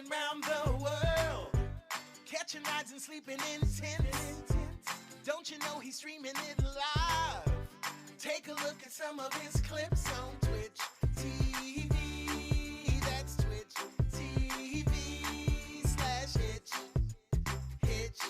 going round the world, catching rides and sleeping in tents. Don't you know he's streaming it live? Take a look at some of his clips on Twitch TV. That's Twitch TV/Hitch. Hitch. Hitch.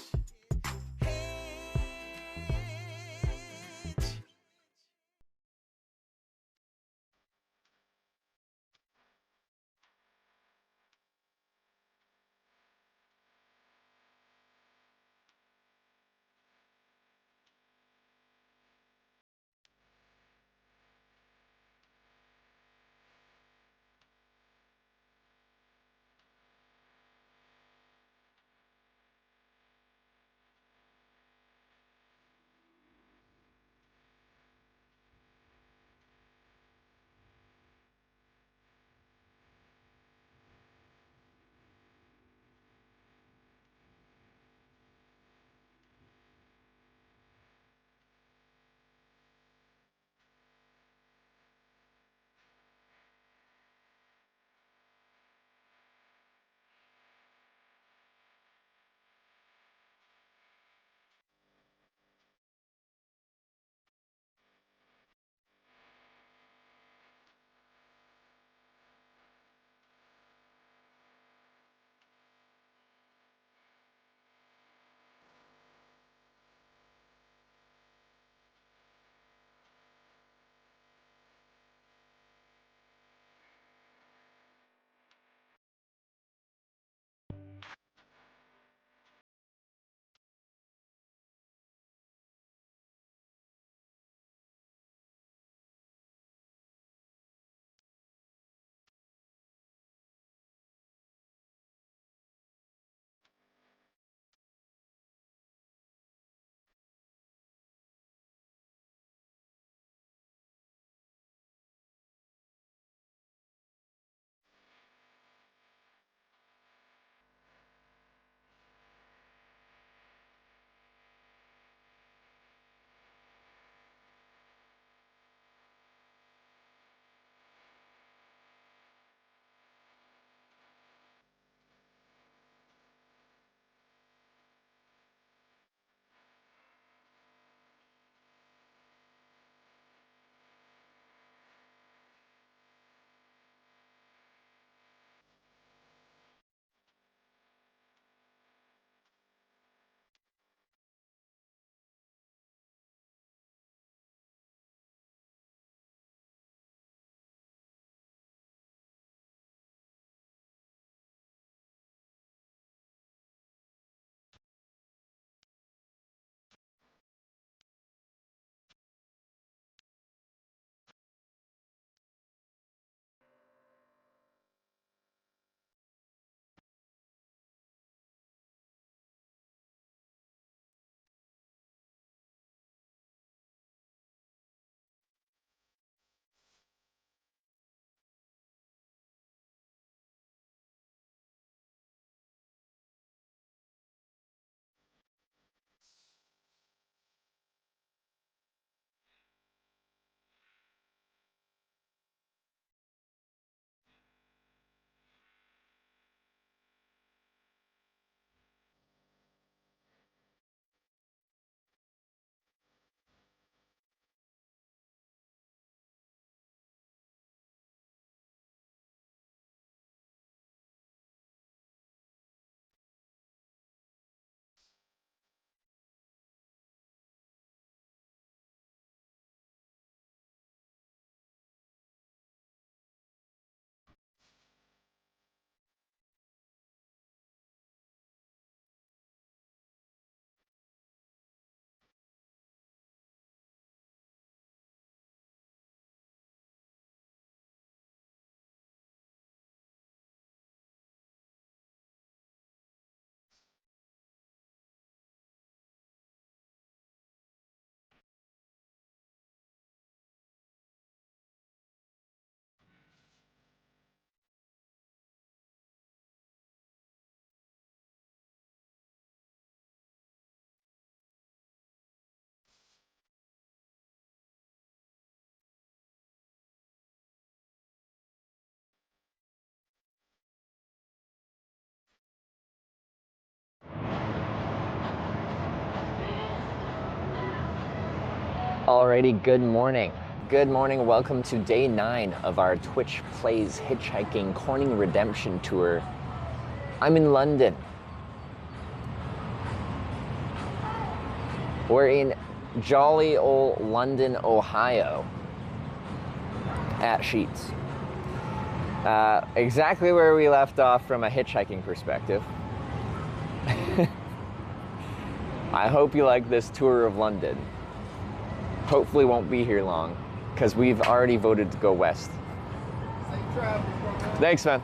Alrighty, good morning. Good morning, welcome to day 9 of our Twitch Plays Hitchhiking Corning Redemption Tour. I'm in London. We're in jolly old London, Ohio at Sheets. Exactly where we left off from a hitchhiking perspective. I hope you like this tour of London. Hopefully won't be here long, because we've already voted to go west. Safe travels. Thanks, man.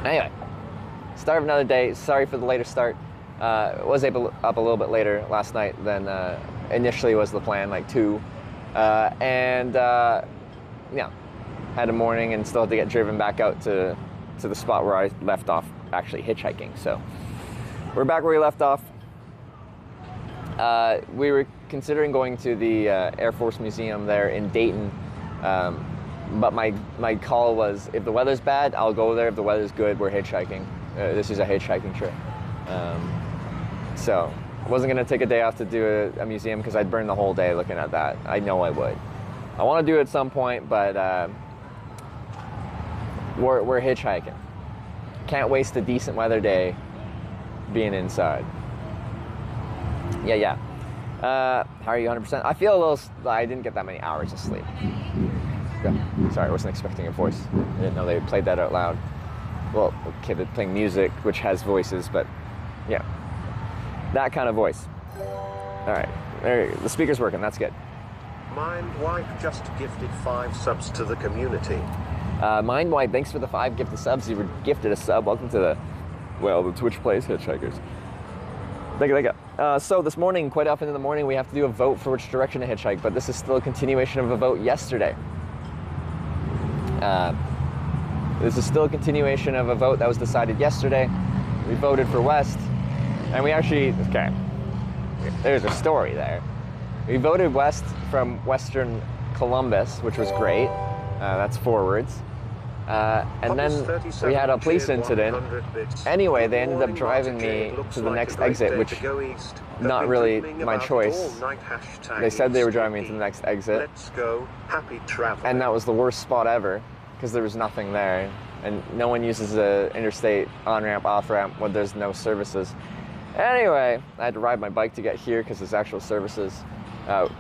Anyway, start of another day. Sorry for the later start. Was able up a little bit later last night than initially was the plan, like 2. Yeah, had a morning and still had to get driven back out to the spot where I left off actually hitchhiking. So we're back where we left off. We were considering going to the Air Force Museum there in Dayton, but my call was, if the weather's bad, I'll go there. If the weather's good, we're hitchhiking. This is a hitchhiking trip. So I wasn't going to take a day off to do a museum because I'd burn the whole day looking at that. I know I would. I want to do it at some point, but we're hitchhiking. Can't waste a decent weather day being inside. Yeah. How are you? 100%? I feel a little. I didn't get that many hours of sleep. Sorry, I wasn't expecting a voice. I didn't know they played that out loud. Well, okay, they're playing music, which has voices, but yeah, that kind of voice. All right, the speaker's working. That's good. Mindwipe just gifted 5 subs to the community. Mindwipe, thanks for the 5 gifted subs. You were gifted a sub. Welcome to the Twitch Plays Hitchhikers. Thank you. So this morning, quite often in the morning, we have to do a vote for which direction to hitchhike, but this is still a continuation of a vote yesterday. This is still a continuation of a vote that was decided yesterday. We voted for west, and we actually, okay, there's a story there. We voted west from Western Columbus, which was great. That's forwards. And then we had a police incident. Anyway, they ended up driving me to the next exit, which not really my choice. They said they were driving me to the next exit. Let's go. Happy travel. And that was the worst spot ever because there was nothing there. And no one uses the interstate on-ramp, off-ramp when there's no services. Anyway, I had to ride my bike to get here because there's actual services.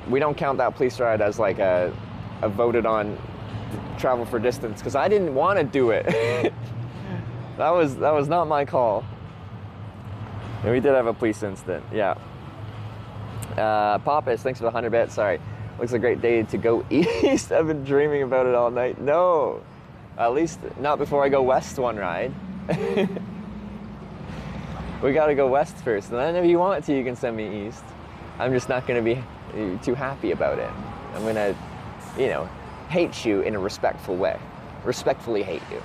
We don't count that police ride as like a voted on travel for distance because I didn't want to do it. that was not my call. And we did have a police incident. Yeah. Pappas, thanks for the 100 bits. Sorry, looks a great day to go east. I've been dreaming about it all night. No, at least not before I go west one ride. We got to go west first, and then if you want to, you can send me east. I'm just not going to be too happy about it. I'm going to, hate you in a respectful way. Respectfully hate you.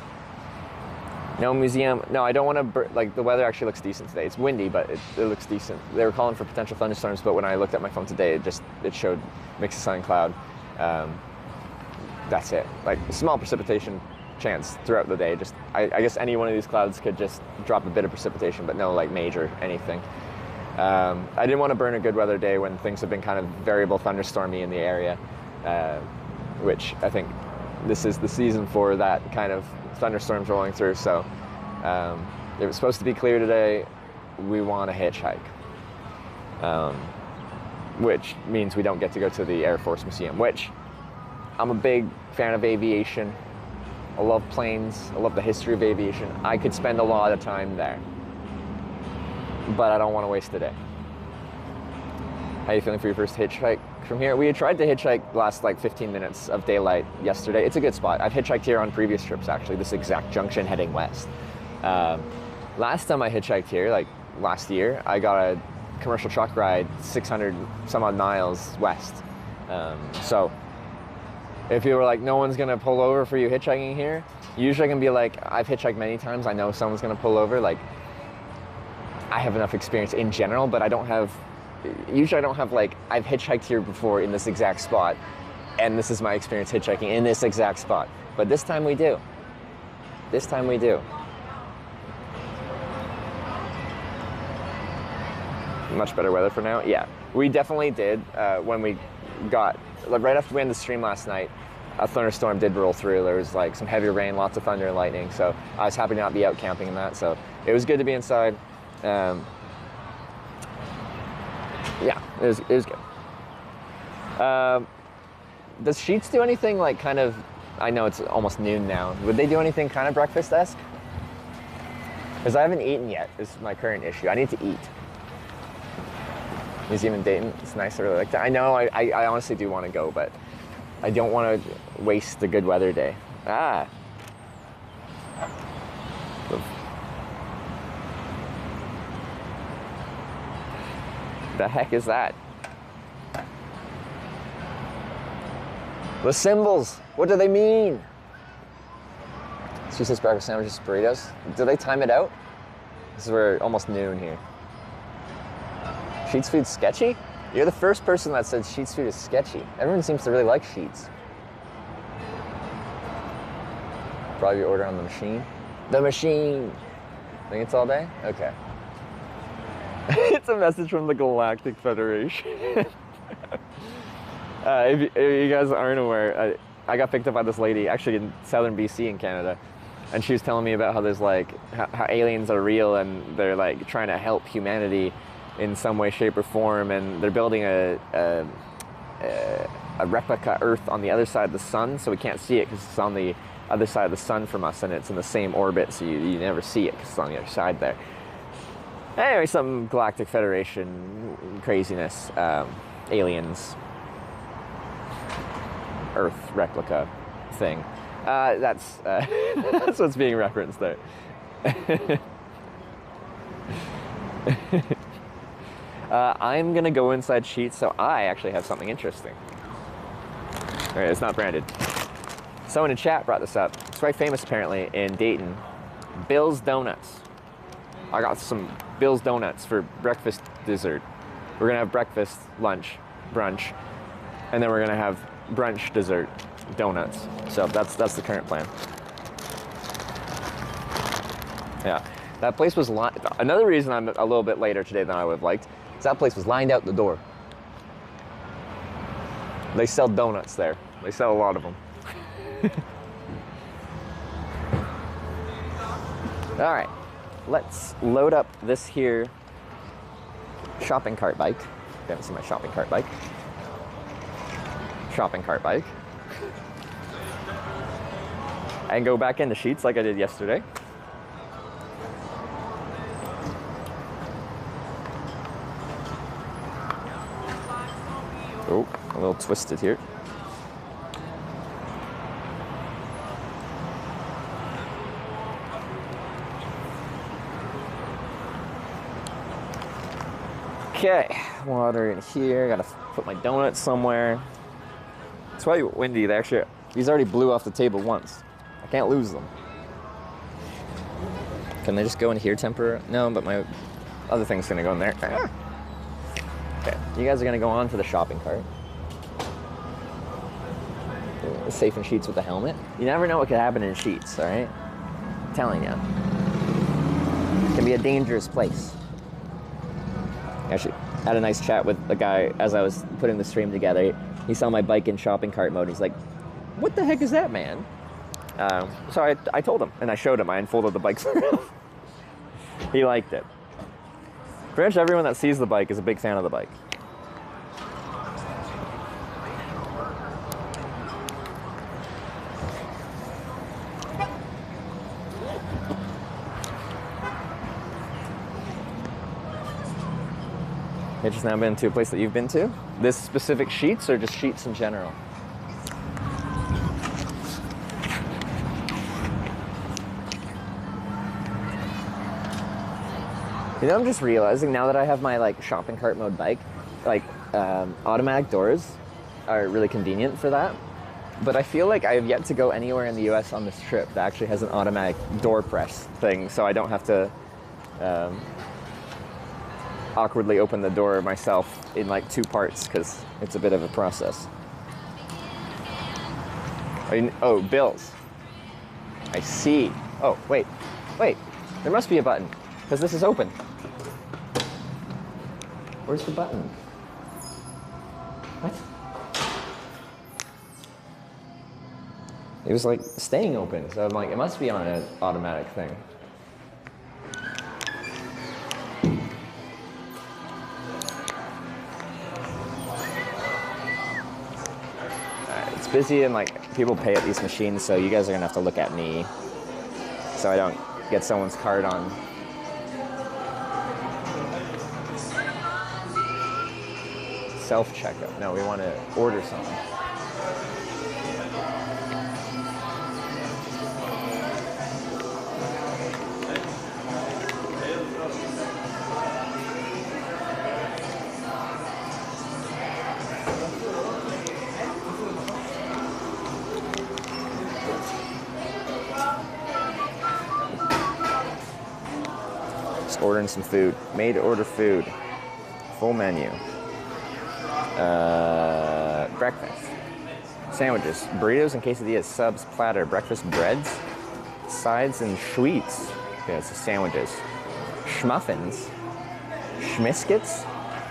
No museum. No, I don't want to, the weather actually looks decent today. It's windy, but it looks decent. They were calling for potential thunderstorms, but when I looked at my phone today, it showed mix of sun and cloud. That's it. Like small precipitation chance throughout the day. Just, I guess any one of these clouds could just drop a bit of precipitation, but no like major anything. I didn't want to burn a good weather day when things have been kind of variable thunderstormy in the area. Which I think this is the season for that kind of thunderstorms rolling through. So it was supposed to be clear today. We want to hitchhike, which means we don't get to go to the Air Force Museum, which I'm a big fan of aviation. I love planes. I love the history of aviation. I could spend a lot of time there, but I don't want to waste the day. How are you feeling for your first hitchhike from here? We had tried to hitchhike the last 15 minutes of daylight yesterday. It's a good spot. I've hitchhiked here on previous trips, actually, this exact junction heading west. Last time I hitchhiked here, last year, I got a commercial truck ride 600 some odd miles west. So if you were like, no one's gonna pull over for you hitchhiking here, usually I can be like, I've hitchhiked many times, I know someone's gonna pull over. I have enough experience in general, but usually I don't have I've hitchhiked here before in this exact spot, and this is my experience hitchhiking in this exact spot. But this time we do. This time we do. Much better weather for now. Yeah, we definitely did when we got, like, right after we ended the stream last night, a thunderstorm did roll through. There was like some heavy rain, lots of thunder and lightning. So I was happy to not be out camping in that. So it was good to be inside. Yeah, it was good. Does Sheets do anything like kind of, I know it's almost noon now, would they do anything kind of breakfast-esque? Because I haven't eaten yet, is my current issue. I need to eat. Museum in Dayton, it's nice, I really like that. I know, I honestly do want to go, but I don't want to waste the good weather day. Ah. The heck is that? The symbols, what do they mean? She says breakfast sandwiches, burritos. Do they time it out? This is where almost noon here. Sheets food's sketchy? You're the first person that said Sheets food is sketchy. Everyone seems to really like Sheets. Probably your order on the machine. The machine! Think it's all day? Okay. It's a message from the Galactic Federation. If you guys aren't aware, I got picked up by this lady, actually in southern BC in Canada, and she was telling me about how there's like, how aliens are real and they're like trying to help humanity in some way, shape, or form, and they're building a replica Earth on the other side of the sun, so we can't see it because it's on the other side of the sun from us, and it's in the same orbit, so you never see it because it's on the other side there. Anyway, some Galactic Federation craziness, aliens, Earth replica thing. That's what's being referenced there. I'm gonna go inside Sheets, so I actually have something interesting. All right, it's not branded. Someone in chat brought this up. It's quite famous apparently in Dayton. Bill's Donuts. I got some Bill's Donuts for breakfast dessert. We're gonna have breakfast, lunch, brunch, and then we're gonna have brunch, dessert, donuts. So that's the current plan. Yeah, that place was another reason I'm a little bit later today than I would have liked is that place was lined out the door. They sell donuts there. They sell a lot of them. All right, let's load up this here shopping cart bike. You haven't seen my shopping cart bike. Shopping cart bike. And go back into Sheets like I did yesterday. Oh, a little twisted here. Okay, water in here. Gotta put my donuts somewhere. It's probably windy. These already blew off the table once. I can't lose them. Can they just go in here temporarily? No, but my other thing's gonna go in there. Okay, you guys are gonna go on to the shopping cart. Safe in Sheets with the helmet. You never know what could happen in Sheets, all right? I'm telling you. It can be a dangerous place. Actually, had a nice chat with the guy as I was putting the stream together. He saw my bike in shopping cart mode. He's like, what the heck is that, man? So I told him, and I showed him. I unfolded the bike for him. He liked it. Pretty much everyone that sees the bike is a big fan of the bike. You've just now been to a place that you've been to? This specific Sheets or just Sheets in general? You know, I'm just realizing now that I have my like shopping cart mode bike, like automatic doors are really convenient for that. But I feel like I have yet to go anywhere in the US on this trip that actually has an automatic door press thing, so I don't have to awkwardly open the door myself in like 2 parts because it's a bit of a process. Oh, bills. I see. Oh, wait. There must be a button because this is open. Where's the button? What? It was like staying open, so I'm like, it must be on an automatic thing. Alright, it's busy and like people pay at these machines, so you guys are gonna have to look at me so I don't get someone's card on. Self-checkout. No, we want to order something. Just ordering some food. Made to order food. Full menu. Breakfast. Sandwiches. Burritos and quesadillas, subs, platter, breakfast breads, sides, and sweets. Okay, it's the sandwiches. Schmuffins. Schmiskets.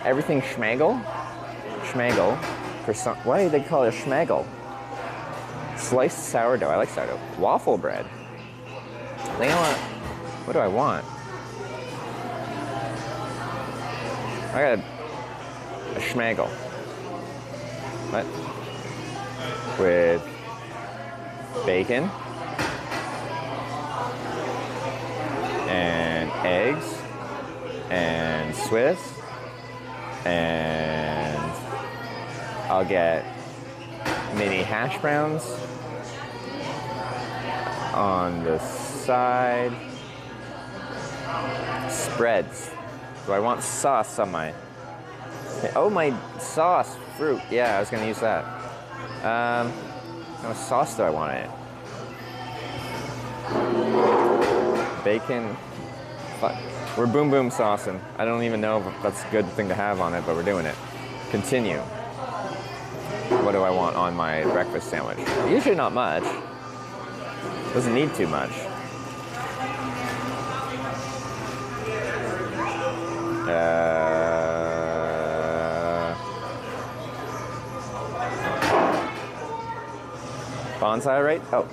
Everything schmagel. Schmagel. Why do they call it a schmagel? Sliced sourdough. I like sourdough. Waffle bread. I think I want... What do I want? I got a schmagel. What? With bacon and eggs and Swiss, and I'll get mini hash browns on the side. Spreads. Do I want sauce on my... Oh, my sauce, fruit. Yeah, I was gonna use that. What sauce do I want in it? Bacon. Fuck. We're boom boom saucing. I don't even know if that's a good thing to have on it, but we're doing it. Continue. What do I want on my breakfast sandwich? Usually not much. Doesn't need too much. Bonsai rate? Oh,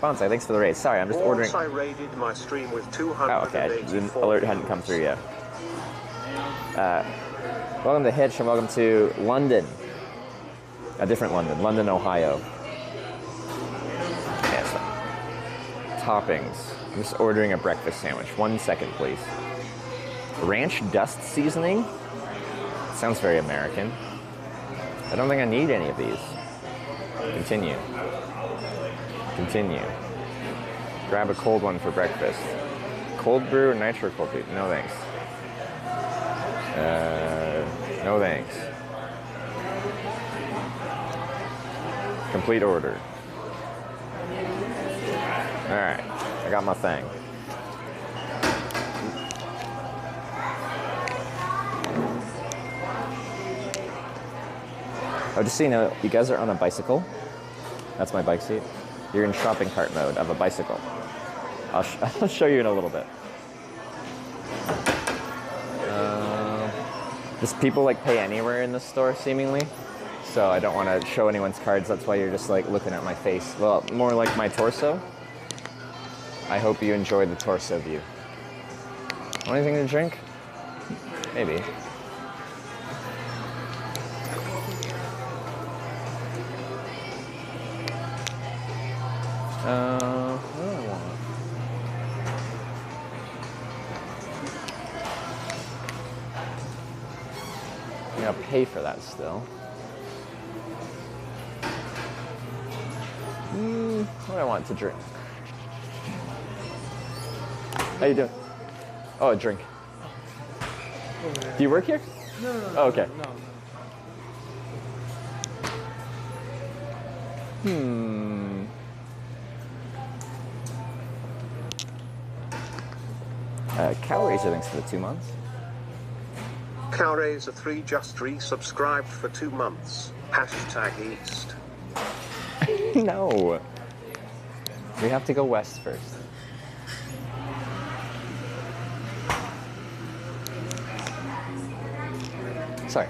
Bonsai, thanks for the raid. Sorry, I'm just ordering. Bonsai raided my stream with 200. Oh, okay. The alert hadn't come through yet. Welcome to Hitch and welcome to London. A different London. London, Ohio. Yes. Toppings. I'm just ordering a breakfast sandwich. 1 second, please. Ranch dust seasoning? Sounds very American. I don't think I need any of these. Continue. Continue. Grab a cold one for breakfast. Cold brew or nitro cold brew? No thanks. No thanks. Complete order. Alright, I got my thing. Oh, just so you know, you guys are on a bicycle. That's my bike seat. You're in shopping cart mode of a bicycle. I'll show you in a little bit. Just people like pay anywhere in the store, seemingly. So I don't want to show anyone's cards. That's why you're just like looking at my face. Well, more like my torso. I hope you enjoy the torso view. Want anything to drink? Maybe. What do I want? I'm gonna pay for that still. What do I want to drink? How you doing? Oh, a drink. Do you work here? No. Oh, okay. No. Calories, thanks for the 2 months. Cowraiser 3 just resubscribed for 2 months. #East. No. We have to go west first. Sorry.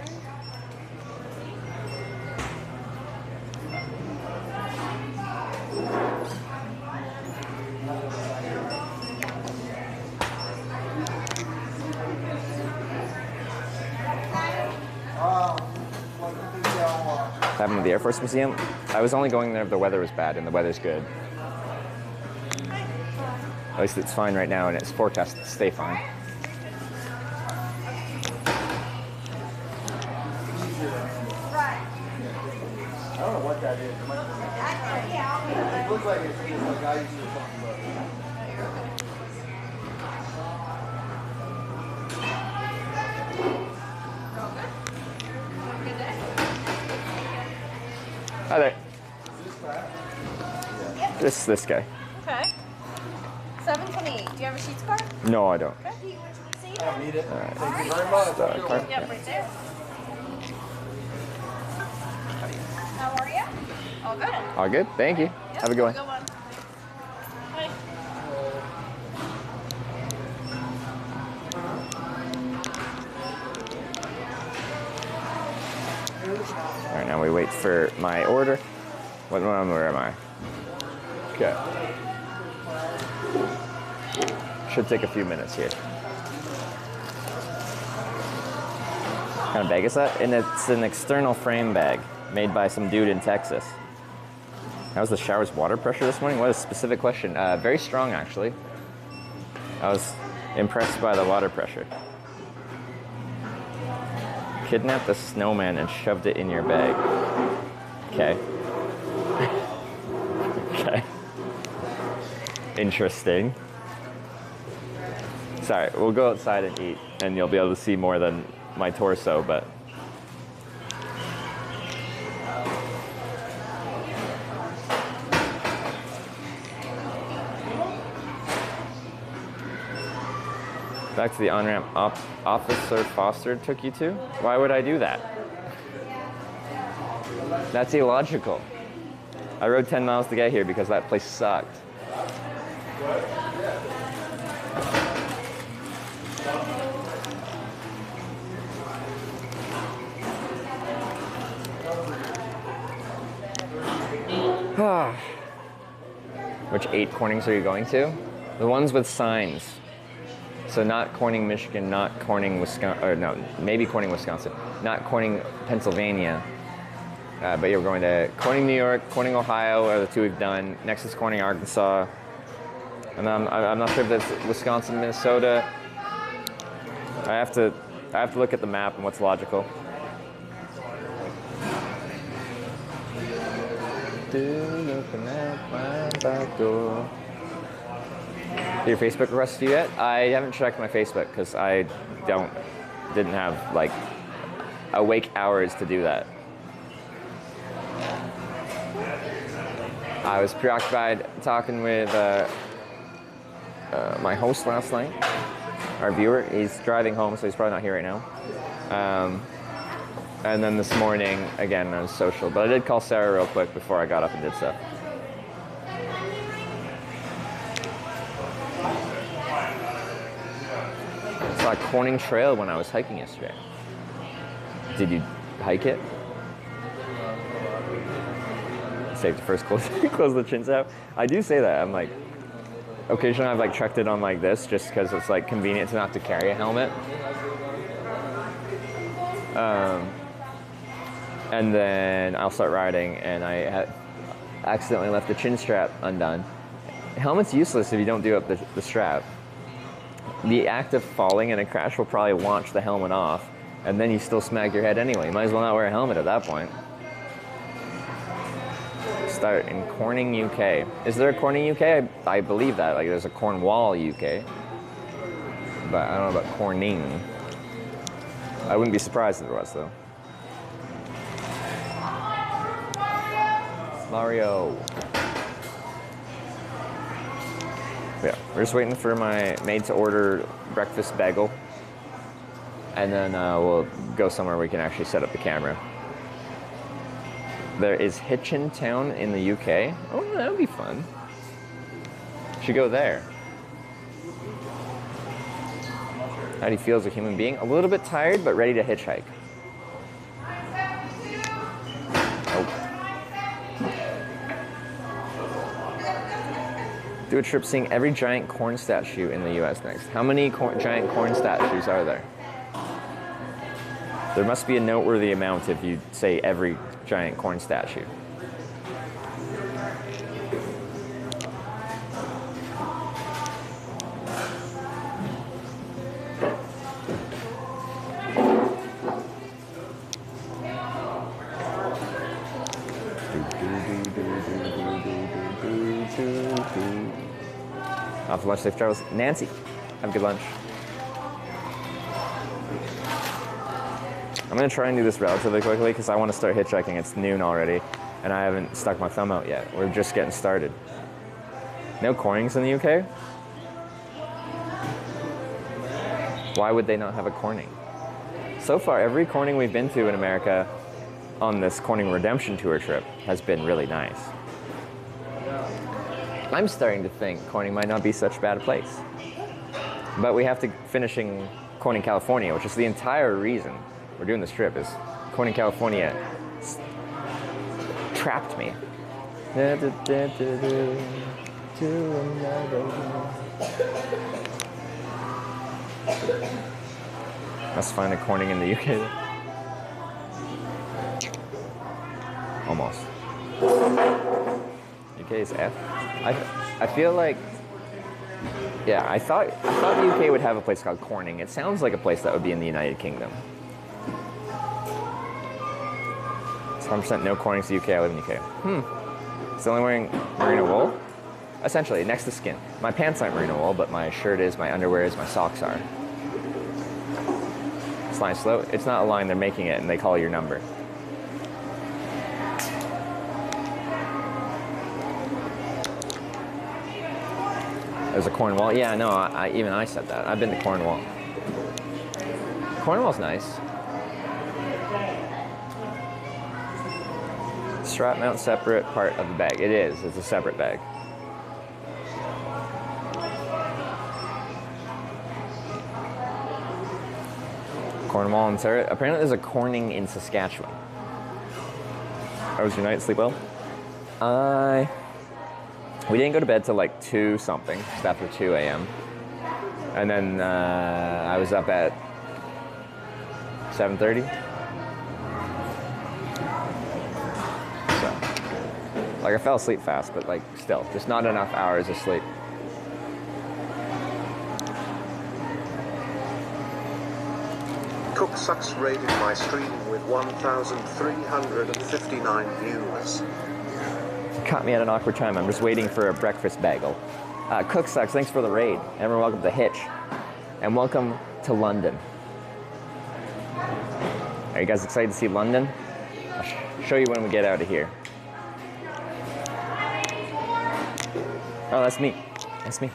Happened at the Air Force Museum. I was only going there if the weather was bad, and the weather's good. At least it's fine right now, and it's forecast to stay fine. I don't know what that is. It looks like it's like ice or something. Hi there. Just this guy. Okay. 728. Do you have a Sheets card? No, I don't. Okay. Do you want to see? I don't need it. Thank you very much. Card? Yep, right there. How are you? All good. All good. Thank you. Yep, Have a good one. Good one. Hi. All right, now we wait for my order. Where am I? Okay. Should take a few minutes here. What kind of bag is that? And it's an external frame bag made by some dude in Texas. How's the shower's water pressure this morning? What a specific question. Very strong, actually. I was impressed by the water pressure. Kidnapped a snowman and shoved it in your bag. Okay. Okay. Interesting. Sorry, we'll go outside and eat, and you'll be able to see more than my torso, but... Back to the on-ramp Officer Foster took you to? Why would I do that? That's illogical. I rode 10 miles to get here because that place sucked. Which 8 Cornings are you going to? The ones with signs. So not Corning, Michigan, not Corning, Wisconsin, or no, maybe Corning, Wisconsin, not Corning, Pennsylvania, but you're going to Corning, New York, Corning, Ohio are the 2 we've done. Next is Corning, Arkansas, and I'm not sure if that's Wisconsin, Minnesota. I have to look at the map and what's logical. Looking out my back door. Your Facebook request you yet? I haven't checked my Facebook because I didn't have like awake hours to do that. I was preoccupied talking with my host last night, our viewer. He's driving home, so he's probably not here right now. And then this morning, again, I was social, but I did call Sarah real quick before I got up and did stuff. I saw Corning Trail when I was hiking yesterday. Did you hike it? Safety first, close the chins out. I do say that. I'm like, occasionally I've like trekked it on like this just because it's like convenient to not have to carry a helmet. And then I'll start riding and I accidentally left the chin strap undone. Helmet's useless if you don't do up the strap. The act of falling in a crash will probably launch the helmet off, and then you still smack your head anyway. You might as well not wear a helmet at that point. Start in Corning, UK. Is there a Corning, UK? I believe that. Like, there's a Cornwall, UK. But I don't know about Corning. I wouldn't be surprised if there was, though. Mario. Yeah, we're just waiting for my maid to order breakfast bagel. And then we'll go somewhere we can actually set up the camera. There is Hitchin Town in the UK. Oh, that would be fun. Should go there. How do you feel as a human being? A little bit tired, but ready to hitchhike. Do a trip seeing every giant corn statue in the U.S. next. How many giant corn statues are there? There must be a noteworthy amount if you say every giant corn statue. Off lunch, safe travels. Nancy, have a good lunch. I'm gonna try and do this relatively quickly because I want to start hitchhiking. It's noon already, and I haven't stuck my thumb out yet. We're just getting started. No cornings in the UK? Why would they not have a corning? So far, every corning we've been to in America on this Corning Redemption Tour trip has been really nice. I'm starting to think Corning might not be such a bad place. But we have to finishing Corning, California, which is the entire reason we're doing this trip, is Corning, California trapped me. Must find a Corning in the UK. Almost. UK is F. I feel like, yeah, I thought the UK would have a place called Corning. It sounds like a place that would be in the United Kingdom. It's 100% no Cornings to UK. I live in the UK. Still only wearing merino wool? Essentially, next to skin. My pants aren't merino wool, but my shirt is, my underwear is, my socks are. This line's slow. It's not a line, they're making it, and they call your number. There's a Cornwall. Yeah, no, even I said that. I've been to Cornwall. Cornwall's nice. Strap mount separate part of the bag. It is. It's a separate bag. Cornwall, Ontario. Apparently there's a Corning in Saskatchewan. How was your night? Sleep well? We didn't go to bed till like 2 something, just after 2 a.m. And then I was up at 7:30. So, like I fell asleep fast, but like still, just not enough hours of sleep. Cook Sucks rated my stream with 1,359 viewers. Caught me at an awkward time. I'm just waiting for a breakfast bagel. Cook Sucks, thanks for the raid. Everyone, welcome to Hitch. And welcome to London. Are you guys excited to see London? I'll show you when we get out of here. Oh, that's me. That's me.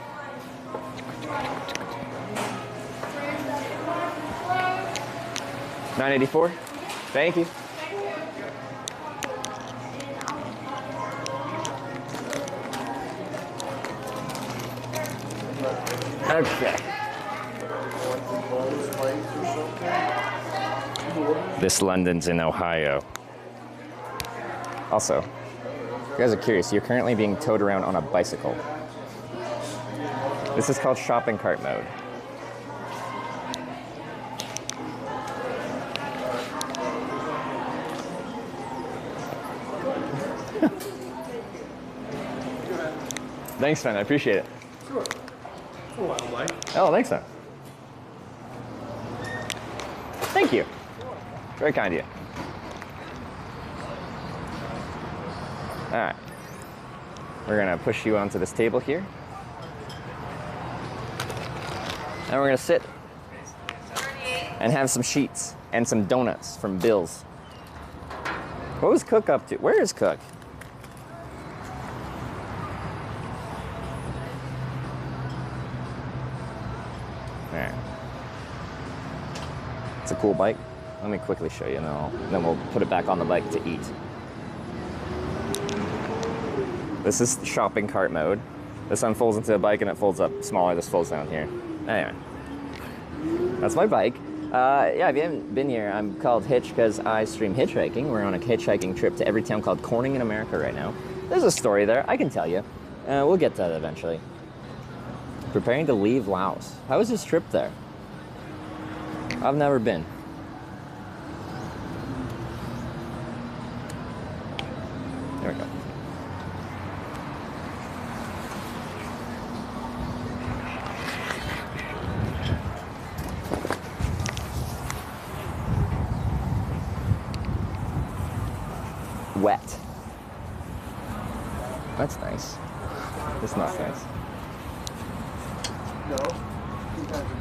$9.84. Thank you. Okay. This London's in Ohio. Also, if you guys are curious, you're currently being towed around on a bicycle. This is called shopping cart mode. Thanks, man. I appreciate it. Sure. Oh, thanks, man. Thank you. Very kind of you. All right. We're going to push you onto this table here. And we're going to sit and have some sheets and some donuts from Bill's. What was Cook up to? Where is Cook? It's a cool bike. Let me quickly show you, and then we'll put it back on the bike to eat. This is shopping cart mode. This one folds into a bike and it folds up smaller. This folds down here. Anyway, that's my bike. Yeah, if you haven't been here, I'm called Hitch because I stream hitchhiking. We're on a hitchhiking trip to every town called Corning in America right now. There's a story there, I can tell you. We'll get to that eventually. Preparing to leave Laos. How was this trip there? I've never been. There we go. Wet. That's nice. It's not nice.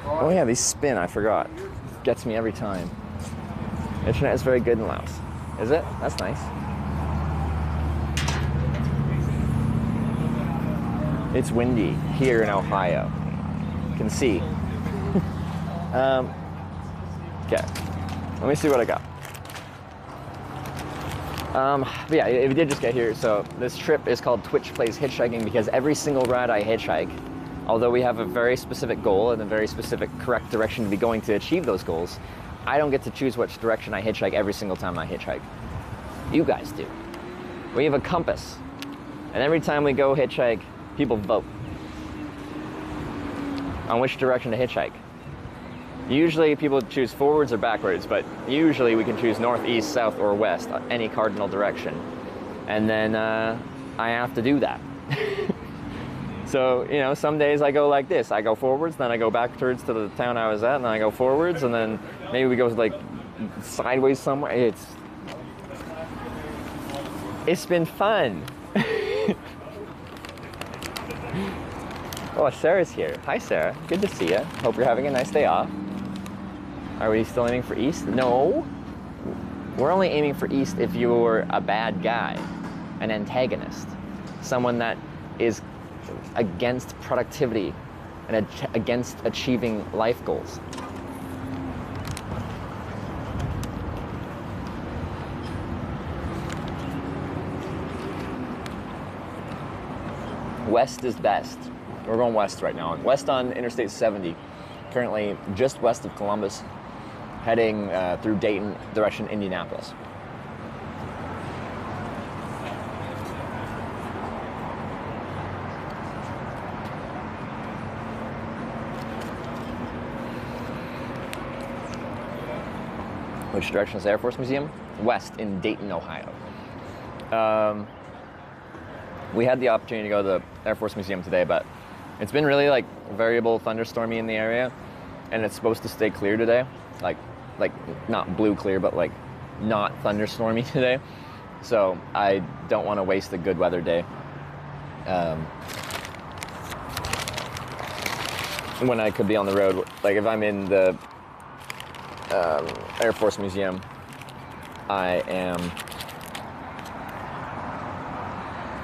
Oh yeah, these spin, I forgot. Gets me every time. Internet is very good in Laos. Is it? That's nice. It's windy here in Ohio. You can see. Okay, let me see what I got. But yeah, if you did just get here, so this trip is called Twitch Plays Hitchhiking because every single ride I hitchhike, although we have a very specific goal and a very specific correct direction to be going to achieve those goals, I don't get to choose which direction I hitchhike every single time I hitchhike. You guys do. We have a compass, and every time we go hitchhike, people vote on which direction to hitchhike. Usually people choose forwards or backwards, but usually we can choose north, east, south, or west, any cardinal direction. And then I have to do that. So, you know, some days I go like this. I go forwards, then I go backwards to the town I was at, and then I go forwards, and then maybe we go like sideways somewhere. It's been fun. Oh, Sarah's here. Hi, Sarah. Good to see you. Hope you're having a nice day off. Are we still aiming for east? No. We're only aiming for east if you're a bad guy, an antagonist, someone that is against productivity and against achieving life goals. West is best. We're going west right now. West on Interstate 70, currently just west of Columbus, heading through Dayton, direction Indianapolis. Which direction is the Air Force Museum? West in Dayton, Ohio. We had the opportunity to go to the Air Force Museum today, but it's been really like variable thunderstormy in the area, and it's supposed to stay clear today. Like not blue clear, but like not thunderstormy today. So I don't want to waste a good weather day when I could be on the road. Like if I'm in the Air Force Museum, I am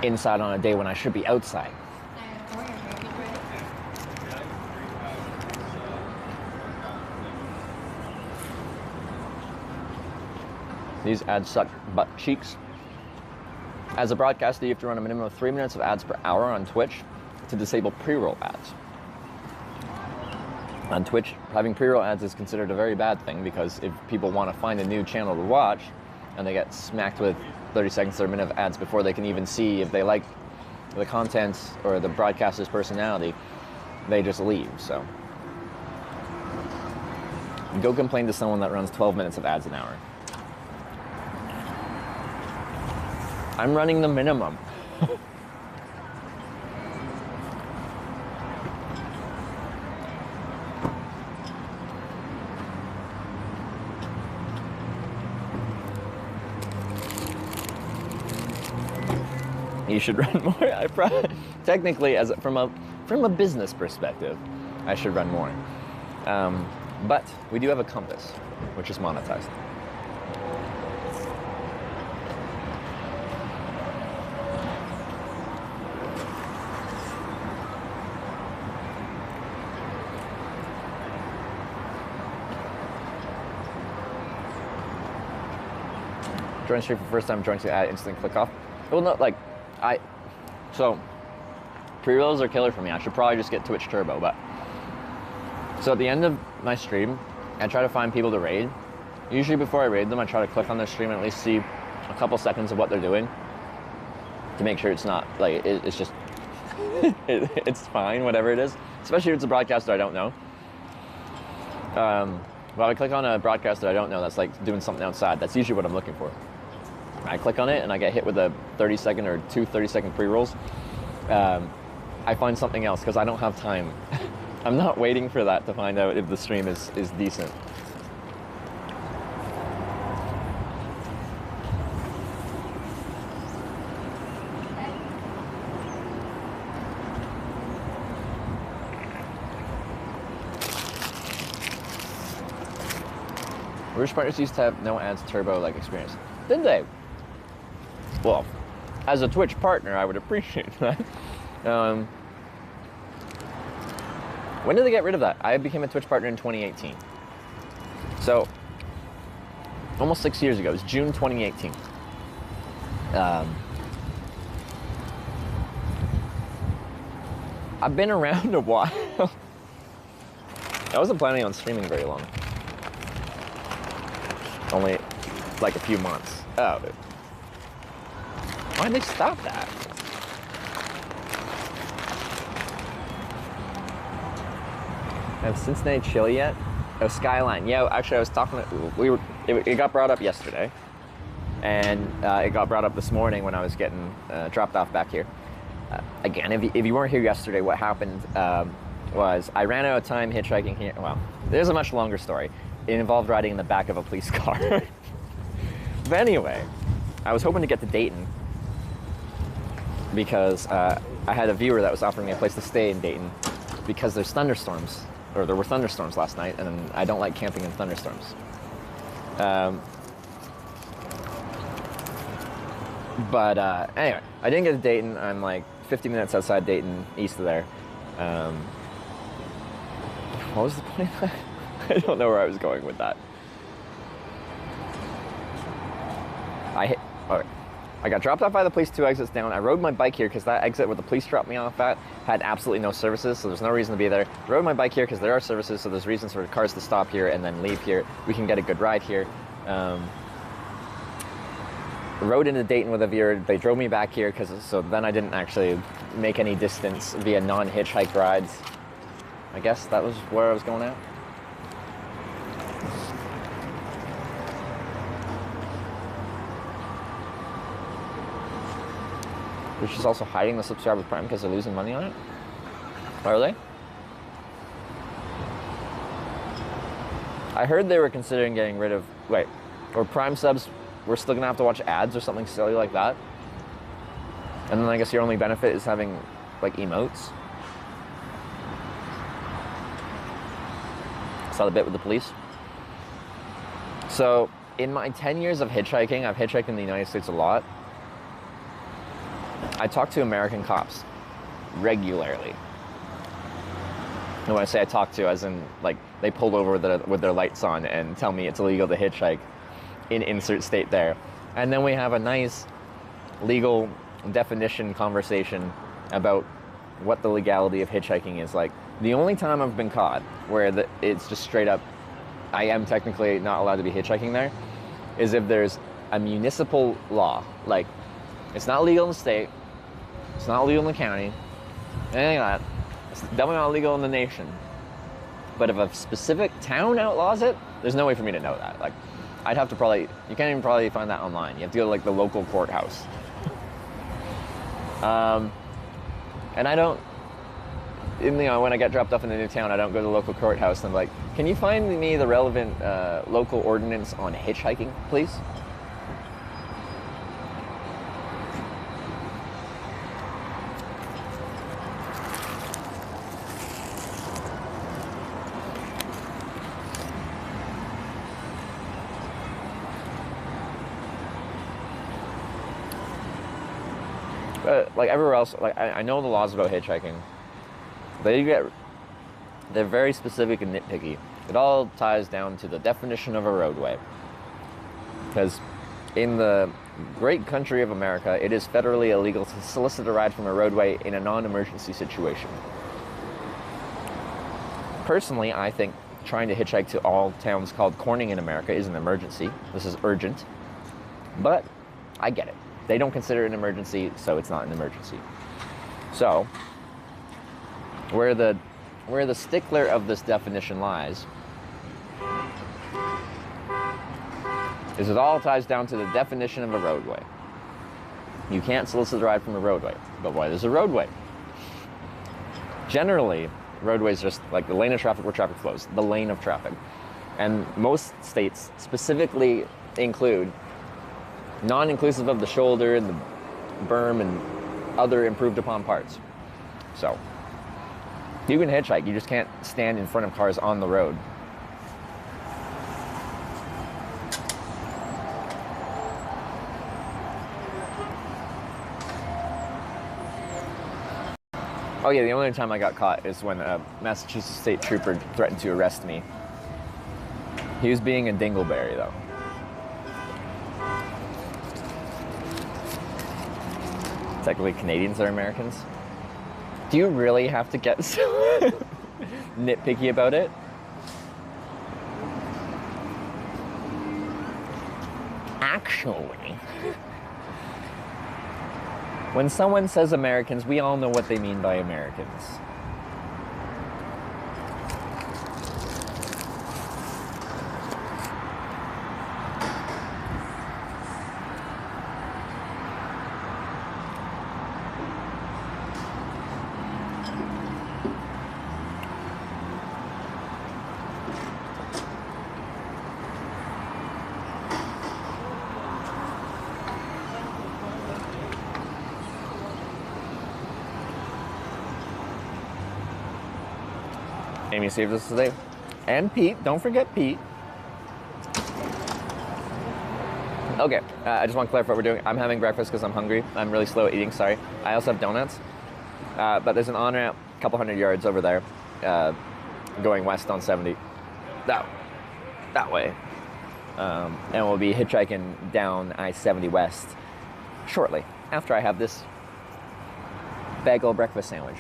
inside on a day when I should be outside. These ads suck butt cheeks. As a broadcaster, you have to run a minimum of 3 minutes of ads per hour on Twitch to disable pre-roll ads. On Twitch, having pre-roll ads is considered a very bad thing because if people want to find a new channel to watch and they get smacked with 30 seconds or a minute of ads before they can even see if they like the content or the broadcaster's personality, they just leave. So go complain to someone that runs 12 minutes of ads an hour. I'm running the minimum. You should run more. Technically, from a business perspective, I should run more. But we do have a compass, which is monetized. Join stream for first time, join to add instant click off. Well, no, like, so pre-rolls are killer for me. I should probably just get Twitch Turbo, but. So at the end of my stream, I try to find people to raid. Usually before I raid them, I try to click on their stream and at least see a couple seconds of what they're doing to make sure it's not, like, it's just It's fine, whatever it is. Especially if it's a broadcaster I don't know. Well, I click on a broadcaster I don't know that's like doing something outside. That's usually what I'm looking for. I click on it and I get hit with a 30-second or two 30-second pre-rolls. I find something else because I don't have time. I'm not waiting for that to find out if the stream is decent. Rich partners used to have no ads turbo-like experience. Did they? Well, as a Twitch partner, I would appreciate that. When did they get rid of that? I became a Twitch partner in 2018. So, almost 6 years ago. It was June 2018. I've been around a while. I wasn't planning on streaming very long. Only like a few months. Oh. Why'd they stop that? Have Cincinnati chili yet? Oh, Skyline. Yeah, actually, I was talking to, it got brought up yesterday. And it got brought up this morning when I was getting dropped off back here. Again, if you weren't here yesterday, what happened was I ran out of time hitchhiking here. Well, there's a much longer story. It involved riding in the back of a police car. But anyway, I was hoping to get to Dayton because I had a viewer that was offering me a place to stay in Dayton because there's thunderstorms, or there were thunderstorms last night, and I don't like camping in thunderstorms. But anyway, I didn't get to Dayton. I'm like 50 minutes outside Dayton, east of there. What was the point of that? I don't know where I was going with that. I got dropped off by the police 2 exits down. I rode my bike here because that exit where the police dropped me off at had absolutely no services, so there's no reason to be there. Rode my bike here because there are services, so there's reasons for cars to stop here and then leave here. We can get a good ride here. Rode into Dayton with a viewer. They drove me back here so then I didn't actually make any distance via non-hitchhike rides. I guess that was where I was going at. Which is also hiding the subscriber Prime because they're losing money on it? Are they? I heard they were considering getting rid of, or Prime subs, we're still gonna have to watch ads or something silly like that. And then I guess your only benefit is having like emotes. Saw the bit with the police. So in my 10 years of hitchhiking, I've hitchhiked in the United States a lot. I talk to American cops regularly. And when I say I talk to, as in like they pull over with their lights on and tell me it's illegal to hitchhike in insert state there. And then we have a nice legal definition conversation about what the legality of hitchhiking is like. The only time I've been caught where it's just straight up, I am technically not allowed to be hitchhiking there, is if there's a municipal law. Like, it's not legal in the state, it's not legal in the county, anything like that. It's definitely not legal in the nation. But if a specific town outlaws it, there's no way for me to know that. Like, I'd have to you can't even probably find that online. You have to go to like the local courthouse. And I don't, when I get dropped off in a new town, I don't go to the local courthouse and I'm like, can you find me the relevant local ordinance on hitchhiking, please? Like everywhere else, like I know the laws about hitchhiking. They're very specific and nitpicky. It all ties down to the definition of a roadway. Because in the great country of America, it is federally illegal to solicit a ride from a roadway in a non-emergency situation. Personally, I think trying to hitchhike to all towns called Corning in America is an emergency. This is urgent. But I get it. They don't consider it an emergency, so it's not an emergency. So, Where the stickler of this definition lies is it all ties down to the definition of a roadway. You can't solicit a ride from a roadway, but what is a roadway? Generally, roadways are just like the lane of traffic where traffic flows, the lane of traffic. And most states specifically include, non-inclusive of the shoulder and the berm and other improved upon parts. So, you can hitchhike, you just can't stand in front of cars on the road. Oh yeah, the only time I got caught is when a Massachusetts state trooper threatened to arrest me. He was being a dingleberry though. Technically Canadians are Americans. Do you really have to get so nitpicky about it? Actually, when someone says Americans, we all know what they mean by Americans. Amy saved us today. And Pete, don't forget Pete. Okay, I just want to clarify what we're doing. I'm having breakfast because I'm hungry. I'm really slow at eating, sorry. I also have donuts. But there's an on-ramp a couple hundred yards over there going west on 70. That way. And we'll be hitchhiking down I-70 west shortly after I have this bagel breakfast sandwich.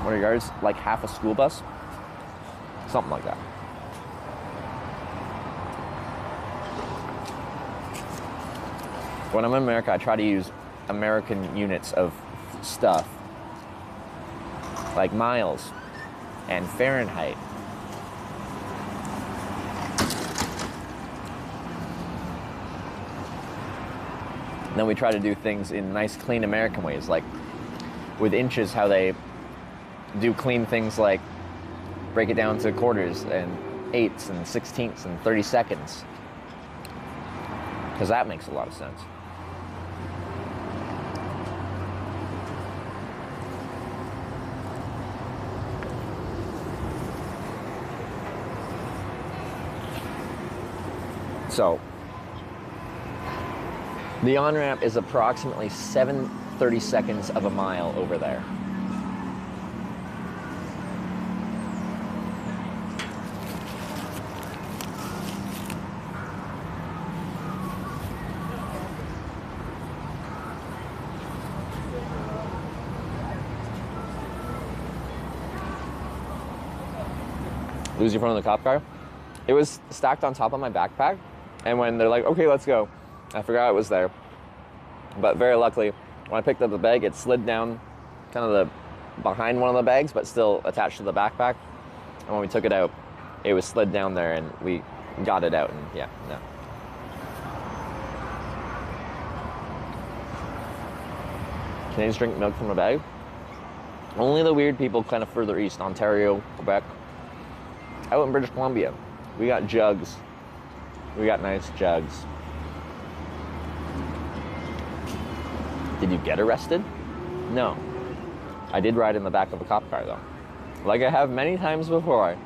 What are yards? Like half a school bus? Something like that. When I'm in America, I try to use American units of stuff, like miles and Fahrenheit. And then we try to do things in nice, clean American ways, like with inches, how they do clean things like break it down to quarters and eighths and sixteenths and 32nds. Because that makes a lot of sense. So, the on-ramp is approximately 7/32 of a mile over there. Lose your phone in the cop car? It was stacked on top of my backpack, and when they're like, okay, let's go, I forgot it was there. But very luckily, when I picked up the bag, it slid down kind of the behind one of the bags, but still attached to the backpack. And when we took it out, it was slid down there and we got it out, and yeah, no. Canadians drink milk from a bag? Only the weird people kind of further east, Ontario, Quebec. Out in British Columbia, we got jugs. We got nice jugs. Did you get arrested? No. I did ride in the back of a cop car though, like I have many times before.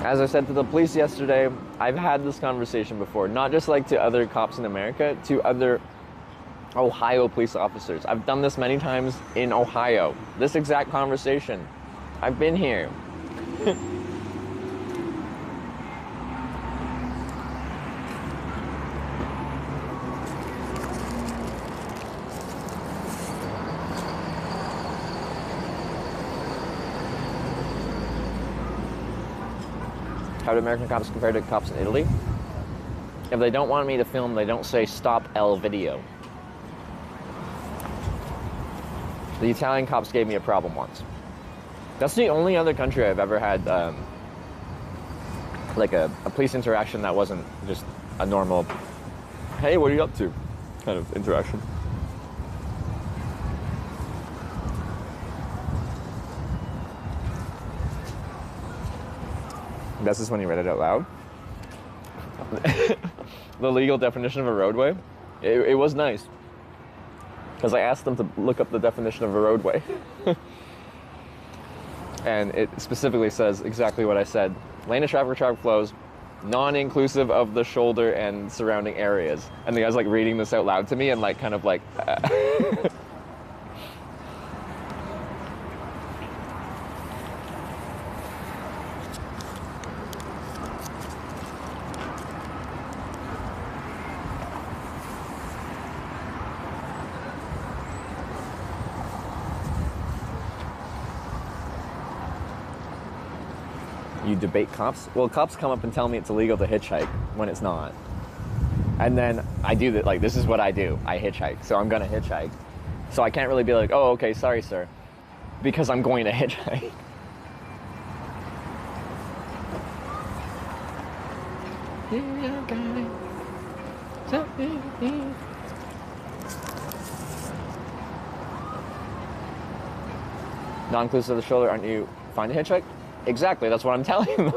As I said to the police yesterday, I've had this conversation before, not just like to other cops in America, to other Ohio police officers. I've done this many times in Ohio. This exact conversation. I've been here. How do American cops compare to cops in Italy? If they don't want me to film, they don't say stop L video. The Italian cops gave me a problem once. That's the only other country I've ever had like a police interaction that wasn't just a normal, hey, what are you up to kind of interaction. This is when you read it out loud. The legal definition of a roadway. It was nice. Because I asked them to look up the definition of a roadway. And it specifically says exactly what I said. Lane of traffic or traffic flows, non-inclusive of the shoulder and surrounding areas. And the guy's like reading this out loud to me and like kind of like... You debate cops? Well, cops come up and tell me it's illegal to hitchhike when it's not. And then I do that, like, this is what I do. I hitchhike, so I'm gonna hitchhike. So I can't really be like, oh, okay, sorry, sir. Because I'm going to hitchhike. Non-inclusive of the shoulder, aren't you fine to hitchhike? Exactly, that's what I'm telling them.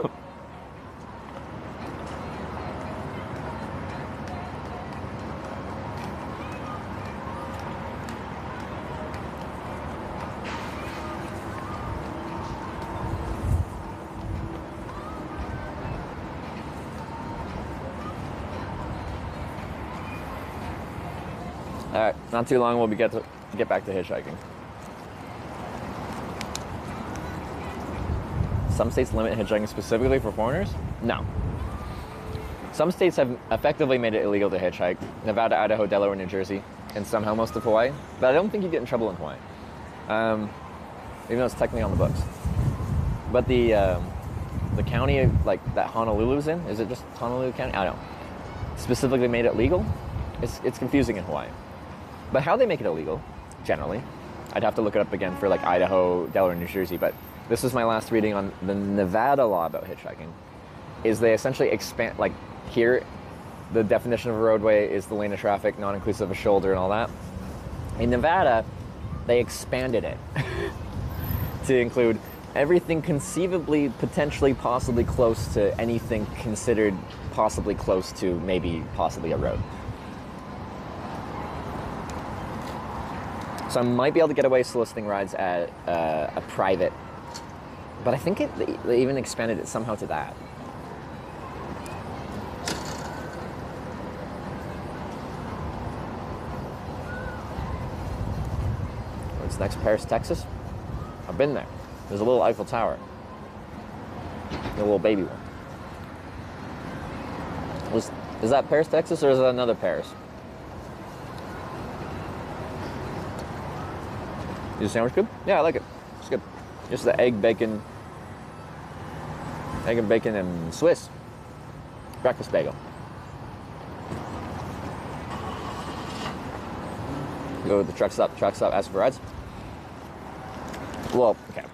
All right, not too long, we'll get back to hitchhiking. Some states limit hitchhiking specifically for foreigners? No. Some states have effectively made it illegal to hitchhike. Nevada, Idaho, Delaware, New Jersey, and somehow most of Hawaii. But I don't think you get in trouble in Hawaii. Even though it's technically on the books. But the county like that Honolulu's in, is it just Honolulu County? I don't know. Specifically made it legal? It's confusing in Hawaii. But how they make it illegal, generally, I'd have to look it up again for like Idaho, Delaware, New Jersey, but this is my last reading on the Nevada law about hitchhiking, is they essentially expand, like here, the definition of a roadway is the lane of traffic, non-inclusive of a shoulder and all that. In Nevada, they expanded it to include everything conceivably, potentially, possibly close to anything considered possibly close to maybe possibly a road. So I might be able to get away soliciting rides at a private, but I think they even expanded it somehow to that. What's next? Paris, Texas? I've been there. There's a little Eiffel Tower. A little baby one. Is that Paris, Texas, or is that another Paris? Is the sandwich good? Yeah, I like it. It's good. Just the egg, bacon and Swiss. Breakfast bagel. Go to the truck stop, ask for rides. Well, okay.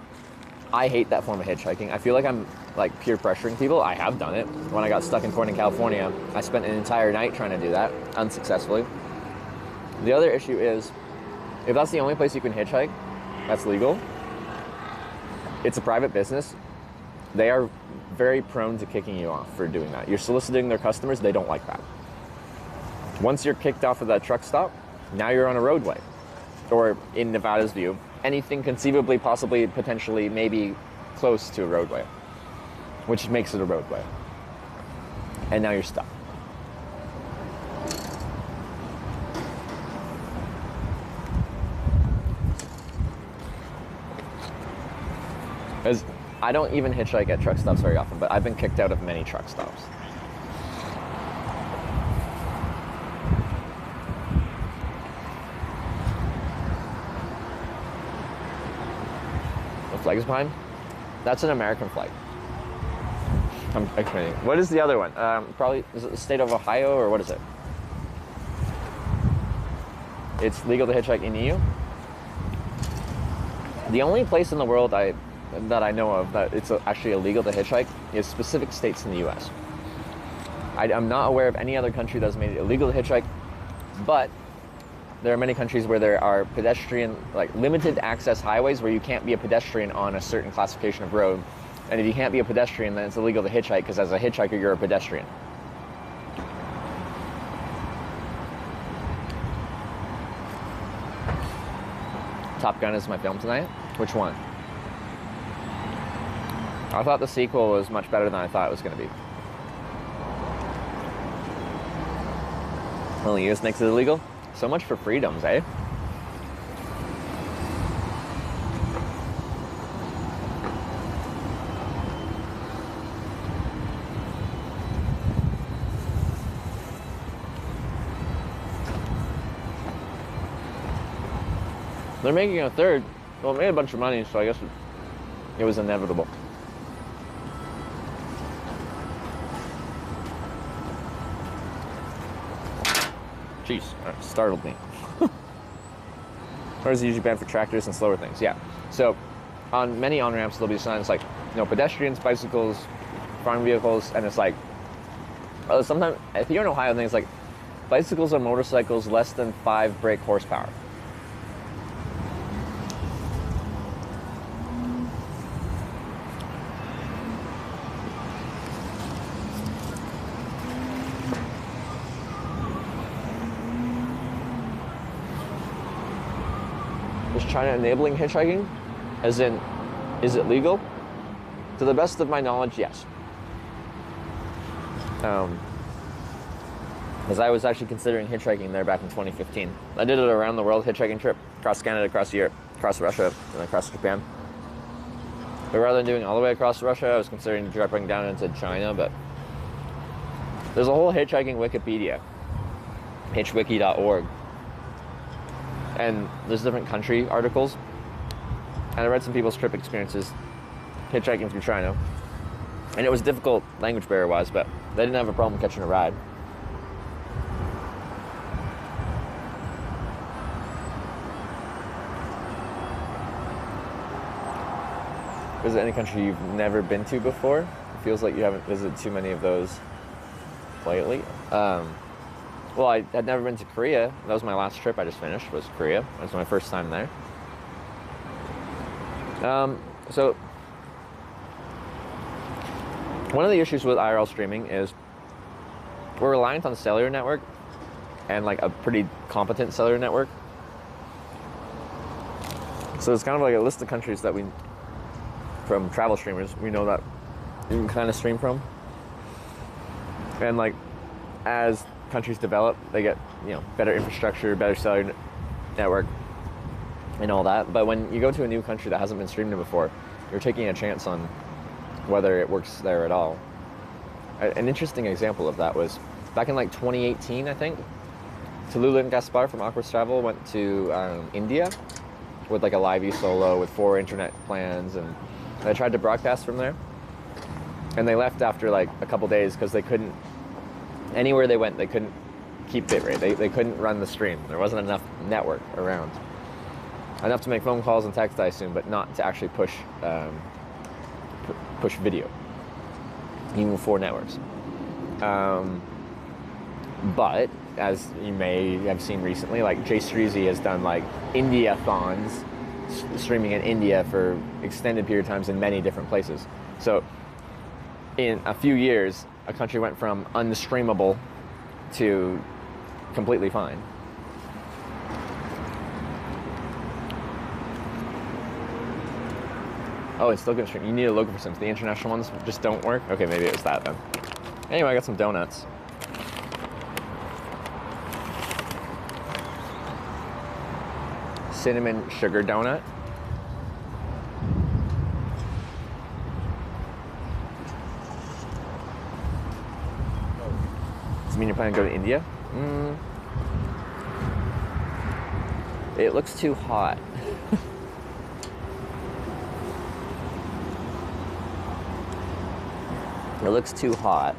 I hate that form of hitchhiking. I feel like I'm like peer pressuring people. I have done it. When I got stuck in Portland, California, I spent an entire night trying to do that, unsuccessfully. The other issue is, if that's the only place you can hitchhike, that's legal, it's a private business, they are very prone to kicking you off for doing that. You're soliciting their customers, they don't like that. Once you're kicked off of that truck stop, now you're on a roadway. Or in Nevada's view, anything conceivably, possibly, potentially, maybe close to a roadway, which makes it a roadway. And now you're stuck. As I don't even hitchhike at truck stops very often, but I've been kicked out of many truck stops. The flag is behind? That's an American flag. I'm kidding. What is the other one? Probably, is it the state of Ohio, or what is it? It's legal to hitchhike in EU. The only place in the world that I know of that it's actually illegal to hitchhike is specific states in the US. I'm not aware of any other country that's made it illegal to hitchhike, but there are many countries where there are pedestrian, like limited access highways where you can't be a pedestrian on a certain classification of road. And if you can't be a pedestrian, then it's illegal to hitchhike, because as a hitchhiker, you're a pedestrian. Top Gun is my film tonight. Which one? I thought the sequel was much better than I thought it was going to be. Only US makes it illegal? So much for freedoms, eh? They're making a third. Well, it made a bunch of money, so I guess it was inevitable. Jeez, that startled me. Or is it usually banned for tractors and slower things? Yeah. So, on many on-ramps, there'll be signs like, pedestrians, bicycles, farm vehicles, and it's like, sometimes, if you're in Ohio, then it's like, bicycles or motorcycles less than 5 brake horsepower. Is China enabling hitchhiking? As in, is it legal? To the best of my knowledge, yes. Because I was actually considering hitchhiking there back in 2015. I did it around the world hitchhiking trip, across Canada, across Europe, across Russia, and across Japan. But rather than doing all the way across Russia, I was considering dropping down into China, but there's a whole hitchhiking Wikipedia, hitchwiki.org. And there's different country articles. And I read some people's trip experiences hitchhiking through China. And it was difficult language barrier-wise, but they didn't have a problem catching a ride. Is there any country you've never been to before? It feels like you haven't visited too many of those lately. Well, I had never been to Korea. That was my last trip I just finished, was Korea. It was my first time there. So, one of the issues with IRL streaming is we're reliant on the cellular network, and like a pretty competent cellular network. So it's kind of like a list of countries that we, from travel streamers, we know that you can kind of stream from. And like, as countries develop, they get better infrastructure, better cellular network, and all that. But when you go to a new country that hasn't been streamed in before, you're taking a chance on whether it works there at all. An interesting example of that was back in like 2018, I think. Tallulah and Gaspar from Awkward Travel went to India with like a Live solo with 4 internet plans, and they tried to broadcast from there. And they left after like a couple days because they couldn't. Anywhere they went, they couldn't keep bitrate. They couldn't run the stream. There wasn't enough network around. Enough to make phone calls and text, I assume, but not to actually push video, even for networks. But as you may have seen recently, like Jay Streezy has done like India-thons, streaming in India for extended period of times in many different places. So in a few years, a country went from unstreamable to completely fine. Oh, it's still good stream. You need a logo for Sims. The international ones just don't work? Okay, maybe it was that then. Anyway, I got some donuts. Cinnamon sugar donut. Does it mean you're planning to go to India? It looks too hot. It looks too hot.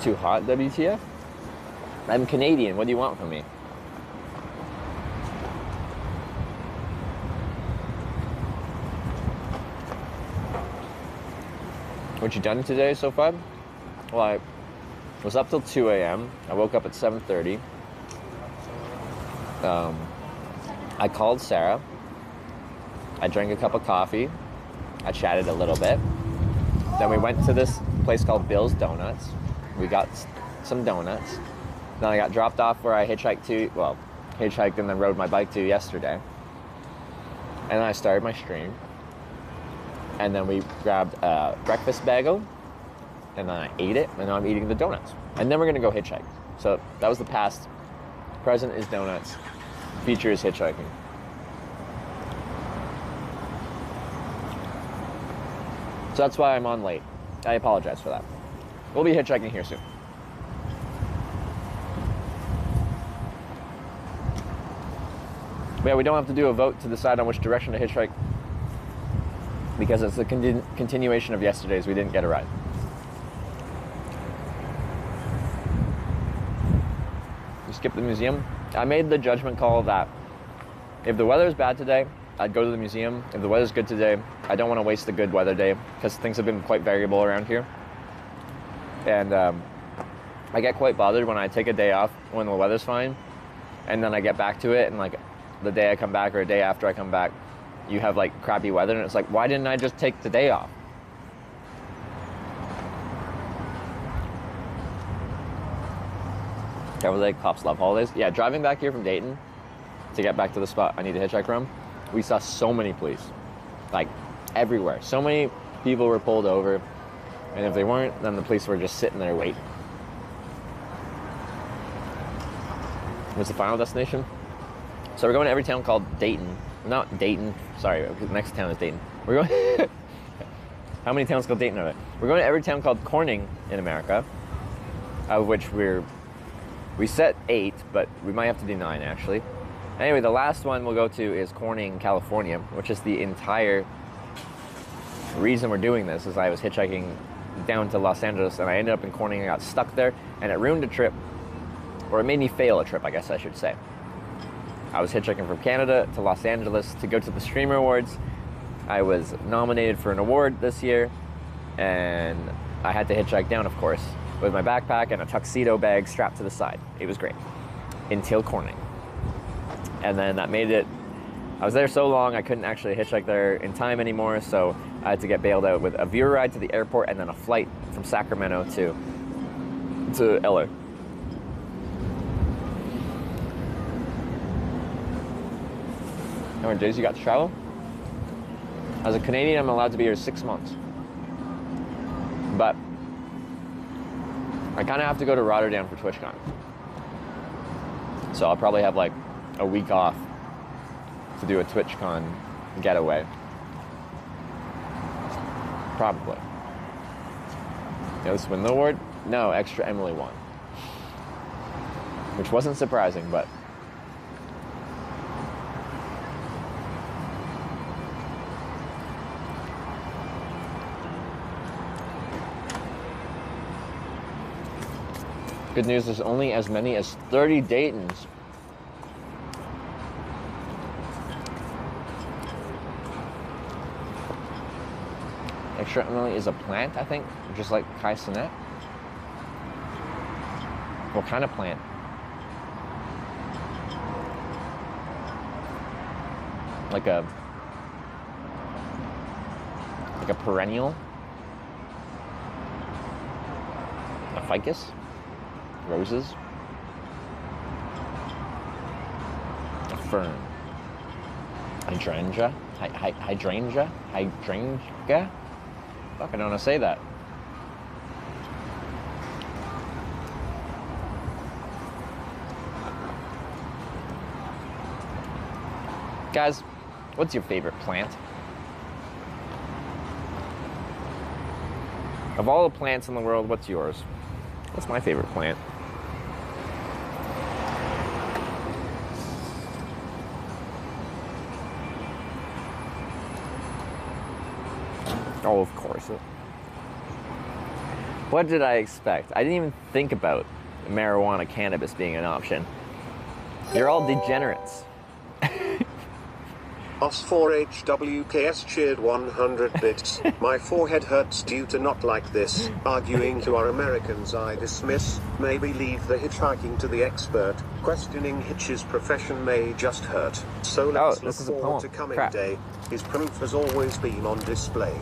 Too hot, WTF? I'm Canadian. What do you want from me? What you done today so far? Well, I was up till 2 a.m. I woke up at 7:30. I called Sarah. I drank a cup of coffee. I chatted a little bit. Then we went to this place called Bill's Donuts. We got some donuts. Then I got dropped off where I hitchhiked and then rode my bike to yesterday. And then I started my stream. And then we grabbed a breakfast bagel, and then I ate it, and now I'm eating the donuts. And then we're gonna go hitchhike. So that was the past. Present is donuts. Future is hitchhiking. So that's why I'm on late. I apologize for that. We'll be hitchhiking here soon. But yeah, we don't have to do a vote to decide on which direction to hitchhike, because it's a continuation of yesterday's. We didn't get a ride. We skipped the museum. I made the judgment call that if the weather is bad today, I'd go to the museum. If the weather's good today, I don't want to waste a good weather day, because things have been quite variable around here. And I get quite bothered when I take a day off when the weather's fine, and then I get back to it, and like the day I come back or a day after I come back, you have like crappy weather, and it's like, why didn't I just take the day off? Travel day, cops love holidays. Yeah, driving back here from Dayton to get back to the spot I need to hitchhike from, we saw so many police, like everywhere. So many people were pulled over, and if they weren't, then the police were just sitting there waiting. What's the final destination? So we're going to every town called Dayton. Not Dayton, sorry, the next town is Dayton. We're going, how many towns called Dayton are there? We're going to every town called Corning in America, of which we set 8, but we might have to do 9 actually. Anyway, the last one we'll go to is Corning, California, which is the entire reason we're doing this. Is I was hitchhiking down to Los Angeles, and I ended up in Corning. I got stuck there, and it ruined a trip, or it made me fail a trip, I guess I should say. I was hitchhiking from Canada to Los Angeles to go to the Streamer Awards. I was nominated for an award this year, and I had to hitchhike down, of course, with my backpack and a tuxedo bag strapped to the side. It was great, until Corning. And then that made it, I was there so long I couldn't actually hitchhike there in time anymore, so I had to get bailed out with a viewer ride to the airport and then a flight from Sacramento to LA. How many days you got to travel? As a Canadian, I'm allowed to be here 6 months. But I kind of have to go to Rotterdam for TwitchCon. So I'll probably have like a week off to do a TwitchCon getaway. Probably. Alice win the award? No, Extra Emily won. Which wasn't surprising, but good news, there's only as many as 30 Daytons. Extra Emily is a plant, I think, just like Kai Cenat. What kind of plant? Like a perennial? A ficus? Roses? A fern? Hydrangea? Hydrangea? Hydrangea? Fuck, I don't know how to say that. Guys, what's your favorite plant? Of all the plants in the world, what's yours? What's my favorite plant? Oh, of course. What did I expect? I didn't even think about marijuana, cannabis being an option. You're all degenerates. Os4HWKS cheered 100 bits. My forehead hurts due to not like this. Arguing to our Americans I dismiss. Maybe leave the hitchhiking to the expert. Questioning Hitch's profession may just hurt. So let's look forward to coming Crap. day. His proof has always been on display.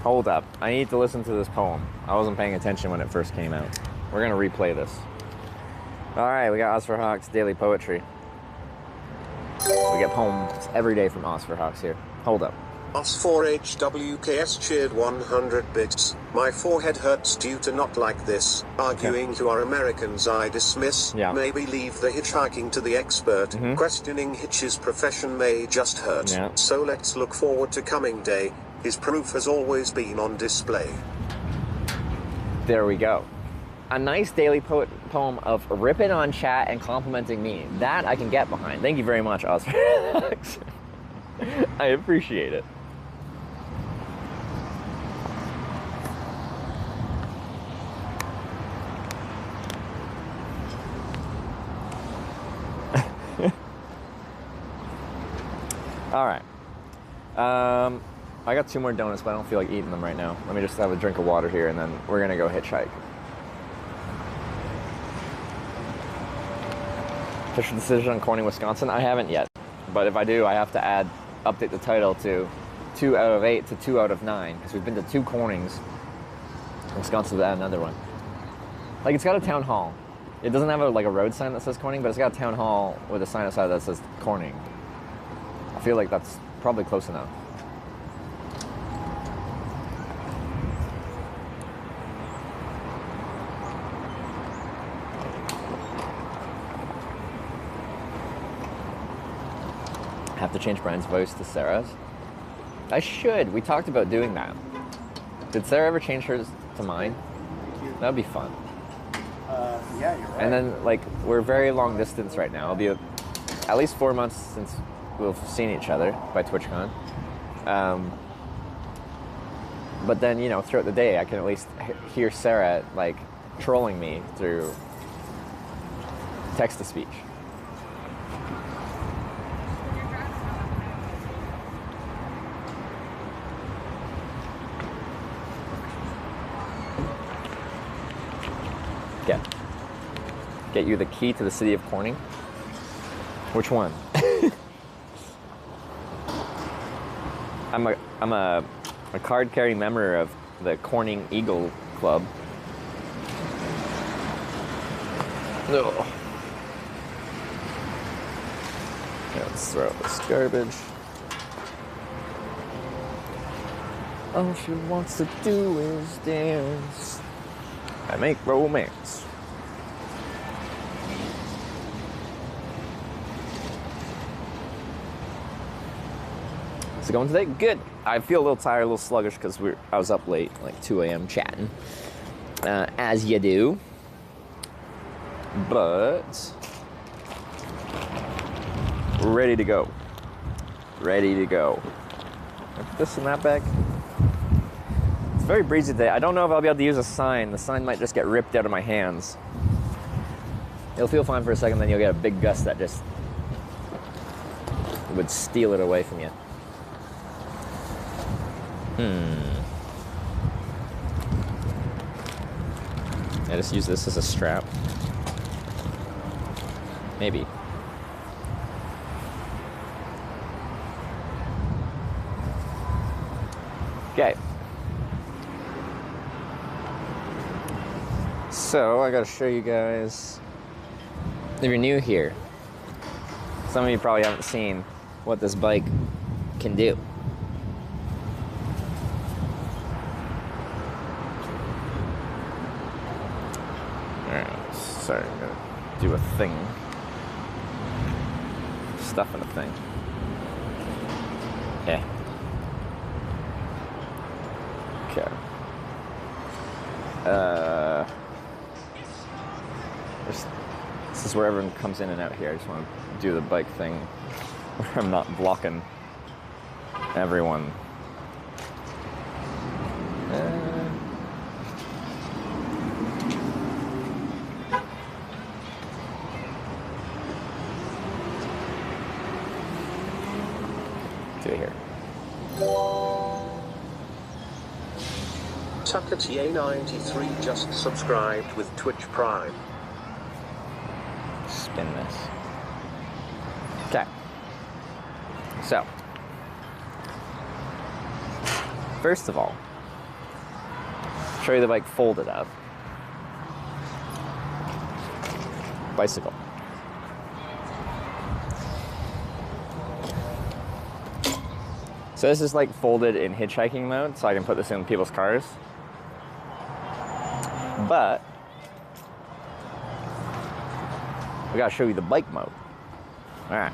Hold up. I need to listen to this poem. I wasn't paying attention when it first came out. We're going to replay this. All right, we got Oz for Hawks Daily Poetry. We get poems every day from Oz for Hawks here. Hold up. Os4HWKS cheered 100 bits. My forehead hurts due to not like this. Arguing to our Americans I dismiss. Yeah. Maybe leave the hitchhiking to the expert. Questioning Hitch's profession may just hurt. Yeah. So let's look forward to coming day. His proof has always been on display. There we go. A nice daily poem of ripping on chat and complimenting me. That I can get behind. Thank you very much, Oz for Hawks. I appreciate it. All right. I got 2 more donuts, but I don't feel like eating them right now. Let me just have a drink of water here, and then we're gonna go hitchhike. Official decision on Corning, Wisconsin? I haven't yet, but if I do, I have to update the title to 2 out of 8 to 2 out of 9, because we've been to 2 Cornings. Wisconsin's add another one. Like, it's got a town hall. It doesn't have a road sign that says Corning, but it's got a town hall with a sign outside that says Corning. I feel like that's probably close enough. Have to change Brian's voice to Sarah's? I should. We talked about doing that. Did Sarah ever change hers to mine? That would be fun. Yeah, you're right. And then, we're very long distance right now. It'll be at least 4 months since we've seen each other by TwitchCon. But then, throughout the day, I can at least hear Sarah, trolling me through text-to-speech. Get you the key to the city of Corning? Which one? I'm a card-carrying member of the Corning Eagle Club. Ugh. Yeah, let's throw out this garbage. All she wants to do is dance. I make romance. How's it going today? Good. I feel a little tired, a little sluggish because I was up late, 2 a.m. chatting, as you do. But ready to go. Ready to go. Put this in that bag. It's very breezy today. I don't know if I'll be able to use a sign. The sign might just get ripped out of my hands. It'll feel fine for a second, then you'll get a big gust that just would steal it away from you. I just use this as a strap. Maybe. Okay. So I gotta show you guys, if you're new here, some of you probably haven't seen what this bike can do. Sorry, I'm gonna do a thing. Stuff in a thing. Yeah. Okay. This is where everyone comes in and out here. I just want to do the bike thing where I'm not blocking everyone. Do it here. Tucketier93 just subscribed with Twitch Prime. Spin this. Okay. So, first of all, show you the bike folded up. Bicycle. So this is like folded in hitchhiking mode, so I can put this in people's cars. But we gotta show you the bike mode. All right.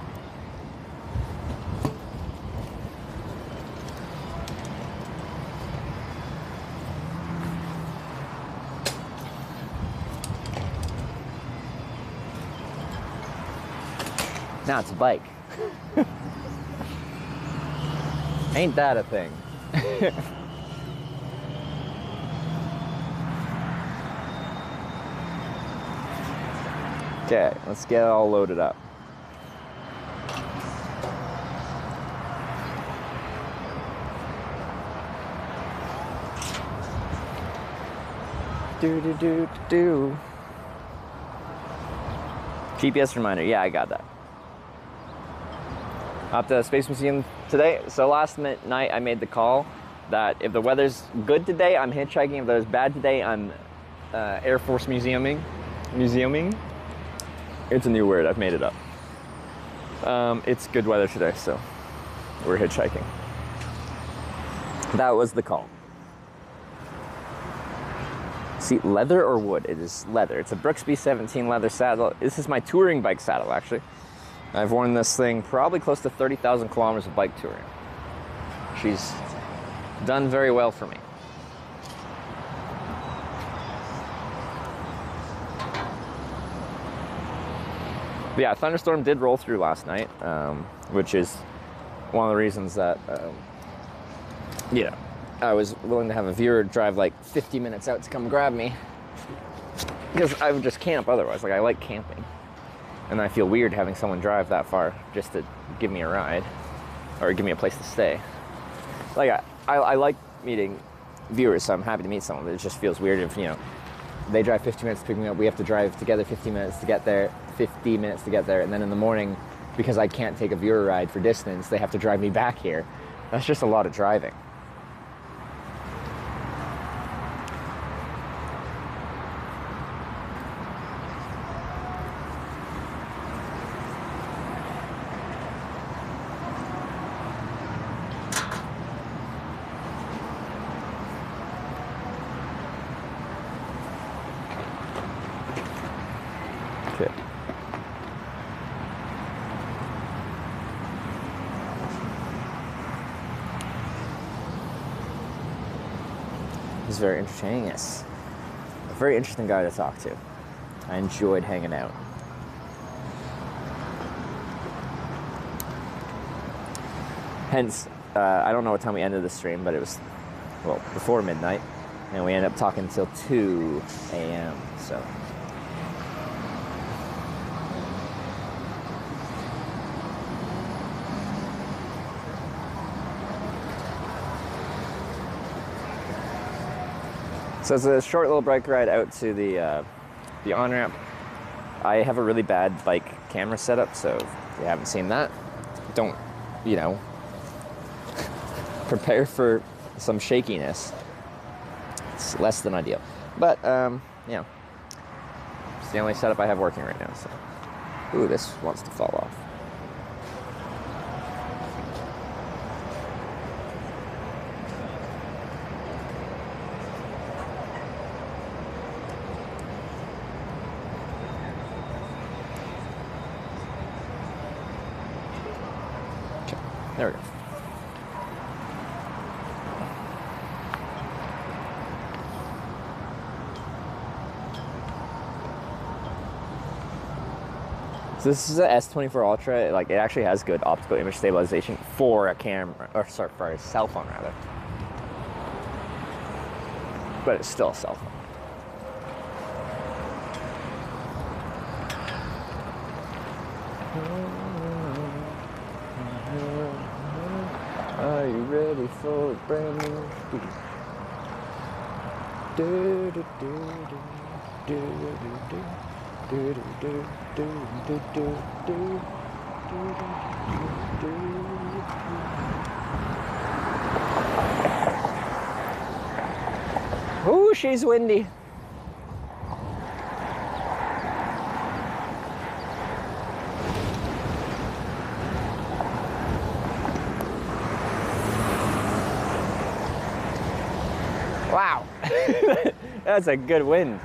Now it's a bike. Ain't that a thing? Okay, let's get it all loaded up. Do. GPS reminder, yeah, I got that. Up to the Space Museum today. So last night I made the call that if the weather's good today, I'm hitchhiking. If the weather's bad today, I'm Air Force museuming. It's a new word, I've made it up. It's good weather today, so we're hitchhiking. That was the call. See, leather or wood? It is leather. It's a Brooksby 17 leather saddle. This is my touring bike saddle, actually. I've worn this thing probably close to 30,000 kilometers of bike touring. She's done very well for me. But yeah, thunderstorm did roll through last night, which is one of the reasons that, you know, I was willing to have a viewer drive like 50 minutes out to come grab me, because I would just camp otherwise. Like, I like camping, and I feel weird having someone drive that far just to give me a ride or give me a place to stay. Like, I like meeting viewers, so I'm happy to meet someone, but it just feels weird if, you know, they drive 50 minutes to pick me up, we have to drive together 50 minutes to get there, 50 minutes to get there, and then in the morning, because I can't take a viewer ride for distance, they have to drive me back here. That's just a lot of driving. He's very entertaining. Yes, a very interesting guy to talk to. I enjoyed hanging out. Hence, I don't know what time we ended the stream, but it was, well, before midnight, and we ended up talking until 2 a.m. So. So it's a short little bike ride out to the on-ramp. I have a really bad bike camera setup, so if you haven't seen that, don't, you know, prepare for some shakiness. It's less than ideal. But, you know, it's the only setup I have working right now, so. Ooh, this wants to fall off. There we go. So this is a S24 Ultra. Like, it actually has good optical image stabilization for a camera, or sorry, for a cell phone rather. But it's still a cell phone. Are you ready for a brand new beat? Do do do do do do do do do do do do do. Ooh, she's windy. Wow, that's a good wind.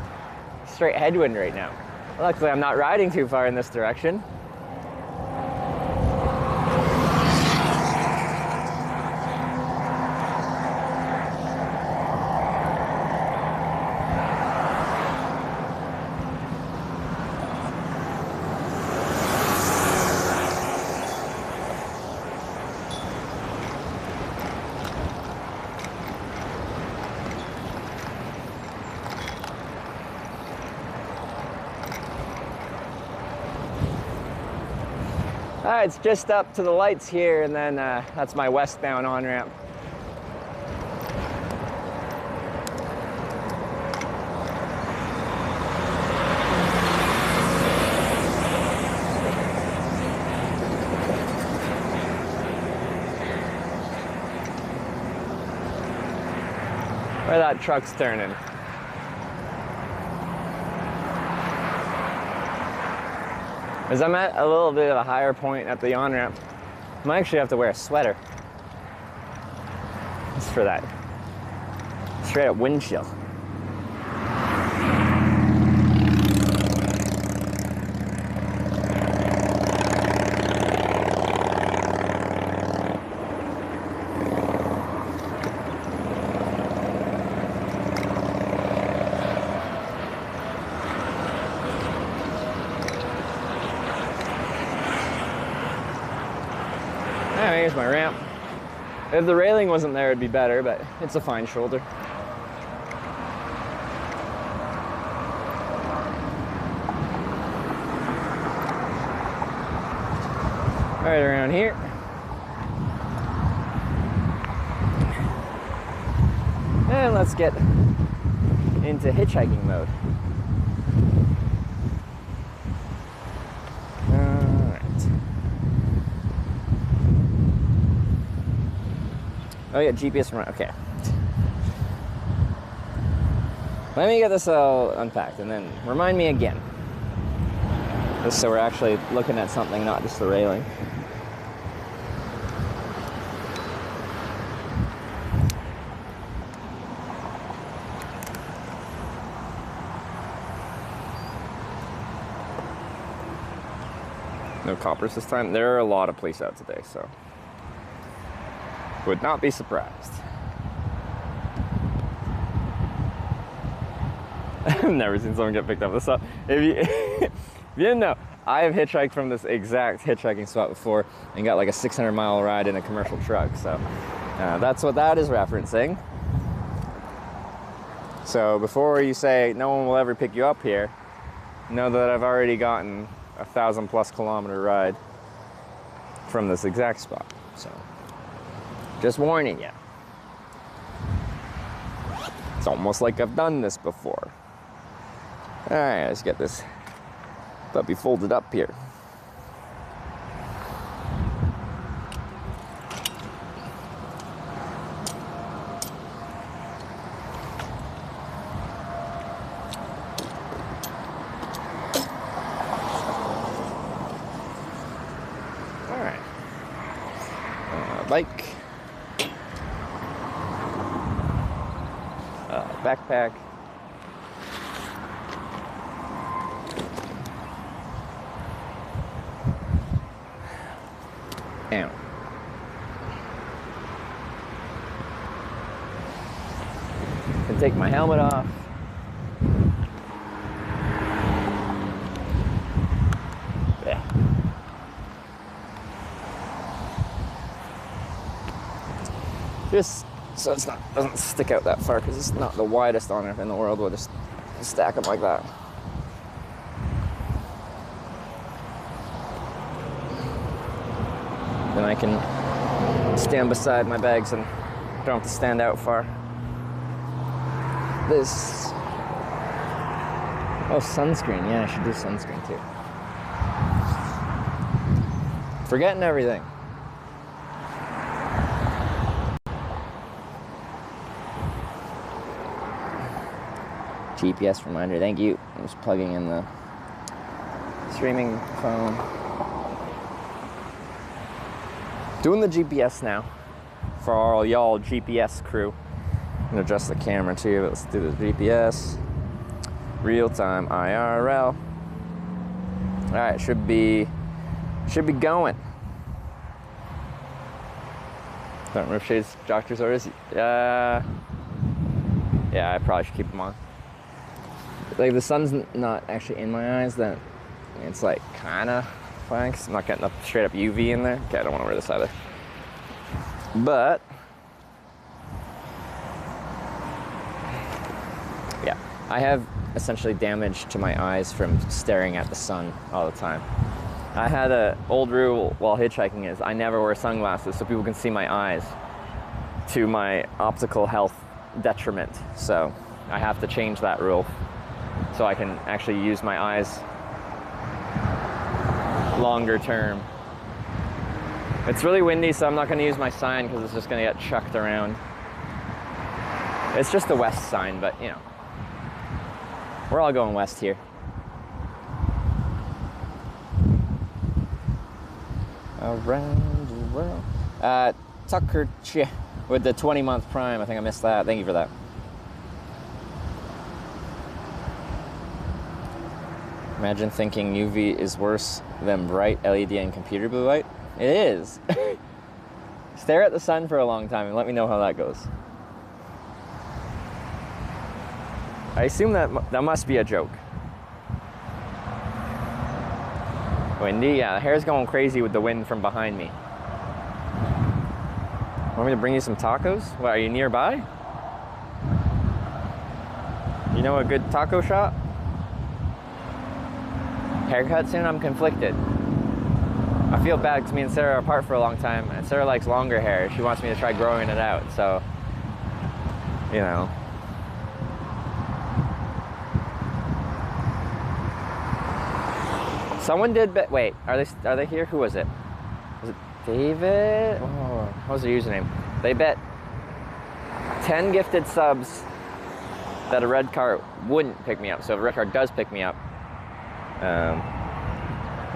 Straight headwind right now. Luckily, I'm not riding too far in this direction. It's just up to the lights here, and then that's my westbound on-ramp. Where that truck's turning. As I'm at a little bit of a higher point at the on-ramp, I might actually have to wear a sweater. Just for that straight up wind chill. Here's my ramp. If the railing wasn't there, it'd be better, but it's a fine shoulder. Right around here. And let's get into hitchhiking mode. Oh yeah, GPS run, okay. Let me get this all unpacked and then remind me again. Just so we're actually looking at something, not just the railing. No coppers this time. There are a lot of police out today, so would not be surprised. I've never seen someone get picked up. If you, if you didn't know, I have hitchhiked from this exact hitchhiking spot before and got like a 600-mile ride in a commercial truck. So that's what that is referencing. So before you say no one will ever pick you up here, know that I've already gotten a 1,000+ kilometer ride from this exact spot. So just warning you. It's almost like I've done this before. All right, let's get this puppy folded up here. All right. Bike. Backpack. Down. Can take my helmet off. Yeah. just so it's not doesn't stick out that far, because it's not the widest on it in the world. We'll just stack them like that. Then I can stand beside my bags and don't have to stand out far. This, oh, sunscreen. Yeah, I should do sunscreen too. Forgetting everything. GPS reminder, thank you. I'm just plugging in the streaming phone. Doing the GPS now for all y'all GPS crew. I'm gonna adjust the camera too, but let's do the GPS. Real time IRL. All right, should be going. Don't remember if shades doctor's orders. Yeah, I probably should keep them on. Like, the sun's not actually in my eyes, then it's like kind of fine, because I'm not getting up straight up UV in there. Okay, I don't want to wear this either. But yeah, I have essentially damage to my eyes from staring at the sun all the time. I had an old rule while hitchhiking is I never wear sunglasses so people can see my eyes, to my optical health detriment. So I have to change that rule so I can actually use my eyes longer term. It's really windy, so I'm not going to use my sign because it's just going to get chucked around. It's just a west sign, but you know, we're all going west here. Around the world. Tucker with the 20-month Prime. I think I missed that. Thank you for that. Imagine thinking UV is worse than bright LED and computer blue light. It is. Stare at the sun for a long time and let me know how that goes. I assume that must be a joke. Windy, yeah, the hair's going crazy with the wind from behind me. Want me to bring you some tacos? What, are you nearby? You know a good taco shop? Haircut soon? I'm conflicted. I feel bad because me and Sarah are apart for a long time, and Sarah likes longer hair. She wants me to try growing it out, so, you know. Someone did bet. Wait, are they here? Who was it? Was it David? Oh, what was their username? They bet 10 gifted subs that a red car wouldn't pick me up. So if a red car does pick me up,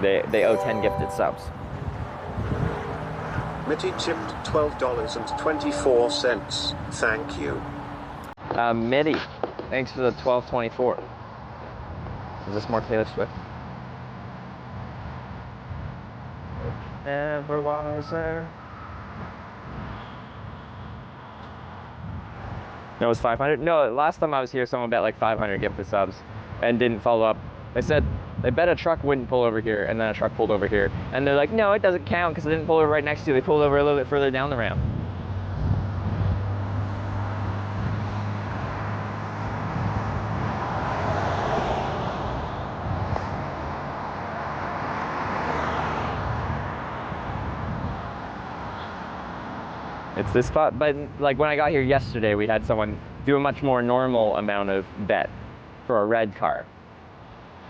they owe 10 gifted subs. Mitty chipped $12.24. Thank you. Mitty, thanks for the 12.24. Is this more Taylor Swift? Never was there. No, it was 500? No, last time I was here, someone bet like 500 gifted subs and didn't follow up. They said they bet a truck wouldn't pull over here, and then a truck pulled over here. And they're like, no, it doesn't count because it didn't pull over right next to you. They pulled over a little bit further down the ramp. It's this spot, but like when I got here yesterday, we had someone do a much more normal amount of bet for a red car.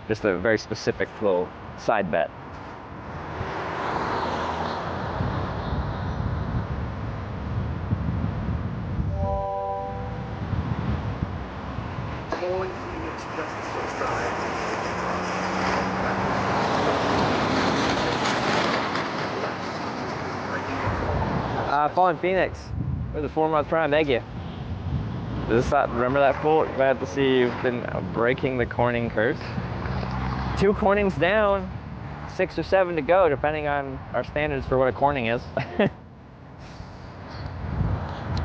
Just a very specific little side bet. Fallen Phoenix with a 4-month Prime, thank you. Remember that quote? Glad to see you've been breaking the Corning curse. 2 Cornings down, 6 or 7 to go, depending on our standards for what a Corning is.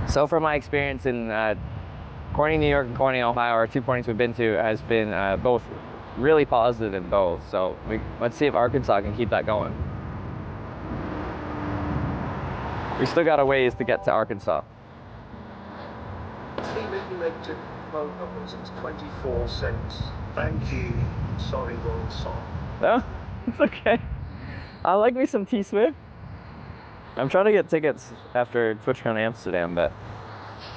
So from my experience in Corning, New York and Corning, Ohio, our 2 Cornings we've been to, has been both really positive in both. So let's see if Arkansas can keep that going. We still got a ways to get to Arkansas. Elected $12.24. Thank you. Sorry, wrong song. No, it's okay. I like me some T-Swift. I'm trying to get tickets after TwitchCon Amsterdam, but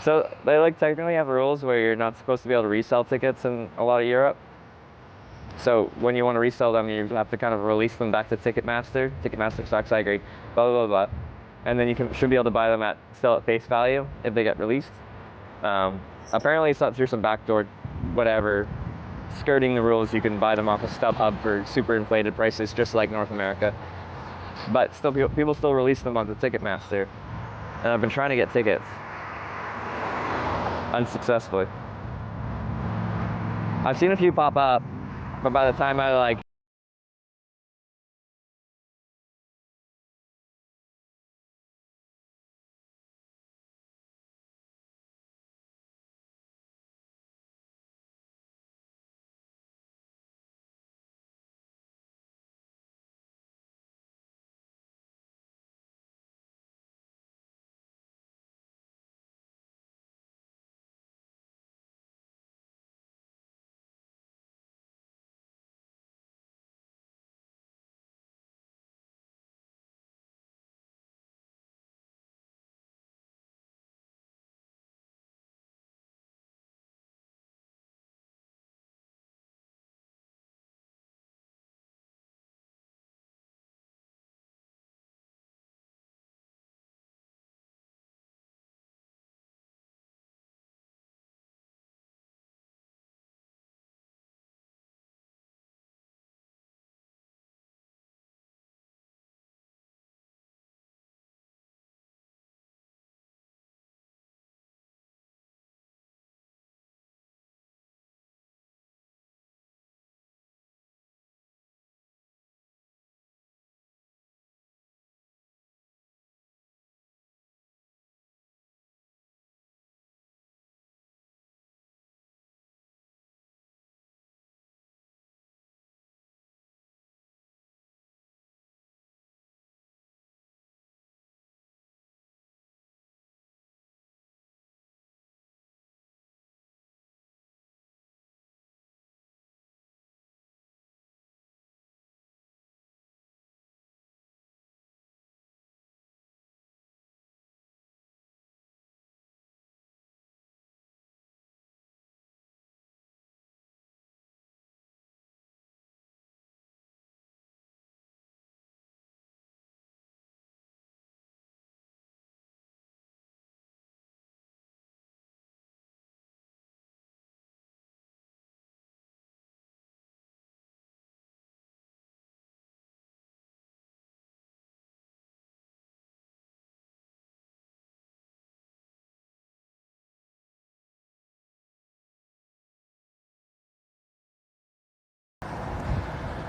so they like technically have rules where you're not supposed to be able to resell tickets in a lot of Europe. So when you want to resell them, you have to kind of release them back to Ticketmaster. Ticketmaster stocks, I agree, blah, blah, blah, blah. And then you should be able to buy them still at face value if they get released. Apparently it's not through some backdoor, whatever, skirting the rules. You can buy them off of StubHub for super inflated prices, just like North America. But still, people still release them onto Ticketmaster. And I've been trying to get tickets. Unsuccessfully. I've seen a few pop up, but by the time I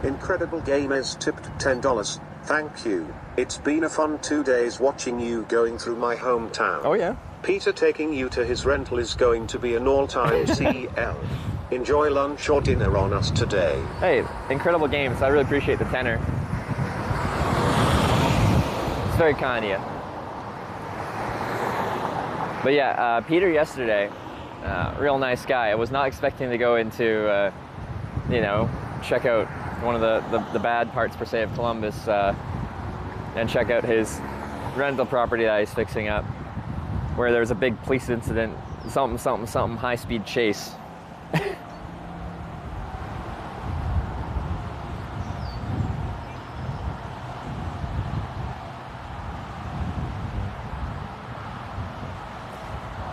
Incredible Gamers tipped $10. Thank you. It's been a fun 2 days watching you going through my hometown. Oh yeah. Peter taking you to his rental is going to be an all-time CL. Enjoy lunch or dinner on us today. Hey, Incredible Games. I really appreciate the tenor. It's very kind of you. But yeah, Peter yesterday, real nice guy. I was not expecting to go into, check out one of the bad parts per se of Columbus and check out his rental property that he's fixing up, where there was a big police incident, something high-speed chase.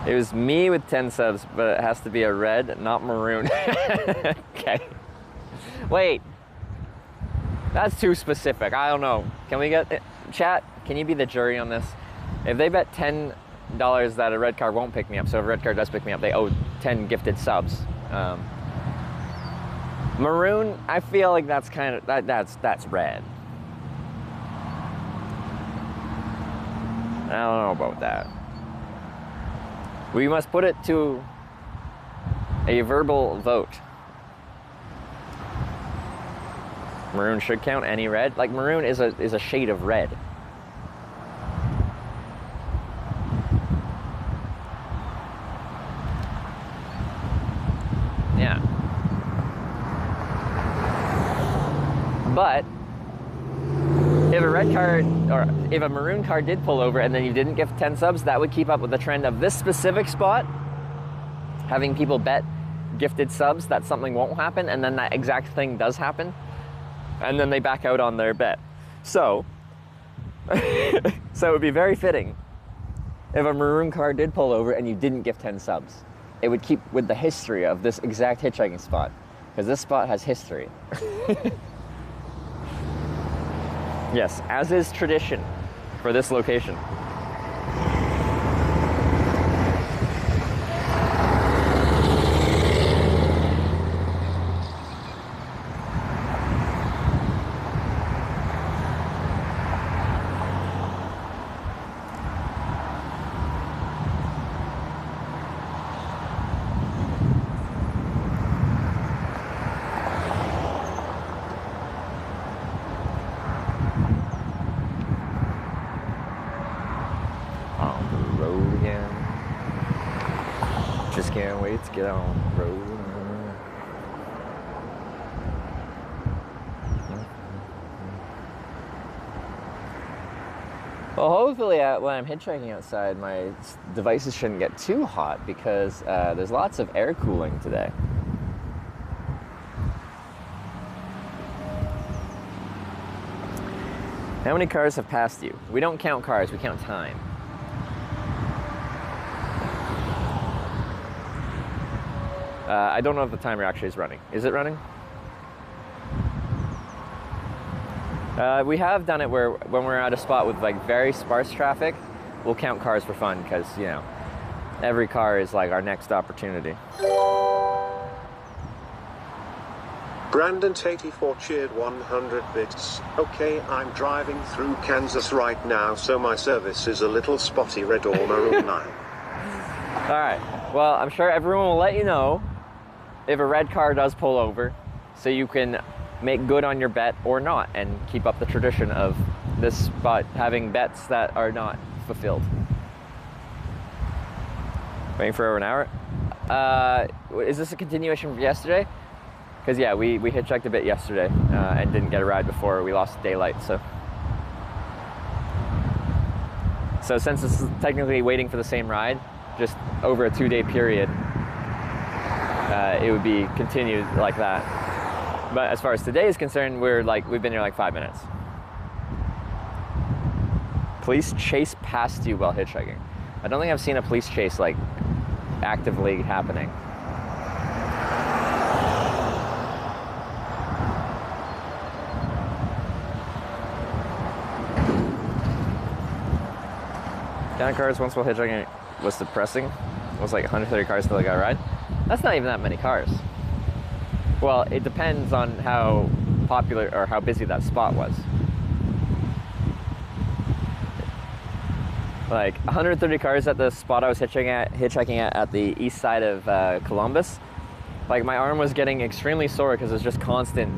It was me with 10 subs, but it has to be a red, not maroon. Okay. Wait. That's too specific. I don't know. Can we get... Chat, can you be the jury on this? If they bet $10 that a red card won't pick me up, so if a red card does pick me up, they owe 10 gifted subs. Maroon, I feel like that's kind of... That's red. I don't know about that. We must put it to a verbal vote. Maroon should count. Any red? Like maroon is a shade of red. But if a red car or if a maroon car did pull over and then you didn't give 10 subs, that would keep up with the trend of this specific spot having people bet gifted subs that something won't happen, and then that exact thing does happen, and then they back out on their bet. So so it would be very fitting if a maroon car did pull over and you didn't give 10 subs. It would keep with the history of this exact hitchhiking spot, because this spot has history. Yes, as is tradition for this location. Just can't wait to get on the road. Well, hopefully when I'm hitchhiking outside, my devices shouldn't get too hot, because there's lots of air cooling today. How many cars have passed you? We don't count cars, we count time. I don't know if the timer actually is running. Is it running? We have done it where when we're at a spot with like very sparse traffic, we'll count cars for fun, because, you know, every car is like our next opportunity. Brandon84 cheered 100 bits. Okay, I'm driving through Kansas right now, so my service is a little spotty, red or maroon line. Alright, well, I'm sure everyone will let you know if a red car does pull over, so you can make good on your bet or not, and keep up the tradition of this spot having bets that are not fulfilled. Waiting for over an hour. Is this a continuation from yesterday? Because yeah, we hitchhiked a bit yesterday and didn't get a ride before we lost daylight. So since it's technically waiting for the same ride, just over a 2-day period, it would be continued like that. But as far as today is concerned, we've been here like 5 minutes. Police chase past you while hitchhiking. I don't think I've seen a police chase like actively happening. Count cars once while hitchhiking was depressing. It was like 130 cars till I got a ride. That's not even that many cars. Well, it depends on how popular or how busy that spot was. Like 130 cars at the spot I was hitchhiking at the east side of Columbus. Like my arm was getting extremely sore because it was just constant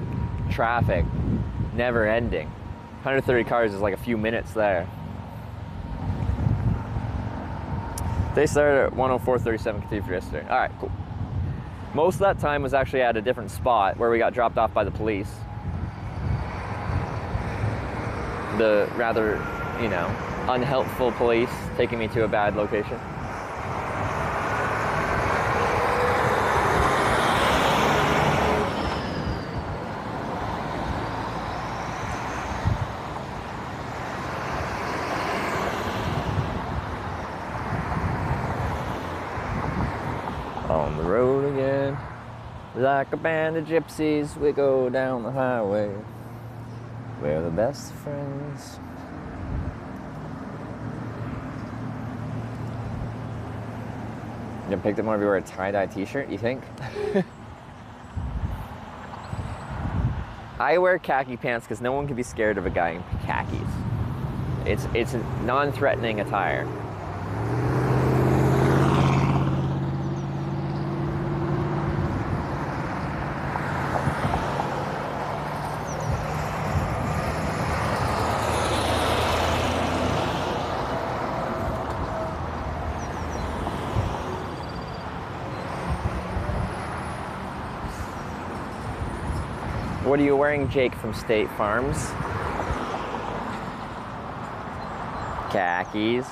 traffic, never ending. 130 cars is like a few minutes there. They started at 104.37 continued for yesterday. All right, cool. Most of that time was actually at a different spot where we got dropped off by the police. The rather, you know, unhelpful police taking me to a bad location. On the road again, like a band of gypsies, we go down the highway. We're the best friends. You picked up more if you wear a tie-dye t-shirt, you think? I wear khaki pants because no one can be scared of a guy in khakis. It's a non-threatening attire. What are you wearing, Jake from State Farms? Khakis.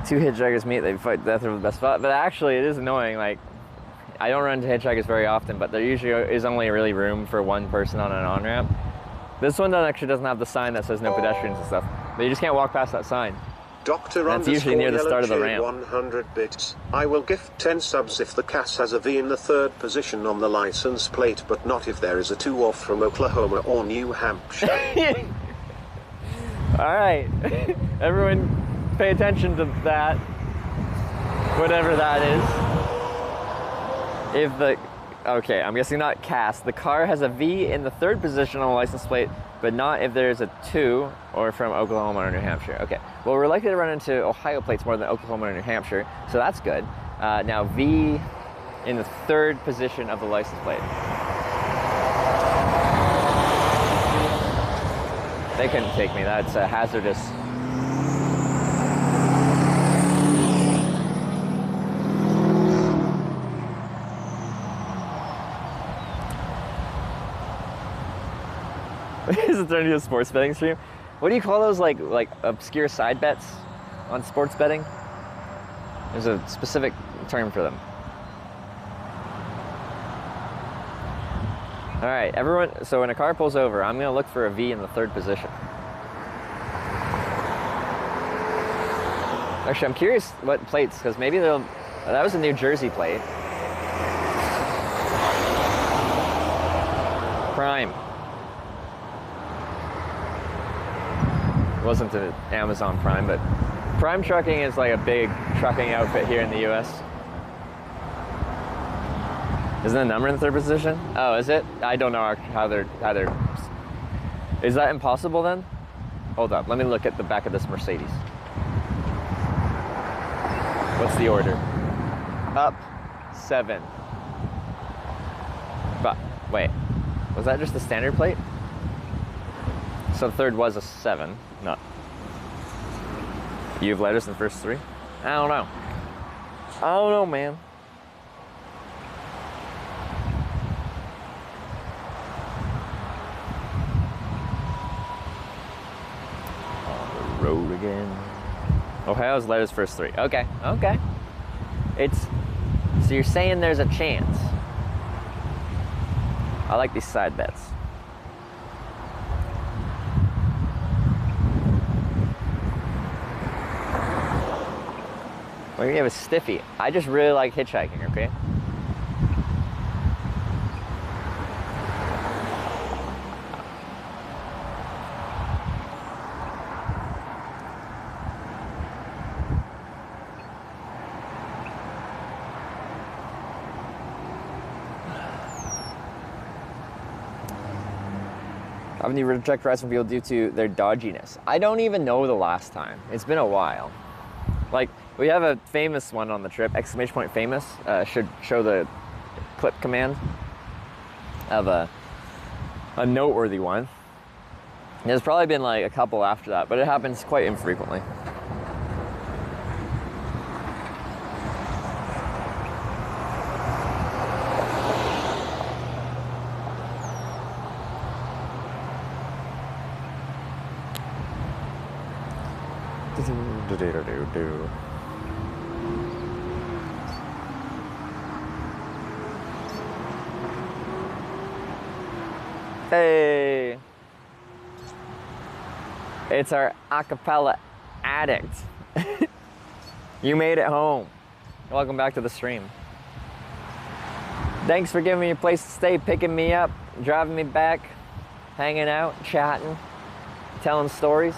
Two hitchhikers meet, they fight death over the best spot. But actually, it is annoying. Like, I don't run into hitchhikers very often, but there usually is only really room for one person on an on-ramp. This one actually doesn't have the sign that says no pedestrians and stuff. But you just can't walk past that sign. Dr. That's usually near the start of the ramp. 100 bits. I will gift 10 subs if the CAS has a V in the third position on the license plate, but not if there is a 2 off from Oklahoma or New Hampshire. Alright, everyone pay attention to that, whatever that is. If the, okay, I'm guessing not CAS. The car has a V in the third position on the license plate, but not if there's a 2 or from Oklahoma or New Hampshire. Okay, well, we're likely to run into Ohio plates more than Oklahoma or New Hampshire, so that's good. Now, V in the third position of the license plate. They couldn't take me, that's hazardous. Is it turning into a sports betting stream? What do you call those, like obscure side bets on sports betting? There's a specific term for them. All right, everyone, so when a car pulls over, I'm gonna look for a V in the third position. Actually, I'm curious what plates, because maybe they'll, that was a New Jersey plate. Prime. Wasn't an Amazon Prime, but Prime Trucking is like a big trucking outfit here in the US. Isn't the number in the third position? Oh, is it? I don't know how they're, is that impossible then? Hold up, let me look at the back of this Mercedes. What's the order? Up, 7. But, wait, was that just the standard plate? So third was a 7, no. You have letters in the first 3? I don't know. I don't know, man. On the road again. Ohio's letters first 3. Okay, okay. It's, so you're saying there's a chance. I like these side bets. We're gonna have a stiffy. I just really like hitchhiking, okay? Haven't you rejected rides from people due to their dodginess? I don't even know the last time. It's been a while. Like, we have a famous one on the trip, exclamation point famous, should show the clip command of a noteworthy one. There's probably been like a couple after that, but it happens quite infrequently. Hey, it's our acapella addict. You made it home. Welcome back to the stream. Thanks for giving me a place to stay, picking me up, driving me back, hanging out, chatting, telling stories.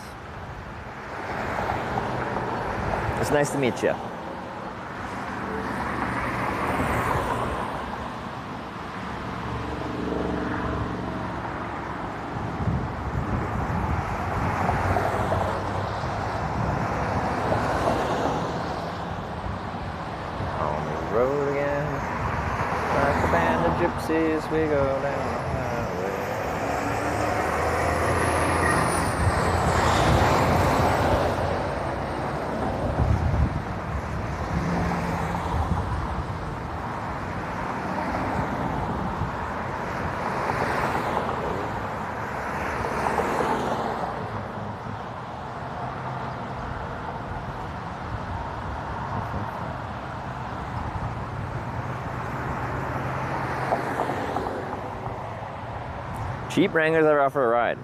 It's nice to meet you. On the road again, like a band of gypsies, we go down the highway. Cheap Wranglers ever offer a ride?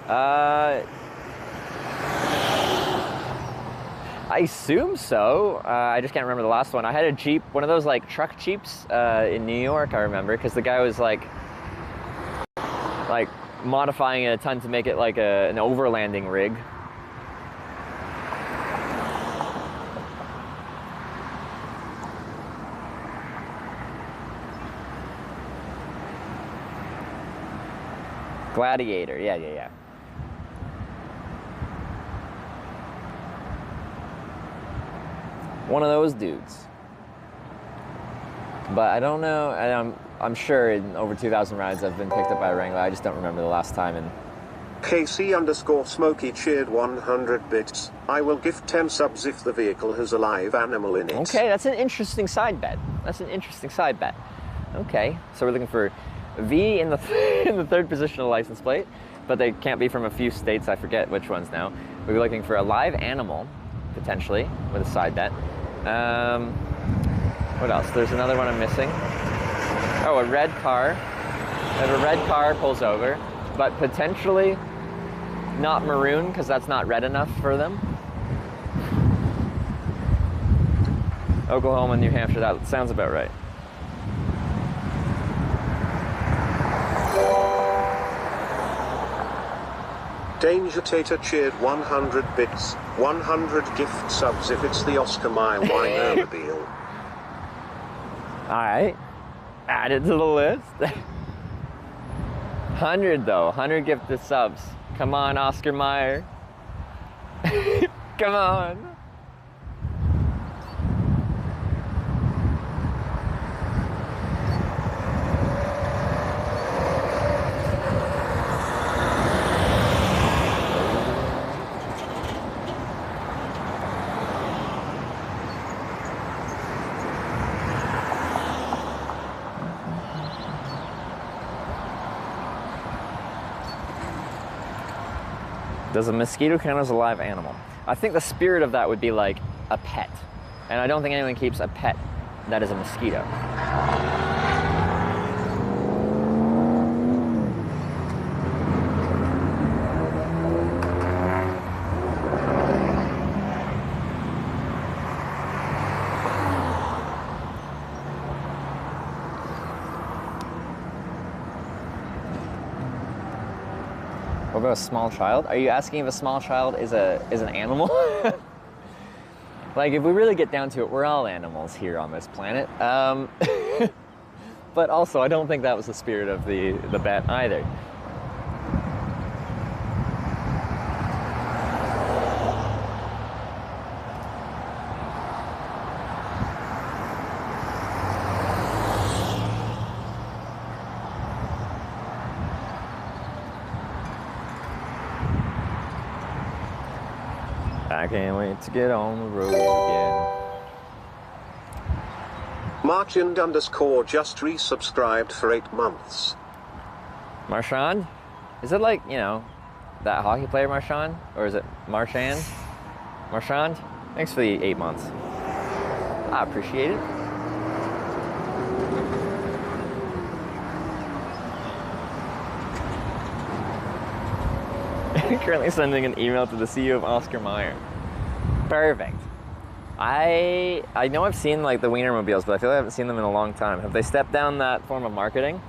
I assume so. I just can't remember the last one. I had a Jeep, one of those like truck Jeeps in New York, I remember, because the guy was like modifying it a ton to make it like an overlanding rig. Gladiator, yeah. One of those dudes. But I don't know, and I'm sure in over 2,000 rides I've been picked up by a Wrangler. I just don't remember the last time. And KC_Smokey cheered 100 bits. I will give 10 subs if the vehicle has a live animal in it. okay, that's an interesting side bet. Okay, so we're looking for V in the in the third position of the license plate, but they can't be from a few states. I forget which ones now. We're looking for a live animal, potentially, with a side bet. What else? There's another one I'm missing. Oh, a red car. If a red car pulls over, but potentially not maroon, because that's not red enough for them. Oklahoma, New Hampshire, that sounds about right. Danger Tater cheered 100 bits. 100 gift subs if it's the Oscar Mayer Wienermobile. Alright, add it to the list. 100 though, 100 gifted subs. Come on, Oscar Mayer. Come on. Does a mosquito count as a live animal? I think the spirit of that would be like a pet. And I don't think anyone keeps a pet that is a mosquito. What about a small child? Are you asking if a small child is an animal? Like, if we really get down to it, we're all animals here on this planet. But also, I don't think that was the spirit of the bet either. I can't wait to get on the road again. Marchand_ just resubscribed for 8 months. Marchand? Is it like, you know, that hockey player Marchand? Or is it Marchand? Marchand? Thanks for the 8 months. I appreciate it. Currently sending an email to the CEO of Oscar Mayer. Perfect. I know I've seen like the Wienermobiles, but I feel like I haven't seen them in a long time. Have they stepped down that form of marketing?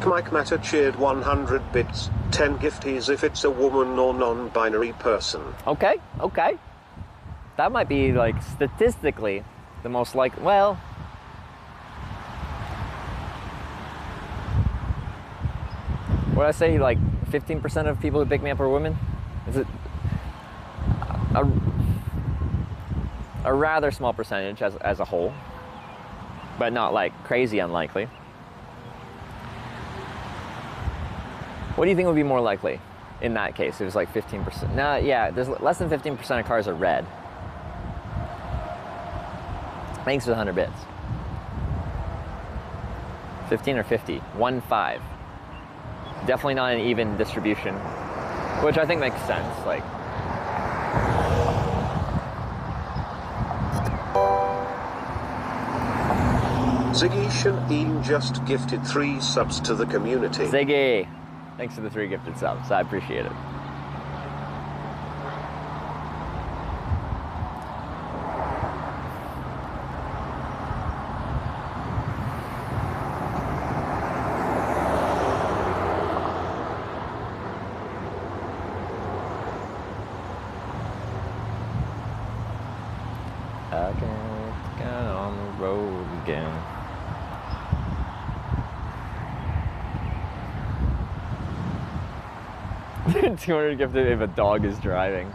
Mike Matter cheered 100 bits. 10 gifties if it's a woman or non-binary person. Okay, okay. That might be like statistically the most likely. Well, what did I say? Like 15% of people who pick me up are women? Is it a rather small percentage as a whole? but not like crazy unlikely. What do you think would be more likely in that case? It was like 15%. No, yeah, there's less than 15% of cars are red. Thanks for the 100 bits. 15 or 50? 1-5. Definitely not an even distribution, which I think makes sense. Like, Ziggy Shan just gifted 3 subs to the community. Ziggy, thanks for the 3 gifted subs. I appreciate it. I can't get on the road again. $200 gifted if a dog is driving.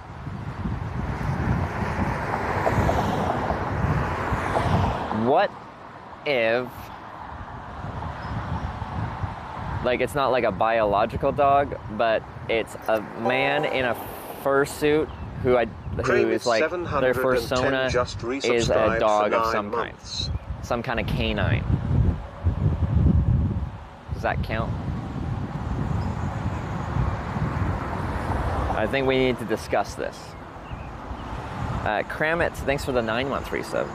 What if, like, it's not like a biological dog, but it's a man in a fursuit who is like, their persona is a dog of some kind. Some kind of canine. Does that count? I think we need to discuss this. Kramit, thanks for the 9-month resub.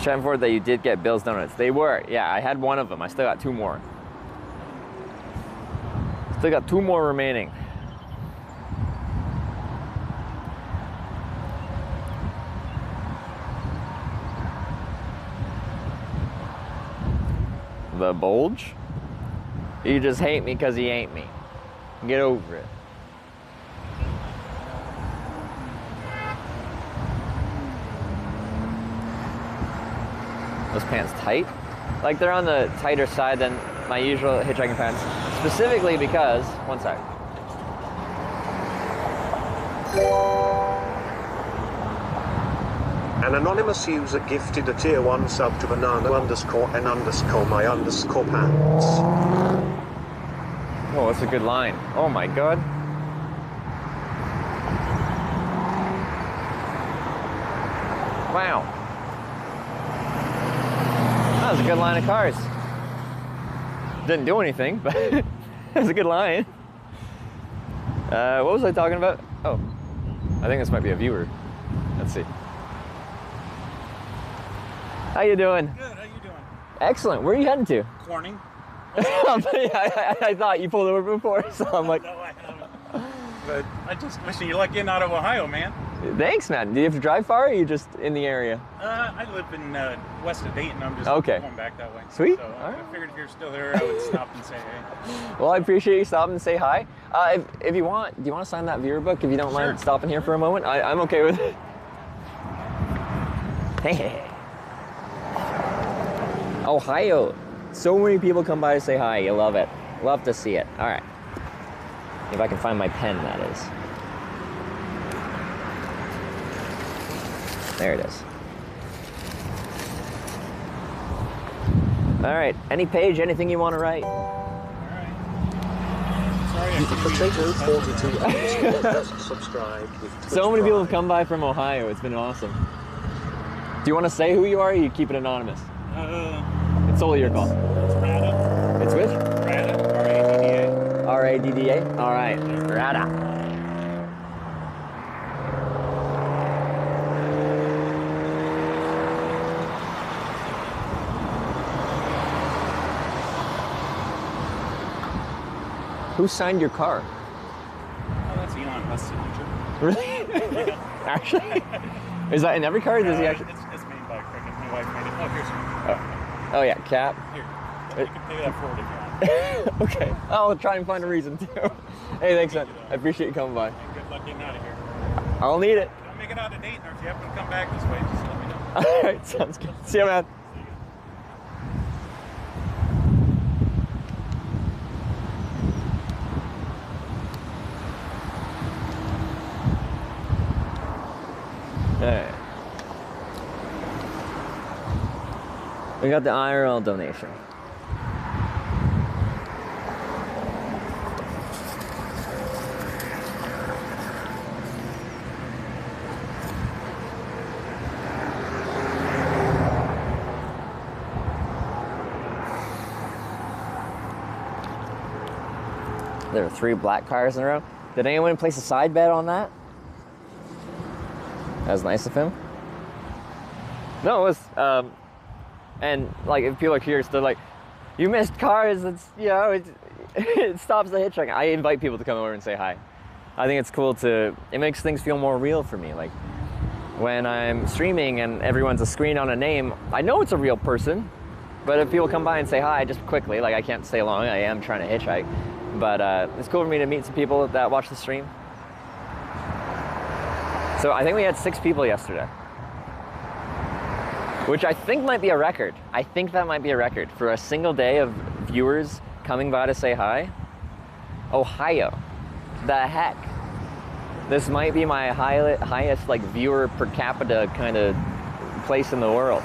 Chatting forward that you did get Bill's Donuts. They were, yeah, I had one of them. I still got 2 more. Still got 2 more remaining. The bulge? You just hate me because he ain't me. Get over it. Those pants tight? Like, they're on the tighter side than my usual hitchhiking pants. Specifically because, one sec. An anonymous user gifted a tier 1 sub to banana_n_my_pants. Oh, that's a good line. Oh my god. Wow. That was a good line of cars. Didn't do anything, but it was a good line. What was I talking about? Oh, I think this might be a viewer. Let's see. How you doing? Good, how you doing? Excellent. Where are you heading to? Corning. I thought you pulled over before, so I'm like... No, I haven't. But I just wishing you luck getting out of Ohio, man. Thanks, man. Do you have to drive far, or are you just in the area? I live in west of Dayton. I'm just going back that way. Sweet. So All right. I figured if you're still there, I would stop and say hey. Well, I appreciate you stopping and say hi. If you want, do you want to sign that viewer book if you don't mind stopping here for a moment? I'm okay with it. Hey. Ohio. So many people come by to say hi. You love it. Love to see it. All right. If I can find my pen, that is. There it is. All right. Any page, anything you want to write? Alright. Sorry, I Potato 42 just subscribed with Twitch So many people have Prime. come by from Ohio. It's been awesome. Do you want to say who you are, or you keep it anonymous? It's totally your call. It's Rada. It's which? Rada. R-A-D-D-A. R-A-D-D-A? All right. Rada. Who signed your car? Oh, that's Elon. dad's signature. Really? Actually? Is that in every car? Or does he actually? It's made by Cricket. My wife made it. Oh, here's Oh yeah, cap. here. You can pay that forward if you want. Okay. I'll try and find a reason too. Hey, thanks, man. I appreciate you coming by. And good luck getting out of here. I'll need it. Don't make it out of Dayton, or if you happen to come back this way, just let me know. All right, sounds good. See you, man. All right. We got the IRL donation. There are 3 black cars in a row. Did anyone place a side bet on that? That was nice of him. No, it was, and like if people are curious, they're like, you missed cars, it's, you know, it stops the hitchhiking. I invite people to come over and say hi. I think it's cool it makes things feel more real for me. Like when I'm streaming and everyone's a screen on a name, I know it's a real person, but if people come by and say hi just quickly, like I can't stay long, I am trying to hitchhike. But it's cool for me to meet some people that watch the stream. So I think we had 6 people yesterday, which I think might be a record. I think that might be a record for a single day of viewers coming by to say hi. Ohio, the heck. This might be my highest like viewer per capita kind of place in the world.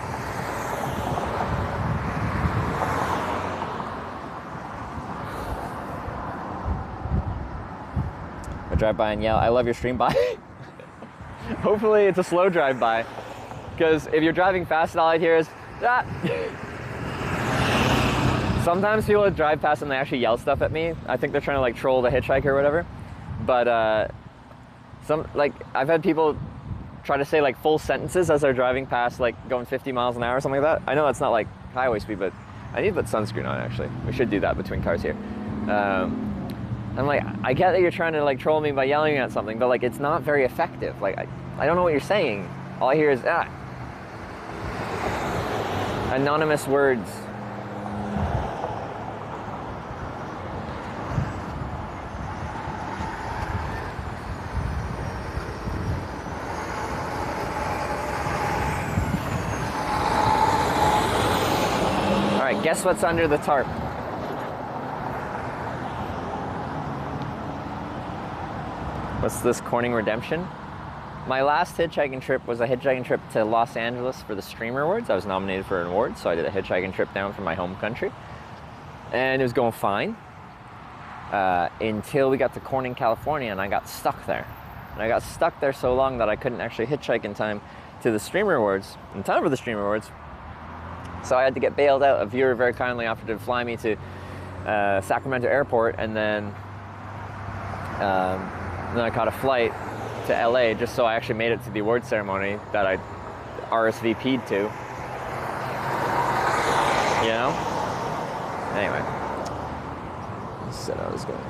I drive by and yell, I love your stream, bye. Hopefully it's a slow drive by, because if you're driving fast and all I hear is, ah. Sometimes people that drive past and they actually yell stuff at me. I think they're trying to like troll the hitchhiker or whatever. But I've had people try to say like full sentences as they're driving past, like going 50 miles an hour or something like that. I know that's not like highway speed, but I need to put sunscreen on actually. We should do that between cars here. I'm like, I get that you're trying to like troll me by yelling at something, but like it's not very effective. Like I don't know what you're saying. All I hear is anonymous words. All right, guess what's under the tarp? What's this, Corning Redemption? My last hitchhiking trip was a hitchhiking trip to Los Angeles for the Streamer Awards. I was nominated for an award, so I did a hitchhiking trip down from my home country. And it was going fine until we got to Corning, California, and I got stuck there. And I got stuck there so long that I couldn't actually hitchhike in time to the Streamer Awards, in time for the Streamer Awards. So I had to get bailed out. A viewer very kindly offered to fly me to Sacramento Airport, and then I caught a flight to LA just so I actually made it to the award ceremony that I RSVP'd to. You know? Anyway. I said I was going.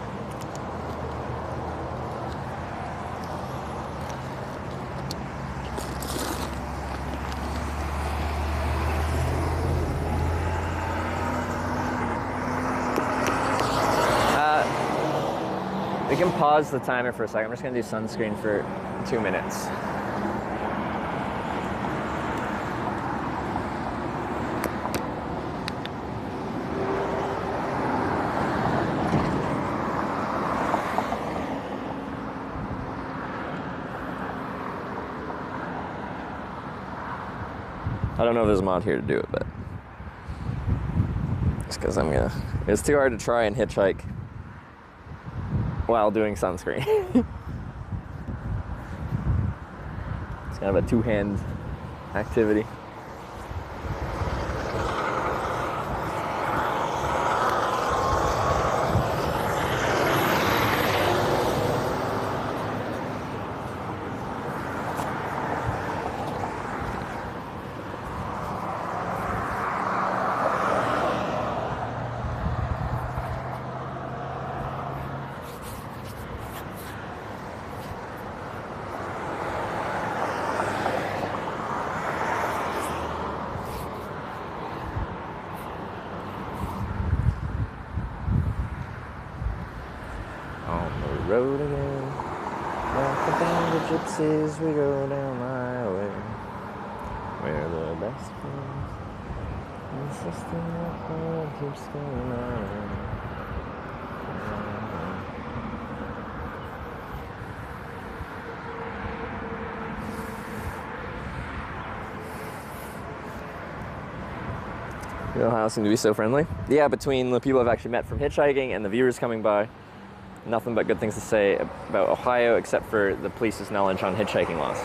We can pause the timer for a second. I'm just gonna do sunscreen for 2 minutes. I don't know if there's a mod here to do it, but it's because it's too hard to try and hitchhike while doing sunscreen. It's kind of a two-hand activity. the gypsies, we go down my way. We're the best friends. And the system of love keeps going on. Ohio seemed to be so friendly. Yeah, between the people I've actually met from hitchhiking and the viewers coming by, nothing but good things to say about Ohio, except for the police's knowledge on hitchhiking laws.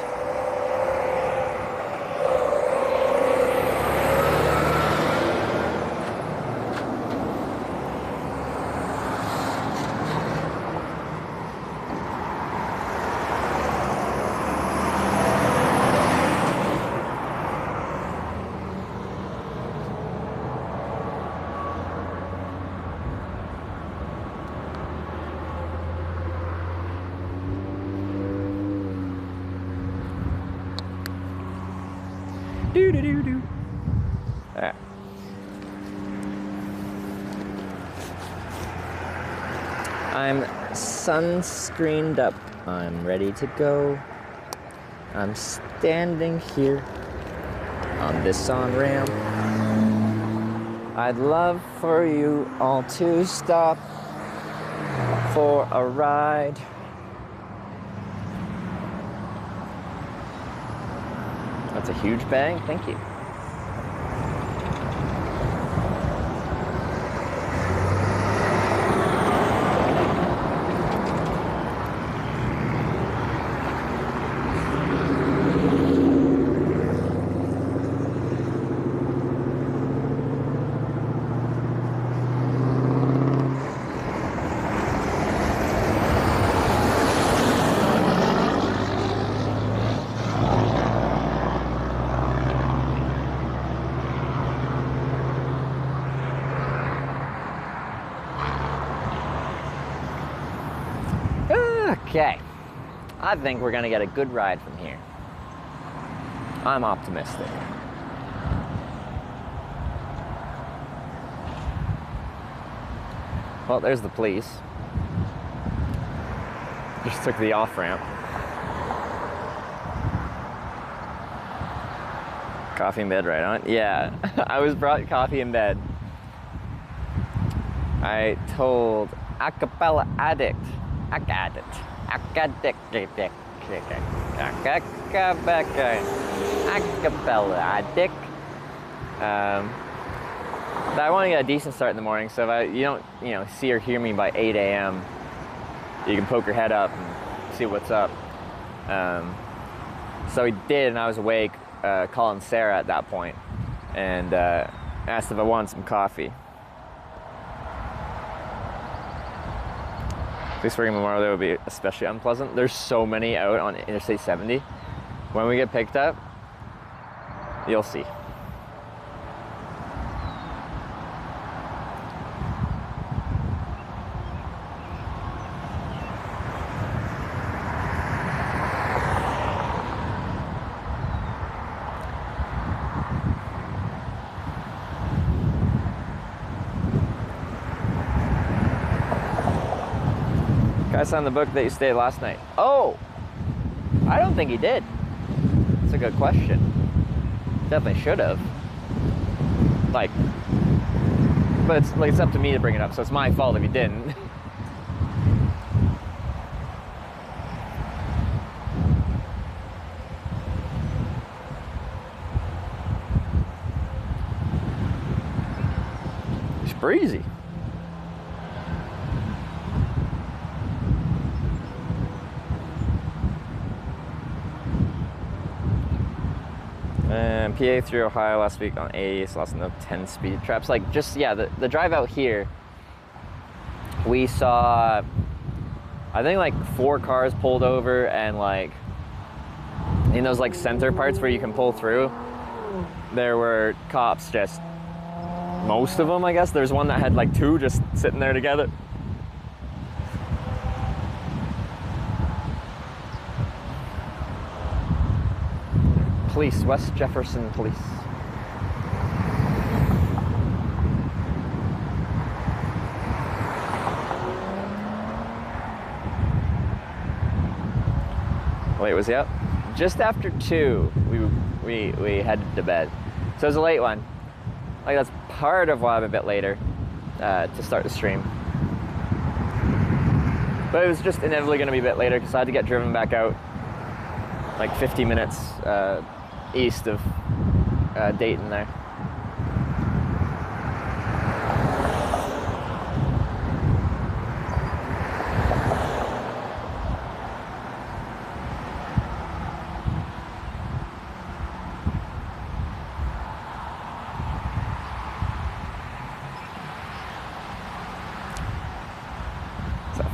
Do-do-do-do. Alright. I'm sunscreened up. I'm ready to go. I'm standing here on this on-ramp. I'd love for you all to stop for a ride. That's a huge bang. Thank you. Okay, I think we're gonna get a good ride from here. I'm optimistic. Well, there's the police. Just took the off-ramp. Coffee in bed right on? Yeah, I was brought coffee in bed. I told Acapella Addict. Acapella Addict. But I want to get a decent start in the morning, so if you don't, see or hear me by 8 a.m., you can poke your head up and see what's up. So he did, and I was awake, calling Sarah at that point, and asked if I wanted some coffee. This working tomorrow, that would be especially unpleasant. There's so many out on Interstate 70. When we get picked up, you'll see. Guy signed the book that you stayed last night. Oh, I don't think he did. That's a good question. Definitely should have. But it's up to me to bring it up, so it's my fault if he didn't. It's breezy. And PA through Ohio last week on 80, so lots of no 10-speed traps. The drive out here, we saw, I think 4 cars pulled over, and in those center parts where you can pull through, there were cops, just most of them, I guess. There's one that had 2 just sitting there together. Police, West Jefferson Police. It was, yep, just after 2, we headed to bed. So it was a late one. Like, that's part of why I'm a bit later to start the stream. But it was just inevitably going to be a bit later because I had to get driven back out like 50 minutes east of Dayton there.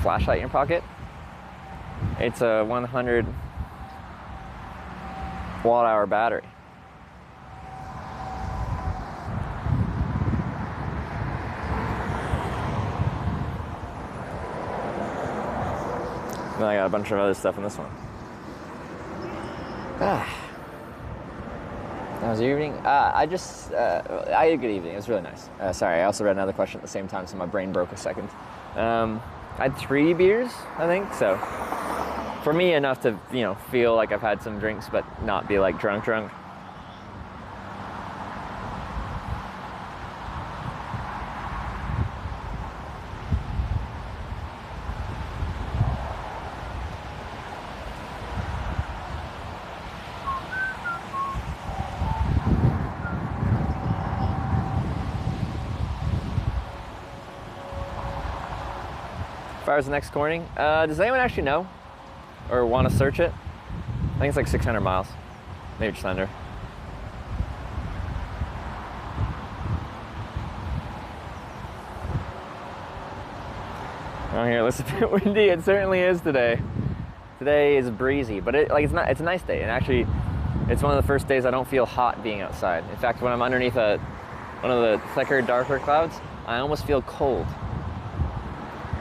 Flashlight in your pocket. It's a 100 watt-hour battery. Then I got a bunch of other stuff in this one. How was your evening? I had a good evening. It was really nice. Sorry, I also read another question at the same time, so my brain broke a second. I had 3 beers, I think, so for me enough to, feel like I've had some drinks, but not be like drunk. As far as the next corning, does anyone actually know or want to search it? I think it's like 600 miles, maybe just under. Oh, here, it's a bit windy. It certainly is today. Today is breezy, but it's a nice day, and actually, it's one of the first days I don't feel hot being outside. In fact, when I'm underneath one of the thicker, darker clouds, I almost feel cold.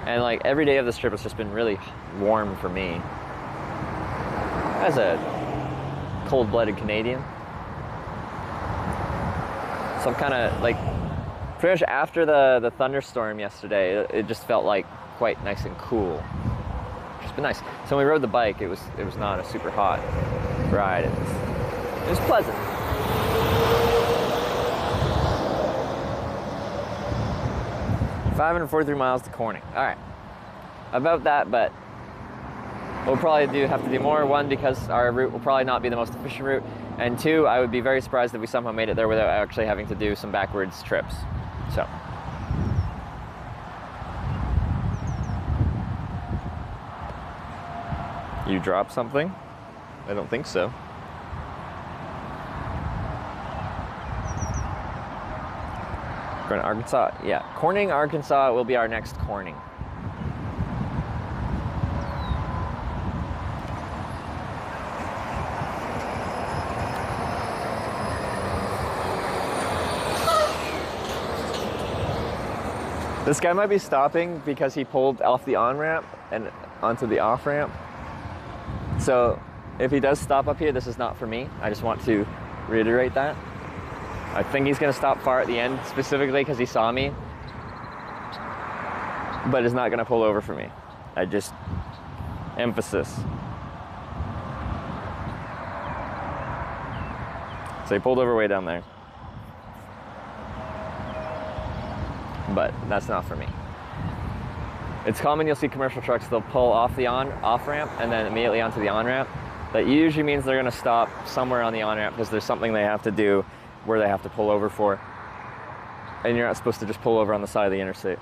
And like every day of this trip has just been really warm for me. As a cold-blooded Canadian. So I'm kind of like, pretty much after the thunderstorm yesterday, it just felt like quite nice and cool. It's been nice. So when we rode the bike, it was not a super hot ride. It was pleasant. 543 miles to Corning. All right, about that, but we'll probably have to do more. 1, because our route will probably not be the most efficient route, and 2, I would be very surprised if we somehow made it there without actually having to do some backwards trips. So. You dropped something? I don't think so. Going to Arkansas? Yeah, Corning, Arkansas will be our next Corning. This guy might be stopping because he pulled off the on-ramp and onto the off-ramp. So if he does stop up here, this is not for me. I just want to reiterate that. I think he's going to stop far at the end, specifically because he saw me, but is not going to pull over for me. Emphasis. So he pulled over way down there. But that's not for me. It's common, you'll see commercial trucks, they'll pull off the off ramp and then immediately onto the on ramp. That usually means they're going to stop somewhere on the on ramp because there's something they have to do where they have to pull over for. And you're not supposed to just pull over on the side of the interstate.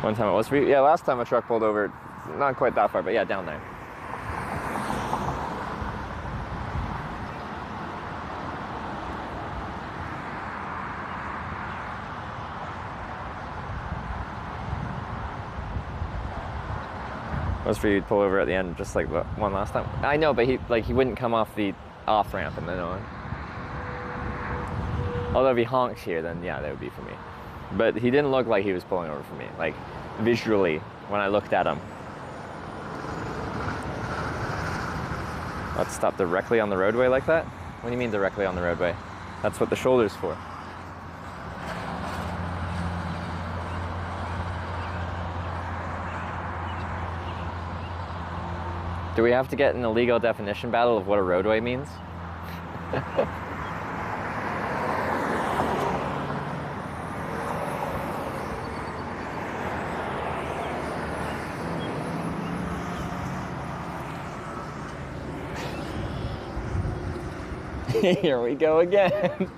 One time it was for you. Yeah, last time a truck pulled over, not quite that far, but yeah, down there. Was for you to pull over at the end, just like the one last time. I know, but he wouldn't come off the off ramp and then on. Although if he honks here, then yeah, that would be for me. But he didn't look like he was pulling over for me, like visually when I looked at him. Let's stop directly on the roadway like that. What do you mean directly on the roadway? That's what the shoulder's for. Do we have to get in a legal definition battle of what a roadway means? Here we go again.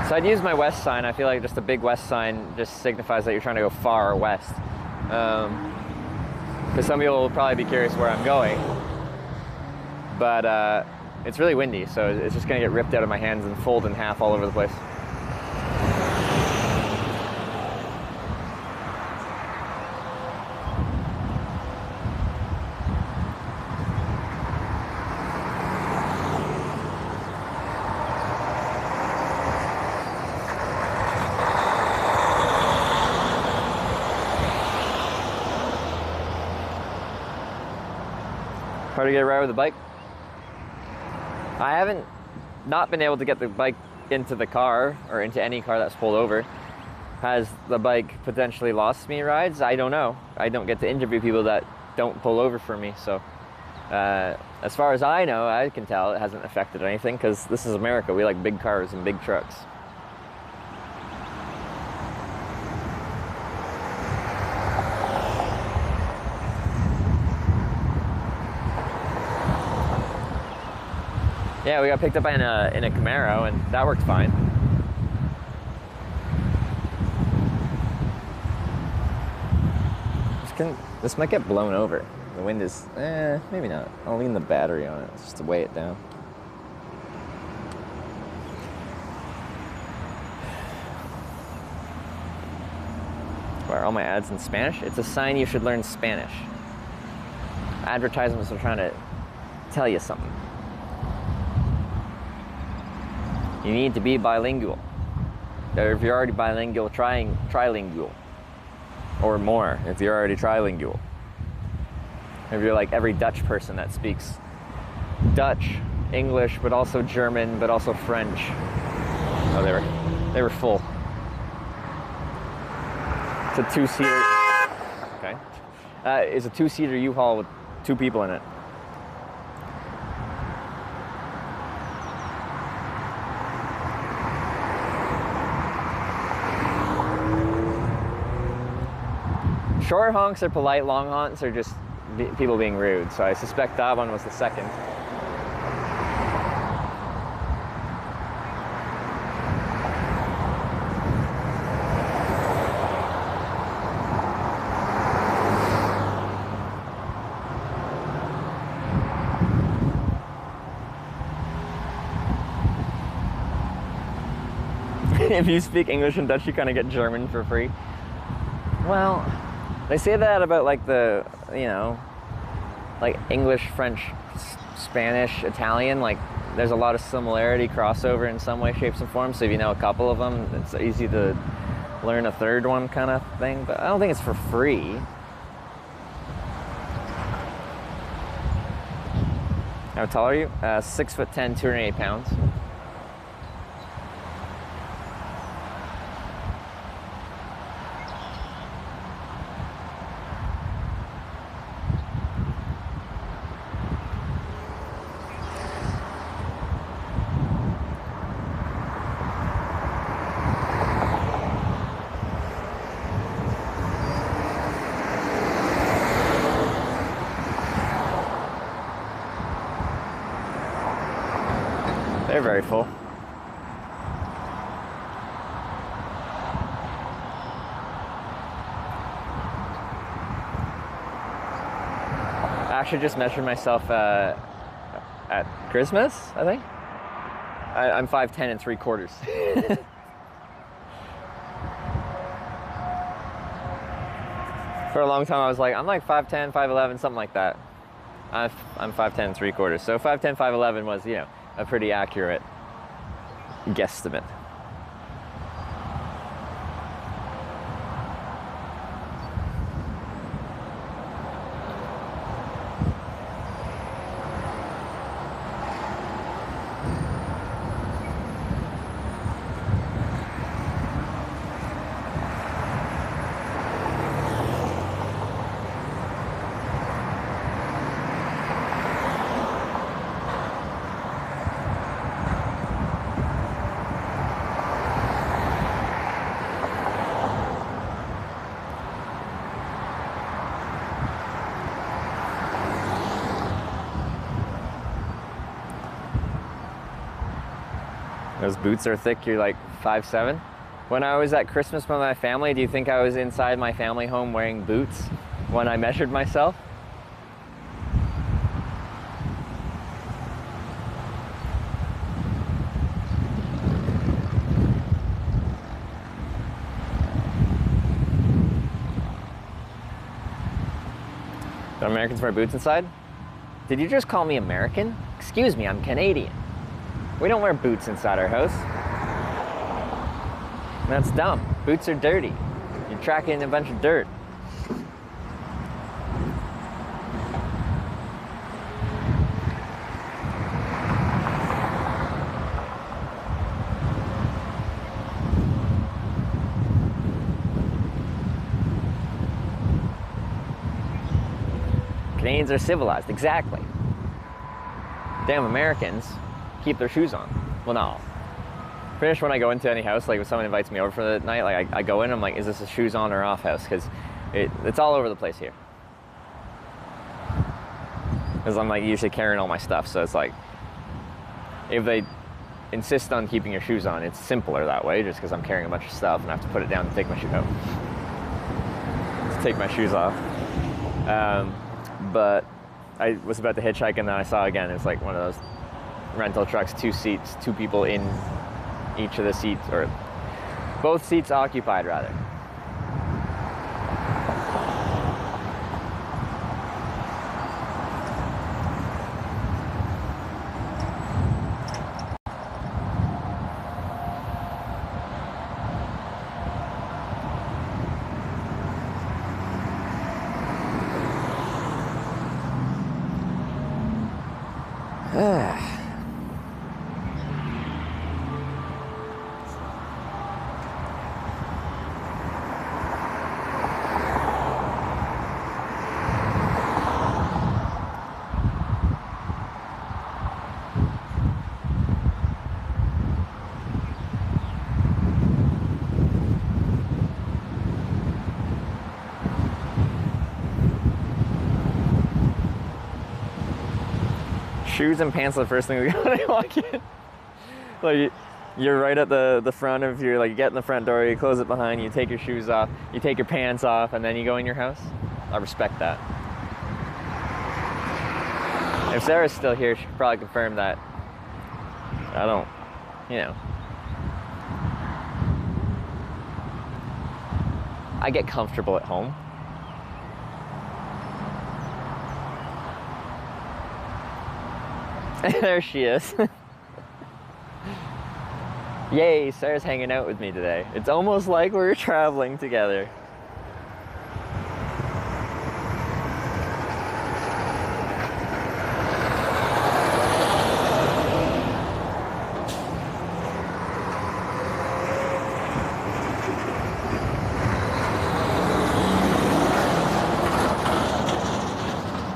So I'd use my west sign. I feel like just a big west sign just signifies that you're trying to go far west. Because some people will probably be curious where I'm going. But it's really windy, so it's just gonna get ripped out of my hands and fold in half all over the place. Hard to get a ride with the bike? I haven't not been able to get the bike into the car or into any car that's pulled over. Has the bike potentially lost me rides? I don't know. I don't get to interview people that don't pull over for me. So as far as I know, I can tell it hasn't affected anything because this is America. We like big cars and big trucks. Yeah, we got picked up in a Camaro, and that worked fine. This might get blown over. The wind is, maybe not. I'll lean the battery on it just to weigh it down. Why are all my ads in Spanish? It's a sign you should learn Spanish. Advertisements are trying to tell you something. You need to be bilingual. Or if you're already bilingual, trilingual. Or more, if you're already trilingual. If you're like every Dutch person that speaks Dutch, English, but also German, but also French. Oh, they were full. It's a two-seater. Okay. It's a two-seater U-Haul with 2 people in it. Short honks are polite, long honks are just people being rude, so I suspect that one was the second. If you speak English and Dutch, you kind of get German for free. Well, they say that about like the, like English, French, Spanish, Italian, like there's a lot of similarity, crossover in some way, shapes, and forms. So if you know a couple of them, it's easy to learn a third one kind of thing. But I don't think it's for free. How tall are you? 6'10", 208 pounds. They're very full. should just measure myself at Christmas, I think. I'm 5'10" and 3/4. For a long time, I was like, I'm like 5'10", 5'11", something like that. I'm 5'10" and 3/4. So 5'10", 5'11" was, you know, a pretty accurate guesstimate. Those boots are thick, you're like 5'7". When I was at Christmas with my family, do you think I was inside my family home wearing boots when I measured myself? Do Americans wear boots inside? Did you just call me American? Excuse me, I'm Canadian. We don't wear boots inside our house. That's dumb. Boots are dirty. You're tracking a bunch of dirt. Canadians are civilized, exactly. Damn Americans keep their shoes on. Well, no. Pretty much when I go into any house, like if someone invites me over for the night, like I go in, I'm like, is this a shoes on or off house? Because it's all over the place here. Because I'm like usually carrying all my stuff, so it's like, if they insist on keeping your shoes on, it's simpler that way, just because I'm carrying a bunch of stuff and I have to put it down to take my shoes out. To take my shoes off. But I was about to hitchhike and then I saw again, it's like one of those rental trucks, 2 seats, 2 people in each of the seats, or both seats occupied rather. Shoes and pants are the first thing we got when I walk in. Like, you're right at the front of your, like, you get in the front door, you close it behind you, take your shoes off, you take your pants off, and then you go in your house. I respect that. If Sarah's still here, she could probably confirm that I don't, you know. I get comfortable at home. There she is. Yay, Sarah's hanging out with me today. It's almost like we're traveling together.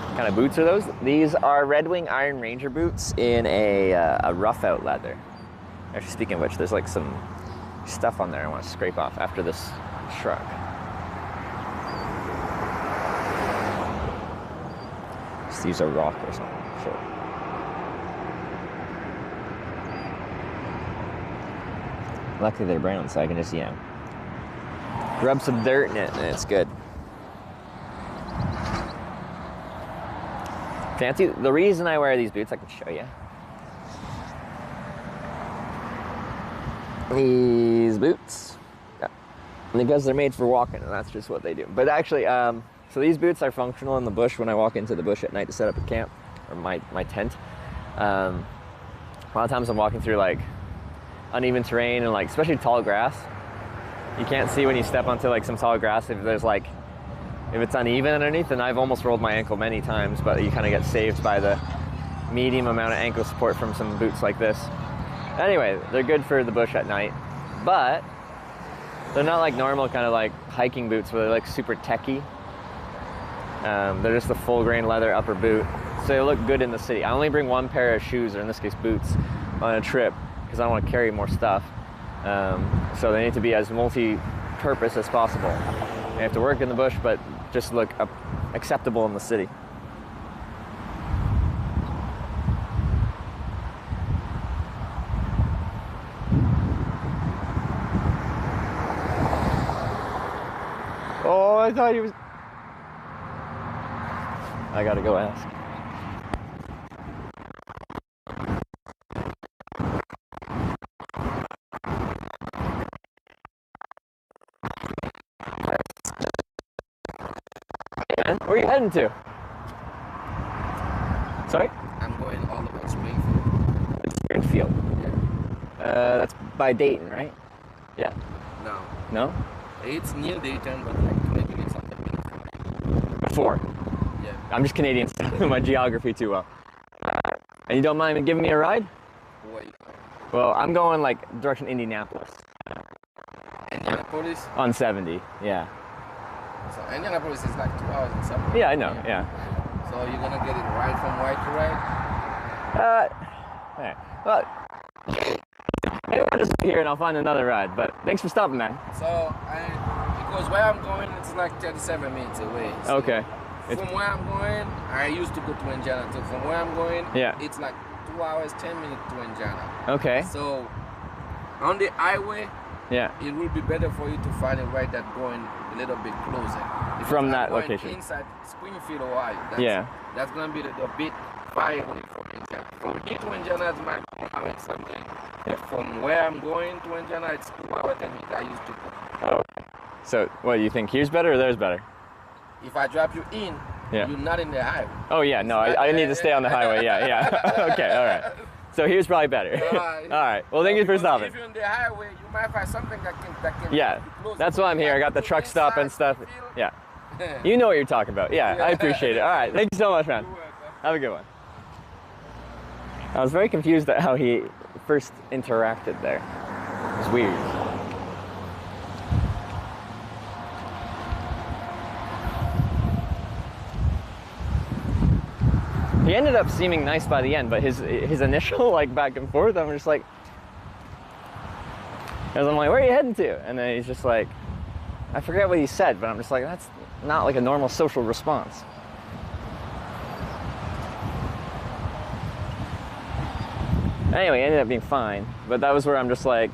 What kind of boots are those? These are Red Wing Iron Ranger boots in a rough out leather. Actually, speaking of which, there's like some stuff on there I want to scrape off after this truck. Just use a rock or something. Sure. Luckily they're brown, so I can just, you know, rub some dirt in it and it's good. fancy. The reason I wear these boots, I can show you. These boots, yeah, because they're made for walking, and that's just what they do. But actually, so these boots are functional in the bush when I walk into the bush at night to set up a camp, or my tent. A lot of times I'm walking through like uneven terrain and like especially tall grass. You can't see when you step onto like some tall grass if it's uneven underneath, and I've almost rolled my ankle many times, but you kind of get saved by the medium amount of ankle support from some boots like this. Anyway, they're good for the bush at night, but they're not like normal kind of like hiking boots where they're like super techy. They're just a full grain leather upper boot, so they look good in the city. I only bring one pair of shoes, or in this case boots, on a trip because I don't want to carry more stuff. So they need to be as multi-purpose as possible. They have to work in the bush, but just look acceptable in the city. Oh, I thought he was... I gotta go ask. Where are you heading to? Sorry? I'm going all about Springfield. Springfield. Yeah. That's by Dayton, right? Yeah. No. No? It's near Dayton, but like maybe it's something Before. Yeah. I'm just Canadian, so I don't know my geography too well. And you don't mind giving me a ride? Wait. Well, I'm going like direction Indianapolis. Indianapolis? On 70, yeah. So Indianapolis is like 2 hours and something. Yeah, I know, yeah. So you're gonna get it right from right to right? Alright. Well, I'll just be here and I'll find another ride, but thanks for stopping, man. So because where I'm going, it's like 37 minutes away. So Okay. From where I'm going, I used to go to Indiana. So from where I'm going, Yeah. it's like 2 hours, 10 minutes to Indiana. Okay. So on the highway, Yeah. it will be better for you to find a ride that's going a little bit closer. Because From I'm that going location. inside Springfield, Ohio. That's going to be the bit far away from Indiana. From here to Indiana, it's my 2 hours something. Yeah. From where I'm going to Indiana, it's 2 hours 10 minutes. I used to go. Okay. So, what do you think? Here's better or there's better? If I drop you in, Yeah. you're not in the highway. Oh, yeah, no, I need to stay on the highway, yeah. Okay, all right. So here's probably better. All right. Well, thank you for stopping. If you're on the highway, you might find something that can Yeah, be closer. that's why I'm here. I got the truck stop and stuff. Yeah. You know what you're talking about. Yeah, I appreciate it. All right. Thank you so much, man. Have a good one. I was very confused at how he first interacted there. It was weird. He ended up seeming nice by the end, but his initial like back and forth, I'm just like, because I'm like, where are you heading to? And then he's just like, I forget what he said, but I'm just like, that's not like a normal social response. Anyway, it ended up being fine, but that was where I'm just like,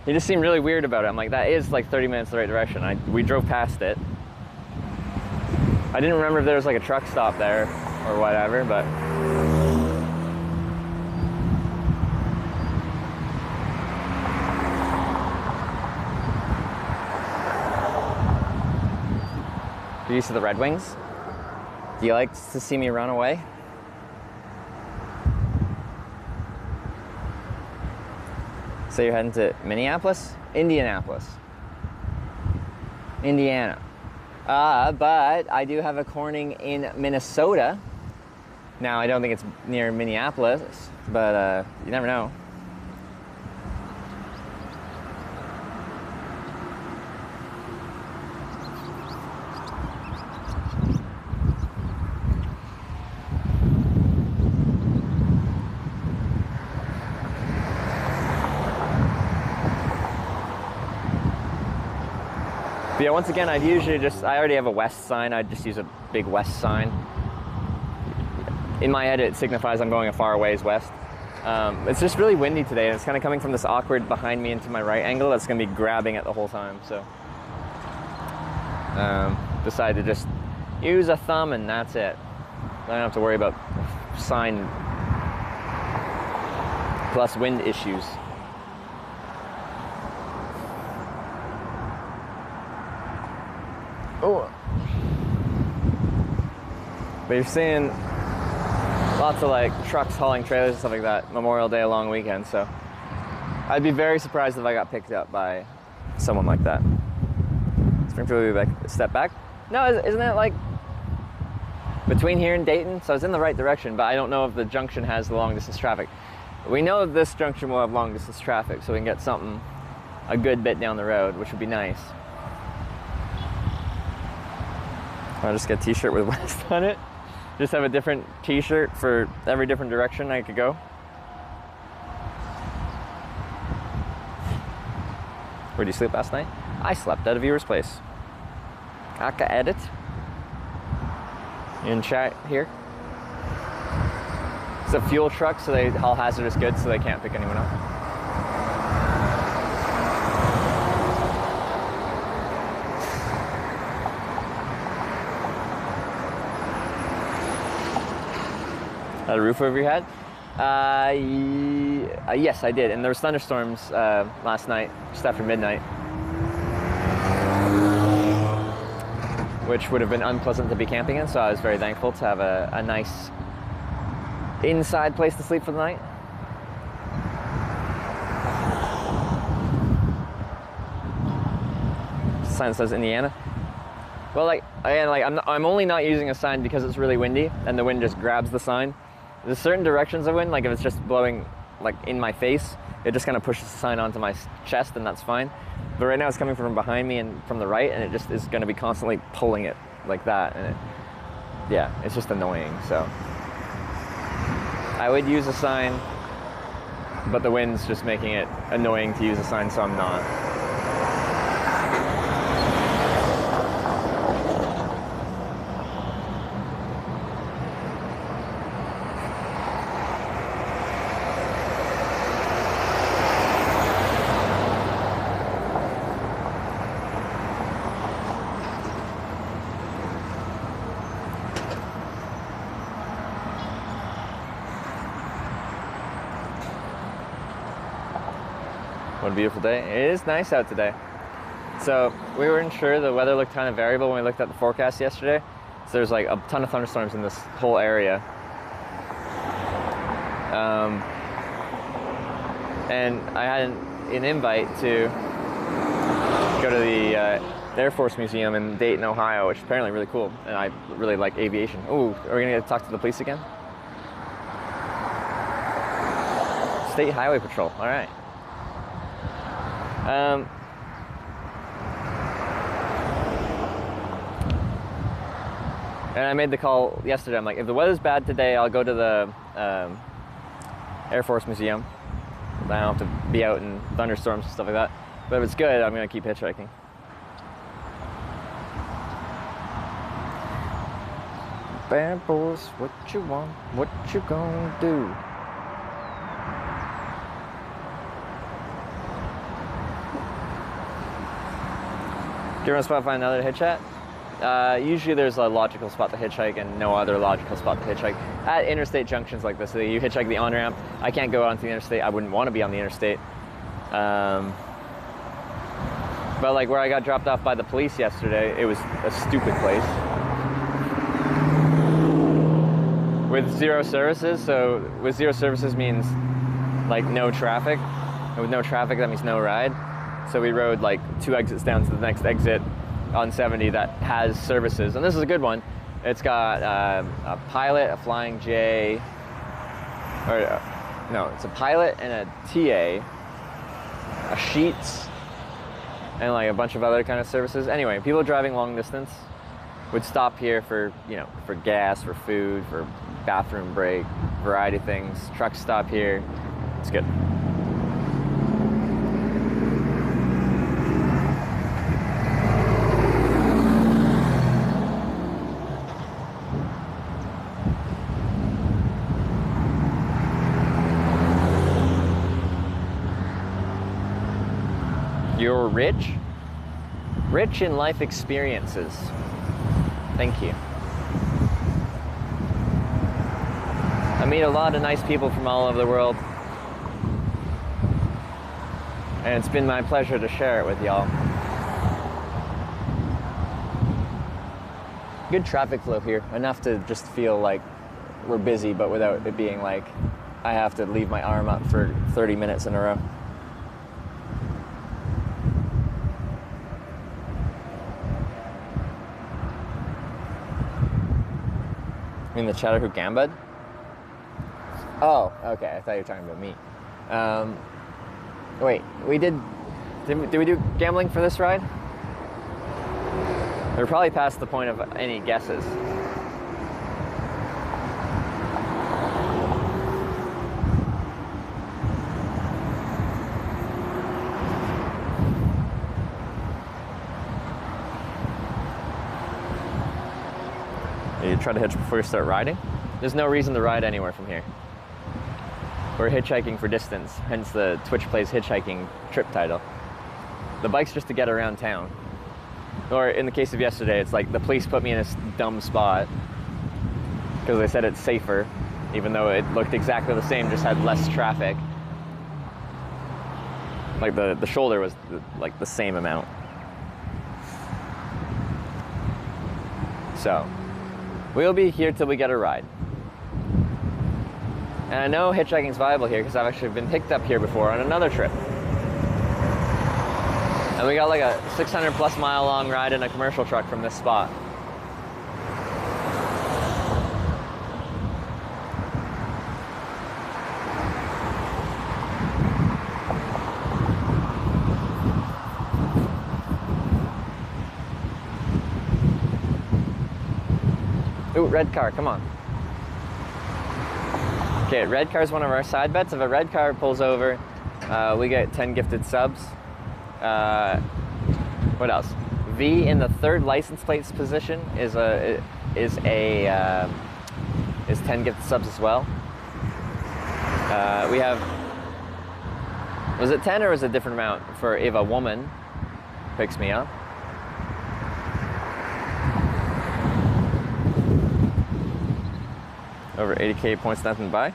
he just seemed really weird about it. I'm like, that is like 30 minutes the right direction. We drove past it. I didn't remember if there was like a truck stop there or whatever, but you used to the Red Wings? Do you like to see me run away? So you're heading to Minneapolis? Indianapolis. Indiana. But I do have a Corning in Minnesota. Now, I don't think it's near Minneapolis, but you never know. But yeah, once again, I already have a west sign. I'd just use a big west sign. In my head, it signifies I'm going a far ways west. It's just really windy today, and it's kind of coming from this awkward behind me into my right angle that's going to be grabbing it the whole time. So, decided to just use a thumb, and that's it. don't have to worry about sign plus wind issues. Oh. But you're seeing lots of like trucks hauling trailers and stuff like that, Memorial Day long weekend, so I'd be very surprised if I got picked up by someone like that. Springfield will be like a step back. No, isn't it like between here and Dayton? So it's in the right direction, but I don't know if the junction has the long distance traffic. We know this junction will have long distance traffic, so we can get something a good bit down the road, which would be nice. I'll just get a t-shirt with West on it. Just have a different t-shirt for every different direction I could go. Where did you sleep last night? I slept at a viewer's place. I can edit. You in chat here? It's a fuel truck, so they haul hazardous goods, so they can't pick anyone up. Had a roof over your head? Yes, I did. And there was thunderstorms last night, just after midnight, which would have been unpleasant to be camping in. So I was very thankful to have a nice inside place to sleep for the night. Sign says Indiana. Well, I'm only not using a sign because it's really windy and the wind just grabs the sign. There's certain directions of wind, like if it's just blowing like in my face, it just kind of pushes the sign onto my chest, and that's fine. But right now it's coming from behind me and from the right, and it just is going to be constantly pulling it like that, and it's just annoying. So I would use a sign, but the wind's just making it annoying to use a sign, so I'm not. What a beautiful day. It is nice out today. So we weren't sure, the weather looked kind of variable when we looked at the forecast yesterday. So there's like a ton of thunderstorms in this whole area. And I had an invite to go to the Air Force Museum in Dayton, Ohio, which is apparently really cool. And I really like aviation. Oh, are we gonna get to talk to the police again? State Highway Patrol, all right. And I made the call yesterday. I'm like, if the weather's bad today, I'll go to the Air Force Museum. I don't have to be out in thunderstorms and stuff like that. But if it's good, I'm gonna keep hitchhiking. Bad boys, what you want? What you gonna do? Do you want to spot find another hitch at? Usually there's a logical spot to hitchhike and no other logical spot to hitchhike at interstate junctions like this. So you hitchhike the on-ramp. I can't go onto the interstate. I wouldn't want to be on the interstate. But like where I got dropped off by the police yesterday, it was a stupid place with zero services. So with zero services means like no traffic. And with no traffic, that means no ride. So we rode like 2 exits down to the next exit on 70 that has services. And this is a good one. It's got a Pilot, a Flying J, no, it's a Pilot and a TA, a Sheets, and like a bunch of other kind of services. Anyway, people driving long distance would stop here for, you know, for gas, for food, for bathroom break, variety of things. Trucks stop here. It's good. You're rich? Rich in life experiences. Thank you. meet a lot of nice people from all over the world. And it's been my pleasure to share it with y'all. Good traffic flow here, enough to just feel like we're busy, but without it being like I have to leave my arm up for 30 minutes in a row. You mean the Chattahoochee Gambud? Oh, okay, I thought you were talking about me. Wait, did we do gambling for this ride? We're probably past the point of any guesses. You try to hitch before you start riding? There's no reason to ride anywhere from here. We're hitchhiking for distance, hence the Twitch Plays Hitchhiking trip title. The bike's just to get around town. Or in the case of yesterday, it's like the police put me in a dumb spot because they said it's safer, even though it looked exactly the same, just had less traffic. Like the shoulder was like the same amount. So, we'll be here till we get a ride. And I know hitchhiking's viable here because I've actually been picked up here before on another trip. And we got like a 600 plus mile long ride in a commercial truck from this spot. Ooh, red car, come on. Okay, red car is one of our side bets. If a red car pulls over, we get 10 gifted subs. What else? V in the third license plates position is 10 gifted subs as well. We have, was it 10 or was it a different amount for if a woman picks me up? Over 80k points, nothing to buy.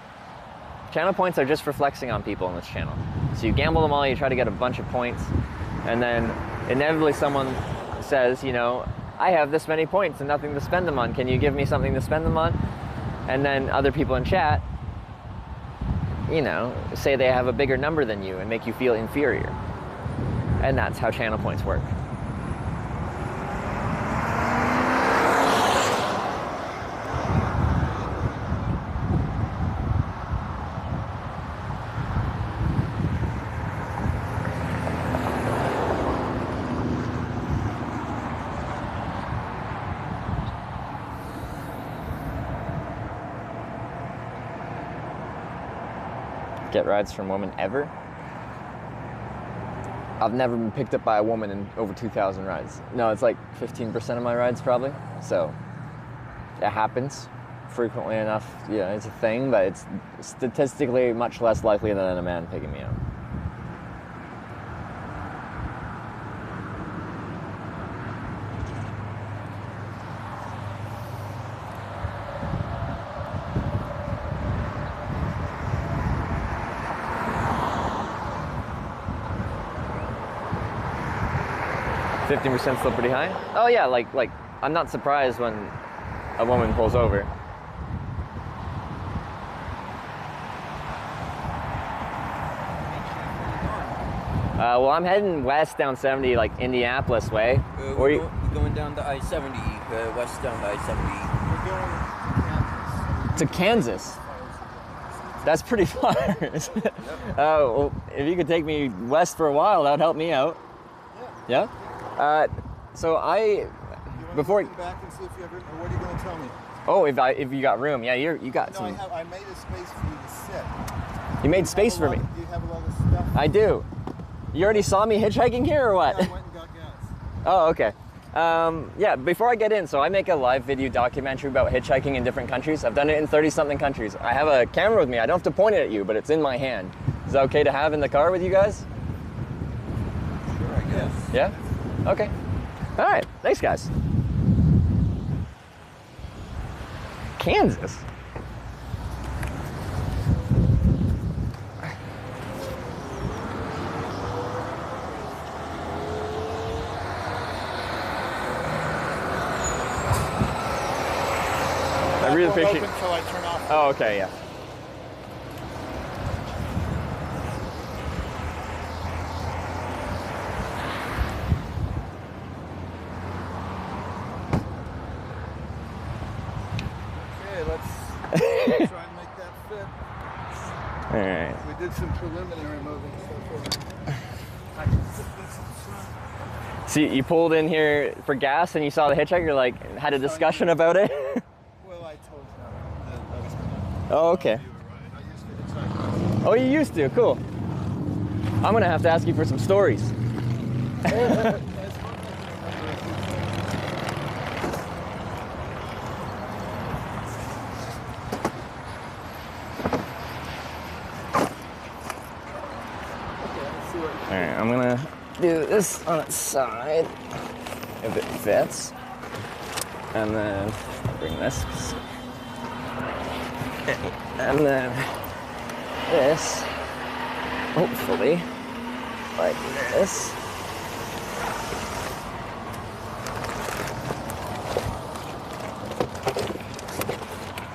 Channel points are just for flexing on people on this channel. So you gamble them all, you try to get a bunch of points, and then inevitably someone says, you know, I have this many points and nothing to spend them on. Can you give me something to spend them on? And then other people in chat, you know, say they have a bigger number than you and make you feel inferior. And that's how channel points work. Get rides from women ever? I've never been picked up by a woman in over 2,000 rides. No, it's like 15% of my rides probably. So it happens frequently enough. Yeah, it's a thing, but it's statistically much less likely than a man picking me up. %, still pretty high. Oh yeah, like I'm not surprised when a woman pulls over. Well, I'm heading west down 70, like Indianapolis way. We're going down the I-70, west down the I-70. We're going to Kansas. That's pretty far. Well, if you could take me west for a while, that would help me out. Yeah? So before you back and see if you have room, or what are you going to tell me? Oh, if you got room, yeah, you got no, some. I made a space for you to sit. You made space for me. Do you have a lot of stuff? I do. You already saw me hitchhiking here, or what? Yeah, I went and got gas. Oh, okay. Yeah, before I get in, so I make a live video documentary about hitchhiking in different countries. I've done it in 30-something countries. I have a camera with me. I don't have to point it at you, but it's in my hand. Is that okay to have in the car with you guys? Sure, I guess. Yeah? Okay. All right. Thanks, guys. really won't appreciate. open until I turn off. Oh, okay, yeah. Okay, let's try and make that fit. All right. We did some preliminary moving stuff. I can sit this in front. So you pulled in here for gas and you saw the hitchhiker, like had a discussion about it? Well, I told him that I was gonna. Oh, okay. You were right. I used to hitchhike. Oh, you used to? Cool. I'm gonna have to ask you for some stories. Alright, I'm gonna do this on its side, if it fits. And then I'll bring this. And then this, hopefully, like this.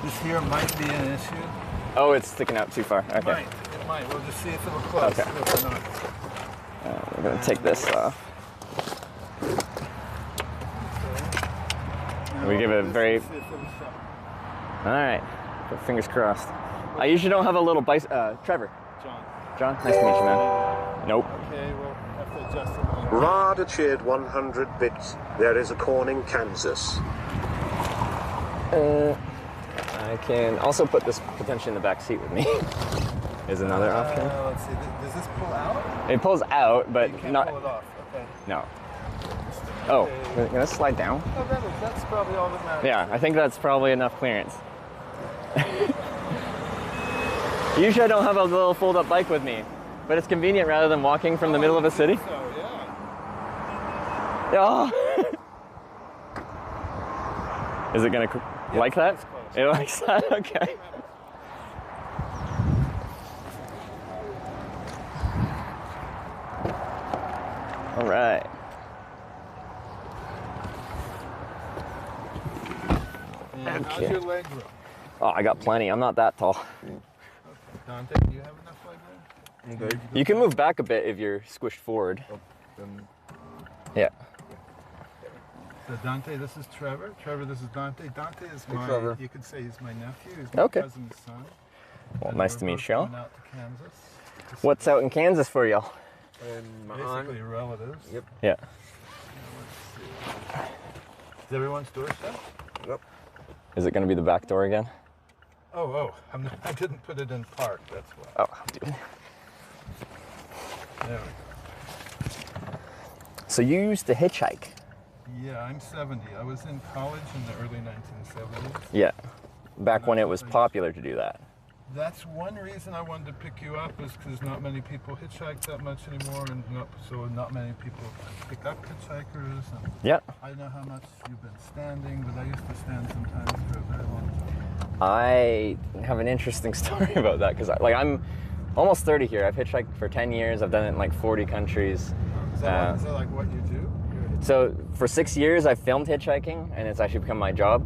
This here might be an issue. Oh, it's sticking out too far. Okay. It might. We'll just see if it'll close. Okay. If not. We're gonna take this off. We give it a very. See if it'll stop. All right. Fingers crossed. I usually don't have a little Trevor. John. John, nice to meet you, man. Nope. Okay, we'll have to adjust it. a little. Rada cheered 100 bits. There is a corn in Kansas. I can also put this potentially in the back seat with me. Is another option. Let's see. Does this pull out? It pulls out, but You can't not. pull it off. Okay. No. Oh, Okay. can this slide down? Oh, that's probably all that matters. Yeah, I think that's probably enough clearance. Usually I don't have a little fold-up bike with me, but it's convenient rather than walking from the middle of a city. So, yeah. Oh. Is it gonna like that? it's close. It likes that? Okay. All right. And how's Okay. your leg room? Oh, I got plenty. I'm not that tall. Dante, do you have enough leg room? I'm good. You can move back a bit if you're squished forward. Then Yeah. So Dante, this is Trevor. Trevor, this is Dante. Dante is Hey, my, Trevor. you could say he's my nephew. He's my Okay. cousin's son. Well, And nice we're to meet both you. going out to Kansas. to see What's out in Kansas for y'all? and my aunt. basically relatives. Yep. Yeah. Is everyone's doorstep? Yep. Is it going to be the back door again? Oh, I didn't put it in park, that's why. Oh, dude. There we go. So you used to hitchhike? Yeah, I'm 70. I was in college in the early 1970s. Yeah. Back when it was popular to do that. That's one reason I wanted to pick you up, is because not many people hitchhike that much anymore, and not many people pick up hitchhikers. And Yeah. I don't know how much you've been standing, but I used to stand sometimes for a very long time. I have an interesting story about that because I'm almost 30 here. I've hitchhiked for 10 years. I've done it in like 40 countries. Is that like what you do? So for 6 years, I filmed hitchhiking, and it's actually become my job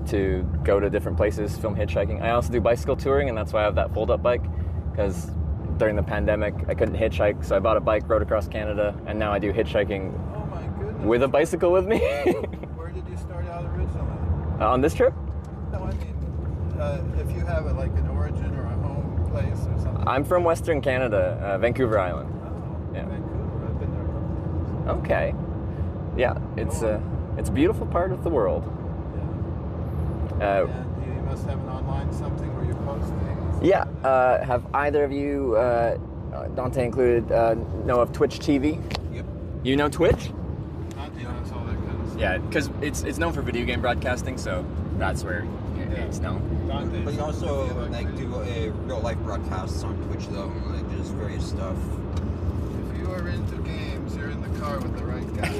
to go to different places, film hitchhiking. I also do bicycle touring, and that's why I have that fold-up bike, because during the pandemic, I couldn't hitchhike, so I bought a bike, rode across Canada, and now I do hitchhiking Oh my goodness. with a bicycle with me. Where did you start out originally? On this trip, No, I mean, if you have like an origin or a home place or something. I'm from Western Canada, Vancouver Island. Oh, Yeah. Vancouver. I've been there a couple times. Okay. Yeah, it's a beautiful part of the world. Yeah. And you must have an online something where you're posting. Yeah. Have either of you, Dante included, know of Twitch TV? Yep. You know Twitch? Dante knows all that kind of stuff. Yeah, because it's known for video game broadcasting, so that's where it's known. Dante. But you also like do real life broadcasts on Twitch though, like just various stuff. If you are into games, you're in the car with the right guy.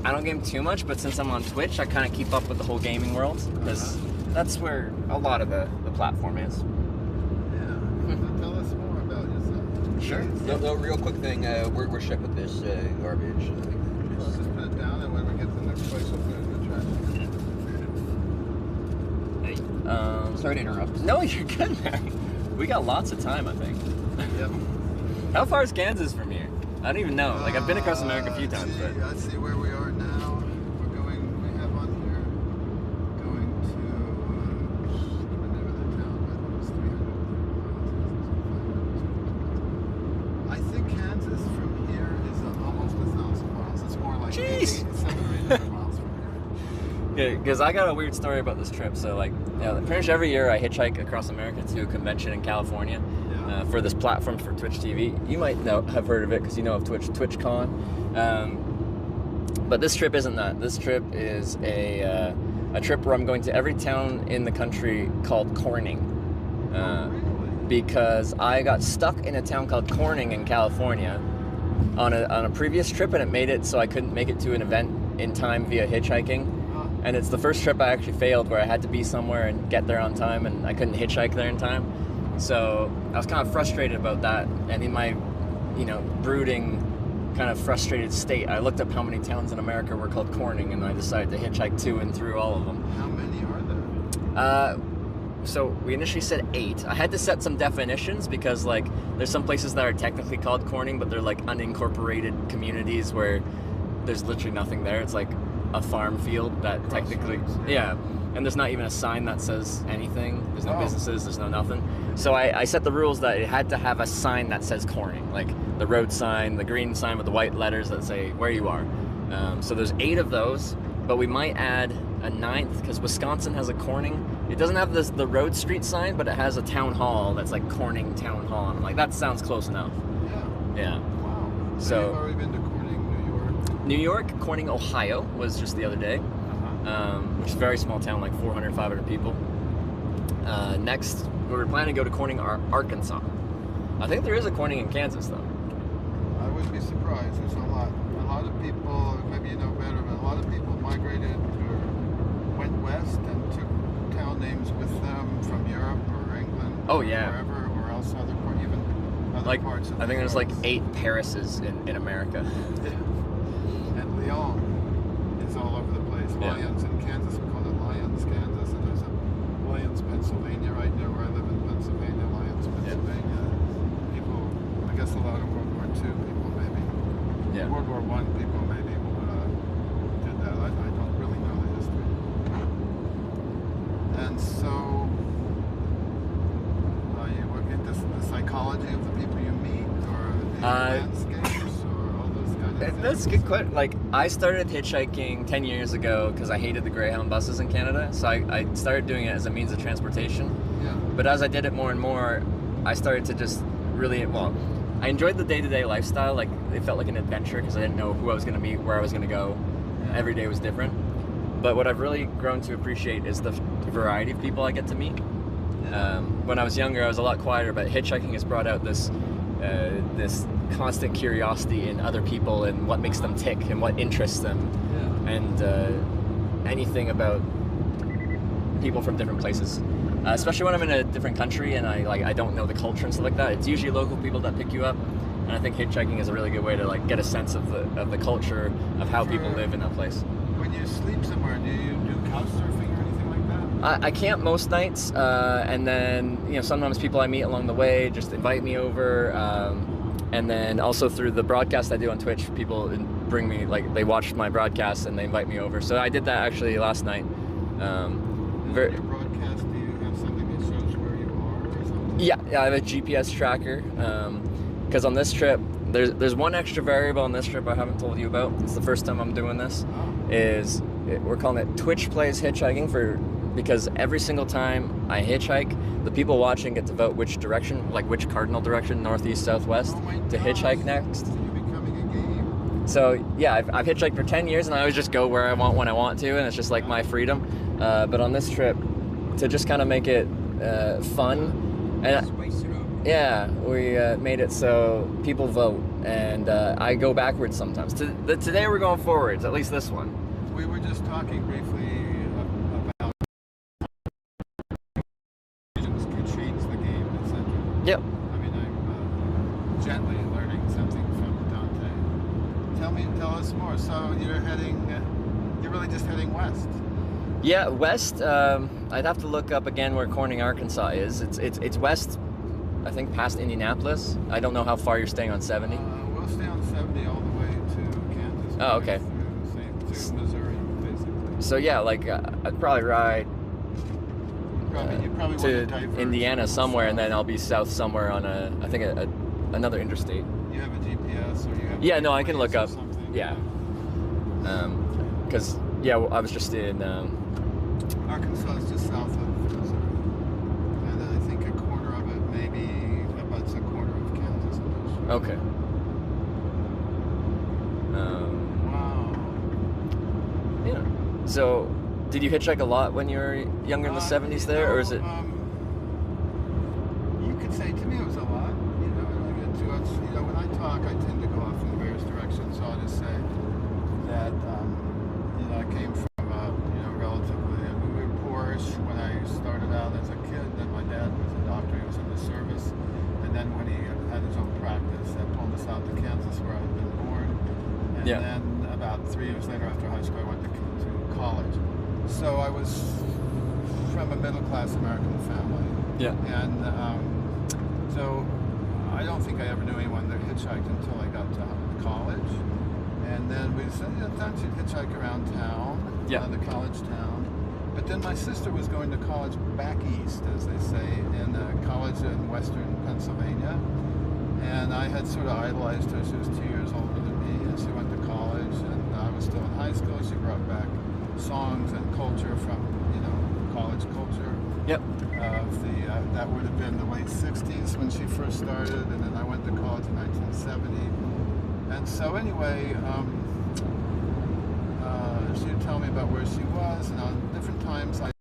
I don't game too much, but since I'm on Twitch, I kind of keep up with the whole gaming world because that's where a lot of the platform is. Yeah. So tell us more about yourself. Sure. No, real quick thing, we're shipped with this garbage. Well, just put it down, and when we get to the next place, we'll finish the trash. Sorry to interrupt. No, you're good, man. We got lots of time, I think. Yep. How far is Kansas from here? I don't even know. Like, I've been across America a few times, but... Let's see where we are now. We have on here, going to, whatever the town, but it was 300 miles. I think Kansas from here is almost 1,000 miles. It's more like 700 or 800 miles from here. Yeah, because I got a weird story about this trip. So, like, pretty much every year I hitchhike across America to a convention in California. For this platform for Twitch TV. You might have heard of it because you know of TwitchCon. But this trip isn't that. This trip is a trip where I'm going to every town in the country called Corning. Because I got stuck in a town called Corning in California on a previous trip, and it made it so I couldn't make it to an event in time via hitchhiking. And it's the first trip I actually failed, where I had to be somewhere and get there on time, and I couldn't hitchhike there in time. So I was kind of frustrated about that, and in my, brooding, kind of frustrated state, I looked up how many towns in America were called Corning, and I decided to hitchhike to and through all of them. How many are there? So we initially said 8. I had to set some definitions because, like, there's some places that are technically called Corning, but they're like unincorporated communities where there's literally nothing there. It's like a farm field that technically, yeah. And there's not even a sign that says anything. There's no businesses, there's no nothing. So I set the rules that it had to have a sign that says Corning, like the road sign, the green sign with the white letters that say where you are. So there's 8 of those, but we might add a 9th because Wisconsin has a Corning. It doesn't have the road street sign, but it has a town hall that's like Corning Town Hall. And I'm like, that sounds close enough. Yeah. Wow. So you've already been to Corning, New York? New York, Corning, Ohio was just the other day. Which is a very small town, like 400, 500 people. Next, we were planning to go to Corning, Arkansas. I think there is a Corning in Kansas, though. I wouldn't be surprised. There's a lot of people, maybe you know better, but a lot of people migrated or went west and took town names with them from Europe or England. Oh, or yeah. Wherever, or else other parts of I think there's world. like 8 Parises in America. Yeah. And Lyon is all over the place. Yeah. Lyons in Kansas, we call it Lyons, Kansas, and there's a Lyons, Pennsylvania, right near where I live in Pennsylvania, Lyons, Pennsylvania. People, I guess a lot of World War II people maybe. Yeah. World War I people maybe did that. I don't really know the history. And so, you look into the psychology of the people you meet, or the landscapes, or all those kind of things? That's a good question. Like, I started hitchhiking 10 years ago because I hated the Greyhound buses in Canada. So I started doing it as a means of transportation. Yeah. But as I did it more and more, I started to just really, I enjoyed the day-to-day lifestyle. Like, it felt like an adventure because I didn't know who I was going to meet, where I was going to go. Yeah. Every day was different. But what I've really grown to appreciate is the variety of people I get to meet. Yeah. When I was younger, I was a lot quieter, but hitchhiking has brought out this constant curiosity in other people and what makes them tick and what interests them. Yeah. And anything about people from different places. Especially when I'm in a different country and I don't know the culture and stuff like that. It's usually local people that pick you up, and I think hitchhiking is a really good way to get a sense of the culture of how people live in that place. When you sleep somewhere, do you do couch surfing or anything like that? I camp most nights, and then sometimes people I meet along the way just invite me over, and then also through the broadcast I do on Twitch, people bring me, they watch my broadcast and they invite me over. So I did that actually last night. Your broadcast, do you have something that shows where you are or something? Yeah, I have a GPS tracker. Because on this trip, there's one extra variable on this trip I haven't told you about. It's the first time I'm doing this. We're calling it Twitch Plays Hitchhiking because every single time I hitchhike, the people watching get to vote which direction, like which cardinal direction, northeast, southwest, to hitchhike next. You're becoming a game. So yeah, I've hitchhiked for 10 years and I always just go where I want when I want to, and it's just like my freedom. But on this trip, to just kind of make it fun, and yeah, we made it so people vote, and I go backwards sometimes. Today we're going forwards, at least this one. We were just talking briefly about decisions could change the game, etc. Yep. I mean, I'm gently learning something from Dante. Tell us more. So you're really just heading west. Yeah, west. I'd have to look up again where Corning, Arkansas is. It's west, I think, past Indianapolis. I don't know how far you're staying on 70. We'll stay on 70 all the way to Kansas. Oh, okay. Through Missouri, basically. So yeah, like I'd probably ride You probably to want diverge Indiana somewhere, and south. then I'll be south somewhere on I think another interstate. You have a GPS, or you have? Yeah, no, I can look Waze or up. something? Yeah. Because yeah, I was just in. Arkansas is just south of Missouri, and I think a corner of it maybe abuts a corner of Kansas. I'm not sure. Okay. Wow. Yeah. So, did you hitchhike a lot when you were younger in the 70s there, or is it? You could say to me it was a lot. When I talk, I tend to go off in various directions. So I'll just say that I came from relatively we were poorish when I started out as a kid. Then my dad was a doctor; he was in the service, and then when he had his own practice, that pulled us out to Kansas, where I'd been born. And then about 3 years later, after high school, I went to college. So I was from a middle-class American family. Yeah. And so I don't think I ever knew anyone that hitchhiked until I got to college. And then we said, sometimes you'd hitchhike around town, the college town. But then my sister was going to college back east, as they say, in a college in western Pennsylvania. And I had sort of idolized her. She was 2 years older than me, and she went to college, and I was still in high school. She brought back songs and culture from, college culture. Yep. That would have been the late 60s when she first started, and then I went to college in 1970. And so anyway, she would tell me about where she was, and on different times I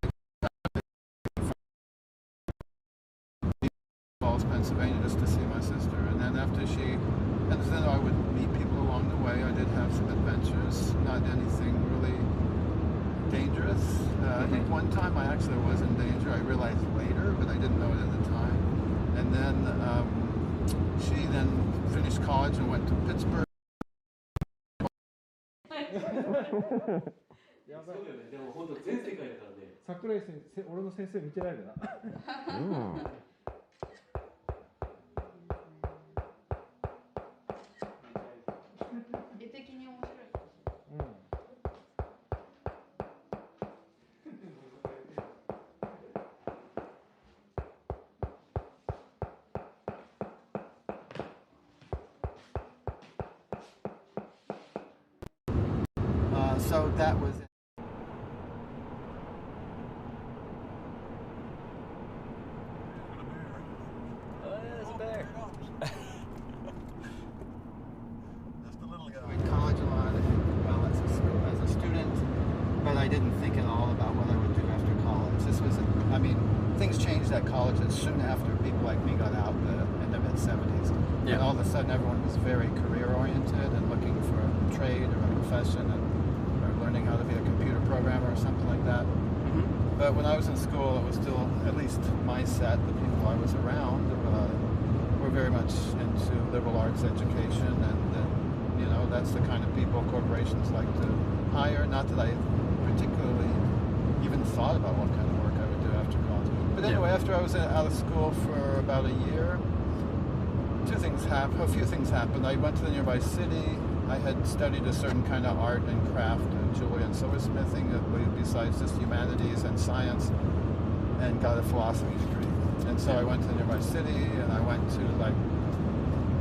Falls, Pennsylvania, just to see my sister. And then then I would meet people along the way. I did have some adventures, not anything really dangerous. I think one time I actually was in danger. I realized later, but I didn't know it at the time. And then she then finished college and went to Pittsburgh. やばい。でも本当全世界だからね。桜井先生、俺の先生見てないでな。絵的に面白い。So that was it. Oh, yeah, there's a bear. Just a little guy. In college a lot, as a student, but I didn't think at all about what I would do after college. Things changed at college as soon after people like me got out in the mid-70s. Yeah. And all of a sudden everyone was very career-oriented and looking for a trade or a profession or learning how to be a computer programmer or something like that. Mm-hmm. But when I was in school, it was still, at least my set, the people I was around, were very much into liberal arts education, and that's the kind of people corporations like to hire. Not that I particularly even thought about what kind of work I would do after college. But anyway, after I was out of school for about a year, a few things happened. I went to the nearby city. I had studied a certain kind of art and craft and jewelry and silversmithing, besides just humanities and science, and got a philosophy degree. And so I went to the nearby city, and I went to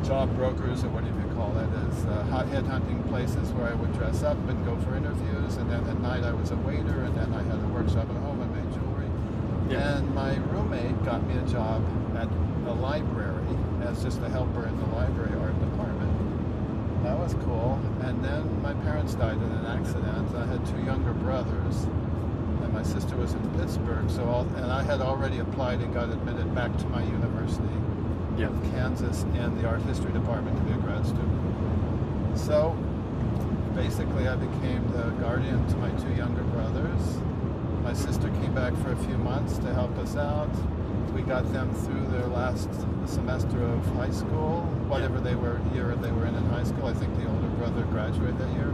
job brokers, or whatever you call that, headhunting places where I would dress up and go for interviews, and then at night I was a waiter, and then I had a workshop at home and made jewelry. Yeah. And my roommate got me a job at a library as just a helper in the library art department. That was cool. And then my parents died in an accident. I had two younger brothers, and my sister was in Pittsburgh. And I had already applied and got admitted back to my university of Kansas in the art history department to be a grad student. So basically I became the guardian to my two younger brothers. My sister came back for a few months to help us out. We got them through their last semester of high school, whatever year they were in high school. I think the older brother graduated that year.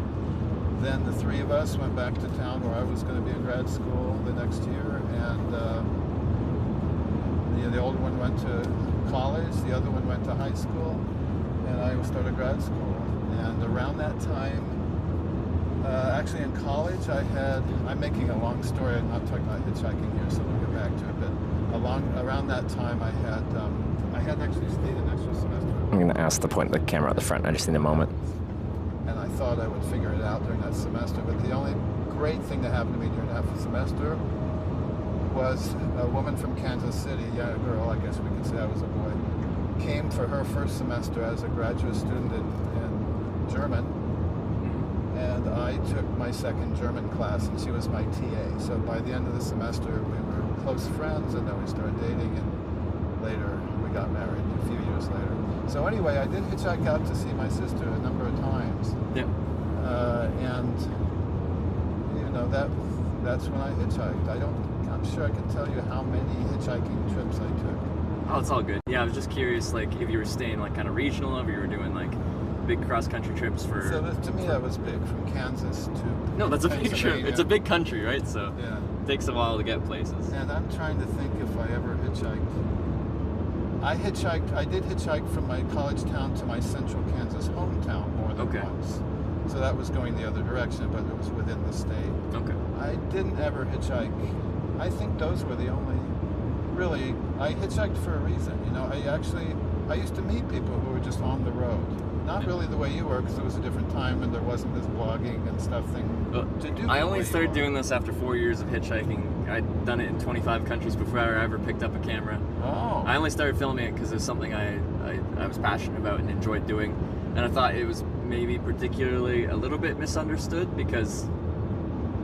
then the three of us went back to town where I was going to be in grad school the next year, and the older one went to college, the other one went to high school, and I started grad school. And around that time, actually in college, I'm making a long story, I'm not talking about hitchhiking here, so we'll get back to it, but around that time I had actually stayed an extra semester. I'm going to ask to point the camera at the front. I just need a moment. And I thought I would figure it out during that semester, but the only great thing that happened to me during that semester was a woman from Kansas City, a girl, I guess we could say I was a boy, came for her first semester as a graduate student in German, and I took my second German class, and she was my TA. So by the end of the semester, we were close friends, and then we started dating, and later we got married a few years later. So anyway, I did hitchhike out to see my sister a number of times. Yeah. And you know, that's when I hitchhiked. I'm sure I can tell you how many hitchhiking trips I took. Oh, it's all good. Yeah, I was just curious, like, if you were staying, like, kind of regional, if you were doing, like, big cross-country trips for... So to me, that was big, from Kansas to No, that's a big trip. It's a big country, right? So yeah. It takes a while to get places. And I'm trying to think if I ever hitchhiked. I did hitchhike from my college town to my central Kansas hometown more than once. So that was going the other direction, but it was within the state. Okay. I didn't ever hitchhike. I think those were the only, really, I hitchhiked for a reason. You know, I used to meet people who were just on the road. Not really the way you were, because it was a different time and there wasn't this blogging and stuff to do. I only started doing this after 4 years of hitchhiking. I'd done it in 25 countries before I ever picked up a camera. Oh. I only started filming it because it was something I was passionate about and enjoyed doing. And I thought it was maybe particularly a little bit misunderstood because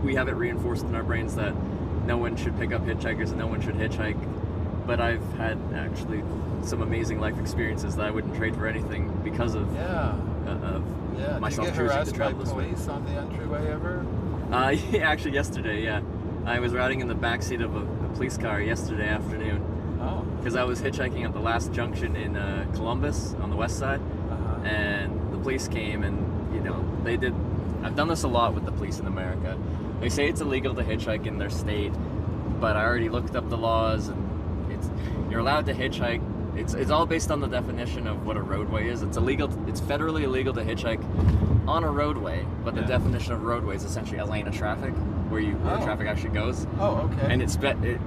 we have it reinforced in our brains that no one should pick up hitchhikers and no one should hitchhike. But I've had actually some amazing life experiences that I wouldn't trade for anything because of myself Did you get choosing to travel by this way. police on the entryway ever? Yeah, actually yesterday, yeah. I was riding in the backseat of a police car yesterday afternoon. Oh. Because I was hitchhiking at the last junction in Columbus on the west side. And the police came and, you know, I've done this a lot with the police in America. They say it's illegal to hitchhike in their state, but I already looked up the laws and you're allowed to hitchhike. It's all based on the definition of what a roadway is. It's federally illegal to hitchhike on a roadway, but the definition of roadway is essentially a lane of traffic where traffic actually goes. Oh, okay. And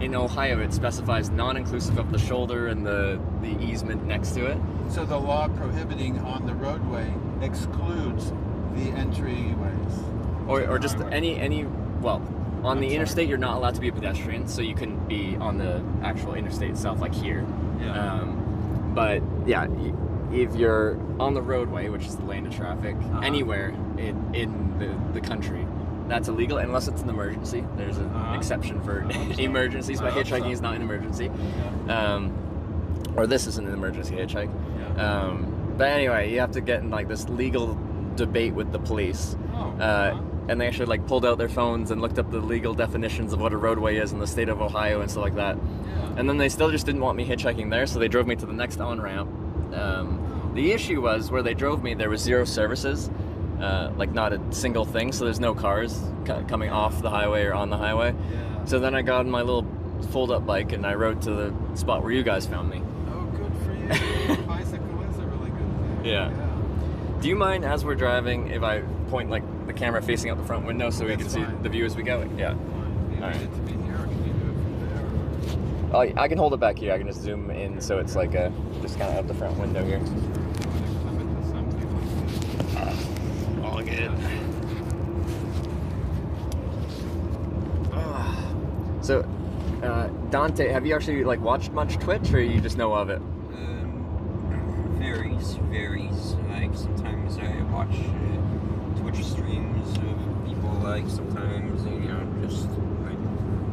in Ohio, it specifies non-inclusive of the shoulder and the easement next to it. So the law prohibiting on the roadway excludes the entryways. Or just on the interstate, you're not allowed to be a pedestrian, so you couldn't be on the actual interstate itself, like here. Yeah. But yeah, if you're on the roadway, which is the lane of traffic, anywhere in the country, that's illegal unless it's an emergency. There's an exception for emergencies, but hitchhiking is not an emergency. Or this isn't an emergency hitchhike. But anyway, you have to get in like this legal debate with the police. And they actually like pulled out their phones and looked up the legal definitions of what a roadway is in the state of Ohio and stuff like that. And then they still just didn't want me hitchhiking there, so they drove me to the next on-ramp. The issue was where they drove me, there was zero services, like not a single thing, so there's no cars coming off the highway or on the highway. So then I got on my little fold-up bike and I rode to the spot where you guys found me. Oh, good for you. Bicycle is a really good thing. Yeah. Do you mind, as we're driving, if I point like the camera facing out the front window so we can see the view as we go? Yeah. You need it to be here, or can you do it from there? I can hold it back here. I can just zoom in so it's like just kind of out the front window here. All good. So, Dante, have you actually like watched much Twitch, or you just know of it? Varies. Like sometimes I watch Twitch streams of people. Like sometimes just like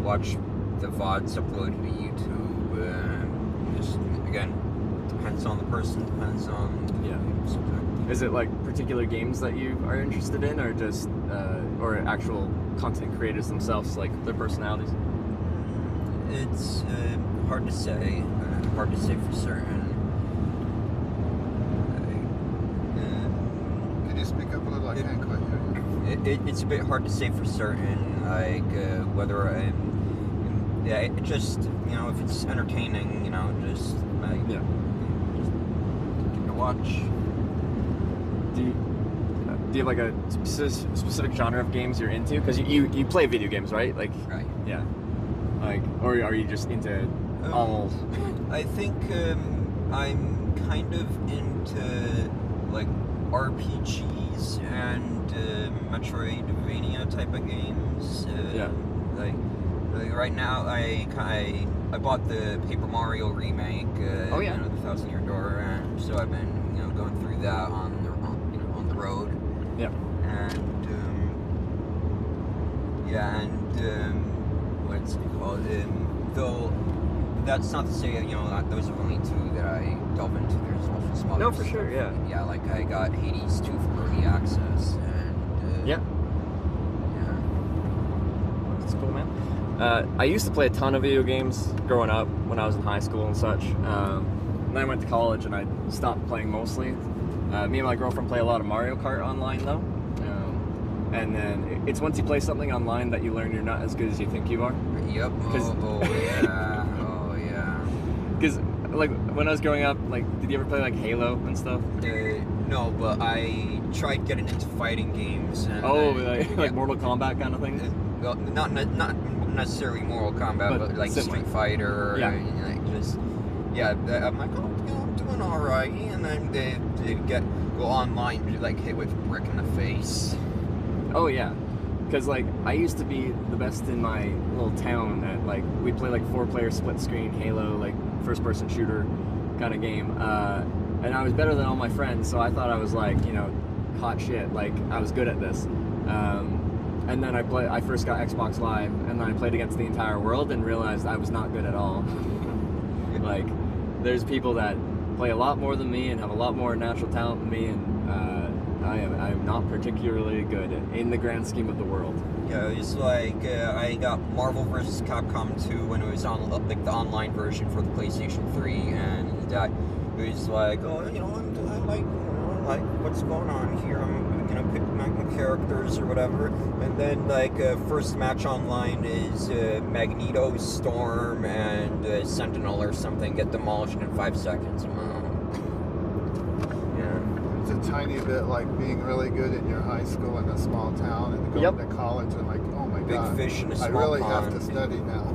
watch the VODs uploaded to YouTube. Just again, depends on the person. Depends on sometimes. Is it like particular games that you are interested in, or just or actual content creators themselves, like their personalities? It's hard to say. Hard to say for certain. Can you speak up a little? I can't quite hear you. it's a bit hard to say for certain, like whether I'm. Yeah, it just if it's entertaining, just like Yeah. just give it a watch. Do you have like a specific genre of games you're into? Because you play video games, right? Like, Right. yeah. Like, or are you just into all? I think I'm kind of into like RPGs and Metroidvania type of games. Yeah. Like right now, I bought the Paper Mario remake. Oh, yeah. The 1,000 Year Door, and so I've been going through that on the road. Yeah. And what's it called? Though that's not to say that those are only two that I delve into. There's also some No, other for sure, stuff. yeah. Yeah, like I got Hades 2 for early access, and Yeah. yeah. That's cool, man. I used to play a ton of video games growing up when I was in high school and such. And then I went to college and I stopped playing mostly. Me and my girlfriend play a lot of Mario Kart online though. And then it's once you play something online that you learn you're not as good as you think you are. Yep. Oh yeah. Oh yeah. Because like when I was growing up, like did you ever play like Halo and stuff? No, but I tried getting into fighting games. And like Mortal Kombat kind of thing? Well, not necessarily Mortal Kombat, but like Street Fighter. Yeah. And, like, just I'm like, I'm doing all right, and then they go online, and like hit with a brick in the face. Oh yeah, because like I used to be the best in my little town at like we'd play like 4-player split screen Halo, like first-person shooter kind of game, and I was better than all my friends, so I thought I was like hot shit, like I was good at this. And then I first got Xbox Live, and then I played against the entire world and realized I was not good at all. Like there's people that play a lot more than me and have a lot more natural talent than me, and I am not particularly good in the grand scheme of the world. Yeah, it's like I got Marvel vs. Capcom 2 when it was on like the online version for the PlayStation 3, and it was like, I like what's going on here. I'm pick my characters or whatever, and then like first match online is Magneto, Storm, and Sentinel or something get demolished in 5 seconds. It's a tiny bit like being really good in your high school in a small town, and going to college and like, oh my god, big fish in a small I really pond. have to study now.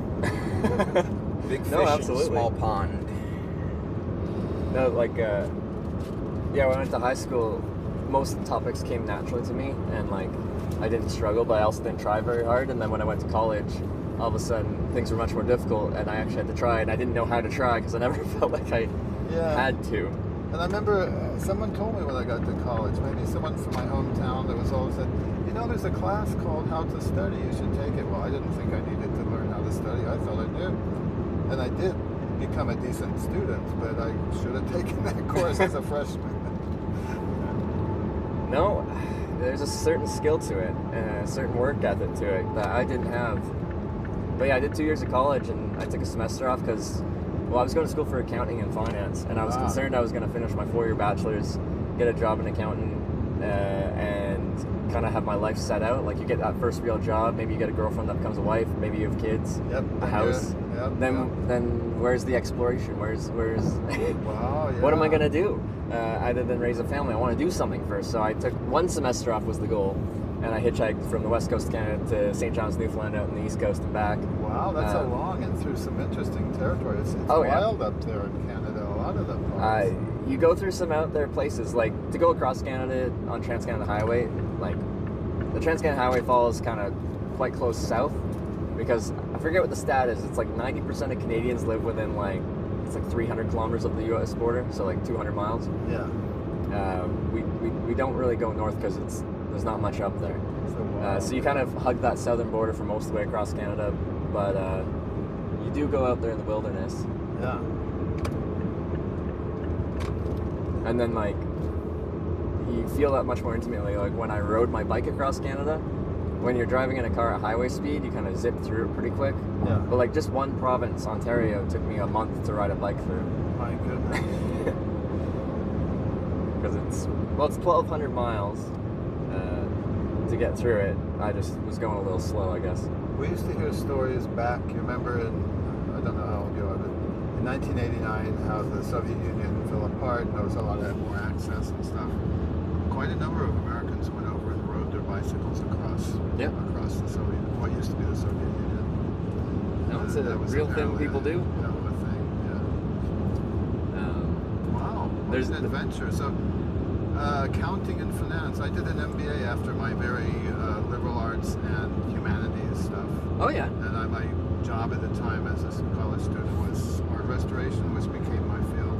Big fish in a small pond. No, like, when I went to high school, most of the topics came naturally to me, and like, I didn't struggle, but I also didn't try very hard. And then when I went to college, all of a sudden things were much more difficult, and I actually had to try, and I didn't know how to try because I never felt like I had to. And I remember someone told me when I got to college, maybe someone from my hometown, that was always said, there's a class called How to Study, you should take it. Well, I didn't think I needed to learn how to study. I thought I knew. And I did become a decent student, but I should have taken that course as a freshman. No, there's a certain skill to it, and a certain work ethic to it that I didn't have. But yeah, I did 2 years of college, and I took a semester off because, I was going to school for accounting and finance, and I was concerned I was going to finish my 4-year bachelor's, get a job in accounting, and kind of have my life set out. Like, you get that first real job, maybe you get a girlfriend that becomes a wife, maybe you have kids, a house. Then where's the exploration? Where's what am I going to do? Other than raise a family, I want to do something first. So I took 1 semester off was the goal, and I hitchhiked from the west coast of Canada to St. John's, Newfoundland, out on the east coast and back. Wow, that's a long and through some interesting territory. It's wild up there in Canada, a lot of them parts. You go through some out there places, like to go across Canada on Trans-Canada Highway, like the Trans-Canada Highway falls kind of quite close south, because I forget what the stat is, it's like 90% of Canadians live within it's like 300 kilometers of the U.S. border, so like 200 miles. Yeah. We don't really go north because there's not much up there. So you kind of hug that southern border for most of the way across Canada, but you do go out there in the wilderness. Yeah. And then like you feel that much more intimately. Like when I rode my bike across Canada, when you're driving in a car at highway speed, you kind of zip through it pretty quick. Yeah. But like just one province, Ontario, took me a month to ride a bike through. My goodness. Because it's 1,200 miles. to get through it. I just was going a little slow, I guess. We used to hear stories back, you remember I don't know how old you are, but in 1989, how the Soviet Union fell apart, and there was a lot more access and stuff. Quite a number of Americans went over and rode their bicycles across the Soviet, what used to be the Soviet Union. No, it's a real thing people do. A thing, yeah. Wow, there's an adventure. So, accounting and finance. I did an MBA after my very liberal arts and humanities stuff. Oh yeah. And my job at the time as a college student was art restoration, which became my field.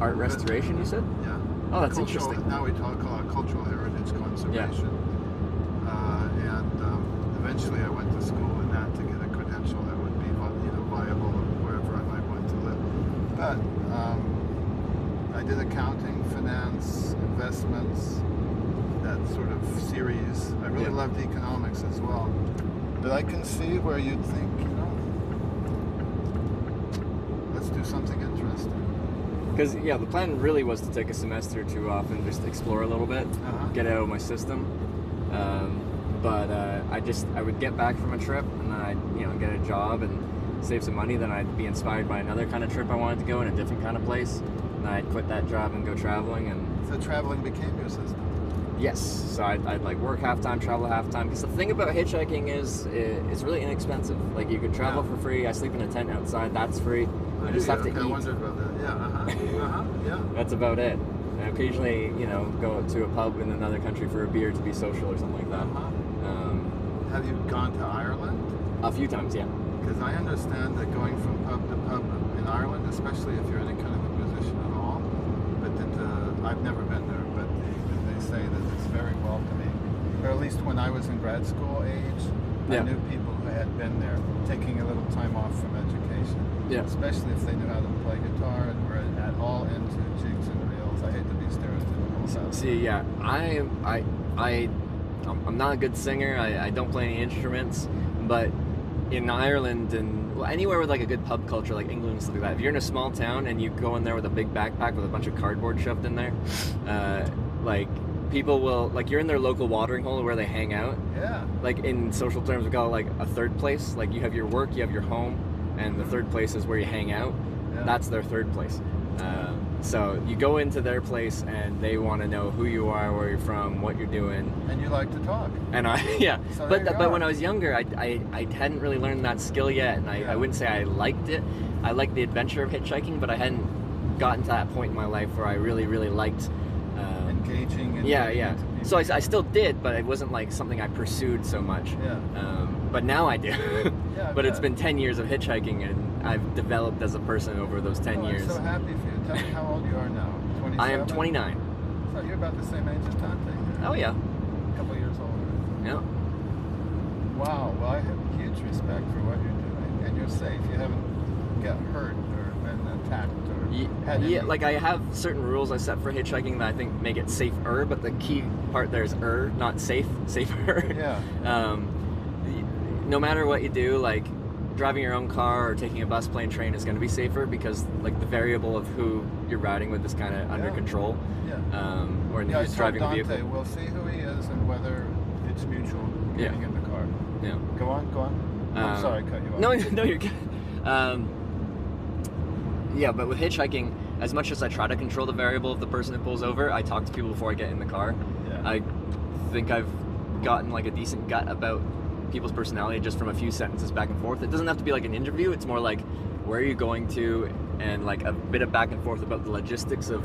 Art restoration, you said? Yeah. Oh, that's interesting. Now we call it cultural heritage conservation. And eventually I went to school in that to get a credential that would be viable wherever I might want to live. But I did accounting, finance, investments, that sort of series. I really loved economics as well. But I can see where you'd think, let's do something interesting. Because, the plan really was to take a semester or two off and just explore a little bit, get out of my system. But I would get back from a trip and then I'd, get a job and save some money. Then I'd be inspired by another kind of trip I wanted to go in a different kind of place. And I'd quit that job and go traveling. And so traveling became your system? Yes. So I'd like work half-time, travel half-time. Because the thing about hitchhiking is it's really inexpensive. Like you could travel for free. I sleep in a tent outside. That's free. I just have to eat. I wondered about that. Yeah, That's about it. And occasionally, go to a pub in another country for a beer to be social or something like that. Have you gone to Ireland? A few times, yeah. Because I understand that going from pub to pub in Ireland, especially if you're any kind of a musician at all, but I've never been there, but they say that it's very welcoming. Or at least when I was in grad school age, I knew people who had been there, taking a little time off from education. Yeah. Especially if they knew how to play guitar and were at all into jigs and reels. I hate to be stereotypical about it. See, I'm not a good singer. I don't play any instruments, but in Ireland and anywhere with like a good pub culture, like England and stuff like that, if you're in a small town and you go in there with a big backpack with a bunch of cardboard shoved in there, like people will, like you're in their local watering hole where they hang out. Yeah. Like in social terms, we call it like a third place. Like you have your work, you have your home, and the third place is where you hang out. Yeah. That's their third place. So you go into their place and they want to know who you are, where you're from, what you're doing. And you like to talk. And So but when I was younger, I hadn't really learned that skill yet, and I wouldn't say I liked it. I liked the adventure of hitchhiking, but I hadn't gotten to that point in my life where I really, really liked engaging. And So I still did, but it wasn't like something I pursued so much. Yeah. But now I do. But good. it's been 10 years of hitchhiking, and I've developed as a person over those 10 years. I'm so happy for you. Tell me how old you are now. 27? I am 29. So you're about the same age as Tante. Oh yeah. A couple of years older. Yeah. Wow. Well, I have huge respect for what you're doing, and you're safe. You haven't got hurt or been attacked or had any... like I have certain rules I set for hitchhiking that I think make it safer, but the key part there is not safe, safer. Yeah. No matter what you do, like driving your own car or taking a bus, plane, train is going to be safer because like the variable of who you're riding with is kind of under control. Yeah. Or who's driving the vehicle. We'll see who he is and whether it's mutual getting in the car. Yeah. Go on. I'm sorry, I cut you off. No, you're good. But with hitchhiking, as much as I try to control the variable of the person who pulls over, I talk to people before I get in the car. Yeah. I think I've gotten like a decent gut about people's personality just from a few sentences back and forth. It doesn't have to be like an interview. It's more like, where are you going to, and like a bit of back and forth about the logistics of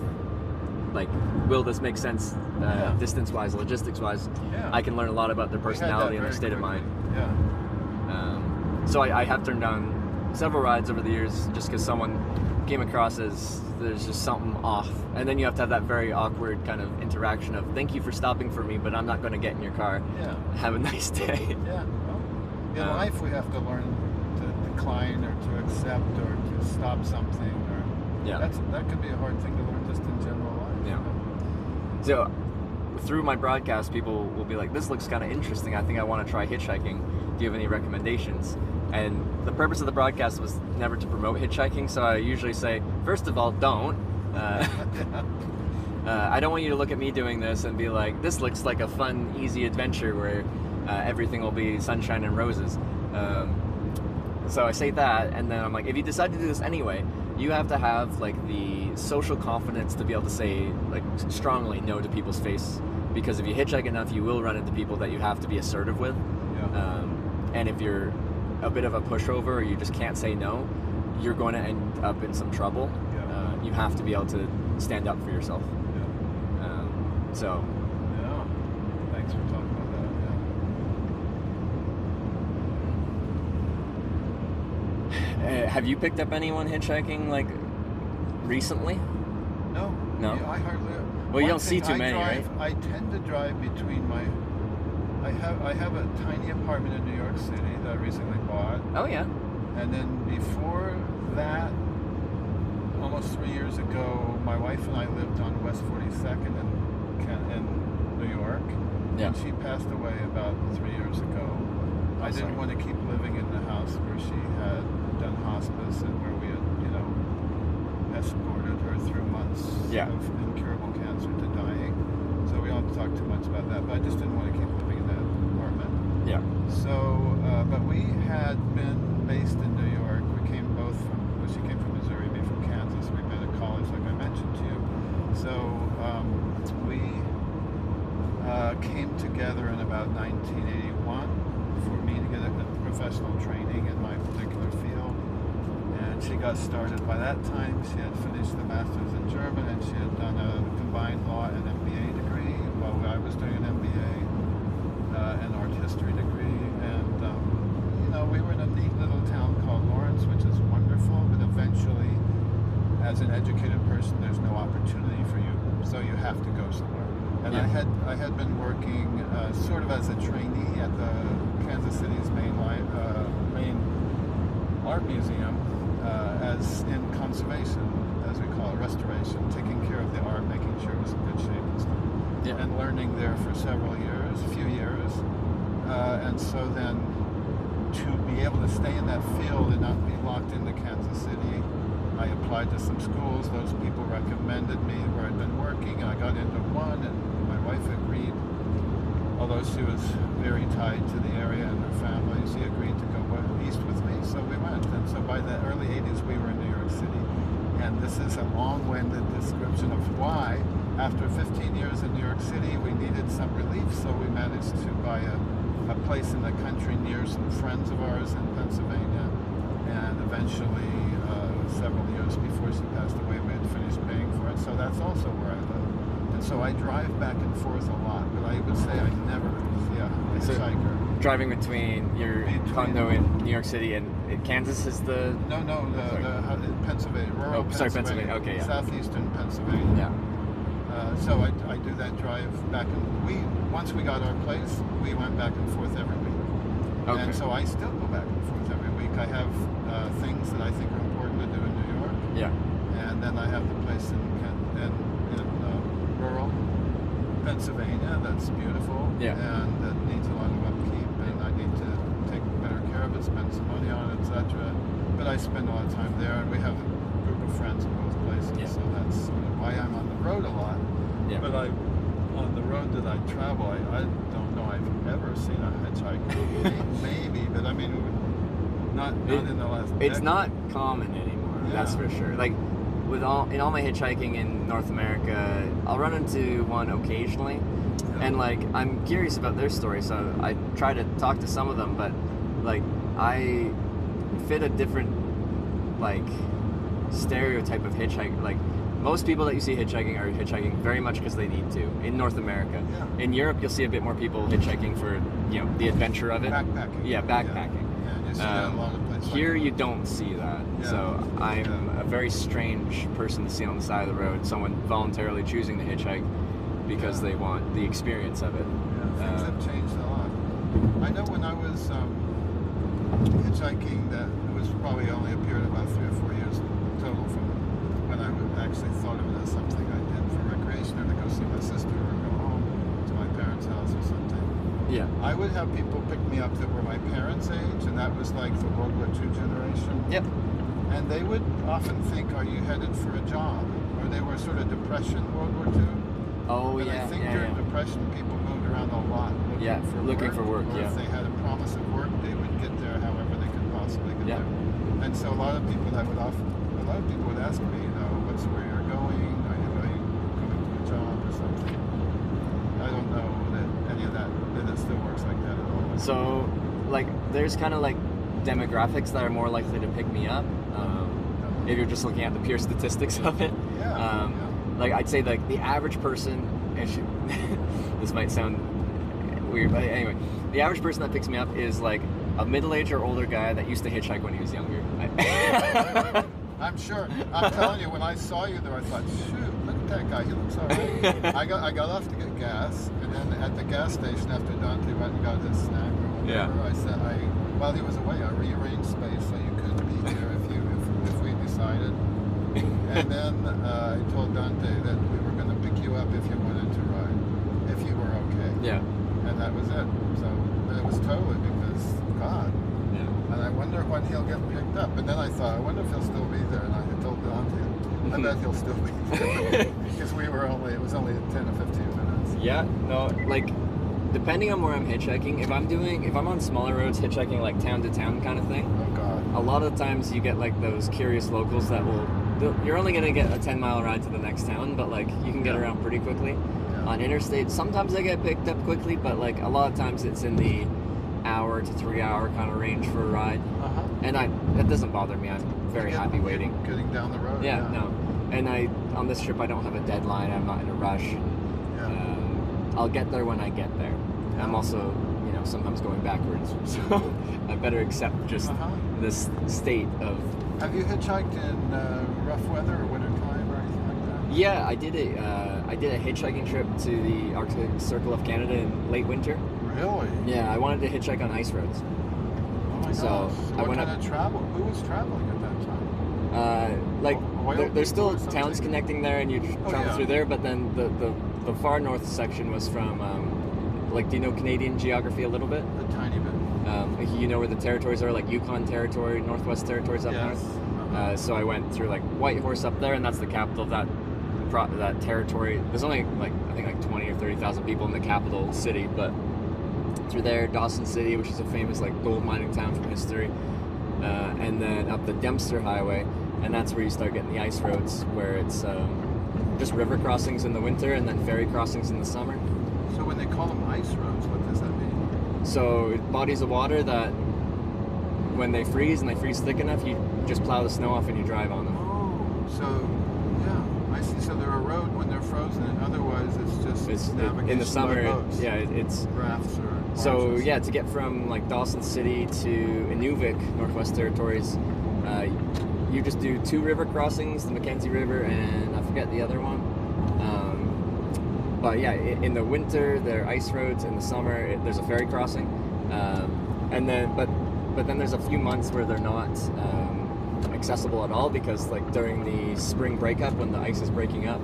like, will this make sense distance-wise, logistics-wise. I can learn a lot about their personality and their state of mind. So I have turned down several rides over the years just because someone came across as there's just something off, and then you have to have that very awkward kind of interaction of, thank you for stopping for me, but I'm not going to get in your car. Have a nice day. Well, in life we have to learn to decline or to accept or to stop something, or that could be a hard thing to learn just in general life. So through my broadcast, people will be like, this looks kind of interesting, I think I want to try hitchhiking, do you have any recommendations? And the purpose of the broadcast was never to promote hitchhiking, so I usually say, first of all, don't. I don't want you to look at me doing this and be like, this looks like a fun, easy adventure where everything will be sunshine and roses. So I say that, and then I'm like, if you decide to do this anyway, you have to have like the social confidence to be able to say like strongly no to people's face, because if you hitchhike enough, you will run into people that you have to be assertive with. Yeah. And if you're a bit of a pushover or you just can't say no, you're going to end up in some trouble. Yeah. You have to be able to stand up for yourself. Yeah. So. Yeah. Thanks for talking about that. Have you picked up anyone hitchhiking like recently? No. No? I hardly. Well, you don't see too many, right? I tend to drive between my. I have a tiny apartment in New York City that I recently bought. Oh yeah. And then before that, almost 3 years ago, my wife and I lived on West 42nd in New York. Yeah. And she passed away about 3 years ago. I didn't want to keep living in the house where she had done hospice and where we had, escorted her through months of incurable cancer to dying. So we don't have to talk too much about that, but I just didn't want to keep living in that apartment. Yeah. So, but we had been based in New York. We came both from, well, she came from Missouri, me from Kansas. We met at college, like I mentioned to you. So we came together in about 1981 for me to get a professional training in my particular field. And she got started by that time. She had finished the master's in German, and she had done a combined law and MBA degree, while I was doing an MBA and art history degree. And we were in a neat little town called Lawrence, which is wonderful, but eventually, as an educated person, there's no opportunity for you, so you have to go somewhere. And I had been working sort of as a trainee at the Kansas City's main art museum, as in conservation, as we call it, restoration, taking care of the art, making sure it was in good shape and stuff. Yeah. And learning there for several years, a few years. And so then to be able to stay in that field and not be locked into Kansas City, I applied to some schools. Those people recommended me where I'd been working, and I got into one, and my wife agreed, although she was very tied to the area and her family, she agreed to go east with me, so we went. And so by the early 80s, we were in New York City. And this is a long-winded description of why, after 15 years in New York City, we needed some relief, so we managed to buy a place in the country near some friends of ours in Pennsylvania. And eventually, several years before she passed away, we had finished paying for it, so that's also where I live. And so I drive back and forth a lot, but I would say I never, a hitchhiker. Driving between your condo in New York City and Kansas is the... No, the Pennsylvania, rural Pennsylvania, okay, yeah. Southeastern Pennsylvania. Yeah. So I do that drive back, and once we got our place, we went back and forth every week. Okay. And so I still go back and forth every week. I have things that I think are important to do in New York. Yeah. And then I have the place in rural Pennsylvania that's beautiful. Yeah. And that needs a lot of upkeep, and I need to take better care of it, spend some money on it, etc. But I spend a lot of time there, and we have a group of friends in both places, so that's sort of why I'm on the road a lot. Yeah. But on the road that I travel, I don't know I've ever seen a hitchhiker. Maybe, but I mean, not in the last decade. It's not common anymore, that's for sure. Like, in all my hitchhiking in North America, I'll run into one occasionally, and like I'm curious about their story, so I try to talk to some of them, but like I fit a different like stereotype of hitchhiking. Like most people that you see hitchhiking are hitchhiking very much because they need to in North America. Yeah. In Europe, you'll see a bit more people hitchhiking for the adventure of it. Backpacking. Yeah, backpacking. Yeah, you see that a lot of places. Here you don't see that. Yeah. So I'm a very strange person to see on the side of the road, someone voluntarily choosing to hitchhike because they want the experience of it. Yeah, things have changed a lot. I know when I was hitchhiking, that it was probably only a period of about 3 or 4 years total from when I actually thought of it as something I did for recreation, or to go see my sister or go home to my parents' house or something. Yeah. I would have people pick me up that were my parents' age, and that was like the World War II generation. Yep. And they would often think, are you headed for a job? Or they were sort of Depression, World War II. Oh, And yeah, I think yeah, during yeah. Depression, people moved around a lot looking for work, or yeah. if they had a promise of work, they would get there however they could possibly get Yeah. there. And so a lot of people would ask me, what's where you're going? Are you going to a job or something? I don't know that any of that it still works like that at all. So, like, there's kind of like demographics that are more likely to pick me up. If you're just looking at the pure statistics of it. Yeah. Like, I'd say like the average person, this might sound weird, but anyway, the average person that picks me up is like a middle-aged or older guy that used to hitchhike when he was younger. I'm sure. I'm telling you, when I saw you there, I thought, shoot, look at that guy. He looks all right. I got off to get gas, and then at the gas station after Dante went and got his snack or whatever, Yeah. I said, while he was away, I rearranged space so you could be here if we decided. And then I told Dante that we were going to pick you up if you wanted to ride, if you were okay. Yeah. And that was it. So it was totally because, God. Yeah. And I wonder when he'll get picked up. And then I thought, I wonder if he'll still be there. And I had told Dante, I bet he'll still be there. Because it was only 10 or 15 minutes. Yeah, no, like, depending on where I'm hitchhiking, if I'm on smaller roads, hitchhiking like town to town kind of thing, Oh, God. a lot of the times you get like those curious locals that you're only going to get a 10-mile ride to the next town, but like you can get around pretty quickly. Yeah. On interstate, sometimes I get picked up quickly, but like a lot of times it's in the hour to 3 hour kind of range for a ride. Uh-huh. And that doesn't bother me. I'm very happy waiting. Getting down the road. Yeah, no. And on this trip I don't have a deadline. I'm not in a rush. Yeah. I'll get there when I get there. I'm also, sometimes going backwards, so I better accept just this state of. Have you hitchhiked in rough weather or winter time or anything like that? Yeah, I did a hitchhiking trip to the Arctic Circle of Canada in late winter. Really? Yeah, I wanted to hitchhike on ice roads. Oh my So, gosh. I What went kind up- of travel? Who was traveling at that time? Oil There's still people or towns something? connecting there, and you travel yeah. through there. But then the far north section was from, do you know Canadian geography a little bit? A tiny bit. You know where the territories are, like Yukon Territory, Northwest Territories up Yes. north. So I went through like Whitehorse up there, and that's the capital of that territory. There's only I think 20 or 30,000 people in the capital city, but through there, Dawson City, which is a famous gold mining town from history, and then up the Dempster Highway, and that's where you start getting the ice roads, where it's just river crossings in the winter and then ferry crossings in the summer. So when they call them ice roads, what does that mean? So bodies of water that when they freeze and they freeze thick enough, you just plow the snow off and you drive on them. Oh, so yeah, I see. So they're a road when they're frozen, and otherwise it's just navigation in the summer. by boats. It's Rafts or barges. so yeah. To get from Dawson City to Inuvik, Northwest Territories, you just do 2 river crossings, the Mackenzie River and I forget the other one. But yeah, in the winter there are ice roads. In the summer there's a ferry crossing, and then but then there's a few months where they're not accessible at all because during the spring breakup when the ice is breaking up,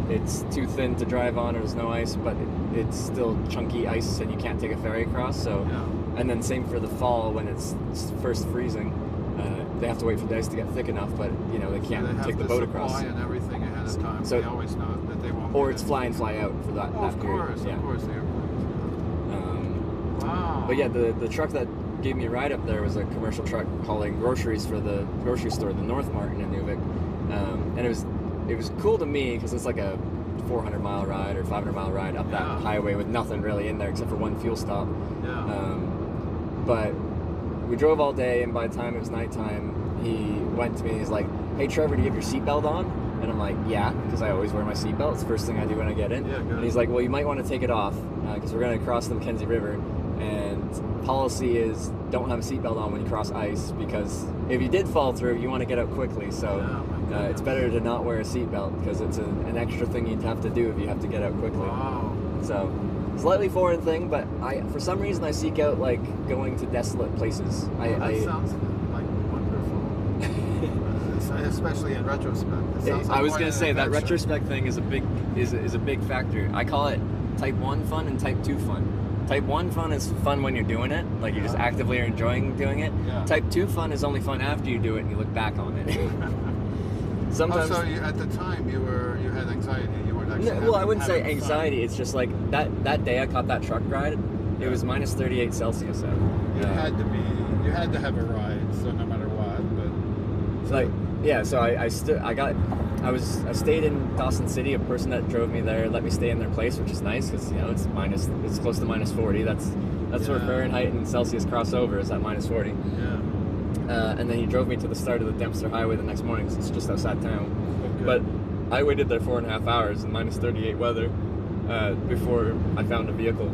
it's too thin to drive on or there's no ice, but it's still chunky ice and you can't take a ferry across. So, and then same for the fall when it's first freezing. They have to wait for the ice to get thick enough, but they can't take the boat across. Supply and everything ahead of time. So they always know that they won't. Or get it's it. fly in, fly out for that. Oh, that of period. course, Yeah. of course, the airplanes. Wow. But yeah, the truck that gave me a ride up there was a commercial truck hauling groceries for the grocery store, the North Mart in Inuvik, and it was cool to me because it's like a 400-mile ride or 500-mile ride up that highway with nothing really in there except for one fuel stop. Yeah. But we drove all day, and by the time it was nighttime, he went to me and he's like, "Hey Trevor, do you have your seatbelt on?" And I'm like, "Yeah," because I always wear my seatbelt. It's the first thing I do when I get in. Yeah, good. And he's like, "Well, you might want to take it off because we're going to cross the Mackenzie River, and policy is don't have a seatbelt on when you cross ice because if you did fall through, you want to get out quickly. So it's better to not wear a seatbelt because it's an extra thing you'd have to do if you have to get out quickly." Wow. So slightly foreign thing, but for some reason I seek out going to desolate places. That sounds wonderful. Especially in retrospect. I was gonna say that retrospect thing is a big factor. I call it type 1 fun and type 2 fun. Type 1 fun is fun when you're doing it, you just actively are enjoying doing it. Yeah. Type 2 fun is only fun after you do it and you look back on it. sometimes. Oh, so at the time you had anxiety. You weren't actually. Well, I wouldn't say having anxiety. fun. It's just like that day I caught that truck ride. It was minus 38 Celsius out. You had to be. You had to have a ride. So no matter what, but. Like yeah. So I stayed in Dawson City. A person that drove me there let me stay in their place, which is nice because it's close to minus 40. That's where Fahrenheit and Celsius cross over, is at minus 40. Yeah. And then he drove me to the start of the Dempster Highway the next morning, 'cause it's just outside town. Okay. But I waited there 4.5 hours in minus 38 weather before I found a vehicle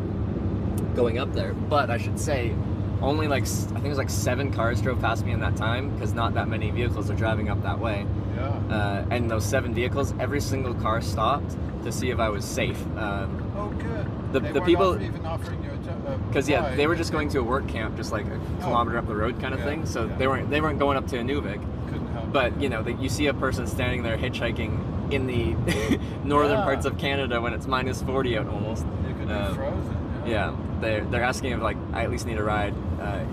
going up there. But I should say, only I think it was 7 cars drove past me in that time, because not that many vehicles are driving up that way. Yeah. And those 7 vehicles, every single car stopped to see if I was safe. Oh, good. The people, even offering you a job. because they were just going to a work camp, just like a kilometer up the road, kind of thing. So they weren't going up to Inuvik. Couldn't help. But you see a person standing there hitchhiking in the northern parts of Canada when it's minus 40 out almost. You could be frozen. Yeah, they're asking if I at least need a ride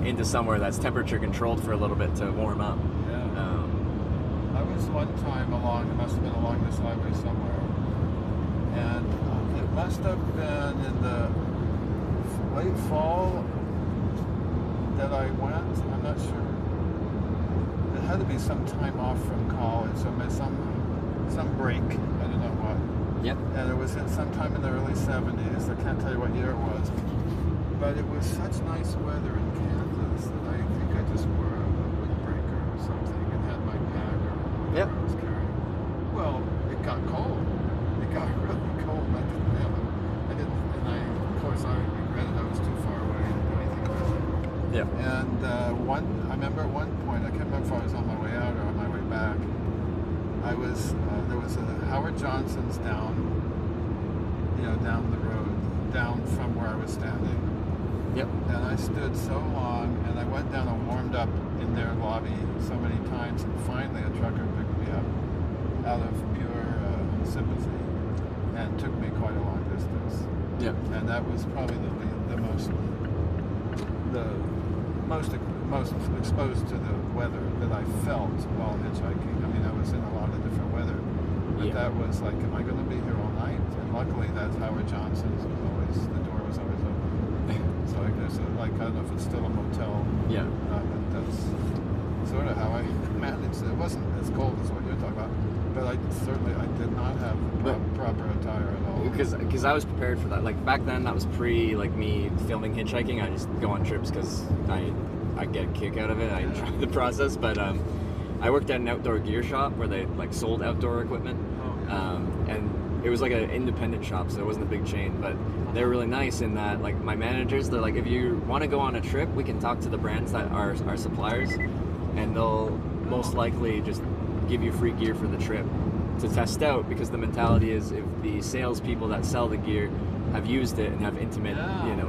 into somewhere that's temperature controlled for a little bit to warm up. Yeah. I was one time it must have been along this highway somewhere, and it must have been in the late fall that I went. I'm not sure. It had to be some time off from college, so some break. I don't know what. Yep. And it was sometime in the early 70s. I can't tell you what year it was, but it was such nice weather in Kansas that I think I just wore a windbreaker or something and had my pack or whatever I was carrying. Well, it got cold. It got really cold. I didn't have it. And of course, I regretted I was too far away to do anything about it. Yeah. And I remember at one point, I can't remember if I was on my way out or on my way back. There was a Howard Johnson's down the road, down from where I was standing. Yep. And I stood so long, and I went down and warmed up in their lobby so many times, and finally a trucker picked me up out of pure sympathy and took me quite a long distance. Yep. And that was probably the most exposed to the weather that I felt while hitchhiking. I mean, I was in a lot of different weather, but that was like, am I going to be here all night? And luckily, that's Howard Johnson's the door was always open. So there's I don't know if it's still a motel. Yeah. But that's sort of how I managed it. It wasn't as cold as what you're talking about, but I did not have proper attire at all. Because I was prepared for that. Like back then, that was pre me filming hitchhiking. I just go on trips because I get a kick out of it. I enjoy the process. But I worked at an outdoor gear shop where they sold outdoor equipment, and it was like an independent shop, so it wasn't a big chain. But they were really nice in that, like, my managers, they're like, if you want to go on a trip, we can talk to the brands that are our suppliers, and they'll most likely just give you free gear for the trip to test out, because the mentality is if the salespeople that sell the gear have used it and have intimate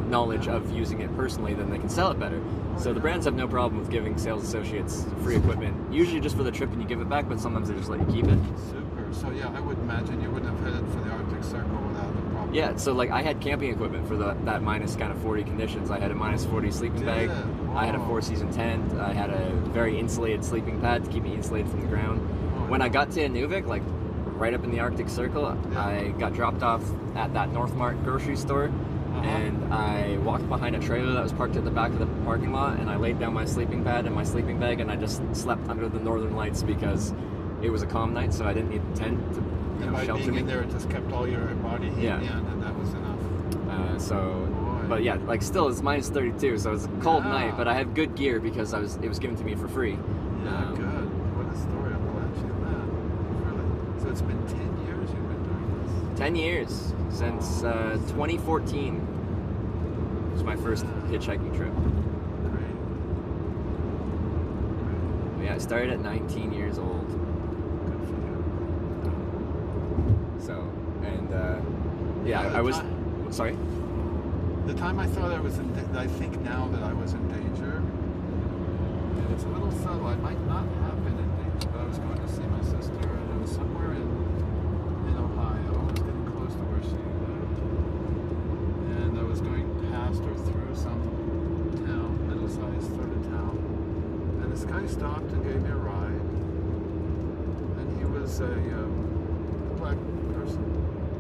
knowledge of using it personally, then they can sell it better. So the brands have no problem with giving sales associates free equipment, usually just for the trip and you give it back, but sometimes they just let you keep it. Super. So yeah, I would imagine you wouldn't have headed for the Arctic Circle without a problem. Yeah, so like I had camping equipment for that minus kind of 40 conditions. I had a minus 40 sleeping bag. Wow. I had a 4-season tent. I had a very insulated sleeping pad to keep me insulated from the ground. When I got to Inuvik, like right up in the Arctic Circle, I got dropped off at that Northmart grocery store, and I walked behind a trailer that was parked at the back of the parking lot, and I laid down my sleeping pad and my sleeping bag, and I just slept under the northern lights because it was a calm night, so I didn't need the tent to by shelter being me. in there, it just kept all your body heat in, and that was enough. But yeah, like still it's minus 32, so it's a cold night, but I had good gear because it was given to me for free. Yeah, good. What a story. I'm glad you did that. Really. So it's been 10 years you've been doing this? 10 years, since 2014 was my first hitchhiking trip. Great. Yeah, I started at 19 years old. Good for you. So, and I was, sorry? The time I thought I was I think now that I was in danger, and it's a little subtle, I might not have been in danger, but I was going to see my sister, and it was somewhere in Ohio. I was getting close to where she lived, and I was going past or through some town, middle-sized sort of town, and this guy stopped and gave me a ride, and he was was a black person.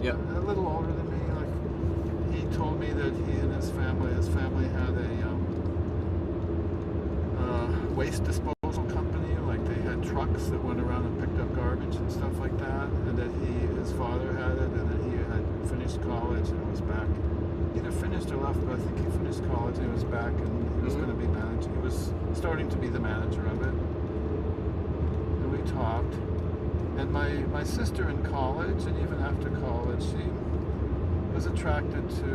Yeah. A little older than me. Like, he told me that he and his family had a waste disposal company. Like, they had trucks that went around and picked up garbage and stuff like that. And that his father had it, and that he had finished college and was back. Either finished or left, but I think he finished college and he was back, and he was going to be manager. He was starting to be the manager of it. And we talked. And my sister in college, and even after college, she was attracted to,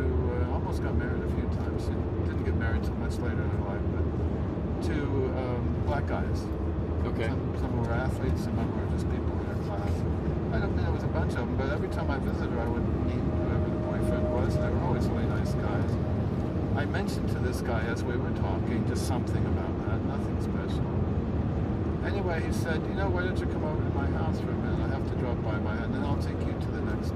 almost got married a few times. She didn't get married until much later in her life, but to black guys. Okay. Some were athletes, some of them were just people in her class. I don't mean there was a bunch of them, but every time I visited her, I would meet whoever the boyfriend was, and they were always really nice guys. I mentioned to this guy as we were talking just something about that, nothing special. Anyway, he said, you know, why don't you come over to my house for a minute? I have to drop by my and then I'll take you to the next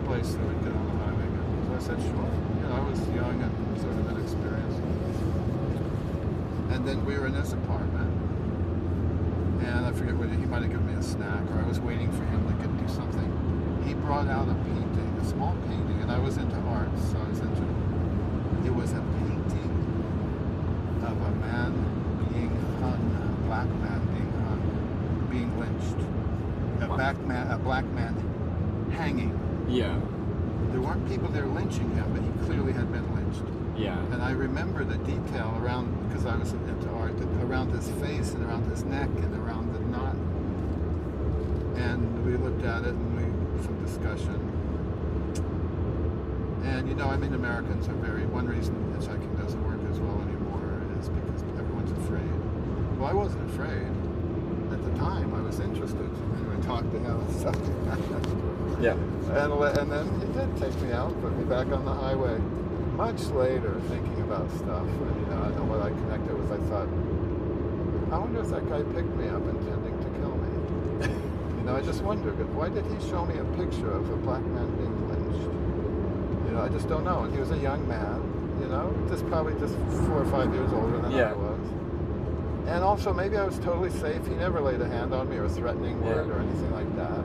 place so we can get on the highway again. So I said, sure. You know, I was young and sort of inexperienced. And then we were in his apartment. And I forget whether he might have given me a snack or I was waiting for him to do something. He brought out a painting, a small painting, and I was into art, so I was into it. It was a painting of a man being hung, a black man being hung, being lynched. A black man hanging. Yeah. There weren't people there lynching him, but he clearly had been lynched. Yeah. And I remember the detail around, because I was into art, around his face and around his neck and around the knot. And we looked at it and some discussion. And you know, I mean, Americans are one reason hitchhiking doesn't work as well anymore is because everyone's afraid. Well, I wasn't afraid. At the time, I was interested. Anyway, talked to him and stuff. Yeah. And then he did take me out, put me back on the highway. Much later, thinking about stuff, and you know, I don't know what I connected with. I thought, I wonder if that guy picked me up intending to kill me. You know, I just wondered, why did he show me a picture of a black man being lynched? You know, I just don't know. And he was a young man, you know, probably just 4 or 5 years older than I was. And also, maybe I was totally safe. He never laid a hand on me or a threatening word or anything like that.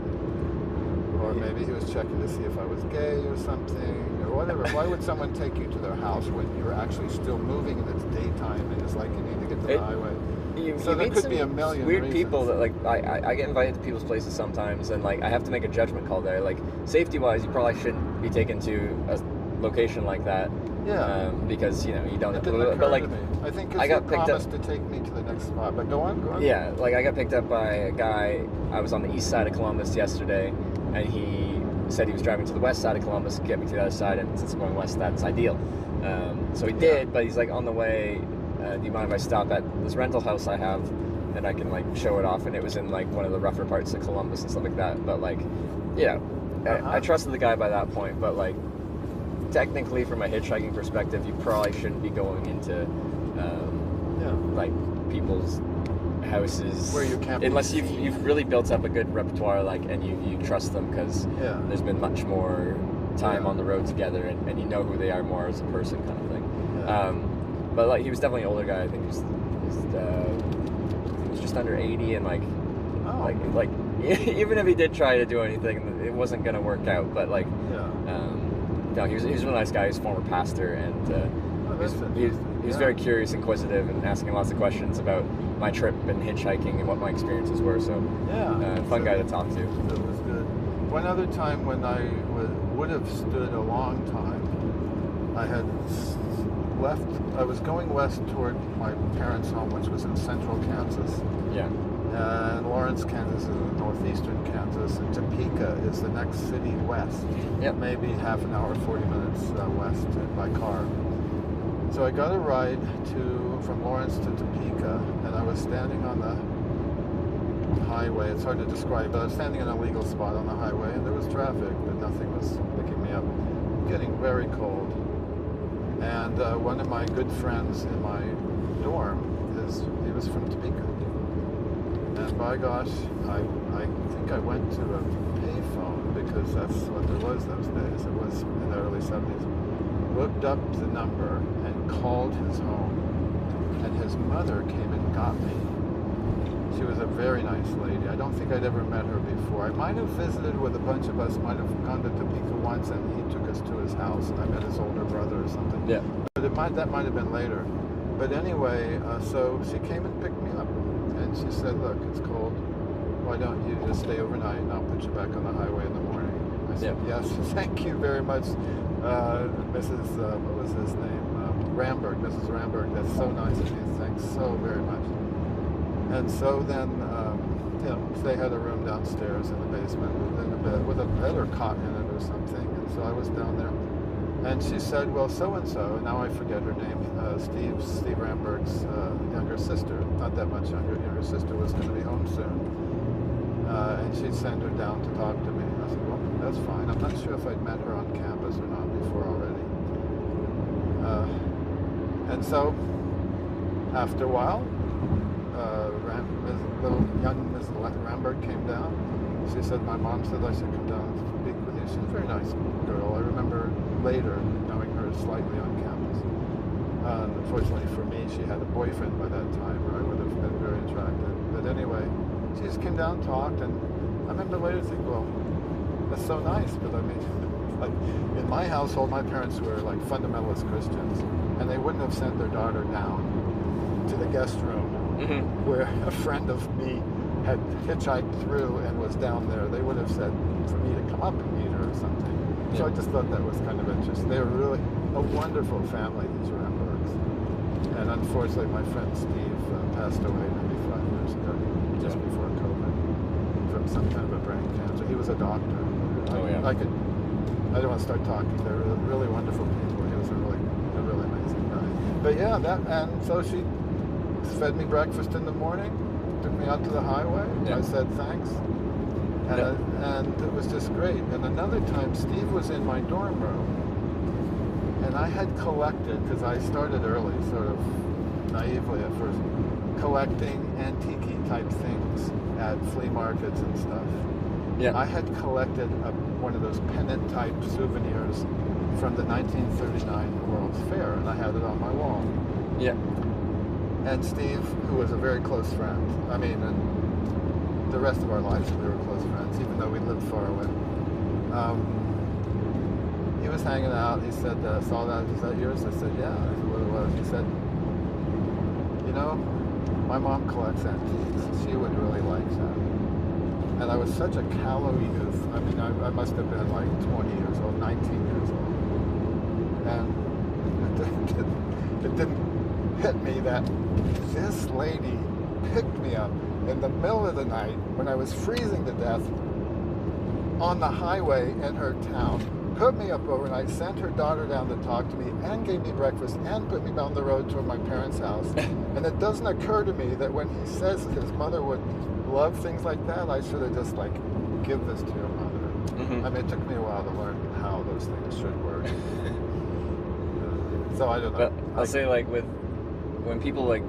Or maybe he was checking to see if I was gay or something, or whatever. Why would someone take you to their house when you're actually still moving and it's daytime and it's like you need to get to the highway? So there could be a million weird reasons. people that, like, I get invited to people's places sometimes, and like I have to make a judgment call there. Like, safety-wise, you probably shouldn't be taken to a location like that. Yeah. Because you know you don't. It didn't occur but like, to me. I think I got picked promised to take me to the next spot. But go on. Yeah, like I got picked up by a guy. I was on the east side of Columbus yesterday, and he said he was driving to the west side of Columbus to get me to the other side, and since I'm going west, that's ideal. So he did, but he's like, on the way, do you mind if I stop at this rental house I have, and I can like show it off? And it was in like one of the rougher parts of Columbus and stuff like that. But like, you know, I trusted the guy by that point, but like, technically from a hitchhiking perspective, you probably shouldn't be going into like people's houses where you can't, unless you've really built up a good repertoire, like, and you trust them because there's been much more time on the road together, and you know who they are more as a person, kind of thing. But like, he was definitely an older guy. I think he was just under 80, and like even if he did try to do anything, it wasn't gonna work out. But like, no, he was a really nice guy. He was a former pastor, and he was very curious, inquisitive, and asking lots of questions about my trip and hitchhiking and what my experiences were. So fun guy to talk to. It was good. One other time when I would have stood a long time, I had left. I was going west toward my parents' home, which was in central Kansas. Yeah. And Lawrence, Kansas is in northeastern Kansas, and Topeka is the next city west. Yep. Maybe half an hour, 40 minutes west by car. So I got a ride from Lawrence to Topeka, and I was standing on the highway. It's hard to describe, but I was standing in a legal spot on the highway, and there was traffic, but nothing was picking me up. Getting very cold. And one of my good friends in my dorm, he was from Topeka. And by gosh, I think I went to a payphone because that's what there was those days. It was in the early 70s. Looked up the number and called his home. And his mother came and got me She was a very nice lady. I don't think I'd ever met her before. I might have visited with a bunch of us, might have gone to Topeka once, and he took us to his house, and I met his older brother or something. Yeah. But that might have been later. But anyway, so she came and picked me up, and she said, look, it's cold. Why don't you just stay overnight, and I'll put you back on the highway in the morning. I said, yes, thank you very much, Mrs. What was his name? Ramberg, Mrs. Ramberg. That's so nice of you. Thanks so very much. And so then, they had a room downstairs in the basement in a bed with a bed or cot in it or something. And so I was down there. And she said, well, so-and-so, and now I forget her name, Steve Ramberg's younger sister, not that much younger sister, was going to be home soon. And she'd send her down to talk to me. I said, well, that's fine. I'm not sure if I'd met her on campus or not before already. And so, after a while, young Ms. Ramberg came down. She said, my mom said I should come down and speak with you. She's a very nice girl. I remember later knowing her slightly on campus. Unfortunately for me, she had a boyfriend by that time, or I would have been very attracted. But anyway, she just came down, talked, and I remember later thinking, well, that's so nice, but I mean, like in my household, my parents were like fundamentalist Christians, and they wouldn't have sent their daughter down to the guest room where a friend of me had hitchhiked through and was down there. They would have said for me to come up and meet her or something. So I just thought that was kind of interesting. They were really a wonderful family, these Rambergs. And unfortunately, my friend Steve passed away maybe 5 years ago, just before COVID, from some kind of a brain cancer. He was a doctor. I don't want to start talking. They're really wonderful people. He was a really amazing guy. But yeah, and so she fed me breakfast in the morning, took me out to the highway. I said thanks, and it was just great. And another time, Steve was in my dorm room, and I had collected, because I started early, sort of naively at first, collecting antique type things at flea markets and stuff. Yeah. I had collected one of those pennant type souvenirs from the 1939 World's Fair, and I had it on my wall. Yeah. And Steve, who was a very close friend, I mean, and the rest of our lives we were close friends, even though we lived far away. He was hanging out. He said, saw that, is that yours? I said, yeah. I said, what it was. He said, you know, my mom collects antiques. She would really like that. And I was such a callow youth. I mean, I must have been like 20 years old, 19 years old. And it didn't hit me that this lady picked me up in the middle of the night when I was freezing to death on the highway in her town, put me up overnight, sent her daughter down to talk to me, and gave me breakfast, and put me down the road to my parents' house. And it doesn't occur to me that when he says his mother would love things like that, I should have just like, give this to your mother. I mean, it took me a while to learn how those things should work. So I don't know. But I'll say, like, when people, like,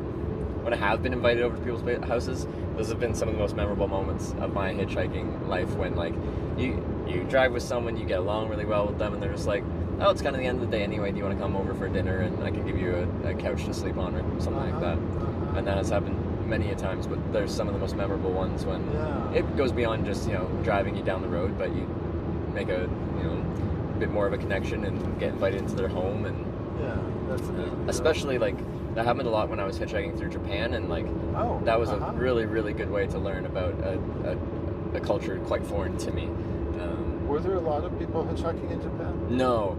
when I have been invited over to people's houses, those have been some of the most memorable moments of my hitchhiking life, when, like, you drive with someone, you get along really well with them, and they're just like, oh, it's kind of the end of the day anyway, do you want to come over for dinner, and I can give you a couch to sleep on, or something like that. And that has happened many a times, but there's some of the most memorable ones when it goes beyond just, driving you down the road, but you make a bit more of a connection and get invited into their home. And that's a big deal. Especially, like, that happened a lot when I was hitchhiking through Japan, and like that was a really, really good way to learn about a culture quite foreign to me. Were there a lot of people hitchhiking in Japan? No,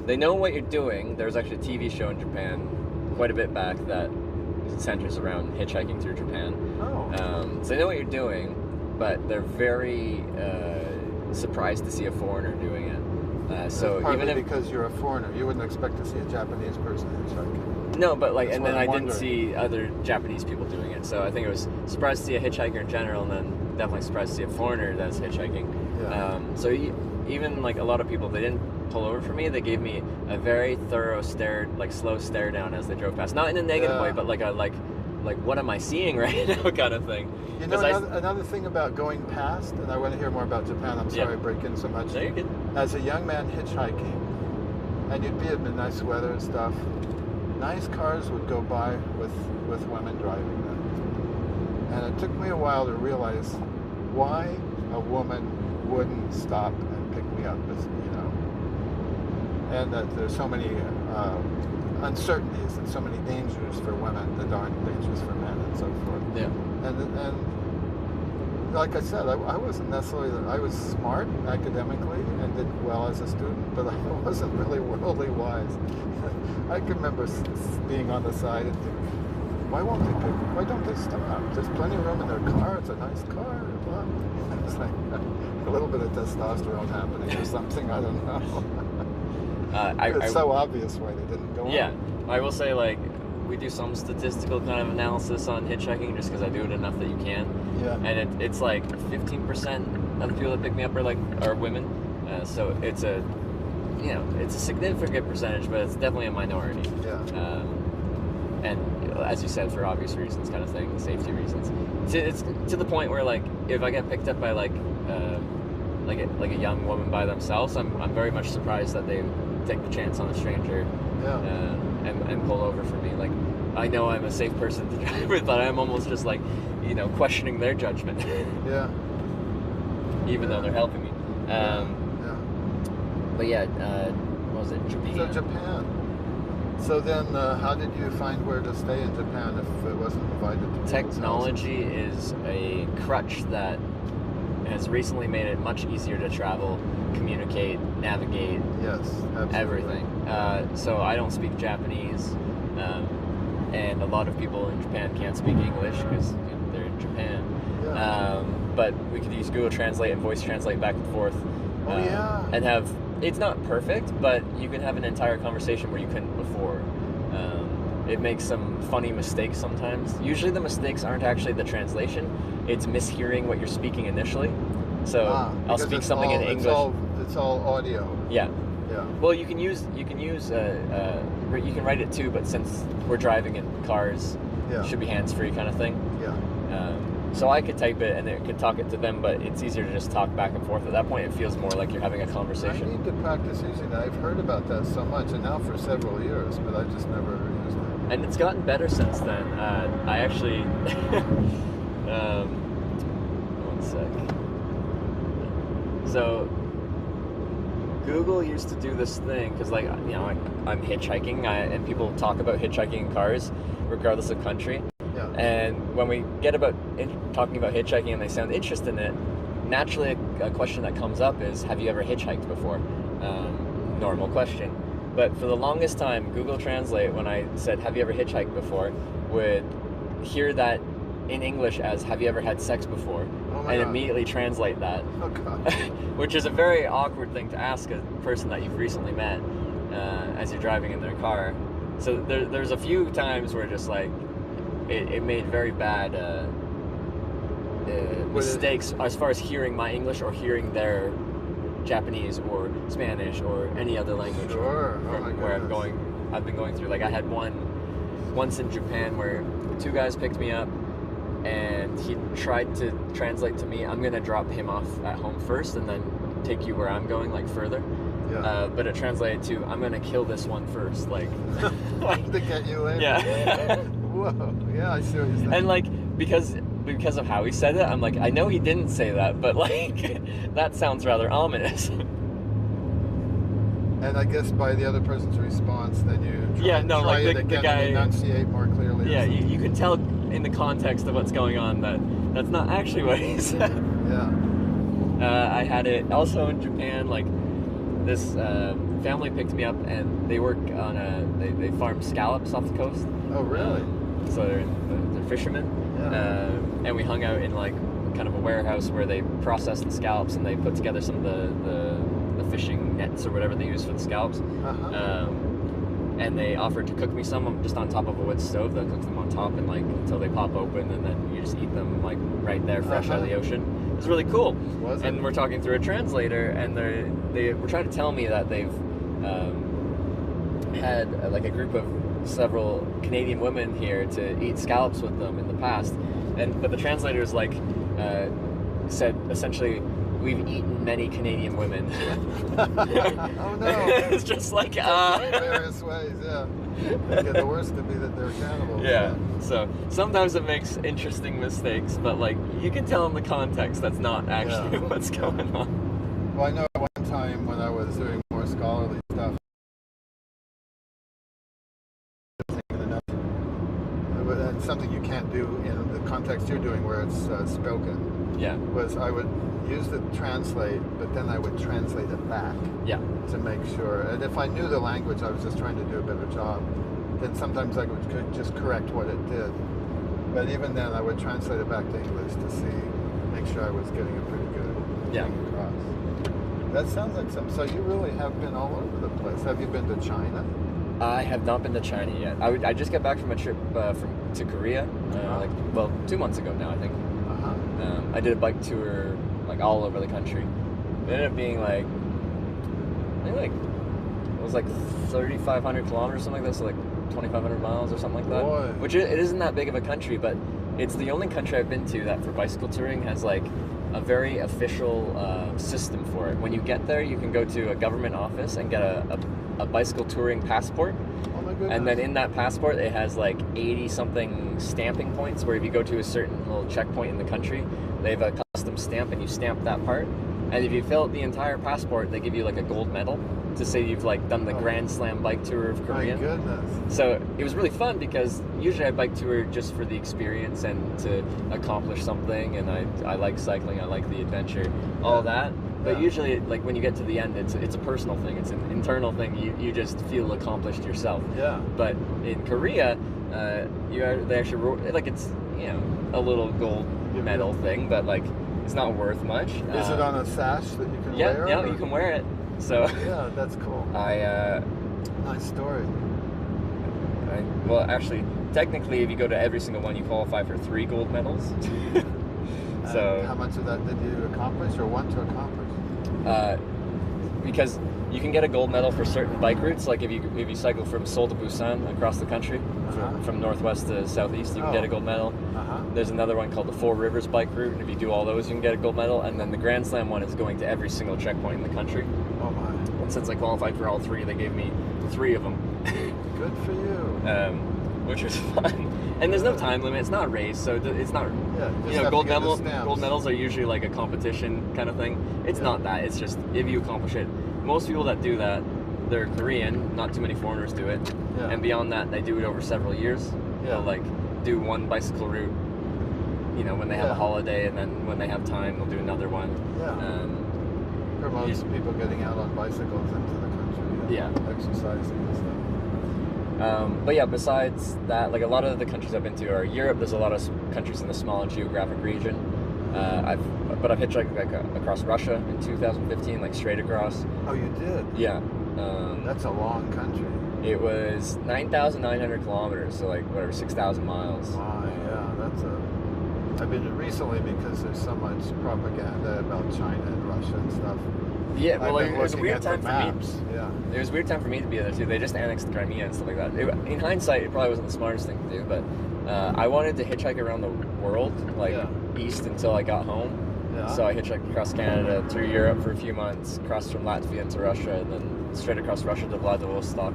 they know what you're doing. There's actually a TV show in Japan quite a bit back that centers around hitchhiking through Japan. So they know what you're doing, but they're very surprised to see a foreigner doing it. So even because you're a foreigner, you wouldn't expect to see a Japanese person hitchhiking. No, but like, and then I didn't see other Japanese people doing it. So I think I was surprised to see a hitchhiker in general, and then definitely surprised to see a foreigner that's hitchhiking. So even like a lot of people, they didn't pull over for me. They gave me a very thorough stare, like slow stare down as they drove past. Not in a negative way, but like a like what am I seeing right now kind of thing. You know, another thing about going past, and I want to hear more about Japan. I'm sorry I break in so much. No, you're good. As a young man hitchhiking, and you'd be in nice weather and stuff, nice cars would go by with women driving them. And it took me a while to realize why a woman wouldn't stop and pick me up, and that there's so many uncertainties and so many dangers for women that aren't dangerous for men and so forth. Yeah. And like I said, I wasn't necessarily, I was smart academically and did well as a student, but I wasn't really worldly wise. I can remember being on the side and thinking, why don't they stop? There's plenty of room in their car. It's a nice car. It's like a little bit of testosterone happening or something. I don't know. It's so obvious why they didn't go on. Yeah, I will say, like, we do some statistical kind of analysis on hitchhiking just because I do it enough that you can. Yeah. And it's like 15% of the people that pick me up are women. So it's a significant percentage, but it's definitely a minority. Yeah. And as you said, for obvious reasons, kind of thing, safety reasons. It's to the point where, like, if I get picked up by like a young woman by themselves, I'm very much surprised that they take the chance on a stranger. Yeah. And pull over for me. Like, I know I'm a safe person to drive with, but I'm almost just like, questioning their judgment. Yeah. Even though they're helping me. Yeah. But yeah, what was it? Japan. So Japan. So then, how did you find where to stay in Japan if it wasn't provided to you? Technology is a crutch that has recently made it much easier to travel, communicate, navigate. Yes, absolutely. Everything. So I don't speak Japanese, and a lot of people in Japan can't speak English because they're in Japan. Yeah. But we could use Google Translate and voice translate back and forth. And have, it's not perfect, but you can have an entire conversation where you couldn't before. It makes some funny mistakes sometimes. Usually the mistakes aren't actually the translation, it's mishearing what you're speaking initially. So I'll speak something in English. It's all audio. Yeah. Yeah. Well, you can write it too, but since we're driving in cars, it should be hands-free kind of thing. Yeah. So I could type it and it could talk it to them, but it's easier to just talk back and forth. At that point, it feels more like you're having a conversation. I need to practice using that. I've heard about that so much, and now for several years, but I've just never used it. And it's gotten better since then. I actually, one sec. So Google used to do this thing because, like, I'm hitchhiking, and people talk about hitchhiking in cars, regardless of country. Yeah. And when we get talking about hitchhiking and they sound interested in it, naturally a question that comes up is, have you ever hitchhiked before? Normal question. But for the longest time, Google Translate, when I said, have you ever hitchhiked before, would hear that in English as, have you ever had sex before? And God. Immediately translate that. Oh, God. Which is a very awkward thing to ask a person that you've recently met as you're driving in their car. So there's a few times where just like, it made very bad mistakes as far as hearing my English or hearing their Japanese or Spanish or any other language. Sure. Where I've been going through. Like, I had once in Japan where two guys picked me up and he tried to translate to me, I'm gonna drop him off at home first and then take you where I'm going, like further. Yeah. But it translated to, I'm gonna kill this one first, like to get you in. Yeah. Whoa. Yeah, I see what you're saying. And like, because of how he said it, I'm like, I know he didn't say that, but like that sounds rather ominous. And I guess by the other person's response, then you try like it again and enunciate more clearly. Yeah, you can tell in the context of what's going on that that's not actually what he said. Yeah. I had it also in Japan. Like, this family picked me up and they work on they farm scallops off the coast. Oh, really? So they're fishermen. Yeah. And we hung out in like kind of a warehouse where they process the scallops and they put together some of the fishing nets or whatever they use for the scallops. Uh-huh. And they offered to cook me some just on top of a wood stove. They'll cook them on top and like until they pop open, and then you just eat them like right there, fresh out of the ocean. It was really cool. Was it? And we're talking through a translator, and they were trying to tell me that they've had like a group of several Canadian women here to eat scallops with them in the past, but the translators like said essentially, we've eaten many Canadian women. Oh no! It's just like various ways, yeah. The worst could be that they're cannibals. Yeah. So sometimes it makes interesting mistakes, but like you can tell in the context that's not actually what's going on. Well, I know at one time when I was doing more scholarly stuff, and something you can't do in the context you're doing where it's spoken. Yeah. Was I would use the translate, but then I would translate it back. Yeah. To make sure. And if I knew the language, I was just trying to do a better job. Then sometimes I could just correct what it did. But even then, I would translate it back to English to see, make sure I was getting a pretty good thing across. That sounds like some. So you really have been all over the place. Have you been to China? I have not been to China yet. I just got back from a trip to Korea, 2 months ago now, I think. I did a bike tour like all over the country. It ended up being like, I think it was like 3,500 kilometers, something like that, so like 2,500 miles or something like that. Boy. Which it isn't that big of a country, but it's the only country I've been to that for bicycle touring has like a very official system for it. When you get there, you can go to a government office and get a bicycle touring passport. Oh my goodness. And then in that passport, it has like 80 something stamping points where if you go to a certain little checkpoint in the country, they have a custom stamp and you stamp that part. And if you fill out the entire passport, they give you like a gold medal to say you've like done the Grand Slam bike tour of Korea. My goodness. So it was really fun because usually I bike tour just for the experience and to accomplish something, and I like cycling, I like the adventure, all that. But usually, like when you get to the end, it's a personal thing. It's an internal thing. You just feel accomplished yourself. Yeah. But in Korea, they actually wrote like it's a little gold medal thing, but like it's not worth much. Is it on a sash that you can wear? Yeah, you can wear it. So yeah, that's cool. Nice story. Well, actually, technically, if you go to every single one, you qualify for 3 gold medals. So how much of that did you accomplish or want to accomplish? Because you can get a gold medal for certain bike routes, like if you cycle from Seoul to Busan across the country, from northwest to southeast, you can get a gold medal. There's another one called the Four Rivers bike route, and if you do all those, you can get a gold medal. And then the Grand Slam one is going to every single checkpoint in the country. Oh my! And since I qualified for all 3, they gave me 3 of them. Good for you. Which was fun. And there's no time limit. It's not a race, so it's not. Yeah, gold medals are usually like a competition kind of thing. It's not that. It's just if you accomplish it. Most people that do that, they're Korean. Not too many foreigners do it. Yeah. And beyond that, they do it over several years. Yeah. They'll like do one bicycle route, when they have a holiday, and then when they have time, they'll do another one. Yeah. Promotes people getting out on bicycles into the country. Exercising and stuff. But yeah, besides that, like a lot of the countries I've been to are Europe. There's a lot of countries in the small geographic region. I've hitchhiked like across Russia in 2015, like straight across. Oh, you did? Yeah. That's a long country. It was 9,900 kilometers, so like whatever, 6,000 miles. My, yeah, I've been recently because there's so much propaganda about China and Russia and stuff. Yeah, well, it was a weird time for me. Yeah. It was a weird time for me to be there too. They just annexed Crimea and stuff like that. In hindsight, it probably wasn't the smartest thing to do, but I wanted to hitchhike around the world, east until I got home. Yeah. So I hitchhiked across Canada, through Europe for a few months, crossed from Latvia into Russia, and then straight across Russia to Vladivostok,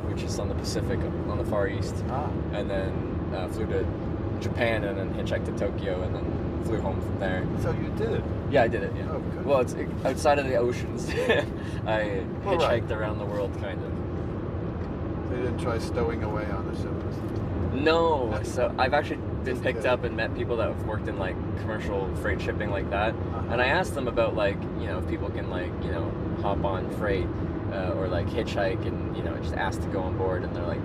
which is on the Pacific, on the far east. And then flew to Japan, and then hitchhiked to Tokyo, and then flew home from there. So you did? Yeah, I did it, yeah. Oh, good. Well, it's outside of the oceans. I hitchhiked around the world, kind of. So you didn't try stowing away on the ship or something? No. So I've actually been picked up and met people that have worked in like commercial freight shipping like that. And I asked them about like, if people can like, hop on freight or like hitchhike and, just ask to go on board. And they're like,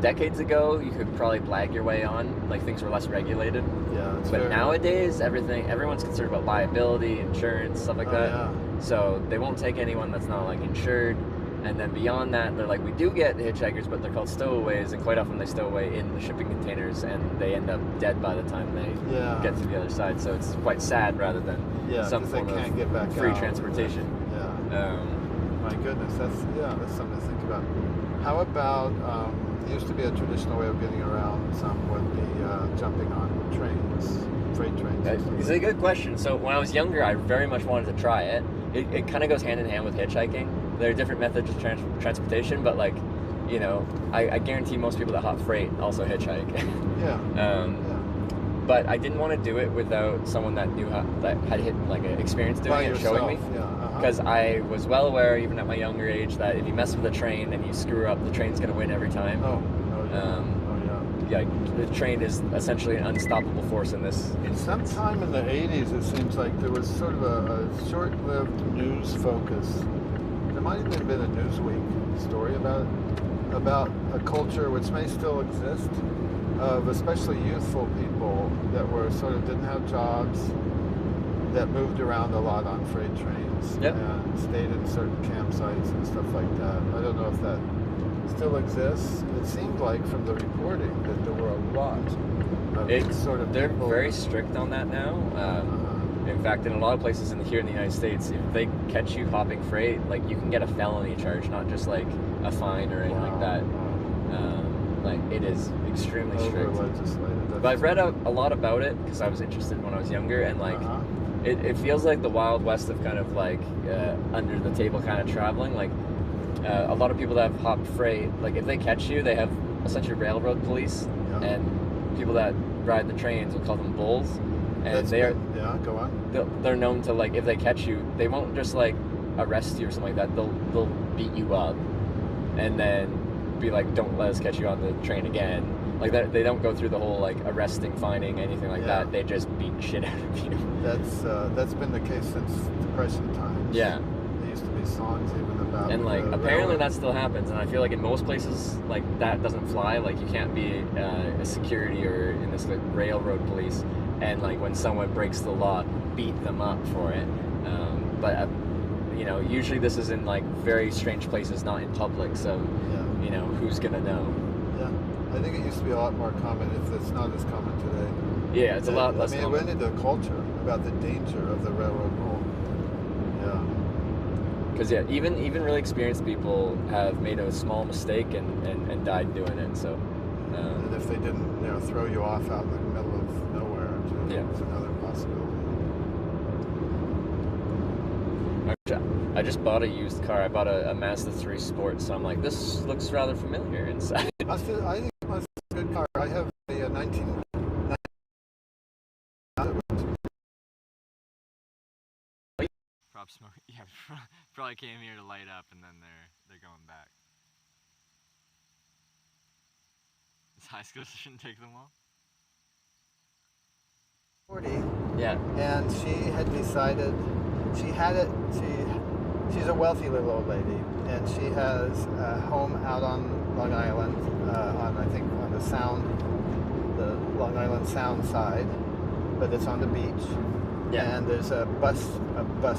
decades ago, you could probably blag your way on, like things were less regulated. Yeah, that's But nowadays, everyone's concerned about liability, insurance, stuff like that. Yeah. So they won't take anyone that's not like insured. And then beyond that, they're like, we do get the hitchhikers, but they're called stowaways, and quite often they stow away in the shipping containers, and they end up dead by the time they get to the other side. So it's quite sad rather than some form can't get back of free out. transportation. Yeah. My goodness, that's something to think about. How about there used to be a traditional way of getting around. Some would be jumping on trains, freight trains. It's a good question. So when I was younger, I very much wanted to try it. It kind of goes hand in hand with hitchhiking. There are different methods of transportation, but like you know, I guarantee most people that hop freight also hitchhike. Yeah. But I didn't want to do it without someone that knew how, that had hit like experience doing By it and yourself, showing me. yeah. Because I was well aware, even at my younger age, that if you mess with a train and you screw up, the train's going to win every time. Oh yeah. Yeah, the train is essentially an unstoppable force in this. Sometime in the 80s, it seems like there was sort of a short-lived news focus. There might have been a Newsweek story about a culture which may still exist, of especially youthful people that were sort of didn't have jobs, that moved around a lot on freight trains and stayed in certain campsites and stuff like that. I don't know if that still exists. It seemed like from the reporting that there were a lot of sort of they're people. very strict on that now. In fact, in a lot of places here in the United States, if they catch you hopping freight, like you can get a felony charge, not just like a fine or anything like that. Like it is extremely strict. But I've read a lot about it because I was interested when I was younger, and like it feels like the Wild West of kind of like under the table kind of traveling. Like a lot of people that have hopped freight, like if they catch you, they have essentially railroad police, and people that ride the trains will call them bulls, and go on. They're known to, like, if they catch you, they won't just like arrest you or something like that. They'll beat you up, and then be like, don't let us catch you on the train again. Like that, they don't go through the whole like arresting, fining, anything like that. They just beat shit out of you. That's been the case since Depression times. Yeah. There used to be songs even about. And like apparently that still happens, and I feel like in most places like that doesn't fly. Like you can't be a security or in this like railroad police, and like when someone breaks the law, beat them up for it. But you know, usually this is in like very strange places, not in public. So you know, who's gonna know? Yeah. I think it used to be a lot more common, if it's not as common today. Yeah, it's a lot less common. common. It went into a culture about the danger of the railroad rule. Yeah. Because even really experienced people have made a small mistake and died doing it. So. And if they didn't, throw you off out in the middle of nowhere, it's another possibility. I just bought a used car. I bought a Mazda 3 Sport, so I'm like, this looks rather familiar inside. I think Mazda's a good car. I have a 1990. Probably came here to light up, and then they're going back. This high school shouldn't take them all. 40. Yeah. And she had decided, she's a wealthy little old lady, and she has a home out on Long Island, on the Long Island Sound side, but it's on the beach. Yeah. And there's a bus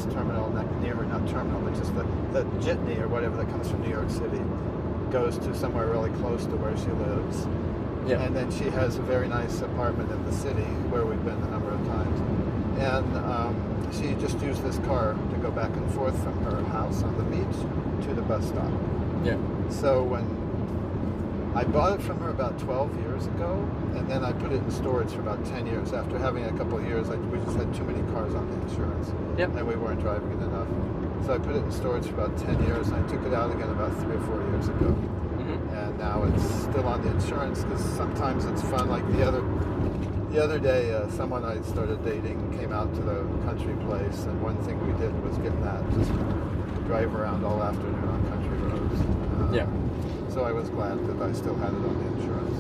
terminal near her, not terminal, but just the jitney or whatever that comes from New York City goes to somewhere really close to where she lives. Yeah. And then she has a very nice apartment in the city where we've been a number of times. And she just used this car to go back and forth from her house on the beach to the bus stop. Yeah. So when I bought it from her about 12 years ago, and then I put it in storage for about 10 years. After having a couple of years, we just had too many cars on the insurance. Yep. And we weren't driving it enough. So I put it in storage for about 10 years, and I took it out again about 3 or 4 years ago. And now it's still on the insurance, because sometimes it's fun. Like the other day, someone I started dating came out to the country place, and one thing we did was get in that, just drive around all afternoon on country roads. So I was glad that I still had it on the insurance.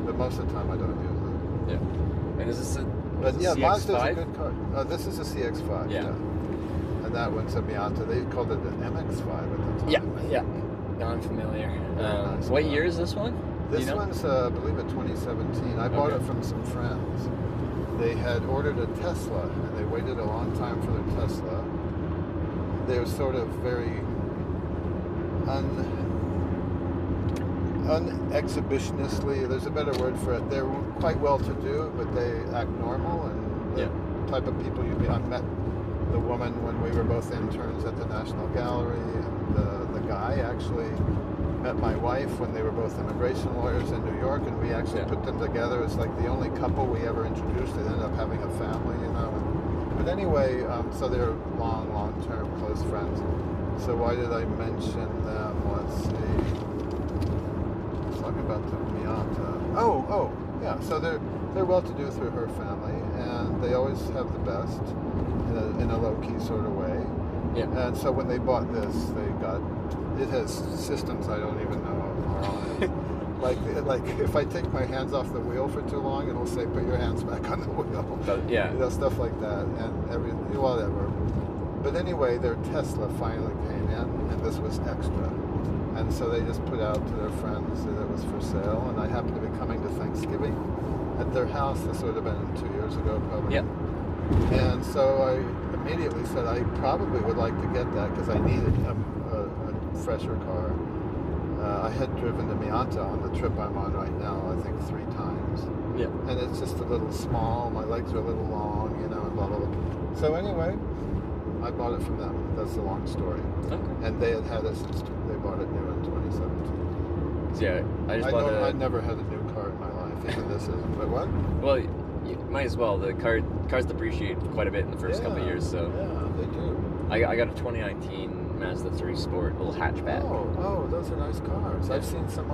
But most of the time I don't use it. Yeah. And is this a CX-5? Mazda's a good car. This is a CX-5. Yeah. And that one's a Miata. They called it an MX-5 at the time. Yeah. No, I'm familiar. Nice what car. year is this one? This one's, I believe, a 2017. I bought it from some friends. They had ordered a Tesla, and they waited a long time for their Tesla. They were sort of very unexhibitionistly, there's a better word for it. They're quite well-to-do, but they act normal, and the type of people you'd be. I met the woman when we were both interns at the National Gallery, and the guy actually met my wife when they were both immigration lawyers in New York, and we actually put them together. It's like the only couple we ever introduced. They ended up having a family, But anyway, so they're long-term close friends. So why did I mention them? Let's see. talking about the Miata. Yeah. So they're well-to-do through her family, and they always have the best in a low-key sort of way. Yeah. And so when they bought this, it has systems I don't even know are on it. Like if I take my hands off the wheel for too long, it'll say put your hands back on the wheel. Yeah. You know, stuff like that, and whatever. But anyway, their Tesla finally came in, and this was extra. And so they just put out to their friends that it was for sale, and I happened to be coming to Thanksgiving at their house. This would have been 2 years ago, probably. Yeah. And so I immediately said I probably would like to get that because I needed a fresher car. I had driven the Miata on the trip I'm on right now, I think 3 times. Yeah. And it's just a little small, my legs are a little long, you know, and blah, blah, blah. So anyway, I bought it from them. That's the long story. Okay. And they had it since they bought it new in 2017. Yeah, I never had a new car in my life, even this isn't. But what? Well, you might as well. The cars depreciate quite a bit in the first couple of years, so. Yeah, they do. I got a 2019 Mazda 3 Sport, little hatchback. Oh, those are nice cars. I've seen some.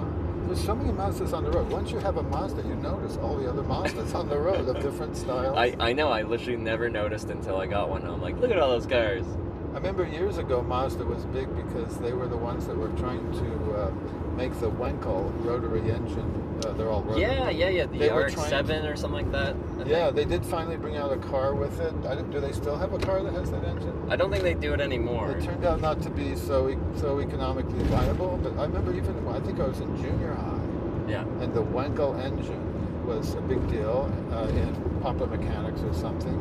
There's so many Mazdas on the road. Once you have a Mazda, you notice all the other Mazdas on the road of different styles. I know. I literally never noticed until I got one. I'm like, look at all those cars. I remember years ago Mazda was big because they were the ones that were trying to make the Wankel rotary engine. They're all rotary. Yeah. The They were RX-7 or something like that. I think. They did finally bring out a car with it. Do they still have a car that has that engine? I don't think they do it anymore. It turned out not to be so economically viable, but I remember I think I was in junior high. Yeah. And the Wankel engine was a big deal in Papa Mechanics or something.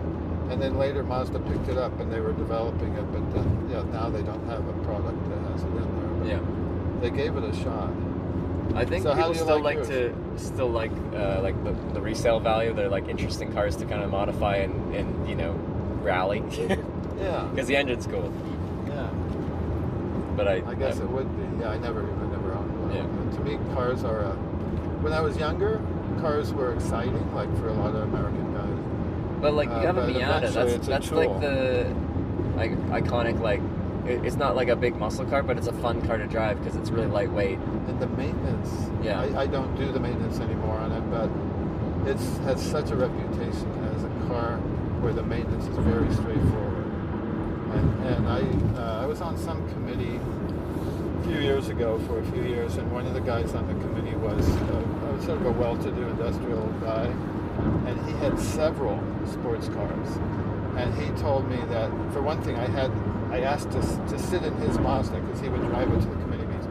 And then later Mazda picked it up and they were developing it, but then, now they don't have a product that has it in there. But Yeah. they gave it a shot. I think So how people do you still like the resale value. They're like interesting cars to kind of modify and rally. Yeah. Because the engine's cool. Yeah. But I guess it would be. Yeah, I never owned one. Yeah. But to me, cars are. When I was younger, cars were exciting, like for a lot of American guys. But like you have a but Miata, eventually it's a that's tool. like the iconic it's not like a big muscle car, but it's a fun car to drive because it's really lightweight. And the maintenance. Yeah. I don't do the maintenance anymore on it, but it has such a reputation as a car where the maintenance is very straightforward. And I was on some committee a few years ago for a few years, and one of the guys on the committee was sort of a well-to-do industrial guy, and he had several sports cars. And he told me that, for one thing, I asked to sit in his Mazda, because he would drive it to the committee meetings,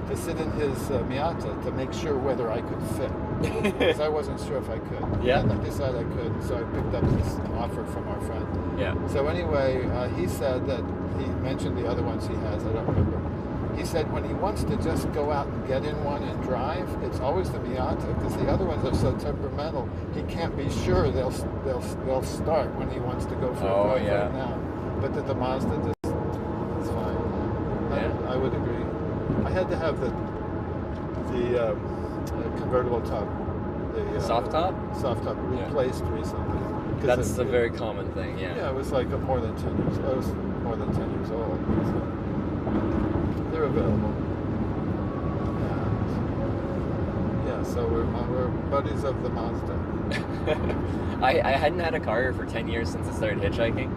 to sit in his Miata to make sure whether I could fit, because I wasn't sure if I could. Yeah. And I decided I could, so I picked up this offer from our friend. Yeah. So anyway, he said that, he mentioned the other ones he has, I don't remember. He said when he wants to just go out and get in one and drive, it's always the Miata, because the other ones are so temperamental. He can't be sure they'll start when he wants to go for a drive right now. But that the Mazda just is fine. Yeah. I would agree. I had to have the convertible top, the Soft top? soft top replaced recently. That's a very common thing. Yeah. Yeah, it was like more than 10 years. I was more than 10 years old. So they're available. And yeah, so we're buddies of the Mazda. I hadn't had a car for 10 years since I started hitchhiking.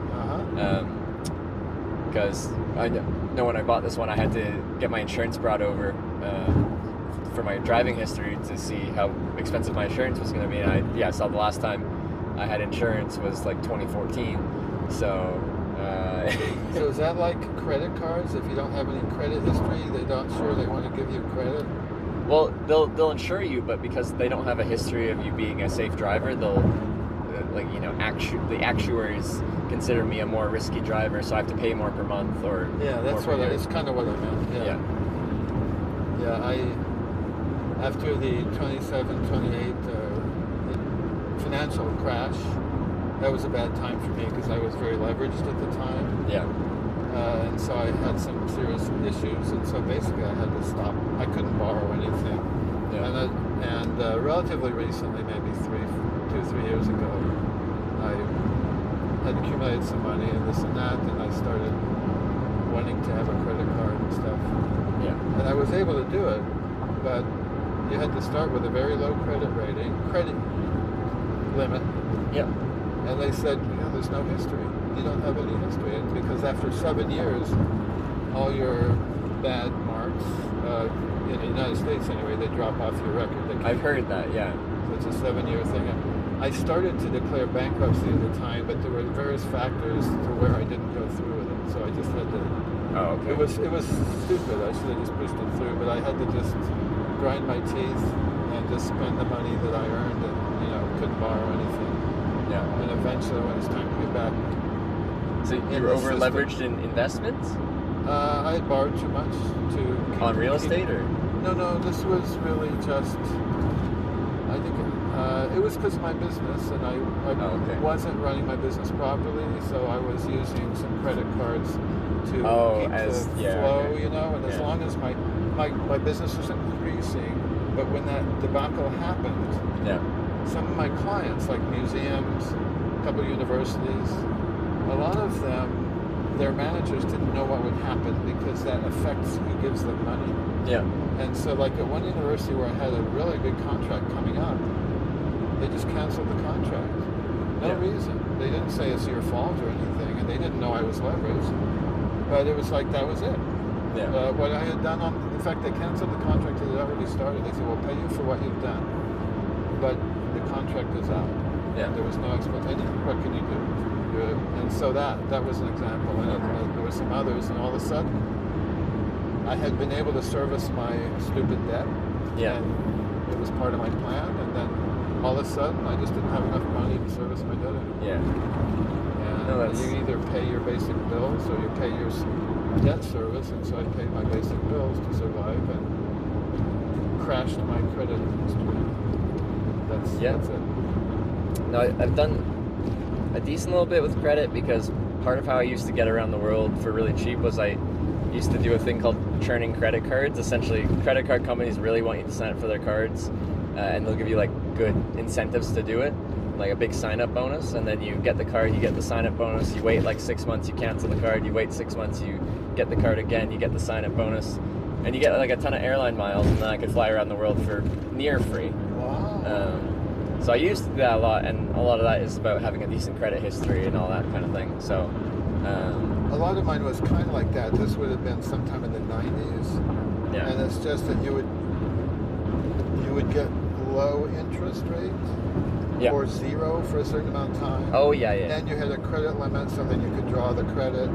Because I know when I bought this one, I had to get my insurance brought over for my driving history to see how expensive my insurance was going to be. And I saw the last time I had insurance was like 2014. So. So is that like credit cards? If you don't have any credit history, they want to give you credit? Well, they'll insure you, but because they don't have a history of you being a safe driver, they'll the actuaries consider me a more risky driver, so I have to pay more per month or that's it's kind of what I meant. Yeah. After the 27, 28 financial crash, that was a bad time for me because I was very leveraged at the time. Yeah. And so I had some serious issues, and so basically I had to stop. I couldn't borrow anything. Yeah. And relatively recently, maybe 3 years ago, I had accumulated some money and this and that, and I started wanting to have a credit card and stuff. Yeah. And I was able to do it, but you had to start with a very low credit limit. Yeah. And they said, there's no history. You don't have any history. And because after 7 years, all your bad marks, in the United States anyway, they drop off your record. I've heard that, yeah. So it's a 7-year thing. I started to declare bankruptcy at the time, but there were various factors to where I didn't go through with it. So I just had to. Oh, okay. It was stupid. I should have just pushed it through, but I had to just grind my teeth and just spend the money that I earned, and couldn't borrow anything. Yeah. And eventually, when it's time to get back. So you were over leveraged in investments? I had borrowed too much to. On real estate, or? No. This was really just. I think it was because of my business, and I wasn't running my business properly, so I was using some credit cards to keep the flow, and as long as my business was increasing, but when that debacle happened, some of my clients, like museums, a couple of universities, a lot of them, their managers didn't know what would happen because that affects who gives them money. Yeah. And so, like at one university where I had a really big contract coming up, they just canceled the contract. No reason. They didn't say it's your fault or anything, and they didn't know I was leveraged. But it was like that was it. Yeah. What I had done in fact, they canceled the contract that had already started. They said, "We'll pay you for what you've done, but the contract is out." Yeah. There was no explanation. What can you do? And so that was an example. And there were some others, and all of a sudden, I had been able to service my stupid debt. Yeah. And it was part of my plan, and then all of a sudden, I just didn't have enough money to service my debt anymore. Yeah. And you either pay your basic bills or you pay your debt service, and so I paid my basic bills to survive and crashed my credit history. That's it. No, I've done a decent little bit with credit because part of how I used to get around the world for really cheap was I used to do a thing called churning credit cards. Essentially, credit card companies really want you to sign up for their cards, and they'll give you like good incentives to do it, like a big sign-up bonus, and then you get the card, you get the sign-up bonus, you wait like 6 months, you cancel the card, you wait 6 months, you get the card again, you get the sign-up bonus, and you get like a ton of airline miles, and then I could fly around the world for near free. Wow. So I used to do that a lot, and a lot of that is about having a decent credit history and all that kind of thing. So a lot of mine was kind of like that. This would have been sometime in the 90s. Yeah. And it's just that you would get low interest rates or zero for a certain amount of time. Oh, yeah. And you had a credit limit, so then you could draw the credit.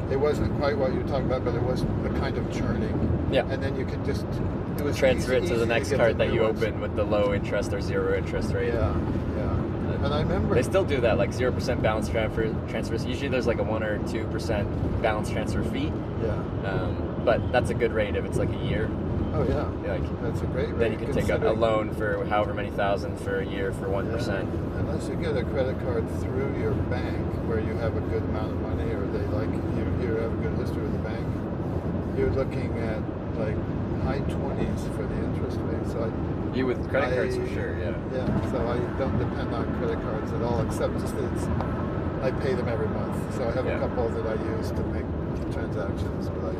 It wasn't quite what you were talking about, but it was a kind of churning. Yeah. And then you could just transfer it to the next card that you open with the low interest or zero interest rate. Yeah. And I remember they still do that, like 0% balance transfers. Usually there's like a 1 or 2% balance transfer fee. Yeah. But that's a good rate if it's like a year. Oh yeah. Like that's a great rate. Then you can take a loan for however many thousand for a year for 1%. Yeah. Unless you get a credit card through your bank where you have a good amount of money, or they like you have a good history with the bank, you're looking at like high 20s for the interest rate. So you with credit cards for sure, yeah. Yeah, so I don't depend on credit cards at all, except just that I pay them every month. So I have a couple that I use to make transactions, but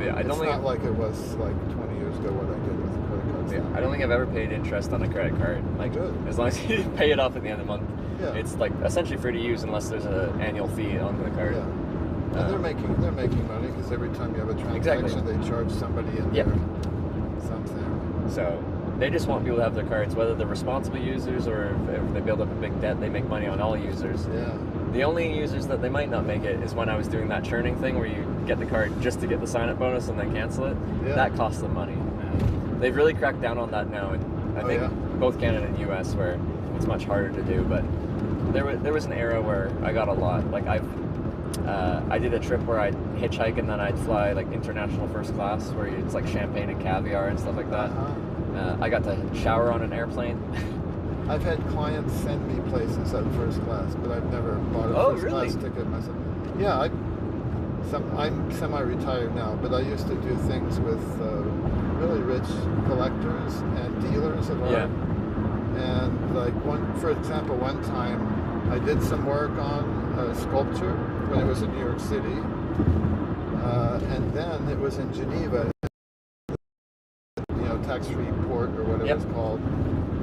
it's not like it was like 20 years ago what I did with credit cards. Yeah, I don't think I've ever paid interest on a credit card. Like, as long as you pay it off at the end of the month, it's like essentially free to use unless there's an annual fee on the card. Yeah. And they're making money because every time you have a transaction, they charge somebody in there something. So they just want people to have their cards, whether they're responsible users or if they build up a big debt, they make money on all users. Yeah. The only users that they might not make it is when I was doing that churning thing where you get the card just to get the sign-up bonus and then cancel it. Yeah. That costs them money. They've really cracked down on that now, and I think both Canada and US where it's much harder to do. But there was an era where I got a lot. Like I did a trip where I'd hitchhike and then I'd fly like international first class, where it's like champagne and caviar and stuff like that. I got to shower on an airplane. I've had clients send me places at first class, but I've never bought a first class ticket myself. Yeah, I'm semi-retired now, but I used to do things with really rich collectors and dealers of art. And like for example, one time I did some work on a sculpture when it was in New York City, and then it was in Geneva, tax-free port or whatever. it was called.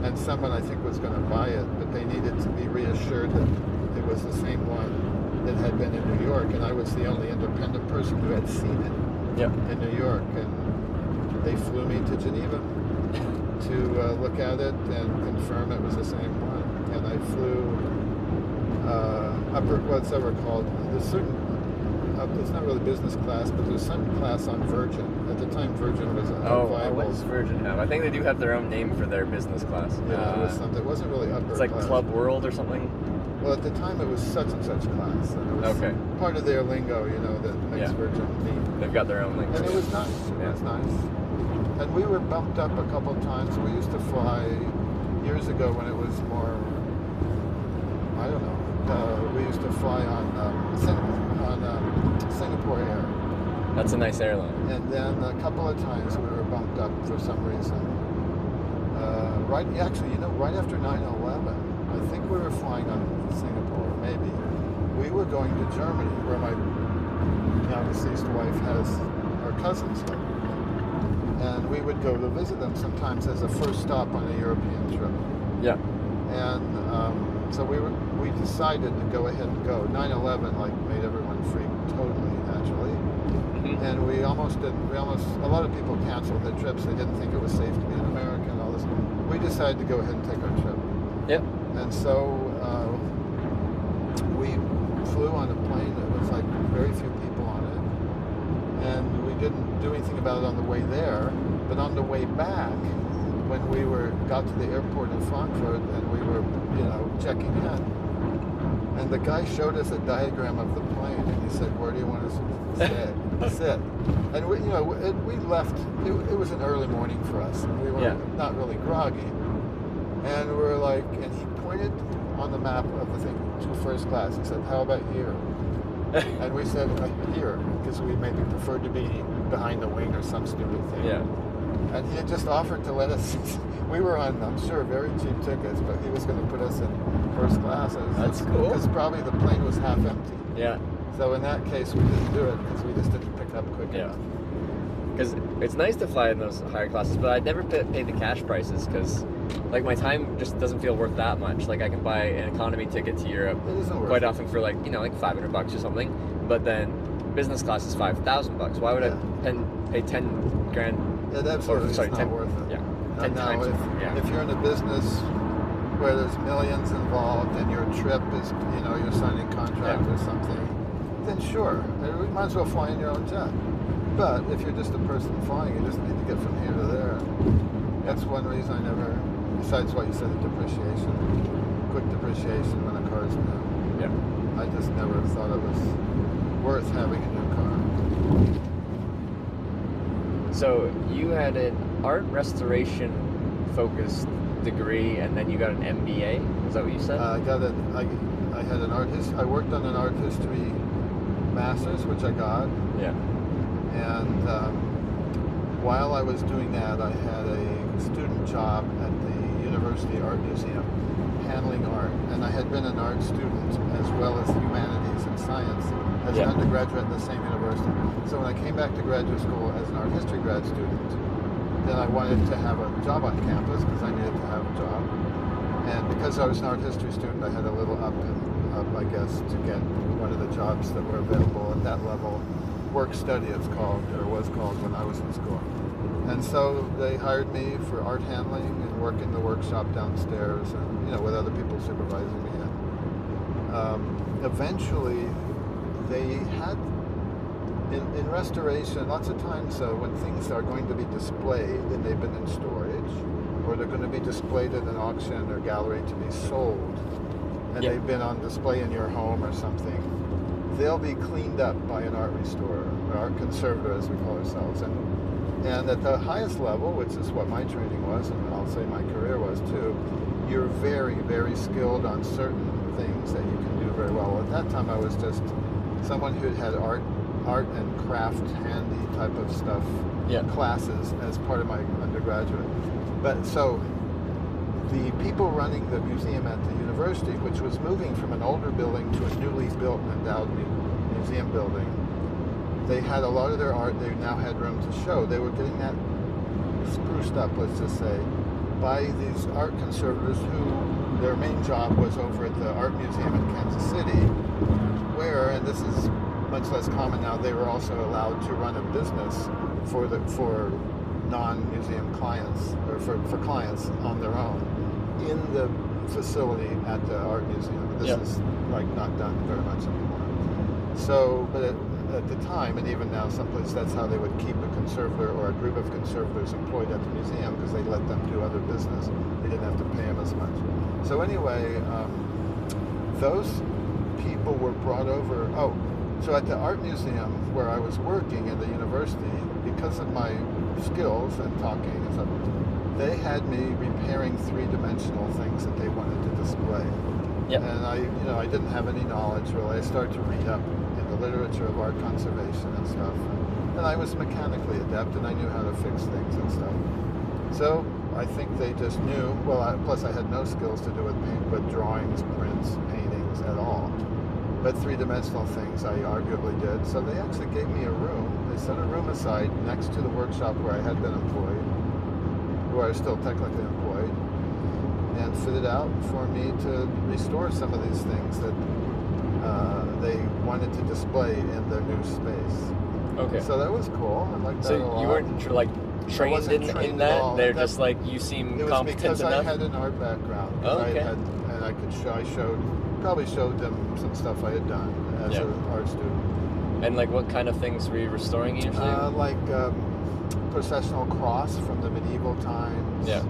And someone, I think, was going to buy it, but they needed to be reassured that it was the same one that had been in New York. And I was the only independent person who had seen it in New York. And they flew me to Geneva to look at it and confirm it was the same one. And I flew what's ever called, there's certain, it's not really business class, but there's some class on Virgin. At the time, Virgin was a viable. What does Virgin have? I think they do have their own name for their business class. Yeah, it was something. It wasn't really upper It's like class. Club World or something? Well, at the time, it was such and such class. And it was part of their lingo, you know, that makes Virgin neat. They've got their own lingo. And it was nice. It was nice. And we were bumped up a couple of times. We used to fly years ago when it was more, I don't know, we used to fly on Singapore Air. That's a nice airline. And then a couple of times we were bumped up for some reason. Right after 9/11, I think we were flying on Singapore, maybe. We were going to Germany, where my now deceased wife has her cousins live. And we would go to visit them sometimes as a first stop on a European trip. Yeah. And so we decided to go ahead and go. 9/11 made everyone freak totally, naturally. And a lot of people canceled their trips. They didn't think it was safe to be an American and all this. We decided to go ahead and take our trip. Yep. And so we flew on a plane that was like very few people on it. And we didn't do anything about it on the way there. But on the way back, when we got to the airport in Frankfurt and we were, checking in, and the guy showed us a diagram of the plane, and he said, "Where do you want us to sit?" And we left. It was an early morning for us, and we were not really groggy. And we're like, and he pointed on the map of the thing to first class. He said, "How about here?" And we said, "Here," because we maybe preferred to be behind the wing or some stupid thing. Yeah. And he had just offered to let us. We were on, I'm sure, very cheap tickets, but he was going to put us in first class. That's cool. Because probably the plane was half empty. Yeah. So in that case, we didn't do it because we just didn't pick up quick enough. Because it's nice to fly in those higher classes, but I'd never pay the cash prices because, my time just doesn't feel worth that much. I can buy an economy ticket to Europe quite often for $500 or something, but then business class is $5,000. Why would I pay 10 grand? Yeah, absolutely. It's not worth it. Yeah. And now, if you're in a business where there's millions involved and your trip is, you're signing a contract or something, then sure, you might as well fly in your own jet. But if you're just a person flying, you just need to get from here to there. That's one reason I never, besides what you said, the depreciation, quick depreciation when a car's new. Yeah. I just never thought it was worth having a new car. So you had an art restoration focused degree, and then you got an MBA. Is that what you said? I had an I worked on an art history master's, which I got. Yeah. And while I was doing that, I had a student job at the University Art Museum, handling art. And I had been an art student as well as humanities and science as an undergraduate at the same university. So when I came back to graduate school as an art history grad student, then I wanted to have a job on campus because I needed to have a job. And because I was an art history student, I had a little up, I guess, to get one of the jobs that were available at that level. Work study, it's called, or was called when I was in school. And so they hired me for art handling and work in the workshop downstairs, and with other people supervising me. And eventually, they had in restoration lots of times when things are going to be displayed and they've been in storage, or they're going to be displayed at an auction or gallery to be sold, and they've been on display in your home or something. They'll be cleaned up by an art restorer, or art conservator as we call ourselves. And at the highest level, which is what my training was, and I'll say my career was too, you're very, very skilled on certain things that you can do very well. At that time, I was just someone who had art and craft handy type of stuff classes as part of my undergraduate. But so the people running the museum at the university, which was moving from an older building to a newly built and endowed museum building, they had a lot of their art they now had room to show. They were getting that spruced up, let's just say. by these art conservators who their main job was over at the Art Museum in Kansas City, where, and this is much less common now, they were also allowed to run a business for non-museum clients, or for clients on their own in the facility at the art museum. This is like not done very much anymore. So, but at the time, and even now, someplace that's how they would keep a conservator or a group of conservators employed at the museum, because they let them do other business. They didn't have to pay them as much. So anyway, those people were brought over. Oh, so at the art museum where I was working in the university, because of my skills and talking and stuff, they had me repairing thredimensional things that they wanted to display. Yep. And I didn't have any knowledge really. I started to read up in the literature of art conservation and stuff. And I was mechanically adept, and I knew how to fix things and stuff. So I think they just knew. Well, plus I had no skills to do with drawings, prints, paintings at all. But three-dimensional things I arguably did. So they actually gave me a room. They set a room aside next to the workshop where I had been employed, where I was still technically employed, and fitted out for me to restore some of these things that they wanted to display in their new space. Okay. So that was cool. I liked that a lot. So you weren't like trained in that? They're just like, you seem competent because enough? I had an art background. Oh, okay. I probably showed them some stuff I had done as an art student. And like, what kind of things were you restoring usually? Like processional cross from the medieval times. Yeah.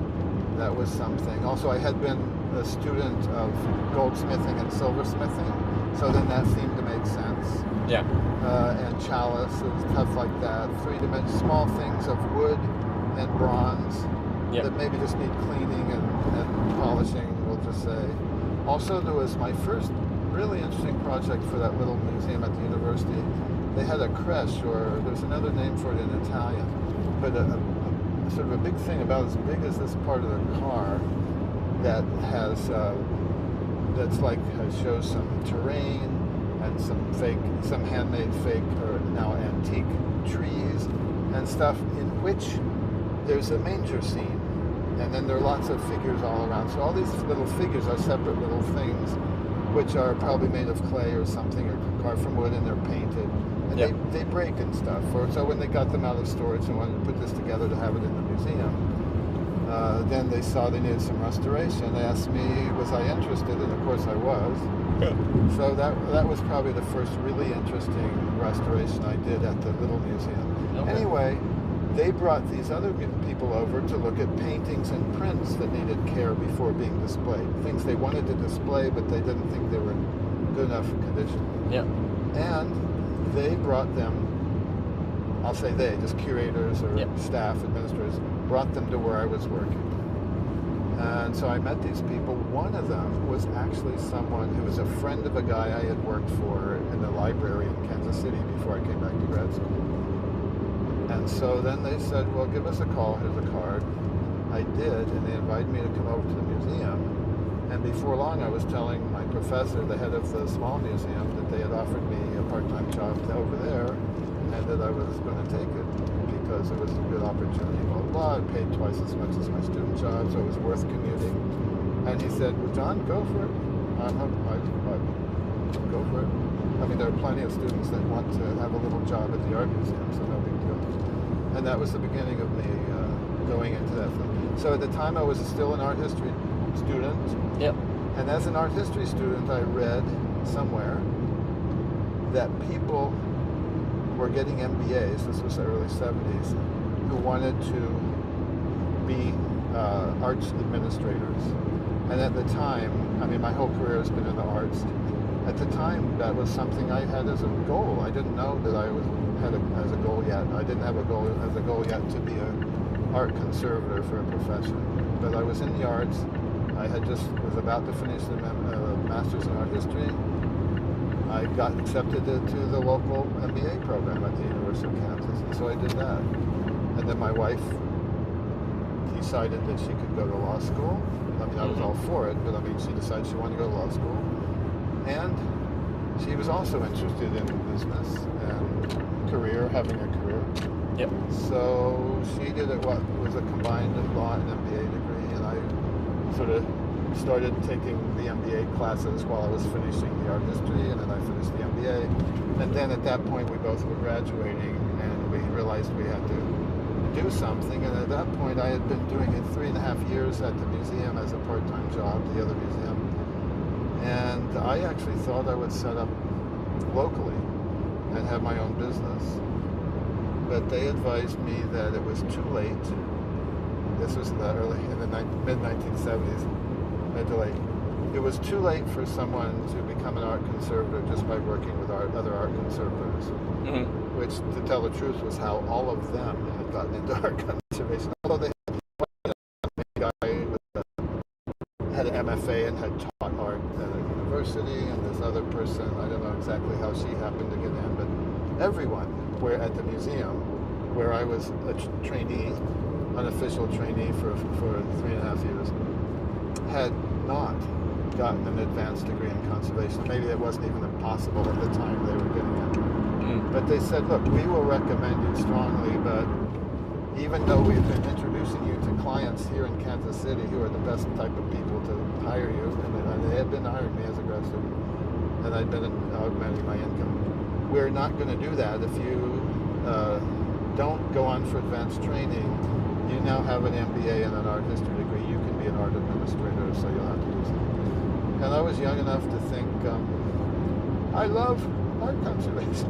That was something. Also, I had been a student of goldsmithing and silversmithing, so then that seemed to make sense. Yeah. And chalice and stuff like that. Three-dimensional small things of wood and bronze that maybe just need cleaning and polishing, we'll just say. Also, there was my first really interesting project for that little museum at the university. They had a creche, or there's another name for it in Italian, but a sort of a big thing about as big as this part of the car that has shows some terrain and some handmade fake or now antique trees and stuff, in which there's a manger scene. And then there are lots of figures all around. So all these little figures are separate little things, which are probably made of clay or something, or carved from wood, and they're painted. And they break and stuff. So when they got them out of storage and wanted to put this together to have it in the museum, then they saw they needed some restoration. They asked me, was I interested? And of course I was. So that was probably the first really interesting restoration I did at the little museum. Okay. Anyway, they brought these other people over to look at paintings and prints that needed care before being displayed. Things they wanted to display, but they didn't think they were in good enough condition. Yeah. And they brought them, I'll say they, just curators or staff, administrators, brought them to where I was working. And so I met these people. One of them was actually someone who was a friend of a guy I had worked for in the library in Kansas City before I came back to grad school. And so then they said, well, give us a call, here's a card. I did, and they invited me to come over to the museum. And before long, I was telling my professor, the head of the small museum, that they had offered me a part-time job over there, and that I was going to take it because it was a good opportunity, blah, blah, blah. I paid twice as much as my student job, so it was worth commuting. And he said, well, John, go for it. Go for it. I mean, there are plenty of students that want to have a little job at the art museum, so no big deal. And that was the beginning of me going into that thing. So at the time, I was still an art history student. Yep. And as an art history student, I read somewhere that people were getting MBAs, this was the early 70s, who wanted to be arts administrators. And at the time, I mean, my whole career has been in the arts. At the time, that was something I had as a goal. I didn't know that I had as a goal yet. I didn't have a goal as a goal yet to be an art conservator for a profession. But I was in the arts. I was about to finish the Master's in Art History. I got accepted to the local MBA program at the University of Kansas, and so I did that. And then my wife decided that she could go to law school. I mean, I was all for it, but I mean, she decided she wanted to go to law school. And she was also interested in business and having a career. Yep. So she did what was a combined law and MBA degree, and sort of started taking the MBA classes while I was finishing the art history, and then I finished the MBA. And then at that point, we both were graduating, and we realized we had to do something. And at that point, I had been doing it 3.5 years at the museum as a part-time job, the other museum. And I actually thought I would set up locally and have my own business. But they advised me that it was too late. This was in the mid-1970s, mid to late. It was too late for someone to become an art conservator just by working with other art conservators, which, to tell the truth, was how all of them had gotten into art conservation. Although they had a guy had an MFA and had taught art at a university, and this other person, I don't know exactly how she happened to get in, but everyone at the museum, where I was a trainee, unofficial trainee for 3.5 years, had not gotten an advanced degree in conservation. Maybe it wasn't even possible at the time they were getting it. But they said, look, we will recommend you strongly, but even though we've been introducing you to clients here in Kansas City who are the best type of people to hire you, and they had been hiring me as a grad student, and I'd been augmenting my income, we're not going to do that if you don't go on for advanced training. You now have an MBA and an art history degree. You can be an art administrator, so you'll have to do something. And I was young enough to think, I love art conservation.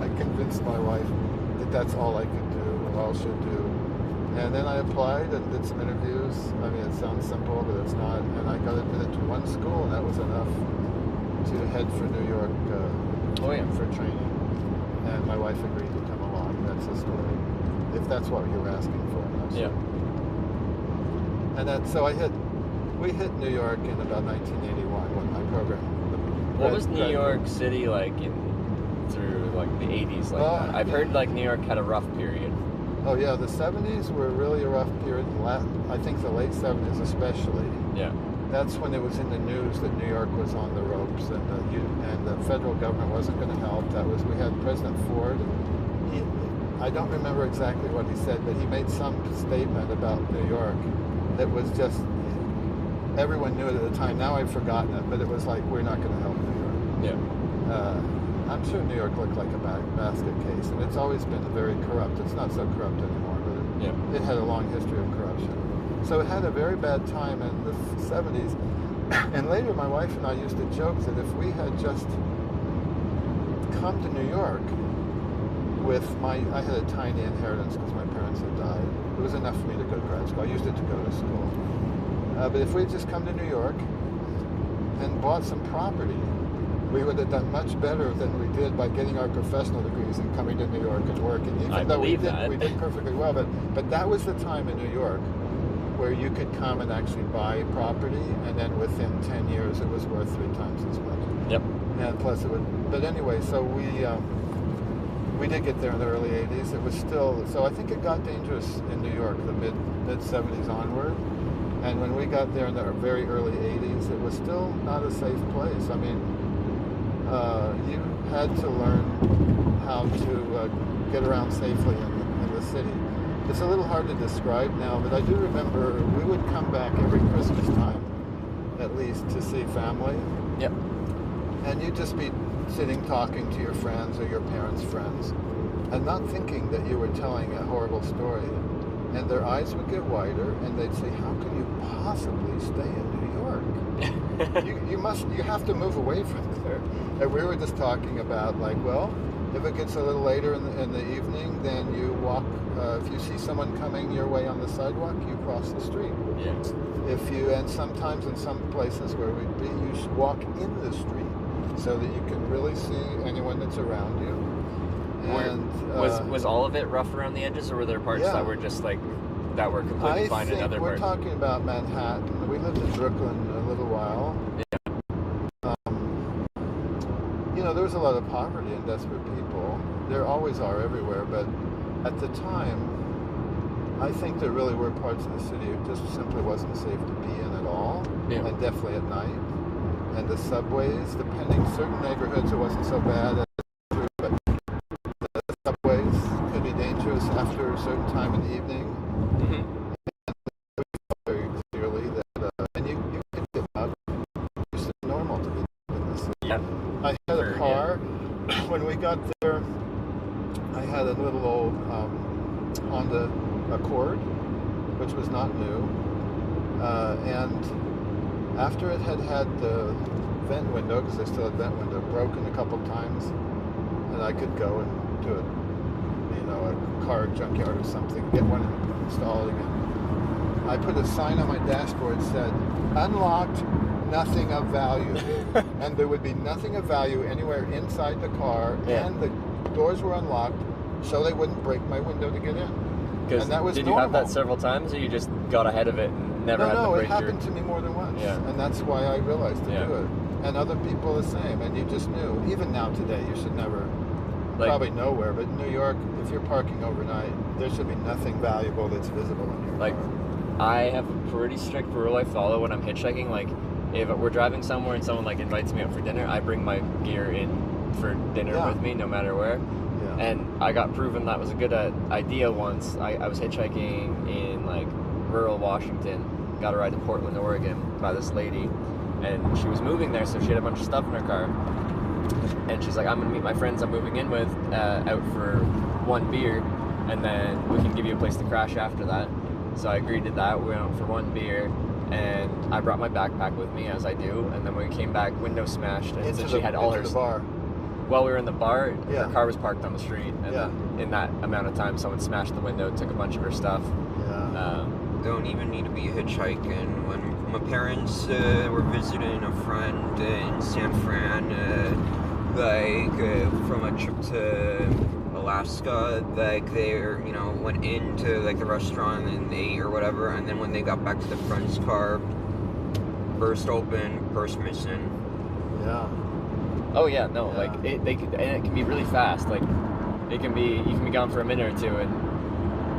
I convinced my wife that that's all I could do, all should do. And then I applied and did some interviews. I mean, it sounds simple, but it's not. And I got admitted to one school, and that was enough to head for New York for training. And my wife agreed to come along. That's the story. If that's what you were asking for. Yeah. And we hit New York in about 1981 when my program. What was New York City like through like the 80s like that? I've heard like New York had a rough period. Oh yeah, the 70s were really a rough period. I think the late 70s especially. Yeah. That's when it was in the news that New York was on the ropes and the federal government wasn't going to help. We had President Ford. I don't remember exactly what he said, but he made some statement about New York that was just, everyone knew it at the time. Now I've forgotten it, but it was like, we're not going to help New York. Yeah. I'm sure New York looked like a basket case, and it's always been very corrupt. It's not so corrupt anymore, but it had a long history of corruption. So it had a very bad time in the 70s. And later my wife and I used to joke that if we had just come to New York I had a tiny inheritance because my parents had died. It was enough for me to go to grad school. I used it to go to school. But if we had just come to New York and bought some property, we would have done much better than we did by getting our professional degrees and coming to New York and working. Even though we did perfectly well, but that was the time in New York where you could come and actually buy property, and then within 10 years it was worth 3 times as much. Yep. And plus it would. But anyway, so we did get there in the early 80s. It was still, so I think it got dangerous in New York, the mid 70s onward. And when we got there in the very early 80s, it was still not a safe place. I mean, you had to learn how to get around safely in the city. It's a little hard to describe now, but I do remember we would come back every Christmas time, at least, to see family. Yep. And you'd just be sitting talking to your friends or your parents' friends and not thinking that you were telling a horrible story. And their eyes would get wider and they'd say, how can you possibly stay in New York? you have to move away from there. And we were just talking about like, well, if it gets a little later in the evening, then you walk, if you see someone coming your way on the sidewalk, you cross the street. Yeah. And sometimes in some places where we'd be, you should walk in the street so that you can really see anyone that's around you. And was all of it rough around the edges, or were there parts that were just like that were completely fine in other parts? We're talking about Manhattan. We lived in Brooklyn a little while. Yeah. There was a lot of poverty and desperate people. There always are everywhere, but at the time, I think there really were parts of the city it just simply wasn't safe to be in at all, and definitely at night. And the subways, depending certain neighborhoods, it wasn't so bad. But the subways could be dangerous after a certain time in the evening. Mm-hmm. And we felt very clearly that Yeah. I had a Sure, car. When we got there, I had a little old Honda Accord, which was not new. And after it had the vent window, because they still had vent window, broken a couple times, and I could go and do a car junkyard or something, get one installed again. I put a sign on my dashboard that said, unlocked, nothing of value. And there would be nothing of value anywhere inside the car, and the doors were unlocked, so they wouldn't break my window to get in. And that was did normal. you have that several times, or you just got ahead of it and never had to No, break it happened to me more than once. Yeah. And that's why I realized to do it. And other people the same. And you just knew. Even now today, you should never, probably nowhere, but in New York, if you're parking overnight, there should be nothing valuable that's visible in your car. I have a pretty strict rule I follow when I'm hitchhiking. Like, if we're driving somewhere and someone like invites me out for dinner, I bring my gear in for dinner with me, no matter where. Yeah. And I got proven that was a good idea once. I was hitchhiking in like rural Washington, got a ride to Portland, Oregon by this lady, and she was moving there, so she had a bunch of stuff in her car. And she's like, I'm gonna meet my friends I'm moving in with out for one beer, and then we can give you a place to crash after that. So I agreed to that. We went out for one beer, and I brought my backpack with me, as I do. And then when we came back, window smashed, and so she had all her the bar. While we were in the bar, her car was parked on the street, and then in that amount of time, someone smashed the window, took a bunch of her stuff. Don't even need to be hitchhiking. When my parents were visiting a friend in San Fran, from a trip to Alaska, they went into the restaurant and they ate or whatever, and then when they got back to the friend's car, burst open, purse missing. Yeah. Oh yeah, no, and it can be really fast. Like, you can be gone for a minute or two, and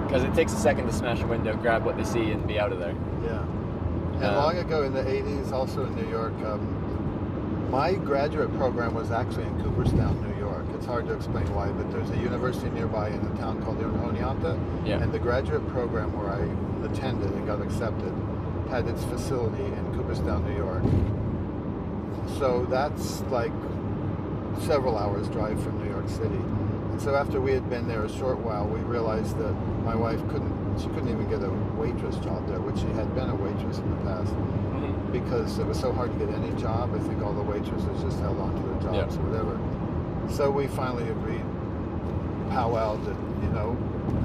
because it takes a second to smash a window, grab what they see, and be out of there. Yeah. And long ago in the 80s, also in New York, my graduate program was actually in Cooperstown, New York. It's hard to explain why, but there's a university nearby in a town called Oneonta, and the graduate program where I attended and got accepted had its facility in Cooperstown, New York. So that's like several hours drive from New York City. And so after we had been there a short while, we realized that my wife couldn't even get a waitress job there, which she had been a waitress in the past, because it was so hard to get any job. I think all the waitresses just held on to their jobs or whatever. So we finally agreed, powwowed that,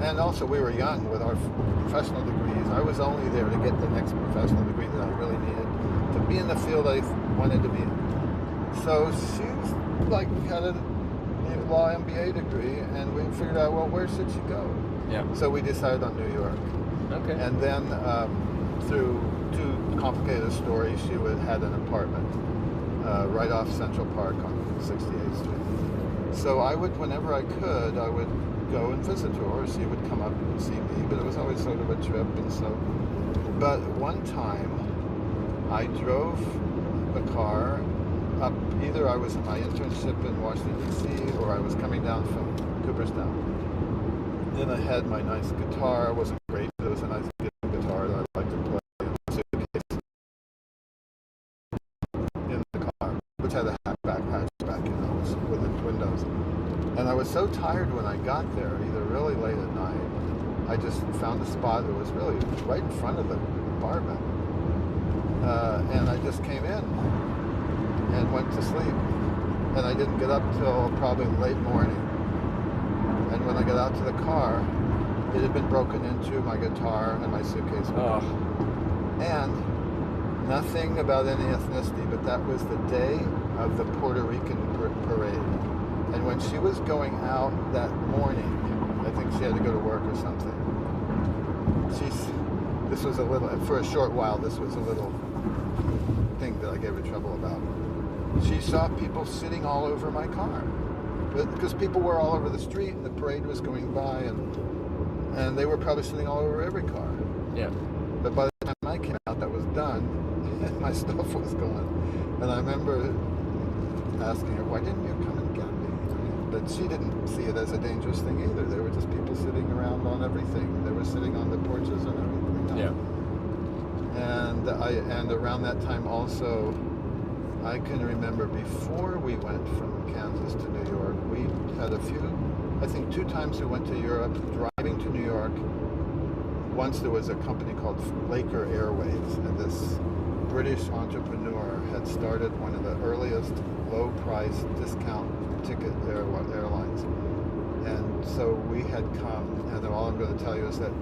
and also we were young with our professional degrees. I was only there to get the next professional degree that I really needed to be in the field I wanted to be in. So she had a law MBA degree, and we figured out, well, where should she go? Yeah. So we decided on New York. Okay. And then through two complicated stories, she had an apartment right off Central Park on 68th Street. So I would, whenever I could, I would go and visit her, or she would come up and see me, but it was always sort of a trip. And so, but one time I drove a car up, either I was in my internship in Washington, D.C., or I was coming down from Cooperstown. Then I had my nice guitar. It wasn't great, but it was a nice guitar that I liked to play in the suitcase in the car, which had a back hatchback, with the windows. And I was so tired when I got there, either really late at night. I just found a spot that was really right in front of the bar vent. And I just came in and went to sleep. And I didn't get up till probably late morning. And when I got out to the car, it had been broken into, my guitar and my suitcase. And nothing about any ethnicity, but that was the day of the Puerto Rican parade. And when she was going out that morning, I think she had to go to work or something. This was a little, for a short while, this was a little thing that I gave her trouble about. She saw people sitting all over my car. Because people were all over the street and the parade was going by, and they were probably sitting all over every car. Yeah. But by the time I came out, that was done, and my stuff was gone. And I remember asking her, why didn't you come and get me? But she didn't see it as a dangerous thing either. They were just people sitting around on everything. They were sitting on the porches and everything. Yeah. And around that time also, I can remember before we went from Kansas to New York, we had a few, I think 2 times we went to Europe, driving to New York. Once there was a company called Laker Airways, and this British entrepreneur had started one of the earliest low-price discount ticket airlines. And so we had come, and all I'm going to tell you is that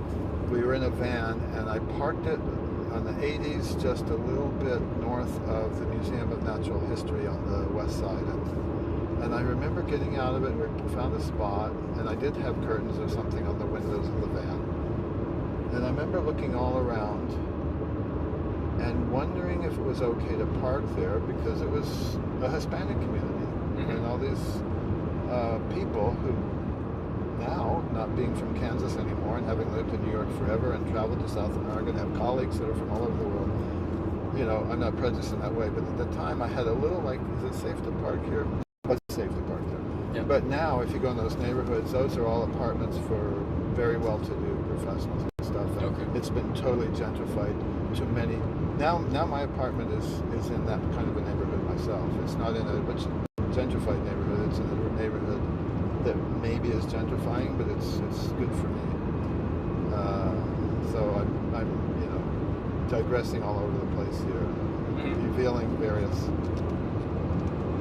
we were in a van, and I parked it on the 80s, just a little bit north of the Museum of Natural History on the west side. And I remember getting out of it, we found a spot, and I did have curtains or something on the windows of the van. And I remember looking all around and wondering if it was okay to park there, because it was a Hispanic community. And all these people who now, not being from Kansas anymore and having lived in New York forever and traveled to South America and have colleagues that are from all over the world, you know, I'm not prejudiced in that way, but at the time I had a little like, is it safe to park here? It's safe to park there. Yeah. But now, if you go in those neighborhoods, those are all apartments for very well-to-do professionals and stuff. And Okay. it's been totally gentrified to many. Now my apartment is in that kind of a neighborhood myself. It's not in a gentrified neighborhood. It's in a neighborhood that maybe is gentrifying, but it's good for me. So I'm you know, digressing all over the place here, revealing various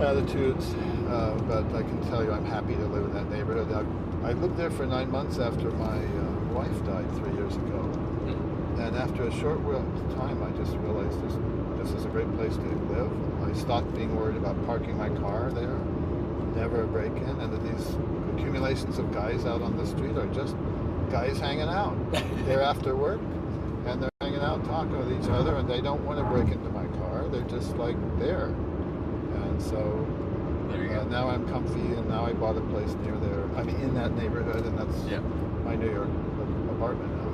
attitudes, but I can tell you I'm happy to live in that neighborhood. I lived there for 9 months after my wife died 3 years ago, and after a short time I just realized this is a great place to live. I stopped being worried about parking my car there, never a break-in, and that these accumulations of guys out on the street are just guys hanging out. They're after work, and they're hanging out talking with each other, and they don't want to break into my car. They're just like there. And so now I'm comfy, and now I bought a place near there. I mean, in that neighborhood, and that's my New York apartment now.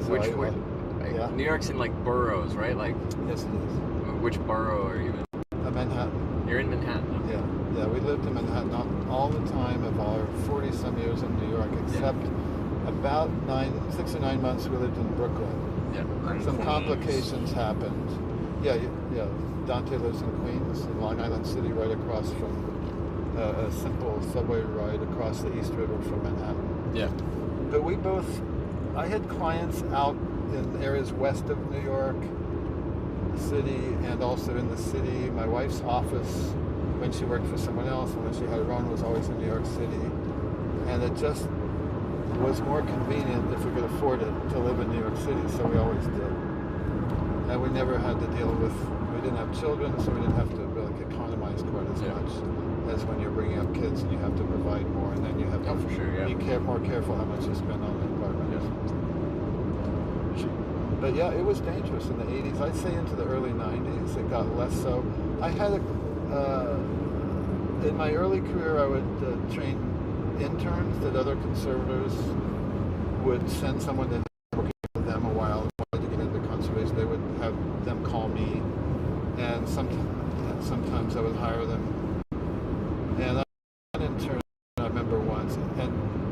So New York's in like boroughs, right? Like, yes, it is. Which borough are you in? Manhattan. You're in Manhattan. Okay. Yeah, we lived in Manhattan all the time of our 40-some years in New York, except about 6 or 9 months we lived in Brooklyn. Yeah. Some complications happened. Yeah. Dante lives in Queens, in Long Island City, right across from a simple subway ride across the East River from Manhattan. Yeah. But I had clients out in areas west of New York City and also in the city. My wife's office, when she worked for someone else and when she had her own, was always in New York City. And it just was more convenient, if we could afford it, to live in New York City, so we always did. And we never had to deal with, we didn't have children, so we didn't have to really economize quite as much as when you're bringing up kids and you have to provide more, and then you have to be more careful how much you spend on the apartment. But yeah, it was dangerous in the 80s. I'd say into the early 90s, it got less so. I had in my early career, I would train interns that other conservators would send someone to work with them a while, wanted to get into conservation. They would have them call me, and sometimes I would hire them. And I had an intern, I remember once, and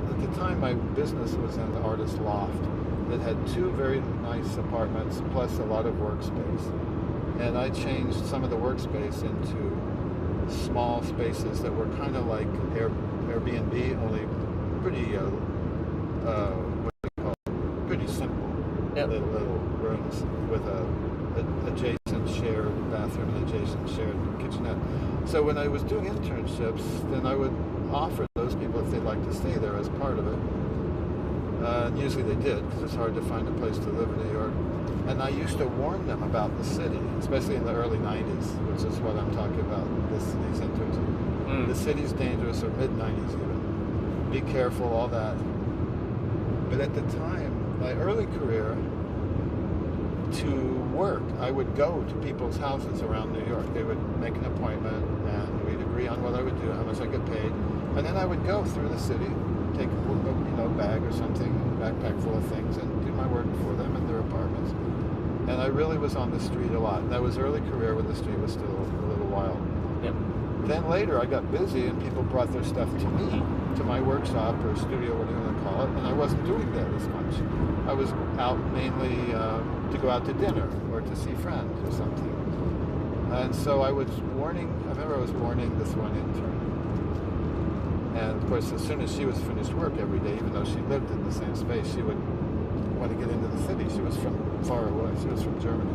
at the time my business was in the artist loft that had 2 very nice apartments plus a lot of workspace. And I changed some of the workspace into small spaces that were kind of like Airbnb, only pretty, pretty simple little rooms with a adjacent shared bathroom and adjacent shared kitchenette. So when I was doing internships, then I would offer those people if they'd like to stay there as part of it. And usually they did, because it's hard to find a place to live in New York. And I used to warn them about the city, especially in the early 90s, which is what I'm talking about, these interns. The city's dangerous, or mid-90s even. Be careful, all that. But at the time, my early career, to work, I would go to people's houses around New York. They would make an appointment, and we'd agree on what I would do, how much I get paid. And then I would go through the city, take a bag or something, a backpack full of things, and do my work for them in their apartments. And I really was on the street a lot. That was early career when the street was still a little wild. Yep. Then later I got busy and people brought their stuff to me, to my workshop or studio, whatever you want to call it, and I wasn't doing that as much. I was out mainly to go out to dinner or to see friends or something. And so I remember I was warning this one intern. And of course, as soon as she was finished work every day, even though she lived in the same space, she would want to get into the city. She was from far away. She was from Germany.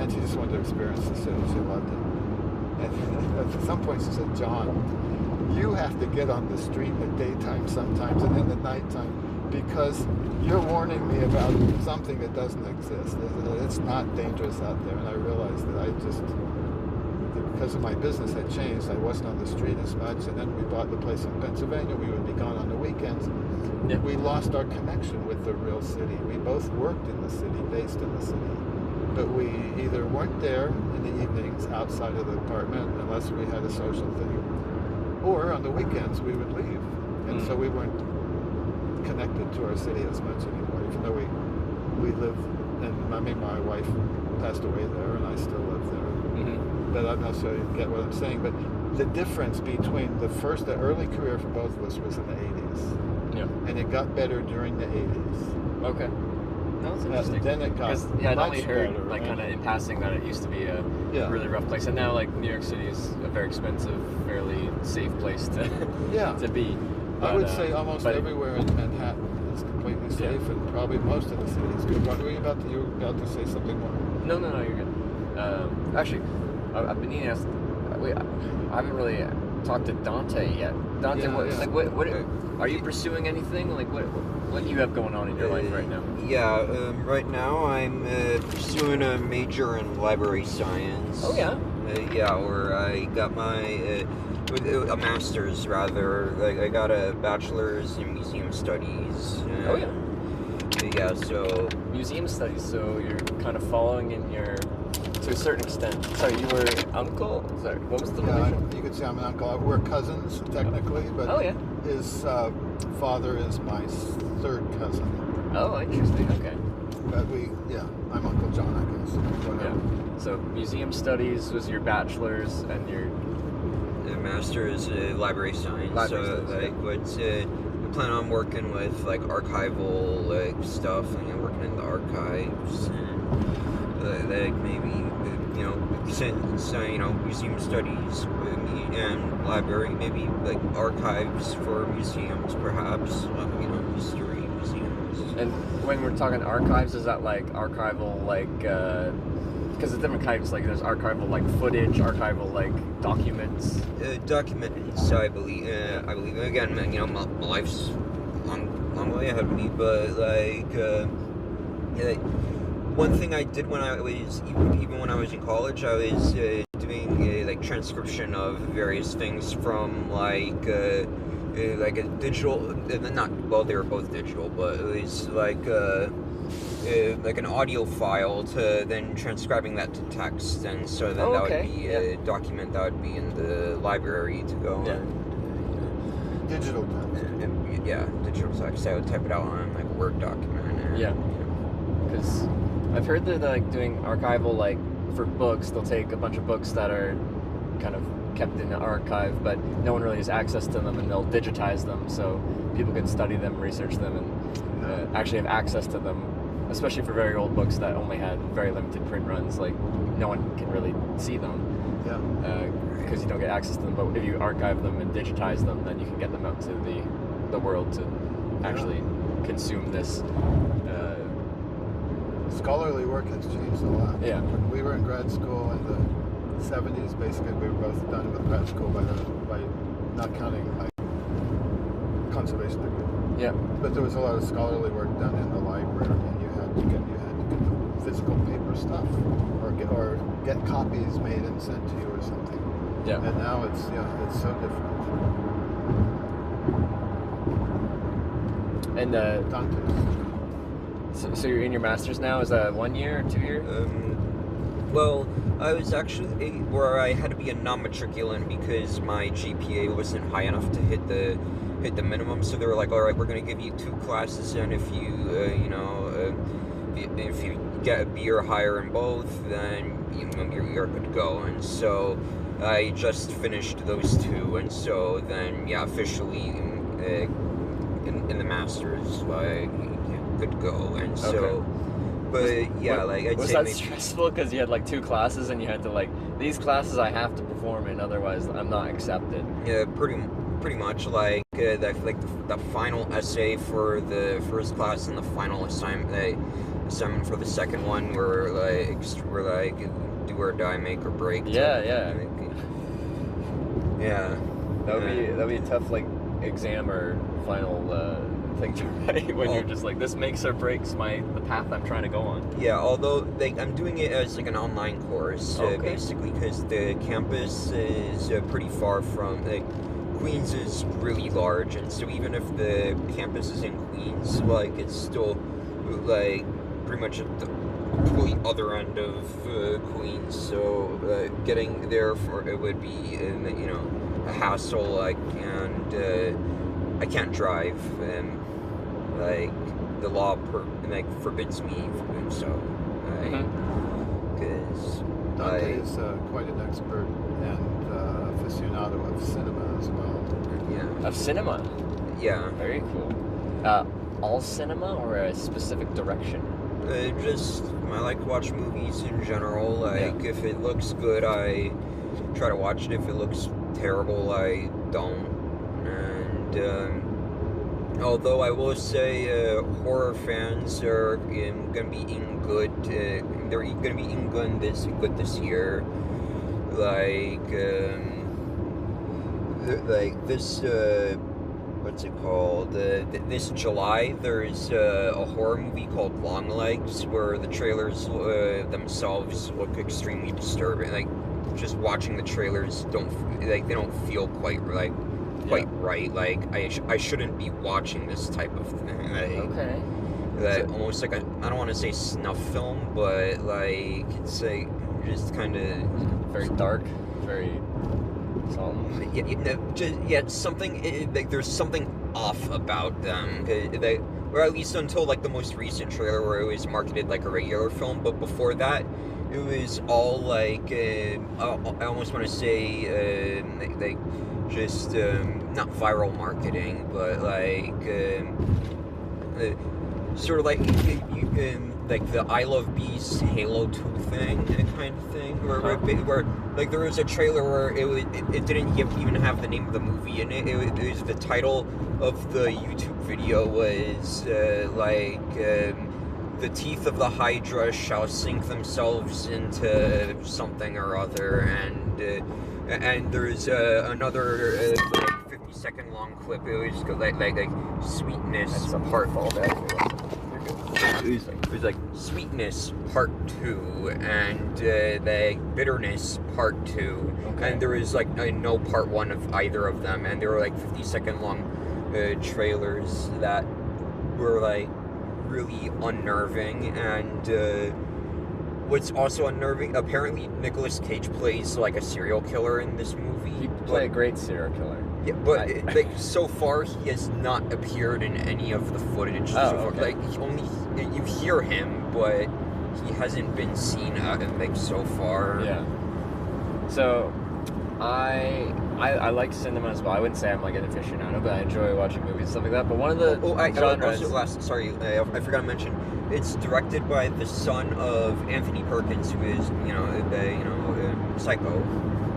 And she just wanted to experience the city. She loved it. And at some point she said, John, you have to get on the street at daytime sometimes and in the nighttime because you're warning me about something that doesn't exist. It's not dangerous out there. And I realized that because of my business had changed, I wasn't on the street as much. And then we bought the place in Pennsylvania. We would be gone on the weekends. Yeah. We lost our connection with the real city. We both worked in the city, based in the city. But we either weren't there in the evenings outside of the apartment unless we had a social thing. Or on the weekends we would leave. And so we weren't connected to our city as much anymore, even though we live, and I mean my wife passed away there and I still live there. But I'm not sure you get what I'm saying. But the difference between the early career for both of us was in the 80s. Yeah. And it got better during the 80s. Okay. No, that's interesting. Then it got I'd much only heard, better, like, right? kind of in passing that it used to be a really rough place, and now, like, New York City is a very expensive, fairly safe place to to be. I would say almost everywhere in Manhattan is completely safe, and probably most of the city is good. Were you about to say something more? No, you're good. Actually, I've been needing to ask. I haven't really talked to Dante yet. Dante, what are you pursuing anything? Like, what do you have going on in your life right now? Right now I'm pursuing a major in library science. Oh yeah. Where I got my a master's rather. I got a bachelor's in museum studies. Oh yeah. Yeah, so museum studies. So you're kind of following in your, to a certain extent. Sorry, you were uncle. Sorry, what was the relation? You could say I'm an uncle. We're cousins technically, but his father is my third cousin. Oh, interesting. Okay. But I'm Uncle John, I guess. Whatever. Yeah. So museum studies was your bachelor's, and your master's library science. I plan on working with like archival stuff, and working in the archives, and maybe since museum studies and library, maybe like archives for museums, perhaps history museums. And when we're talking archives, is that like archival because there's different kinds, like there's archival like footage, archival like documents. Documents, I believe. Again, my life's long way ahead of me, but one thing I did when I was even when I was in college, I was doing transcription of various things from like a digital, they were both digital, but it was like an audio file to then transcribing that to text, and so then that would be a document that would be in the library to go on. Digital text. Digital text. I would type it out on like a Word document. Because I've heard that like doing archival, like for books, they'll take a bunch of books that are kind of kept in the archive, but no one really has access to them, and they'll digitize them so people can study them, research them, and actually have access to them, especially for very old books that only had very limited print runs. Like no one can really see them because you don't get access to them, but if you archive them and digitize them, then you can get them out to the world to actually consume this. Scholarly work has changed a lot. Yeah. When we were in grad school in the 70s, basically we were both done with grad school by not counting my conservation degree. Yeah. But there was a lot of scholarly work done in the library, and you had to get the physical paper stuff, or get copies made and sent to you or something. Yeah. And now it's so different. And so you're in your master's now? Is that 1 year or 2 year? Well, I was actually where I had to be a non-matriculant because my GPA wasn't high enough to hit the minimum. So they were like, "All right, we're going to give you 2 classes, and if you if you get a B or higher in both, then you're good to go." And so I just finished those 2, and so then officially in the master's, good to go. And so But yeah, like I'd Was say that maybe, stressful because you had like 2 classes and you had to like these classes I have to perform in, otherwise I'm not accepted. yeah, pretty much like the final essay for the first class and the final assignment for the second one were like do or die, make or break. Yeah, yeah. That'd be a tough like exam or final thing to write when you're just like, this makes or breaks the path I'm trying to go on. Yeah, although I'm doing it as like an online course, basically, because the campus is pretty far from Queens is really large, and so even if the campus is in Queens, like it's still like pretty much at the complete other end of Queens. So getting there for it would be a hassle. Like, and I can't drive, and like the law forbids me from doing so. Because Dante is quite an expert and aficionado of cinema as well. Yeah. Of cinema? Yeah. Very cool. All cinema or a specific direction? Just I like to watch movies in general. Like if it looks good, I try to watch it. If it looks terrible, I don't. And although I will say horror fans are going to be in good. They're going to be in good this year. Like this. What's it called? This July, there's a horror movie called Long Legs, where the trailers themselves look extremely disturbing. Like, just watching the trailers they don't feel quite right. Like, I shouldn't be watching this type of thing. Okay. That almost like I don't want to say snuff film, but like it's like just kind of very dark, very. Something like there's something off about them. Or at least until like the most recent trailer where it was marketed like a regular film, but before that, it was all like I almost want to say like just not viral marketing, but like sort of like like the I Love Beast Halo 2 thing, kind of thing, where like there was a trailer where it didn't even have the name of the movie in it. It was the title of the YouTube video was the teeth of the Hydra shall sink themselves into something or other, and there's another like 50-second long clip. It was like sweetness part. It was like sweetness part 2 and the bitterness part 2, and there was like no part 1 of either of them, and there were like 50-second long trailers that were like really unnerving. And what's also unnerving, apparently Nicolas Cage plays like a serial killer in this movie. He played a great serial killer. Yeah, but like so far he has not appeared in any of the footage. Like you hear him, but he hasn't been seen like so far. Yeah. So I like cinema as well. I wouldn't say I'm like an aficionado, but I enjoy watching movies and stuff like that. But one of the genres. I forgot to mention, it's directed by the son of Anthony Perkins, who is Psycho.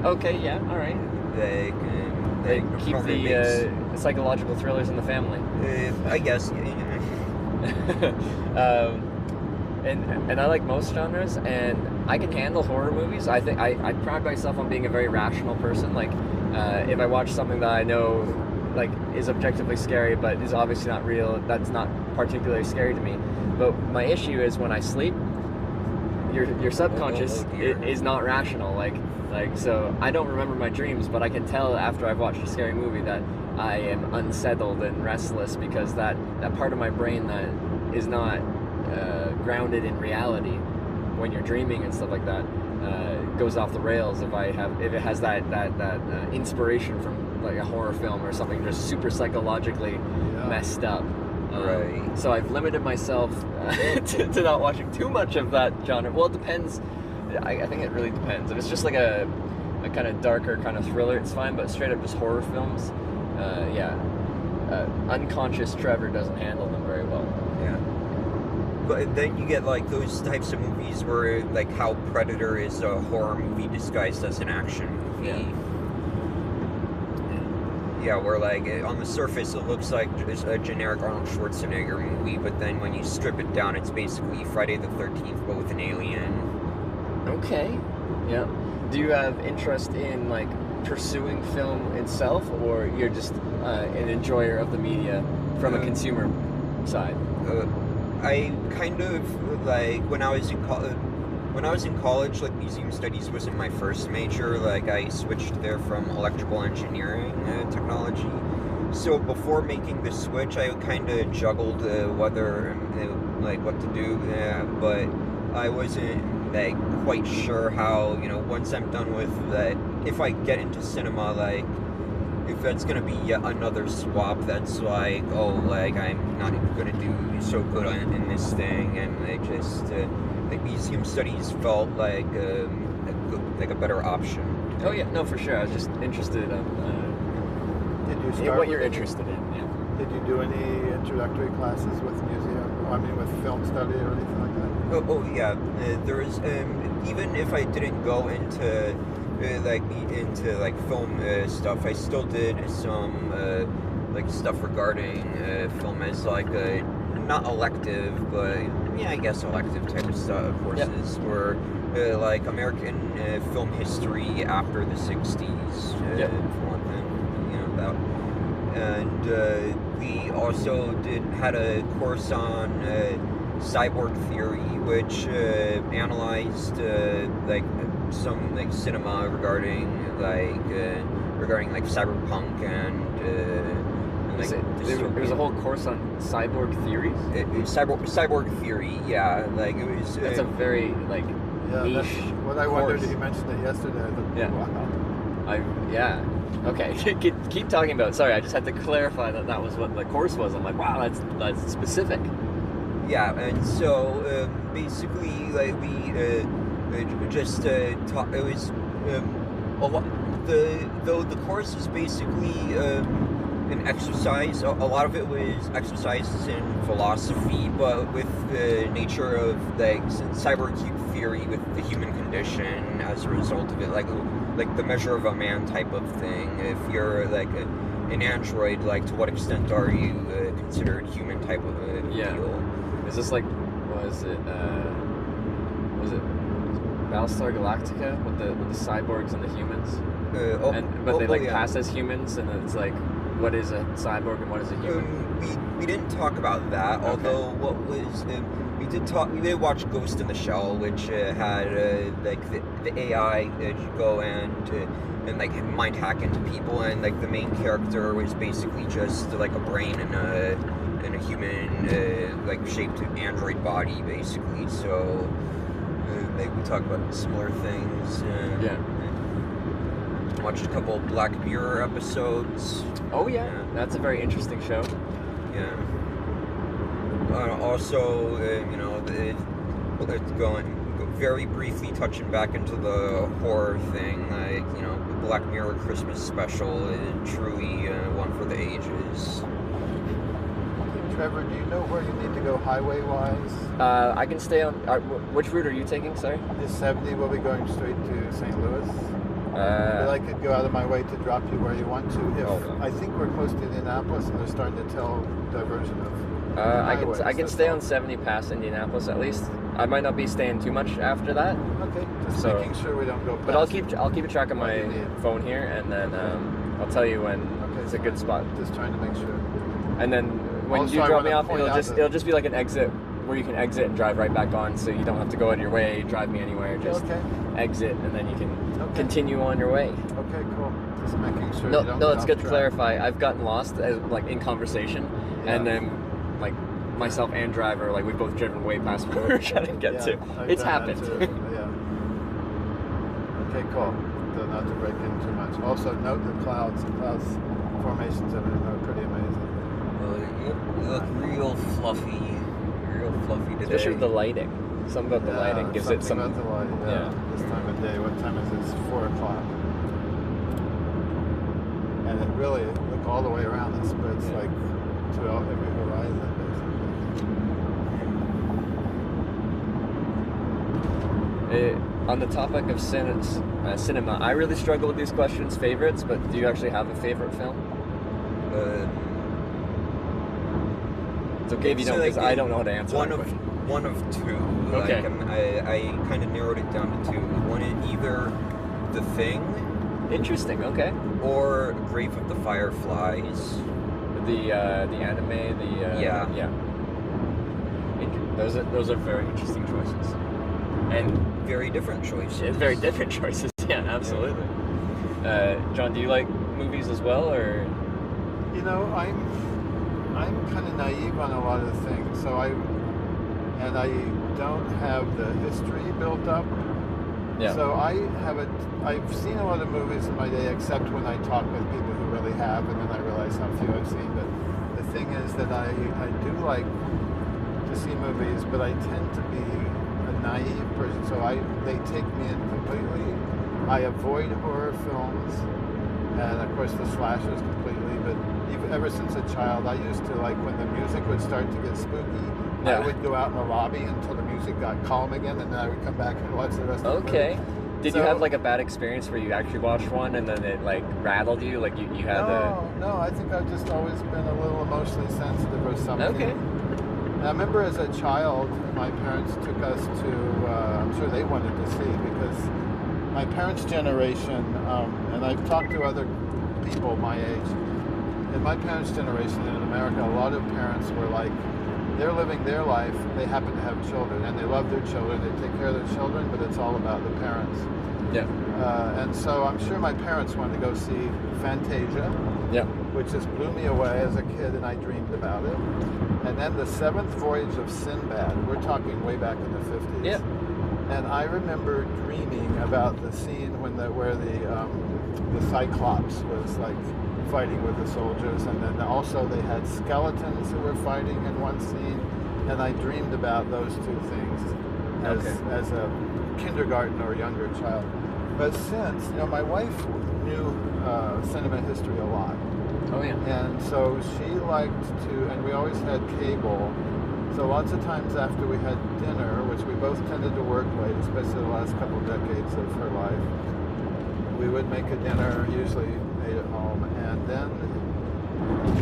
Okay, yeah, all right. They keep the psychological thrillers in the family. I guess. And I like most genres, and I can handle horror movies. I think I pride myself on being a very rational person. Like, if I watch something that I know, like, is objectively scary, but is obviously not real, that's not particularly scary to me. But my issue is when I sleep, your subconscious is not rational. Like, so I don't remember my dreams, but I can tell after I've watched a scary movie that I am unsettled and restless because that part of my brain that is not grounded in reality when you're dreaming and stuff like that goes off the rails if it has that inspiration from like a horror film or something just super psychologically messed up. Right. So I've limited myself to not watching too much of that genre. Well, it depends. I think it really depends. If it's just like a kind of darker kind of thriller, it's fine. But straight up just horror films, unconscious Trevor doesn't handle them very well. Yeah. But then you get like those types of movies where like how Predator is a horror movie disguised as an action movie. Yeah, where like on the surface it looks like just a generic Arnold Schwarzenegger movie, but then when you strip it down, it's basically Friday the 13th, but with an alien. Okay. Yeah. Do you have interest in like pursuing film itself, or you're just an enjoyer of the media from a consumer side? I kind of like when I was in college, like museum studies wasn't my first major. Like I switched there from electrical engineering technology. So before making the switch, I kind of juggled whether like what to do, but I wasn't like quite sure how. Once I'm done with that, if I get into cinema, like if that's gonna be yet another swap, that's like, oh, like I'm not gonna do so good in this thing, and I just like museum studies felt like a better option. Oh yeah, no, for sure. I was just interested Did you in start what you're with- interested in. Yeah. Did you do any introductory classes with with film study or anything like that? Oh yeah, there is even if I didn't go into film stuff, I still did some like stuff regarding film as like a not elective, but I guess elective type of stuff courses were like American film history after the 60s, for one thing, that. And we also had a course on cyborg theory, which analyzed like some like cinema regarding cyberpunk and There's a whole course on cyborg theories. Cyborg theory, yeah. Like it was. That's a very like niche. That's what I wondered. course. You mentioned it yesterday. I thought, wow. Okay, keep talking about it. Sorry, I just had to clarify that was what the course was. I'm like, wow, that's specific. Yeah, and so basically, like we just taught. It was a lot. The course is basically an exercise. A lot of it was exercises in philosophy, but with the nature of like cyborg theory with the human condition as a result of it, like the measure of a man type of thing. If you're like an android, like to what extent are you considered human type of deal? Is this like was it Battlestar Galactica with the cyborgs and the humans? But they pass as humans, and then it's like, what is a cyborg and what is a human? We didn't talk about that. Okay. Although what was we did watch Ghost in the Shell, which had like the AI go and like mind hack into people, and like the main character was basically just like a brain in a human like shaped android body, basically. So like we talk about similar things. Watched a couple Black Mirror episodes. Oh yeah, that's a very interesting show. Yeah. Also, it's going very briefly touching back into the horror thing, like Black Mirror Christmas special is truly one for the ages. Trevor, do you know where you need to go highway-wise? I can stay on. Which route are you taking? Sorry. This 70 will be going straight to St. Louis. But I could go out of my way to drop you where you want to. I think we're close to Indianapolis, and they're starting to tell diversion of highways. I can stay on 70 past Indianapolis at least. I might not be staying too much after that. Okay, just making sure we don't go past. But I'll keep a track on my phone here, and then I'll tell you when it's a good spot. Just trying to make sure. And then when Also, you I drop me wanna off, point it'll out just be like an exit where you can exit and drive right back on, so you don't have to go out of your way, drive me anywhere. Just exit, and then you can continue on your way. Okay, cool. Just making sure. No, you don't no, get it's off good to track. clarify. I've gotten lost like in conversation, and then like myself and driver, like we've both driven way past where we were trying to get to. I've It's done that happened. too, Okay, cool. So not to break in too much. Also, note the clouds. The clouds formations of it are pretty amazing. You look real fluffy today. Especially the lighting. Something about the lighting gives it some. About the light, this time of day. What time is it? It's 4 o'clock. And it really, look all the way around. It spreads like to every horizon, basically. On the topic of cinema, I really struggle with these questions, favorites, but do you actually have a favorite film? It's okay if you don't, because I don't know how to answer that question. One of two. Okay. Like, I kind of narrowed it down to two. One is either The Thing. Interesting, okay. Or Grave of the Fireflies. The anime, Yeah. Those are very interesting choices. And very different choices. Very different choices, yeah, absolutely. John, do you like movies as well, or? You know, I'm kind of naive on a lot of things, so I don't have the history built up. Yeah. So I've seen a lot of movies in my day, except when I talk with people who really have, and then I realize how few I've seen. But the thing is that I do like to see movies, but I tend to be a naive person, so they take me in completely. I avoid horror films, and of course the slashers completely, but ever since a child, I used to, like, when the music would start to get spooky, I would go out in the lobby until the music got calm again, and then I would come back and watch the rest of the movie. Okay. Did you have, like, a bad experience where you actually watched one and then it, like, rattled you? Like, you had No, I think I've just always been a little emotionally sensitive or something. Okay. And I remember as a child, my parents took us to, I'm sure they wanted to see, because my parents' generation, and I've talked to other people my age, in my parents' generation in America, a lot of parents were like, they're living their life, they happen to have children, and they love their children, they take care of their children, but it's all about the parents. Yeah. And so I'm sure my parents wanted to go see Fantasia, which just blew me away as a kid, and I dreamed about it. And then The Seventh Voyage of Sinbad, we're talking way back in the 50s. Yeah. And I remember dreaming about the scene where the Cyclops was, like, fighting with the soldiers, and then also they had skeletons who were fighting in one scene, and I dreamed about those two things as a kindergarten or younger child. But since, my wife knew cinema history a lot. Oh yeah. And so she liked to, and we always had cable, so lots of times after we had dinner, which we both tended to work late, especially the last couple of decades of her life, we would make a dinner, usually made at home, and then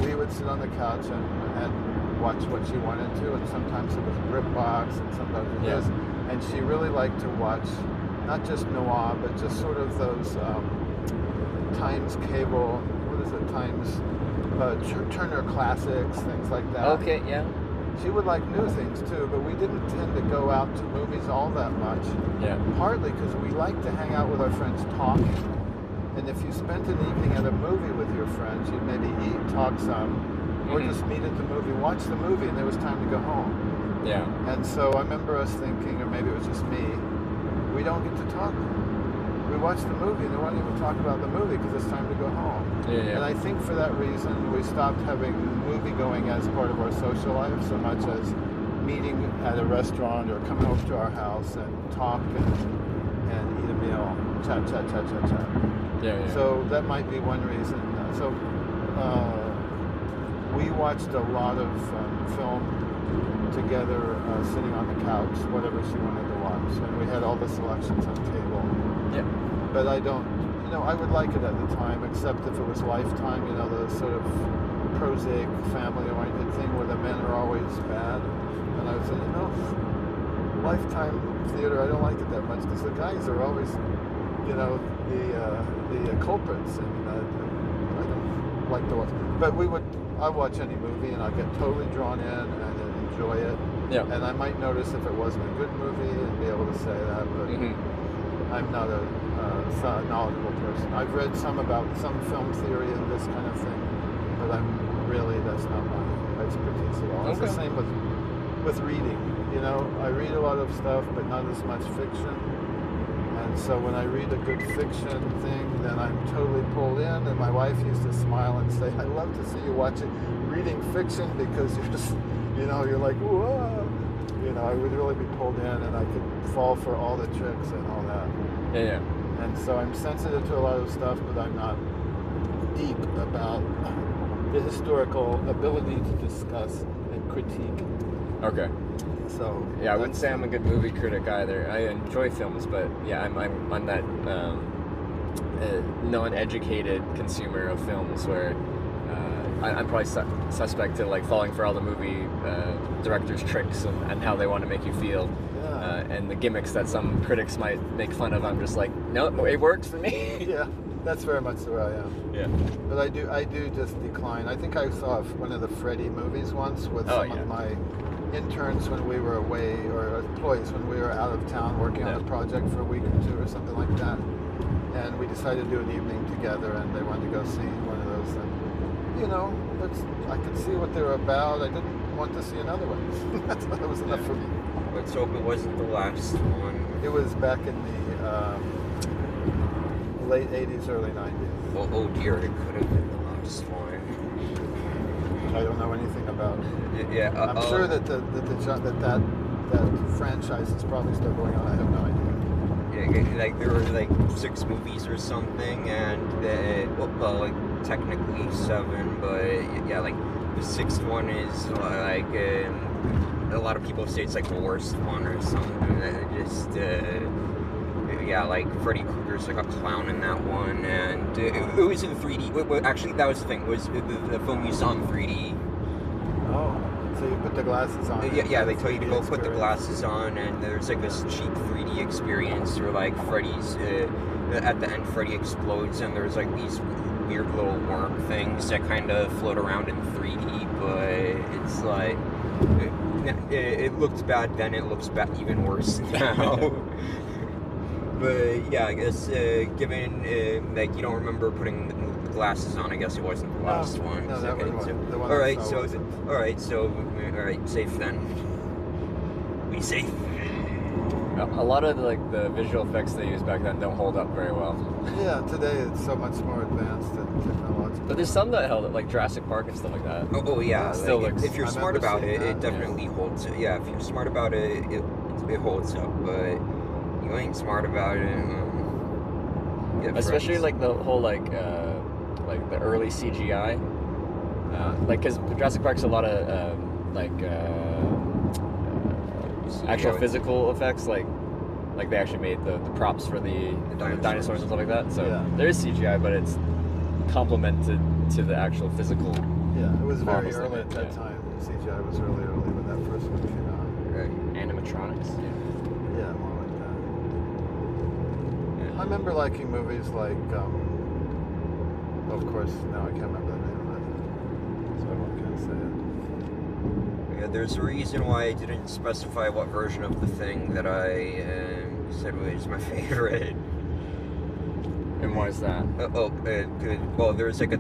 we would sit on the couch and watch what she wanted to, and sometimes it was BritBox, and sometimes it was, and she really liked to watch not just noir, but just sort of those Times cable, what is it, Times, Turner Classics, things like that. Okay, yeah. She would like new things too, but we didn't tend to go out to movies all that much. Yeah. Partly because we like to hang out with our friends talking. And if you spent an evening at a movie with your friends, you'd maybe eat, talk some, or just meet at the movie, watch the movie, and there was time to go home. Yeah. And so I remember us thinking, or maybe it was just me, we don't get to talk. We watch the movie and they won't even talk about the movie because it's time to go home. Yeah. And I think for that reason, we stopped having movie going as part of our social life so much as meeting at a restaurant or coming over to our house and talk and eat a meal, chat. Yeah. So that might be one reason. So we watched a lot of film together, sitting on the couch, whatever she wanted to watch, and we had all the selections on cable. Yeah. But I don't, I would like it at the time, except if it was Lifetime, the sort of prosaic family-oriented thing where the men are always bad. And I would say, Lifetime theater, I don't like it that much because the guys are always, the culprits, and I don't like to watch. But I'd watch any movie and I'd get totally drawn in and I'd enjoy it. Yeah. And I might notice if it wasn't a good movie and be able to say that, but I'm not a knowledgeable person. I've read some about some film theory and this kind of thing, but that's not my expertise at all. It's the same with reading. I read a lot of stuff, but not as much fiction. And so when I read a good fiction thing, then I'm totally pulled in. And my wife used to smile and say, I love to see you reading fiction because you're just, you're like, whoa. I would really be pulled in and I could fall for all the tricks and all that. Yeah. And so I'm sensitive to a lot of stuff, but I'm not deep about the historical ability to discuss and critique. Okay. So Yeah, I wouldn't say I'm a good movie critic either. I enjoy films, but yeah, I'm that non-educated consumer of films where I'm probably suspect to like falling for all the movie directors' tricks and how they want to make you feel. And the gimmicks that some critics might make fun of. I'm just like, no, it works for me. Yeah, that's very much the way I am. Yeah. But I do just decline. I think I saw one of the Freddy movies once with some of my interns when we were away, or employees when we were out of town working on a project for a week or two or something like that. And we decided to do an evening together, and they wanted to go see one of those. And, you know, I could see what they were about. I didn't want to see another one. That was enough for me. Let's hope it wasn't the last one. It was back in the late 80s, early 90s. Oh dear, it could have been the last one. I don't know anything about it. Yeah, I'm sure that that franchise is probably still going on. I have no idea. Yeah, like there were like 6 movies or something, and well, like technically 7, but yeah, like the 6th one is like a lot of people say it's like the worst one or something. Just yeah, like Freddy Krueger's like a clown in that one, and it was in 3D. Actually, that was the thing. Was the film you saw in 3D? Oh, so you put the glasses on? Yeah, they tell you to go put the glasses on, and there's like this cheap 3D experience where like Freddy's at the end, Freddy explodes, and there's like these weird little worm things that kind of float around in 3D, but it's like. It looked bad then, it looks even worse now. But yeah, I guess given like you don't remember putting the glasses on, I guess it wasn't the last one. No, that was the one. Alright, safe then. Be safe. A lot of the visual effects they used back then don't hold up very well. Yeah, today it's so much more advanced and technological. But there's some that held up, like Jurassic Park and stuff like that. Oh yeah, still like, looks. If you're smart about it, it definitely holds. Yeah, if you're smart about it, it holds up. But you ain't smart about it. Especially like the whole like the early CGI. Like because Jurassic Park's a lot of actual physical effects, like they actually made the props for the dinosaurs and stuff like that. So there is CGI, but it's complemented to the actual physical. Yeah, it was very early at that time. CGI was really early when that first one came out. Right. Animatronics. Yeah, more like that. Yeah. I remember liking movies like, of course, now I can't remember the name of it, so I won't say it. Yeah, there's a reason why I didn't specify what version of the thing that I said was my favorite. And why is that? Well, there's like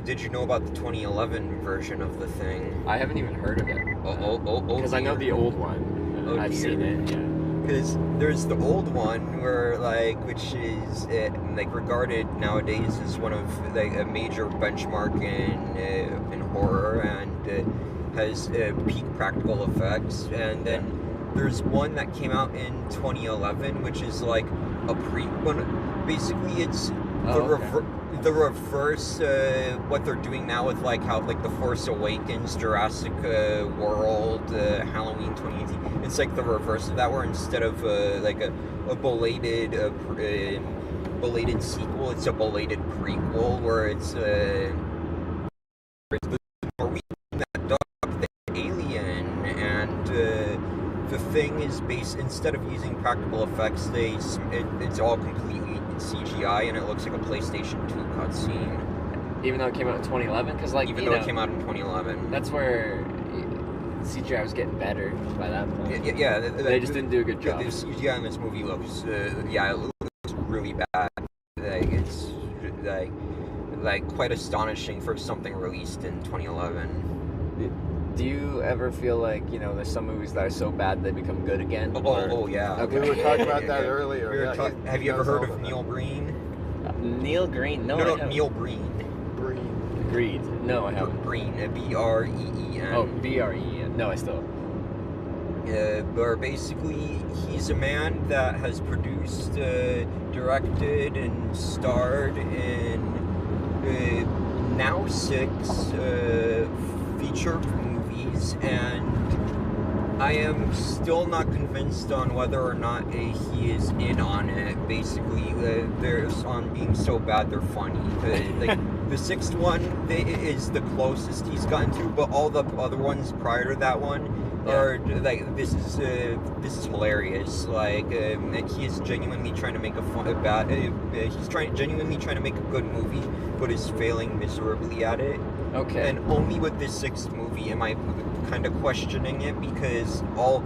did you know about the 2011 version of the thing? I haven't even heard of it. Because I know the old one. I've seen it, yeah. Because there's the old one where which is like regarded nowadays as one of like a major benchmark in horror, and has peak practical effects. And then there's one that came out in 2011, which is like a one. Basically, it's the reverse. What they're doing now with like how like the Force Awakens, Jurassic World, Halloween 2018. It's like the reverse of that, where instead of like a belated sequel, it's a belated prequel, where it's the Norwegian that dubbed the alien, and the thing is based, instead of using practical effects, it's all completely CGI, and it looks like a PlayStation 2 cutscene. Even though it came out in 2011? Because even though it came out in 2011. That's where CGI was getting better by that point. Yeah, they just didn't do a good job. The CGI in this movie looks, it looks really bad. Like, it's like quite astonishing for something released in 2011. Do you ever feel like, there's some movies that are so bad they become good again? Oh yeah. Okay. We were talking about that earlier. Have you ever heard of Neil Breen? Neil Green? No, Neil Breen. Breed. No, I haven't. Breen. B-R-E-E-N. Oh, B-R-E-E-N. No, I still. But basically, he's a man that has produced, directed, and starred in now 6 feature movies, and I am still not convinced on whether or not he is in on it. Basically, there's on being so bad they're funny. Like the sixth one is the closest he's gotten to, but all the other ones prior to that one are like this is hilarious. Like he is genuinely trying to make genuinely trying to make a good movie, but is failing miserably at it. Okay. And only with this sixth movie am I kind of questioning it, because all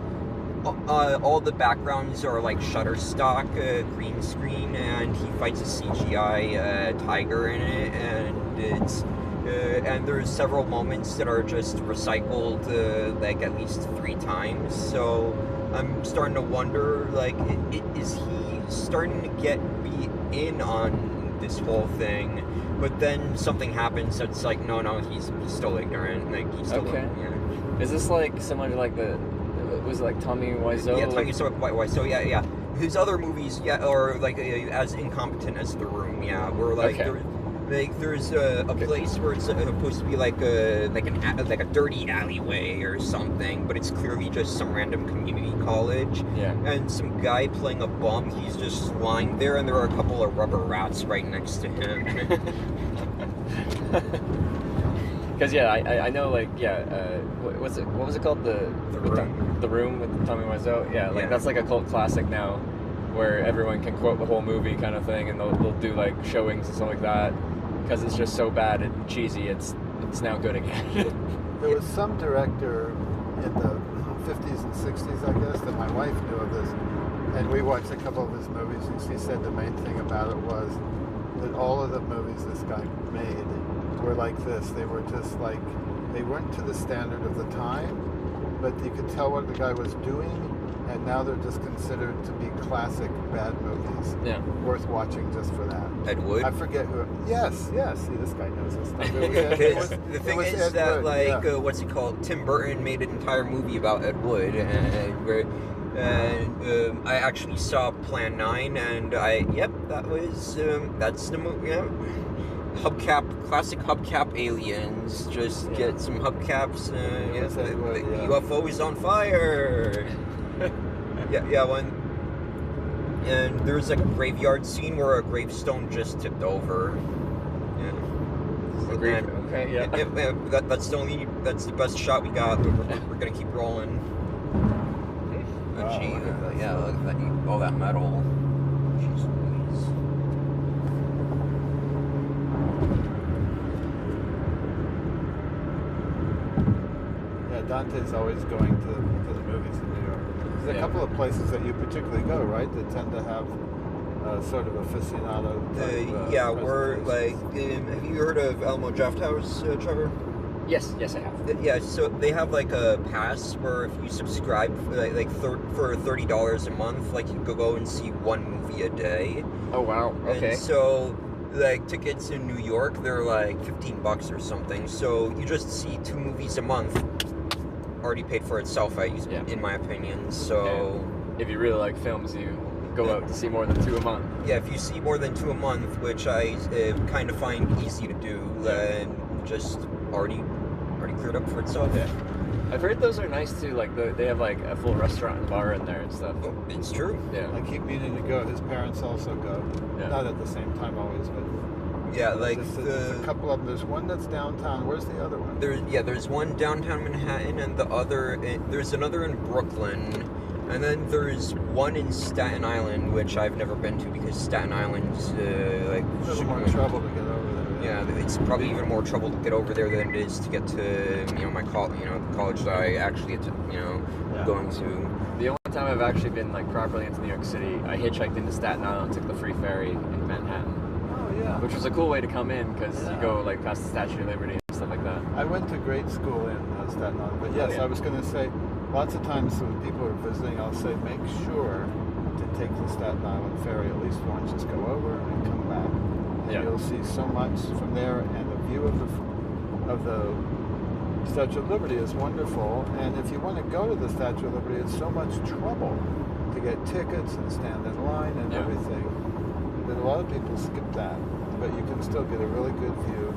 the backgrounds are like Shutterstock green screen, and he fights a CGI tiger in it, and it's and there's several moments that are just recycled like at least 3 times. So I'm starting to wonder, like, is he starting to be in on this whole thing? But then something happens that's like, no, he's still ignorant. Like, he's still Is this like similar to like was it like Tommy Wiseau? Yeah, Tommy Wiseau. Yeah. His other movies, are like as incompetent as The Room. Yeah, where like there's a place where it's supposed to be like a dirty alleyway or something, but it's clearly just some random community college. Yeah. And some guy playing a bum, he's just lying there, and there are a couple of rubber rats right next to him. Because I know, like, what was it called, the Room with Tommy Wiseau? Yeah, that's like a cult classic now, where everyone can quote the whole movie kind of thing, and they'll do like showings and stuff like that, because it's just so bad and cheesy. It's now good again. There was some director in the 50s and 60s, I guess, that my wife knew of this, and we watched a couple of his movies, and she said the main thing about it was that all of the movies this guy made were like this. They were just like, they weren't to the standard of the time, but you could tell what the guy was doing, and now they're just considered to be classic bad movies. Yeah. Worth watching just for that. Ed Wood? I forget who. Yes. See, this guy knows his stuff. The thing is that, like, what's it called? Tim Burton made an entire movie about Ed Wood, and I actually saw Plan 9, and that's the movie. Yeah. Classic hubcap aliens. Just get some hubcaps. The UFO is on fire. And there's like a graveyard scene where a gravestone just tipped over. That's the best shot we got. We're gonna keep rolling. Look at that, all that metal. Jeez Louise. Yeah, Dante's always going to the movies in New York. There's a couple of places that you particularly go, right, that tend to have sort of aficionado type, we're like, have you heard of Alamo Drafthouse, Trevor? Yes, I have. Yeah, so they have like a pass where if you subscribe for $30 a month, like you could go and see one movie a day. Oh wow, okay. And so like tickets in New York, they're like $15 or something. So you just see 2 movies a month. Already paid for itself, in my opinion. So if you really like films, you go out to see more than 2 a month. Yeah, if you see more than 2 a month, which I kind of find easy to do, then just already cleared up for itself. Yeah. I've heard those are nice too. Like they have like a full restaurant and bar in there and stuff. Oh, it's true. Yeah. I keep meaning to go. His parents also go. Yeah. Not at the same time always, but there's a couple of them. There's one that's downtown. Where's the other one? There's one downtown Manhattan, and there's another in Brooklyn, and then there's one in Staten Island, which I've never been to because Staten Island's a little more trouble to get over there. Yeah, it's probably even more trouble to get over there than it is to get to my college, the college that I actually going to. The only time I've actually been like properly into New York City, I hitchhiked into Staten Island, took the free ferry in Manhattan. Oh yeah. Which was a cool way to come in because you go like past the Statue of Liberty and stuff like that. I went to grade school in Staten Island, but yes, I was going to say, lots of times when people are visiting, I'll say make sure to take the Staten Island ferry at least once. Just go over and come back. And you'll see so much from there, and the view of the Statue of Liberty is wonderful. And if you want to go to the Statue of Liberty, it's so much trouble to get tickets and stand in line and everything that a lot of people skip that. But you can still get a really good view.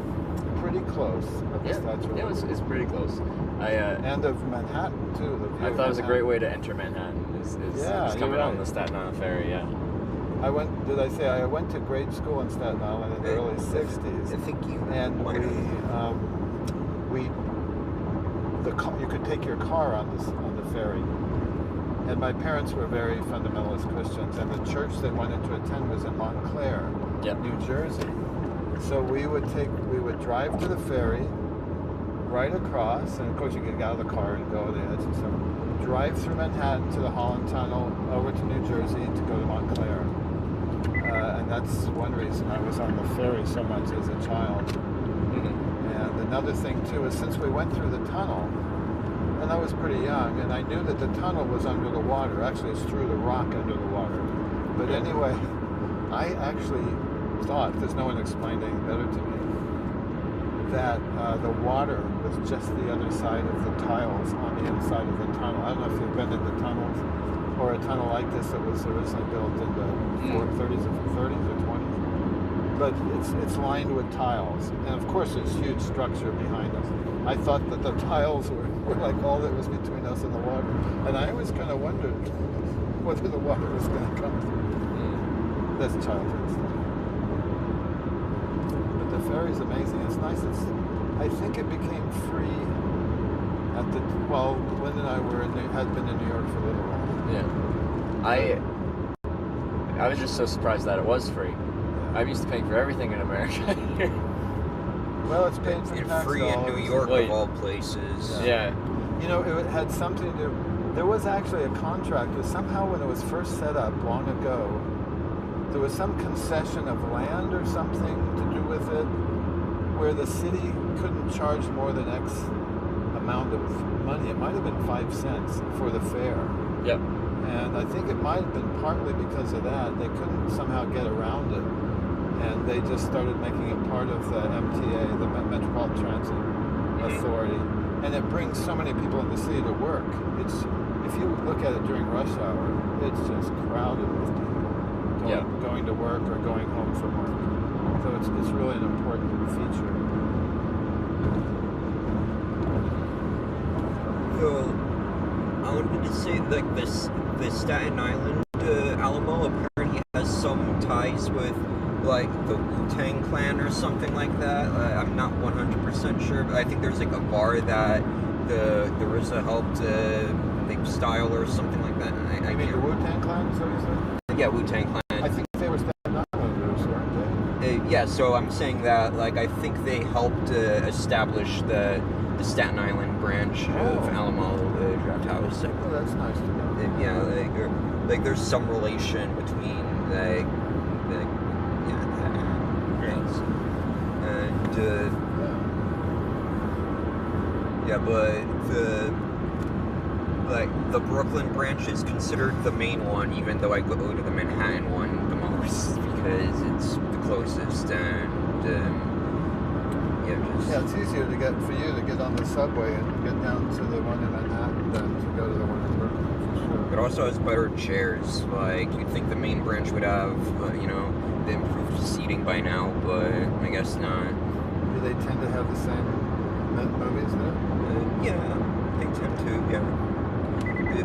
pretty close of the Yeah, Statue of yeah, Liberty. it's pretty close. And of Manhattan too. The view I of thought it was a Manhattan. great way to enter Manhattan. Is Yeah, coming you're on right. the Staten Island ferry. Yeah. I went to grade school in Staten Island in the early '60s. I think you And might have. you could take your car on the ferry. And my parents were very fundamentalist Christians, and the church they wanted to attend was in Montclair, Yep. New Jersey. So we would drive to the ferry, right across, and of course you could get out of the car and go to the edge and stuff. Drive through Manhattan to the Holland Tunnel, over to New Jersey to go to Montclair. And that's one reason I was on the ferry so much as a child. And another thing too is since we went through the tunnel, and I was pretty young, and I knew that the tunnel was under the water. Actually, it's through the rock under the water. But anyway, I actually thought, because no one explained any better to me, that the water was just the other side of the tiles on the inside of the tunnel. I don't know if you've been in the tunnels, or a tunnel like this that was originally built in the 30s or 20s. But it's lined with tiles. And of course there's huge structure behind us. I thought that the tiles were like all that was between us and the water. And I always kind of wondered whether the water was going to come through. That's childhood stuff. But the ferry's amazing. It's nice. I think it became free Lynn and I had been in New York for a little while. Yeah. I was just so surprised that it was free. I'm used to paying for everything in America here. Well, it's paid for tax free in New dollars. York of all places. Yeah. You know, it had something to do. There was actually a contract, but somehow when it was first set up long ago, there was some concession of land or something to do with it, where the city couldn't charge more than X amount of money. It might have been 5 cents for the fare. Yep. And I think it might have been partly because of that. They couldn't somehow get around it. And they just started making it part of the MTA, the Metropolitan Transit Authority. And it brings so many people in the city to work. If you look at it during rush hour, it's just crowded with people going to work or going home from work. So it's really an important feature. So I wanted to say, like, the Staten Island Alamo apparently has some ties with, like, the Wu-Tang Clan or something like that. I'm not 100% sure, but I think there's like a bar that the RZA helped like style or something like that. You mean the Wu-Tang Clan, is that what you said? Yeah, Wu-Tang Clan. I think they were Staten Islanders, weren't they? Yeah, so I'm saying that, like, I think they helped establish the Staten Island branch of Alamo Draft House. Oh, that's nice to know. Yeah, like there's some relation between things. And but the Brooklyn branch is considered the main one, even though I go to the Manhattan one the most because it's the closest and it's easier for you to get on the subway and get down to the one in Manhattan than to go to the one in Brooklyn, for sure. It also has better chairs. Like, you'd think the main branch would have, the improved seating by now, but I guess not. Do they tend to have the same movies there? Yeah, they tend to, yeah.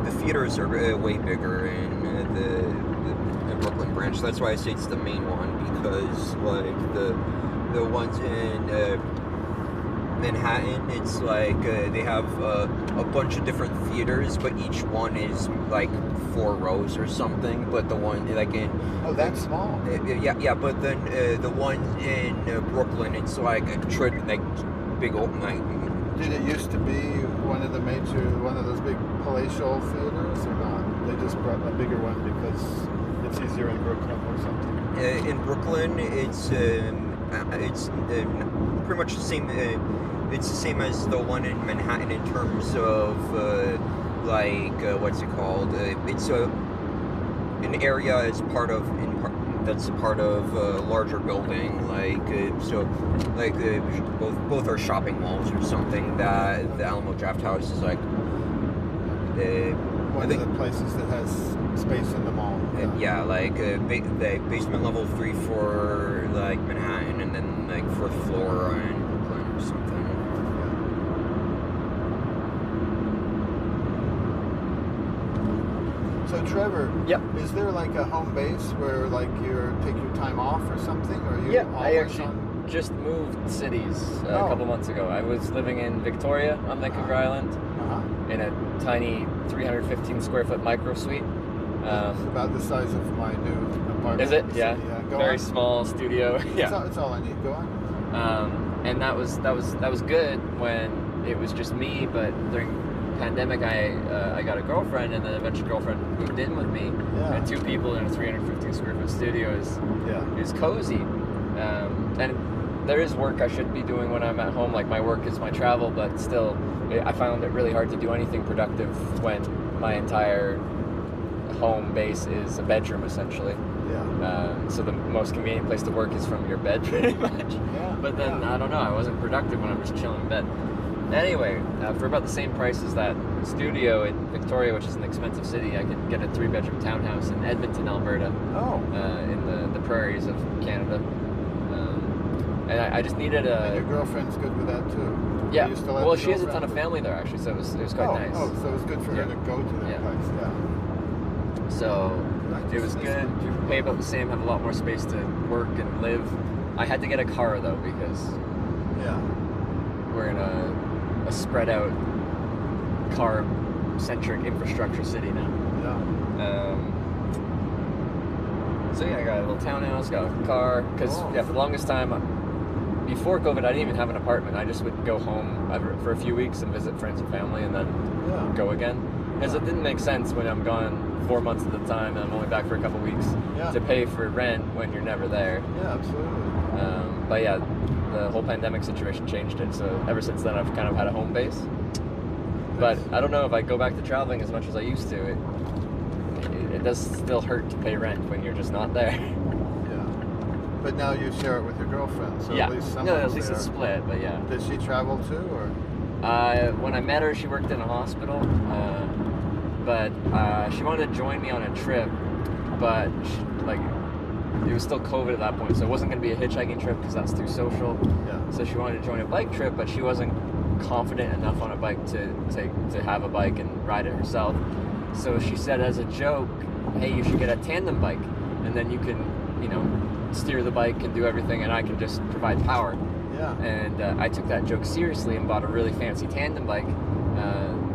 The theaters are way bigger in the Brooklyn branch. That's why I say it's the main one, because, like, the ones in Manhattan, it's like they have a bunch of different theaters, but each one is like 4 rows or something. But the one like in that's small. Yeah, but then the one in Brooklyn, it's like big open. Like, did it used to be one of those big palatial theaters, or not? They just brought a bigger one because it's easier in Brooklyn or something. In Brooklyn, it's pretty much the same. It's the same as the one in Manhattan in terms of what's it called? It's an area as that's part of a larger building. Both are shopping malls or something. That the Alamo Draft House is like. One of the places that has space in the mall. Yeah, the basement level 3 for like Manhattan, and then like 4th floor in Brooklyn. Trevor. Yep. Is there like a home base where like you take your time off or something, or you Yeah, I always actually on? just moved cities a couple months ago. I was living in Victoria on Vancouver Island in a tiny 315 square foot micro suite. It's about the size of my new apartment. Is it? Yeah. Go Very on. small studio. Yeah. It's all I need. Go on. And that was good when it was just me. But during pandemic, I got a girlfriend, and then eventually girlfriend moved in with me. Yeah. And 2 people in a 315 square foot studio is cozy. And there is work I should be doing when I'm at home. Like my work is my travel, but still, I found it really hard to do anything productive when my entire home base is a bedroom essentially. Yeah. So the most convenient place to work is from your bed, pretty much. Yeah. But then I don't know. I wasn't productive when I'm just chilling in bed. Anyway, for about the same price as that studio in Victoria, which is an expensive city, I could get a 3-bedroom townhouse in Edmonton, Alberta. Oh. In the prairies of Canada. And I just needed a. And your girlfriend's good with that too. Yeah. You still have Well, a she has a girlfriend? ton of family there actually, so it was quite nice. Oh, so it was good for her to go to that place. Yeah. So it was good. Pay about the same, have a lot more space to work and live. I had to get a car though because we're in a spread out car centric infrastructure city now. Yeah. So yeah, I got a little townhouse, got a car. Because for the longest time, before COVID, I didn't even have an apartment. I just would go home for a few weeks and visit friends and family, and then go again. Because it didn't make sense when I'm gone 4 months at a time and I'm only back for a couple weeks to pay for rent when you're never there. Yeah, absolutely. But yeah, the whole pandemic situation changed it. So ever since then, I've kind of had a home base. But I don't know if I go back to traveling as much as I used to. It does still hurt to pay rent when you're just not there. Yeah. But now you share it with your girlfriend, so at least someone's at least there. it's split, but yeah. Did she travel too, or? When I met her, she worked in a hospital, but she wanted to join me on a trip, but it was still COVID at that point, so it wasn't going to be a hitchhiking trip because that's too social. Yeah. So she wanted to join a bike trip, but she wasn't confident enough on a bike to have a bike and ride it herself. So she said as a joke, hey, you should get a tandem bike, and then you can, steer the bike and do everything, and I can just provide power. Yeah. And I took that joke seriously and bought a really fancy tandem bike.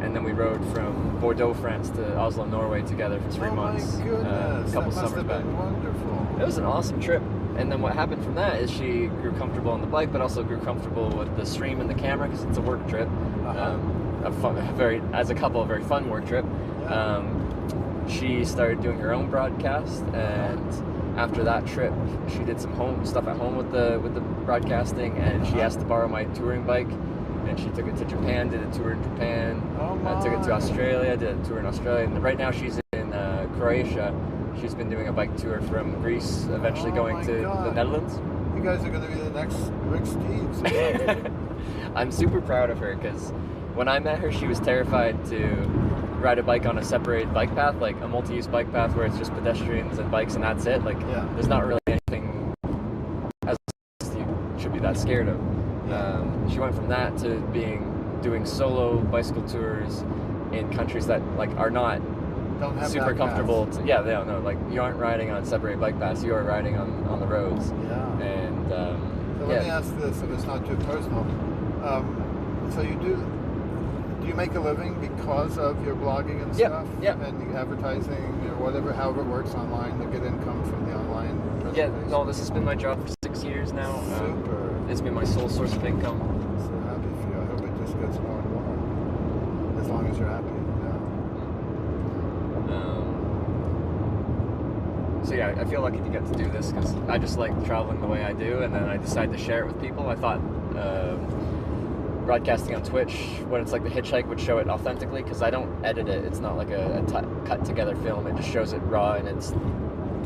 And then we rode from Bordeaux, France to Oslo, Norway together for 3 months. My goodness, a couple that must summers have back. been wonderful. It was an awesome trip. And then what happened from that is she grew comfortable on the bike, but also grew comfortable with the stream and the camera because it's a work trip. As a couple, a very fun work trip. She started doing her own broadcast, and after that trip, she did some home stuff at home with the broadcasting, and she asked to borrow my touring bike, and she took it to Japan, did a tour in Japan, took it to Australia, did a tour in Australia, and right now she's in Croatia. She's been doing a bike tour from Greece, eventually going to the Netherlands. You guys are going to be the next Rick Steves. I'm super proud of her because when I met her, she was terrified to ride a bike on a separated bike path, like a multi-use bike path where it's just pedestrians and bikes and that's it. There's not really anything as you should be that scared of. She went from that to doing solo bicycle tours in countries that are not Don't have super that comfortable. path. They don't know. You aren't riding on separated bike paths. You are riding on the roads. Yeah. And so let me ask this, if it's not too personal. So do you make a living because of your blogging and stuff? Yeah. And the advertising or whatever, however it works online, to get income from the online presentation? No, this has been my job for 6 years now. Super. It's been my sole source of income. I'm so happy for you. I hope it just gets more and more. As long as you're happy. So yeah, I feel lucky to get to do this because I just like traveling the way I do, and then I decided to share it with people. I thought broadcasting on Twitch, when it's like the hitchhike, would show it authentically because I don't edit it. It's not like a cut together film. It just shows it raw and it's.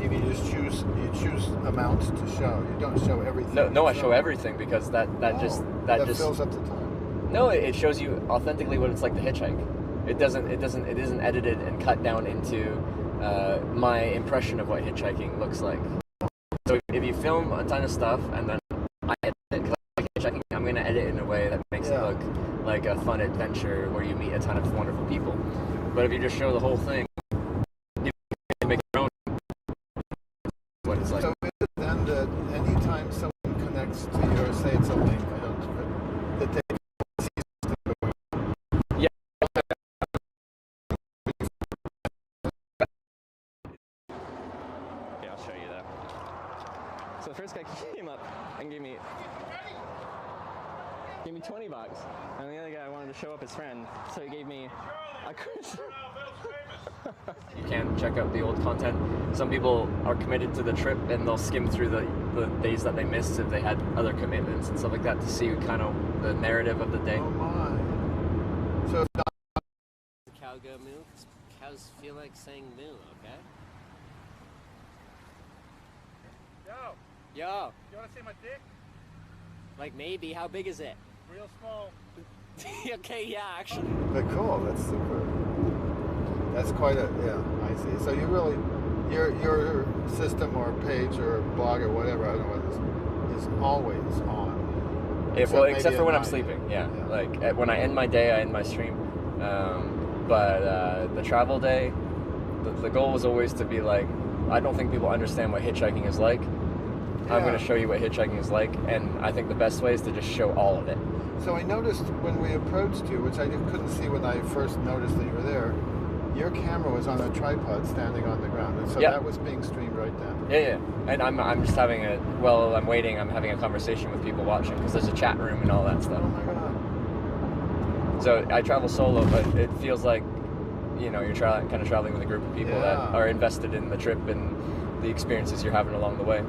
You just choose amounts to show. You don't show everything. No, I show everything because that just fills up the time. No, it shows you authentically what it's like to hitchhike. It isn't edited and cut down into my impression of what hitchhiking looks like. So if you film a ton of stuff and then I edit it, because I like hitchhiking, I'm going to edit it in a way that makes it look like a fun adventure where you meet a ton of wonderful people. But if you just show the whole thing, time someone connects to you, or say it's a link, I don't, that they Yeah. Yeah, I'll show you that. So the first guy came up and gave me $20, and the other guy wanted to show up his friend, so he gave me a Christmas. You can check out the old content. Some people are committed to the trip and they'll skim through the days that they missed if they had other commitments and stuff like that to see kind of the narrative of the day. Oh my. So it's not The cow go moo? 'Cause cows feel like saying moo, okay? Yo, Yo, you want to see my dick? like maybe, how big is it? Real small. Okay, yeah, actually. but cool. That's super. That's quite a, yeah, I see. So you really, your system or page or blog or whatever, I don't know what it is always on. Except for when I'm night. sleeping, yeah. Like when I end my day, I end my stream. But the travel day, the goal was always to be like, I don't think people understand what hitchhiking is like. I'm going to show you what hitchhiking is like, and I think the best way is to just show all of it. So I noticed when we approached you, which I couldn't see when I first noticed that you were there, your camera was on a tripod standing on the ground, and so that was being streamed right then. Yeah. And I'm just having I'm waiting, I'm having a conversation with people watching, because there's a chat room and all that stuff. Oh my god. So I travel solo, but it feels like, you know, you're kind of traveling with a group of people that are invested in the trip and the experiences you're having along the way.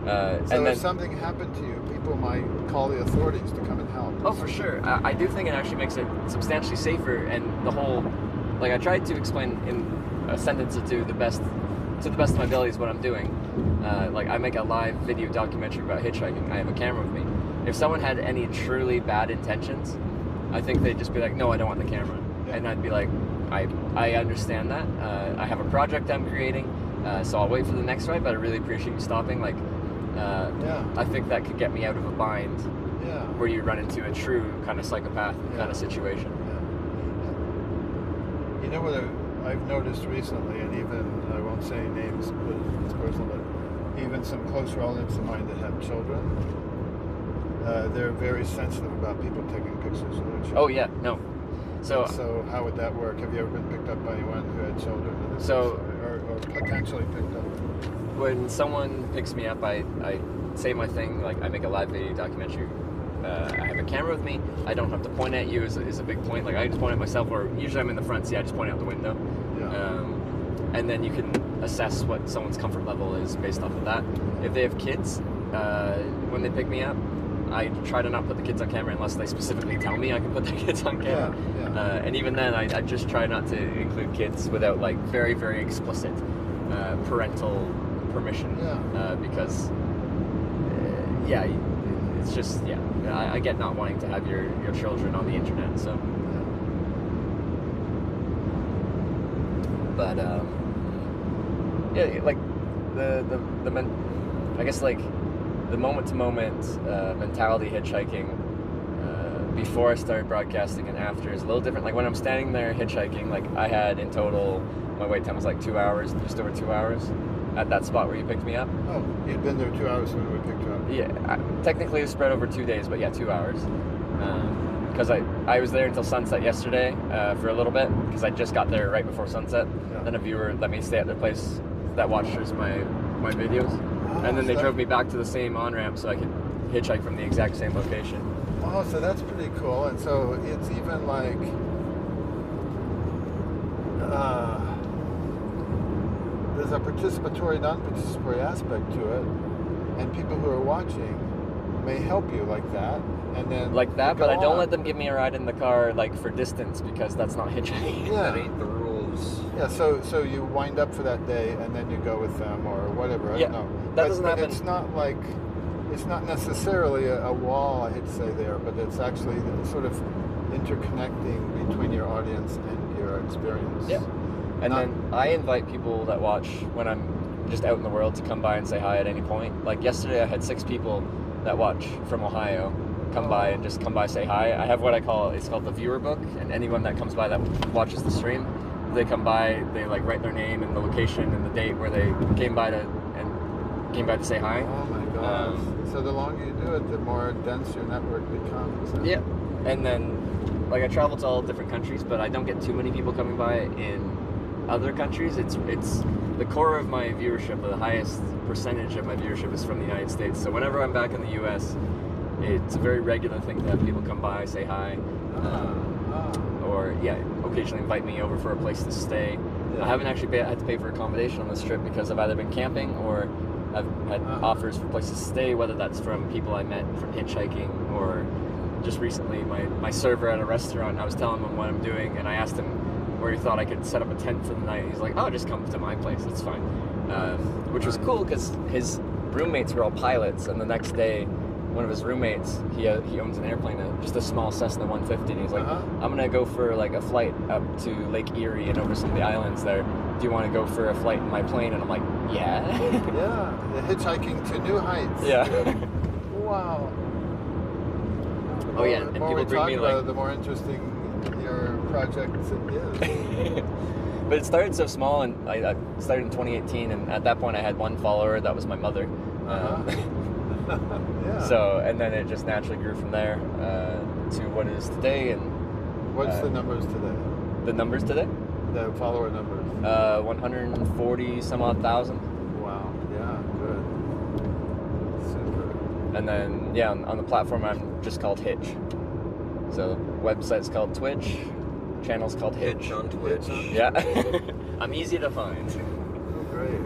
So and if something happened to you, people might call the authorities to come and help. Oh, for sure. I do think it actually makes it substantially safer, and the whole, like I tried to explain in a sentence or two to the best of my abilities what I'm doing. Like I make a live video documentary about hitchhiking. I have a camera with me. If someone had any truly bad intentions, I think they'd just be like, no, I don't want the camera. Yeah. And I'd be like, I understand that. I have a project I'm creating, so I'll wait for the next ride, but I really appreciate you stopping. Like, I think that could get me out of a bind where you run into a true kind of psychopath kind of situation. You know what I've noticed recently, and even, I won't say names, but it's personal, but even some close relatives of mine that have children, they're very sensitive about people taking pictures of their children. Oh yeah, no. So how would that work? Have you ever been picked up by anyone who had children? Or potentially picked up? When someone picks me up, I say my thing, like I make a live video documentary. I have a camera with me. I don't have to point at you is a big point. Like I just point at myself, or usually I'm in the front seat, I just point out the window. And then you can assess what someone's comfort level is based off of that. If they have kids, when they pick me up, I try to not put the kids on camera unless they specifically tell me I can put their kids on camera. And even then, I just try not to include kids without like very, very explicit parental permission. Because, it's just, I get not wanting to have your children on the internet, so. But, like, I guess, like, the moment-to-moment mentality hitchhiking before I started broadcasting and after is a little different. Like, when I'm standing there hitchhiking, like, I had in total, my wait time was like 2 hours, just over 2 hours, at that spot where you picked me up. Oh, you'd been there 2 hours when we picked you up. Yeah, technically it was spread over 2 days, but yeah, 2 hours. Because I was there until sunset yesterday for a little bit, because I just got there right before sunset. Then a viewer let me stay at their place that watches my videos. And then they drove me back to the same on-ramp so I could hitchhike from the exact same location. Oh, so that's pretty cool. And so it's even like, there's a participatory, non-participatory aspect to it, and people who are watching may help you like that, and then like that. But I don't let them give me a ride in the car like for distance, because that's not hitchhiking. That ain't the rules. Yeah, so you wind up for that day, and then you go with them or whatever. I don't know. That doesn't happen. It's not like, it's not necessarily a wall, I hate to say there, but it's actually sort of interconnecting between your audience and your experience. Yeah. And then I invite people that watch when I'm just out in the world to come by and say hi at any point. Like yesterday I had 6 people that watch from Ohio come by and just come by, say hi. I have what I call, it's called the viewer book, and anyone that comes by that watches the stream, they come by, they like write their name and the location and the date where they came by to say hi. Oh my So the longer you do it, the more dense your network becomes. Yeah. And then, like, I travel to all different countries, but I don't get too many people coming by in other countries. It's the core of my viewership, the highest percentage of my viewership is from the United States. So whenever I'm back in the U.S., it's a very regular thing to have people come by, say hi, or occasionally invite me over for a place to stay. I haven't actually had to pay for accommodation on this trip because I've either been camping or I've had offers for places to stay, whether that's from people I met from hitchhiking or just recently my server at a restaurant. I was telling him what I'm doing, and I asked him where he thought I could set up a tent for the night. He's like, "Oh, just come to my place. It's fine," which was cool because his roommates were all pilots, and the next day, one of his roommates, he owns an airplane, just a small Cessna 150, and he's like, "I'm gonna go for like a flight up to Lake Erie and over some of the islands there. Do you want to go for a flight in my plane?" And I'm like, "Yeah." Yeah, hitchhiking to new heights. Yeah. Wow. Oh yeah, and the more people we bring talk me about like it, the more interesting your project is. But it started so small, and I started in 2018, and at that point I had one follower. That was my mother. Yeah. So, and then it just naturally grew from there to what it is today. And what's the numbers today? The numbers today? The follower numbers. 140 some odd thousand. Wow. Yeah. Good. Super. And then on the platform I'm just called Hitch. So the website's called Twitch. Channel's called Hitch. Hitch on Twitch. Yeah. I'm easy to find. Oh, great.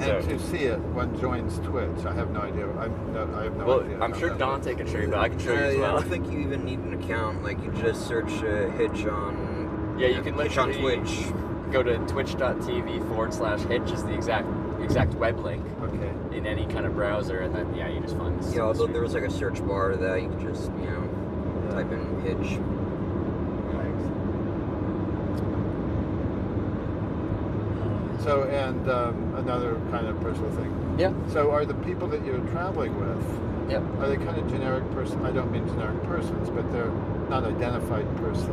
And So, to see it, one joins Twitch. I have no idea. I have no well, idea. I'm sure Dante can show you, but I can show you as I well. don't think you even need an account. Like, you just search Hitch on... Yeah, you can Hitch on literally Twitch. go to twitch.tv/Hitch is the exact web link. Okay. In any kind of browser, and then you just find this. Yeah, although there was like a search bar that you could just, type in Hitch. So, and another kind of personal thing. Yeah. So, are the people that you're traveling with, Yep. are they kind of generic person? I don't mean generic persons, but they're not identified per se.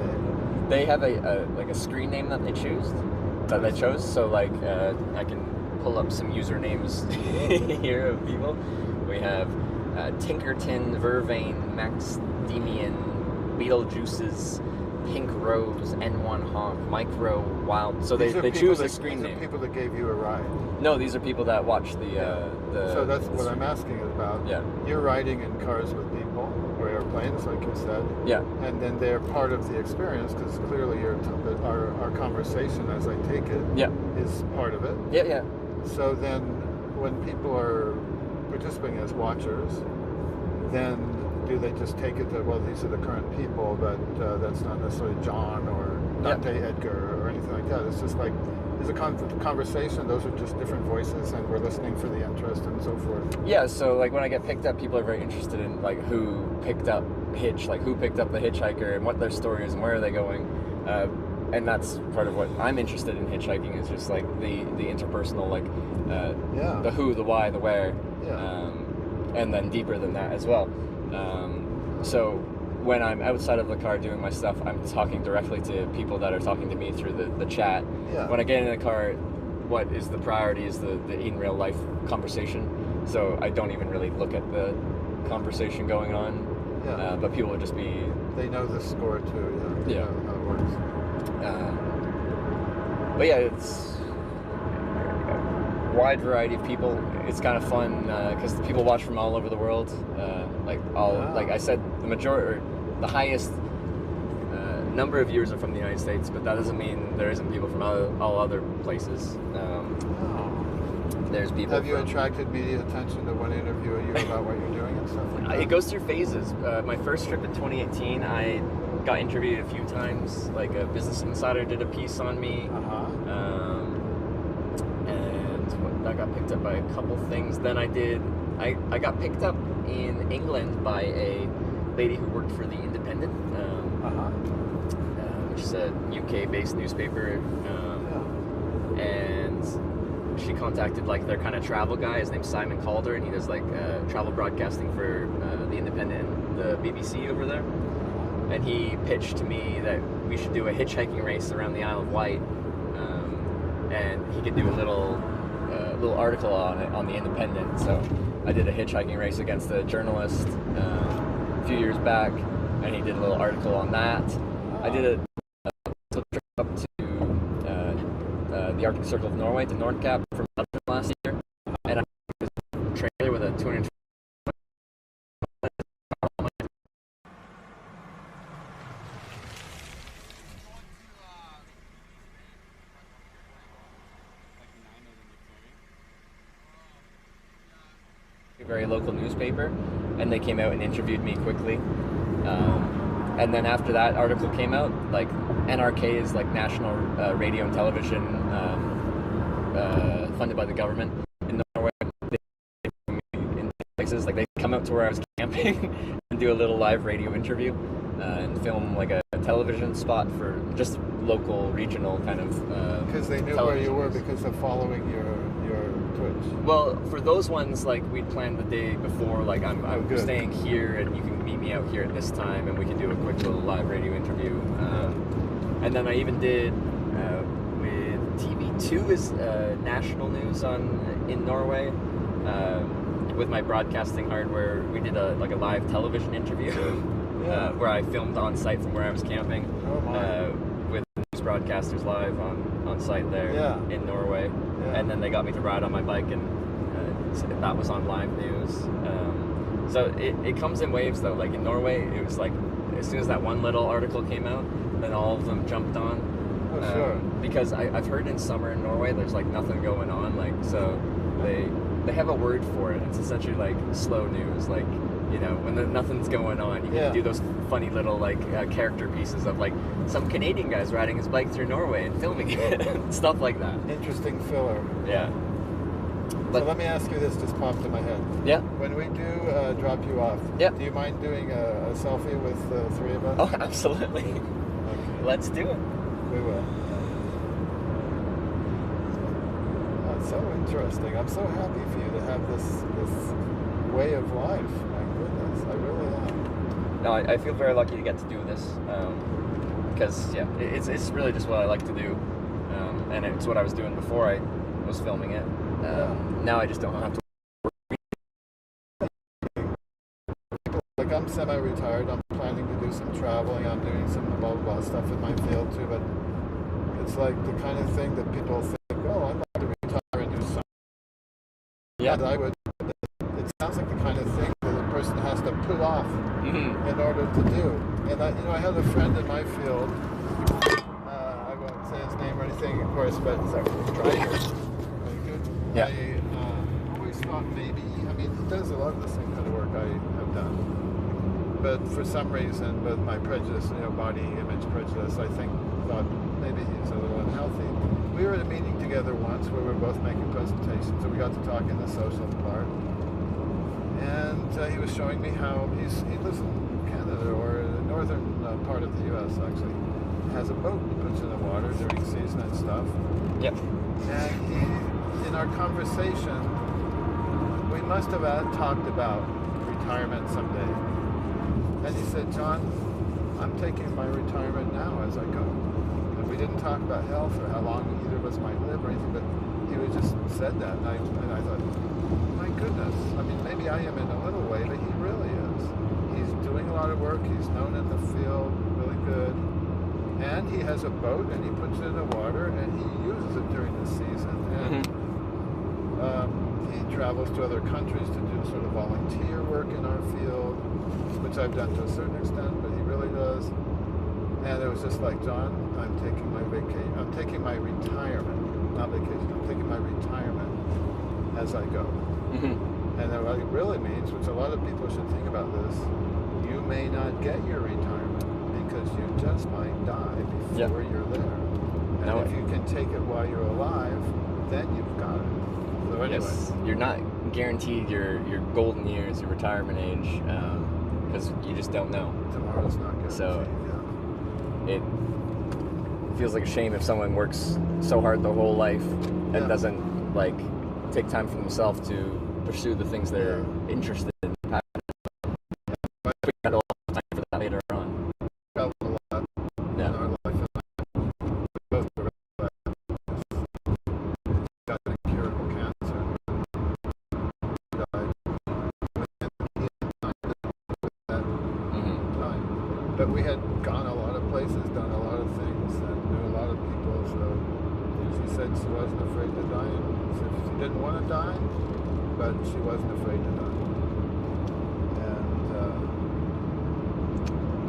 They have a screen name that they chose. So like I can pull up some usernames here of people. We have Tinkerton, Vervain, Max Demian, Beetlejuices, Pink Rose, N1 Honk, Micro Wild. So they choose a screen name. These are people that gave you a ride. No, these are people that watch the. So that's what I'm asking about. Yeah. You're riding in cars with people, or airplanes, like you said. Yeah. And then they're part of the experience because clearly our conversation, as I take it, is part of it. Yeah, yeah. So then, when people are participating as watchers, then do they just take it that, well, these are the current people, but that's not necessarily John or Dante Edgar or anything like that? It's just like, there's a conversation, those are just different voices, and we're listening for the interest and so forth. Yeah, so like when I get picked up, people are very interested in like who picked up Hitch, like who picked up the hitchhiker and what their story is and where are they going. And that's part of what I'm interested in hitchhiking, is just like the interpersonal, like the who, the why, the where, and then deeper than that as well. So when I'm outside of the car doing my stuff, I'm talking directly to people that are talking to me through the chat. Yeah. When I get in the car, what is the priority is the in real life conversation. So I don't even really look at the conversation going on. Yeah. But people would just be... They know the score too, They know how it works. But yeah, it's a wide variety of people. It's kind of fun because people watch from all over the world. Like I said, the highest number of viewers are from the United States, but that doesn't mean there isn't people from all other places. There's people. Have you attracted media attention to one interview of you about what you're doing and stuff like that? It goes through phases. My first trip in 2018, I got interviewed a few times. Like a Business Insider did a piece on me, and I got picked up by a couple things. Then I got picked up in England by a lady who worked for the Independent, which is a UK-based newspaper, and she contacted like their kind of travel guy. His name's Simon Calder, and he does like travel broadcasting for the Independent and the BBC over there. And he pitched to me that we should do a hitchhiking race around the Isle of Wight, and he could do a little a little article on it on the Independent. So I did a hitchhiking race against a journalist a few years back, and he did a little article on that. I did a trip up to the Arctic Circle of Norway to Nordkapp from last year, and I was a trailer with a 220. A very local newspaper, and they came out and interviewed me quickly. And then after that article came out, like NRK is like national radio and television funded by the government in Norway. In places like they come out to where I was camping and do a little live radio interview and film like a television spot for just local, regional kind of. Because they knew where you were because of following your Twitch. Well, for those ones, like we'd planned the day before, like I'm staying here and you can meet me out here at this time and we can do a quick little live radio interview. And then I even did with TV2 is national news in Norway. With my broadcasting hardware, we did a live television interview where I filmed on site from where I was camping with news broadcasters live on site there in Norway. And then they got me to ride on my bike, and that was on live news. So it comes in waves though. Like in Norway, it was like as soon as that one little article came out, then all of them jumped on. Oh, sure. Because I've heard in summer in Norway, there's like nothing going on. Like so they have a word for it. It's essentially like slow news. Like when nothing's going on, you can do those funny little like character pieces of like some Canadian guy's riding his bike through Norway and filming it, stuff like that. Interesting filler. Yeah. So let me ask you this, just popped in my head. Yeah. When we do drop you off, do you mind doing a selfie with the three of us? Oh, absolutely. Okay. Let's do it. We will. That's so interesting. I'm so happy for you to have this way of life. My goodness, I really am. No, I feel very lucky to get to do this because it's really just what I like to do, and it's what I was doing before I was filming it. Now I just don't have to. Like I'm semi-retired. I'm planning to do some traveling. I'm doing some blah blah blah stuff in my field too. But it's like the kind of thing that people think, oh, I'm about to retire and do something. Yeah, and I would. It sounds like the kind of thing that a person has to pull off in order to do. And I had a friend in my field. I won't say his name or anything, of course, but it's a driver. Yeah. I always thought maybe, he does a lot of the same kind of work I have done. But for some reason, with my prejudice, body image prejudice, I thought maybe he's a little unhealthy. We were at a meeting together once where we were both making presentations, and we got to talk in the social part. And he was showing me how he lives in Canada, or the northern part of the U.S. actually. He has a boat he puts in the water during season and stuff. Yep. And in our conversation, we must have talked about retirement someday. And he said, John, I'm taking my retirement now as I go. And we didn't talk about health or how long either of us might live or anything, but he just said that. And I thought, my goodness, maybe I am in a little way, but he really is. He's doing a lot of work. He's known in the field, really good. And he has a boat, and he puts it in the water, and he uses it during the season. And he travels to other countries to do sort of volunteer work in our field, which I've done to a certain extent, but he really does. And it was just like, John, I'm taking my retirement, not vacation, I'm taking my retirement as I go. And what it really means, which a lot of people should think about this, you may not get your retirement because you just might die before you're there. And if you can take it while you're alive, then you've got it. So anyway. Yes, you're not guaranteed your golden years, your retirement age, because you just don't know. Tomorrow's not guaranteed. So it feels like a shame if someone works so hard their whole life and doesn't take time for themselves to pursue the things they're interested in. We got a lot of time for that later on. A lot in our life. We both got incurable cancer. we had gone a lot of places, done a lot of things, and knew a lot of people. So she said she wasn't afraid to die. And she didn't want to die, but she wasn't afraid to die.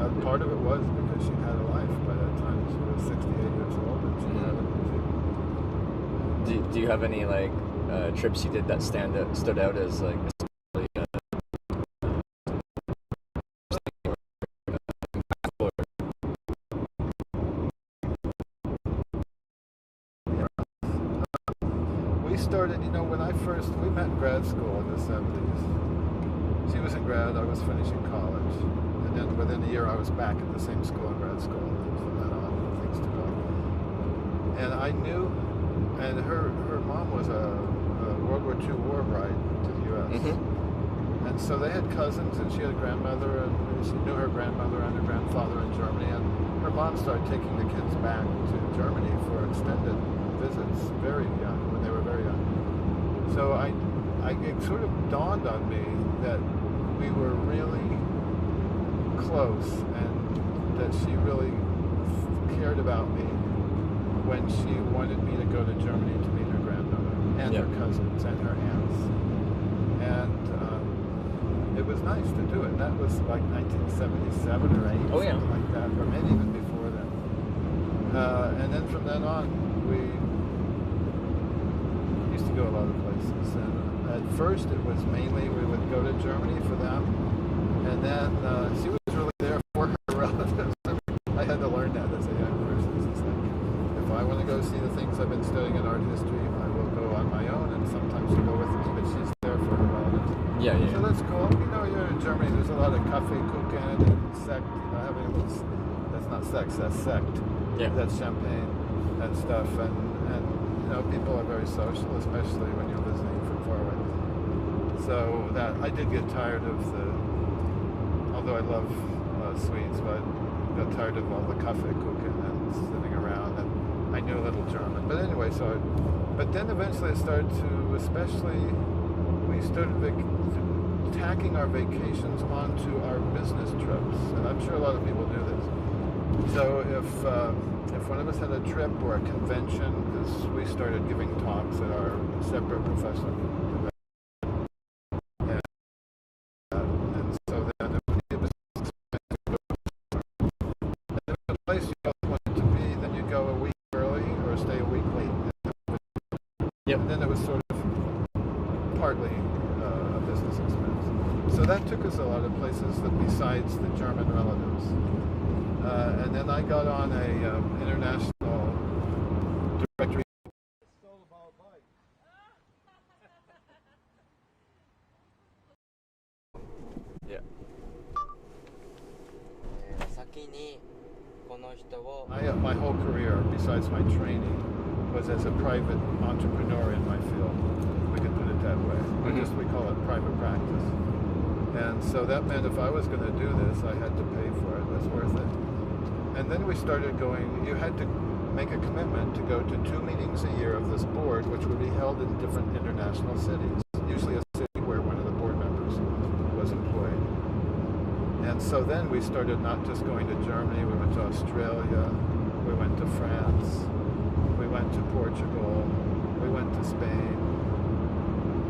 And part of it was because she had a life by that time. She was 68 years old, and she had a Do you have any like trips you did that stood out as like especially, we started, when we met in grad school in the 70s. She was in grad, I was finishing college. And then within a year I was back at the same school in grad school. And from then on, things took off. And I knew, and her mom was a World War II war bride to the U.S. Mm-hmm. And so they had cousins, and she had a grandmother, and she knew her grandmother and her grandfather in Germany. And her mom started taking the kids back to Germany for extended visits very young, when they were very young. So it sort of dawned on me that we were really close, and that she really cared about me when she wanted me to go to Germany to meet her grandmother and her cousins and her aunts. And it was nice to do it. That was like 1977 or 8, something like that, or maybe even before then. And then from then on, we used to go a lot of places. And at first, it was mainly we would go to Germany for them, and then she was really there for her relatives. I had to learn that as a young person. It's like, if I want to go see the things I've been studying in art history, I will go on my own, and sometimes she'll go with me, but she's there for her relatives. Yeah. So that's cool. You're in Germany, there's a lot of Kaffeekuchen and sect, having a little, that's not sex, that's sect. Yeah. That's champagne and stuff, and people are very social, especially when you're visiting from far away. So that, I did get tired of although I love sweets, but I got tired of all the Kaffeekuchen and sitting around, and I knew a little German. But anyway, but then eventually it started to, we started tacking our vacations onto our business trips, and I'm sure a lot of people do this. So if one of us had a trip or a convention, because we started giving talks at our separate professional conventions, and so then it was a place you both wanted to be, then you'd go a week early or stay a week late. Yep. And then it was sort of partly a business expense. So that took us a lot of places besides the German relatives. And then I got on a international directory. Yeah. My whole career, besides my training, was as a private entrepreneur in my field. We could put it that way. We call it private practice. And so that meant if I was going to do this, I had to pay for it. It was worth it. And then we started going, you had to make a commitment to go to 2 meetings a year of this board, which would be held in different international cities, usually a city where one of the board members was employed. And so then we started not just going to Germany, we went to Australia, we went to France, we went to Portugal, we went to Spain.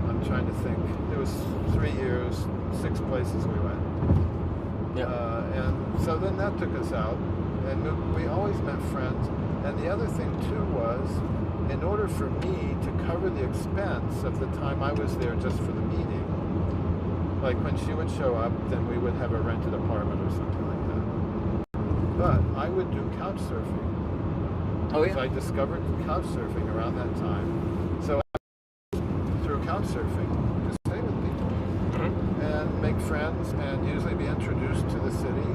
I'm trying to think. It was 3 years, 6 places we went. And so then that took us out, and we always met friends. And the other thing too was, in order for me to cover the expense of the time I was there just for the meeting, like when she would show up, then we would have a rented apartment or something like that. But I would do couch surfing. So I discovered couch surfing around that time. So through couch surfing, to stay with people and make friends and usually be introduced to the city.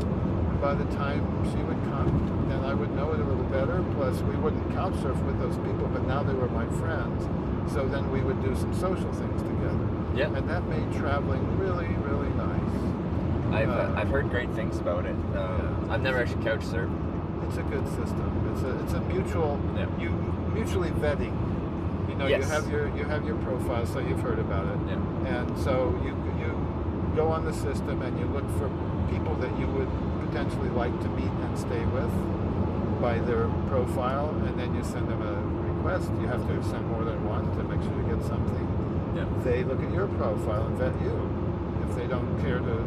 And by the time she would come, then I would know it a little better. Plus, we wouldn't couch surf with those people, but now they were my friends. So then we would do some social things together. Yeah. And that made traveling really, really nice. I've heard great things about it. I've never actually couch surfed. It's a good system. It's a mutual, mutually vetting. Yes. You have your profile, so you've heard about it. Yeah. And so you go on the system and you look for people that you would potentially like to meet and stay with by their profile, and then you send them a request. You have to send more than one to make sure you get something. Yeah. They look at your profile and vet you. If they don't care to...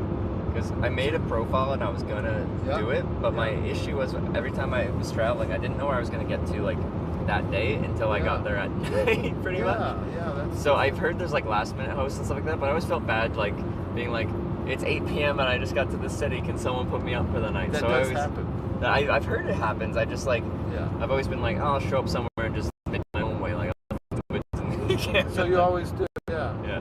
Because I made a profile and I was gonna do it, but my issue was every time I was traveling, I didn't know where I was gonna get to like that day until I got there at night, pretty much. Yeah, that's... So I've heard there's like last minute hosts and stuff like that, but I always felt bad like being like, it's 8 p.m. and I just got to the city, can someone put me up for the night? That so does I always, happen. I've heard it happens. I just like, I've always been like, oh, I'll show up somewhere and just make my own way. Like, So you always do, yeah. Yeah.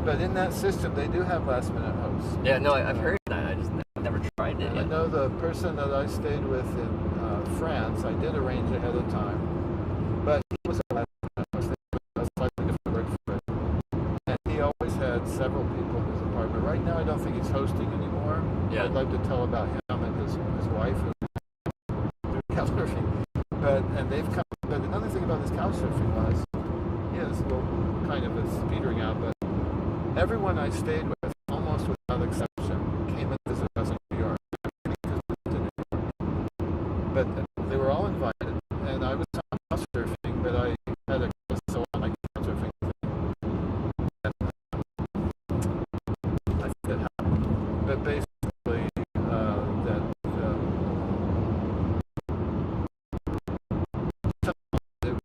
But in that system, they do have last minute hosts. Yeah, no, I've heard that. I just never tried it yet. I know the person that I stayed with in France, I did arrange ahead of time, but he was a last minute host. A slightly different word for it. And he always had several people in his apartment. Right now, I don't think he's hosting anymore. Yeah. I'd like to tell about him and his wife who do couch surfing. And they've come. But another thing about this couch surfing was, kind of it's petering out, but everyone I stayed with, almost without exception, came and visited us in New York. But they were all invited, and I was couch surfing, but I had a so on my couch surfing thing. And I think that happened. But basically,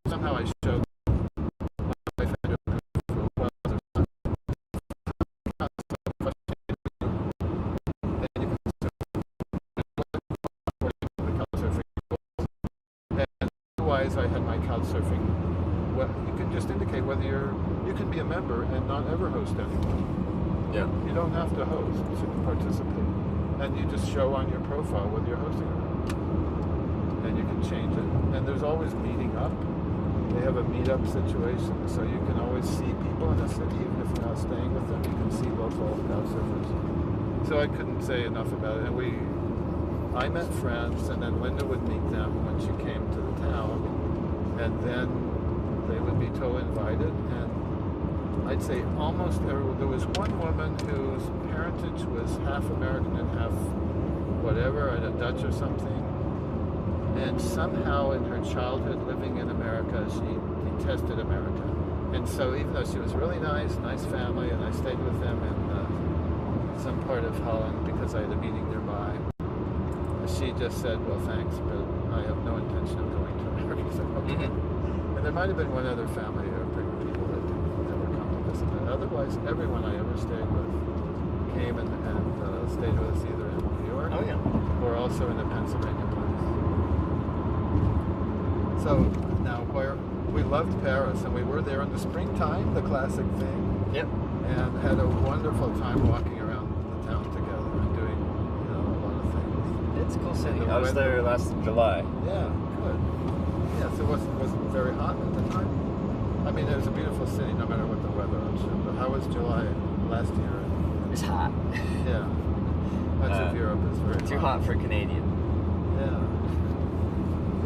somehow I showed my wife had to otherwise I had my couch surfing. Well, you can just indicate whether you can be a member and not ever host anyone. Yeah. You don't have to host to participate. And you just show on your profile whether you're hosting or not. And you can change it. And there's always meeting up. They have a meetup situation, so you can always see people in the city, even if you're not staying with them. You can see local couch surfers. So I couldn't say enough about it. And I met friends, and then Linda would meet them when she came to the town, and then they would be invited. And I'd say almost everyone. There was one woman whose parentage was half American and half whatever, either Dutch or something. And somehow in her childhood living in America, she detested America. And so even though she was really nice family, and I stayed with them in some part of Holland because I had a meeting nearby, she just said, well, thanks, but I have no intention of going to America. So, okay. And there might have been one other family or group of people that didn't ever come to visit. But otherwise, everyone I ever stayed with came and stayed with us either in New York or also in the Pennsylvania place. So now we loved Paris, and we were there in the springtime, the classic thing. Yep. And had a wonderful time walking around the town together and doing a lot of things. It's a cool city. I was there last July. Yeah, good. Yeah, so it wasn't very hot at the time? I mean, it was a beautiful city no matter what the weather, I'm sure. But how was July last year? It's hot. Yeah. Much of Europe is very too hot for Canadian. Yeah.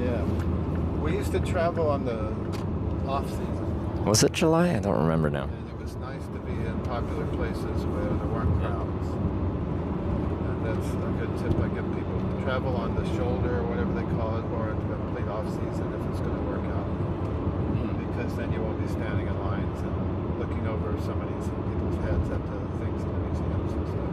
Yeah. We used to travel on the off-season. Was it July? I don't remember now. And it was nice to be in popular places where there weren't crowds. And that's a good tip I give people. Travel on the shoulder, or whatever they call it, or a complete off-season if it's going to work out. Because then you won't be standing in lines and looking over so many people's heads at the things in the museums and stuff.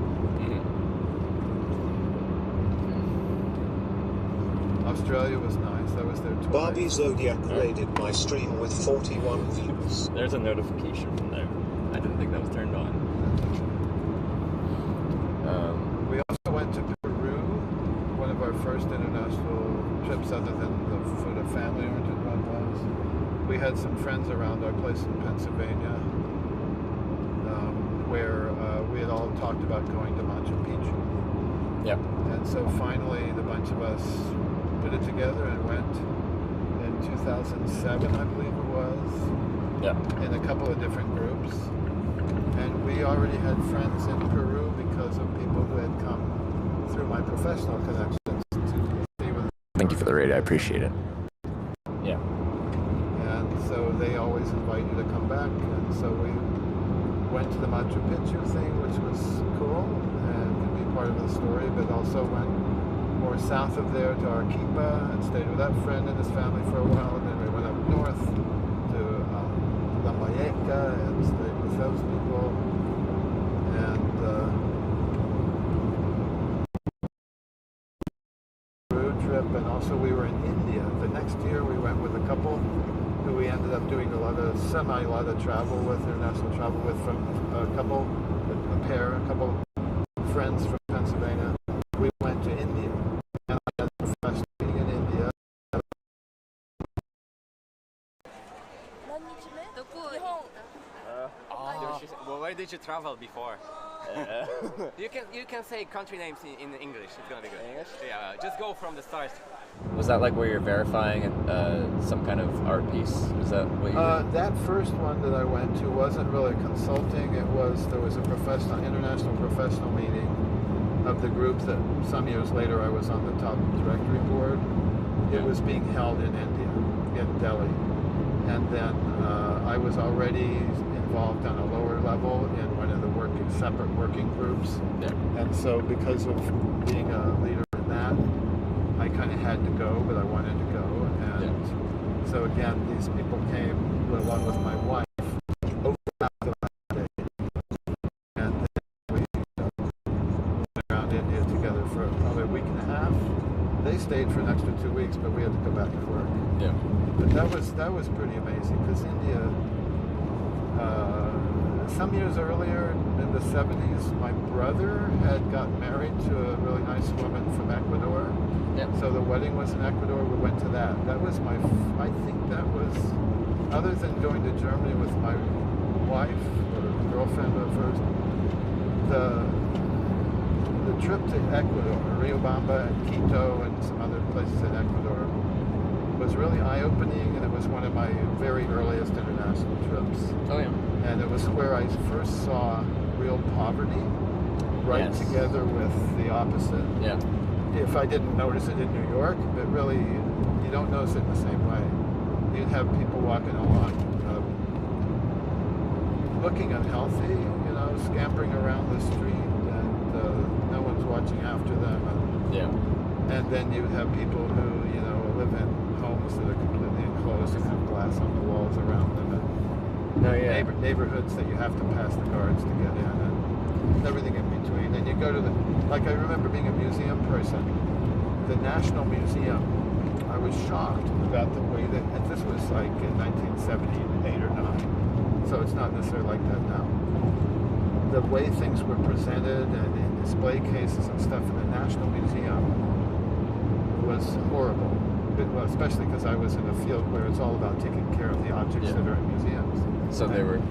Australia was nice. I was there twice. Barbie Zodiac rated my stream with 41 views. There's a notification from there. I didn't think that was turned on. We also went to Peru, one of our first international trips other than the family-oriented one was. We had some friends around our place in Pennsylvania where we had all talked about going to Machu Picchu. Yep. And so finally the bunch of us put it together and went in 2007, I believe it was. Yep. In a couple of different groups. And we already had friends in Peru because of people who had come through my professional connections to see with. Thank you for the raid. I appreciate it. Yeah. And so they always invite you to come back. And so we went to the Machu Picchu thing, which was cool and could be part of the story, but also went more south of there to Arequipa and stayed with that friend and his family for a while. And then we went up north to La Valleca and stayed with those people. And road trip, and also we were in India. The next year we went with a couple who we ended up doing a lot of travel with, international travel with, from a couple friends from Pennsylvania. We went to India, and I had a professional meeting in India. Well, where did you travel before? You can say country names in English. It's gonna be good. English? Yeah, just go from the start. Was that like where you're verifying some kind of art piece? Is that what you did? That first one that I went to wasn't really consulting. There was a international professional meeting of the group that some years later I was on the top directory board. It was being held in India, in Delhi. And then I was already involved on a lower level in one of the separate working groups. Yeah. And so because of being a leader in that, I kind of had to go, but I wanted to go. And so again, these people came along with my wife over after that day. And then we went around India together for probably a week and a half. They stayed for an extra 2 weeks, but we had to go back to work. Yeah. But that was pretty amazing, because India, some years earlier in the 70s, my brother had gotten married to a really nice woman from Ecuador. Yep. So the wedding was in Ecuador. We went to that. That was I think that was, other than going to Germany with my wife or girlfriend at first, the trip to Ecuador, Riobamba and Quito and some other places in Ecuador, was really eye-opening, and it was one of my very earliest international trips. Oh yeah. And it was where I first saw real poverty right together with the opposite. Yeah. If I didn't notice it in New York, but really, you don't notice it in the same way. You'd have people walking along, looking unhealthy, scampering around the street, and no one's watching after them. And then you have people who, live in homes that are completely enclosed and have glass on the walls around them, and neighborhoods that you have to pass the guards to get in, and everything in between. And you go to I remember being a museum person, the National Museum, I was shocked about the way that, and this was like in 1978 or 9, so it's not necessarily like that now. The way things were presented and in display cases and stuff in the National Museum was horrible. Well, especially because I was in a field where it's all about taking care of the objects that are in museums. So they were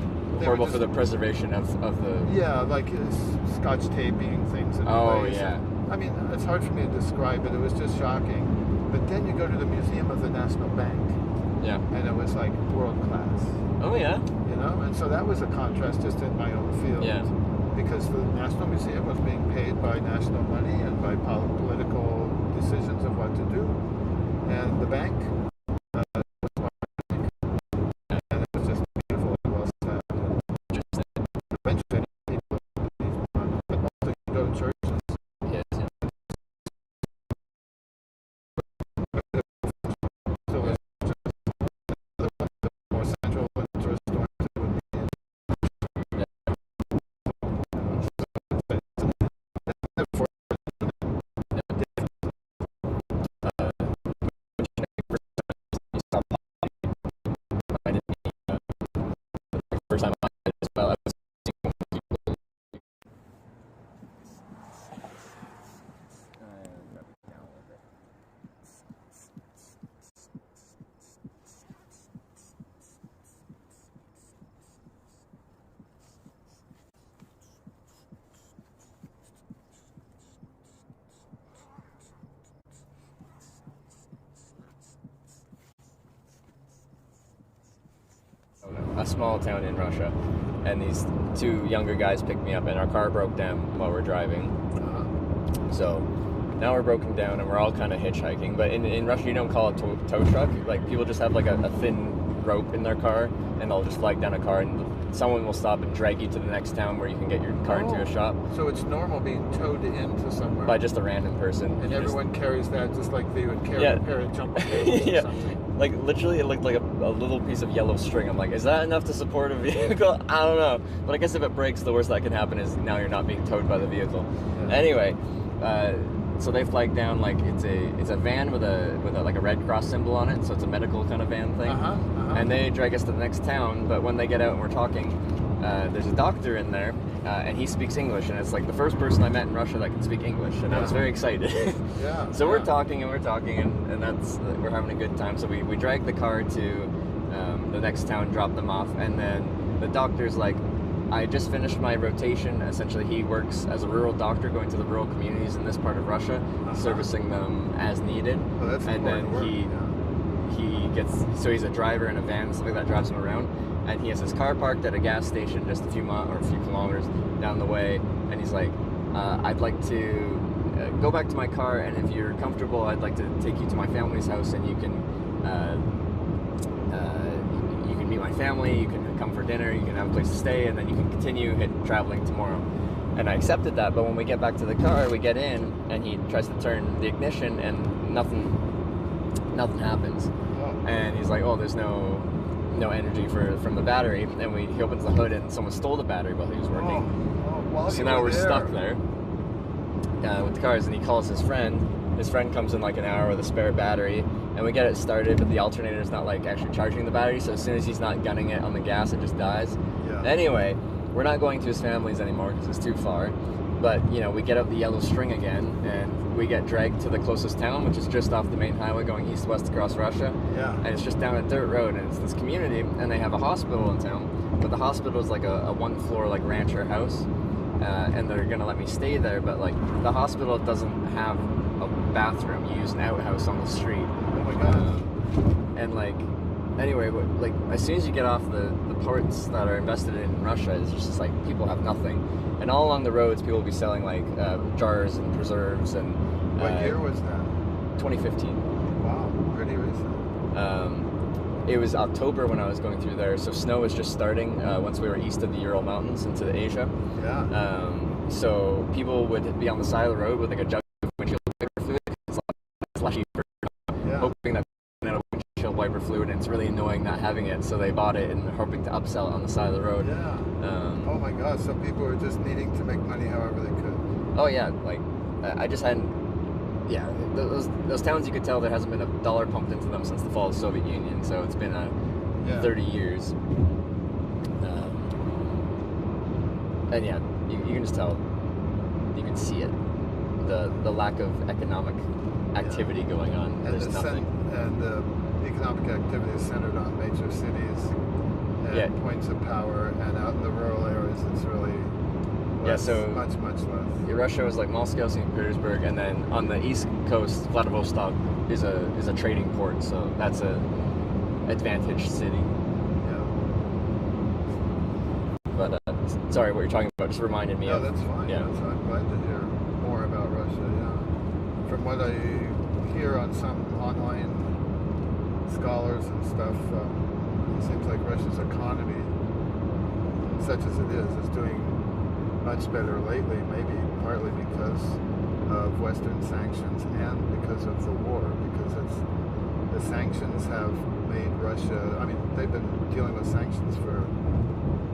horrible for the preservation of the... Yeah, like scotch taping things in place. Yeah. I mean, it's hard for me to describe it. It was just shocking. But then you go to the Museum of the National Bank. Yeah. And it was like world class. Oh, yeah. And so that was a contrast just in my own field. Yeah. Because the National Museum was being paid by national money and by political decisions of what to do. And the bank was marketing. And it was just beautiful and well set. Eventually, people but also you go to churches. Yes. So it's just the more central and tourist-oriented would be in. First time I did as well, I was a small town in Russia, and these two younger guys picked me up, and our car broke down while we're driving. So now we're broken down, and we're all kind of hitchhiking. But in Russia, you don't call it tow truck. Like, people just have like a thin rope in their car, and they'll just flag down a car and someone will stop and drag you to the next town where you can get your car into a shop. So it's normal being towed into somewhere. By just a random person. And everyone carries that just like they would carry a pair of jumping cables or something. Like literally it looked like a little piece of yellow string. I'm like, is that enough to support a vehicle? I don't know. But I guess if it breaks, the worst that can happen is now you're not being towed by the vehicle. Yeah. Anyway, so they flagged down like it's a van with a like a Red Cross symbol on it, so it's a medical kind of van thing. And they drag us to the next town, but when they get out and we're talking, there's a doctor in there, and he speaks English, and it's like the first person I met in Russia that can speak English, and I was very excited. So we're talking, and that's we're having a good time. So we drag the car to the next town, drop them off, and then the doctor's like, I just finished my rotation. Essentially, he works as a rural doctor going to the rural communities in this part of Russia, servicing them as needed. Oh, that's and then work. he gets, so he's a driver in a van, something that drives him around, and he has his car parked at a gas station just a few kilometers down the way, and he's like, I'd like to go back to my car, and if you're comfortable, I'd like to take you to my family's house, and you can meet my family, you can come for dinner, you can have a place to stay, and then you can continue traveling tomorrow. And I accepted that, but when we get back to the car, we get in, and he tries to turn the ignition, and nothing happens. And he's like, oh, there's no energy from the battery, and he opens the hood, and someone stole the battery while he was working. So now we're stuck there with the cars, and he calls his friend. His friend comes in like an hour with a spare battery, and we get it started, but the alternator's not like actually charging the battery, so as soon as he's not gunning it on the gas, it just dies. Anyway, we're not going to his family's anymore because it's too far, but we get up the yellow string again, and we get dragged to the closest town, which is just off the main highway going east-west across Russia. And it's just down a dirt road, and it's this community, and they have a hospital in town, but the hospital is like a one-floor like rancher house, and they're gonna let me stay there, but like the hospital doesn't have a bathroom. You use an outhouse on the street. Oh my god. And like, anyway, like as soon as you get off the parts that are invested in Russia, it's just like people have nothing. And all along the roads, people will be selling like jars and preserves and. What year was that? 2015. Wow, pretty recent. It was October when I was going through there, so snow was just starting once we were east of the Ural Mountains into Asia. So people would be on the side of the road with like a jug of windshield wiper fluid. It's less cheaper, hoping that they had a windshield wiper fluid, and it's really annoying not having it. So they bought it and they're hoping to upsell it on the side of the road. Oh my God! So people were just needing to make money however they could. Oh yeah, like I just hadn't. Yeah, those towns, you could tell there hasn't been a dollar pumped into them since the fall of the Soviet Union. So it's been 30 years. And yeah, you can just tell, you can see it, the lack of economic activity going on. And there's nothing. And the economic activity is centered on major cities and points of power, and out in the rural areas it's really so much less. Russia was like Moscow, St. Petersburg, and then on the east coast, Vladivostok is a trading port, so that's a advantaged city. But sorry, what you're talking about just reminded me of. No, that's fine. Yeah. That's fine. I'm glad to hear more about Russia. Yeah. From what I hear on some online scholars and stuff, it seems like Russia's economy, such as it is doing much better lately. Maybe partly because of Western sanctions and because of the war. Because the sanctions have made Russia. I mean, they've been dealing with sanctions for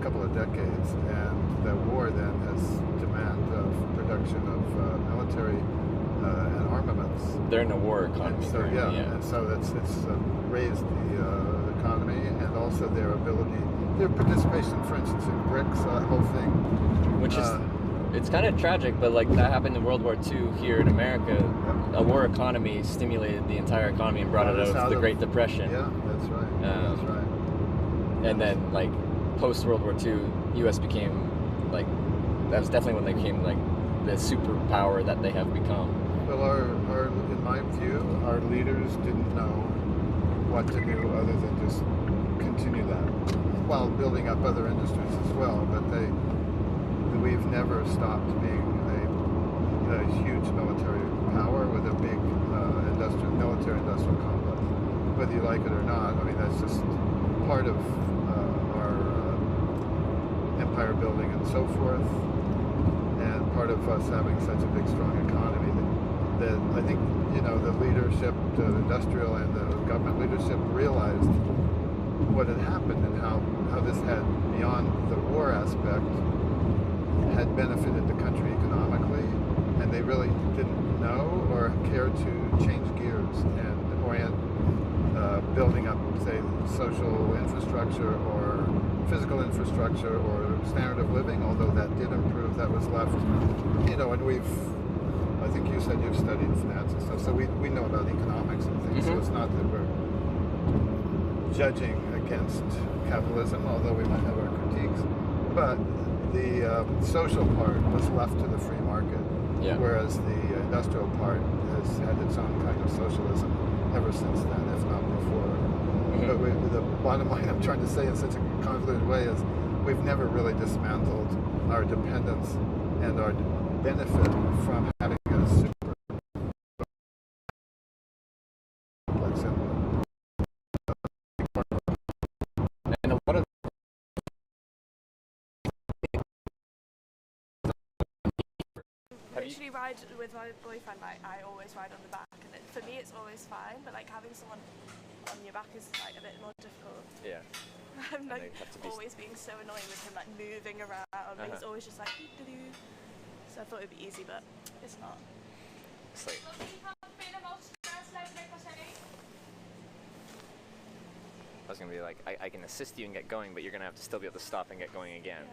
couple of decades, and the war then has demand of production of military and armaments. They're in a war economy. And so and so it's raised the economy, and also their ability, their participation, for instance, in BRICS, that whole thing. Which is, it's kind of tragic, but like that happened in World War II here in America. A war economy stimulated the entire economy and brought it out of the Great Depression. Yeah, that's right. That's right. And then like post World War II, U.S. became like, that was definitely when they became like the superpower that they have become. Well, in my view, our leaders didn't know what to do other than just continue that, while building up other industries as well. But we've never stopped being a huge military power with a big military-industrial complex. Whether you like it or not, I mean, that's just part of empire building and so forth. And part of us having such a big, strong economy that I think, you know, the leadership, the industrial and the government leadership realized what had happened and how this had, beyond the war aspect, had benefited the country economically, and they really didn't know or care to change gears and orient building up, say, social infrastructure or physical infrastructure or standard of living, although that did improve, that was left, you know, and I think you said you've studied finance and stuff, so we know about economics and things, so it's not that we're judging against capitalism, although we might have our critiques, but the social part was left to the free market, whereas the industrial part has had its own kind of socialism ever since then, if not before. But the bottom line I'm trying to say in such a convoluted way is we've never really dismantled our dependence and our benefit from having a super complex input. And what are Literally ride with my boyfriend, like I always ride on the back, and for me it's always fine, but like having someone on your back is like a bit more difficult. Yeah. I'm like always being so annoying with him, like moving around, and he's always just like doo-doo-doo. So I thought it'd be easy, but it's not. It's like, I was gonna be like, I can assist you and get going, but you're gonna have to still be able to stop and get going again.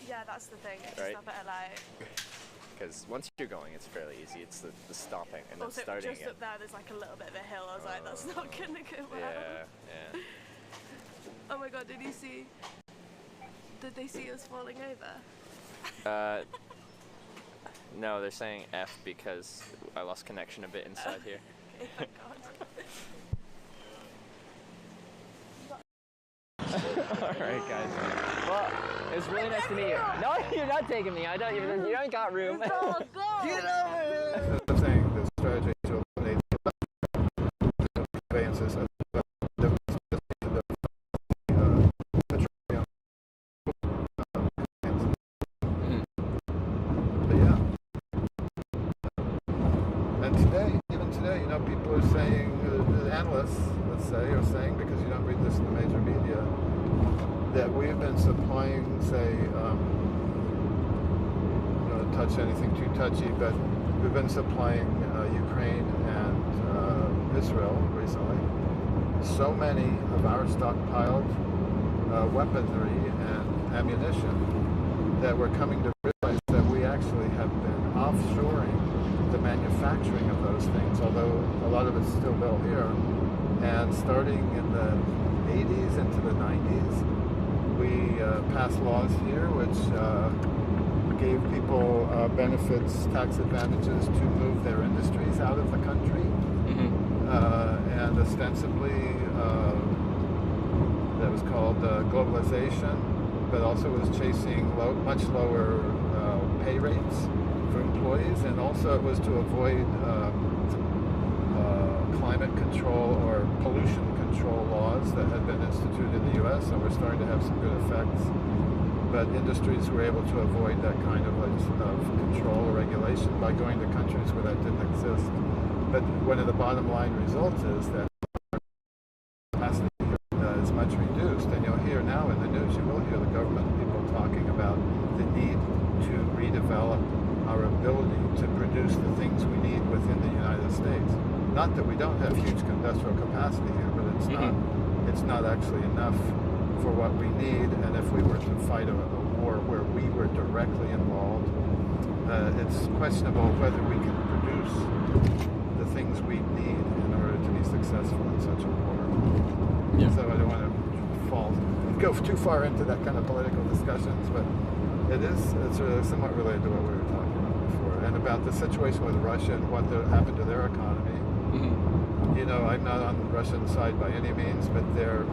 Yeah, that's the thing. It's right? just a bit like. Because once you're going, it's fairly easy. It's the stopping and also, then starting just again. up there, there's like a little bit of a hill. I was like, that's not gonna go well. Yeah. Oh my god, did they see us falling over? No, they're saying F because I lost connection a bit inside here. Okay, thank god. Alright, guys. Well, it was really nice to meet you. No, you're not taking me. You don't got room. Get over here! I'm saying the strategy to eliminate conveyances of but yeah. And today, even today, you know, people are saying, the analysts, let's say, are saying, because you don't read this in the major media, that we've been supplying, say, touch anything too touchy, but we've been supplying Ukraine and Israel recently so many of our stockpiled weaponry and ammunition that we're coming to realize that we actually have been offshoring the manufacturing of those things, although a lot of it's still built here. And starting in the 80s into the 90s, we passed laws here which gave people benefits, tax advantages to move their industries out of the country. And ostensibly that was called globalization, but also was chasing much lower pay rates for employees, and also it was to avoid climate control or pollution control laws that had been instituted in the U.S., and we're starting to have some good effects. But industries were able to avoid that kind of control or regulation by going to countries where that didn't exist. But one of the bottom line results is that capacity is much reduced, and you'll hear now in the news, you will hear the government people talking about the need to redevelop our ability to produce the things we need within the United States. Not that we don't have huge industrial capacity here, but it's not actually enough for what we need, and if we were to fight a war where we were directly involved, it's questionable whether we can produce the things we need in order to be successful in such a war. So I don't want to go too far into that kind of political discussions, but it's somewhat related to what we were talking about before, and about the situation with Russia and what happened to their economy. You know, I'm not on the Russian side by any means, but they're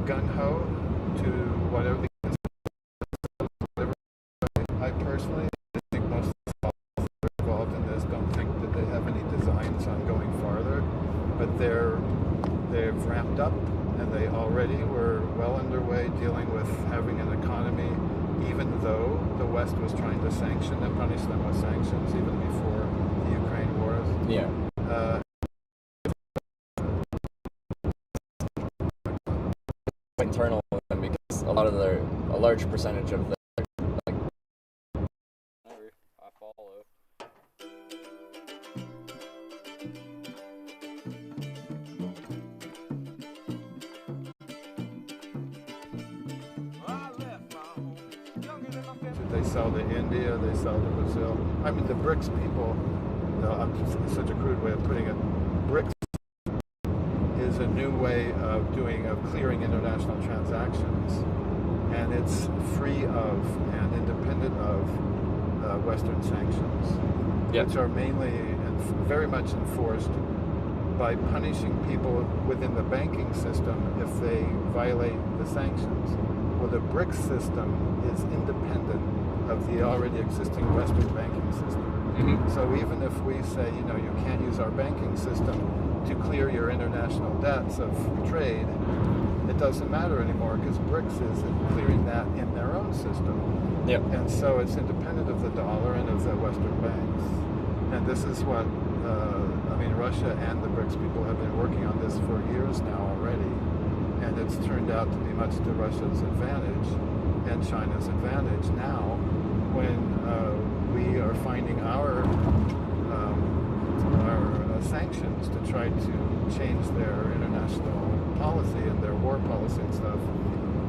gung-ho to whatever. I personally think most of the people involved in this don't think that they have any designs on going farther, but they've ramped up, and they already were well underway dealing with having an economy West was trying to sanction them, punish them with sanctions even before the Ukraine wars. Yeah. Internal with them because a large percentage of the like. I follow. They sell to India, they sell to Brazil. I mean, the BRICS people, such a crude way of putting it, BRICS is a new way of clearing international transactions, and it's free of and independent of Western sanctions, which are mainly and very much enforced by punishing people within the banking system if they violate the sanctions. Well, the BRICS system is independent of the already existing Western banking system. So even if we say, you can't use our banking system to clear your international debts of trade, it doesn't matter anymore because BRICS is clearing that in their own system. And so it's independent of the dollar and of the Western banks. And this is what, Russia and the BRICS people have been working on this for years now already. And it's turned out to be much to Russia's advantage and China's advantage now when we are finding our sanctions to try to change their international policy and their war policy and stuff,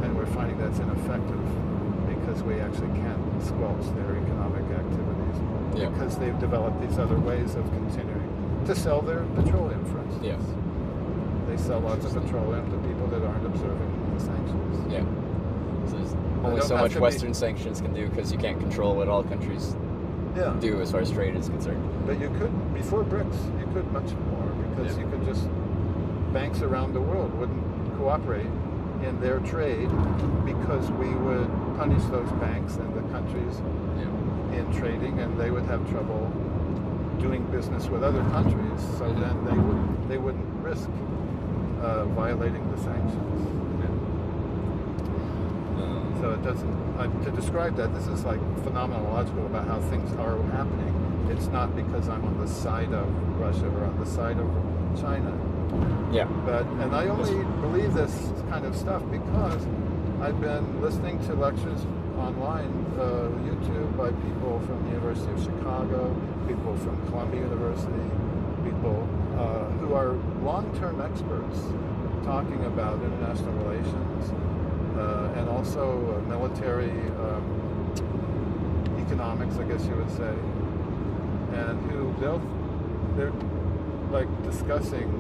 and we're finding that's ineffective because we actually can't squelch their economic activities because they've developed these other ways of continuing to sell their petroleum, for instance. They sell lots of petroleum to people that aren't observing the sanctions. So there's only so much Western sanctions can do because you can't control what all countries do as far as trade is concerned. But you could, before BRICS, you could much more because you could just, banks around the world wouldn't cooperate in their trade because we would punish those banks and the countries in trading, and they would have trouble doing business with other countries, so then they wouldn't risk violating the sanctions. So it doesn't, to describe that, this is like phenomenological about how things are happening. It's not because I'm on the side of Russia or on the side of China. And I only believe this kind of stuff because I've been listening to lectures online, YouTube, by people from the University of Chicago, people from Columbia University, people who are long-term experts talking about international relations and also military economics, I guess you would say, and who they're like discussing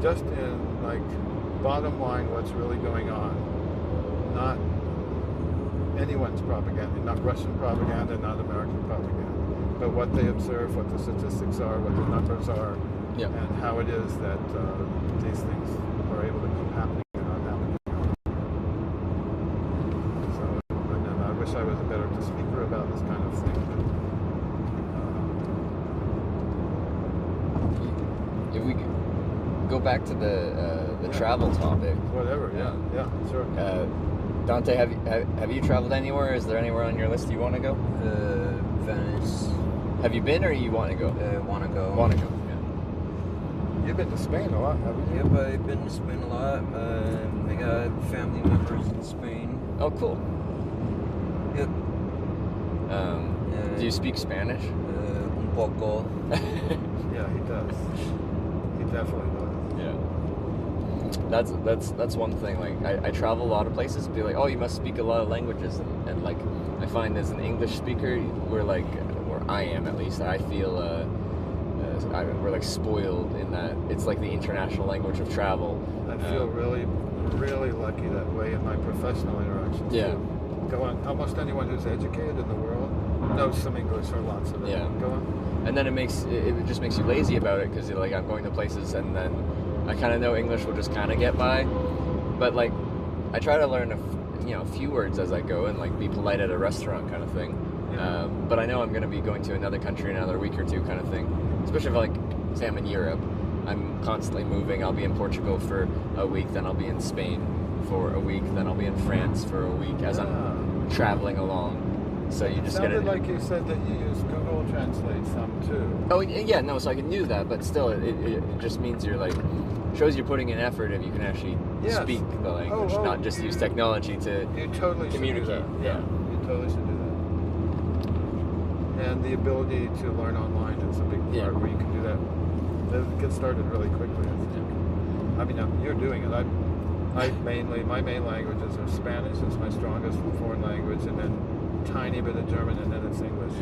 just in like bottom line what's really going on, not anyone's propaganda, not Russian propaganda, not American propaganda, but what they observe, what the statistics are, what the numbers are, and how it is that these things are able to keep happening and not happening. So, and I wish I was a better speaker about this kind of thing. If we go back to the travel topic. Whatever, sure. Dante, have you traveled anywhere? Is there anywhere on your list you want to go? Venice. Have you been, or you want to go? Want to go. Want to go. You've been to Spain a lot, haven't you? Yep, I've been to Spain a lot. I got family members in Spain. Oh, cool. Yep. Do you speak Spanish? Un poco. Yeah, he does. He definitely does. Yeah. That's one thing. Like I travel a lot of places, be like, oh, you must speak a lot of languages, and like I find as an English speaker, where I am at least, I feel we're like spoiled in that it's like the international language of travel. I feel really, really lucky that way in my professional interactions. Go on. Almost anyone who's educated in the world knows some English or lots of it. Go on. And then it just makes you lazy about it because you're like, I'm going to places and then I kind of know English will just kind of get by, but like I try to learn a few words as I go and like be polite at a restaurant kind of thing. But I know I'm going to be going to another country in another week or two kind of thing. Especially if, like, say I'm in Europe. I'm constantly moving. I'll be in Portugal for a week, then I'll be in Spain for a week, then I'll be in France for a week as I'm traveling along. So you just Sounded like you said that you use Google Translate some too. Oh yeah, no. So I can do that, but still, it just means you're like shows you're putting in effort if you can actually speak the language, not just use technology to communicate. Yeah, you totally should do that. And the ability to learn online is a big part where you can do that. Get started really quickly. I think. I mean, you're doing it. My main languages are Spanish. It's my strongest foreign language, and then tiny bit of German, and then it's English.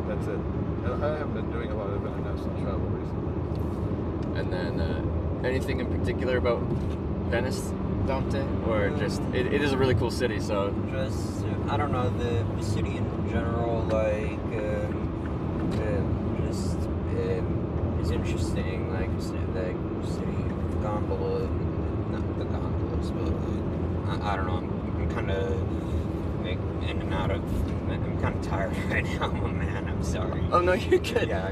That's it. And I have been doing a lot of international travel recently. And then anything in particular about Venice, Dante, or just it is a really cool city. So just I don't know the city in general, like it's interesting. Like the city gondola, not the gondolas, but like, I don't know. I'm kind of like in and out of. I'm kind of tired right now. I'm a man. I'm sorry. Oh no, you're good. Yeah,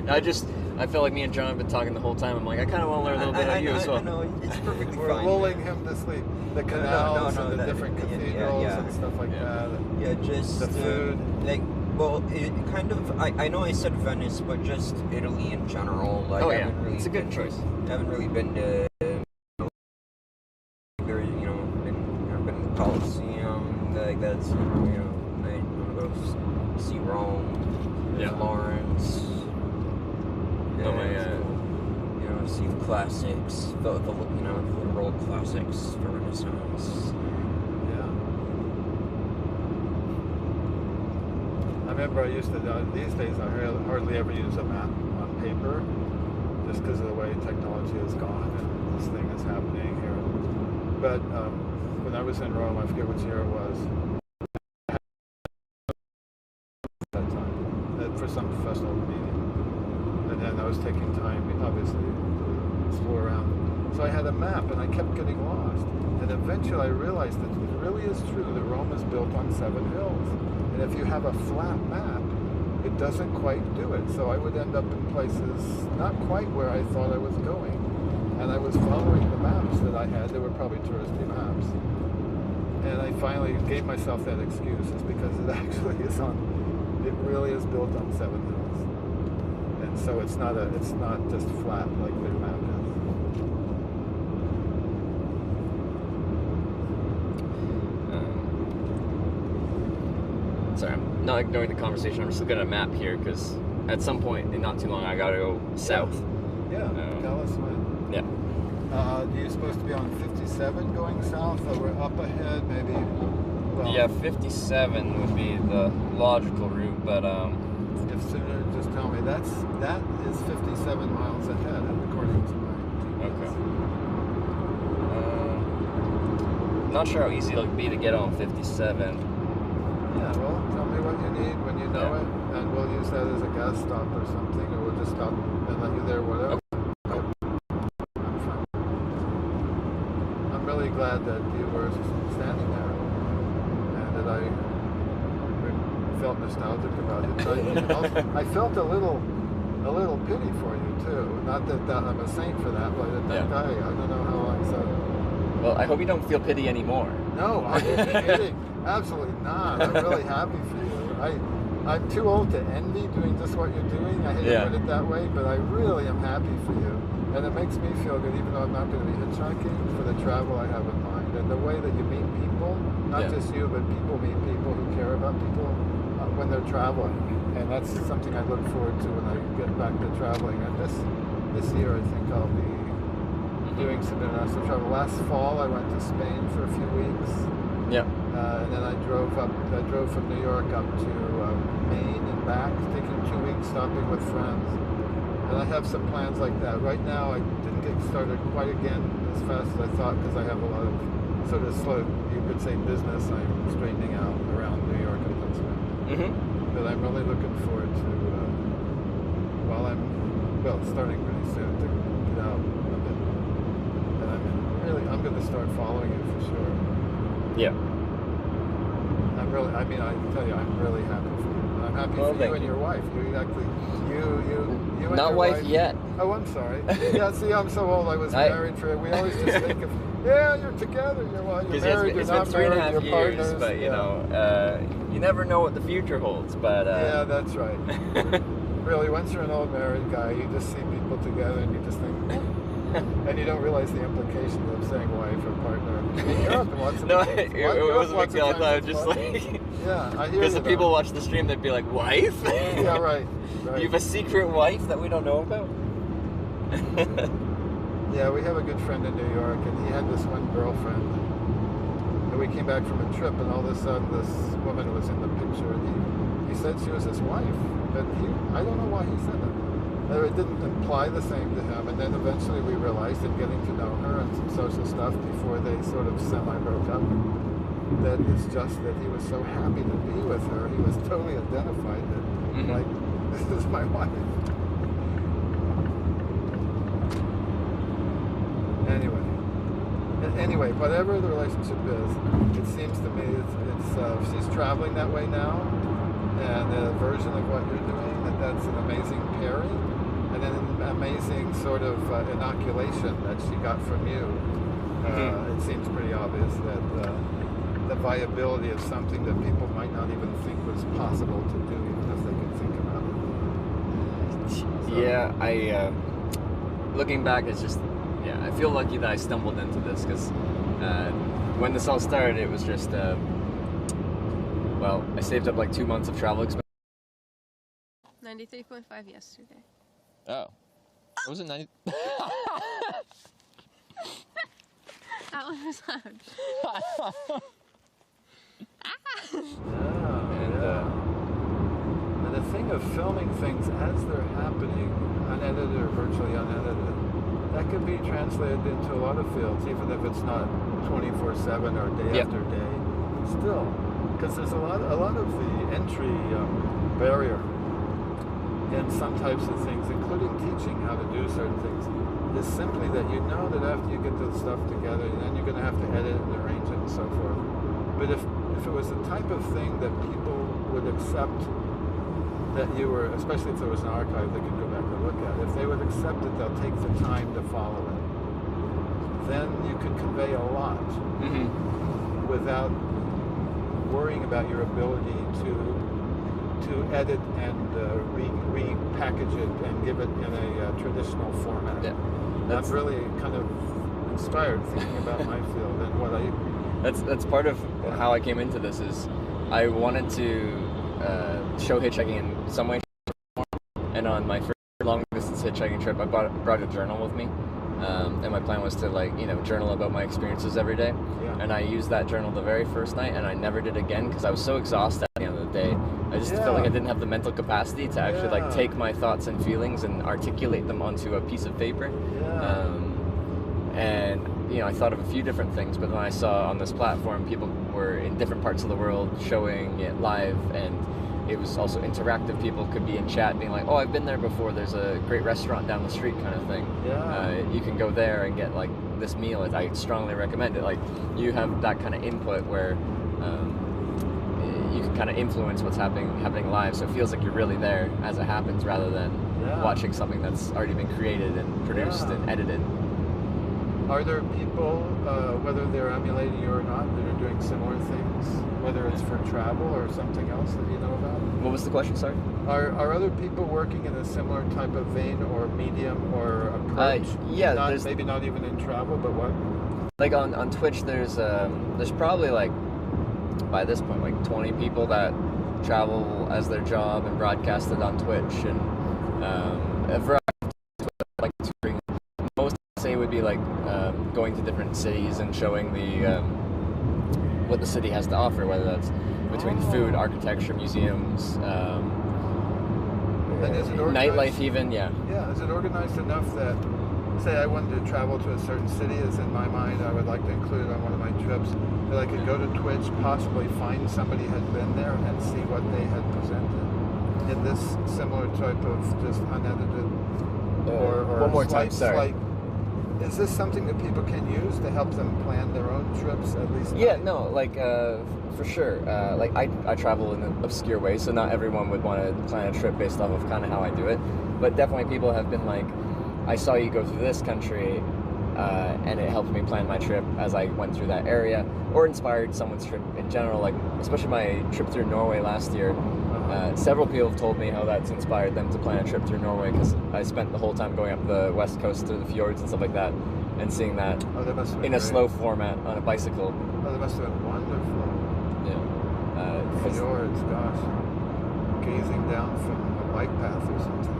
I feel like me and John have been talking the whole time. I'm like, I kind of want to learn a little bit of you as well. I know, it's perfectly We're fine. lulling him to sleep. The canals and the different cathedrals and stuff like that. Yeah, just the food. Like, well, it kind of. I know I said Venice, but just Italy in general. Like, oh I yeah, haven't really it's a good choice. I haven't really been to. I've been to the Colosseum. Like that's I want to go see Rome. Yeah. Florence. Oh my see the classics, the world classics, the Renaissance. Yeah. I remember I used to. These days, I hardly ever use a map on paper, just because of the way technology has gone and this thing is happening here. But when I was in Rome, I forget which year it was. That time, for some professional meeting, and then I was taking time, obviously, to explore around. So I had a map, and I kept getting lost. And eventually, I realized that it really is true that Rome is built on 7 hills. And if you have a flat map, it doesn't quite do it. So I would end up in places not quite where I thought I was going. And I was following the maps that I had. They were probably touristy maps. And I finally gave myself that excuse. It's because it actually is it really is built on 7 hills. And so it's not just flat like their map is. Sorry, I'm not ignoring the conversation. I'm just looking at a map here because at some point in not too long I gotta go south. Yeah, tell us when. Yeah. You're supposed to be on 57 going south, or we're up ahead, maybe? Well, yeah, 57 would be the logical route, but if sooner, just tell me. That is 57 miles ahead, according to my GPS. Okay. Not sure how easy it'll be to get on 57. Yeah, well, tell me what you need when you know it, and we'll use that as a gas stop or something, or we'll just stop and let you there, whatever. Okay. I'm fine. I'm really glad that you were standing there, and that I felt nostalgic about it. I felt a little pity for you too. Not that I'm a saint for that, but that guy, I don't know how long. So. Well, I hope you don't feel pity anymore. No, I'm kidding. Absolutely not. I'm really happy for you. I'm too old to envy doing just what you're doing. I hate to put it that way, but I really am happy for you. And it makes me feel good, even though I'm not going to be hitchhiking, for the travel I have in mind. And the way that you meet people, not just you, but people meet people who care about people when they're traveling. And that's something I look forward to when I get back to traveling. And this year, I think I'll be doing some international travel. Last fall, I went to Spain for a few weeks. Yeah. And then I drove from New York up to Maine and back, taking 2 weeks, stopping with friends. And I have some plans like that. Right now, I didn't get started quite again as fast as I thought because I have a lot of sort of slow, you could say, business I'm straightening out around New York and Pennsylvania. But I'm really looking forward to, starting pretty soon to get out a bit. And I'm going to start following you for sure. Yeah. I tell you, I'm really happy for you. I'm happy for you and your wife. You actually, you and Not your wife yet. Oh, I'm sorry. Yeah, see, I'm so old. I was married for. We always just think of, yeah, you're together. You're married. It's You're been not 3.5 married. You're years, partners. but you know, you never know what the future holds. But yeah, that's right. Really, once you're an old married guy, you just see people together and you just think, and you don't realize the implication of saying wife or partner. In Europe, and lots of no, it wasn't a big deal. I thought just like, yeah, I hear because you. if people watch the stream, they'd be like, wife? Yeah, right. You have a secret wife that we don't know about? Yeah, we have a good friend in New York, and he had this one girlfriend. And we came back from a trip, and all of a sudden this woman was in the picture, and he said she was his wife. But I don't know why he said that. It didn't imply the same to him, and then eventually we realized in getting to know her and some social stuff before they sort of semi-broke up, that it's just that he was so happy to be with her. He was totally identified that, like, this is my wife. Anyway, whatever the relationship is, it seems to me she's traveling that way now, and a version of what you're doing, that's an amazing pairing, and then an amazing sort of inoculation that she got from you. It seems pretty obvious that the viability of something that people might not even think was possible to do, even if they could think about it. So. Yeah, looking back, it's just, yeah, I feel lucky that I stumbled into this, because when this all started, it was just, well, I saved up like 2 months of travel expenses. 93.5 yesterday. Oh. What was it, 90? That one was loud. And the thing of filming things as they're happening, unedited or virtually unedited, that could be translated into a lot of fields, even if it's not 24/7 or day after day. Still, because there's a lot of the entry barrier in some types of things, including teaching how to do certain things, is simply that you know that after you get the stuff together, then you're going to have to edit and arrange it and so forth. But if it was the type of thing that people would accept, that you were, especially if there was an archive they could go back and look at, if they would accept it, they'll take the time to follow it, then you could convey a lot without worrying about your ability to edit and repackage it and give it in a traditional format. Yeah. That's really kind of inspired thinking about my field and what I... That's part of how I came into this, is I wanted to show hitchhiking in some way, and on my first long distance hitchhiking trip, I brought a journal with me, and my plan was to, like, you know, journal about my experiences every day. And I used that journal the very first night, and I never did again because I was so exhausted at the end of the day. I just felt like I didn't have the mental capacity to actually like take my thoughts and feelings and articulate them onto a piece of paper. And you know, I thought of a few different things, but then I saw on this platform people were in different parts of the world showing it live, and it was also interactive. People could be in chat being like, oh, I've been there before, there's a great restaurant down the street kind of thing. You can go there and get like this meal. I strongly recommend it. Like, you have that kind of input where you can kind of influence what's happening live, so it feels like you're really there as it happens, rather than watching something that's already been created and produced and edited. Are there people, whether they're emulating you or not, that are doing similar things, whether it's for travel or something else that you know about? What was the question, sorry? Are other people working in a similar type of vein or medium or approach? Maybe not even in travel, but what? Like on Twitch, there's probably, like, by this point, like 20 people that travel as their job and broadcast it on Twitch, and a variety of like touring. Most I'd say would be like going to different cities and showing the what the city has to offer, whether that's between food, architecture, museums, nightlife even, Yeah, is it organized enough that, say I wanted to travel to a certain city, as in my mind I would like to include on one of my trips, that I could go to Twitch, possibly find somebody had been there and see what they had presented in this similar type of just unedited or one more time, sorry. Is this something that people can use to help them plan their own trips, at least? Yeah, no, like for sure. Like I travel in an obscure way, so not everyone would want to plan a trip based off of kind of how I do it. But definitely people have been like, I saw you go through this country, and it helped me plan my trip as I went through that area, or inspired someone's trip in general. Like especially my trip through Norway last year. Several people have told me how that's inspired them to plan a trip through Norway, because I spent the whole time going up the west coast through the fjords and stuff like that, and seeing that in a slow format on a bicycle. Oh, that must have been wonderful. Yeah. Fjords, gosh. Gazing down from a bike path or something.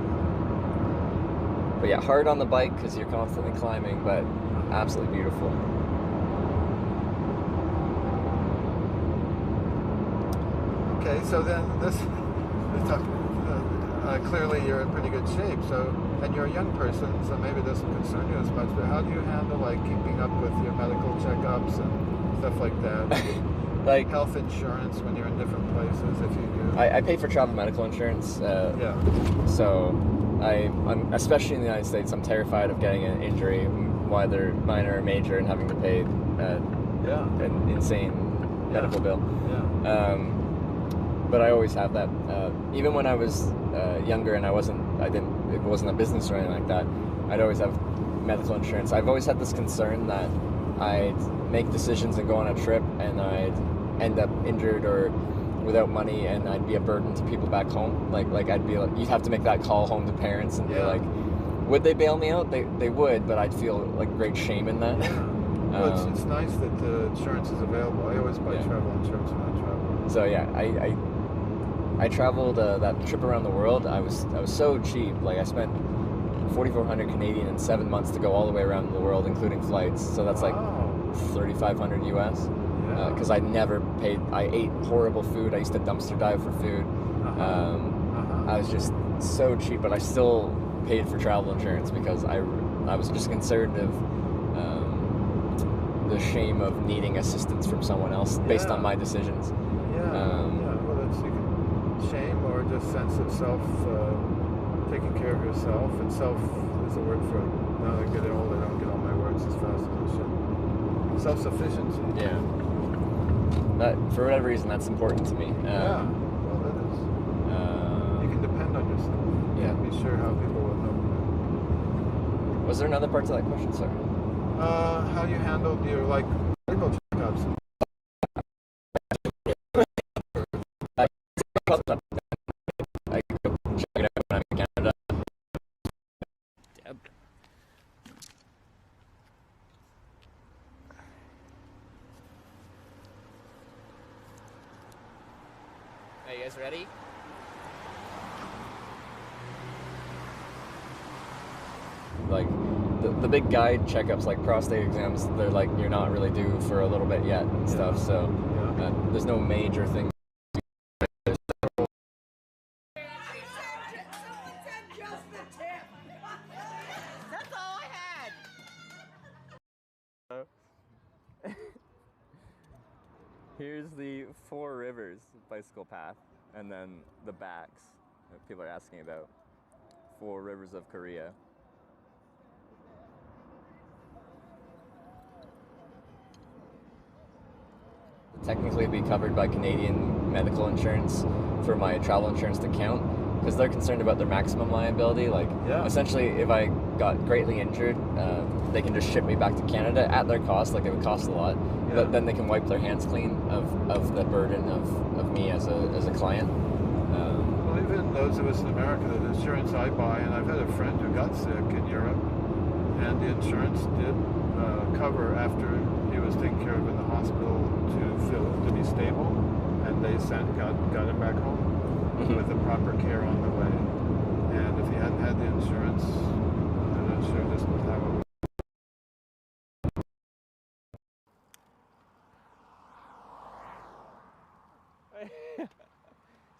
But yeah, hard on the bike because you're constantly climbing, but absolutely beautiful. Okay, so then clearly you're in pretty good shape. So, and you're a young person, so maybe it doesn't concern you as much. But how do you handle like keeping up with your medical checkups and stuff like that? Like health insurance when you're in different places, if you do. I pay for travel medical insurance. Yeah. So I'm especially in the United States. I'm terrified of getting an injury, whether minor or major, and having to pay an insane medical bill. Yeah. But I always have that. Even when I was younger and it wasn't a business or anything like that, I'd always have medical insurance. I've always had this concern that I'd make decisions and go on a trip and I'd end up injured or without money, and I'd be a burden to people back home. Like I'd be like, you'd have to make that call home to parents and be like, would they bail me out? They would, but I'd feel like great shame in that. Well, it's nice that the insurance is available. I always buy travel insurance when I travel. So yeah, I traveled that trip around the world. I was so cheap. Like I spent 4,400 Canadian in 7 months to go all the way around the world, including flights. So that's like 3,500 US. Because I never paid. I ate horrible food. I used to dumpster dive for food. I was just so cheap, but I still paid for travel insurance because I was just concerned of the shame of needing assistance from someone else based on my decisions. Well, that's shame or just sense of self, taking care of yourself. And self is a word for, now that I get older, I don't get all my words as fast as I should. Self-sufficiency. Yeah. That, for whatever reason, that's important to me. Well, that is. You can depend on yourself. You can't be sure how people will help you. Was there another part to that question, sir? How you handled your medical checkups? I go check it out when I'm in Canada. Are you guys ready? Like the big guide checkups, like prostate exams, they're like you're not really due for a little bit yet and stuff. So there's no major thing. That's all I had. Here's the Four Rivers bicycle path, and then the backs that people are asking about. Four Rivers of Korea. Technically be covered by Canadian medical insurance for my travel insurance to count, because they're concerned about their maximum liability. Like essentially if I got greatly injured, they can just ship me back to Canada at their cost. Like it would cost a lot, but then they can wipe their hands clean of the burden of me as a client. Well, even those of us in America, the insurance I buy, and I've had a friend who got sick in Europe, and the insurance did cover after he was taken care of in the hospital to be stable, and they got him back home with the proper care on the way. And if he hadn't had the insurance, I'm not sure just how it would.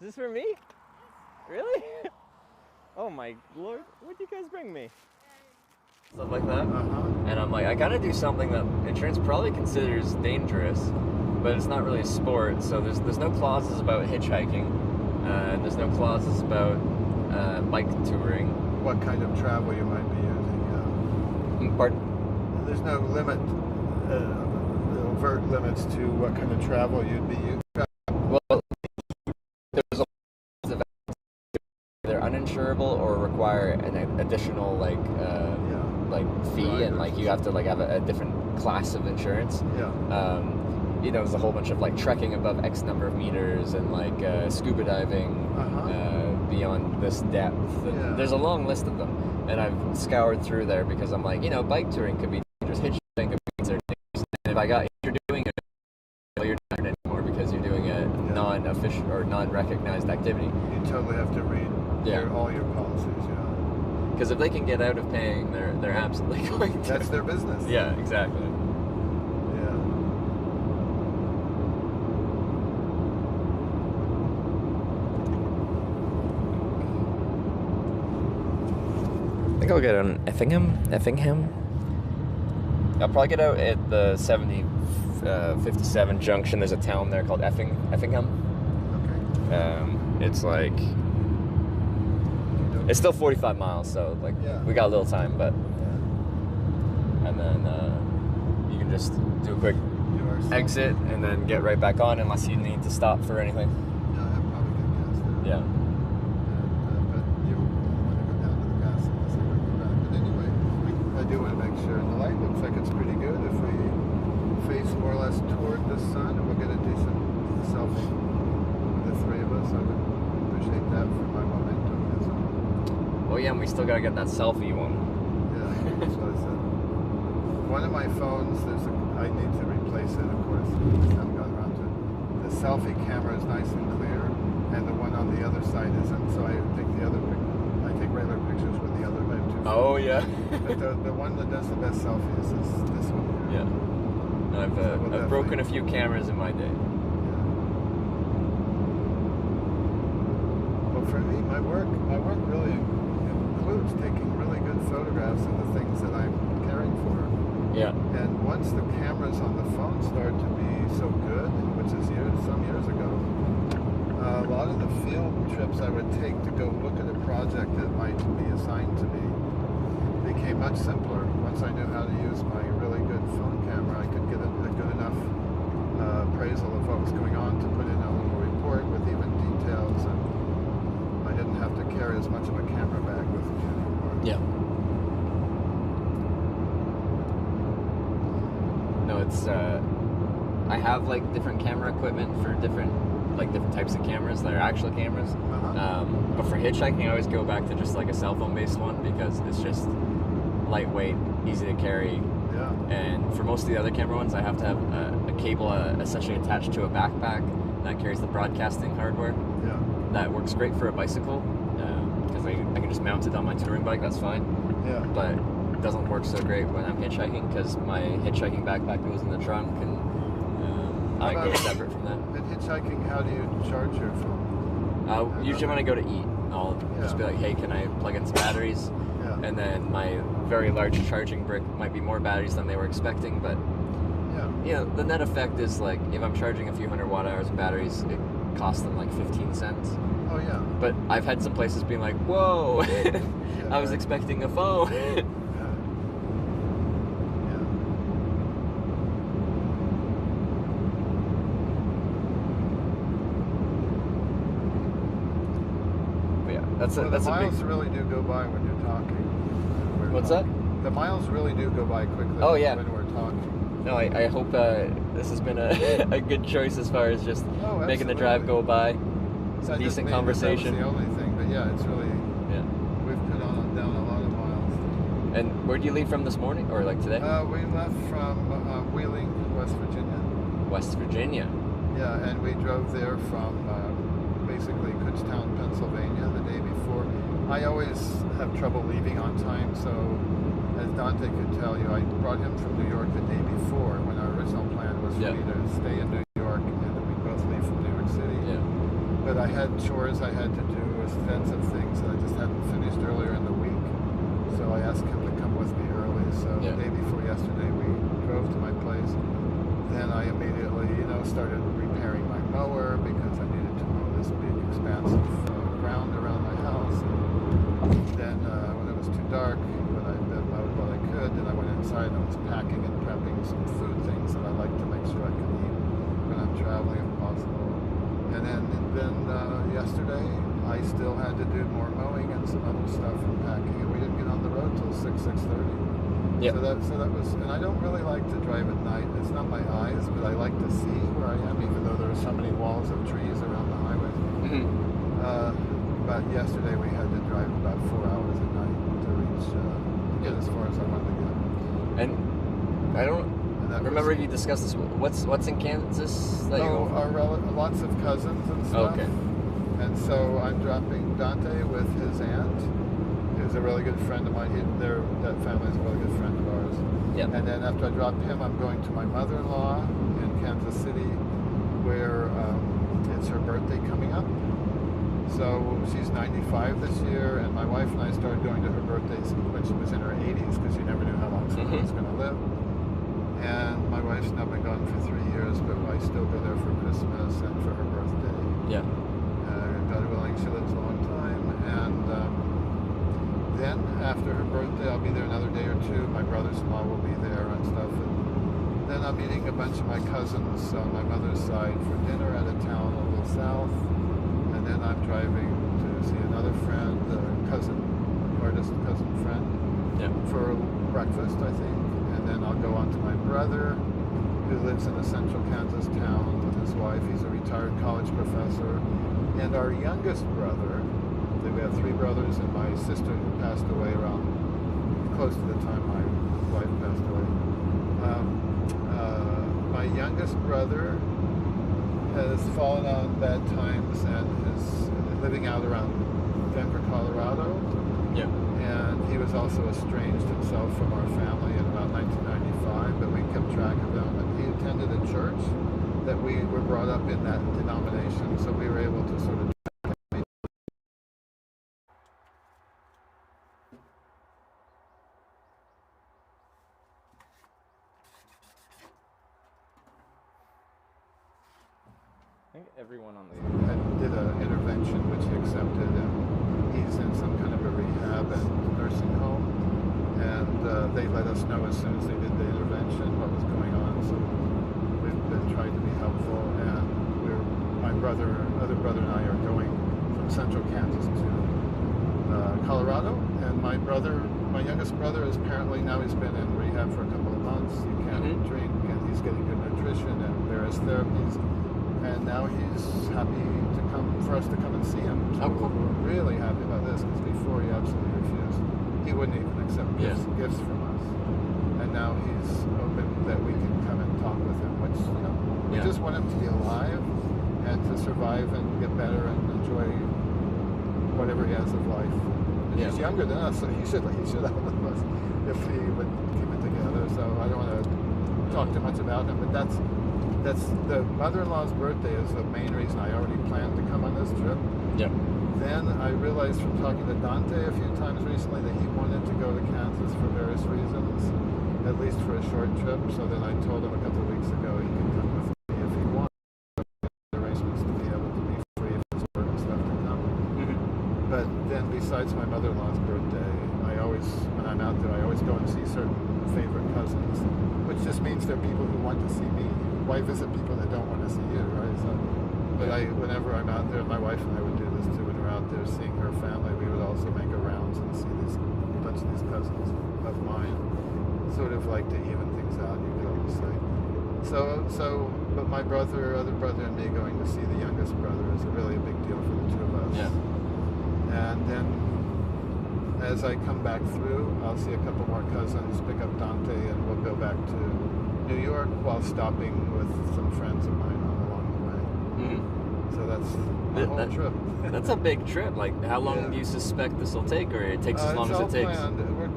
Is this for me? Really? Oh my lord, what'd you guys bring me? Stuff like that. And I'm like, I gotta do something that insurance probably considers dangerous, but it's not really a sport. So there's no clauses about hitchhiking. There's no clauses about bike touring. What kind of travel you might be using? Pardon? there's no limit, overt limits to what kind of travel you'd be using. Well, there's a lot of they're uninsurable or require an additional like fee, and like you have to like have a different class of insurance. Yeah. You know, there's a whole bunch of like trekking above X number of meters and like scuba diving beyond this depth. Yeah. There's a long list of them, and I've scoured through there because I'm like, you know, bike touring could be dangerous, hitchhiking could be dangerous, and if you're doing it, well, you're not anymore because you're doing a non-official or non-recognized activity. You totally have to read all your policies. Yeah. Because if they can get out of paying, they're absolutely going to. That's their business. Yeah, exactly. I think I'll get on Effingham. I'll probably get out at the 57 junction. There's a town there called Effingham. Okay. It's like it's still 45 miles, so like we got a little time, but and then you can just do a quick exit and then get right back on unless you need to stop for anything. Yeah, I'll probably get gas there. Yeah. But you want to go down to the gas unless I go back. But anyway, I do want to make sure. The light looks like it's pretty good. If we face more or less toward the sun, and we'll get a decent selfie with the three of us, I would appreciate that for my momentum. Oh yeah, and we still gotta get that selfie one. Yeah, that's what I said. One of my phones, I need to replace it, of course. I haven't gotten around to it. The selfie camera is nice and clear, and the one on the other side isn't. So I take regular pictures with the other. I have two phones. Oh yeah. But the one that does the best selfies is this one here. Yeah. I've broken a few cameras in my day. Well, for me, my work really includes taking really good photographs of the things that I'm caring for. Yeah. And once the cameras on the phone start to be so good, which is some years ago, a lot of the field trips I would take to go look at a project that might be assigned to me became much simpler. Once I knew how to use my really good phone camera, I could get a good enough appraisal of what was going on to put in a little report with even details, and I didn't have to carry as much of a camera bag with me anymore. Yeah. No, it's I have like different camera equipment for different types of cameras that are actual cameras. But for hitchhiking, I always go back to just like a cell phone based one because it's just lightweight, easy to carry. Yeah. And for most of the other camera ones, I have to have a cable essentially attached to a backpack that carries the broadcasting hardware. Yeah. That works great for a bicycle because I can just mount it on my touring bike. That's fine. Yeah. But it doesn't work so great when I'm hitchhiking because my hitchhiking backpack goes in the trunk and I go separate from that. In hitchhiking, how do you charge your phone? Usually when I go to eat, I'll just be like, hey, can I plug in some batteries? Yeah. And then my very large charging brick might be more batteries than they were expecting, but you know, the net effect is like if I'm charging a few hundred watt hours of batteries, it costs them like 15 cents. Oh yeah. But I've had some places being like, whoa, I was expecting a phone. The miles really do go by when you're talking. What's that? The miles really do go by quickly when we're talking. No, I hope this has been a good choice as far as just making the drive go by. It's a decent conversation. That's the only thing, but yeah, it's really, we've put down a lot of miles. And where do you leave from this morning, or like today? We left from Wheeling, West Virginia. West Virginia? Yeah, and we drove there from basically Kutztown, Pennsylvania the day before. I always have trouble leaving on time, so as Dante could tell you, I brought him from New York the day before when our original plan was for me to stay in New York and then we both leave from New York City. Yeah. But I had chores I had to do, extensive things that I just hadn't finished earlier in the week. So I asked him to come with me early. So the day before yesterday we drove to my place. Then I immediately, started repairing my mower because I needed to mow this big expanse of ground around my house. And then when it was too dark, when I mowed what I could, then I went inside and was packing and prepping some food things that I like to make sure I can eat when I'm traveling if possible. And then yesterday, I still had to do more mowing and some other stuff and packing, and we didn't get on the road till 6:30. Yeah. So that was, and I don't really like to drive at night. It's not my eyes, but I like to see where I am, even though there are so many walls of trees around the highway. But yesterday we had to drive about 4 hours at night to reach, get as far as I wanted to get. And I don't remember if you discussed this. What's in Kansas that you go for? Lots of cousins and stuff. Okay. And so I'm dropping Dante with his aunt, who's a really good friend of mine. That family is a really good friend of ours. Yeah. And then after I drop him, I'm going to my mother-in-law in Kansas City, where it's her birthday coming up. So she's 95 this year, and my wife and I started going to her birthdays when she was in her 80s, because you never knew how long she was going to live. And my wife's now been gone for 3 years, but I still go there for Christmas and for her birthday. Yeah. God willing, she lives a long time. And then after her birthday, I'll be there another day or two. My brothers-in-law will be there and stuff. And then I'm meeting a bunch of my cousins on my mother's side for dinner at a town a little south. And then I'm driving to see another friend, cousin friend, for breakfast, I think. And then I'll go on to my brother, who lives in a central Kansas town with his wife. He's a retired college professor. And our youngest brother, we have 3 brothers, and my sister who passed away around close to the time my wife passed away. My youngest brother has fallen on bad times and is living out around Denver, Colorado. Yeah. And he was also estranged himself from our family in about 1995, but we kept track of him. And he attended a church that we were brought up in that denomination, so we were able to sort of I think everyone on the did an intervention which he accepted, and he's in some kind of a rehab and nursing home, and they let us know as soon as they did the intervention what was going on, so we've been trying to be helpful, and my other brother and I are going from central Kansas to Colorado, and my youngest brother is apparently, now he's been in rehab for a couple of months. He can't drink, and he's getting good nutrition and various therapies. And now he's happy for us to come and see him. So we're really happy about this, because before he absolutely refused. He wouldn't even accept gifts from us. And now he's open that we can come and talk with him, which, we just want him to be alive and to survive and get better and enjoy whatever he has of life. He's younger than us, so he should outlive us if he would keep it together. So I don't want to talk too much about him, but that's the mother-in-law's birthday is the main reason I already planned to come on this trip. Yeah. Then I realized from talking to Dante a few times recently that he wanted to go to Kansas for various reasons, at least for a short trip. So then I told him a couple of weeks ago he could come with me if he wanted. Arrangements to be able to be free of his work and stuff to come. But then besides my mother-in-law's birthday, when I'm out there, I always go and see certain favorite cousins, which just means they're people who want to see me. Why visit people that don't want to see you, right? So, but whenever I'm out there, my wife and I would do this too. When we're out there seeing her family, we would also make a rounds and see a bunch of these cousins of mine, sort of like to even things out, you could almost say. But my other brother and me going to see the youngest brother is really a big deal for the two of us. Yeah. And then as I come back through, I'll see a couple more cousins, pick up Dante, and we'll go back to New York while stopping with some friends of mine along the way. So that's the whole trip. That's a big trip. Like, how long do you suspect this will take, or it takes as long as it takes?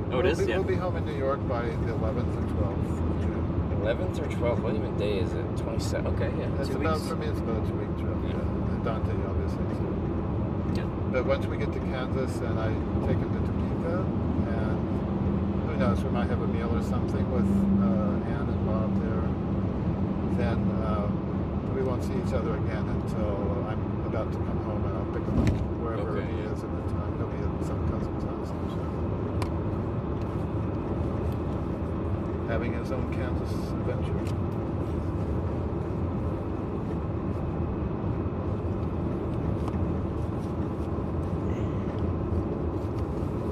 We'll be home in New York by the 11th or 12th of June. 11th or 12th? What even day is it? 27. Okay, yeah. For me, it's about a 2-week trip. Yeah. And Dante, obviously, too. Yeah. But once we get to Kansas and I take him to Topeka, and who knows, we might have a meal or something with Ann and Bob there, then we won't see each other again until I'm about to come home, and I'll pick him up wherever he is at the time. He'll be at some cousin's house, I'm sure. Have having his own Kansas adventure.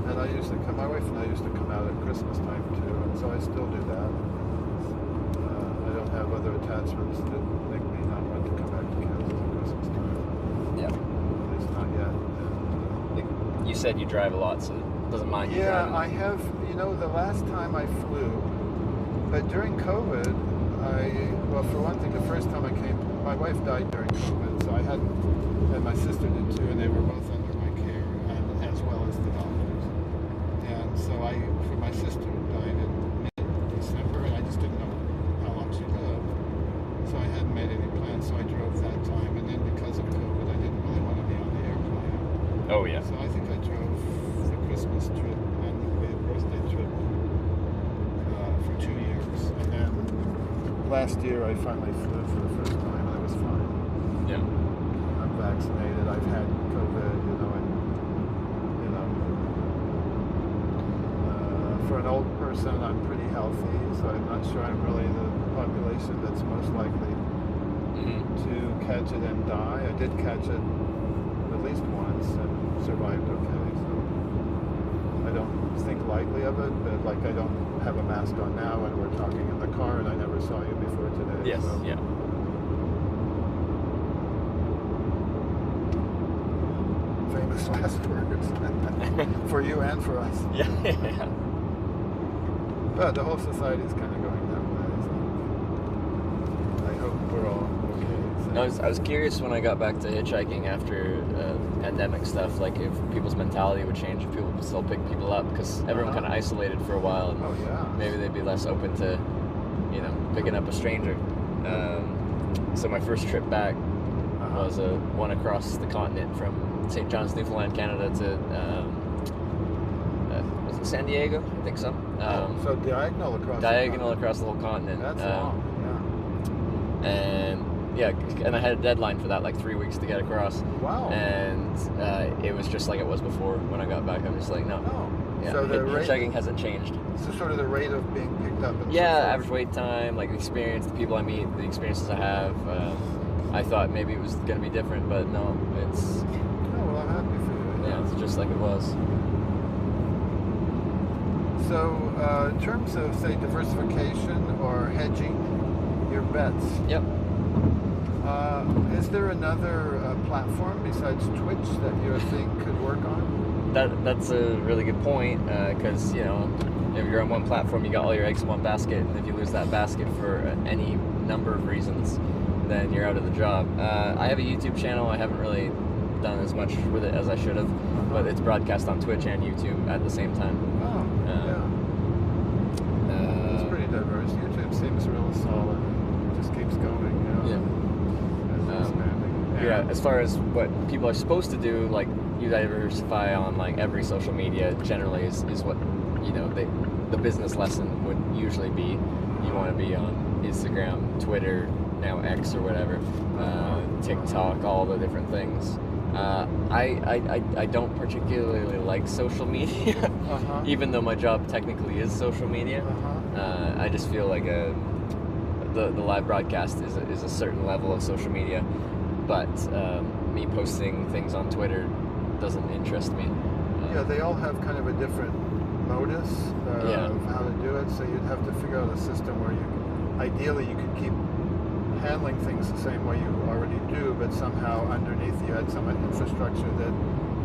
And I used to come, my wife and I used to come out at Christmas time too, and so I still do that. I don't have other attachments that make me not want to come back to Kansas at Christmas time. Yeah. At least not yet. You said you drive a lot, so it doesn't mind you driving. Yeah, I have, the last time I flew, but during COVID, well, for one thing, the first time I came, my wife died during COVID, so I hadn't, and my sister did too, and they were both under my care, and as well as the doctors. And so for my sister died in mid-December, and I just didn't know how long she lived. So I hadn't made any plans, so I drove that time, and then because of COVID, I didn't really want to be on the airplane. Oh, yeah. So I think I drove the Christmas trip and the birthday trip for 2 years. And then last year I finally flew for the first time and it was fine. Yeah. I'm vaccinated. I've had COVID, for an old person I'm pretty healthy, so I'm not sure I'm really the population that's most likely to catch it and die. I did catch it at least once and survived okay, so I don't think lightly of it, but like I don't have a mask on now and we're talking in the car and I never saw you before today. Yes, so. yeah. Famous last words for you and for us. Yeah. But the whole society is kind of going that way, so I hope we're all okay. So. I was curious when I got back to hitchhiking after pandemic stuff, like if people's mentality would change, if people would still pick people up, because everyone kind of isolated for a while, and maybe they'd be less open to, picking up a stranger. So my first trip back was one across the continent from St. John's, Newfoundland, Canada to was it San Diego? I think so. So diagonal across. Diagonal across the whole continent. That's long. Yeah. And I had a deadline for that, like 3 weeks to get across. Wow. And it was just like it was before when I got back. I'm just like, no. Oh. Yeah, So the hitchhiking hasn't changed. So sort of the rate of being picked up. And Average wait time, like the experience, the people I meet, the experiences I have. I thought maybe it was going to be different, but no, it's. Oh, well, I'm happy for you. Yeah, it's just like it was. So, in terms of, say, diversification or hedging your bets. Yep. Is there another platform besides Twitch that you think could work on? That's a really good point, because, if you're on one platform, you got all your eggs in one basket, and if you lose that basket for any number of reasons, then you're out of the job. I have a YouTube channel. I haven't really done as much with it as I should have, but it's broadcast on Twitch and YouTube at the same time. Oh, yeah. It's pretty diverse. YouTube seems real solid. It just keeps going. Yeah, as far as what people are supposed to do, like you diversify on like every social media generally is what the business lesson would usually be. You want to be on Instagram, Twitter, now X or whatever, TikTok, all the different things. I don't particularly like social media, even though my job technically is social media. I just feel like the live broadcast is a certain level of social media, but me posting things on Twitter doesn't interest me. Yeah, they all have kind of a different modus of how to do it, so you'd have to figure out a system where ideally you could keep handling things the same way you already do, but somehow underneath you had some infrastructure that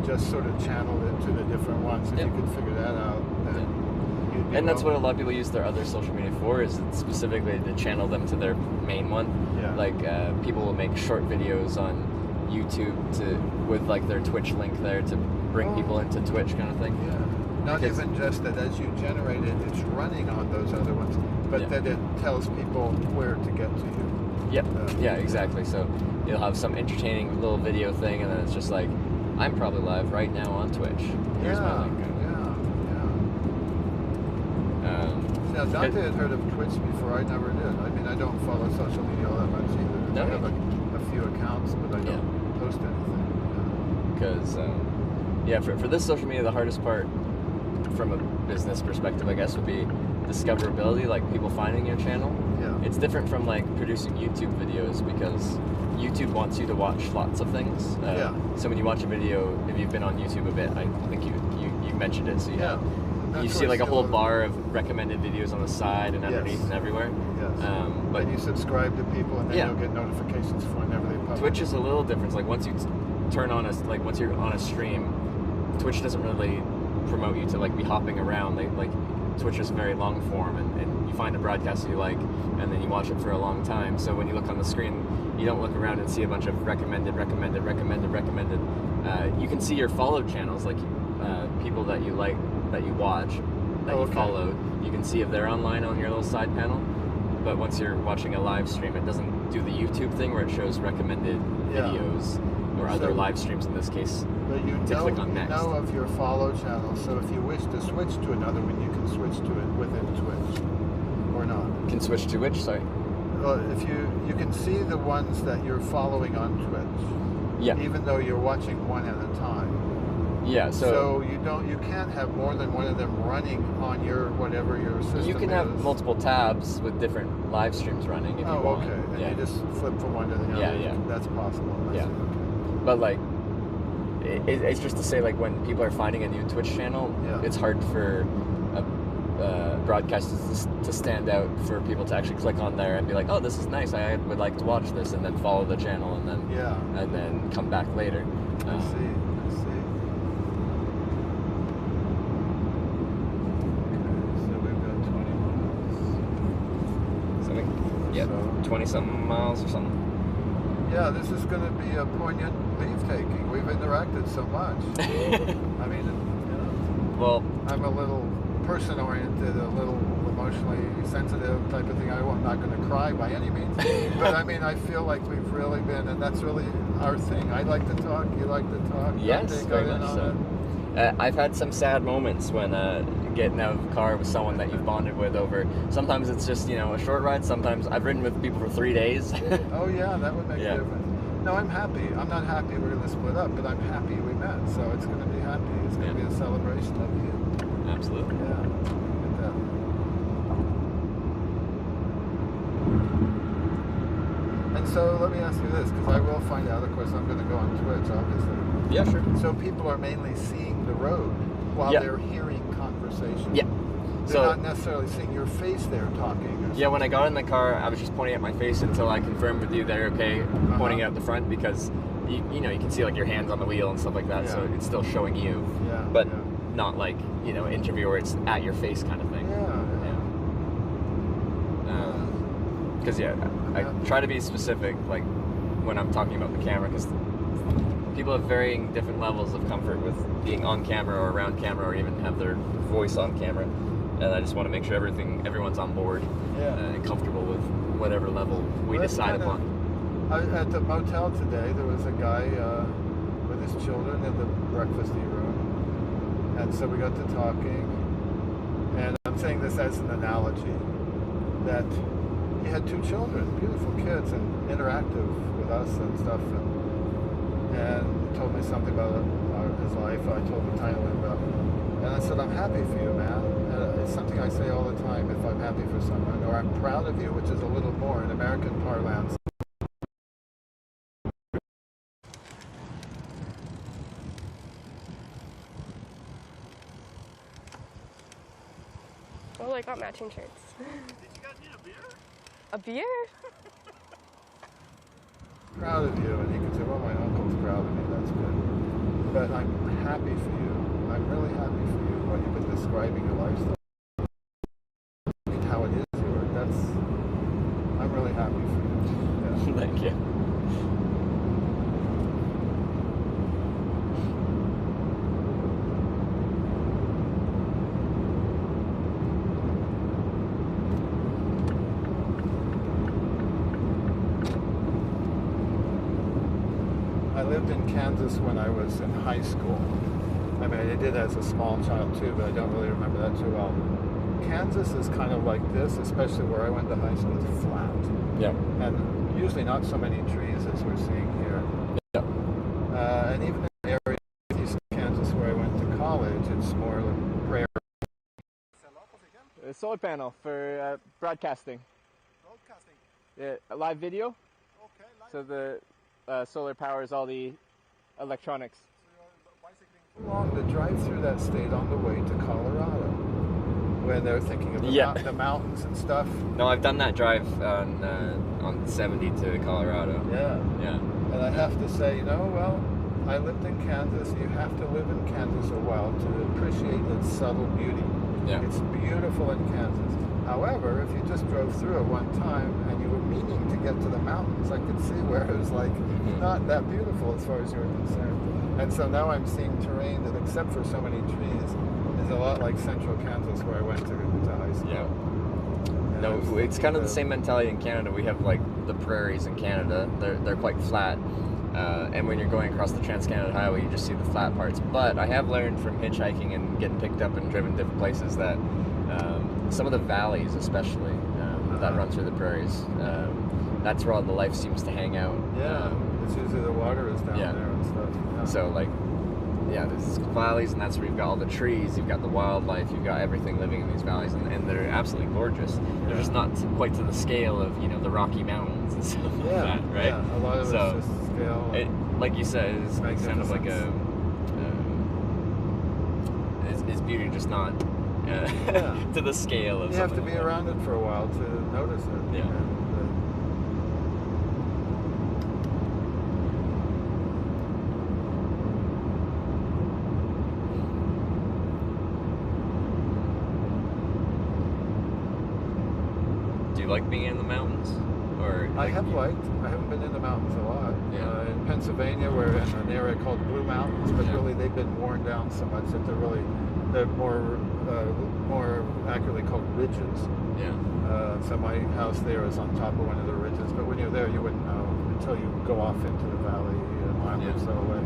just sort of channeled it to the different ones. If you could figure that out, then you'd be. And that's what a lot of people use their other social media for, is specifically to channel them to their main one. Yeah. Like people will make short videos on YouTube with like their Twitch link there to bring people into Twitch kind of thing. Yeah. Not even just that as you generate it, it's running on those other ones, but that it tells people where to get to you. Yep. Yeah, exactly. So you'll have some entertaining little video thing, and then it's just like, I'm probably live right now on Twitch. Here's my link. Now, Dante had heard of Twitch before. I never did. I mean, I don't follow social media all that much either. No, I have a few accounts, but I don't post anything. Because, for this social media, the hardest part from a business perspective, I guess, would be discoverability, like people finding your channel. Yeah. It's different from like producing YouTube videos because YouTube wants you to watch lots of things. So when you watch a video, if you've been on YouTube a bit, I think you mentioned it. So you see like a whole bar of recommended videos on the side and underneath and everywhere. Yes. But you subscribe to people and then you'll get notifications for whenever they publish. Twitch is a little different. Like once you turn on once you're on a stream, Twitch doesn't really promote you to like be hopping around. Like Twitch is very long form, and you find a broadcast you like, and then you watch it for a long time. So when you look on the screen, you don't look around and see a bunch of recommended. You can see your followed channels, like people that you like, that you watch, that you followed. You can see if they're online on your little side panel. But once you're watching a live stream, it doesn't do the YouTube thing where it shows recommended videos or other live streams in this case. But you click on next. know of your follow channel, so if you wish to switch to another one, you can switch to it within Twitch, or not. Can switch to which? Sorry. Well, if you can see the ones that you're following on Twitch. Yeah. Even though you're watching one at a time. Yeah. So you can't have more than one of them running on your whatever your system is. You can have multiple tabs with different live streams running if you want. Okay. And you just flip from one to the other. Yeah. That's possible. Yeah. But like, it's just to say, like, when people are finding a new Twitch channel, it's hard for broadcasters to stand out, for people to actually click on there and be like, oh, this is nice, I would like to watch this, and then follow the channel, and then come back later. I see. So we've got 20 miles. 20-something miles or something. Yeah, this is going to be a poignant leave-taking. We've interacted so much. I mean, well, I'm a little person-oriented, a little emotionally sensitive type of thing. I'm not going to cry by any means. But I mean, I feel like we've really been, and that's really our thing. I like to talk, you like to talk. Yes, very much so. I've had some sad moments when getting out of the car with someone that you've bonded with over. Sometimes it's just, a short ride. Sometimes I've ridden with people for 3 days. Oh yeah, that would make a difference. No, I'm happy. I'm not happy we're going to split up, but I'm happy we met. So it's going to be happy. It's going to be a celebration of you. Absolutely. Yeah. And so let me ask you this, because I will find out, of course, I'm going to go on Twitch, obviously. Yeah, sure. So people are mainly seeing the road while they're hearing conversation. Yeah. They're not necessarily seeing your face there talking. Yeah, when I got in the car, I was just pointing at my face until I confirmed with you that you're okay pointing out the front, because you can see like your hands on the wheel and stuff like that, so it's still showing you. Yeah. But not like, interview where it's at your face kind of thing. Because I try to be specific, like when I'm talking about the camera, because people have varying different levels of comfort with being on camera or around camera, or even have their voice on camera. And I just want to make sure everyone's on board and comfortable with whatever level we decide upon. At the motel today, there was a guy with his children in the breakfasty room, and so we got to talking. And I'm saying this as an analogy, that he had 2 children, beautiful kids, and interactive with us and stuff, and he told me something about his life. I told him tiny about, and I said, I'm happy for you, man. It's something I say all the time, if I'm happy for someone, or I'm proud of you, which is a little more in American parlance. Oh, I got matching shirts. Did you guys need a beer? A beer? Proud of you, and he could say, well, my uncle's proud of me, that's good. But I'm happy for you. I'm really happy for you, what you've been describing your lifestyle. I mean, how it is yours. I'm really happy for you. Yeah. Thank you. I lived in Kansas when I was in high school. I mean, I did as a small child too, but I don't really remember that too well. Kansas is kind of like this, especially where I went to high school. It's flat. Yeah. And usually not so many trees as we're seeing here. Yeah. And even in the area of East Kansas where I went to college, it's more like prairie. A solar panel for broadcasting. Broadcasting. Yeah, a live video. Okay, live. So the solar powers all the electronics. So you're bicycling. Long to drive through that state on the way to Colorado, when they're thinking of the mountains and stuff. No, I've done that drive on 70 to Colorado. Yeah. And I have to say, well, I lived in Kansas. You have to live in Kansas a while to appreciate its subtle beauty. Yeah. It's beautiful in Kansas. However, if you just drove through it one time and you were meaning to get to the mountains, I could see where it was like not that beautiful as far as you're concerned. And so now I'm seeing terrain that, except for so many trees, is a lot like central Kansas where I went to high school. Yeah. No, it's kind of the same mentality in Canada. We have like the prairies in Canada. They're quite flat. And when you're going across the Trans-Canada Highway, you just see the flat parts. But I have learned from hitchhiking and getting picked up and driven different places that some of the valleys, especially, that run through the prairies, that's where all the life seems to hang out. Yeah, it's usually the water is down there and stuff. Yeah. So, like, there's valleys, and that's where you've got all the trees, you've got the wildlife, you've got everything living in these valleys, and they're absolutely gorgeous. They're just not quite to the scale of, the Rocky Mountains and stuff like that, right? Yeah, a lot of it's just scale. Like you said, it's kind of like it's beauty, just not to the scale of. You have to be around it for a while to notice it. Yeah. Do you like being in the mountains? Or I haven't been in the mountains a lot. In Pennsylvania, we're in an area called Blue Mountains, but really they've been worn down so much that they're more accurately called ridges. So my house there is on top of one of the ridges, but when you're there, you wouldn't know until you go off into the valley a mile or so away.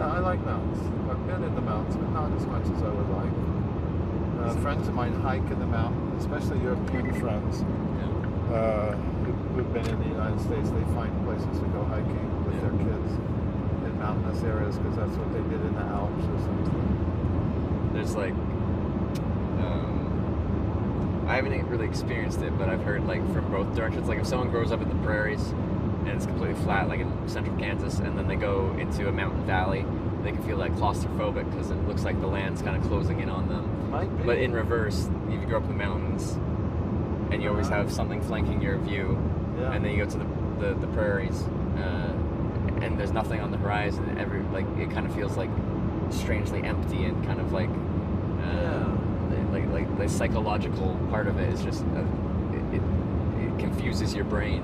I like mountains. I've been in the mountains, but not as much as I would like. Friends of mine hike in the mountains, especially European friends. Who've been in the United States, they find places to go hiking with their kids in mountainous areas because that's what they did in the Alps or something. There's like, I haven't really experienced it, but I've heard like from both directions. Like if someone grows up in the prairies and it's completely flat, like in central Kansas, and then they go into a mountain valley, they can feel like claustrophobic because it looks like the land's kind of closing in on them. Might be. But in reverse, if you grow up in the mountains, and you always have something flanking your view, and then you go to the prairies, and there's nothing on the horizon. It kind of feels like strangely empty and kind of like the psychological part of it is just it confuses your brain.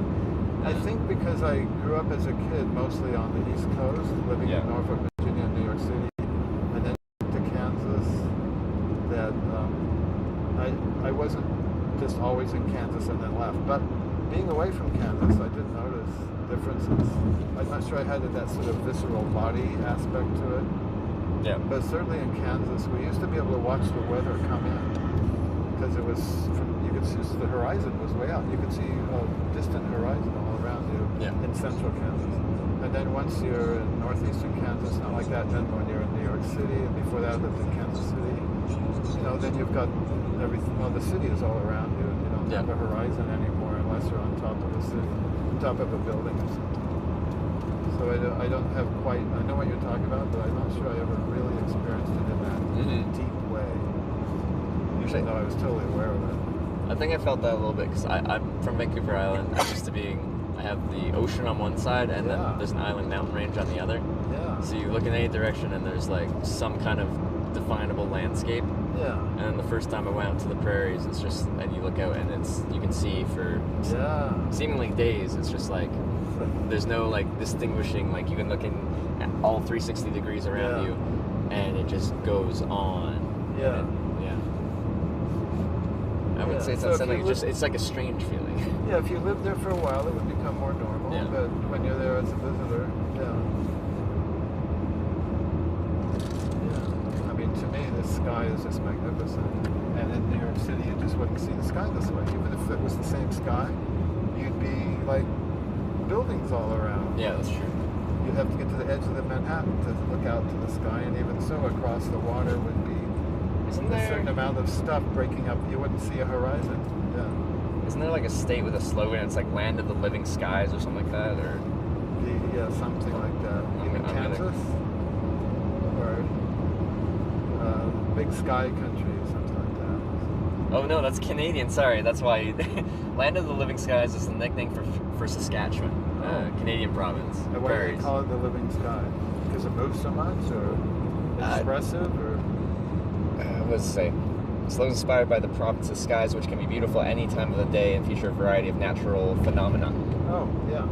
I think because I grew up as a kid mostly on the East Coast, living in Norfolk, Virginia, and New York City, and then to Kansas, that I wasn't just always in Kansas and then left. But being away from Kansas, I did notice differences. I'm not sure I had that sort of visceral body aspect to it. Yeah. But certainly in Kansas, we used to be able to watch the weather come in because it was you could see the horizon was way out. You could see a distant horizon all around you in central Kansas. And then once you're in northeastern Kansas, not like that. Then when you're in New York City, and before that I lived in Kansas City, then you've got everything. Well, the city is all around you. You don't have a horizon anymore unless you're on top of the city, on top of a building or something. So I don't have quite. I know what you're talking about, but I'm not sure I ever really experienced it in that deep way. Even though I was totally aware of it. I think I felt that a little bit because I'm from Vancouver Island. I'm used to I have the ocean on one side, and then there's an island mountain range on the other. Yeah. So you look in any direction, and there's like some kind of definable landscape. Yeah. And then the first time I went out to the prairies, it's just, and you look out, and you can see for seemingly days. It's just like there's no like distinguishing. Like you can look in at all 360 degrees around you, and it just goes on. Yeah. I would say it's not something. It's like a strange feeling. Yeah, if you lived there for a while, it would become more normal. Yeah. But when you're there as a visitor, I mean, to me, the sky is just magnificent. And in New York City, you just wouldn't see the sky this way. Even if it was the same sky, you'd be like buildings all around. Yeah, that's true. You'd have to get to the edge of the Manhattan to look out to the sky, and even so, across the water would be Isn't a there? certain amount of stuff breaking up, you wouldn't see a horizon. Yeah. Isn't there like a state with a slogan? It's like Land of the Living Skies or something like that, or Yeah, something like that. Kansas? Or Big Sky Country, something like that. oh no, that's Canadian. Sorry, that's why Land of the Living Skies is the nickname for Saskatchewan, Canadian province. And why do they call it the Living Sky? Because it moves so much, or expressive, or? What does it say? Slogan inspired by the province's skies, which can be beautiful any time of the day and feature a variety of natural phenomena. Oh, yeah.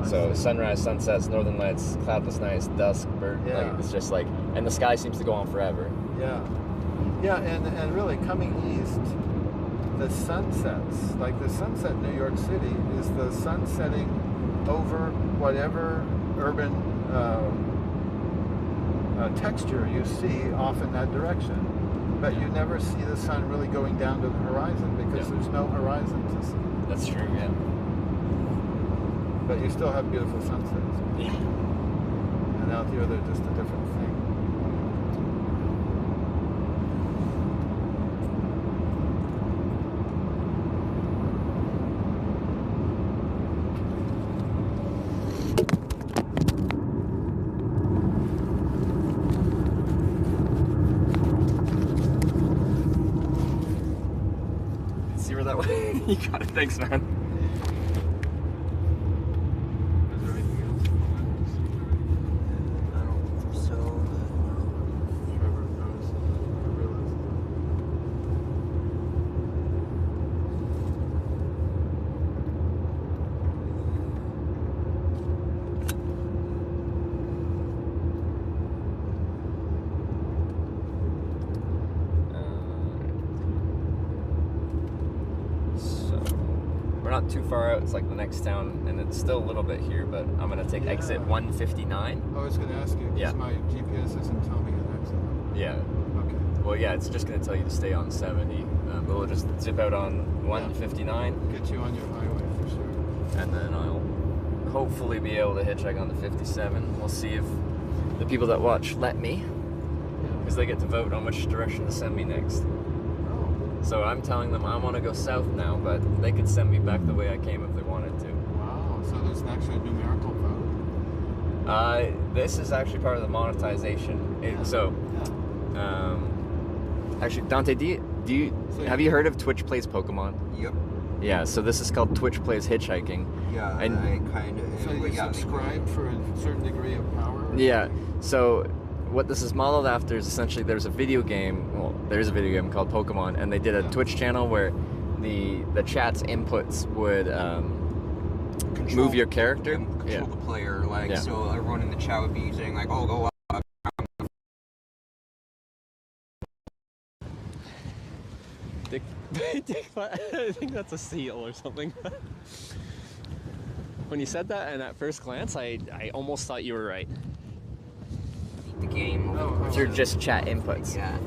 So sunrise, sunsets, northern lights, cloudless nights, dusk, bird. Yeah. Like, it's just like, and the sky seems to go on forever. Yeah. Yeah, and really coming east, the sunsets, like the sunset in New York City is the sun setting over whatever urban texture you see off in that direction. But you never see the sun really going down to the horizon because there's no horizon to see. That's true, yeah. But you still have beautiful sunsets. Yeah. And out here they're just a different thing. See where that way? You got it. Thanks, man. Not too far out. It's like the next town, and it's still a little bit here, but I'm gonna take exit 159. I was going to ask you, because my GPS isn't telling me an exit. Yeah. Okay. Well, yeah, it's just gonna tell you to stay on 70, but we'll just zip out on 159. Get you on your highway for sure. And then I'll hopefully be able to hitchhike on the 57. We'll see if the people that watch let me, because they get to vote on which direction to send me next. So I'm telling them I want to go south now, but they could send me back the way I came if they wanted to. Wow, so there's actually a numerical vote? This is actually part of the monetization. Actually, Dante, have you heard of Twitch Plays Pokemon? Yep. Yeah, so this is called Twitch Plays Hitchhiking. Yeah, and I kind of... So you subscribe for a certain degree of power? Yeah, so what this is modeled after is essentially there's a video game called Pokemon, and they did a Twitch channel where the chat's inputs would move your character. Control the player, so everyone in the chat would be saying like, oh, go up. I think that's a seal or something. When you said that, and at first glance, I almost thought you were right. The game Through just chat inputs. Yeah.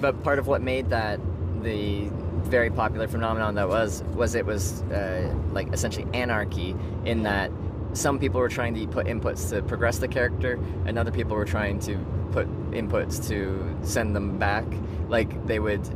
But part of what made that the very popular phenomenon that was it was like essentially anarchy, in that some people were trying to put inputs to progress the character, and other people were trying to put inputs to send them back. Like they would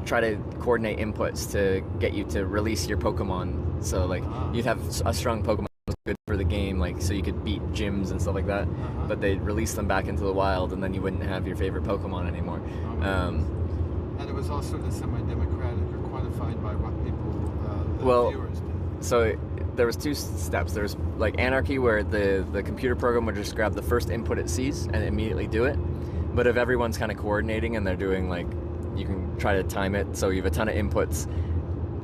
try to coordinate inputs to get you to release your Pokemon. So like you'd have a strong Pokemon that was good for the game, like so you could beat gyms and stuff like that. But they'd release them back into the wild, and then you wouldn't have your favorite Pokemon anymore. And it was all sort of semi-democratic or quantified by what people, viewers did. So there was two steps. There was like anarchy, where the computer program would just grab the first input it sees and immediately do it. But if everyone's kind of coordinating and they're doing like, you can try to time it so you have a ton of inputs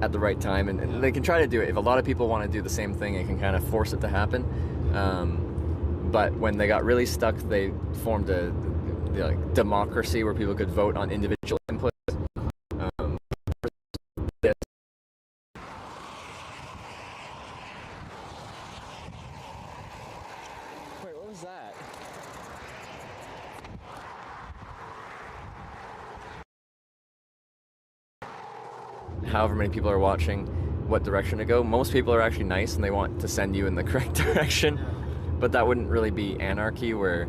at the right time, and they can try to do it. If a lot of people want to do the same thing, it can kind of force it to happen. But when they got really stuck, they formed a democracy where people could vote on individual inputs. Wait, what was that? However many people are watching, what direction to go. Most people are actually nice and they want to send you in the correct direction, but that wouldn't really be anarchy, where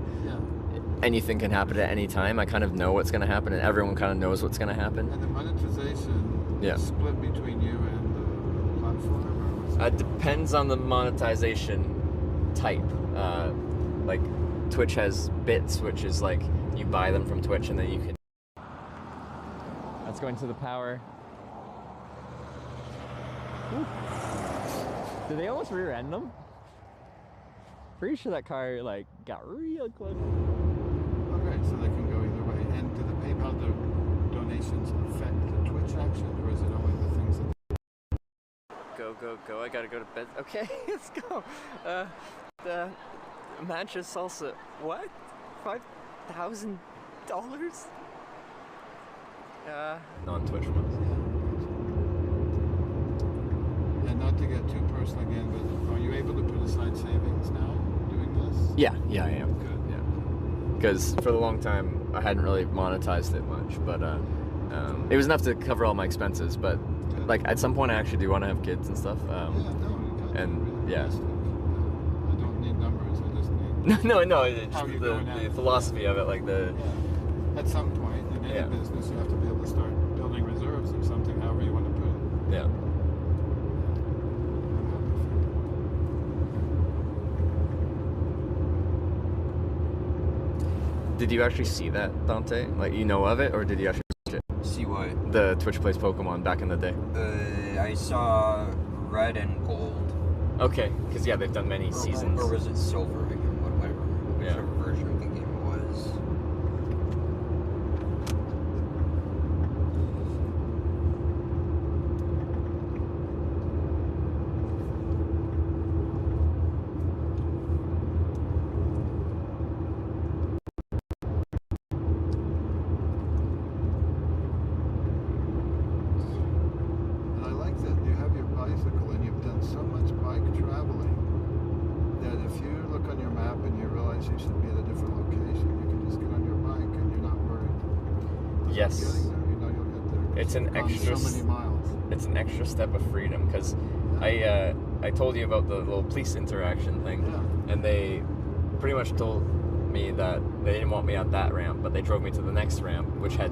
anything can happen at any time. I kind of know what's going to happen, and everyone kind of knows what's going to happen. And the monetization Yeah. is split between you and the platform? Or It depends on the monetization type. Like Twitch has bits, which is like you buy them from Twitch and then you can. That's going to the power. Ooh. Did they almost rear end them? Pretty sure that car like got real close. Okay, so they can go either way. And do the PayPal donations affect the Twitch action, or is it only the things that... Go, go, go. I gotta go to bed. Okay, let's go. The matcha salsa. What? $5,000? Non-Twitch ones. And not to get too personal again, but are you able to put aside savings now doing this? Yeah, I am. Good. Yeah. Because for the long time, I hadn't really monetized it much, but it was enough to cover all my expenses. But like at some point, I actually do want to have kids and stuff. And yeah. I don't need numbers. I just need. No. It's just the philosophy of it, like the. Yeah. At some point in any business, you have to be able to start building reserves or something, however you want to put it. Yeah. Did you actually see that, Dante? Like, you know of it, or did you actually watch it? See what? The Twitch Plays Pokemon back in the day. I saw red and gold. Okay, because yeah, they've done many seasons. Or was it silver again? Whatever, whichever version of the game it was. And I like that you have your bicycle and you've done so much bike traveling that if you look on your map and you realize you should be at a different location, you can just get on your bike and you're not worried. Yes. Getting there, you know you'll get there. It's an You've gone extra. so many miles. It's an extra step of freedom because I told you about the little police interaction thing, and they pretty much told me that they didn't want me at that ramp, but they drove me to the next ramp, which had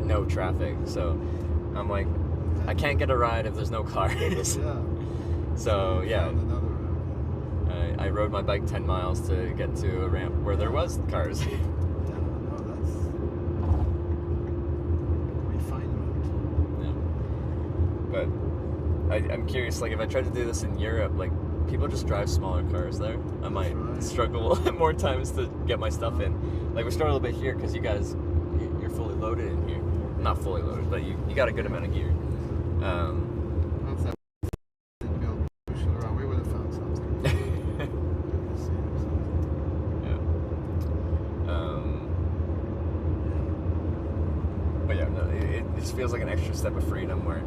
no traffic. So I'm like, I can't get a ride if there's no cars. So yeah, I rode my bike 10 miles to get to a ramp where there was cars. But I'm curious, like if I tried to do this in Europe, like people just drive smaller cars there. I might struggle more times to get my stuff in. Like we struggle a bit here because you guys, you're fully loaded in here. Not fully loaded, but you got a good amount of gear. We would have found something. But yeah, no, it just feels like an extra step of freedom where.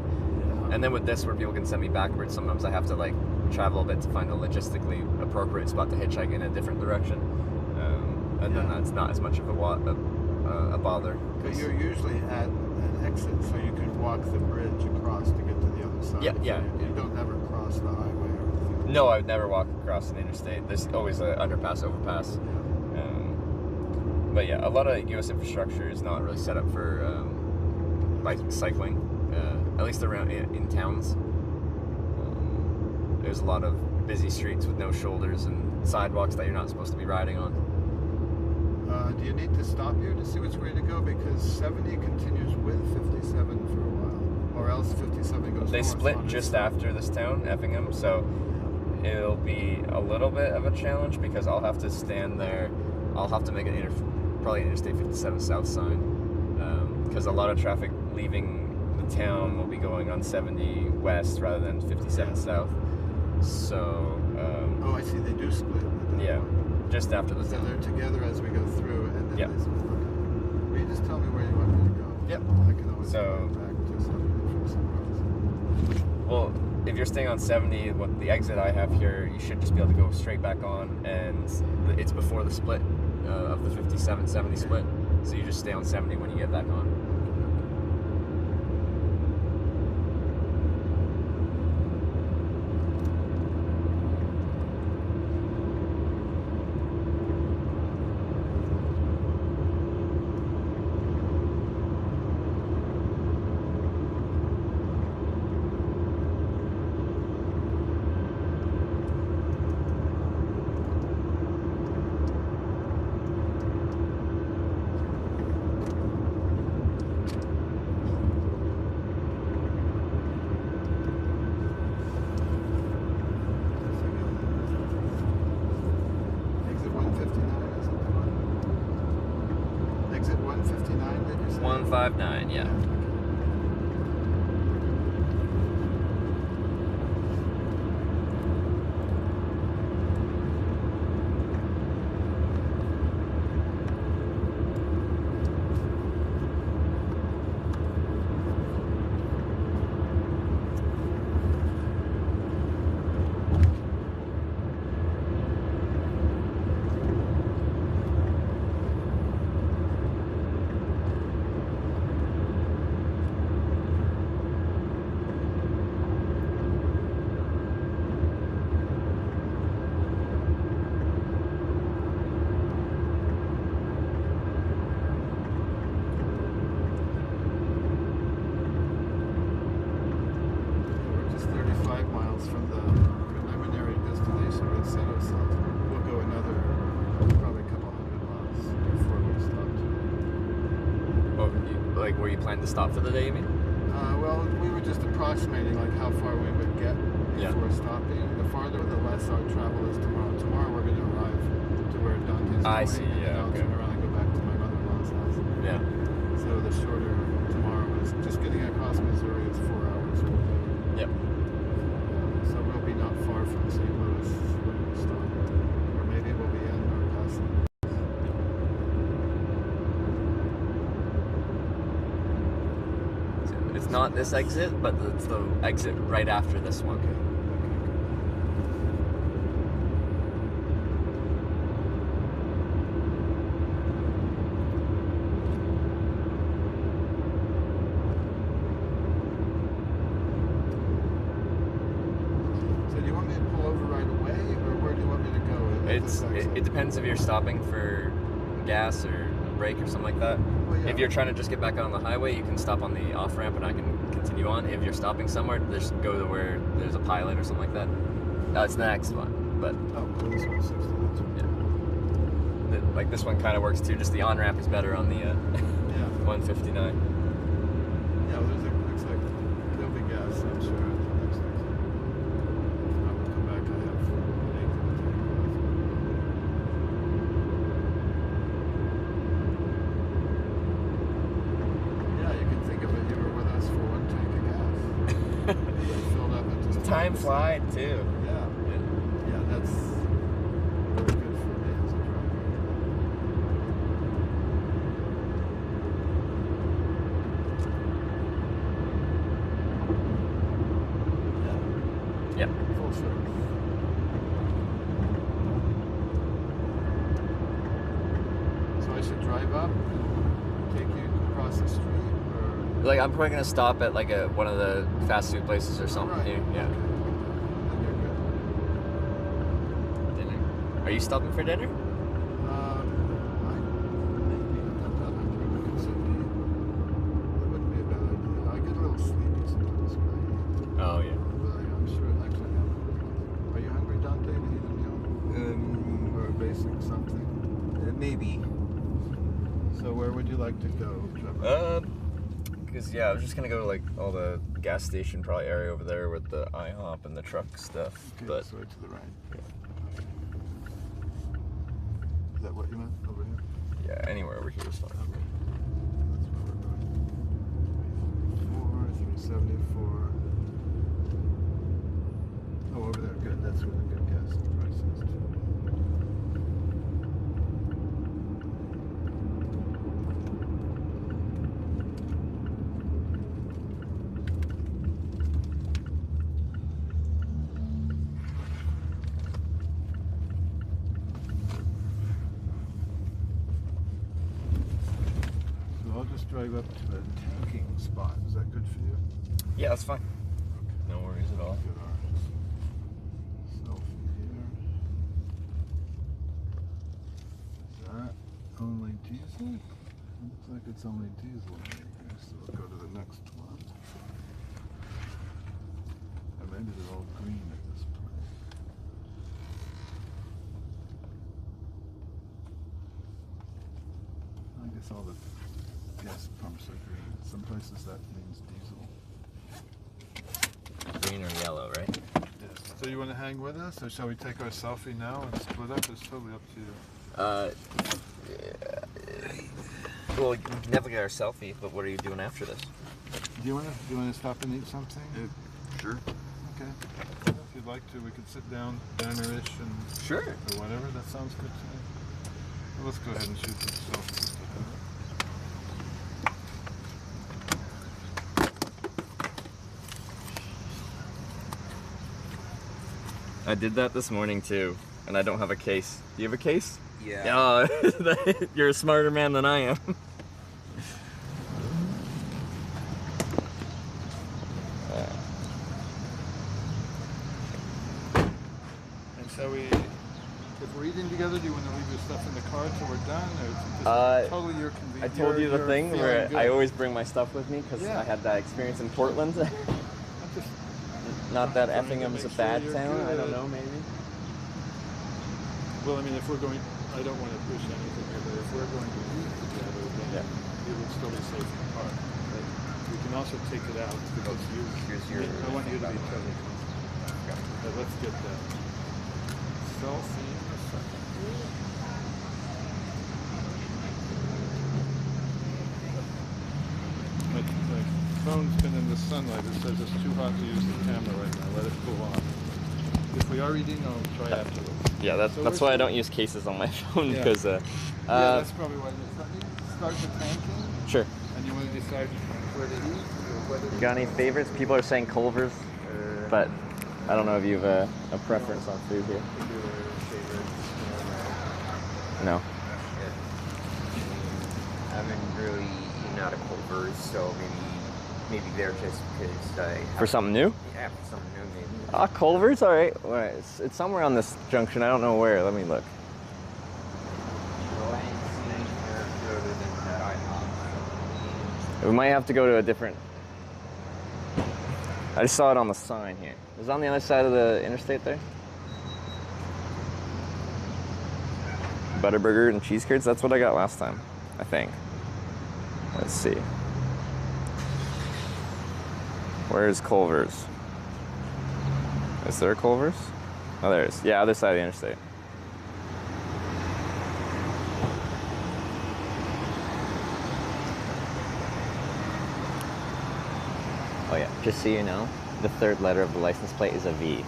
And then with this, where people can send me backwards, sometimes I have to like travel a bit to find a logistically appropriate spot to hitchhike in a different direction, and then that's not as much of a bother. But you're usually at an exit, so you can walk the bridge across to get to the other side. Yeah. So you don't ever cross the highway or anything. No, I would never walk across an interstate. There's always an underpass, overpass. But yeah, a lot of U.S. infrastructure is not really set up for cycling. At least around in towns. There's a lot of busy streets with no shoulders and sidewalks that you're not supposed to be riding on. Do you need to stop here to see which way to go? Because 70 continues with 57 for a while, or else 57 goes. They split just after this town, Effingham, so it'll be a little bit of a challenge because I'll have to stand there. I'll have to make probably an Interstate 57 South sign because a lot of traffic leaving the town will be going on 70 West rather than 57 South. So. Oh, I see. They do split. Yeah, just after the. So town. they're together as we go through, and then Yep. they split. Will you just tell me where you want me to go? Yep. I can always So. go back to somewhere else. Well, if you're staying on 70, what the exit I have here, you should just be able to go straight back on, and it's before the split of the 57-70 split. So you just stay on 70 when you get back on. 159, yeah. We're just 35 miles from the preliminary destination we set ourselves. We'll go another, probably a couple hundred miles before we stop. Oh, like where you plan to stop for the day, you mean? Well, we were just approximating like how far we would get before stopping. The farther, the less our travel is tomorrow. Tomorrow we're going to arrive to where Dante's going. I see, And I'll turn around and go back to my mother-in-law's house. Yeah. So the shorter tomorrow is just getting across Missouri is 4 hours. Yep. So we'll be not far from St. Louis when we stop. Or maybe we'll be in or passing. It's not this exit, but it's the exit right after this one. So do you want me to pull over right away, or where do you want me to go? It depends if you're stopping for gas or a break or something like that. Well, yeah. If you're trying to just get back on the highway, you can stop on the off ramp and I can continue on. If you're stopping somewhere, just go to where there's a pilot or something like that. That's the next one, but this one's 60. like this one kind of works too. Just the on ramp is better on the 159. Yeah, well, looks like there'll be gas, I'm sure, at the next exit. I will come back. I have an exit to take. Yeah, you can think of it. You were with us for one tank of gas. You filled up at just Time flied too. Yeah, that's really good for me as a driver. Yeah. Full circle. So I should drive up and take you across the street, or? Like I'm probably gonna stop at like one of the fast food places or something. Right. Yeah. Then you're good. Dinner. Are you stopping for dinner? I get a little sleepy sometimes when I eat. Oh yeah. But I'm sure actually are you hungry, Dante, to eat a meal? Or a basic something? Maybe. So where would you like to go, Trevor? Because I was just gonna go to like all the gas station probably area over there with the IHOP and the truck stuff. Okay, but so to the right. Is that what you meant over here? yeah, anywhere over here is fine. Okay. That's where we're going. 374. Oh, over there. Good. That's where the good gas price is too. So I'll just drive up to the tanking spot. Is that good for you? Yeah, that's fine. No worries at all. Get our selfie here. Is that only diesel? Looks like it's only diesel in here, so we'll go to the next one. Or maybe they're all green at this point. I guess all the gas pumps are green. Some places that means diesel. Green or yellow, right? Yes. So you want to hang with us, or shall we take our selfie now and split up? It's totally up to you. Well, you can definitely get our selfie, but what are you doing after this? Do you want to stop and eat something? Sure. Okay. If you'd like to, we could sit down, dinner-ish, and sure, or whatever. That sounds good to me. Well, let's go ahead and shoot some selfies. I did that this morning too, and I don't have a case. Do you have a case? Yeah. Oh, you're a smarter man than I am. And so if we're eating together, do you want to leave your stuff in the car until we're done, or it's just totally your convenience? I told you the thing where I always bring my stuff with me because I had that experience in Portland. Not that Effingham's a bad town. I don't know, maybe. Well, I mean, if we're going, I don't want to push anything here, but if we're going to eat together, then it would still be safe in the car. But we can also take it out because I want you to be totally comfortable. But let's get that selfie in a second. My phone's been in the sunlight. It says it's too hot to use the camera right now. Let it cool off. If we are eating, I'll try afterwards. Yeah, that's why I don't use cases on my phone because. Yeah, that's probably why. Let me start the tanking. Sure. And you want to decide where to eat or whether. You got any favorites? People are saying Culver's, but I don't know if you have a preference on food here. No. I haven't really eaten out of Culver's, so maybe they're just because I. For something new? Yeah, for something new maybe. Culver's, all right. Well, it's somewhere on this junction. I don't know where. Let me look. Well, I ain't seen anything other than that IHOP. We might have to go to a different. I just saw it on the sign here. Is it on the other side of the interstate there? Butterburger and cheese curds. That's what I got last time, I think. Let's see. Where's Culver's? Is there a Culver's? Oh, there is. Yeah, other side of the interstate. Oh yeah, just so you know, the third letter of the license plate is a V.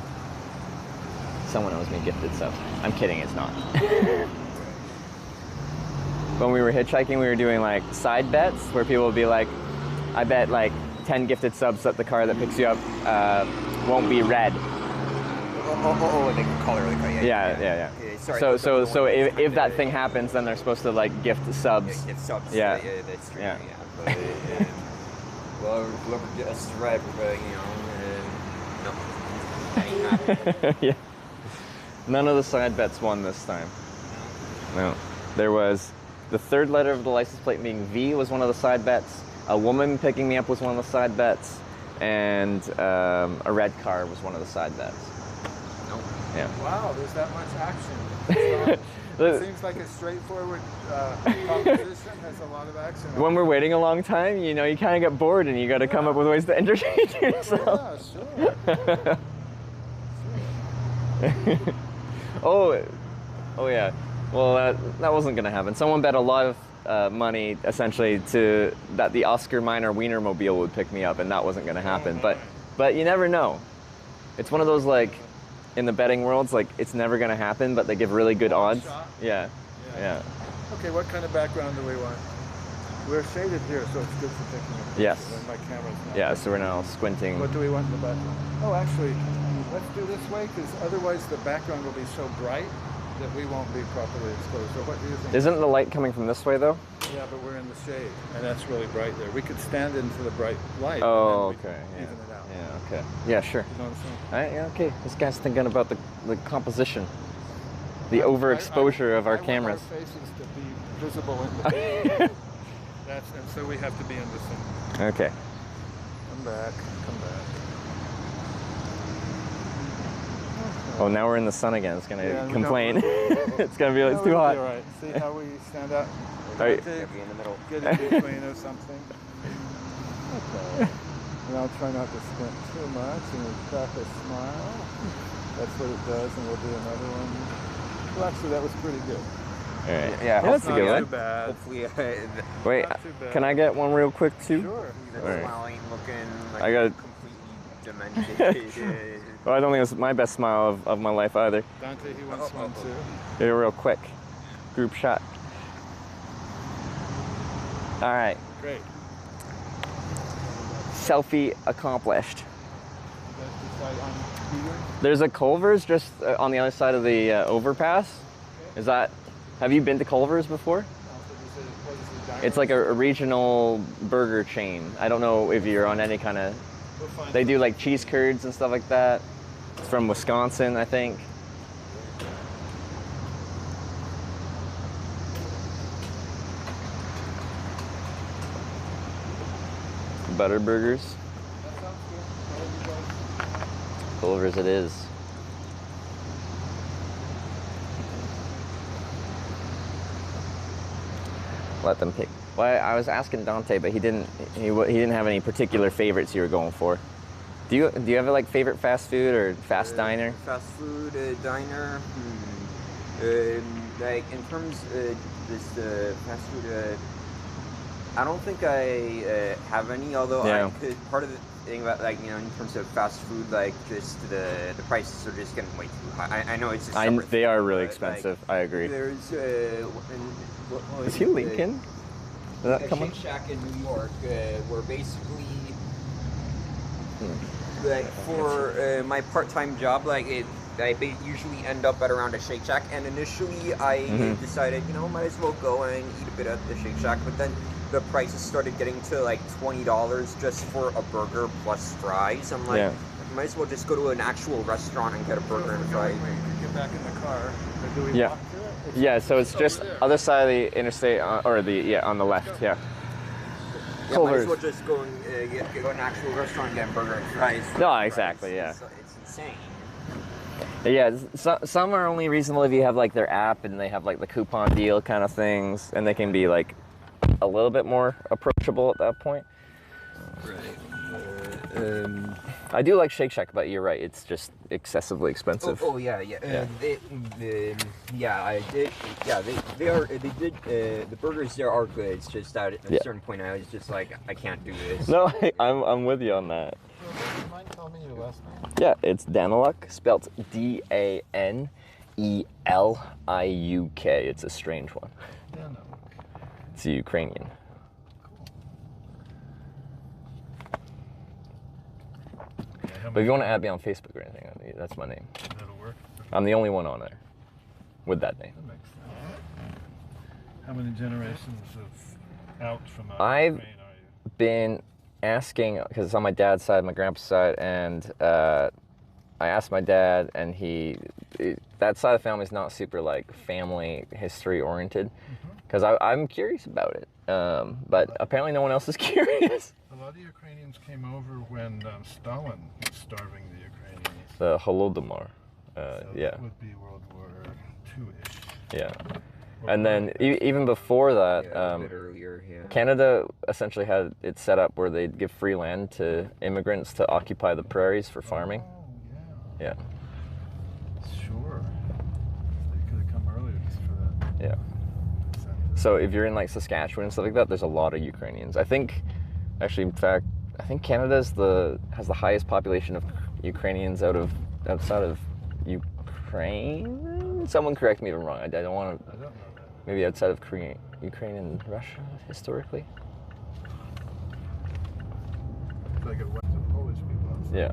Someone owes me gifted subs. I'm kidding, it's not. When we were hitchhiking, we were doing like side bets where people would be like, I bet like 10 gifted subs that the car that picks you up won't be red. They can color like that. Yeah. Okay, sorry, so if that thing happens, then they're supposed to like gift subs. Gift subs. Yeah. That's true. Yeah. But, well, whoever gets red, but no. Yeah. None of the side bets won this time. No. There was the third letter of the license plate being V was one of the side bets. A woman picking me up was one of the side bets, and a red car was one of the side bets. Nope. Yeah. Wow, there's that much action. It seems like a straightforward proposition has a lot of action. When we're waiting a long time, you know, you kind of get bored and you got to come up with ways to entertain yourself. Yeah, sure. Oh yeah. Well, that wasn't going to happen. Someone bet a lot of money, essentially, to that the Oscar Minor Wienermobile would pick me up, and that wasn't going to happen. But you never know. It's one of those, like, in the betting worlds, like, it's never going to happen, but they give really good odds. Yeah. Okay, what kind of background do we want? We're shaded here, so it's good for picking up. Yes. When my camera's not. Yeah, so we're now squinting. What do we want in the background? Oh, actually, let's do this way, because otherwise the background will be so bright that we won't be properly exposed. So what do you think? Isn't the light coming from this way, though? Yeah, but we're in the shade, and that's really bright there. We could stand into the bright light. Oh, and then okay. we'd even it out. Yeah, okay. Yeah, sure. You know what I'm saying? All right, yeah, okay. This guy's thinking about the composition, the overexposure of our cameras. I want our faces to be visible in the and so we have to be in the center. Okay. Come back. Oh, now we're in the sun again. It's gonna complain. It's gonna be like, it's too hot. All right. See how we stand up? All right. Be in the middle. Get in between or something. Okay. And I'll try not to squint too much, and we'll crack a smile. That's what it does, and we'll do another one. Well, actually, that was pretty good. All right. Yeah, That's a good one. bad. Hopefully, Wait, Not too bad. can I get one real quick too? Sure. that All right. smile ain't looking like I got- completely demented. Well, I don't think it's my best smile of my life either. Dante, he wants one too. Get it real quick. Group shot. All right. Great. Selfie accomplished. You guys decide on Peter? There's a Culver's just on the other side of the overpass. Is that? Have you been to Culver's before? It's like a regional burger chain. I don't know if you're on any kind of. They do like cheese curds and stuff like that. It's from Wisconsin, I think. Butter burgers. Culver's it is. Let them pick. Well, I was asking Dante, but he didn't have any particular favorites you were going for. Do you have a like favorite fast food or fast diner? Fast food diner. Like in terms of this fast food, I don't think I have any. Although Yeah. I could, part of the thing about like in terms of fast food, like just the prices are just getting way too high. I know it's a separate They thing, are really but, expensive. like, I agree. There's Is he Lincoln? Did that a come on? Shake Shack in New York, where basically, like for my part-time job, like I usually end up at around a Shake Shack. And initially, I decided, might as well go and eat a bit at the Shake Shack. But then the prices started getting to like $20 just for a burger plus fries. I'm like, I might as well just go to an actual restaurant and get a burger and fries. Get back in the car. Or do we Yeah. walk to it? Yeah, so it's just other side of the interstate, on the left. Yeah. Yeah, might as well just go and go to an actual restaurant and get a burger and fries. No, exactly. Yeah. It's insane. Yeah, some are only reasonable if you have like their app and they have like the coupon deal kind of things, and they can be like a little bit more approachable at that point. Right. I do like Shake Shack, but you're right, it's just excessively expensive. Oh yeah. I did. Yeah, they did. The burgers there are good. It's just that at a certain point I was just like, I can't do this. No, I'm with you on that. Do you mind telling me your last name? Yeah, it's Daniluk, spelt Daneliuk. It's a strange one. Daniluk. It's Ukrainian. But if you want to add me on Facebook or anything, that's my name. That'll work. I'm the only one on there with that name. That makes sense. How many generations of out from I've Ukraine are you? been asking, because it's on my dad's side, my grandpa's side, and I asked my dad, and that side of the family is not super like family history oriented, because I'm curious about it, but apparently no one else is curious. A lot of Ukrainians came over when Stalin was starving the Ukrainians. The Holodomor, So yeah, that would be World War II-ish. yeah. And then even before that, a bit earlier, yeah. Canada essentially had it set up where they'd give free land to immigrants to occupy the prairies for farming. Oh, Yeah. Sure. They could have come earlier just for that. Yeah. So if you're in like Saskatchewan and stuff like that, there's a lot of Ukrainians. I think, actually, in fact, I think Canada has the highest population of Ukrainians outside of Ukraine. Someone correct me if I'm wrong. I don't want to. I don't know that. Maybe outside of Ukraine and Russia historically. It's like a bunch of Polish people outside. Yeah.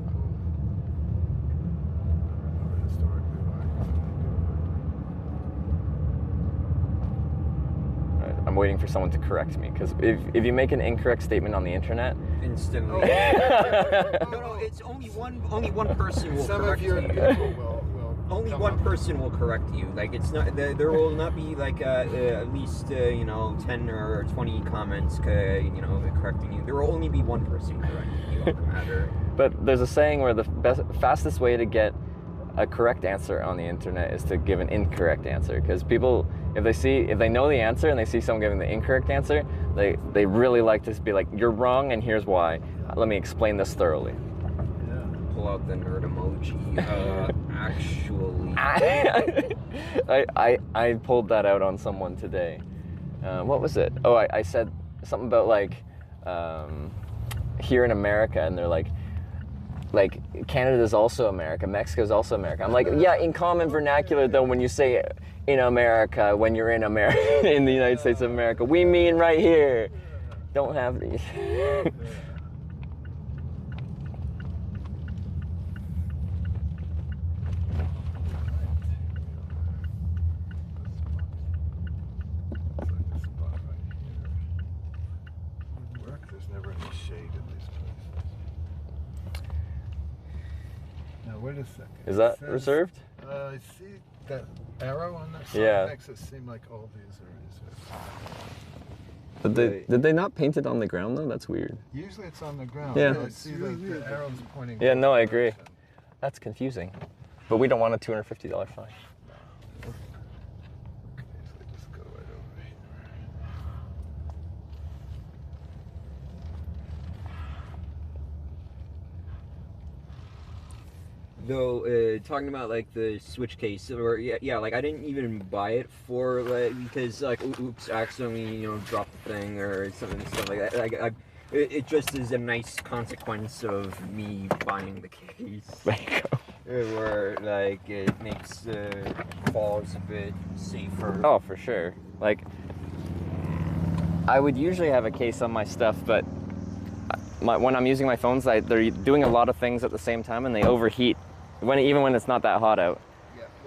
I'm waiting for someone to correct me, because if you make an incorrect statement on the internet, Instantly. No, it's only one person will Some correct of your you. people will Only come one up. person will correct you. Like it's not there will not be like at least 10 or 20 comments correcting you. There will only be one person correcting you on the matter. but there's a saying where the fastest way to get a correct answer on the internet is to give an incorrect answer, because people, if they know the answer and they see someone giving the incorrect answer, they really like to be like, you're wrong and here's why. Let me explain this thoroughly. Pull out the nerd emoji. Actually. I pulled that out on someone today. What was it? Oh, I said something about like here in America, and they're like Canada's also America, Mexico's also America. I'm like, yeah, in common vernacular though, when you say in America, when you're in America, in the United States of America, we mean right here. Don't have these. There's never any shade in these places. Now wait a second. Is that reserved? I see that arrow on that side. Yeah. Makes it seem like all these are reserved. Did they not paint it on the ground though? That's weird. Usually it's on the ground. Yeah. I see the arrows pointing. Yeah, no, I agree. That's confusing. But we don't want a $250 fine. Though, talking about like the Switch case, or yeah, like I didn't even buy it for like because like oops, accidentally dropped the thing or something stuff like that. Like it just is a nice consequence of me buying the case. There you go. Where like it makes the falls a bit safer. Oh, for sure. Like I would usually have a case on my stuff, but when I'm using my phones, they're doing a lot of things at the same time and they overheat. Even when it's not that hot out.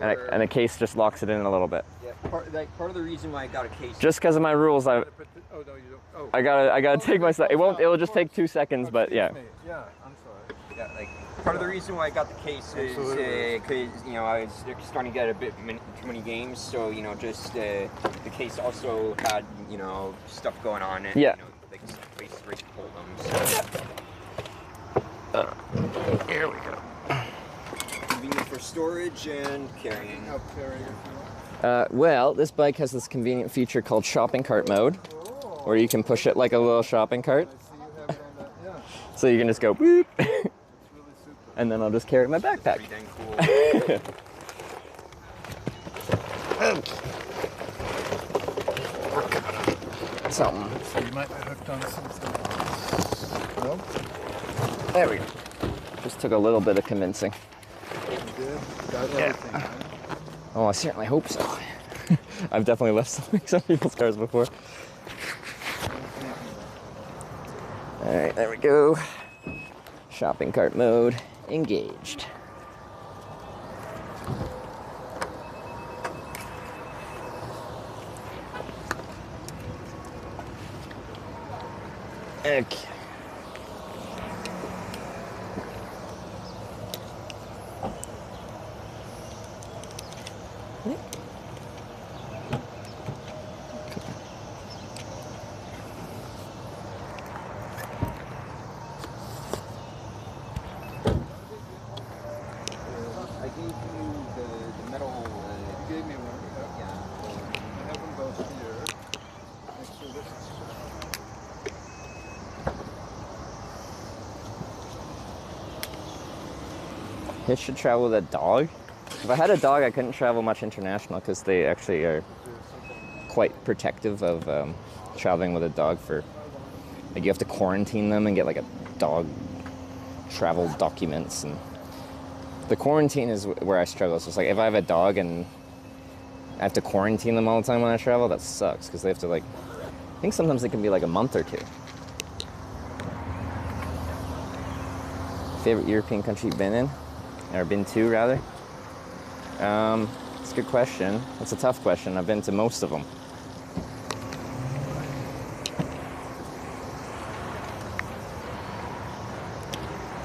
Yeah, and a case just locks it in a little bit. Yeah, part of the reason why I got a case. Just because of my rules, Oh, no, you don't. Oh. I gotta take my stuff. It'll just take 2 seconds, but yeah. Yeah, I'm sorry. Yeah, like part of the reason why I got the case is because I was starting to get a bit too many games, so just the case also had stuff going on and yeah. Like a place where you hold them. So. Here we go. Convenient for storage and carrying. Well, this bike has this convenient feature called shopping cart mode, where you can push it like a little shopping cart. So you can just go boop, and then I'll just carry it in my backpack. Pretty dang cool. Something. So you might be hooked on something. Nope. There we go. Just took a little bit of convincing. Good. Got everything. Right? Oh, I certainly hope so. I've definitely left some people's cars before. All right, there we go. Shopping cart mode engaged. Okay. I gave you the metal. You gave me one. Yeah. I have them both here. Make sure this is. Hitch should travel with a dog. If I had a dog, I couldn't travel much international because they actually are quite protective of traveling with a dog. Like you have to quarantine them and get like a dog travel documents, and the quarantine is where I struggle. So it's like if I have a dog and I have to quarantine them all the time when I travel, that sucks because they have to I think sometimes it can be like a month or two. Favorite European country you've been in? Or been to, rather? It's a good question. It's a tough question. I've been to most of them.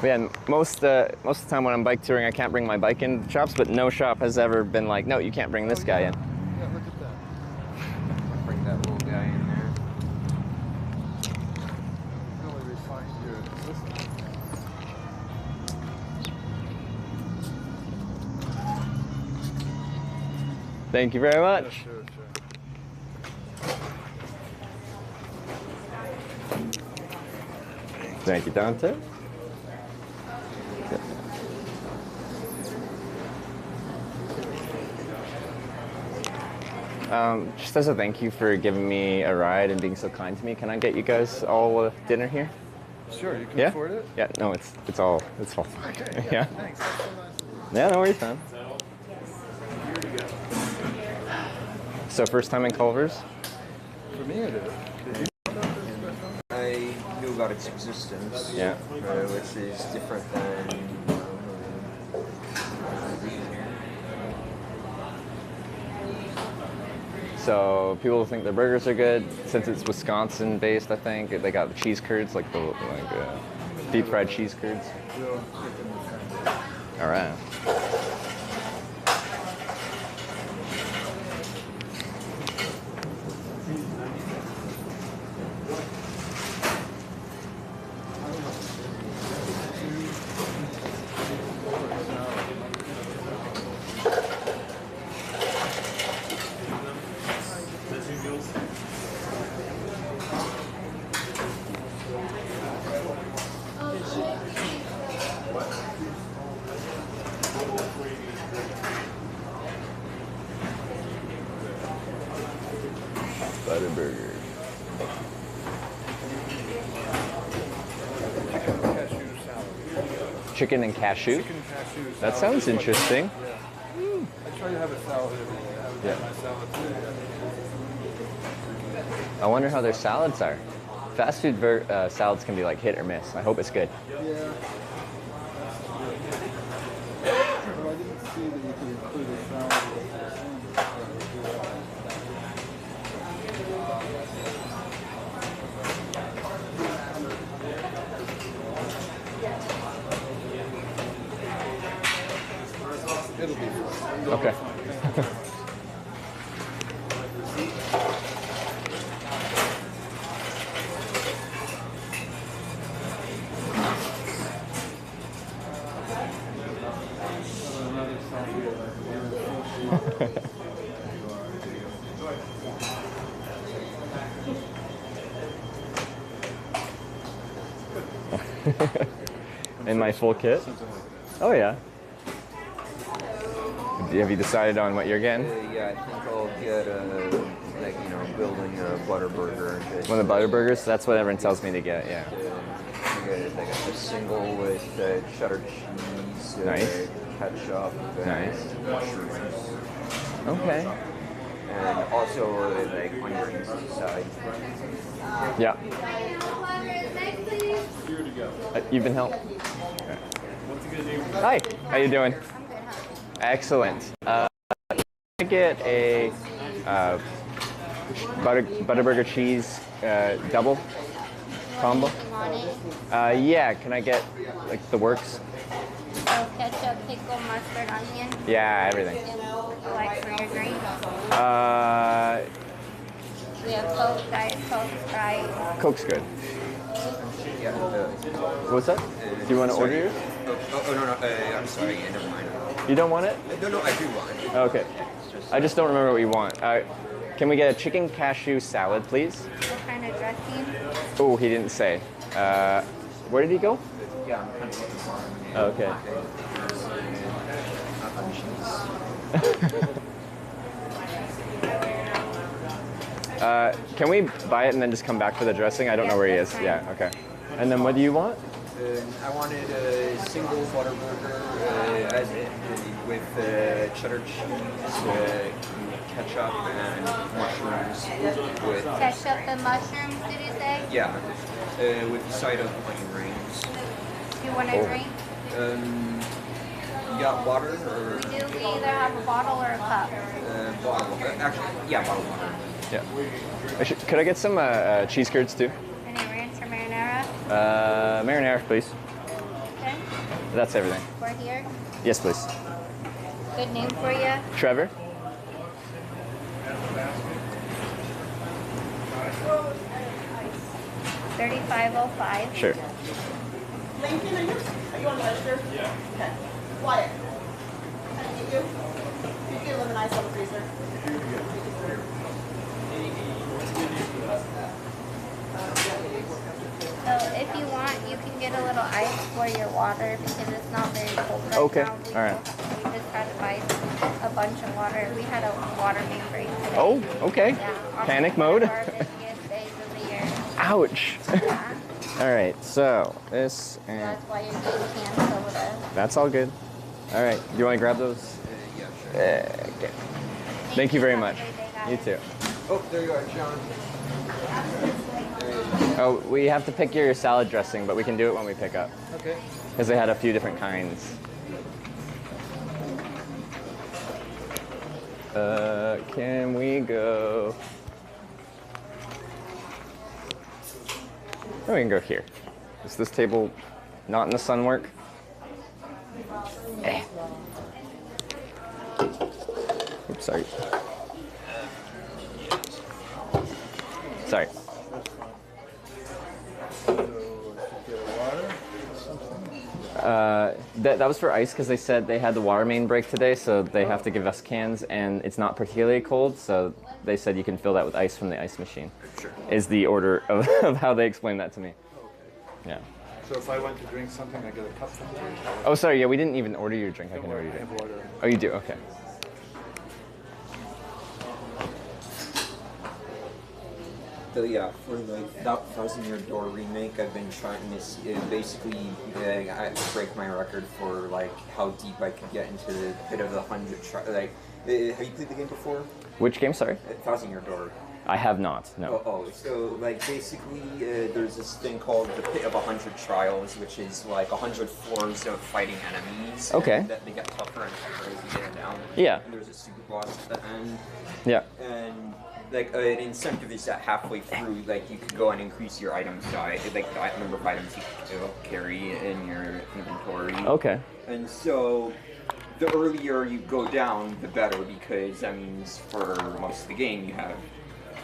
But yeah, most of the time when I'm bike touring, I can't bring my bike in shops, but no shop has ever been like, no, you can't bring this guy in. Yeah, look at that. Bring that little guy in there. Really refined your system. Thank you very much. Yeah, sure. Thank you, Dante. Just as a thank you for giving me a ride and being so kind to me, can I get you guys all dinner here? Sure, you can Yeah? afford it? Yeah, no, it's all fine. Okay, Yeah? thanks. That's so nice. Yeah, no worries, man. So first time in Culver's? For me it is. I knew about its existence, Yeah. which is different than So people think their burgers are good. Since it's Wisconsin based, I think they got the cheese curds, like the deep fried cheese curds. All right. Butter burger. Chicken and cashew. Chicken and cashew salad. That sounds interesting. Yeah. I try to have a salad every day. Yeah. My salad too. I wonder how their salads are. Fast food salads can be like hit or miss. I hope it's good. Yeah. But I didn't see that you could include a salad with It'll be fun. Okay. In my full kit? Oh yeah. Have you decided on what you're getting? yeah, I think I'll get building a butter burger. One of the butter burgers? That's what everyone tells me to get, yeah. I got a single with cheddar cheese, Nice. ketchup, Nice. mushrooms. Okay. And also onions inside. Yeah. You've been helped? Hi, how you doing? Excellent. Can I get a butter burger cheese double combo? Yeah, can I get like the works? So ketchup, pickle, mustard, onion. Yeah, everything. And you like for your drink? We have Coke, Diet Coke, Sprite. Coke's good. Yeah. What's that? Do you want to order yours? Oh no, I'm sorry, never mind. You don't want it? No, I do want it. Okay. I just don't remember what you want. Can we get a chicken cashew salad, please? What kind of dressing? Oh, he didn't say. Where did he go? Yeah, I'm kind of looking for it. Okay. Can we buy it and then just come back for the dressing? I don't know where he is. Yeah, okay. And then what do you want? I wanted a single butter burger with cheddar cheese, ketchup, and mushrooms. With Ketchup and mushrooms, did you say? yeah, with a side of onion rings. Do you want a drink? You got water or We do. We either have a bottle or a cup. bottle? Actually, yeah, bottled water. Yeah. Could I get some cheese curds too? Any ranch or marinara? Marinara, please. Okay. That's everything. We're here. Yes, please. Good name for you? Trevor? $35.05. Sure. Lincoln, are you on the register? Yeah. Okay. Wyatt. Can I meet you? You get lemon ice on the freezer. So if you want, you can get a little ice for your water because it's not very cold right Okay. now. All right. We just got ice. a bunch of water. We had a water main break today. Oh, okay. Yeah, Panic mode. Our busiest days of the year. Ouch. Yeah. All right, so this So and that's why you're getting canned soda. that's all good. All right, do you want to grab those? Yeah, sure. Okay. Thank you very Have a much. great day, guys. You too. Oh, there you are, John. Oh, we have to pick your salad dressing, but we can do it when we pick up. Okay. Because they had a few different kinds. Can we go? Oh, we can go here. Does this table not in the sun work? Eh. Oops, sorry. Sorry. That was for ice because they said they had the water main break today, so they have to give us cans, and it's not particularly cold, so they said you can fill that with ice from the ice machine. Sure. Is the order of how they explained that to me. Okay. Yeah. So if I went to drink something, I get a cup from you? Oh, sorry. Yeah, we didn't even order your drink. I can order your I drink. have water. Oh, you do? Okay. Yeah, for that Thousand Year Door remake, I've been trying to basically I break my record for like how deep I could get into the pit of the 100. Like, have you played the game before? Which game? Sorry. Thousand Year Door. I have not. No. So like basically, there's this thing called the Pit of 100 Trials, which is like 100 floors of fighting enemies. Okay. And that they get tougher and tougher as you get down. Yeah. And there's a super boss at the end. Yeah. And like an incentive is that halfway through, like you could go and increase your item size, like the number of items you could carry in your inventory. Okay. And so the earlier you go down, the better, because that means for most of the game you have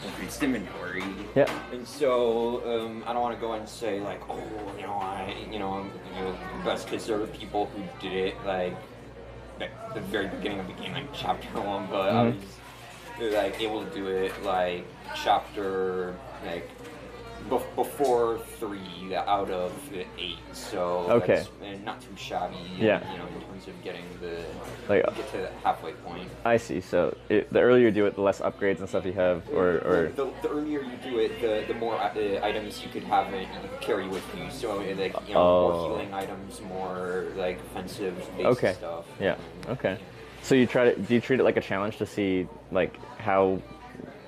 increased inventory. Yeah. And so I don't want to go and say like, oh, I'm the best, because there were people who did it like at the very beginning of the game, like chapter 1, but I was like able to do it like chapter like before 3 out of 8, so okay, that's, and not too shabby. Yeah. In terms of getting get to the halfway point. I see. So the earlier you do it, the less upgrades and stuff you have, or the earlier you do it, the more items you could have and you could carry with you. So like more healing items, more like offensive based stuff. Yeah. Okay. So do you treat it like a challenge to see like how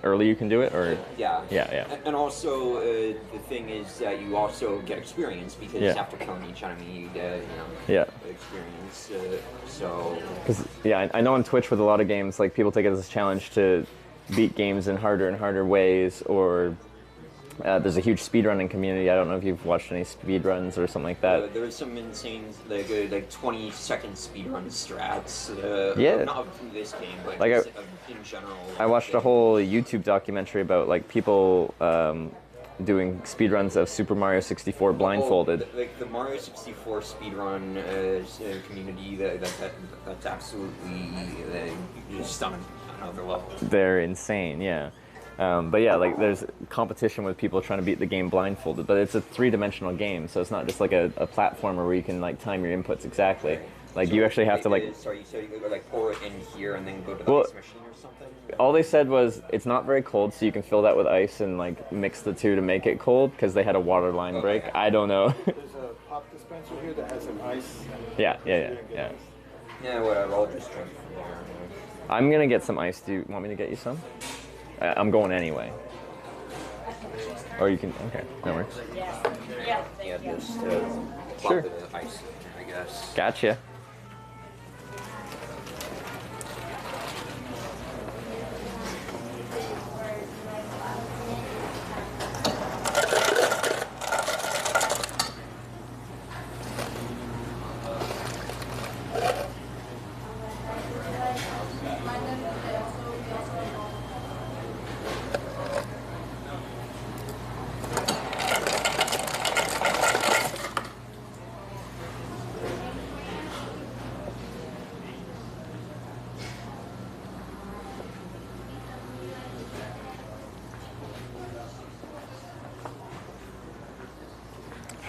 early you can do it, or? Yeah. Yeah. And also the thing is that you also get experience, because after killing each enemy you get experience. So. Because I know on Twitch with a lot of games, like people take it as a challenge to beat games in harder and harder ways, or there's a huge speedrunning community. I don't know if you've watched any speedruns or something like that. There's some insane like 20-second speedrun strats. Not of this game, but like in general. I watched a whole YouTube documentary about like people doing speedruns of Super Mario 64 blindfolded. Like the Mario 64 speedrun community, that's absolutely just on another level. They're insane, yeah. But yeah, like there's competition with people trying to beat the game blindfolded, but it's a 3-dimensional game, so it's not just like a platformer where you can like time your inputs exactly. Like you actually have to like. Sorry, so you go like pour it in here and then go to the ice machine or something? All they said was it's not very cold, so you can fill that with ice and like mix the two to make it cold, because they had a water line break. I don't know. There's a pop dispenser here that has some ice. Yeah. Yeah, whatever. I'll just drink from there. I'm gonna get some ice. Do you want me to get you some? I'm going anyway. Or you can. Okay, that works. Yeah, just sure. The ice, I guess. Gotcha.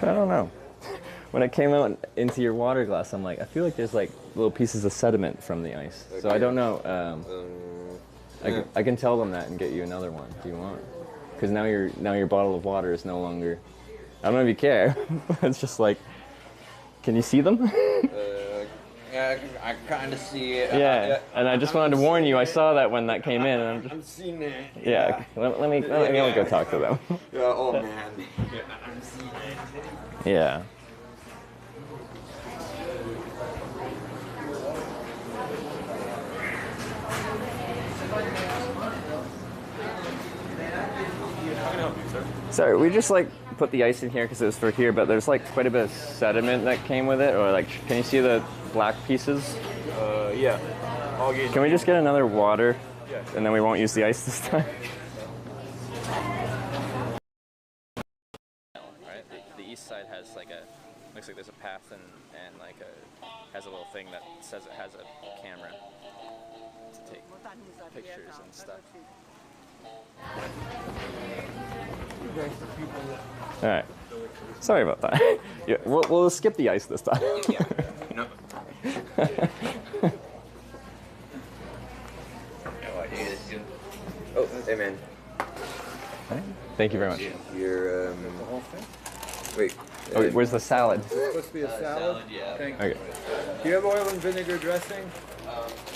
I don't know. when it came out into your water glass, I'm like, I feel like there's like little pieces of sediment from the ice. Okay. So I don't know. I can tell them that and get you another one if you want. Because now your bottle of water is no longer. I don't know if you care. But it's just like, can you see them? Yeah, I kind of see it. Yeah, and I just wanted to warn you. I saw that when that came in. And I'm seeing it. Yeah, let me go talk to them. Yeah, oh man. Yeah, I'm seeing it. Yeah. Sorry, we just like put the ice in here because it was for here, but there's like quite a bit of sediment that came with it, or like, can you see the black pieces? Yeah. Can we just get another water? Yeah. And then we won't use the ice this time. Right. The east side has like looks like there's a path and like has a little thing that says it has a camera to take pictures and stuff. All right. Sorry about that. Yeah, we'll skip the ice this time. Yeah. No. Oh, hey man. Right. Thank you very much. You're wait. Oh, where's the salad? Is this supposed to be a salad? Yeah. Thank you. Okay. Do you have oil and vinegar dressing?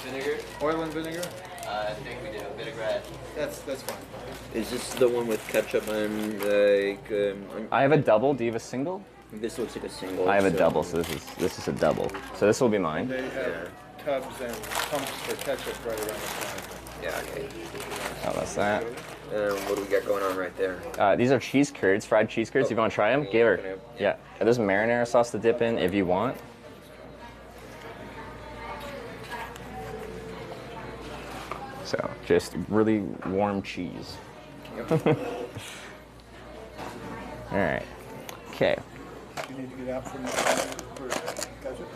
Vinegar? Oil and vinegar? I think we do. Vinaigrette. That's fine. Is this the one with ketchup and like? I have a double. Do you have a single? This looks like a single. I have a double, so this is a double. So this will be mine. They have tubs and pumps for ketchup right around the corner. Yeah. Okay. Oh, that's that. What do we got going on right there? These are cheese curds, fried cheese curds. If you want to try them, give her. Yeah. There's marinara sauce to dip in if you want. So just really warm cheese. Yep. All right. Okay. Do you need to get out from for ketchup?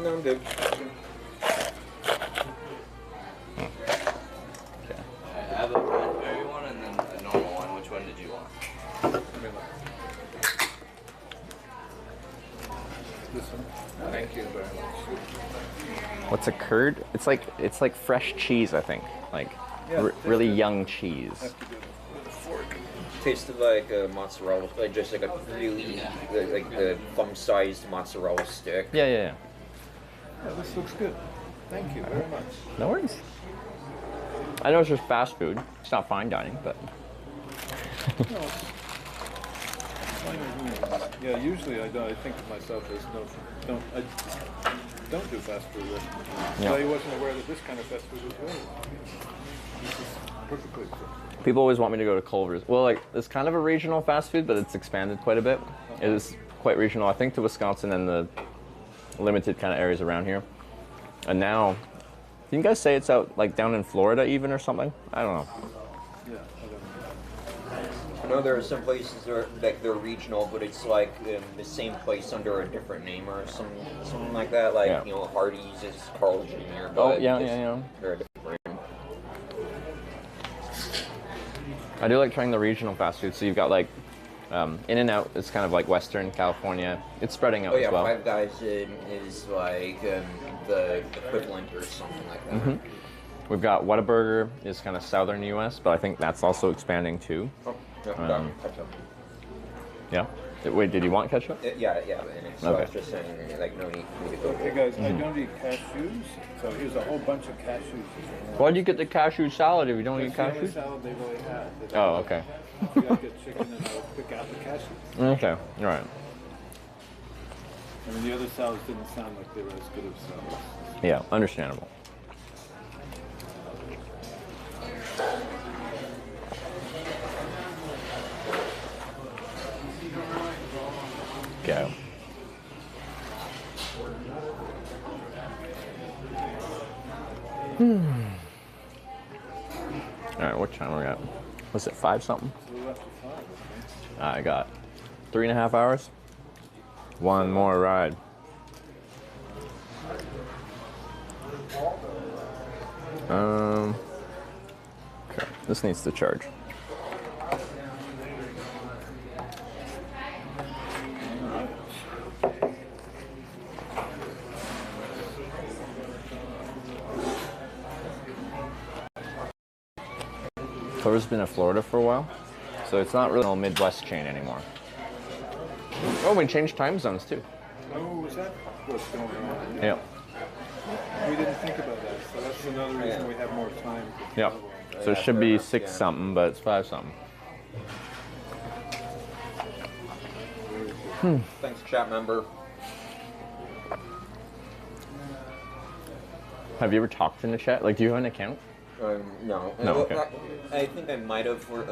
No, I'm good. I have a raspberry one and then a normal one. Which one did you want? This one. Thank you very much. What's a curd? It's like fresh cheese, I think. Like really young cheese. Have to do it with a fork. Tasted like a mozzarella, like just like a really like the thumb-sized mozzarella stick. Yeah. Yeah, this looks good. Thank you very much. No worries. I know it's just fast food. It's not fine dining, but. No. Yeah, usually I think of myself as I don't do fast food restaurants. Yeah. So I wasn't aware that this kind of fast food was available. This is perfectly cool. People always want me to go to Culver's. Well, like, it's kind of a regional fast food, but it's expanded quite a bit. It is quite regional, I think, to Wisconsin and the limited kind of areas around here. And now, can you guys say it's out, like, down in Florida even or something? I don't know. Yeah, I don't know. I know there are some places that are, like they're regional, but it's like the same place under a different name or something like that. Like Yeah. you know, Hardee's is Carl Jr. But Oh, yeah. they're a different brand. I do like trying the regional fast food. So you've got, like, In-N-Out. It's kind of like Western California. It's spreading out Oh yeah, as well. Five Guys is like the equivalent or something like that. Mm-hmm. We've got Whataburger is kind of southern U.S., but I think that's also expanding too. Oh, yeah, ketchup. Yeah. Wait, did you want ketchup? Yeah, and so I was just saying, like, no need for me to go Hey guys, I don't eat cashews, so here's a whole bunch of cashews. Why'd you get the cashew salad if you don't eat That's the only cashews? salad they really had. Oh, okay. You gotta get chicken and I'll pick out the cashews. Okay, all right. I mean, the other salads didn't sound like they were as good as salads. Yeah, understandable. Go. All right, what time are we at? Was it 5 something? So we left at 5, okay? I got 3.5 hours. One more ride. Okay, this needs to charge. Tour's been in Florida for a while, so it's not really a Midwest chain anymore. Oh, we changed time zones too. Oh, is that what's going on? Yeah. We didn't think about that, so that's another reason we have more time. Yeah. So it should be 6 something, but it's 5 something. Thanks, chat member. Have you ever talked in the chat? Like, do you have an account? No. No, okay. I think I might have for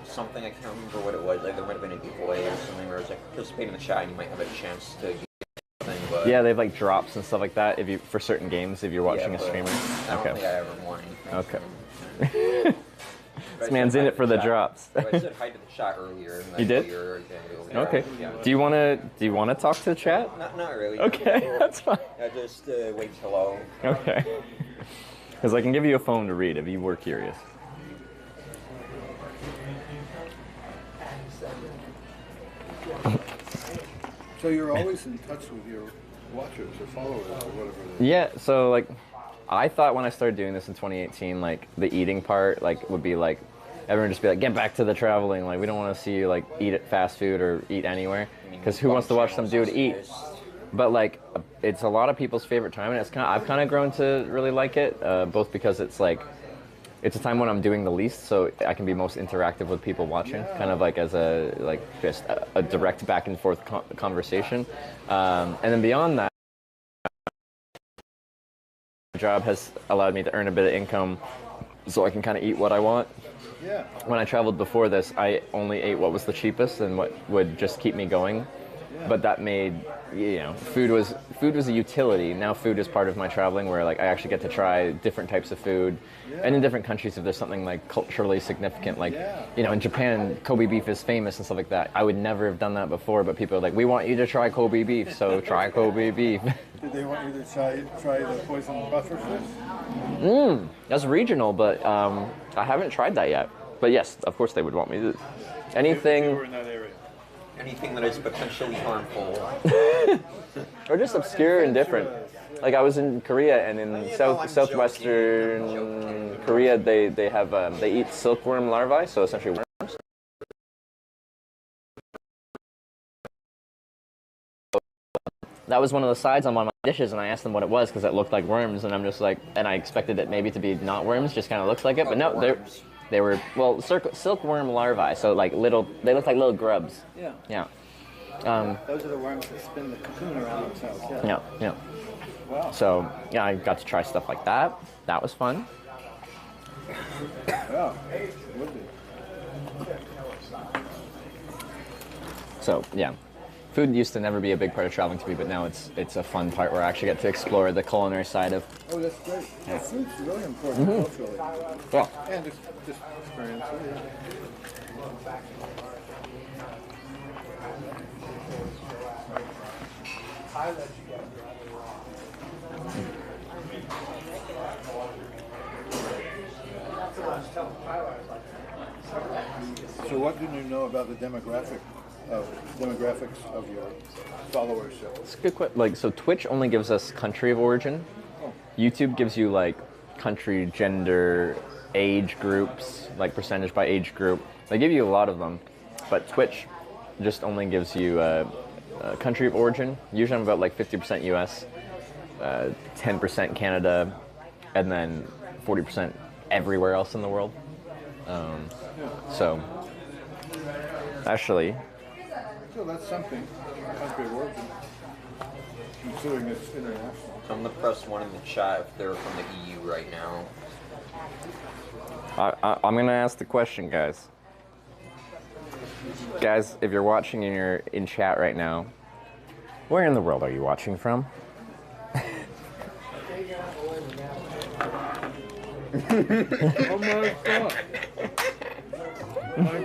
something. I can't remember what it was. Like there might have been a giveaway or something where it's like participate in the chat and you might have a chance to get something. But Yeah, they have like drops and stuff like that if you for certain games if you're watching a but streamer. I don't think I ever won anything. Okay. This man's in it for the drops. I said hi to the chat earlier. And You did? Okay. Yeah. Do you wanna talk to the chat? Not really. Okay, that's fine. I just wait hello. Okay. Because I can give you a phone to read if you were curious. So you're always in touch with your watchers or followers or whatever. Yeah, so like I thought when I started doing this in 2018, like the eating part like would be like everyone just be like, get back to the traveling, like we don't want to see you like eat at fast food or eat anywhere, because who wants to watch some dude eat? But like it's a lot of people's favorite time, and I've kind of grown to really like it, both because it's like it's a time when I'm doing the least, so I can be most interactive with people watching, kind of like as just a direct back and forth conversation, and then beyond that, the job has allowed me to earn a bit of income, so I can kind of eat what I want. Yeah. When I traveled before this, I only ate what was the cheapest and what would just keep me going. But that made, food was a utility. Now food is part of my traveling, where like I actually get to try different types of food, and in different countries if there's something like culturally significant, like in Japan Kobe beef is famous and stuff like that. I would never have done that before, but people are like, we want you to try Kobe beef, so try Kobe beef. Did they want you to try the poison pufferfish? That's regional, but I haven't tried that yet. But yes, of course they would want me to. Anything. If you were in that area. Anything that is potentially harmful. Or just obscure and different. Like I was in Korea, and in southwestern Korea, they have they eat silkworm larvae, so essentially worms. That was one of the sides on one of my dishes, and I asked them what it was because it looked like worms, and I'm just like, and I expected it maybe to be not worms, just kind of looks like it, but no, they were silkworm larvae, so like they look like little grubs. Yeah. Yeah. Those are the worms that spin the cocoon around themselves. Yeah. Wow. So yeah, I got to try stuff like that. That was fun. Yeah. Would be. So yeah. Food used to never be a big part of traveling to me, but now it's a fun part where I actually get to explore the culinary side of. Oh, that's great. Yeah. Food's really important culturally. Yeah. And just experience. So what do you know about the demographics of your followership? It's a good question. Like, so Twitch only gives us country of origin. Oh. YouTube gives you like country, gender, age groups, like percentage by age group. They give you a lot of them, but Twitch just only gives you a country of origin. Usually I'm about like 50% US, 10% Canada, and then 40% everywhere else in the world. So, actually. So that's something, country of origin, considering it's international. I'm gonna press one in the chat if they're from the EU right now. I'm gonna ask the question, guys. Guys, if you're watching and you're in chat right now, where in the world are you watching from? Oh my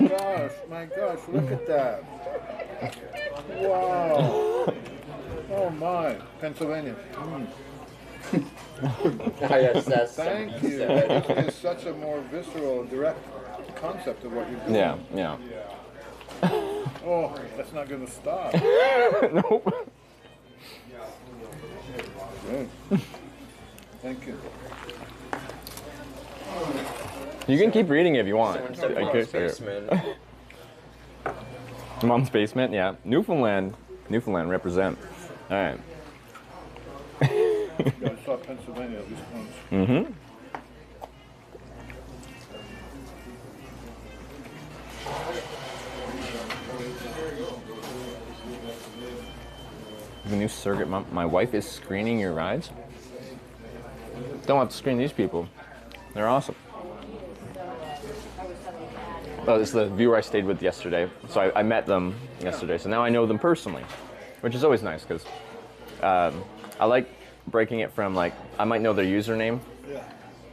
god! My gosh, look at that! Wow! Oh my, Pennsylvania. Thank you. It's such a more visceral, direct concept of what you're doing. Yeah. Oh, that's not going to stop. Nope. Good. Thank you. You can keep reading if you want. Mom's basement. Mom's basement, yeah. Newfoundland represent. All right. I saw Pennsylvania at least once. Mm-hmm. The new surrogate mom. My wife is screening your rides. Don't have to screen these people. They're awesome. Oh, this is the viewer I stayed with yesterday. So I met them yesterday. So now I know them personally, which is always nice because I like breaking it from like, I might know their username,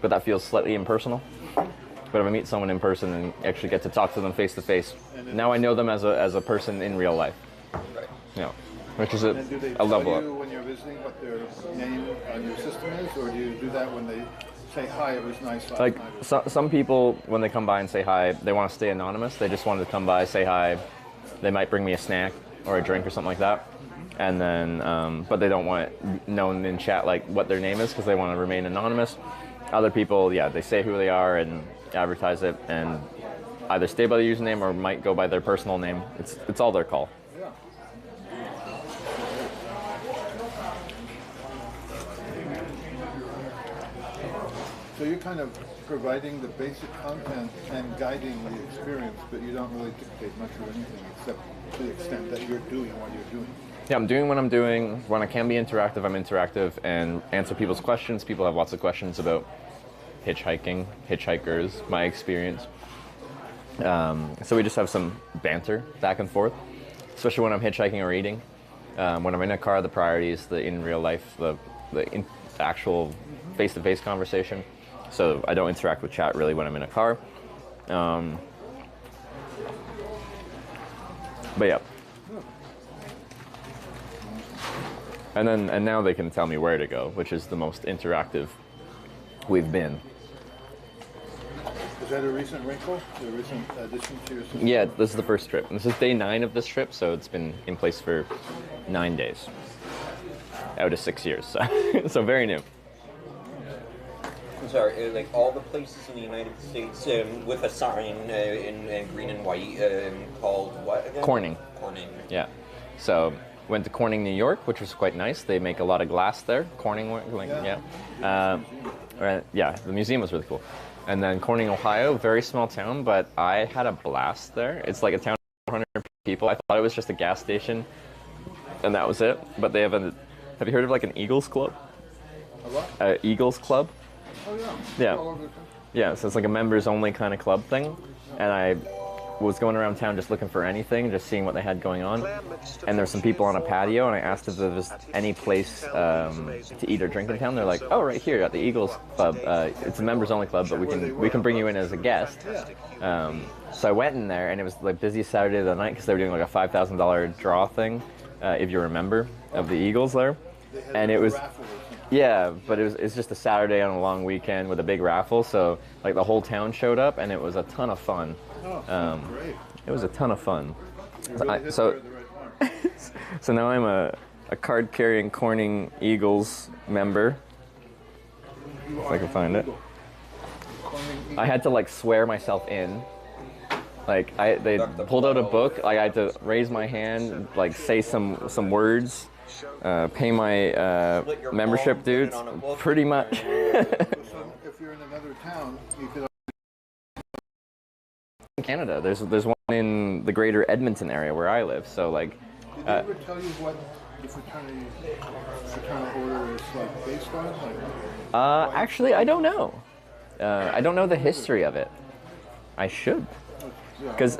but that feels slightly impersonal. But if I meet someone in person and actually get to talk to them face to face, now I know them as a person in real life. Right. Yeah. Which is a level up. Do they tell you when you're visiting what their name on your system is, or do you do that when they say hi, it was nice last Like night? some people, when they come by and say hi, they want to stay anonymous. They just wanted to come by, say hi. They might bring me a snack or a drink or something like that. And then, but they don't want it known in chat like what their name is because they want to remain anonymous. Other people, yeah, they say who they are and advertise it and either stay by the username or might go by their personal name. It's all their call. So you're kind of providing the basic content and guiding the experience, but you don't really dictate much of anything except to the extent that you're doing what you're doing. Yeah, I'm doing what I'm doing. When I can be interactive, I'm interactive and answer people's questions. People have lots of questions about hitchhiking, hitchhikers, my experience. So we just have some banter back and forth, especially when I'm hitchhiking or eating. When I'm in a car, the priority is the in real life, the actual face-to-face conversation. So I don't interact with chat really when I'm in a car. But yeah. And now they can tell me where to go, which is the most interactive we've been. Is that a recent wrinkle? A recent addition to your system? Yeah, this is the first trip. This is day 9 of this trip, so it's been in place for 9 days. Out of 6 years, so very new. I'm sorry, like all the places in the United States with a sign in green and white called what again? Corning. Corning. Yeah. So went to Corning, New York, which was quite nice. They make a lot of glass there. Corning, like, yeah. The museum was really cool. And then Corning, Ohio, very small town, but I had a blast there. It's like a town of 400 people. I thought it was just a gas station, and that was it. But they have have you heard of like an Eagles Club? A what? Eagles Club. Oh yeah. Yeah. All over the country. Yeah, so it's like a members only kind of club thing. And I was going around town just looking for anything, just seeing what they had going on. And there's some people on a patio, and I asked if there was any place to eat or drink in town. They're like, oh, right here at the Eagles Club. It's a members only club, but we can bring you in as a guest. So I went in there, and it was like busiest Saturday of the night because they were doing like a $5,000 draw thing, if you're a member of the Eagles there. And it was, yeah, but it's just a Saturday on a long weekend with a big raffle. So like the whole town showed up, and it was a ton of fun. Great. It was a ton of fun. Really So now I'm a card-carrying Corning Eagles member. If I can find it. I had to like swear myself in. Like they pulled out a book. Like I had to raise my hand, like say some words, pay my membership dues. Pretty much. If you're in another town, you could. In Canada, there's one in the greater Edmonton area where I live. So like. Did they ever tell you what the fraternal order is like based on? Like, actually, I don't know. I don't know the history of it. I should. Because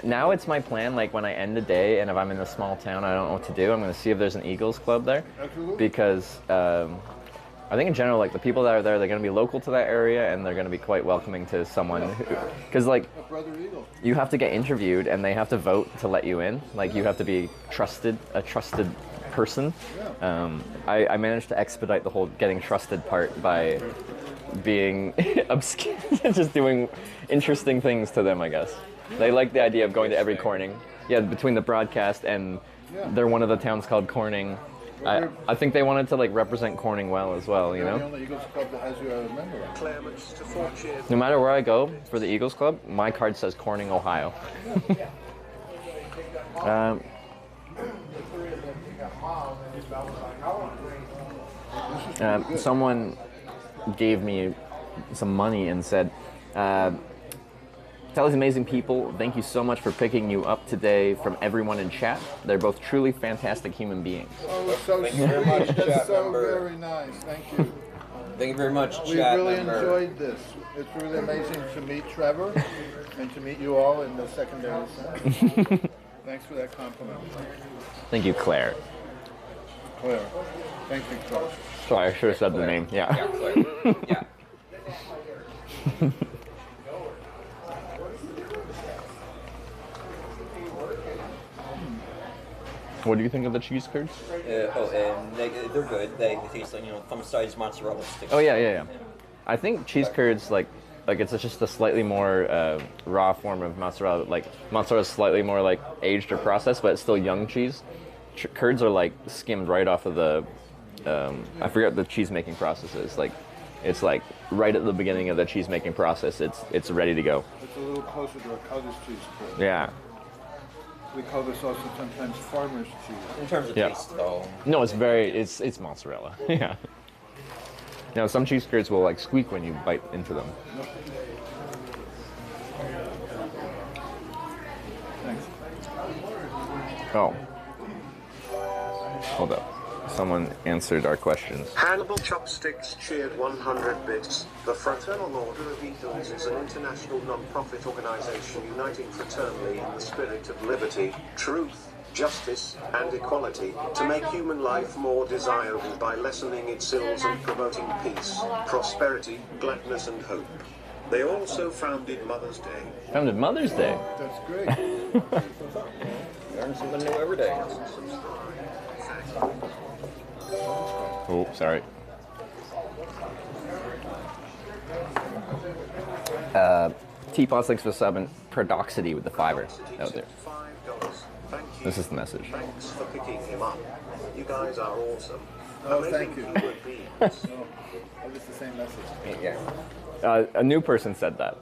now it's my plan, like when I end the day and if I'm in a small town, I don't know what to do. I'm going to see if there's an Eagles Club there. Absolutely. Because I think in general, like the people that are there, they're going to be local to that area and they're going to be quite welcoming to someone. Because like, you have to get interviewed and they have to vote to let you in. Like you have to be a trusted person. I managed to expedite the whole getting trusted part by being obscure, just doing interesting things to them, I guess. They like the idea of going to every Corning. Yeah, between the broadcast and they're one of the towns called Corning, I think they wanted to like represent Corning well as well, you You're the know? only Eagles club that has you as a member. Clements to 4 cheered. No matter where I go for the Eagles Club, my card says Corning, Ohio. Someone gave me some money and said, tell these amazing people, thank you so much for picking you up today from everyone in chat. They're both truly fantastic human beings. Oh, so Thank you very sweet. much, That's chat so member. very nice. Thank you. Thank you very much, We chat really member. enjoyed this. It's really amazing to meet Trevor and to meet you all in the secondary sense. Thanks for that compliment. Thank you, Claire. Claire. Thank you, Claire. Sorry, I should have said the name. Yeah. Yeah, Claire. Yeah. What do you think of the cheese curds? They're good. They taste like, thumb-sized mozzarella sticks. Oh yeah. I think cheese curds like it's just a slightly more raw form of mozzarella. Like mozzarella is slightly more like aged or processed, but it's still young cheese. Curds are like skimmed right off of the. I forget what the cheese making process is. Like, it's like right at the beginning of the cheese making process. It's ready to go. It's a little closer to a cottage cheese curd. Yeah. We call this also sometimes farmer's cheese. In terms of taste, though. No, it's mozzarella. Yeah. Now some cheese curds will like squeak when you bite into them. Thanks. Oh. Hold up. Someone answered our questions. Hannibal Chopsticks cheered 100 bits. The Fraternal Order of Eagles is an international non-profit organization uniting fraternally in the spirit of liberty, truth, justice, and equality to make human life more desirable by lessening its ills and promoting peace, prosperity, gladness, and hope. They also founded Mother's Day. Founded Mother's Day? That's great. Learn something new every day. Oh, sorry. Teapot 6 for 7, Predoxity with the fiber out there. Thank you. This is the message. Thanks for picking him up. You guys are awesome. Oh, Amazing thank you. human beings. Oh, it's the same message. Yeah. A new person said that.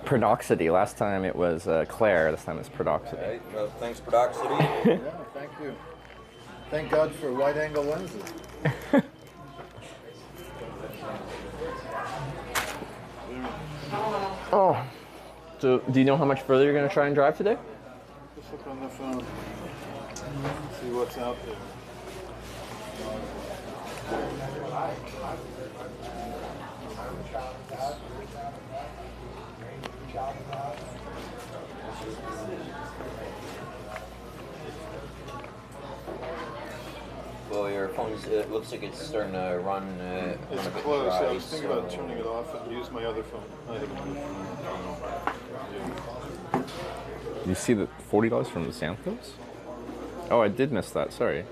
Predoxity. Last time it was Claire. This time it's Predoxity. All right. Well, thanks, Predoxity. Yeah, thank you. Thank God for wide-angle lenses. Oh. So, do you know how much further you're going to try and drive today? Just look on the phone. See what's out there. Well, your phone's, it looks like it's starting to run, It's run a bit close. dry, I was thinking about so- turning it off and use my other phone. I have another phone. You see the $40 from the Santos? Oh, I did miss that. Sorry.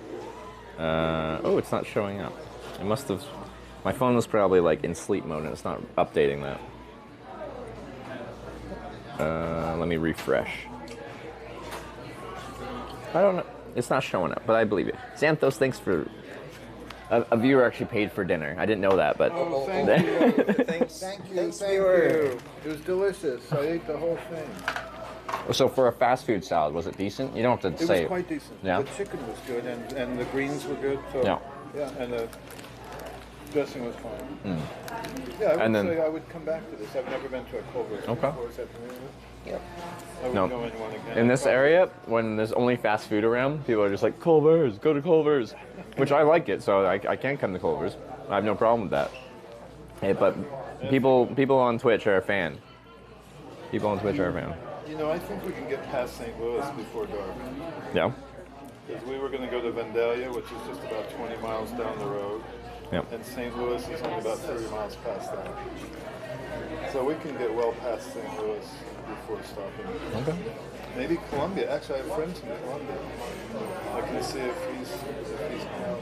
Oh, it's not showing up. It must have. My phone was probably like in sleep mode, and it's not updating that. Let me refresh. I don't know. It's not showing up, but I believe it. Santos, thanks for. A viewer actually paid for dinner. I didn't know that, but. Oh, thank you. Thanks. Thank you. Thanks, Thank viewer. you. It was delicious. I ate the whole thing. So for a fast food salad, was it decent? You don't have to It say. was quite decent. Yeah. The chicken was good, and the greens were good. So, Yeah. Yeah, and the dressing was fine. Mm. Yeah, I would And then- say I would come back to this. I've never been to a Culver's Okay. before. Is that familiar? Yep. I would No. go in one again. In this area, when there's only fast food around, people are just like, Culver's, go to Culver's. Which I like it, so I can come to Culver's. I have no problem with that. Hey, but people on Twitch are a fan. People on Twitch are a fan. You know, I think we can get past St. Louis before dark. Yeah? Because we were going to go to Vandalia, which is just about 20 miles down the road. Yep. And St. Louis is only about 30 miles past that. So we can get well past St. Louis before stopping. Okay. Maybe Columbia. Actually, I have friends in Columbia. I can see if he's out.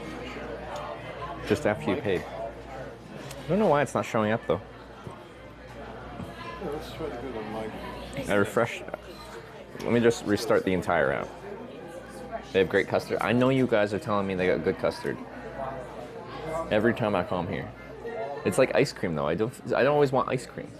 Just after you paid. I don't know why it's not showing up though. Yeah, let's try to go to Mike. I refreshed. Let me just restart the entire app. They have great custard. I know you guys are telling me they got good custard. Every time I come here. It's like ice cream though. I don't always want ice cream.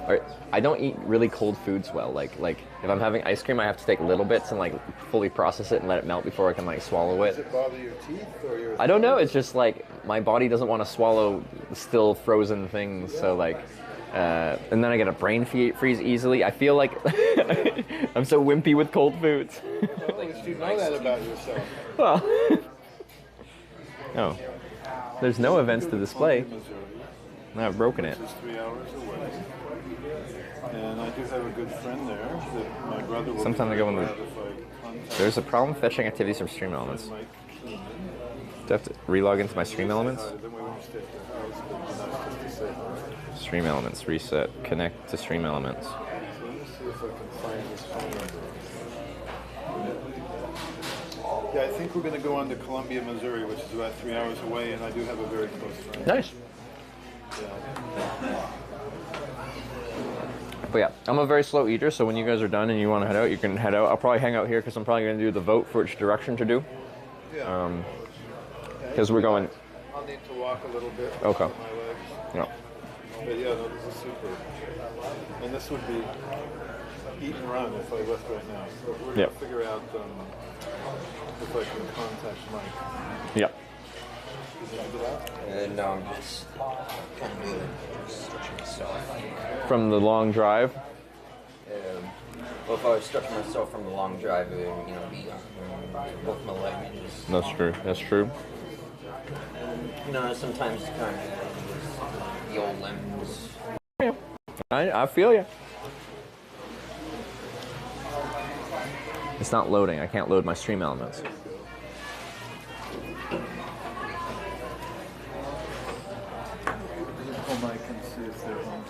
Or I don't eat really cold foods well. Like if I'm having ice cream, I have to take little bits and like fully process it and let it melt before I can like swallow it. Does it bother your teeth or your? I don't know. It's just like my body doesn't want to swallow still frozen things. So like, and then I get a brain freeze easily. I feel like I'm so wimpy with cold foods. Well, at least you know that about yourself. Well, no. There's no events to display. No, I've broken it. Which is 3 hours away. And I do have a good friend there that my brother will. Sometimes I go in the. if I contact There's a problem fetching activities from Stream Elements. Do I have to relog into my Stream Elements? Then we won't stay at their house, but it'd be nice just to say hi. Stream Elements, reset, connect to Stream Elements. So let me see if I can find his phone number. Yeah, I think we're going to go on to Columbia, Missouri, which is about 3 hours away, and I do have a very close friend. Nice. Yeah. But yeah, I'm a very slow eater, so when you guys are done and you want to head out, you can head out. I'll probably hang out here because I'm probably going to do the vote for which direction to do. Yeah. Because we're going. I'll need to walk a little bit. Okay. My legs. Yeah. But yeah, no, this is super. And this would be eat and run if I left right now. So we're going to figure out if I can contact Mike. Yep. No, I'm just kind of stretching myself. From the long drive? Well, if I was stretching myself from the long drive, it would, be both my legs. That's true. That's true. Sometimes kind of the old limbs. Yeah. I feel you. It's not loading. I can't load my Stream Elements. Call Mike and see if they're home.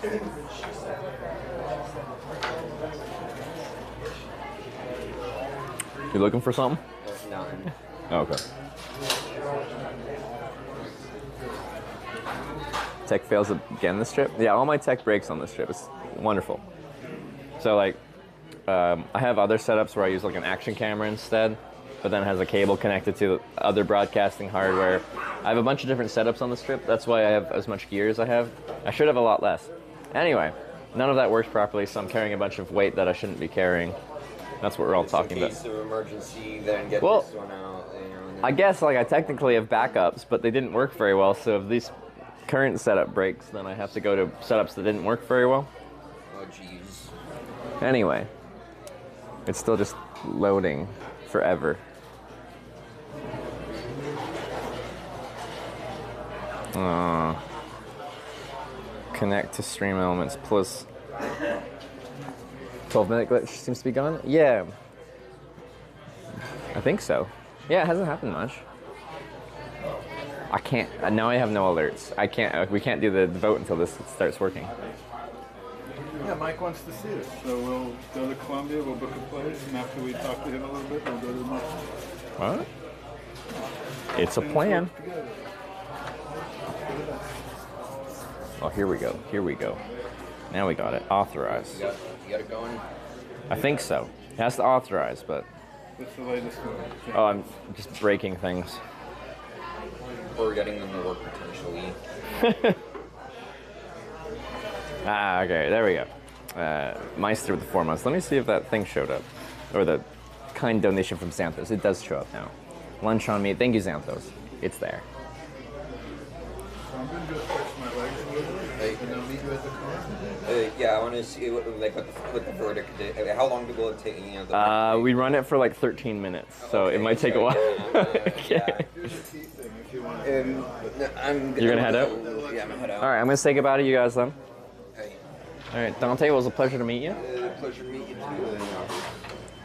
You looking for something? No. Oh, okay. Tech fails again this trip? Yeah, all my tech breaks on this trip. It's wonderful. So like, I have other setups where I use like an action camera instead, but then it has a cable connected to other broadcasting hardware. I have a bunch of different setups on this trip. That's why I have as much gear as I have. I should have a lot less. Anyway, none of that works properly, so I'm carrying a bunch of weight that I shouldn't be carrying. That's what we're all talking about. In case of emergency, then get Well, this one out. I guess like I technically have backups, but they didn't work very well. So if this current setup breaks, then I have to go to setups that didn't work very well. Oh, jeez. Anyway, it's still just loading forever. Connect to Stream Elements plus 12-minute glitch seems to be gone. Yeah, I think so. Yeah, it hasn't happened much. I can't. Now I have no alerts. I can't. We can't do the vote until this starts working. Yeah, Mike wants to see us, so we'll go to Columbia. We'll book a place, and after we talk to him a little bit, we'll go to Mike. What? It's a plan. Oh, here we go. Here we go. Now we got it. Authorize. You got it going? I think so. It has to authorize, but... What's the latest one? Oh, I'm just breaking things. Or getting them to work potentially. Okay, there we go. Meister with the 4 months. Let me see if that thing showed up. Or the kind donation from Xanthos. It does show up now. Lunch on me. Thank you, Xanthos. It's there. So I'm going to go stretch my legs a little bit, and I'll meet you at the car. Yeah, I want to see what the verdict. How long will it take? We run it for like 13 minutes, so it might take a while. Okay. Here's a tea thing if you want You're gonna head out? Yeah, I'm gonna head out. All right, I'm gonna say goodbye to you guys then. Hey. All right, Dante, it was a pleasure to meet you. Pleasure to meet you too.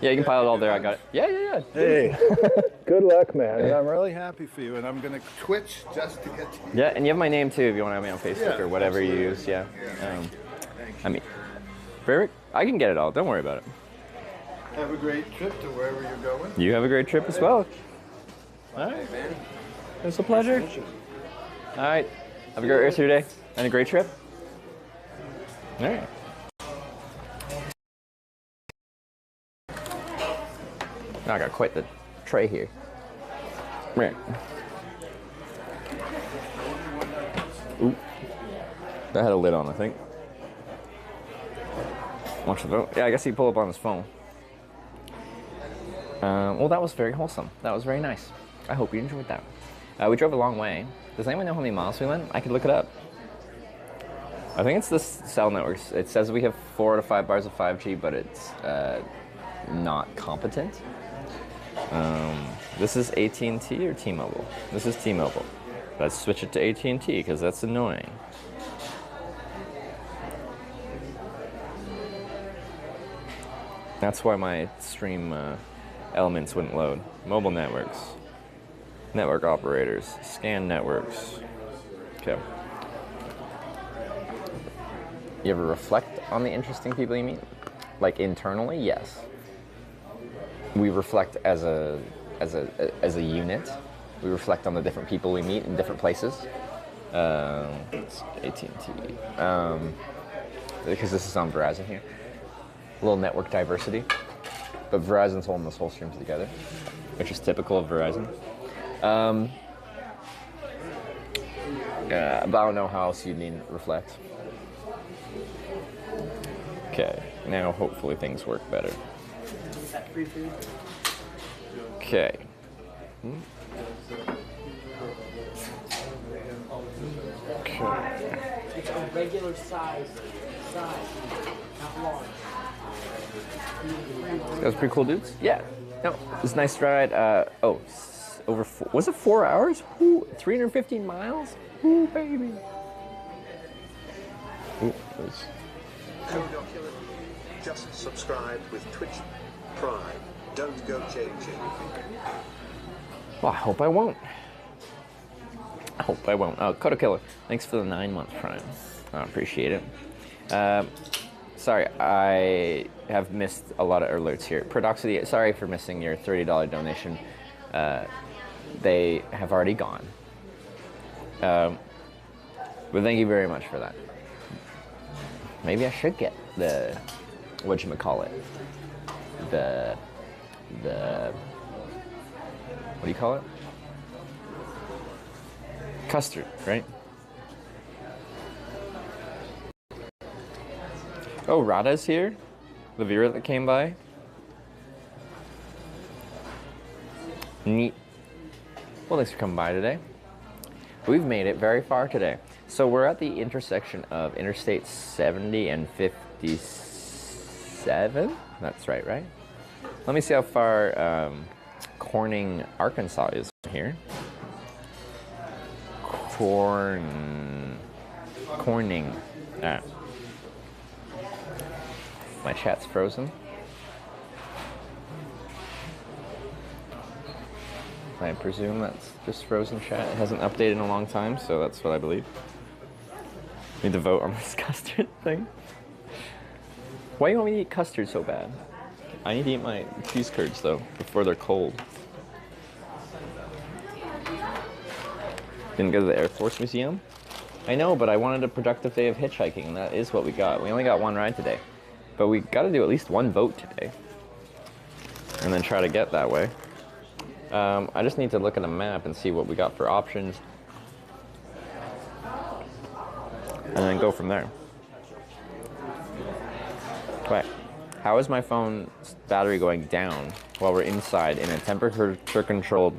Yeah, you can pile it all there. I got it. Yeah. Hey, good luck, man. And I'm really happy for you, and I'm going to twitch just to get to you. Yeah, and you have my name too if you want to have me on Facebook or whatever you use. Yeah. I mean, perfect. I can get it all. Don't worry about it. Have a great trip to wherever you're going. You have a great trip as well. All right, man. It's a pleasure. All right. Have a great rest of your day and a great trip. All right. Now I got quite the tray here. Right. Ooh. That had a lid on, I think. Watch the vote. Yeah, I guess he pulled up on his phone. Well, that was very wholesome. That was very nice. I hope you enjoyed that. We drove a long way. Does anyone know how many miles we went? I could look it up. I think it's the cell networks. It says we have 4 out of 5 bars of 5G, but it's not competent. This is AT&T or T-Mobile? This is T-Mobile. Let's switch it to AT&T because that's annoying. That's why my stream elements wouldn't load. Mobile networks. Network operators. Scan networks. Okay. You ever reflect on the interesting people you meet? Like internally, yes. We reflect as a unit. We reflect on the different people we meet in different places. It's AT&T. Because this is on Verizon here. A little network diversity. But Verizon's holding this whole stream together, which is typical of Verizon. But I don't know how else you'd need to reflect. Okay, now hopefully things work better. Okay. Okay. It's a regular size, not large. Those pretty cool dudes. Yeah. No, it was a nice ride. Over was it 4 hours? Ooh, 315 miles. Ooh, baby. Ooh, just subscribe with Twitch Prime. Don't go changing. Well, I hope I won't. I hope I won't. Oh, Kodo Killer, thanks for the 9-month Prime. I appreciate it. Sorry, I have missed a lot of alerts here. Prodoxity, sorry for missing your $30 donation. They have already gone. But thank you very much for that. Maybe I should get the, whatchamacallit, the, what do you call it? Custard, right? Oh, Rada's here? The viewer that came by? Neat. Well, thanks for coming by today. We've made it very far today. So we're at the intersection of Interstate 70 and 57? That's right? Let me see how far Corning, Arkansas is from here. Corning. My chat's frozen. I presume that's just frozen chat. It hasn't updated in a long time, so that's what I believe. Need to vote on this custard thing. Why do you want me to eat custard so bad? I need to eat my cheese curds though, before they're cold. Didn't go to the Air Force Museum? I know, but I wanted a productive day of hitchhiking, and that is what we got. We only got one ride today. But we gotta do at least one vote today. And then try to get that way. I just need to look at a map and see what we got for options. And then go from there. Wait, how is my phone's battery going down while we're inside in a temperature-controlled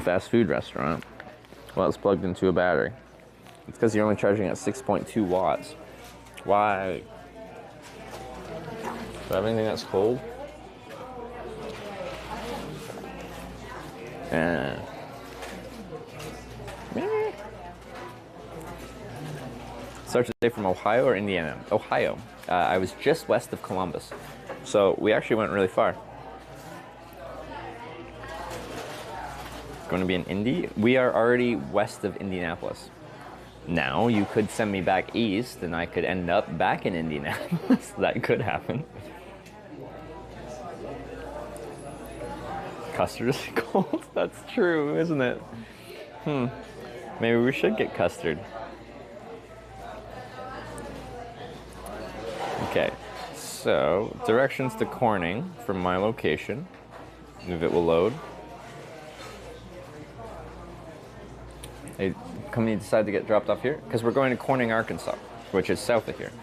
fast food restaurant? Well, it's plugged into a battery. It's because you're only charging at 6.2 watts. Why? Do I have anything that's cold? Start today from Ohio or Indiana? Ohio. I was just west of Columbus. So we actually went really far. Going to be in Indy? We are already west of Indianapolis. Now you could send me back east and I could end up back in Indianapolis. That could happen. Custard is cold. That's true, isn't it? Maybe we should get custard. Okay, So, directions to Corning from my location, if it will load. Hey, company decided to get dropped off here because we're going to Corning, Arkansas, which is south of here.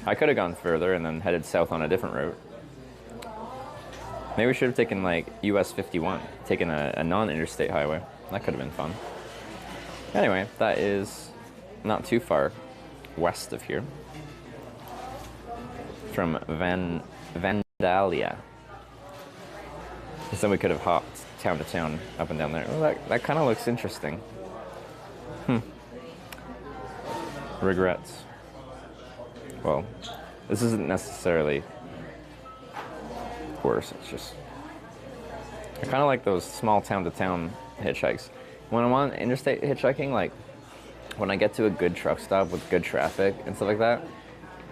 I could have gone further and then headed south on a different route. Maybe we should have taken like US 51, taken a non-interstate highway. That could have been fun. Anyway, that is not too far west of here. From Vandalia. So we could have hopped town to town up and down there. Well, that kind of looks interesting. Regrets. Well, this isn't necessarily worse, it's just... I kind of like those small town to town hitchhikes. When I'm on interstate hitchhiking, like, when I get to a good truck stop with good traffic and stuff like that,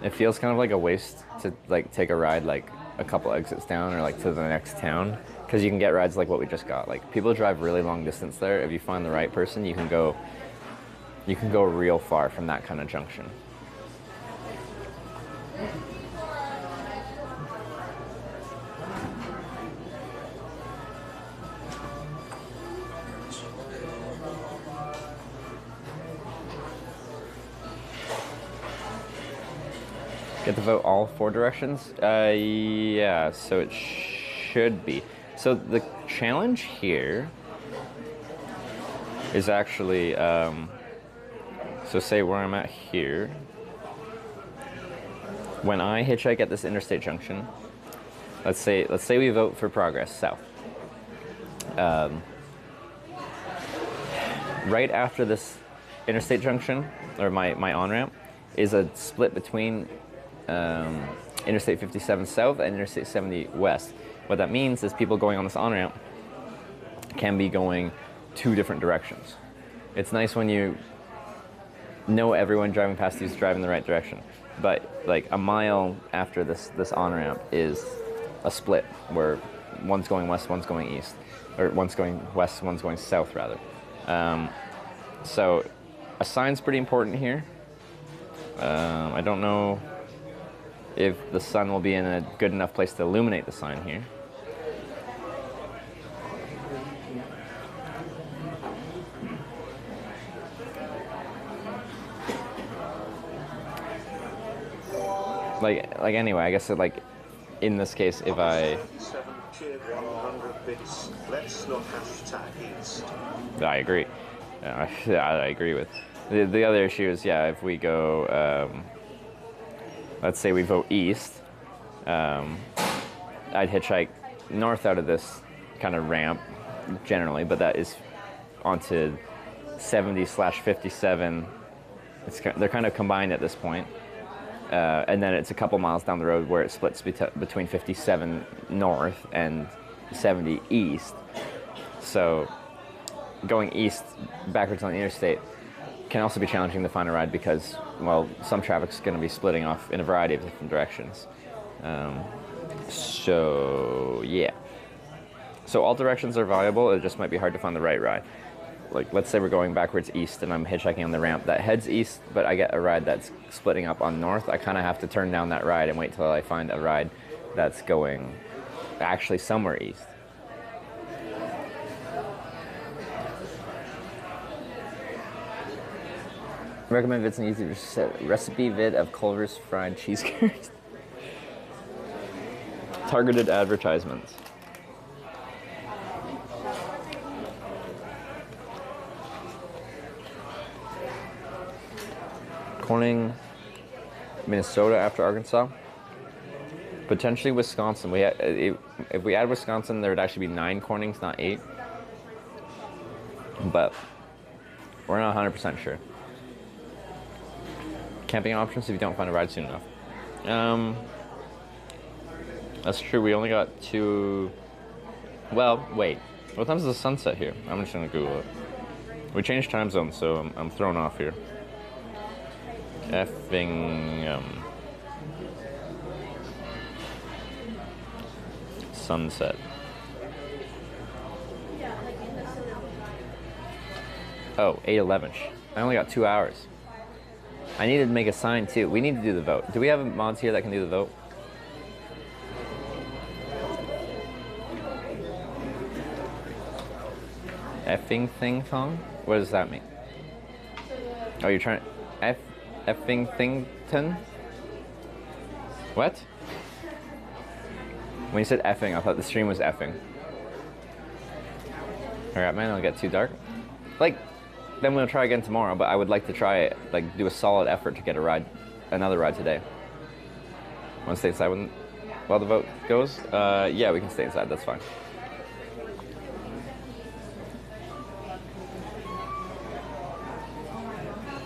it feels kind of like a waste to, like, take a ride, like, a couple exits down or, like, to the next town. Because you can get rides like what we just got. Like, people drive really long distance there. If you find the right person, you can go real far from that kind of junction. Get to vote all 4 directions? Yeah, so it should be. So the challenge here is actually, so say where I'm at here. When I hitchhike at this interstate junction, let's say we vote for progress south. Right after this interstate junction, or my on-ramp, is a split between Interstate 57 south and Interstate 70 west. What that means is people going on this on-ramp can be going 2 different directions. It's nice when you know everyone driving past you is driving the right direction. But like a mile after this on-ramp is a split where one's going west, one's going east. Or one's going west, one's going south rather. So a sign's pretty important here. I don't know if the sun will be in a good enough place to illuminate the sign here. Like anyway, I guess like in this case, if I... Let's not hashtag East. I agree. I agree with. The other issue is, yeah, if we go, let's say we vote east, I'd hitchhike north out of this kind of ramp generally, but that is onto 70/57. They're kind of combined at this point. And then it's a couple miles down the road where it splits between 57 north and 70 east. So going east backwards on the interstate can also be challenging to find a ride because, well, some traffic's going to be splitting off in a variety of different directions. So yeah. So all directions are viable. It just might be hard to find the right ride. Like, let's say we're going backwards east and I'm hitchhiking on the ramp that heads east, but I get a ride that's splitting up on north. I kind of have to turn down that ride and wait till I find a ride that's going actually somewhere east. Recommend vids and easy recipe vid of Culver's fried cheese curds. Targeted advertisements. Corning, Minnesota after Arkansas. Potentially Wisconsin. If we add Wisconsin, there would actually be 9 Cornings, not 8. But we're not 100% sure. Camping options if you don't find a ride soon enough. That's true. We only got 2. Well, wait. What time is the sunset here? I'm just gonna Google it. We changed time zones, so I'm thrown off here. Effing sunset. Oh, 8:11. I only got 2 hours. I need to make a sign too. We need to do the vote. Do we have mods here that can do the vote? Effing thing song? What does that mean? Oh, you're trying effing thington? What? When you said effing, I thought the stream was effing. Alright, man, it'll get too dark. Like, then we'll try again tomorrow, but I would like to try it, like, do a solid effort to get a ride, another ride today. Want to stay inside while the vote goes? Yeah, we can stay inside, that's fine.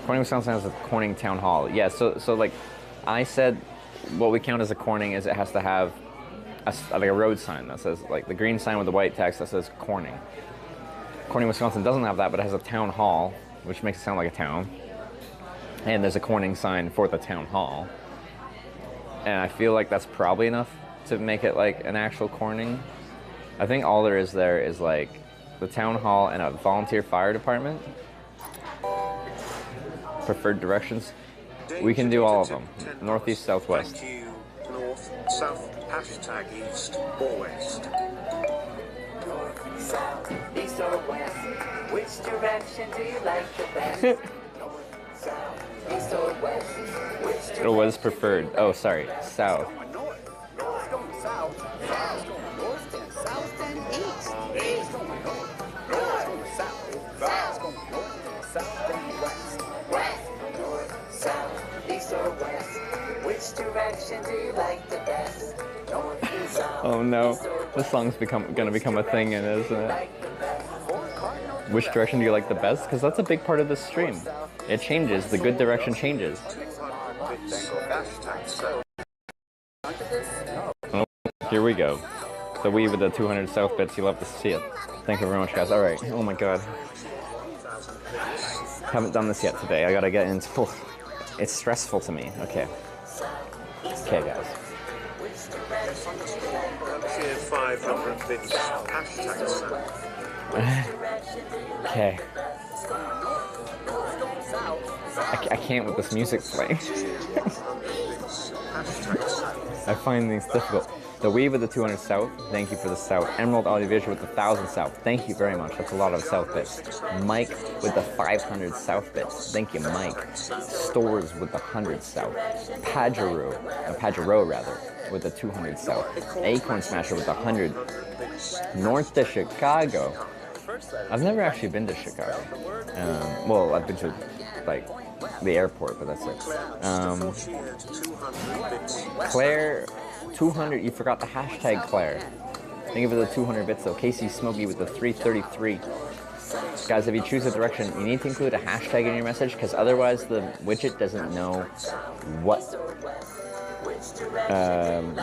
Corning, Wisconsin has a Corning Town Hall. Yeah, so like, I said what we count as a Corning is it has to have like a road sign that says, like the green sign with the white text that says Corning. Corning, Wisconsin doesn't have that, but it has a town hall, which makes it sound like a town. And there's a Corning sign for the town hall. And I feel like that's probably enough to make it like an actual Corning. I think all there is like the town hall and a volunteer fire department. Preferred directions. We can do all of them. Northeast, southwest. Thank you. North, south, hashtag east or west. North, south, east or west. Which direction do you like the best? North, south, east or west. Which direction What is preferred? Oh, sorry, south. North going south. South going north, then south, then east. East going north. North going south. South going north, then south, then west. West, north, south, east or west. Which direction do you like the best? North and south. Oh no, this song's gonna become a thing, isn't it? Which direction do you like the best? Because that's a big part of this stream. It changes. The good direction changes. Oh, here we go. The Wii with the 200 South bits. You love to see it. Thank you very much, guys. All right. Oh my God. Haven't done this yet today. I gotta get into. Oh, it's stressful to me. Okay. Okay, guys. Cheers 500 bits. Hashtag south. Okay. I can't with this music playing. I find these difficult. The Wii with the 200 South, thank you for the South. Emerald Audiovisual with the 1000 South, thank you very much. That's a lot of South bits. Mike with the 500 South bits, thank you, Mike. Stores with the 100 South. Pajero rather, with the 200 South. Acorn Smasher with the 100. North to Chicago. I've never actually been to Chicago. Well, I've been to like the airport, but that's it. Claire, 200. You forgot the hashtag Claire. Thank you for the 200 bits though. Casey Smokey with the 333. Guys, if you choose a direction, you need to include a hashtag in your message because otherwise the widget doesn't know what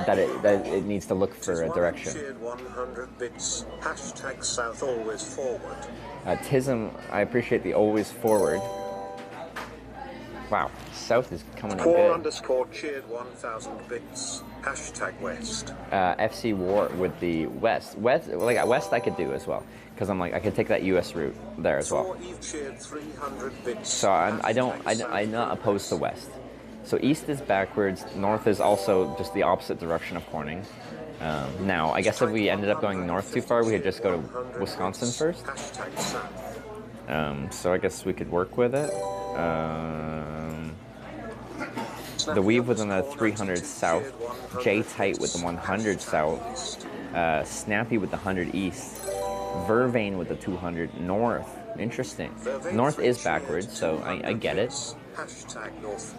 that it needs to look for a direction. 100 bits. Hashtag south always forward. Tism, I appreciate the always forward. Wow, south is coming in Core good. underscore cheered 1000 bits. Hashtag west. FC War with the west. West I could do as well because I'm like I could take that US route there as well. Eve cheered 300 bits. So I'm not opposed to west. So east is backwards, north is also just the opposite direction of Corning. Now, I guess if we ended up going north too far, we could just go to Wisconsin first. So I guess we could work with it. The Weave within the 300 south, J-Tight with the 100 south, Snappy with the 100 east, Vervain with the 200 north. Interesting. North is backwards, so I get it. Hashtag north.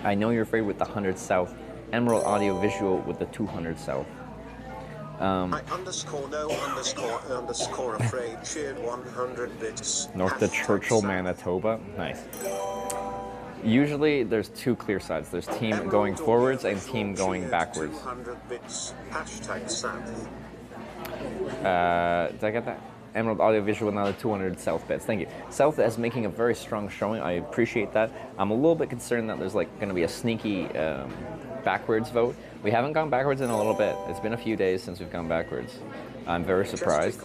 I know you're afraid with the 100 south. Emerald Audio Visual with the 200 south. I underscore no underscore afraid cheered 100 bits. North to Churchill, Manitoba. Nice. Usually there's two clear sides. There's team going forwards and team going backwards. 200 bits. Hashtag south. Did I get that? Emerald Audio Visual, another 200 South bits. Thank you. South is making a very strong showing. I appreciate that. I'm a little bit concerned that there's like going to be a sneaky backwards vote. We haven't gone backwards in a little bit. It's been a few days since we've gone backwards. I'm very surprised.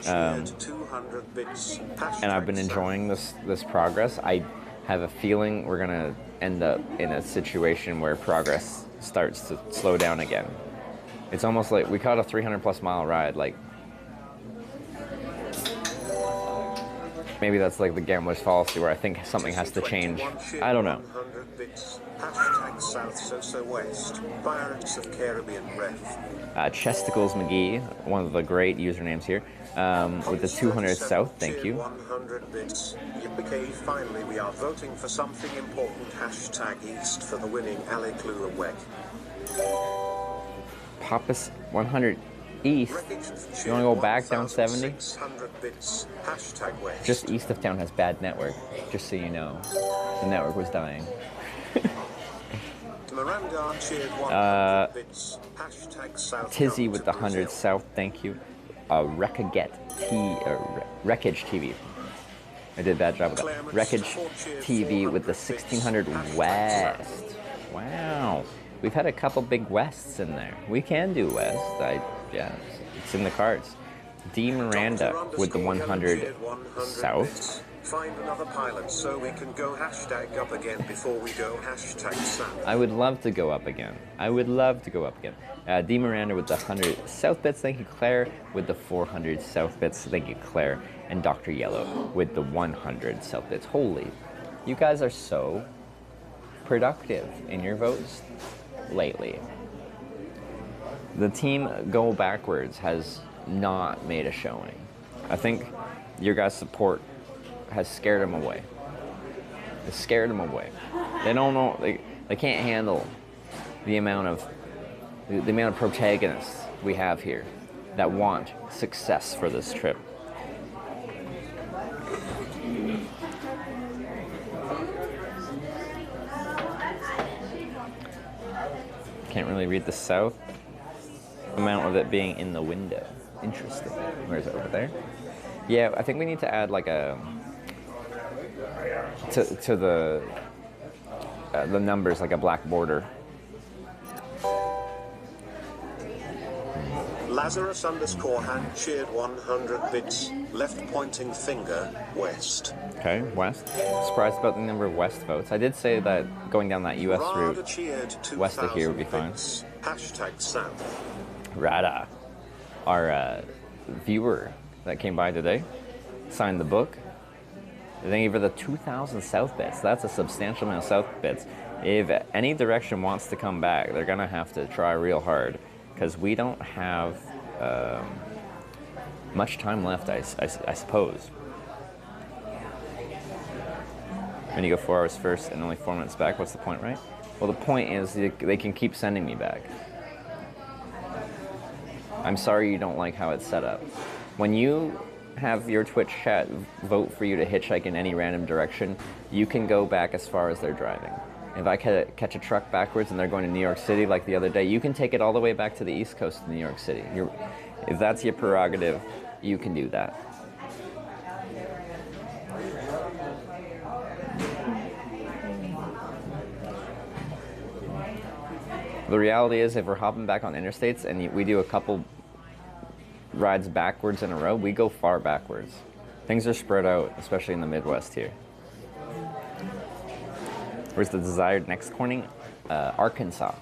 And I've been enjoying this progress. I have a feeling we're gonna end up in a situation where progress starts to slow down again. It's almost like we caught a 300+ mile ride. Like maybe that's like the gambler's fallacy where I think something has to change. I don't know. Hashtag South So West. Pirates of Caribbean Ref. Chesticles McGee, one of the great usernames here, with the 200 South. Thank you. 100 bits. Yippee! Finally, we are voting for something important. Hashtag East for the winning Ali Clue Weg. Pappas 100 East. You want to go back down 70? Hashtag West. Just east of town has bad network. Just so you know, the network was dying. Miranda cheered 100 bits. Hashtag South. Tizzy with the 100 South. Thank you. Wreckage TV. I did a bad job with that. Wreckage TV with the 1600 West. Wow. We've had a couple big Wests in there. We can do West. Yeah, it's in the cards. D. Miranda with the 100 South. Find another pilot so we can go hashtag up again before we go hashtag South. I would love to go up again. I would love to go up again. D. Miranda with the 100 South bits. Thank you, Claire. With the 400 South bits. Thank you, Claire. And Dr. Yellow with the 100 South bits. Holy, you guys are so productive in your votes lately. The team Go Backwards has not made a showing. I think your guys' support has scared them away. It's scared them away. They don't know. They can't handle the amount of protagonists we have here that want success for this trip. Can't really read the South. Amount of it being in the window. Interesting. Where is it? Over there? Yeah, I think we need to add like a to the numbers, like a black border. Lazarus _hand cheered 100 bits. Left pointing finger west. Okay, west. Surprised about the number of west votes. I did say that going down that U.S. route west of here would be fine. Hashtag South. Rada, our viewer that came by today, signed the book. Thank you for the 2,000 South bits. That's a substantial amount of South bits. If any direction wants to come back, they're gonna have to try real hard because we don't have much time left, I suppose. When you go 4 hours first and only 4 minutes back, what's the point, right? Well, the point is they can keep sending me back. I'm sorry you don't like how it's set up. When you have your Twitch chat vote for you to hitchhike in any random direction, you can go back as far as they're driving. If I catch a truck backwards and they're going to New York City like the other day, you can take it all the way back to the East Coast of New York City. If that's your prerogative, you can do that. The reality is, if we're hopping back on interstates and we do a couple rides backwards in a row, we go far backwards. Things are spread out, especially in the Midwest here. Where's the desired next corning? Arkansas.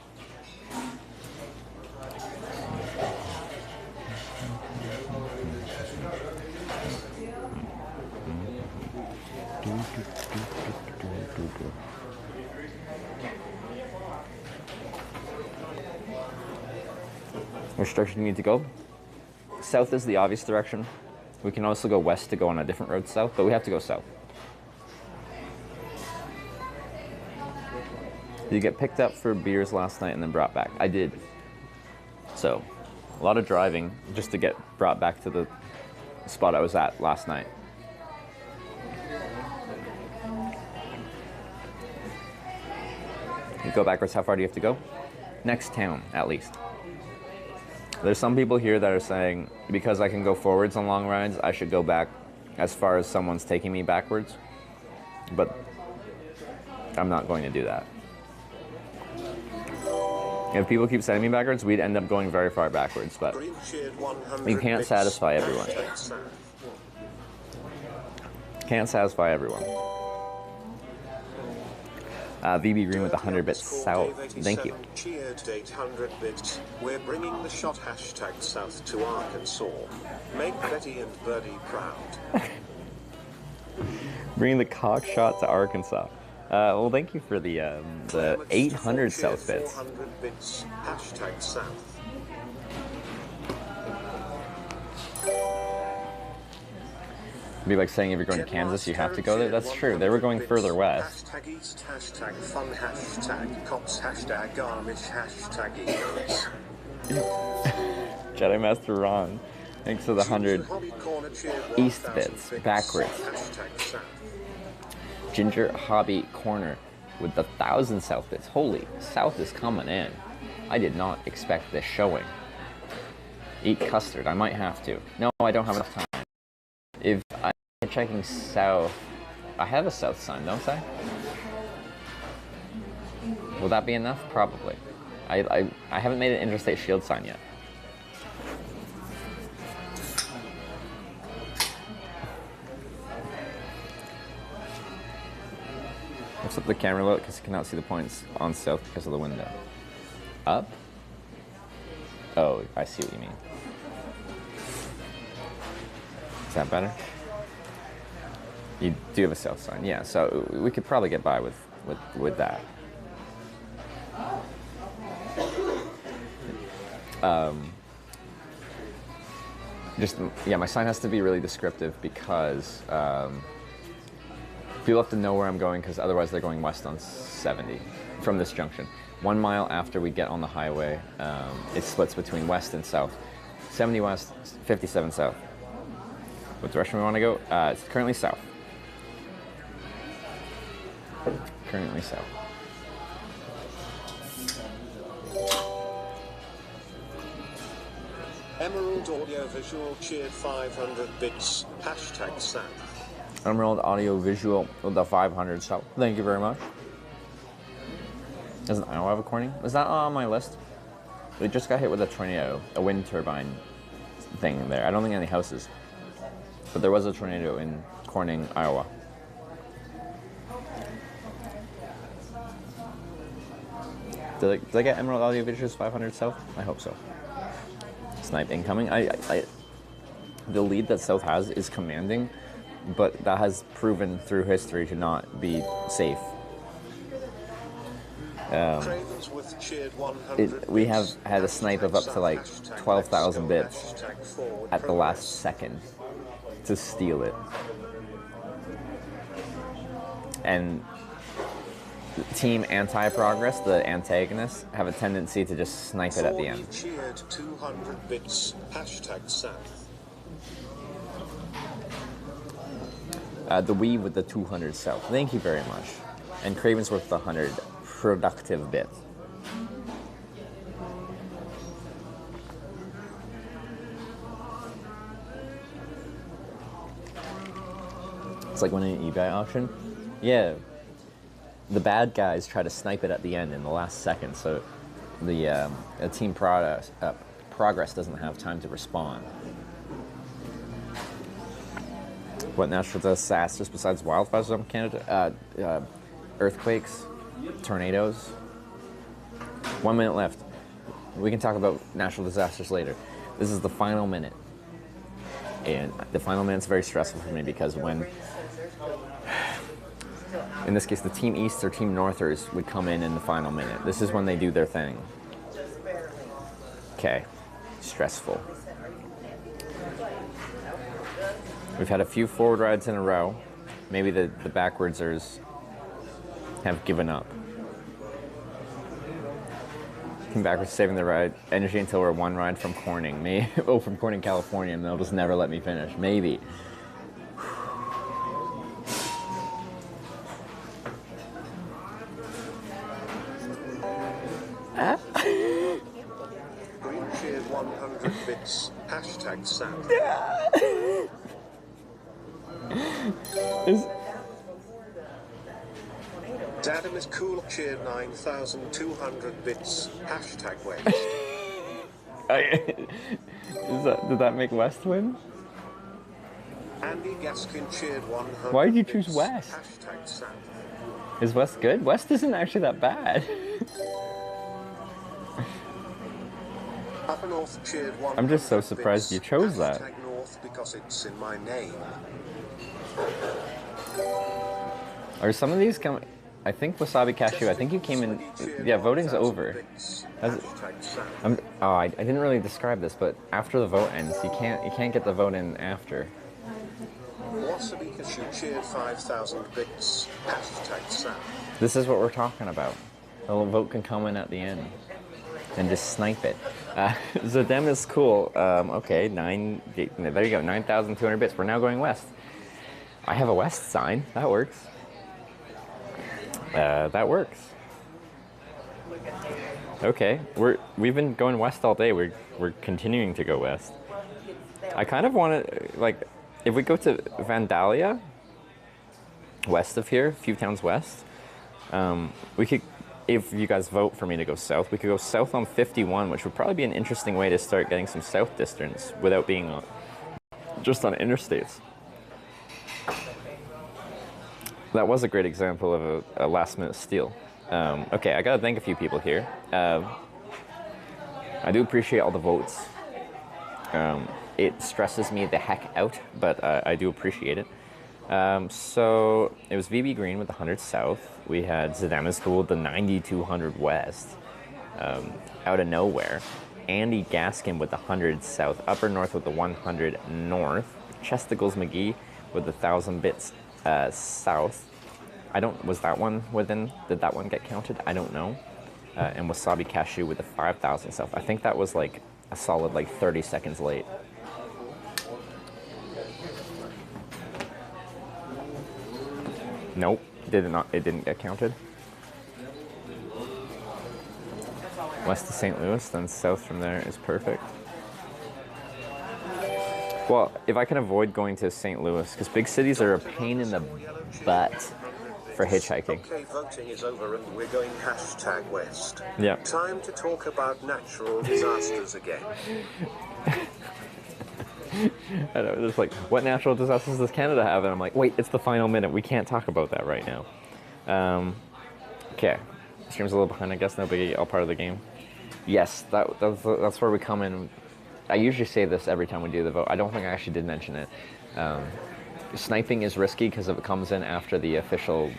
Which direction do you need to go? South is the obvious direction. We can also go west to go on a different road south, but we have to go south. Did you get picked up for beers last night and then brought back? I did. So, a lot of driving just to get brought back to the spot I was at last night. You go backwards, how far do you have to go? Next town, at least. There's some people here that are saying, because I can go forwards on long rides, I should go back as far as someone's taking me backwards. But I'm not going to do that. If people keep sending me backwards, we'd end up going very far backwards, but you can't satisfy everyone. Can't satisfy everyone. VB Green with 100 bits south. Thank you. Cheered 800 bits. We're bringing the shot hashtag south to Arkansas. Make Betty and Birdie proud. Bringing the cock shot to Arkansas. Well, thank you for the 800 south bits. 400 bits. Hashtag south. It'd be like saying if you're going to Kansas, you have to go there. That's true. They were going further west. Hashtag east, hashtag fun, hashtag cops, hashtag Amish, hashtag eagles. Jedi Master Ron. Thanks for the 100 east bits. Backwards. Hashtag south. Ginger Hobby Corner with the 1,000 south bits. Holy, south is coming in. I did not expect this showing. Eat custard. I might have to. No, I don't have enough time. If I'm hitchhiking south, I have a south sign, don't I? Will that be enough? Probably. I haven't made an interstate shield sign yet. Let's up the camera low because I cannot see the points on south because of the window. Up? Oh, I see what you mean. Is that better? You do have a south sign, yeah. So we could probably get by with that. My sign has to be really descriptive because people have to know where I'm going because otherwise they're going west on 70 from this junction. 1 mile after we get on the highway, it splits between west and south. 70 west, 57 south. What direction we want to go? It's currently south. Currently south. Emerald Audio Visual cheered 500 bits. Hashtag south. Emerald Audio Visual with the 500 south. Thank you very much. Doesn't Iowa have a Corning? Is that on my list? We just got hit with a tornado, a wind turbine thing there. I don't think any houses. But there was a tornado in Corning, Iowa. Did I get Emerald Audio Visuals 500 South? I hope so. Snipe incoming. The lead that South has is commanding, but that has proven through history to not be safe. We have had a snipe of up to like 12,000 bits at the last second to steal it. And Team Anti-Progress, the antagonists, have a tendency to just snipe it at the end. Cheered 200 bits. Hashtag south. The Wii with the 200 south. Thank you very much. And Craven's with the 100 productive bit. It's like winning an eBay auction. Yeah. The bad guys try to snipe it at the end in the last second, so the Team Progress doesn't have time to respond. What natural disasters besides wildfires in Canada? Earthquakes, tornadoes. 1 minute left. We can talk about natural disasters later. This is the final minute. And the final minute's very stressful for me because when, in this case, the Team East or Team Northers would come in the final minute. This is when they do their thing. Okay, stressful. We've had a few forward rides in a row. Maybe the backwardsers have given up. Team Backwards saving the ride. Energy until we're one ride from Corning. From Corning, California, and they'll just never let me finish. Maybe. Green cheered 100 bits. Hashtag south. Dadam is cool cheered 9,200 bits. Hashtag west. Did that make West win? Andy Gaskin cheered 100. Why did you choose West? Hashtag south. Is West good? West isn't actually that bad. Upper North cheered I'm just so 100 surprised you bits. chose that. Hashtag North because it's in my name. Are some of these come? I think Wasabi Cashew. I think you came in. Yeah, voting's over. I didn't really describe this, but after the vote ends, you can't get the vote in after. Wasabi Cashew cheered 5,000 bits. Hashtag Sam. This is what we're talking about. The little vote can come in at the end and just snipe it. Zedem is cool. Okay, there you go, 9,200 bits. We're now going west. I have a west sign. That works. That works. Okay, we've been going west all day. We're continuing to go west. I kind of want to, like, if we go to Vandalia, west of here, a few towns west, we could, if you guys vote for me to go south, we could go south on 51, which would probably be an interesting way to start getting some south distance without being just on interstates. That was a great example of a last-minute steal. Okay, I gotta thank a few people here. I do appreciate all the votes. It stresses me the heck out, but I do appreciate it. So it was VB Green with the 100 South. We had Zedem is cool with the 9200 West. Out of nowhere. Andy Gaskin with the 100 South. Upper North with the 100 North. Chesticles McGee with the 1000 bits south. Was that one within, did that one get counted? I don't know. And Wasabi Cashew with the 5,000 south. I think that was like a solid like 30 seconds late. Nope, it didn't get counted. West of St. Louis, then south from there is perfect. Well, if I can avoid going to St. Louis, because big cities are a pain in the butt for hitchhiking. Okay, voting is over and we're going hashtag West. Yeah. Time to talk about natural disasters again. I know, it's like, what natural disasters does Canada have? And I'm like, wait, it's the final minute. We can't talk about that right now. Okay. Stream's a little behind, I guess. No biggie. All part of the game. Yes, that's where we come in. I usually say this every time we do the vote. I don't think I actually did mention it. Sniping is risky because if it comes in after the official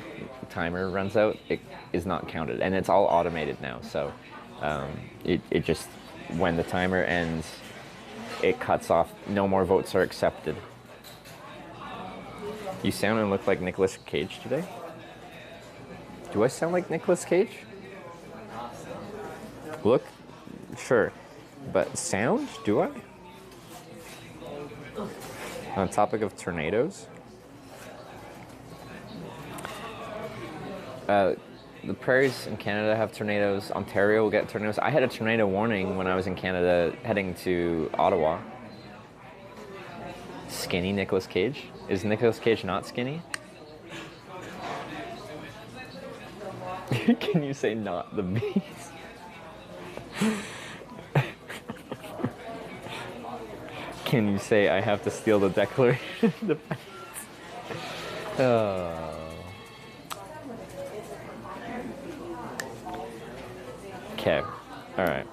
timer runs out, it is not counted. And it's all automated now. So it just, when the timer ends, it cuts off. No more votes are accepted. You sound and look like Nicolas Cage today? Do I sound like Nicolas Cage? Look? Sure. But sound? Do I? On the topic of tornadoes. The prairies in Canada have tornadoes. Ontario will get tornadoes. I had a tornado warning when I was in Canada heading to Ottawa. Skinny Nicolas Cage? Is Nicolas Cage not skinny? Can you say not the beast? Can you say I have to steal the Declaration of Independence? Okay, all right.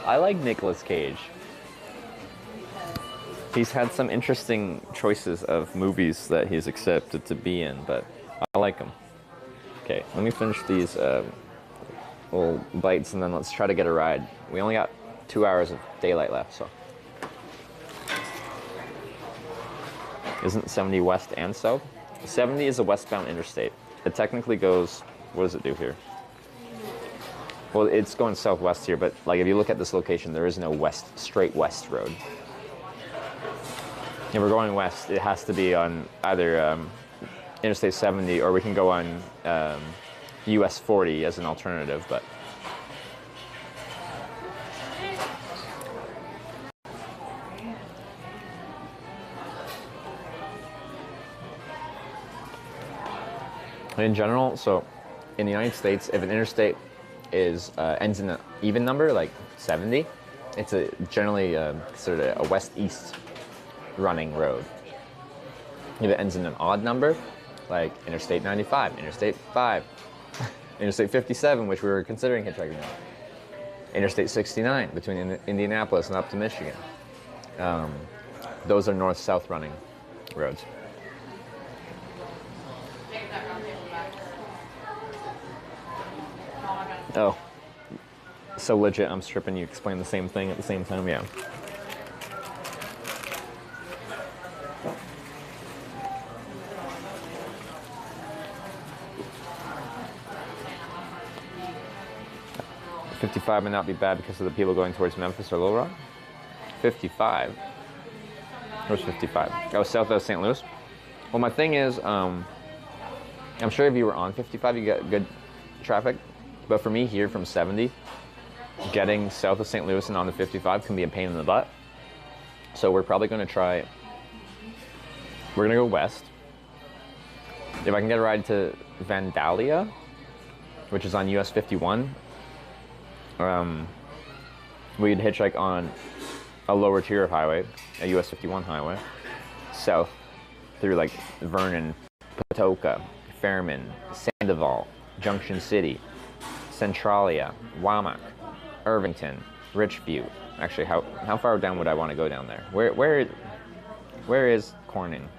I like Nicolas Cage. He's had some interesting choices of movies that he's accepted to be in, but I like him. Okay, let me finish these little bites and then let's try to get a ride. We only got 2 hours of daylight left, so. Isn't 70 west and south? 70 is a westbound interstate. It technically goes, what does it do here? Well, it's going southwest here, but like if you look at this location, there is no straight west road. If we're going west, it has to be on either Interstate 70 or we can go on US 40 as an alternative, but in general, so in the United States, if an interstate ends in an even number, like 70, it's generally considered a west-east running road. if it ends in an odd number, like Interstate 95, Interstate 5, Interstate 57, which we were considering hitchhiking on, Interstate 69 between Indianapolis and up to Michigan. Those are north-south running roads. Oh, so legit, I'm stripping you explain the same thing at the same time, yeah. $55 may not be bad because of the people going towards Memphis or Little Rock. 55. Where's 55? Oh, south of St. Louis. Well, my thing is, I'm sure if you were on 55, you get good traffic. But for me here from 70, getting south of St. Louis and on the 55 can be a pain in the butt. So we're probably going to try, we're going to go west. If I can get a ride to Vandalia, which is on US 51, we'd hitchhike on a lower tier of highway, a US 51 highway, south through like Vernon, Patoka, Fairman, Sandoval, Junction City, Centralia, Wamak, Irvington, Richview. Actually, how far down would I want to go down there? Where is Corning?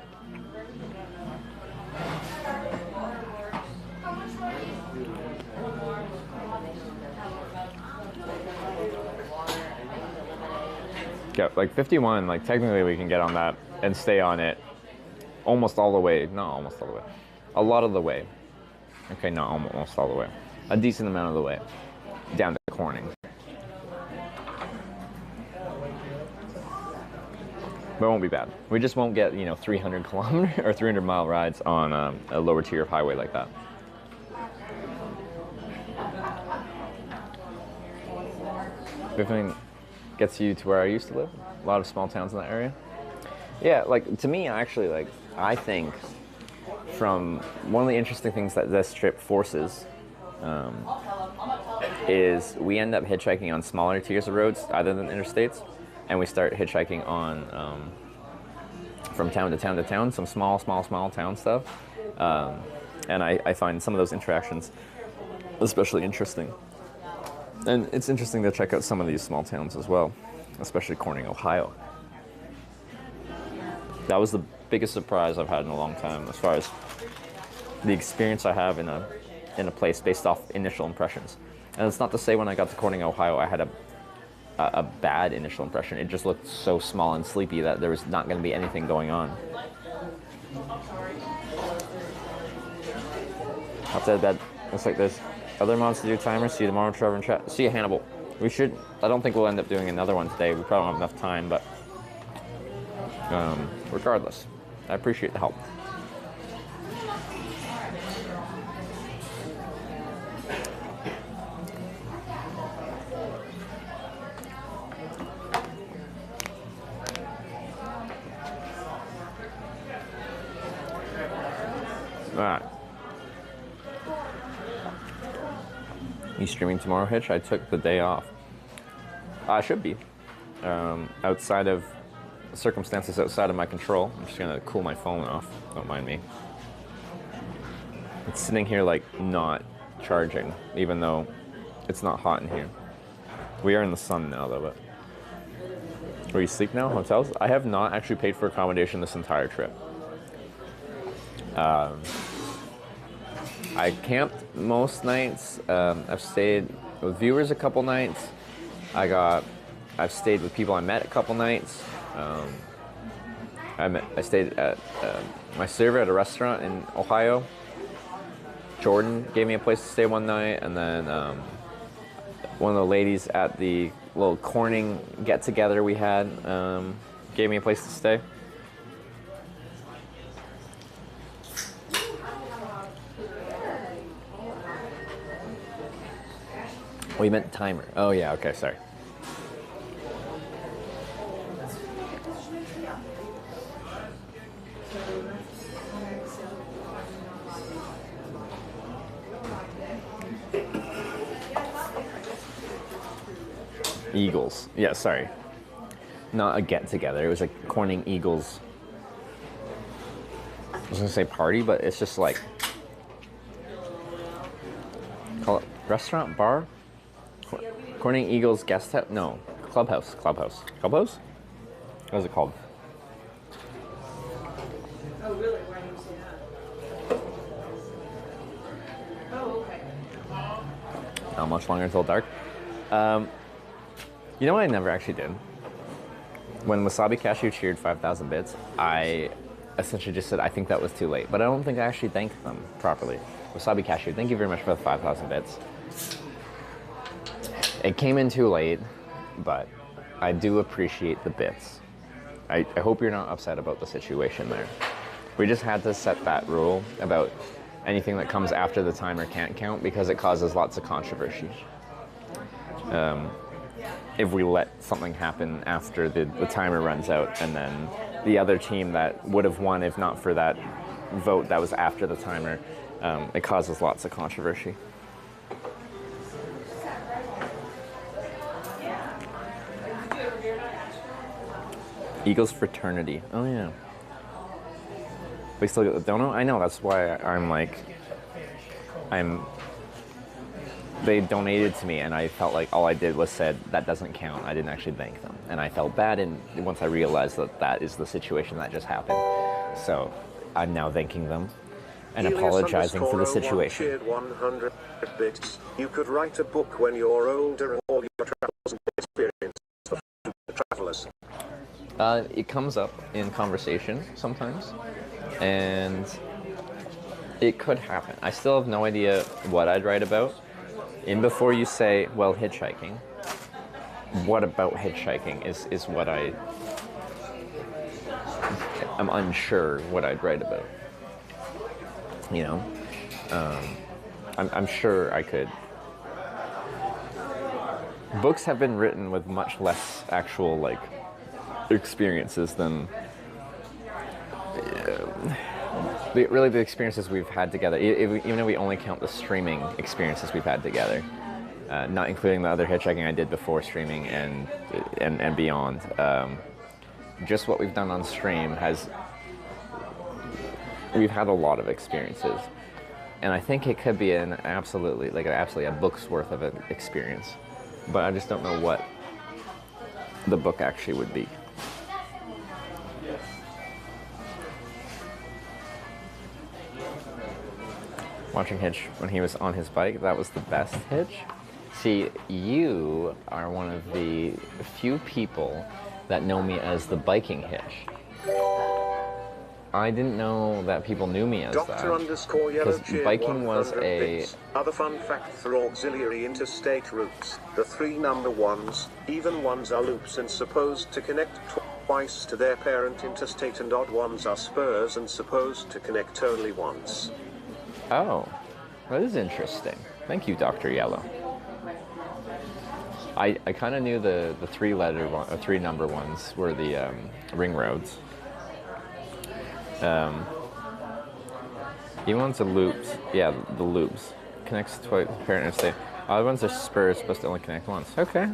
Yeah, like 51, like technically we can get on that and stay on it almost all the way. Not almost all the way. A lot of the way. Okay, not almost all the way. A decent amount of the way down to Corning. But it won't be bad. We just won't get, 300 kilometer or 300 mile rides on a lower tier of highway like that. Everything gets you to where I used to live. A lot of small towns in that area. Yeah, like to me, actually, like I think from one of the interesting things that this trip forces is we end up hitchhiking on smaller tiers of roads other than interstates, and we start hitchhiking on from town to town to town, some small town stuff. And I find some of those interactions especially interesting. And it's interesting to check out some of these small towns as well, especially Corning, Ohio. That was the biggest surprise I've had in a long time as far as the experience I have in a place based off initial impressions. And it's not to say when I got to Corning, Ohio, I had a bad initial impression. It just looked so small and sleepy that there was not going to be anything going on. Outside of bed, looks like there's other mods to do timers. See you tomorrow, Trevor and chat. See you, Hannibal. I don't think we'll end up doing another one today. We probably don't have enough time, but regardless, I appreciate the help. All right. You streaming tomorrow, Hitch? I took the day off. I should be. Outside of circumstances outside of my control. I'm just gonna cool my phone off. Don't mind me. It's sitting here like not charging, even though it's not hot in here. We are in the sun now though, but. Where you sleep now? Hotels? I have not actually paid for accommodation this entire trip. I camped most nights. I've stayed with viewers a couple nights. I've stayed with people I met a couple nights. I stayed at my server at a restaurant in Ohio. Jordan gave me a place to stay one night, and then one of the ladies at the little Corning get-together we had gave me a place to stay. Oh, you meant timer. Oh, yeah, okay, sorry. Eagles. Yeah, sorry. Not a get-together. It was a Corning Eagles was gonna say party, but it's just like, call it restaurant, bar? Corning Eagles guest house? No, clubhouse. Clubhouse? What is it called? Oh, really? Why do you say that? Oh, okay. Not much longer until dark. You know what I never actually did? When Wasabi Cashew cheered 5,000 bits, I essentially just said, I think that was too late. But I don't think I actually thanked them properly. Wasabi Cashew, thank you very much for the 5,000 bits. It came in too late, but I do appreciate the bits. I hope you're not upset about the situation there. We just had to set that rule about anything that comes after the timer can't count because it causes lots of controversy. If we let something happen after the timer runs out and then the other team that would have won if not for that vote that was after the timer, it causes lots of controversy. Eagles fraternity. Oh yeah. We still get the dono? I know, that's why they donated to me and I felt like all I did was said, that doesn't count. I didn't actually thank them. And I felt bad and once I realized that that is the situation that just happened. So I'm now thanking them and apologizing for the situation. Cheered 100 bits. You could write a book when you're older and all your travels and experiences of the travelers. It comes up in conversation sometimes, and it could happen. I still have no idea what I'd write about. And before you say, well, hitchhiking, what about hitchhiking is what I'm unsure what I'd write about. You know, I'm sure I could. Books have been written with much less actual, like, experiences than really the experiences we've had together, even if we only count the streaming experiences we've had together, not including the other hitchhiking I did before streaming and beyond. Just what we've done on stream we've had a lot of experiences, and I think it could be absolutely a book's worth of an experience, but I just don't know what the book actually would be. Watching Hitch when he was on his bike, that was the best Hitch. See, you are one of the few people that know me as the biking Hitch. I didn't know that people knew me as that. Because biking was a... Other fun fact for auxiliary interstate routes, the 3 number ones, even ones are loops and supposed to connect twice to their parent interstate, and odd ones are spurs and supposed to connect only once. Oh, that is interesting. Thank you, Dr. Yellow. I kind of knew the 3 number ones were the ring roads. Even ones are loops. Yeah, the loops. Connects twice parent interstate. Other ones are spurs, supposed to only connect once. Okay.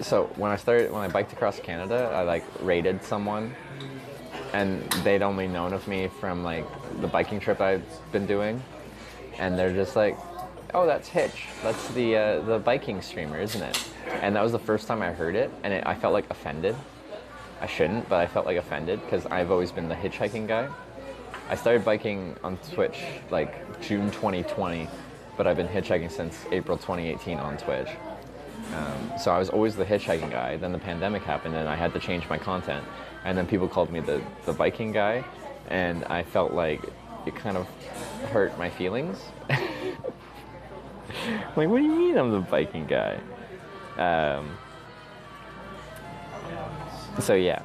So when I biked across Canada, I raided someone, and they'd only known of me from the biking trip I've been doing, and they're just like, "Oh, that's Hitch. That's the biking streamer, isn't it?" And that was the first time I heard it, and I felt offended. I shouldn't, but I felt offended because I've always been the hitchhiking guy. I started biking on Twitch June 2020, but I've been hitchhiking since April 2018 on Twitch. So I was always the hitchhiking guy. Then the pandemic happened and I had to change my content. And then people called me the biking guy, and I felt like it kind of hurt my feelings. What do you mean I'm the biking guy? So yeah,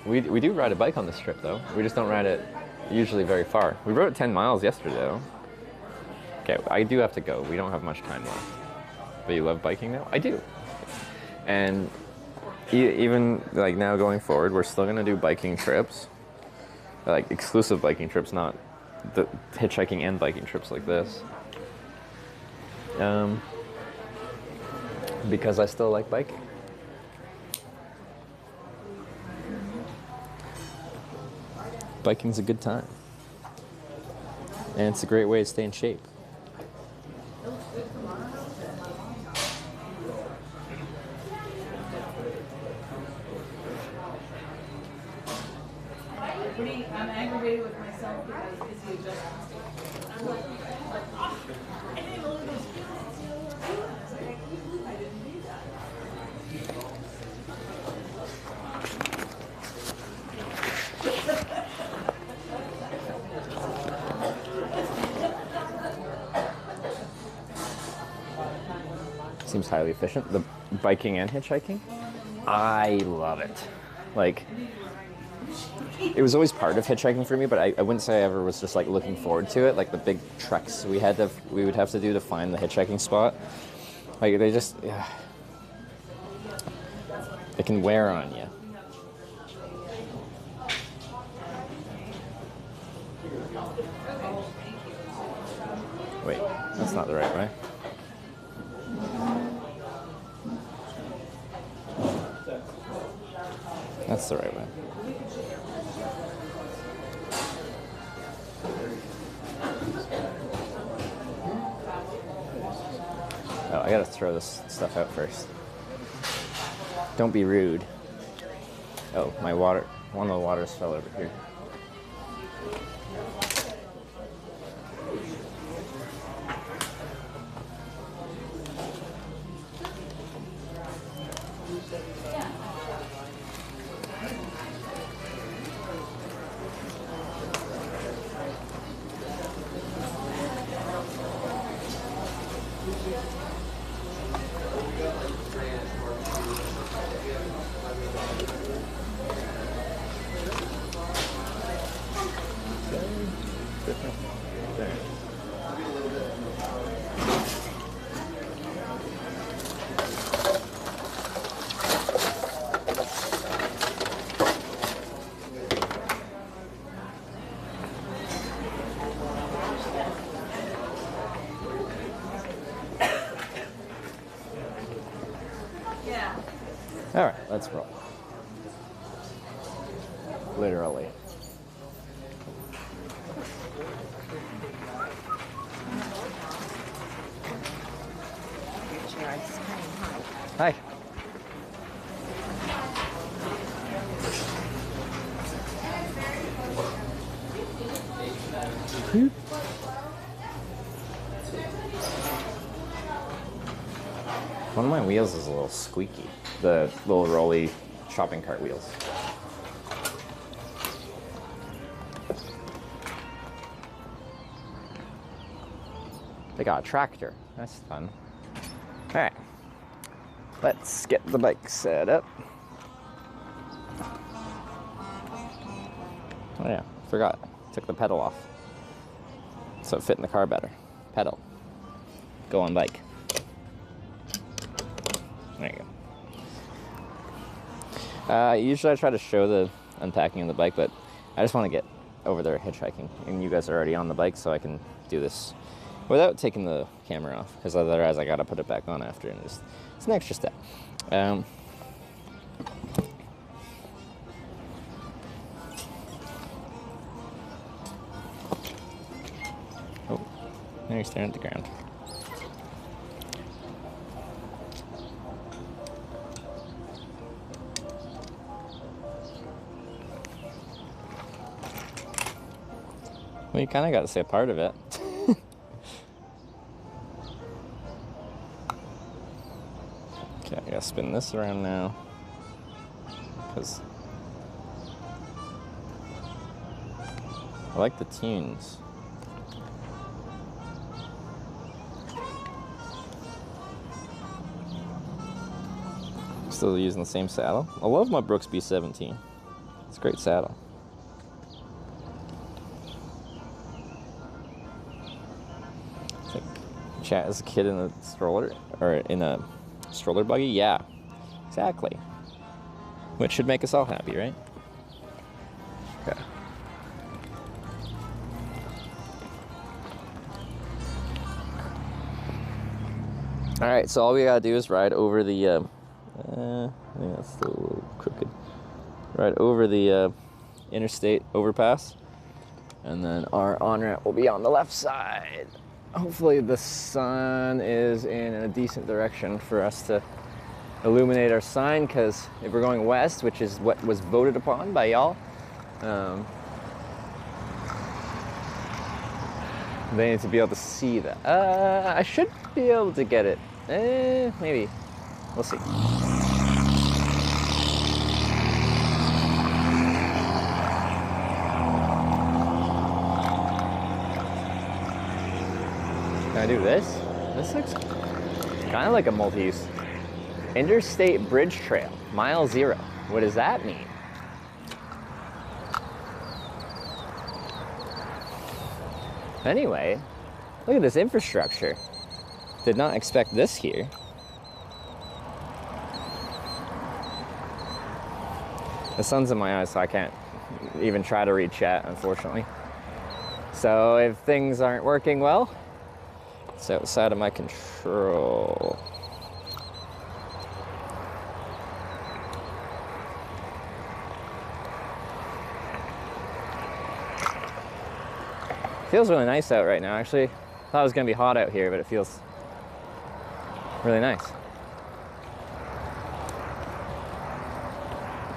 we do ride a bike on this trip though. We just don't ride it usually very far. We rode 10 miles yesterday though. Okay, I do have to go. We don't have much time left. But you love biking now? I do. And even now going forward, we're still gonna do biking trips, exclusive biking trips, not the hitchhiking and biking trips like this. Because I still like biking. Biking's a good time. And it's a great way to stay in shape. I'm aggravated with myself because it's the adjustments. I'm like, oh, I didn't know those I didn't do that. Seems highly efficient. The biking and hitchhiking, I love it. Like, it was always part of hitchhiking for me, but I wouldn't say I ever was just like looking forward to it. Like the big treks we would have to do to find the hitchhiking spot. Like they just, it can wear on you. Wait, that's not the right way. That's the right way. Oh, I gotta throw this stuff out first. Don't be rude. Oh, my water. One of the waters fell over here. All right, let's roll. Literally. Hi. One of my wheels is a little squeaky. The little rolly shopping cart wheels. They got a tractor. That's fun. All right. Let's get the bike set up. Oh yeah, forgot. Took the pedal off. So it fit in the car better. Pedal. Go on bike. There you go. Usually I try to show the unpacking of the bike, but I just want to get over there hitchhiking. And you guys are already on the bike, so I can do this without taking the camera off, because otherwise I gotta put it back on after, and it's an extra step. Oh, now you're staring at the ground. Well, you kind of got to say a part of it. Okay, I gotta spin this around now, because I like the tunes. Still using the same saddle. I love my Brooks B17. It's a great saddle. Chat as a kid in a stroller, or in a stroller buggy? Yeah, exactly. Which should make us all happy, right? Okay. All right, so all we gotta do is ride over the, I think that's still a little crooked. Ride over the interstate overpass. And then our on-ramp will be on the left side. Hopefully the sun is in a decent direction for us to illuminate our sign, because if we're going west, which is what was voted upon by y'all, they need to be able to see that. I should be able to get it. Maybe. We'll see. Can I do this? This looks kind of like a multi-use. Interstate Bridge Trail, mile 0. What does that mean? Anyway, look at this infrastructure. Did not expect this here. The sun's in my eyes, so I can't even try to read chat, unfortunately. So if things aren't working well, it's outside of my control. Feels really nice out right now, actually. Thought it was gonna be hot out here, but it feels really nice.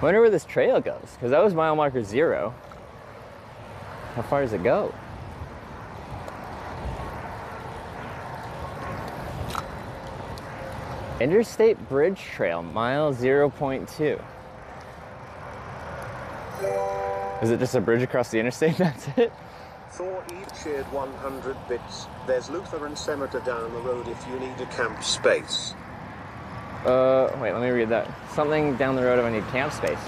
Wonder where this trail goes, because that was mile marker 0. How far does it go? Interstate Bridge Trail, mile 0.2. Is it just a bridge across the interstate? That's it? Thor Eve cheered 100 bits. There's Lutheran Cemetery down the road if you need a camp space. Wait, let me read that. Something down the road if I need camp space.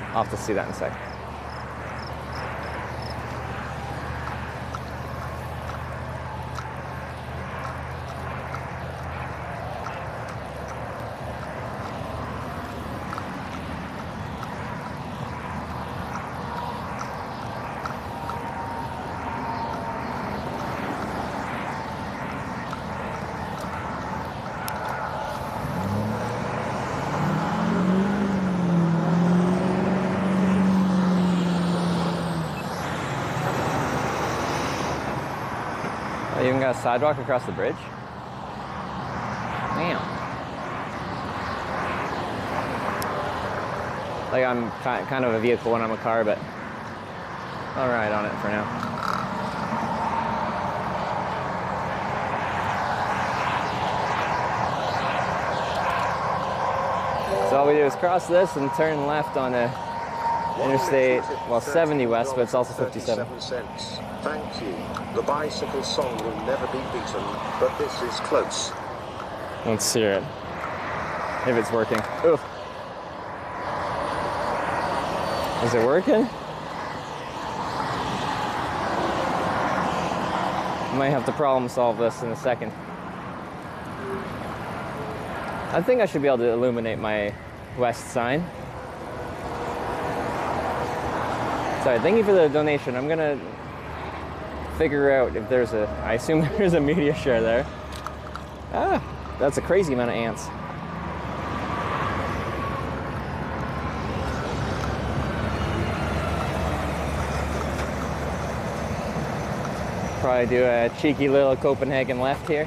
I'll have to see that in a sec. You even got a sidewalk across the bridge? Damn. Like, I'm kind of a vehicle when I'm a car, but I'll ride on it for now. So all we do is cross this and turn left on a interstate, well, 70 west, but it's also 57. Thank you. The bicycle song will never be beaten, but this is close. Let's hear it. If it's working. Ooh. Is it working? I might have to problem solve this in a second. I think I should be able to illuminate my west sign. Sorry, thank you for the donation. I'm gonna figure out if there's a, I assume there's a media share there. Ah, that's a crazy amount of ants. Probably do a cheeky little Copenhagen left here.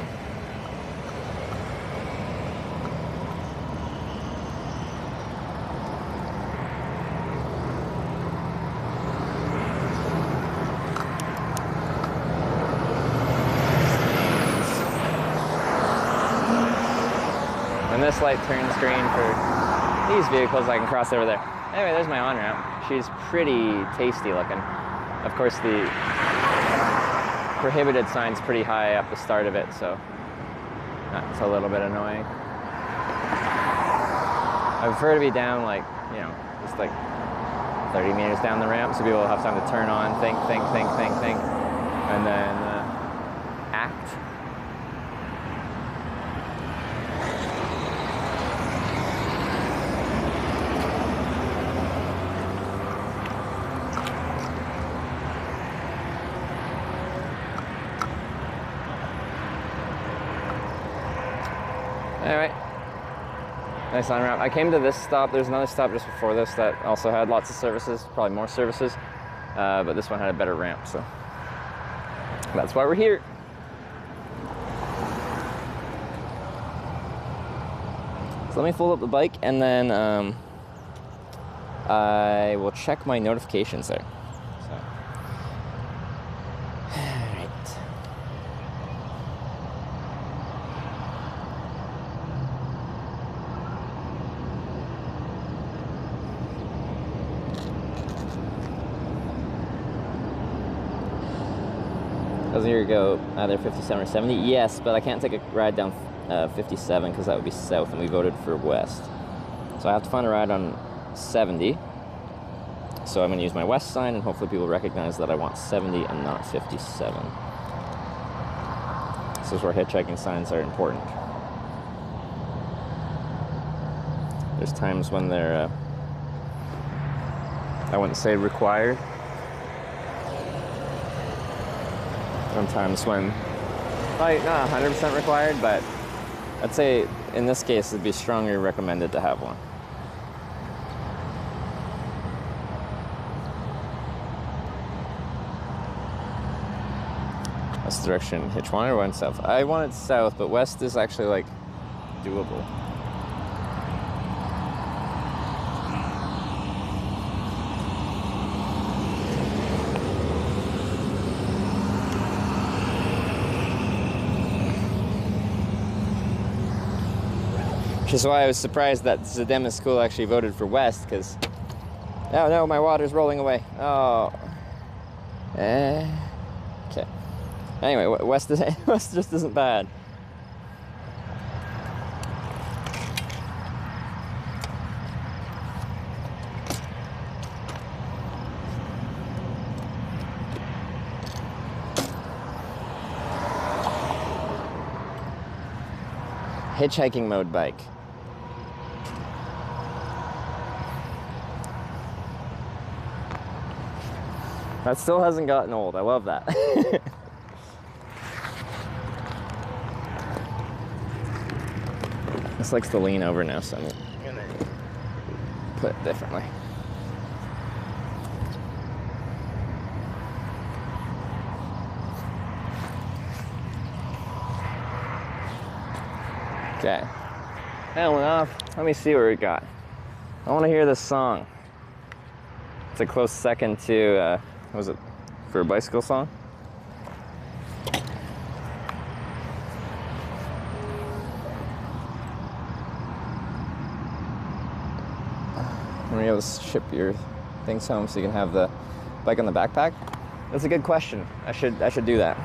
And this light turns green for these vehicles. I can cross over there. Anyway, there's my on-ramp. She's pretty tasty looking. Of course, the prohibited sign's pretty high up the start of it, so that's a little bit annoying. I prefer to be down, like, you know, just like 30 meters down the ramp so people will have time to turn on, think, and then act. All right, Nice on ramp. I came to this stop. There's another stop just before this that also had lots of services, probably more services, but this one had a better ramp, so that's why we're here. So let me fold up the bike and then I will check my notifications there. So. Alright. Does a year ago either 57 or 70? Yes, but I can't take a ride down 57 because that would be south and we voted for west. So I have to find a ride on 70. So I'm going to use my west sign and hopefully people recognize that I want 70 and not 57. This is where hitchhiking signs are important. There's times when they're, I wouldn't say required. Sometimes when, like, not 100% required, but I'd say in this case it'd be strongly recommended to have one. West direction, hitch one or one south? I wanted south, but west is actually like doable. Which is why I was surprised that Zedema School actually voted for west, because, oh no, my water's rolling away. Oh. Okay. Anyway, west just isn't bad. Hitchhiking mode bike. That still hasn't gotten old. I love that. This likes to lean over now, so I'm gonna put it differently. Okay. That went off. Let me see what we got. I want to hear this song. It's a close second to, what was it, for a bicycle song? Are you able to ship your things home so you can have the bike on the backpack? That's a good question. I should do that.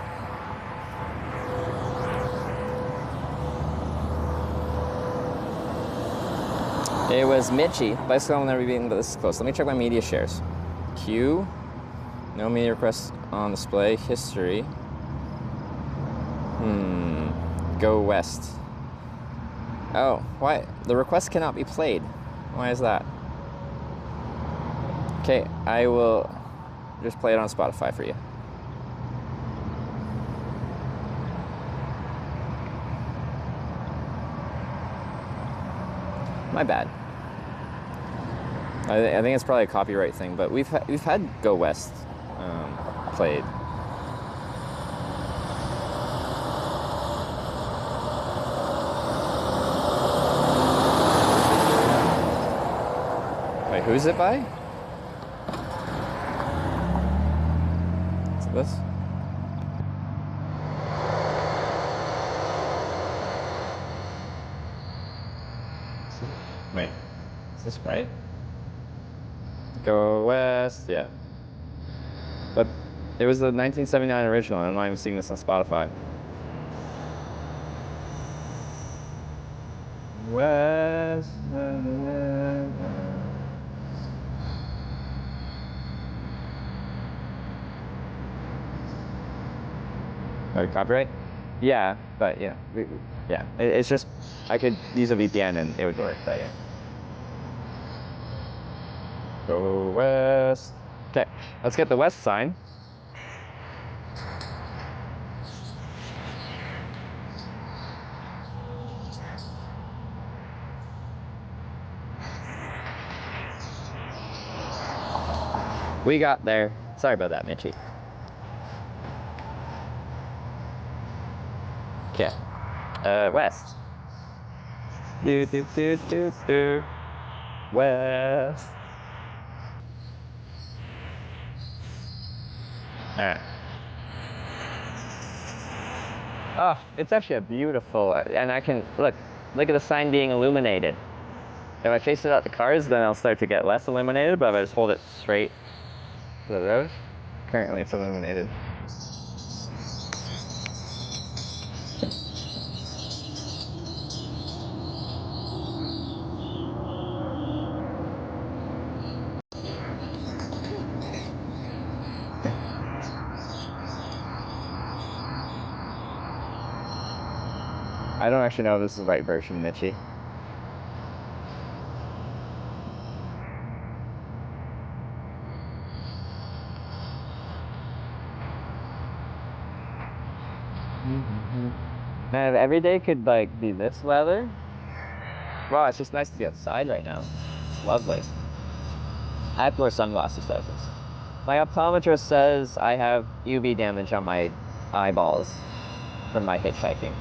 It was Mitchy. Bicycle will never be this close. Let me check my media shares. Q. No media requests on display. History. Go west. Oh, why? The request cannot be played. Why is that? Okay, I will just play it on Spotify for you. My bad. I think it's probably a copyright thing, but we've had Go West played. Wait, who's it by? Is it this? Wait, is this right? Go West, yeah. But it was the 1979 original. I'm not even seeing this on Spotify. West. Copyright? Yeah, but yeah, yeah. It's just I could use a VPN and it would work. But yeah. Go west. Okay, let's get the west sign. We got there. Sorry about that, Mitchie. Okay. West. Do do do do do. West. Alright. Oh, it's actually a beautiful, and I can, look at the sign being illuminated. If I face it at the cars, then I'll start to get less illuminated, but if I just hold it straight to the road, currently it's illuminated. I don't actually know if this is the right version, Mitchie. Man, if every day could like be this weather. Wow, it's just nice to be outside right now. It's lovely. I have to wear sunglasses though. My optometrist says I have UV damage on my eyeballs from my hitchhiking.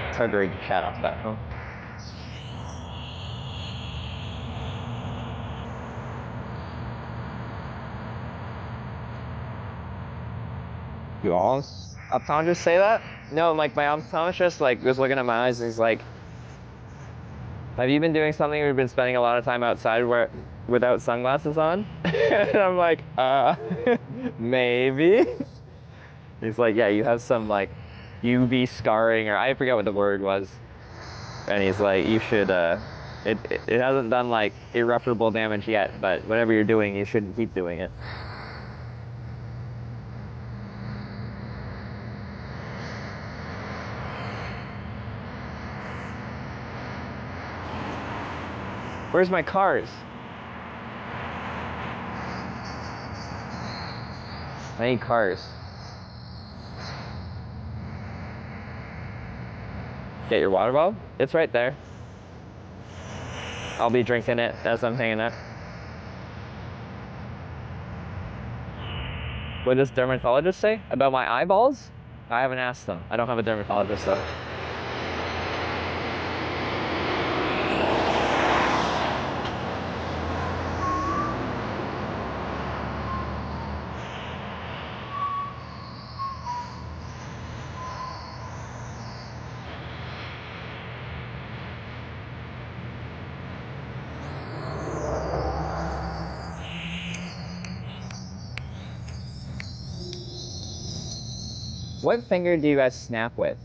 It's hard to read the chat off that, huh? You all optometrists say that? No, like my optometrist like was looking at my eyes and he's like, have you been doing something where you've been spending a lot of time outside without sunglasses on? And I'm like, maybe. He's like, yeah, you have some like UV scarring, or I forget what the word was. And he's like, you should, it hasn't done like irreparable damage yet, but whatever you're doing, you shouldn't keep doing it. Where's my cars? I need cars. Get your water bottle? It's right there. I'll be drinking it as I'm hanging out. What does dermatologist say about my eyeballs? I haven't asked them. I don't have a dermatologist though. What finger do you guys snap with?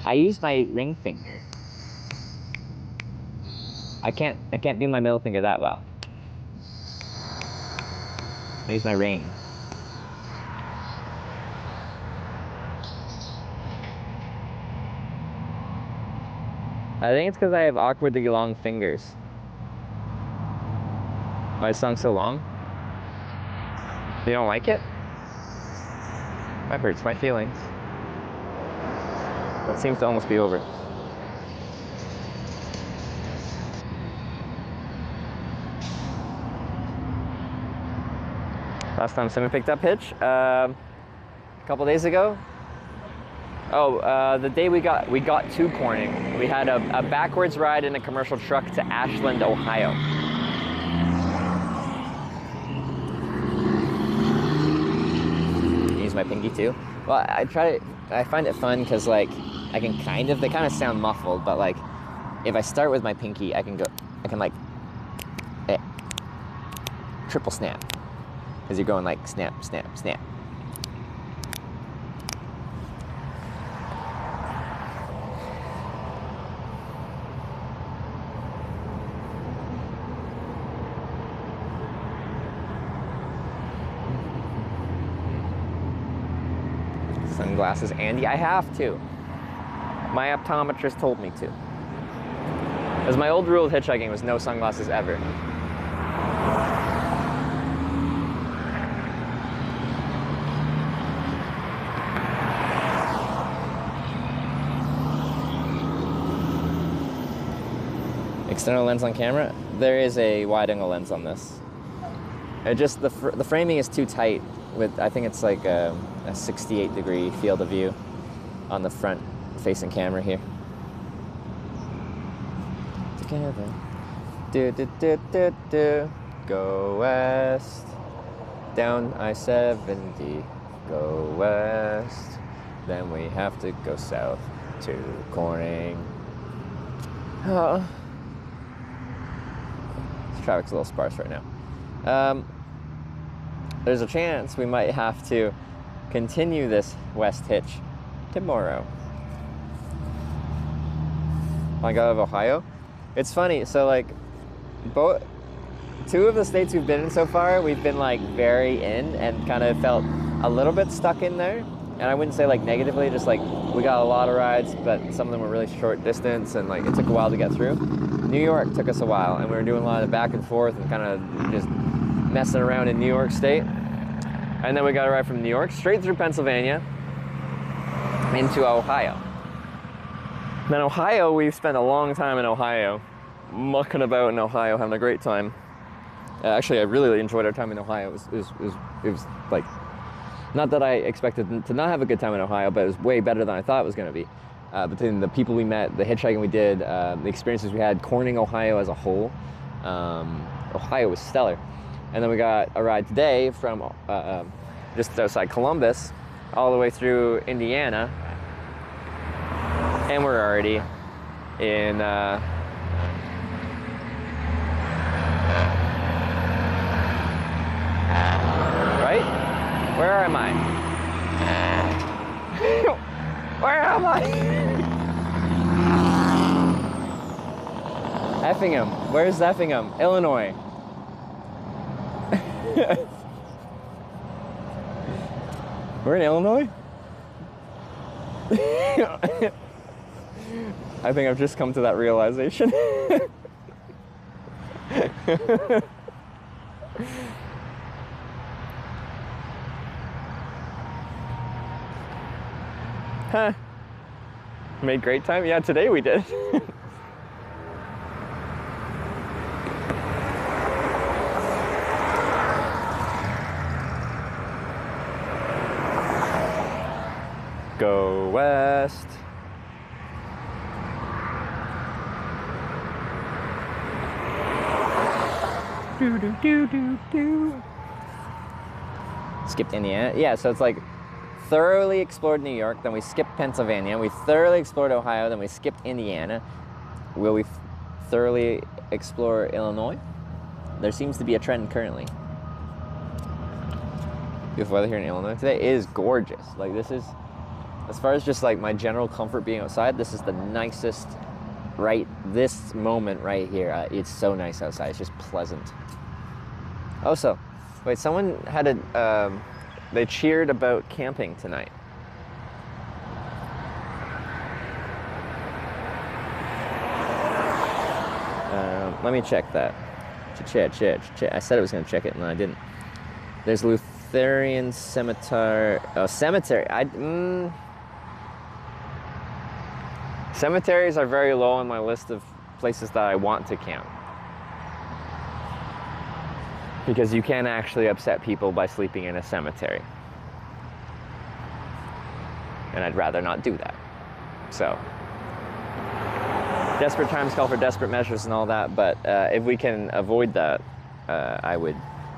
I use my ring finger. I can't do my middle finger that well. I use my ring. I think it's because I have awkwardly long fingers. My song's so long. You don't like it? That hurts my feelings. That seems to almost be over. Last time someone picked up Hitch, a couple days ago. Oh, the day we got to Corning, we had a backwards ride in a commercial truck to Ashland, Ohio. Use my pinky too. Well, I find it fun because like they kind of sound muffled, but like if I start with my pinky, I can like triple snap. Because you're going like snap, snap, snap. Sunglasses, Andy. I have to. My optometrist told me to. Because my old rule of hitchhiking was no sunglasses ever. External lens on camera? There is a wide angle lens on this. It just, the framing is too tight with, I think it's like a 68 degree field of view on the front facing camera here. Together. Do, do, do, do, do. Go west. Down I-70. Go west. Then we have to go south to Corning. Oh. This traffic's a little sparse right now. There's a chance we might have to continue this west hitch tomorrow. I got out of Ohio. It's funny, so like two of the states we've been in so far, we've been like very in and kind of felt a little bit stuck in there. And I wouldn't say like negatively, just like we got a lot of rides, but some of them were really short distance and like it took a while to get through. New York took us a while and we were doing a lot of back and forth and kind of just messing around in New York State. And then we got a ride from New York straight through Pennsylvania into Ohio. Then Ohio, we've spent a long time in Ohio, mucking about in Ohio, having a great time. Actually, I really enjoyed our time in Ohio. It was like, not that I expected to not have a good time in Ohio, but it was way better than I thought it was going to be. Between the people we met, the hitchhiking we did, the experiences we had, Corning, Ohio as a whole, Ohio was stellar. And then we got a ride today from just outside Columbus, all the way through Indiana, and we're already in right? Where am I? Where am I? Effingham. Where's Effingham? Illinois. We're in Illinois? I think I've just come to that realization. Huh. Made great time? Yeah, today we did. Go west. Do do do do do. Skipped Indiana. Yeah, so it's like thoroughly explored New York, then we skipped Pennsylvania. We thoroughly explored Ohio, then we skipped Indiana. Will we thoroughly explore Illinois? There seems to be a trend currently. Beautiful weather here in Illinois today. It is gorgeous. Like this is, as far as just like my general comfort being outside, this is the nicest, right, this moment right here. It's so nice outside. It's just pleasant. Also, wait, someone had a, they cheered about camping tonight. Let me check that. Check. I said I was going to check it, and I didn't. There's Lutheran Cemetery. Oh, cemetery. Cemeteries are very low on my list of places that I want to camp. Because you can actually upset people by sleeping in a cemetery. And I'd rather not do that. So, desperate times call for desperate measures and all that, but if we can avoid that, I would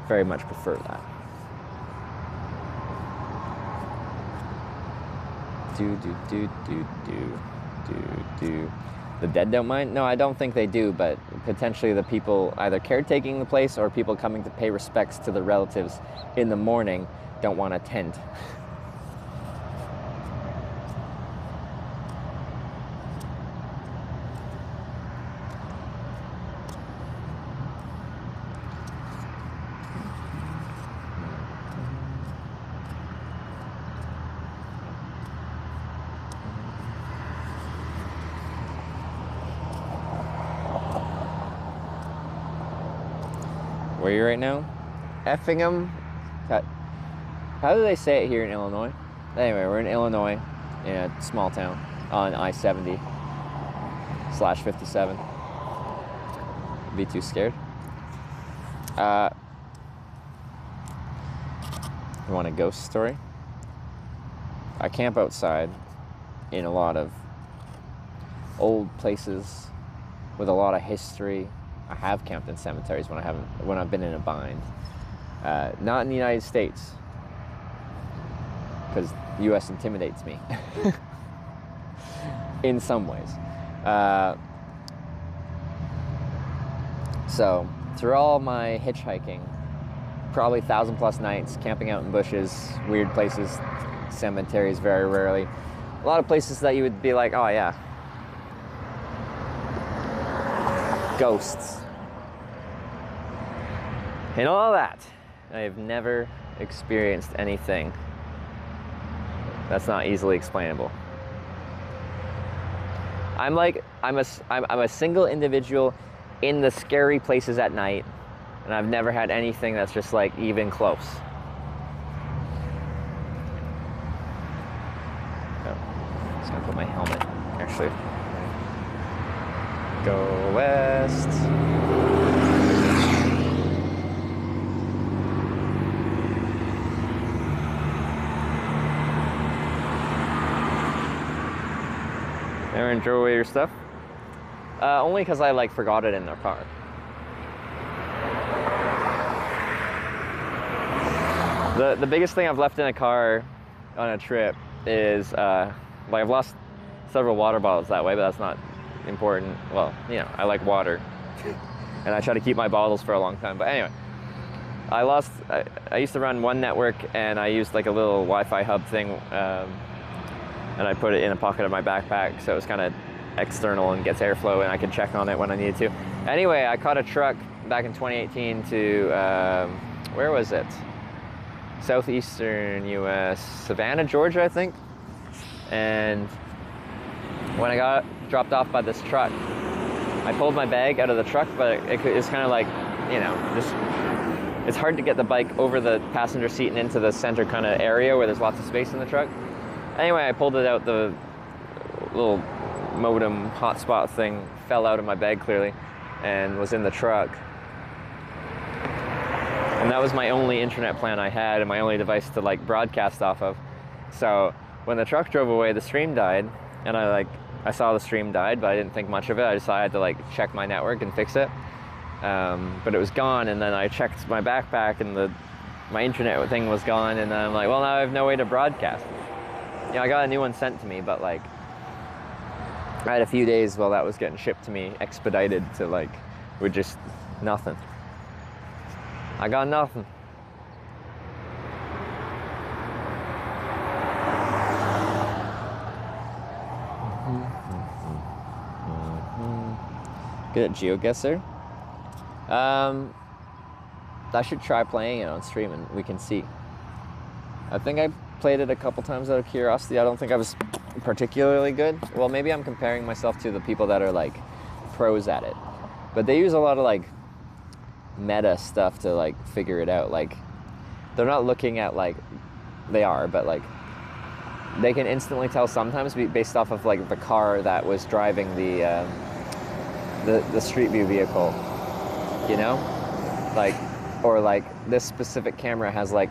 very much prefer that. Do. The dead don't mind? No, I don't think they do, but potentially the people either caretaking the place or people coming to pay respects to the relatives in the morning don't want a tent. Where are you right now? Effingham? How do they say it here in Illinois? Anyway, we're in Illinois, in a small town on I-70/57. I'd be too scared. You want a ghost story? I camp outside in a lot of old places with a lot of history. I have camped in cemeteries when I've been in a bind. Not in the United States, because the U.S. intimidates me in some ways. So through all my hitchhiking, probably 1,000+ nights, camping out in bushes, weird places, cemeteries very rarely. A lot of places that you would be like, oh yeah, ghosts. And all that, I have never experienced anything that's not easily explainable. I'm a single individual in the scary places at night, and I've never had anything that's just like even close. Oh, I'm just gonna put my helmet, actually. Go west. Aaron drove away your stuff? Only because I forgot it in their car. The biggest thing I've left in a car on a trip is I've lost several water bottles that way, but that's not important. Well, I like water, and I try to keep my bottles for a long time. But anyway, I used to run one network, and I used a little Wi-Fi hub thing, and I put it in a pocket of my backpack, so it was kind of external and gets airflow, and I can check on it when I need to. Anyway, I caught a truck back in 2018 to, where was it? Southeastern US, Savannah, Georgia, I think. And when I got dropped off by this truck, I pulled my bag out of the truck, but it's kind of it's hard to get the bike over the passenger seat and into the center kind of area where there's lots of space in the truck. Anyway, I pulled it out, the little modem hotspot thing fell out of my bag clearly and was in the truck. And that was my only internet plan I had and my only device to broadcast off of. So when the truck drove away, the stream died, and I saw the stream died, but I didn't think much of it. I decided to check my network and fix it. But it was gone, and then I checked my backpack and my internet thing was gone, and then I'm like, well, now I have no way to broadcast. I got a new one sent to me, but I had a few days while that was getting shipped to me, expedited to with just nothing. I got nothing. Good at GeoGuessr. I should try playing it on stream and we can see. I think I played it a couple times out of curiosity. I don't think I was particularly good. Well, maybe I'm comparing myself to the people that are pros at it. But they use a lot of meta stuff to figure it out. They're not looking at they are, but they can instantly tell sometimes based off of the car that was driving the street view vehicle, or this specific camera has like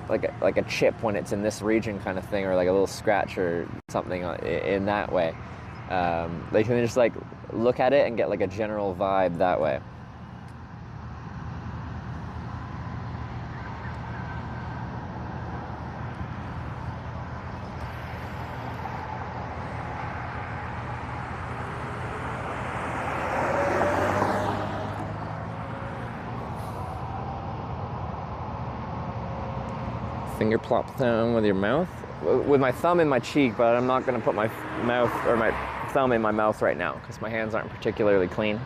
a chip when it's in this region kind of thing, or a little scratch or something in that way. They can just look at it and get a general vibe that way. Finger plop down with your mouth. With my thumb in my cheek, but I'm not going to put my mouth or my thumb in my mouth right now because my hands aren't particularly clean.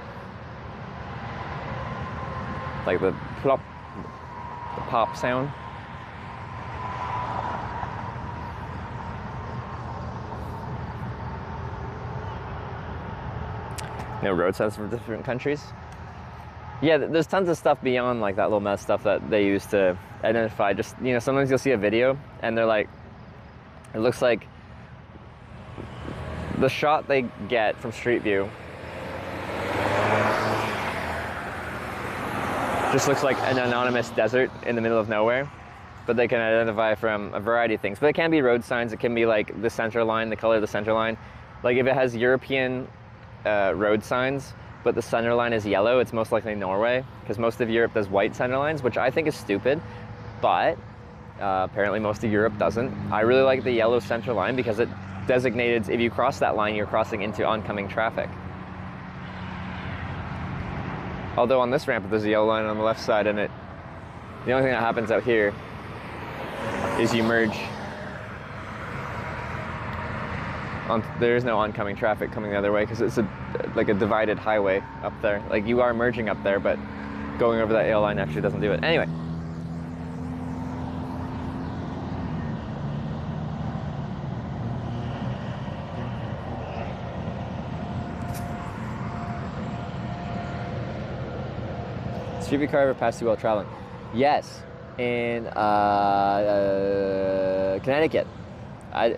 The plop, the pop sound. Road signs from different countries. Yeah, there's tons of stuff beyond that little mess stuff that they use to identify. Just, sometimes you'll see a video and they're it looks like the shot they get from Street View Just looks like an anonymous desert in the middle of nowhere. But they can identify from a variety of things. But it can be road signs. It can be like the center line, the color of the center line. Like if it has European road signs, but the center line is yellow, it's most likely Norway, because most of Europe does white center lines, which I think is stupid, but apparently most of Europe doesn't. I really like the yellow center line because it designated if you cross that line, you're crossing into oncoming traffic. Although on this ramp, there's a yellow line on the left side, and the only thing that happens out here is you merge. There is no oncoming traffic coming the other way because it's like a divided highway up there. Like you are merging up there, but going over that yellow line actually doesn't do it. Anyway. Street view car ever passed you while traveling? Yes, in Connecticut. I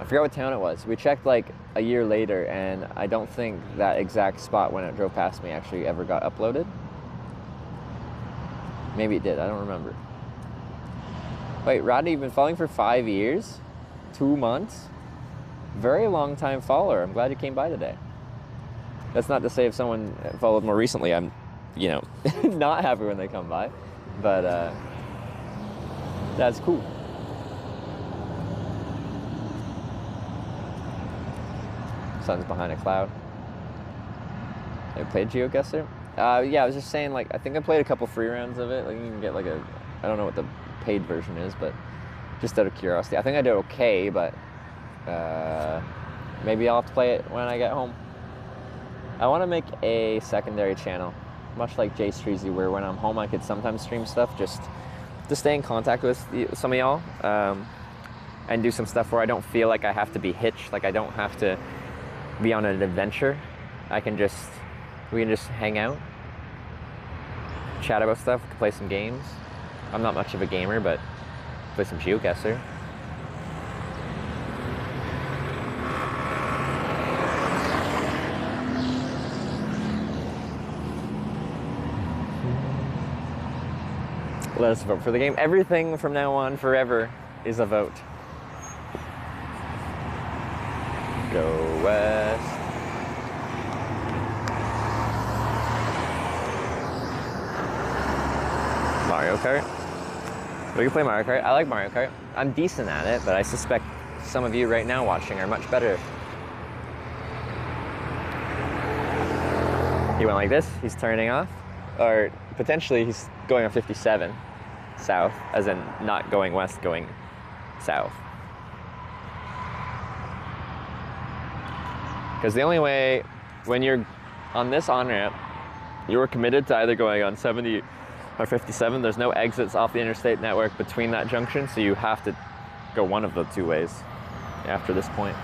forgot what town it was. We checked like a year later, and I don't think that exact spot when it drove past me actually ever got uploaded. Maybe it did, I don't remember. Wait, Rodney, you've been following for 5 years? 2 months? Very long time follower. I'm glad you came by today. That's not to say if someone followed more recently, I'm, you know, not happy when they come by, but that's cool. Sun's behind a cloud. Have you played GeoGuessr? Yeah, I was just saying, like, I think I played a couple free rounds of it. Like, you can get like I don't know what the paid version is, but just out of curiosity. I think I did okay, but maybe I'll have to play it when I get home. I want to make a secondary channel, much like Jay Streezy, where when I'm home I could sometimes stream stuff just to stay in contact with some of y'all, and do some stuff where I don't feel like I have to be hitched, like I don't have to be on an adventure. We can just hang out, chat about stuff, we can play some games. I'm not much of a gamer, but play some GeoGuessr. Let us vote for the game. Everything from now on, forever, is a vote. Go west. Mario Kart. We can play Mario Kart. I like Mario Kart. I'm decent at it, but I suspect some of you right now watching are much better. He went like this. He's turning off. Or potentially he's going on 57 south, as in not going west, going south. Because the only way, when you're on this on-ramp, you're committed to either going on 70 or 57. There's no exits off the interstate network between that junction, so you have to go one of the two ways after this point.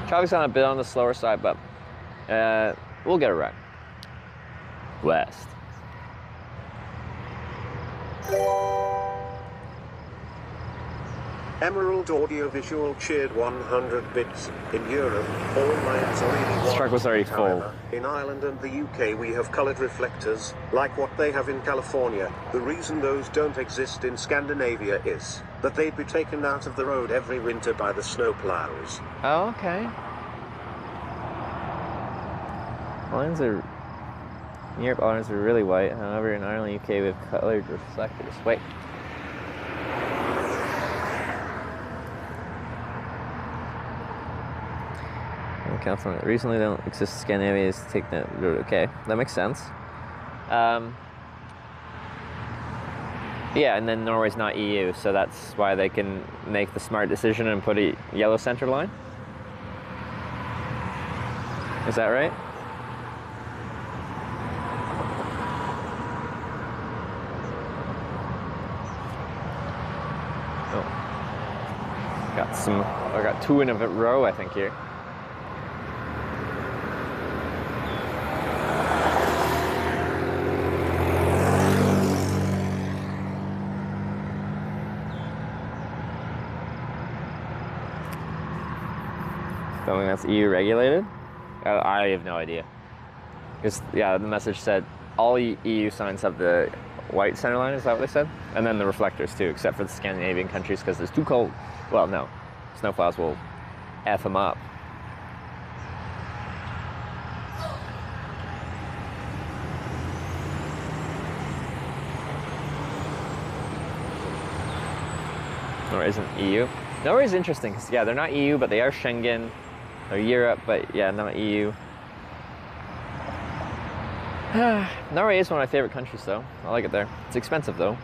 Traffic's on a bit on the slower side, but we'll get it right. West. Emerald Audiovisual cheered 100 bits. In Europe, all lines are really This truck was already full. In Ireland and the UK we have coloured reflectors, like what they have in California. The reason those don't exist in Scandinavia is that they'd be taken out of the road every winter by the snowplows. Oh, okay. Lines are... In Europe, lines are really white. However, in Ireland, UK, we have coloured reflectors. Wait. California recently don't exist in Scandinavia is take that road. Okay, that makes sense. Yeah, and then Norway's not EU, so that's why they can make the smart decision and put a yellow center line. Is that right? Oh, I got two in a row, I think here. Something that's EU regulated? I have no idea. Because, yeah, the message said all EU signs have the white center line, is that what they said? And then the reflectors too, except for the Scandinavian countries because it's too cold. Well, no, snowplows will F them up. Norway isn't EU. Norway is interesting because, yeah, they're not EU, but they are Schengen. They're Europe, but yeah, not EU. Norway is one of my favorite countries, though. I like it there. It's expensive, though.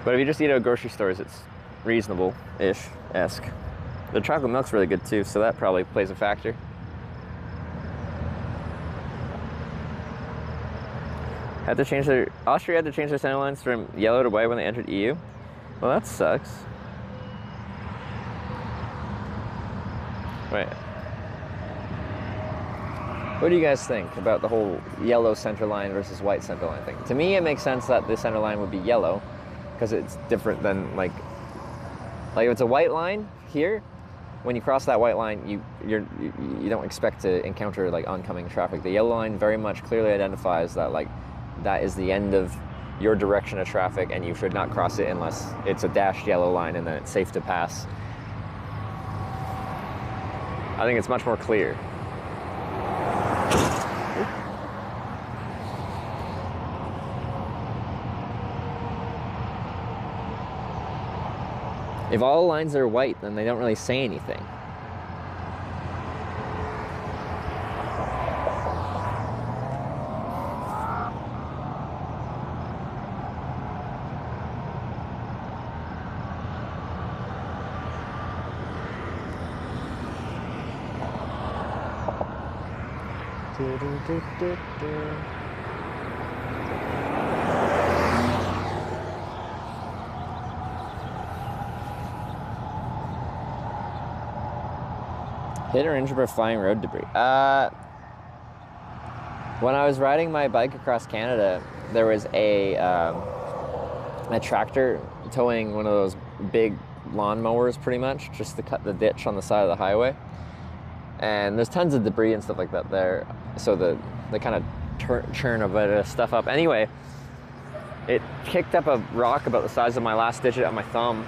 But if you just eat at grocery stores, it's reasonable-ish-esque. The chocolate milk's really good, too, so that probably plays a factor. Austria had to change their center lines from yellow to white when they entered EU. Well, that sucks. Wait. What do you guys think about the whole yellow center line versus white center line thing? To me, it makes sense that the center line would be yellow because it's different than like if it's a white line here, when you cross that white line, you don't expect to encounter like oncoming traffic. The yellow line very much clearly identifies that like that is the end of your direction of traffic and you should not cross it unless it's a dashed yellow line and then it's safe to pass. I think it's much more clear. If all the lines are white, then they don't really say anything. Hit or injured by flying road debris. When I was riding my bike across Canada, there was a tractor towing one of those big lawnmowers, pretty much, just to cut the ditch on the side of the highway. And there's tons of debris and stuff like that there, so they kind of churn a bit of stuff up. Anyway, it kicked up a rock about the size of my last digit on my thumb.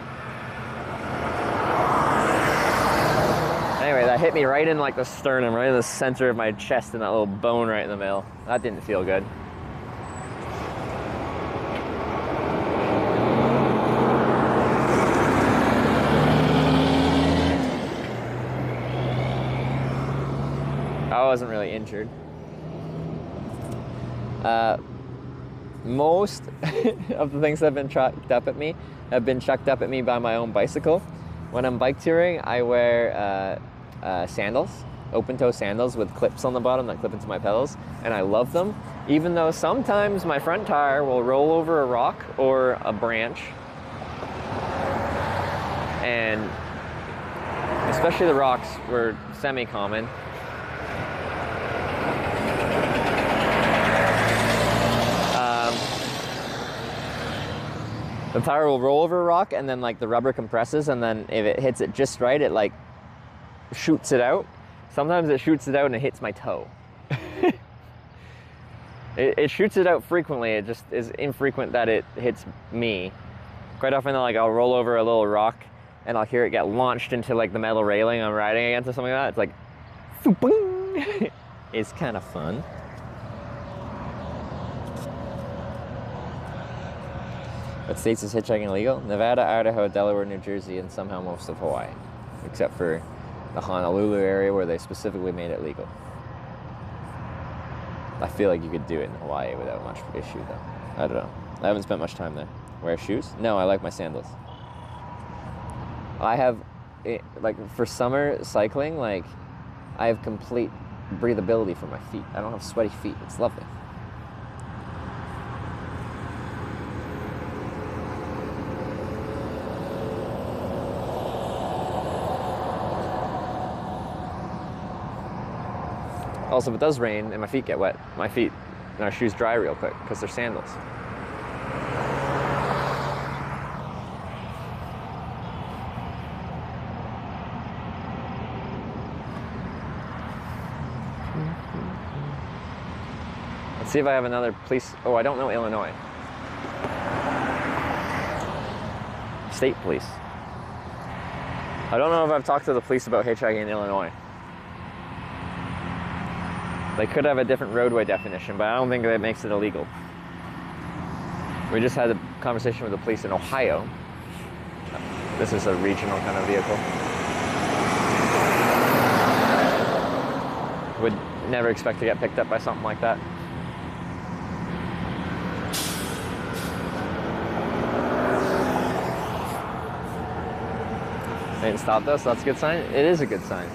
Anyway, that hit me right in like the sternum, right in the center of my chest, and that little bone right in the middle. That didn't feel good. I wasn't really injured. Most of the things that have been chucked up at me have been chucked up at me by my own bicycle. When I'm bike touring, I wear sandals, open-toe sandals with clips on the bottom that clip into my pedals, and I love them, even though sometimes my front tire will roll over a rock or a branch, and especially the rocks were semi-common. The tire will roll over a rock, and then like the rubber compresses, and then if it hits it just right, it like shoots it out. Sometimes it shoots it out and it hits my toe. It shoots it out frequently. It just is infrequent that it hits me. Quite often, like I'll roll over a little rock and I'll hear it get launched into like the metal railing I'm riding against or something like that. It's like, it's kind of fun. What states is hitchhiking illegal? Nevada, Idaho, Delaware, New Jersey, and somehow most of Hawaii, except for the Honolulu area where they specifically made it legal. I feel like you could do it in Hawaii without much issue, though. I don't know. I haven't spent much time there. Wear shoes? No, I like my sandals. I have, like, for summer cycling, like, I have complete breathability for my feet. I don't have sweaty feet. It's lovely. Also, if it does rain and my feet get wet, my feet and our shoes dry real quick because they're sandals. See if I have another police. Oh, I don't know Illinois. State police. I don't know if I've talked to the police about hitchhiking in Illinois. They could have a different roadway definition, but I don't think that makes it illegal. We just had a conversation with the police in Ohio. This is a regional kind of vehicle. Would never expect to get picked up by something like that. They didn't stop us, so that's a good sign. It is a good sign.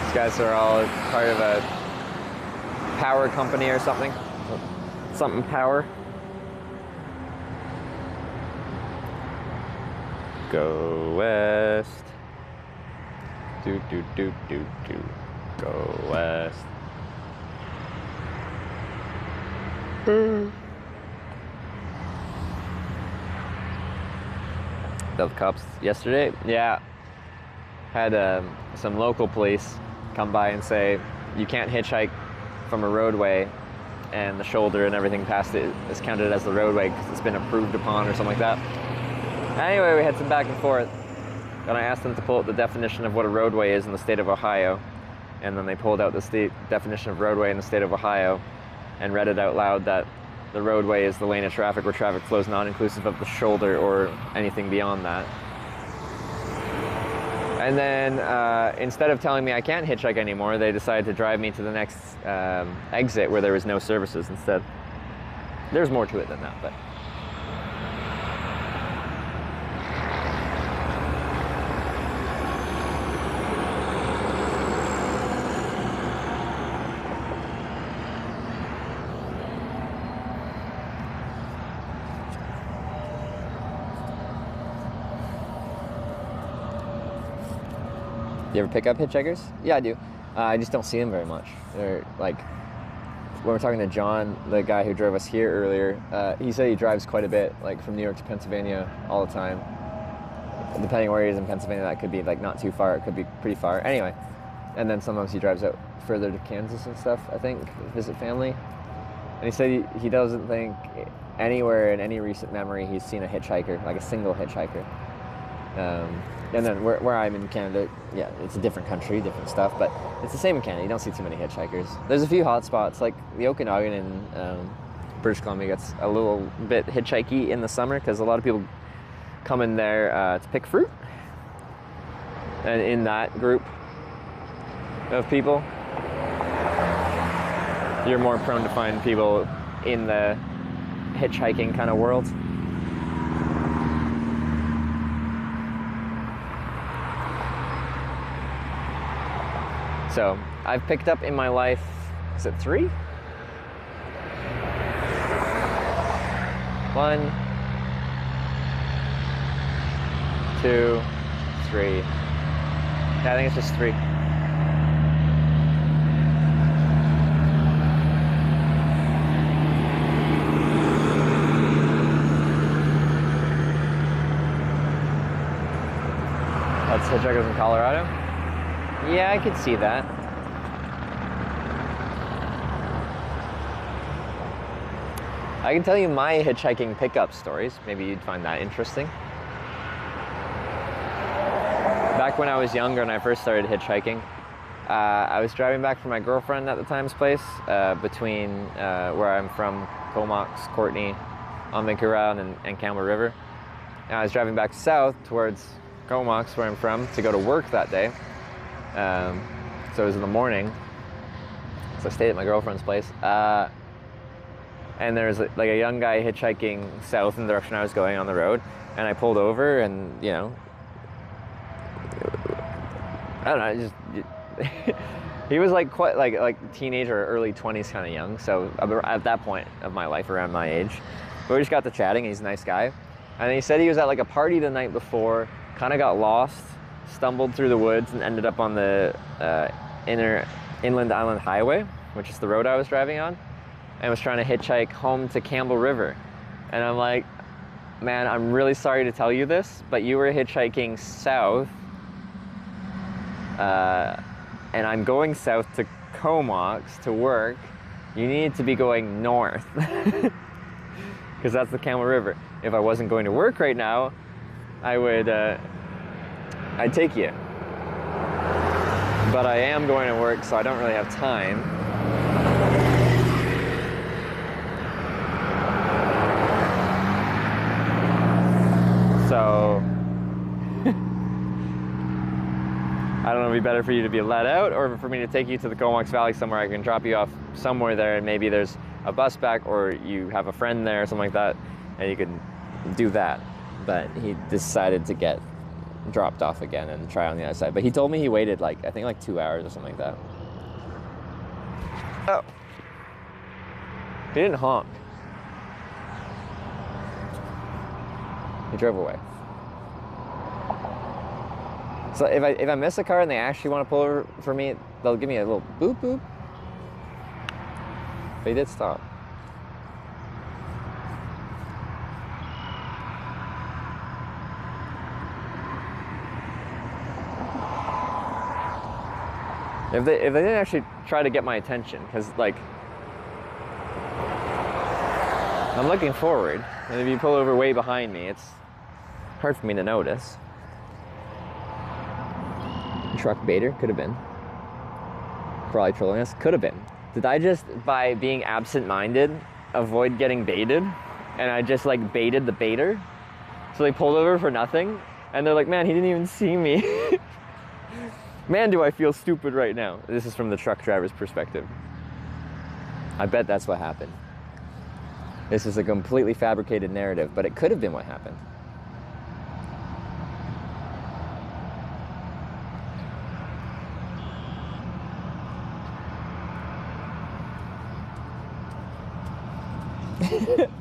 These guys are all part of a power company or something. Something power. Go west. Do do do do do. Go west. The cops yesterday, yeah, had some local police come by and say you can't hitchhike from a roadway, and the shoulder and everything past it is counted as the roadway because it's been approved upon or something like that. Anyway, we had some back and forth, and I asked them to pull out the definition of what a roadway is in the state of Ohio, and then they pulled out the state definition of roadway in the state of Ohio and read it out loud that the roadway is the lane of traffic where traffic flows not inclusive of the shoulder or anything beyond that. And then instead of telling me I can't hitchhike anymore, they decided to drive me to the next exit where there was no services instead. There's more to it than that, but. You ever pick up hitchhikers? Yeah, I do. I just don't see them very much. They're like, when we're talking to John, the guy who drove us here earlier, he said he drives quite a bit, like from New York to Pennsylvania all the time. Depending where he is in Pennsylvania, that could be like not too far, it could be pretty far. Anyway, and then sometimes he drives out further to Kansas and stuff, I think, visit family. And he said he doesn't think anywhere in any recent memory he's seen a hitchhiker, like a single hitchhiker. And then where I'm in Canada, yeah, it's a different country, different stuff, but it's the same in Canada. You don't see too many hitchhikers. There's a few hot spots, like the Okanagan in British Columbia gets a little bit hitchhikey in the summer because a lot of people come in there to pick fruit. And in that group of people, you're more prone to find people in the hitchhiking kind of world. So I've picked up in my life, is it 3? 1, 2, 3. Yeah, I think it's just 3. That's hitchhikers in Colorado? Yeah, I could see that. I can tell you my hitchhiking pickup stories. Maybe you'd find that interesting. Back when I was younger and I first started hitchhiking, I was driving back from my girlfriend at the time's place between where I'm from, Comox, Courtenay, on Vancouver Island and Campbell River. And I was driving back south towards Comox, where I'm from, to go to work that day. So it was in the morning, so I stayed at my girlfriend's place, and there was like a young guy hitchhiking south in the direction I was going on the road, and I pulled over, and you know, I don't know, just he was like quite like teenager or early 20s kind of young, so at that point of my life, around my age. But we just got to chatting. He's a nice guy, and he said he was at like a party the night before, kind of got lost, stumbled through the woods, and ended up on the Inland Island Highway, which is the road I was driving on, and was trying to hitchhike home to Campbell River. And I'm like, man, I'm really sorry to tell you this, but you were hitchhiking south and I'm going south to Comox to work, you need to be going north. Because that's the Camel River. If I wasn't going to work right now, I'd take you. But I am going to work, so I don't really have time. So I don't know, it'd be better for you to be let out or for me to take you to the Comox Valley somewhere. I can drop you off somewhere there and maybe there's a bus back or you have a friend there or something like that and you can do that. But he decided to get dropped off again and try on the other side. But he told me he waited I think 2 hours or something like that. Oh. He didn't honk. He drove away. So if I miss a car and they actually want to pull over for me, they'll give me a little boop boop. But he did stop. If they didn't actually try to get my attention, because I'm looking forward, and if you pull over way behind me, it's hard for me to notice. Truck baiter, could have been. Probably trolling us, could have been. Did I just, by being absent-minded, avoid getting baited? And I just baited the baiter? So they pulled over for nothing? And they're like, man, he didn't even see me. Man, do I feel stupid right now. This is from the truck driver's perspective. I bet that's what happened. This is a completely fabricated narrative, but it could have been what happened.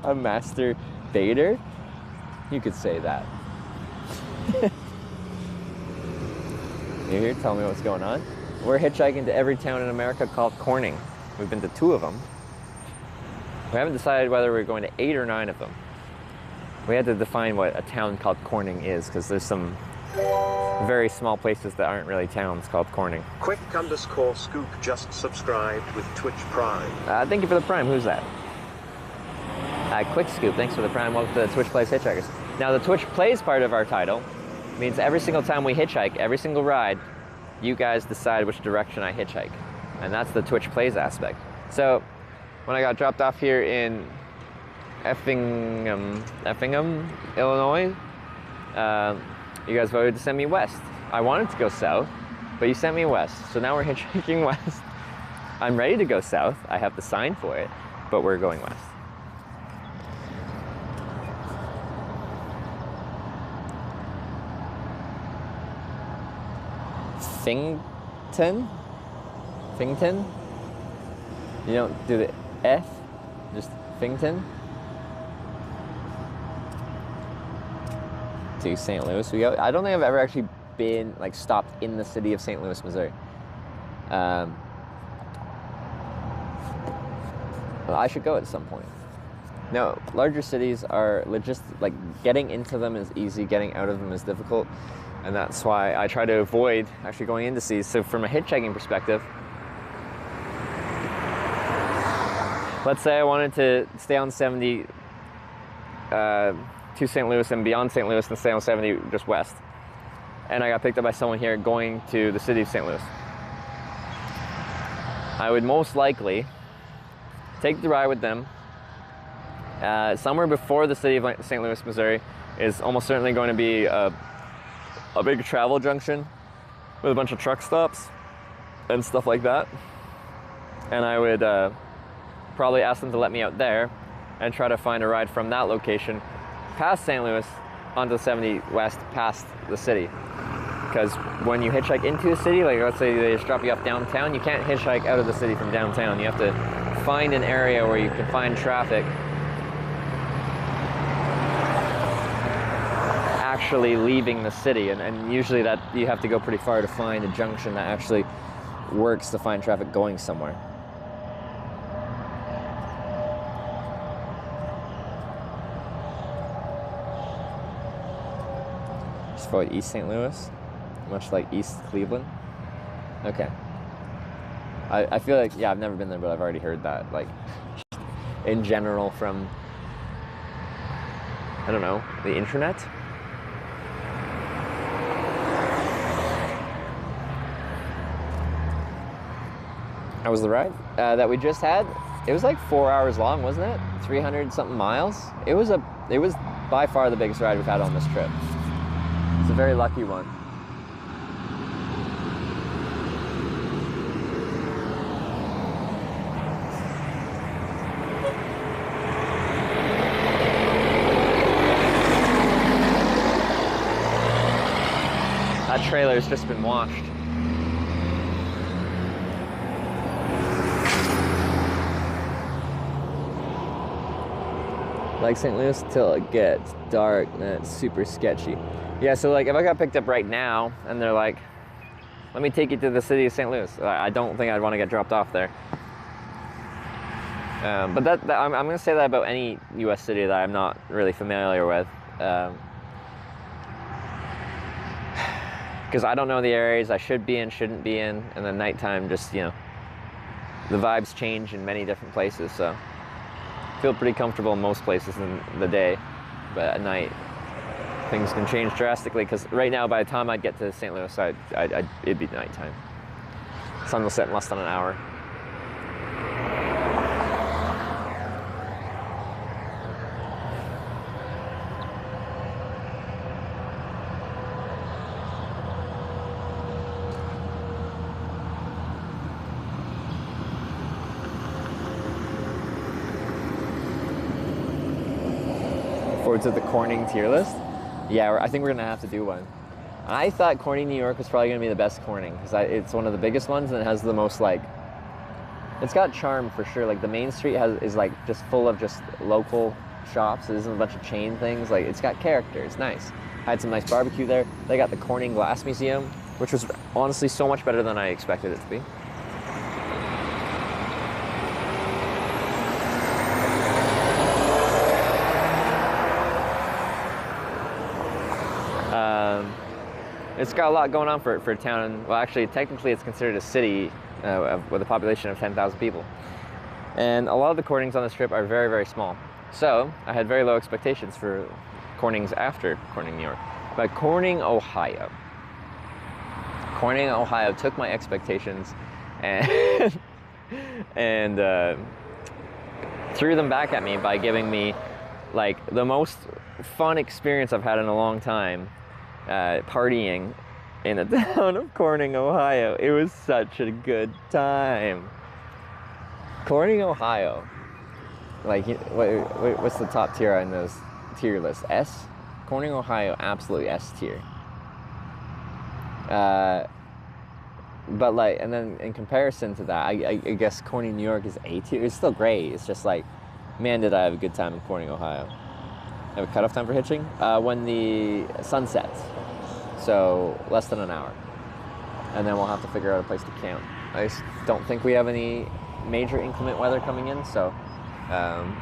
A master baiter? You could say that. You here? Tell me what's going on. We're hitchhiking to every town in America called Corning. We've been to 2 of them. We haven't decided whether we're going to 8 or 9 of them. We had to define what a town called Corning is, because there's some very small places that aren't really towns called Corning. Quick_scoop just subscribed with Twitch Prime. Thank you for the Prime. Who's that? Quick Scoop, thanks for the Prime. Welcome to the Twitch Plays Hitchhikers. Now, the Twitch Plays part of our title means every single time we hitchhike, every single ride, you guys decide which direction I hitchhike. And that's the Twitch Plays aspect. So, when I got dropped off here in Effingham, Illinois, you guys voted to send me west. I wanted to go south, but you sent me west. So now we're hitchhiking west. I'm ready to go south. I have the sign for it, but we're going west. Fington? You don't do the F, just Fington. To St. Louis we go. I don't think I've ever actually been stopped in the city of St. Louis, Missouri. Well, I should go at some point. No, larger cities are getting into them is easy, getting out of them is difficult. And that's why I try to avoid actually going into cities. So from a hitchhiking perspective, let's say I wanted to stay on 70 to St. Louis and beyond St. Louis and stay on 70 just west. And I got picked up by someone here going to the city of St. Louis. I would most likely take the ride with them. Somewhere before the city of St. Louis, Missouri is almost certainly going to be a big travel junction with a bunch of truck stops and stuff like that. And I would probably ask them to let me out there and try to find a ride from that location past St. Louis onto 70 west past the city. Because when you hitchhike into a city, let's say they just drop you off downtown, you can't hitchhike out of the city from downtown. You have to find an area where you can find traffic actually leaving the city, and usually that you have to go pretty far to find a junction that actually works to find traffic going somewhere. Just avoid East St. Louis, much like East Cleveland. Okay. I feel like, yeah, I've never been there, but I've already heard that, like, in general from, I don't know, the internet. How was the ride that we just had? It was like 4 hours long, wasn't it? 300 something miles. It was by far the biggest ride we've had on this trip. It's a very lucky one. That trailer's just been washed. Like St. Louis till it gets dark, and it's super sketchy. Yeah, so like if I got picked up right now and they're like, let me take you to the city of St. Louis, I don't think I'd want to get dropped off there. But I'm going to say that about any U.S. city that I'm not really familiar with. Because I don't know the areas I should be in, shouldn't be in, and then nighttime just, you know, the vibes change in many different places, so I feel pretty comfortable in most places in the day, but at night things can change drastically, because right now by the time I'd get to St. Louis, it'd be nighttime. Sun will set in less than an hour. To the Corning tier list. Yeah, I think we're gonna have to do one. I thought Corning, New York was probably gonna be the best Corning, because it's one of the biggest ones and it has the most, like, it's got charm for sure. Like the main street is like just full of just local shops. It isn't a bunch of chain things. Like it's got character. It's nice. I had some nice barbecue there. They got the Corning Glass Museum, which was honestly so much better than I expected it to be. It's got a lot going on for a town. Well, actually, technically, it's considered a city with a population of 10,000 people. And a lot of the Cornings on this trip are very, very small. So I had very low expectations for Cornings after Corning, New York. But Corning, Ohio. Corning, Ohio took my expectations and threw them back at me by giving me like the most fun experience I've had in a long time. Partying in the town of Corning, Ohio. It was such a good time. Corning, Ohio. Like, what's the top tier on this tier list? S? Corning, Ohio, absolutely S tier. But like, and then in comparison to that, I guess Corning, New York is A tier. It's still great. It's just like, man, did I have a good time in Corning, Ohio. Have a cutoff time for hitching? When the sun sets. So less than an hour. And then we'll have to figure out a place to camp. I just don't think we have any major inclement weather coming in, so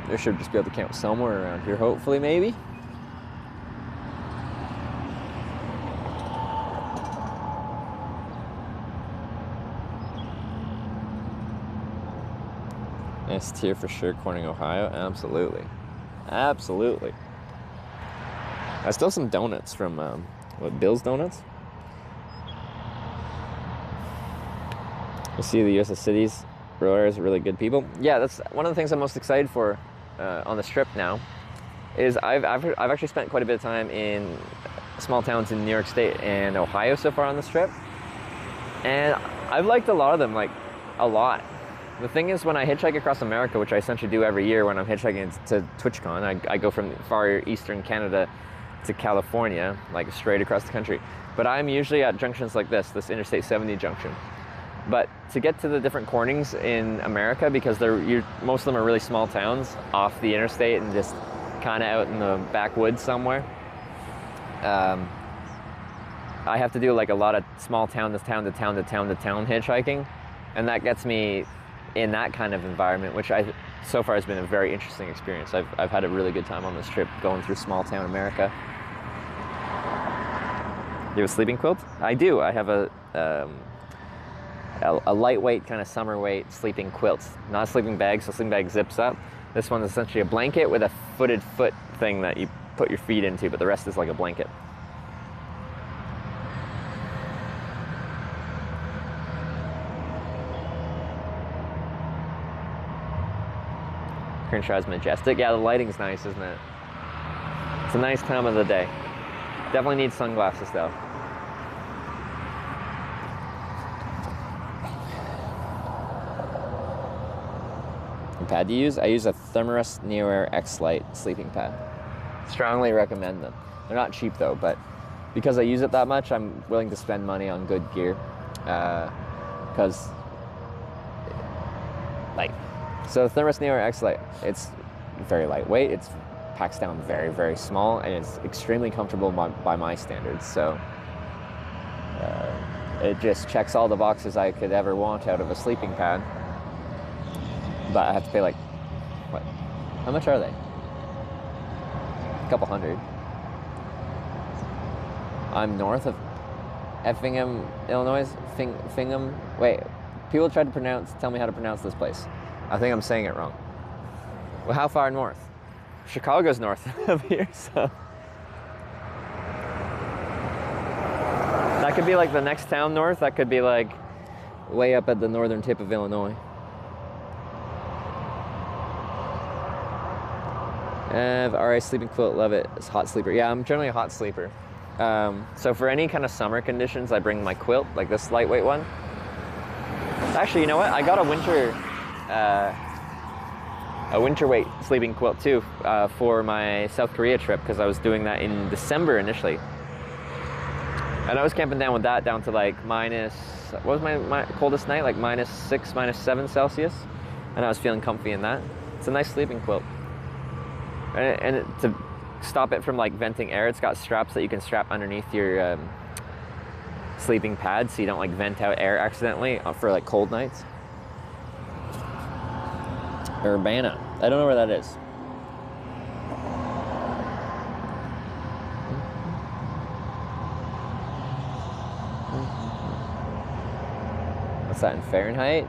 there should just be able to camp somewhere around here, hopefully, maybe. S tier for sure, Corning, Ohio. Absolutely. Absolutely. I still have some donuts from, Bill's Donuts? You see the USS Cities Brewers, really good people. Yeah, that's one of the things I'm most excited for on this trip now, is I've actually spent quite a bit of time in small towns in New York State and Ohio so far on this trip. And I've liked a lot of them, like, a lot. The thing is, when I hitchhike across America, which I essentially do every year when I'm hitchhiking to TwitchCon, I go from far eastern Canada to California, like straight across the country. But I'm usually at junctions like this Interstate 70 junction. But to get to the different Cornings in America, because most of them are really small towns off the interstate and just kind of out in the backwoods somewhere, I have to do like a lot of small town to town to town to town to town hitchhiking, and that gets me in that kind of environment, which so far has been a very interesting experience. I've had a really good time on this trip going through small town America. You have a sleeping quilt? I do. I have a a lightweight kind of summer weight sleeping quilt, not a sleeping bag, so sleeping bag zips up. This one's essentially a blanket with a footed foot thing that you put your feet into, but the rest is like a blanket. Crenshaw's majestic. Yeah, the lighting's nice, isn't it? It's a nice time of the day. Definitely need sunglasses though. What pad do you use? I use a Thermarest NeoAir X-Lite sleeping pad. Strongly recommend them. They're not cheap though, but because I use it that much, I'm willing to spend money on good gear. Because, like, so Thermarest NeoAir X-Lite, it's very lightweight. It's packs down very, very small, and it's extremely comfortable by my standards. So it just checks all the boxes I could ever want out of a sleeping pad. But I have to pay like, what? How much are they? A couple hundred. I'm north of Effingham, Illinois. Fingham. Wait, people tried to tell me how to pronounce this place. I think I'm saying it wrong. Well, how far north? Chicago's north of here, so. That could be like the next town north. That could be like way up at the northern tip of Illinois. Alright, sleeping quilt, love it. It's a hot sleeper. Yeah, I'm generally a hot sleeper. So for any kind of summer conditions, I bring my quilt, like this lightweight one. Actually, you know what? I got a winter weight sleeping quilt too for my South Korea trip, because I was doing that in December initially. And I was camping down with that down to like minus, what was my coldest night? Like -6, -7 Celsius. And I was feeling comfy in that. It's a nice sleeping quilt. And to stop it from like venting air, it's got straps that you can strap underneath your sleeping pad so you don't like vent out air accidentally for like cold nights. Urbana. I don't know where that is. What's that in Fahrenheit?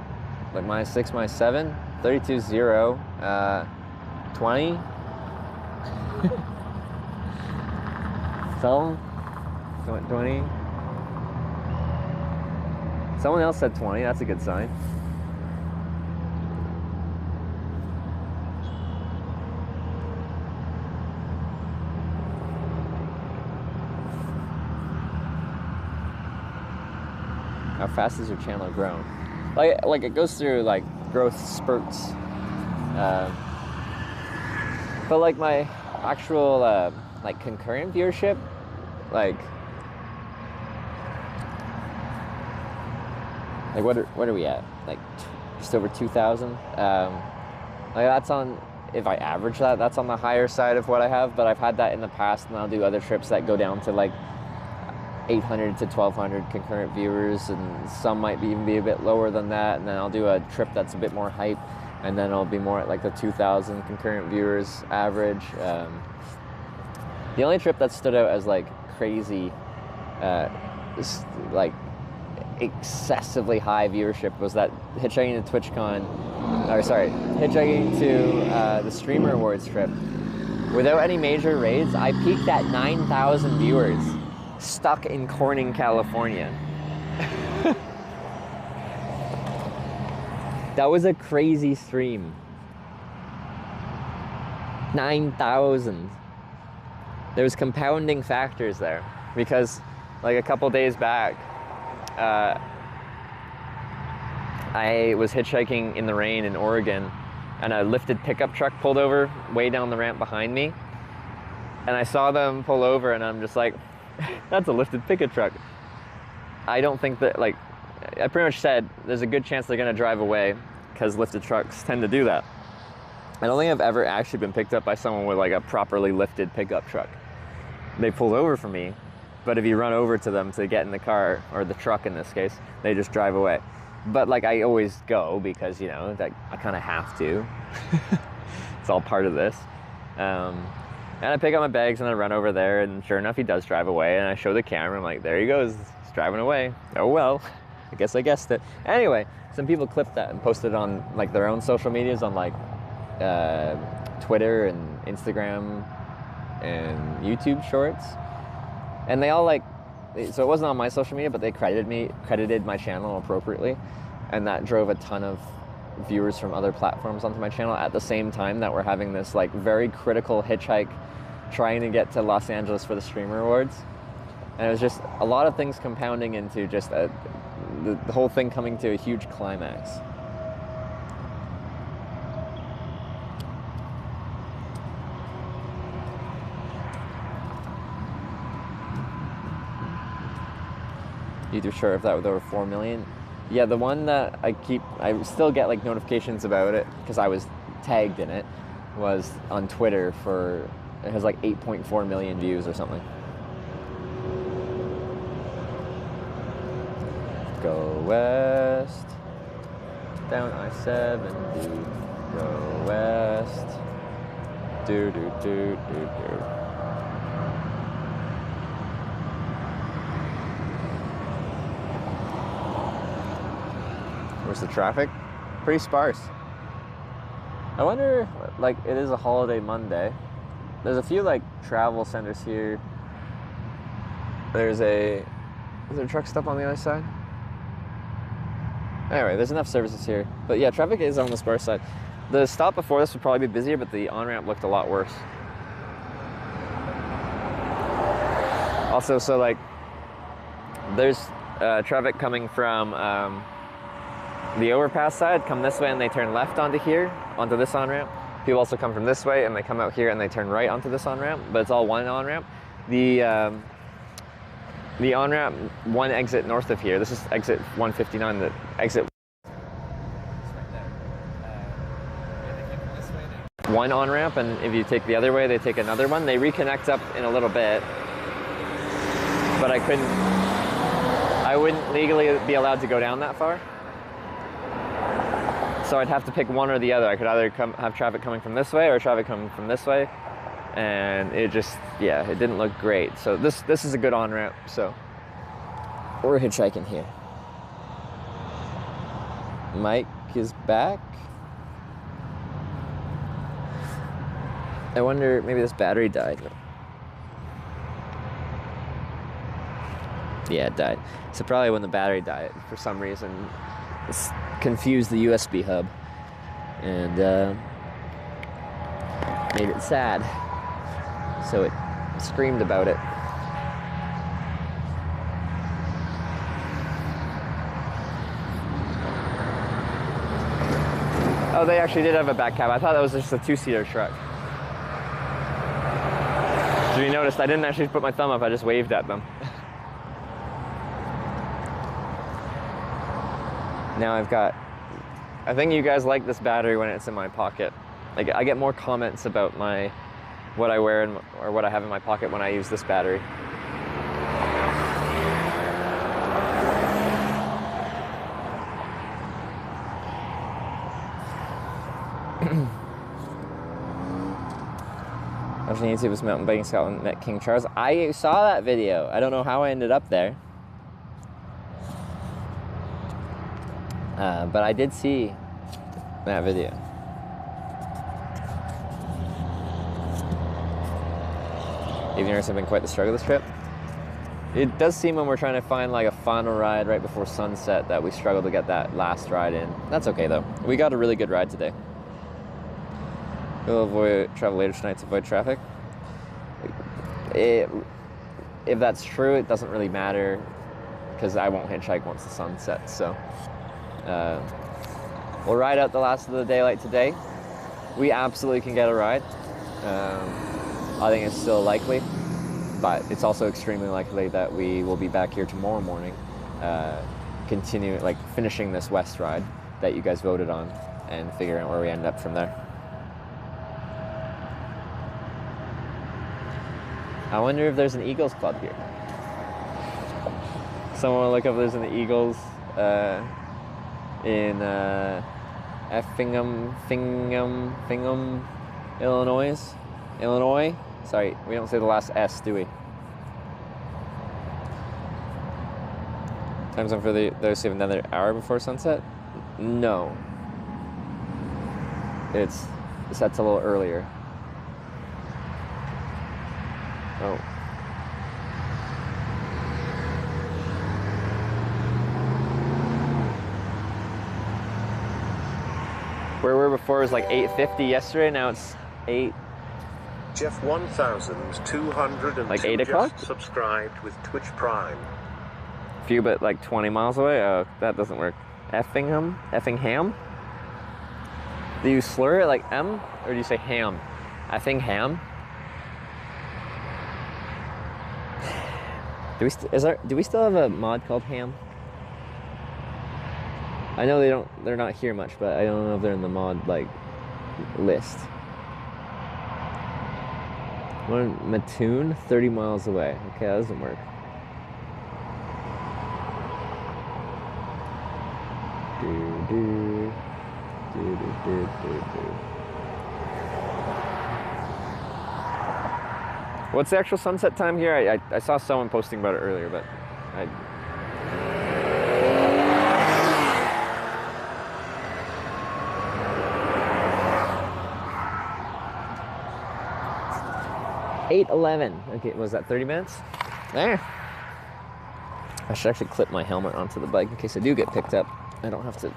Like -6, -7? 32.0. 20? Some? 20? Someone else said 20. That's a good sign. How fast is your channel growing? Like it goes through like growth spurts. But like my actual like concurrent viewership, like what are we at? Like just over 2,000. Like that's on, if I average that, that's on the higher side of what I have. But I've had that in the past, and I'll do other trips that go down to like 800 to 1,200 concurrent viewers, and some might even be a bit lower than that. And then I'll do a trip that's a bit more hype, and then I'll be more at like the 2,000 concurrent viewers average. The only trip that stood out as like crazy, like excessively high viewership was that hitchhiking to hitchhiking to the Streamer Awards trip. Without any major raids, I peaked at 9,000 viewers, stuck in Corning, California. That was a crazy stream. 9,000. There's compounding factors there, because like a couple days back, I was hitchhiking in the rain in Oregon, and a lifted pickup truck pulled over way down the ramp behind me, and I saw them pull over, and I'm just like, that's a lifted pickup truck. I don't think that, like, I pretty much said there's a good chance they're gonna drive away, because lifted trucks tend to do that. I don't think I've ever actually been picked up by someone with like a properly lifted pickup truck. They pulled over for me, but if you run over to them to get in the car, or the truck in this case, they just drive away. But like I always go, because you know, like, I kind of have to. It's all part of this. And I pick up my bags and I run over there, and sure enough he does drive away, and I show the camera, I'm like, there he goes, he's driving away. Oh well. I guess I guessed it. Anyway, some people clipped that and posted it on like their own social medias on like Twitter and Instagram and YouTube Shorts, and they all like. So it wasn't on my social media, but they credited my channel appropriately, and that drove a ton of viewers from other platforms onto my channel at the same time that we're having this like very critical hitchhike trying to get to Los Angeles for the Streamer Awards. And it was just a lot of things compounding into just the whole thing coming to a huge climax. Either sure if that was over 4 million. Yeah, the one that I still get like notifications about it because I was tagged in it, was on Twitter for, it has like 8.4 million views or something. Go west, down I-70, go west, do. Where's the traffic? Pretty sparse. I wonder, like, it is a holiday Monday. There's a few, like, travel centers here. Is there a truck stop on the other side? Anyway, there's enough services here. But yeah, traffic is on the sparse side. The stop before this would probably be busier, but the on-ramp looked a lot worse. Also, so, like, there's traffic coming from the overpass side, come this way and they turn left onto here, onto this on-ramp. People also come from this way and they come out here and they turn right onto this on-ramp, but it's all one on-ramp. The on-ramp, one exit north of here, this is exit 159, the exit one on-ramp, and if you take the other way, they take another one. They reconnect up in a little bit, but I wouldn't legally be allowed to go down that far. So I'd have to pick one or the other. I could either have traffic coming from this way or traffic coming from this way. And it just, yeah, it didn't look great. So this is a good on-ramp, so we're hitchhiking here. Mike is back. I wonder, maybe this battery died. Yeah, it died. So probably when the battery died, for some reason, it's confused the USB hub and made it sad. So it screamed about it. Oh, they actually did have a back cab. I thought that was just a two-seater truck. Did you notice I didn't actually put my thumb up, I just waved at them. Now I think you guys like this battery when it's in my pocket. Like, I get more comments about what I wear or what I have in my pocket when I use this battery. I was on YouTube, was mountain biking Scotland, met King Charles. I saw that video. I don't know how I ended up there. But I did see that video. Evening have been quite the struggle this trip. It does seem when we're trying to find like a final ride right before sunset that we struggle to get that last ride in. That's okay though. We got a really good ride today. We'll travel later tonight to avoid traffic. If that's true, it doesn't really matter because I won't hitchhike once the sun sets. So we'll ride out the last of the daylight today. We absolutely can get a ride. I think it's still likely, but it's also extremely likely that we will be back here tomorrow morning, finishing this west ride that you guys voted on and figuring out where we end up from there. I wonder if there's an Eagles club here. Someone will look up if there's an Eagles in Effingham, Illinois. Sorry, we don't say the last S, do we? Time zone for those who have another hour before sunset? No. It sets a little earlier. Oh. Where we were before was like 8:50 yesterday, now it's 8. Jeff 1202 like 8 o'clock? just subscribed with Twitch Prime. Few but like 20 miles away? Oh, that doesn't work. Effingham? Effingham? Do you slur it like M? Or do you say ham? Effingham? Do we still have a mod called Ham? I know they're not here much, but I don't know if they're in the mod like list. One Mattoon, 30 miles away. Okay, that doesn't work. What's the actual sunset time here? I saw someone posting about it earlier, but I... 8:11. Okay, was that 30 minutes? There. I should actually clip my helmet onto the bike in case I do get picked up. I don't have to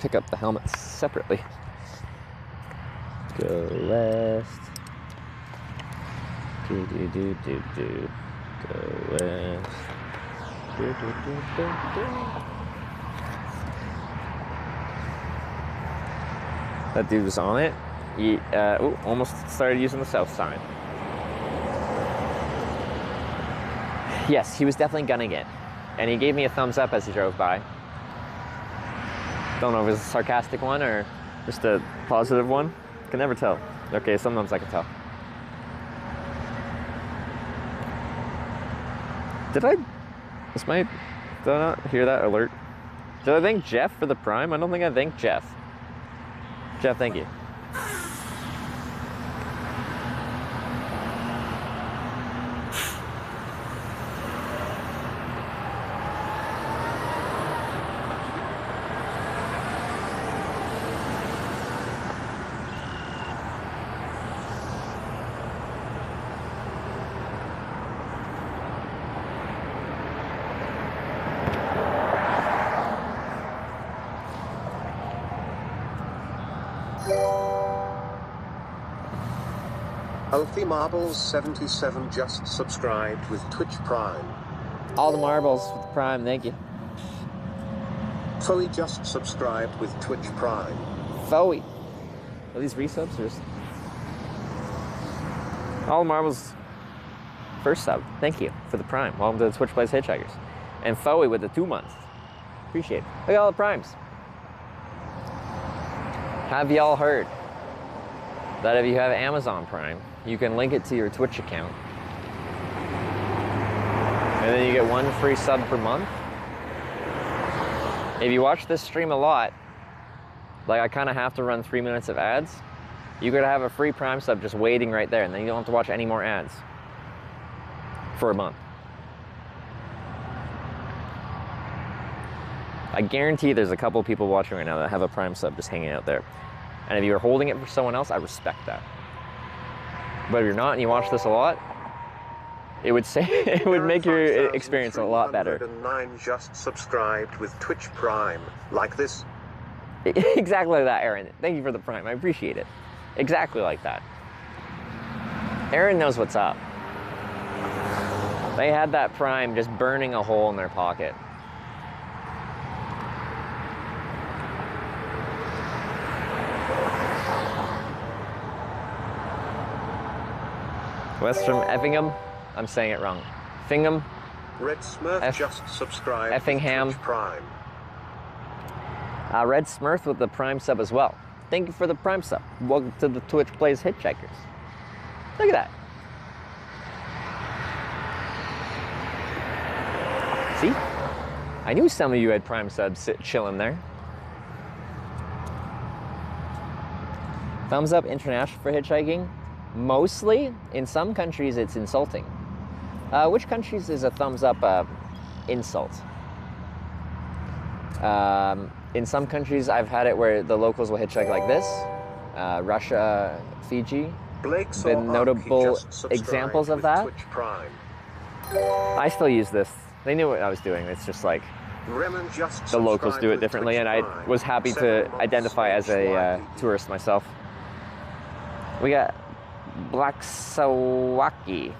pick up the helmets separately. Go west. Do. Go west. Do. That dude was on it. He almost started using the south sign. Yes, he was definitely gunning it. And he gave me a thumbs up as he drove by. Don't know if it was a sarcastic one or just a positive one. Can never tell. Okay, sometimes I can tell. Did I not hear that alert? Did I thank Jeff for the Prime? I don't think I thanked Jeff. Jeff, thank you. Healthy Marbles 77 just subscribed with Twitch Prime. All the marbles with the Prime, thank you. Foey just subscribed with Twitch Prime. Foey. Are these resubs or just... All the marbles first sub. Thank you for the Prime. Welcome to the Twitch Plays Hitchhikers. And Foey with the 2 months. Appreciate it. Look at all the Primes. Have y'all heard that if you have Amazon Prime, you can link it to your Twitch account. And then you get 1 free sub per month. If you watch this stream a lot, like I kind of have to run 3 minutes of ads, you could have a free Prime sub just waiting right there, and then you don't have to watch any more ads for a month. I guarantee there's a couple people watching right now that have a Prime sub just hanging out there. And if you're holding it for someone else, I respect that. But if you're not and you watch this a lot, it would make your experience a lot better. 9 just subscribed with Twitch Prime, like this. Exactly like that, Aaron. Thank you for the Prime. I appreciate it. Exactly like that. Aaron knows what's up. They had that Prime just burning a hole in their pocket. West from Effingham. I'm saying it wrong. Fingham. Red Smurf just subscribed Effingham. with Twitch Prime. Red Smurf with the Prime sub as well. Thank you for the Prime sub. Welcome to the Twitch Plays Hitchhikers. Look at that. See? I knew some of you had Prime subs chilling there. Thumbs up international for hitchhiking. Mostly, in some countries, it's insulting. Which countries is a thumbs up insult? In some countries, I've had it where the locals will hitchhike like this. Russia, Fiji, Blake's been notable examples of that. I still use this. They knew what I was doing. It's just like the locals do it differently, and I was happy to identify as a tourist myself. We got Black Sawaki.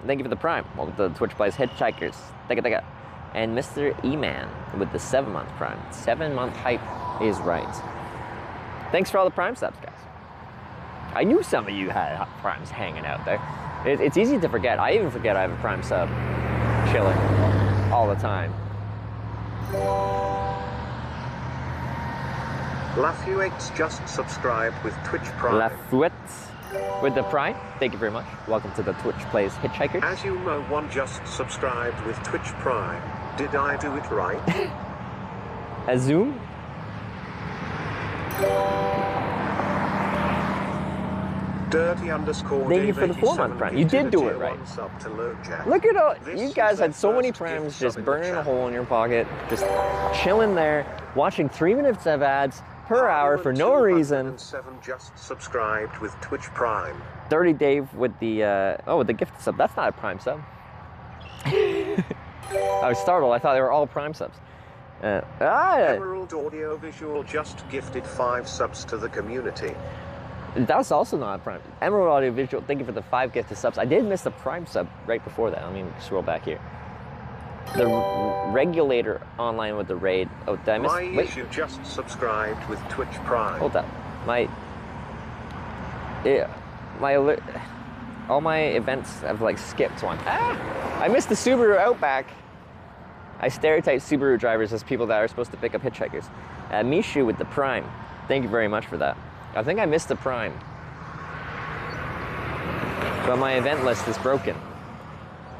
Thank you for the Prime. Well, the Twitch plays Hitchhikers. Take it. And Mr. E-Man with the 7-month Prime. 7-month hype is right. Thanks for all the Prime subs, guys. I knew some of you had Primes hanging out there. It's easy to forget. I even forget I have a Prime sub chilling all the time. Lafuex just subscribed with Twitch Prime. Lafuex with the Prime. Thank you very much. Welcome to the Twitch Plays Hitchhiker. As you know, one just subscribed with Twitch Prime. Did I do it right? Azum? Dirty_. Thank you for the 4-month Prime. You did do it right. Look at all, you guys had so many Primes just burning a hole in your pocket, just chilling there, watching 3 minutes of ads per hour for no reason. 7 just subscribed with Twitch Prime. Dirty Dave with the, with the gift sub. That's not a Prime sub. I was startled. I thought they were all Prime subs. Emerald Audio Visual just gifted 5 subs to the community. That's also not a Prime. Emerald Audio Visual, thank you for the 5 gifted subs. I did miss the Prime sub right before that. Let me scroll back here. The Regulator online with the raid. Oh, did I miss? Wait. You just subscribed with Twitch Prime. Hold up. All my events have like skipped one. I missed the Subaru Outback. I stereotype Subaru drivers as people that are supposed to pick up hitchhikers. Mishu with the Prime. Thank you very much for that. I think I missed the Prime. But my event list is broken.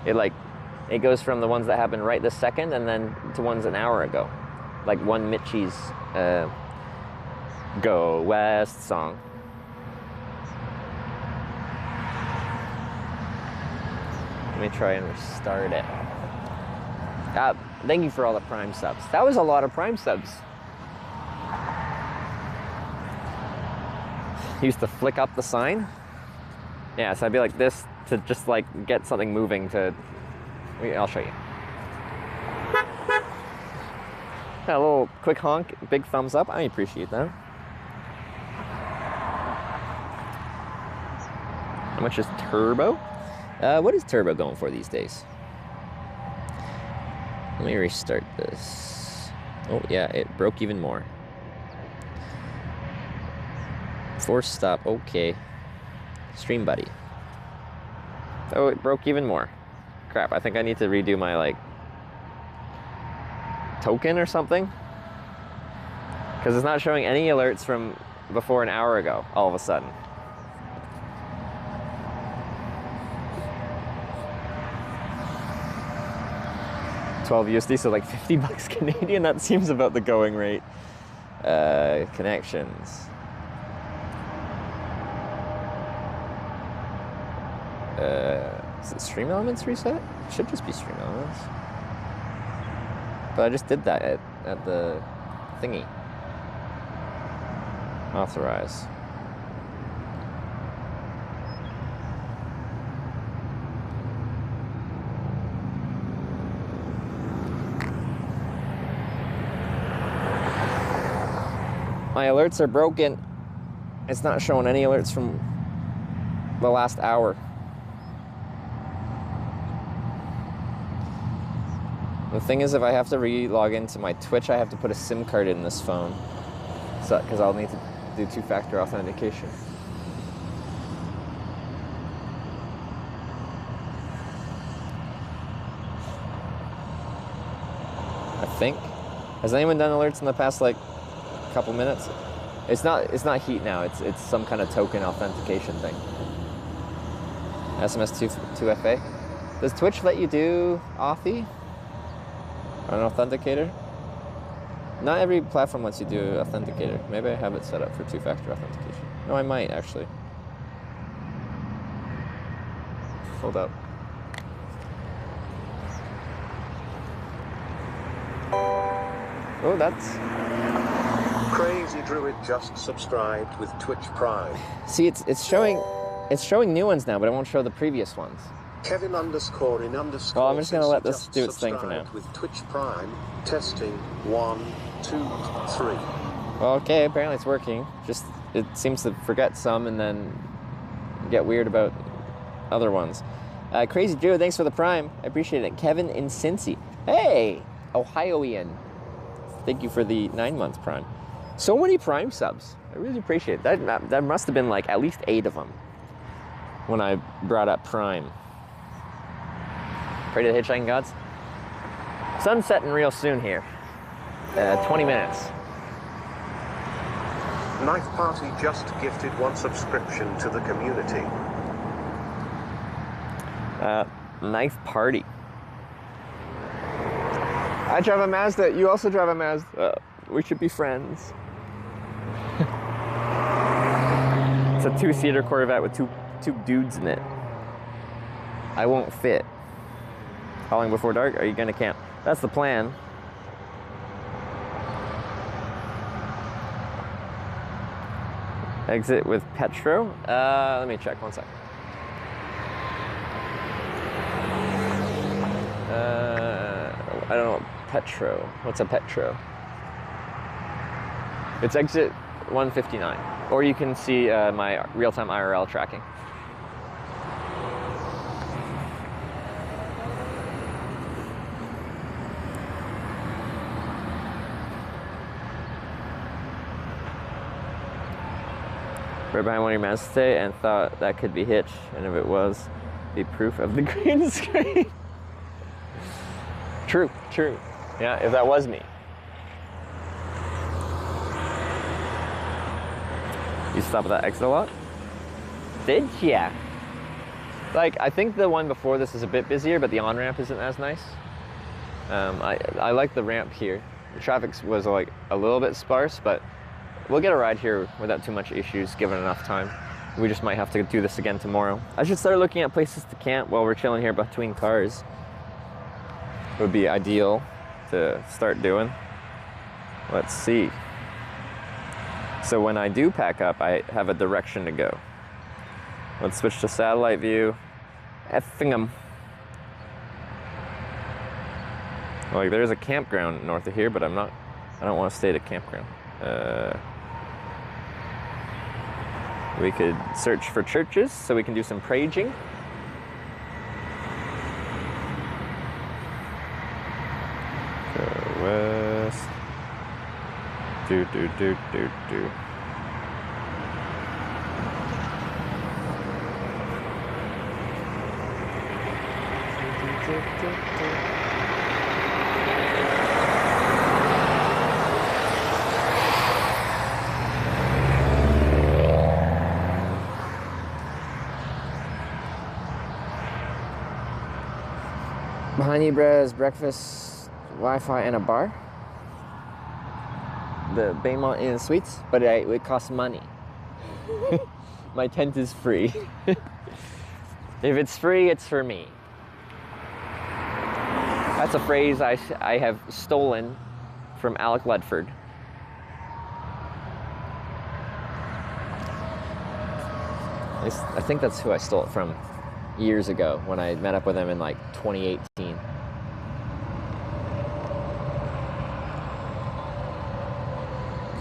It goes from the ones that happened right this second and then to ones an hour ago. Like one Mitchie's Go West song. Let me try and restart it. Thank you for all the Prime subs. That was a lot of Prime subs. Used to flick up the sign. Yeah, so I'd be like this to just like get something moving to, I'll show you. A little quick honk, big thumbs up. I appreciate that. How much is Turbo? What is Turbo going for these days? Let me restart this. Oh yeah, it broke even more. Force stop, okay. Stream buddy. Oh, it broke even more. Crap, I think I need to redo my like token or something. Because it's not showing any alerts from before an hour ago, all of a sudden. $12 USD, so like 50 bucks Canadian. That seems about the going rate. Connections. Is it Stream Elements reset? It should just be Stream Elements. But I just did that at the thingy. Authorize. My alerts are broken. It's not showing any alerts from the last hour. The thing is, if I have to re-log into my Twitch, I have to put a SIM card in this phone. So, because I'll need to do 2-factor authentication. I think. Has anyone done alerts in the past like couple minutes? It's not heat now. It's some kind of token authentication thing. SMS 2FA. Does Twitch let you do Authy? Or an authenticator? Not every platform lets you do authenticator. Maybe I have it set up for 2-factor authentication. No, I might actually. Hold up. Oh, that's... Crazy Druid just subscribed with Twitch Prime. See, it's showing new ones now, but it won't show the previous ones. Kevin _in_. Well, I'm just gonna let this do its thing for now. With Twitch Prime, testing 1, 2, 3. Okay, apparently it's working. Just, it seems to forget some and then get weird about other ones. Crazy Drew, thanks for the Prime. I appreciate it. Kevin in Cincy. Hey, Ohioian. Thank you for the 9-month Prime. So many Prime subs. I really appreciate it. That must have been like at least 8 of them when I brought up Prime. Pray to the Hitchhiking Gods. Sun's setting real soon here. 20 minutes. Knife Party just gifted 1 subscription to the community. Knife Party. I drive a Mazda. You also drive a Mazda. We should be friends. It's a 2-seater Corvette with two dudes in it. I won't fit. Calling before dark? Are you gonna camp? That's the plan. Exit with Petro? Let me check, 1 sec. I don't know, Petro. What's a Petro? It's exit 159. Or you can see my real-time IRL tracking. Right behind one of your Mazdas today and thought that could be Hitch, and if it was, be proof of the green screen. True. Yeah, if that was me. You stop at that exit a lot? Did ya? Like, I think the one before this is a bit busier, but the on-ramp isn't as nice. I like the ramp here. The traffic was like a little bit sparse, but we'll get a ride here without too much issues, given enough time. We just might have to do this again tomorrow. I should start looking at places to camp while we're chilling here between cars. It would be ideal to start doing. Let's see. So when I do pack up, I have a direction to go. Let's switch to satellite view. Effingham. Like, there's a campground north of here, but I don't want to stay at a campground. We could search for churches so we can do some praying. Go west. Do. Behind you, Brez, breakfast, Wi-Fi, and a bar. The Baymont Inn Suites, but it costs money. My tent is free. If it's free, it's for me. That's a phrase I have stolen from Alec Ledford. I think that's who I stole it from years ago when I met up with him in like 2018.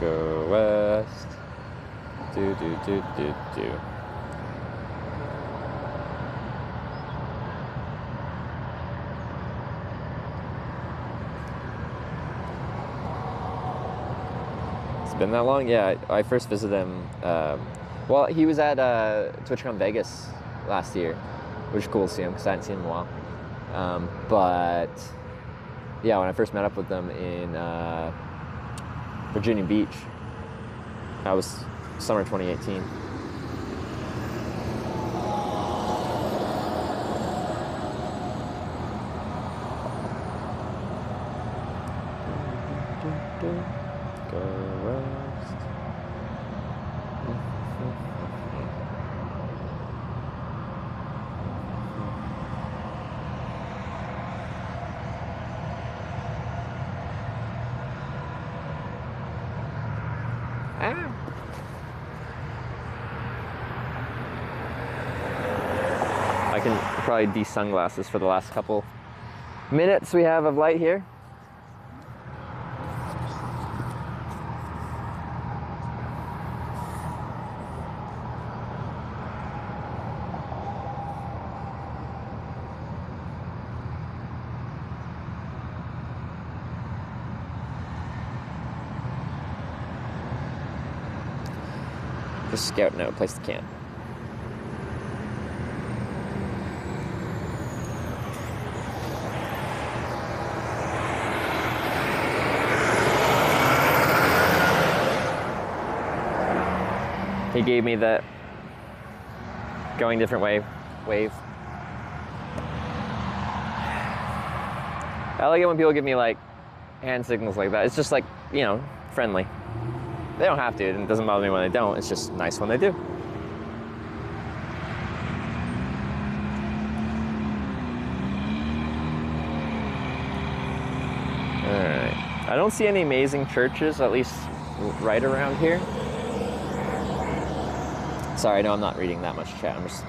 Go west. Do. It's been that long? Yeah, I first visited him. Well, he was at TwitchCon Vegas last year, which is cool to see him because I hadn't seen him in a while. But yeah, when I first met up with them in Virginia Beach, that was summer 2018. Go west. I can probably de-sunglasses for the last couple minutes we have of light here. Just scouting out a place to camp. He gave me the going different way wave. I like it when people give me like hand signals like that. It's just like, you know, friendly. They don't have to, and it doesn't bother me when they don't. It's just nice when they do. Alright. I don't see any amazing churches, at least right around here. Sorry, no, I'm not reading that much chat. I'm just,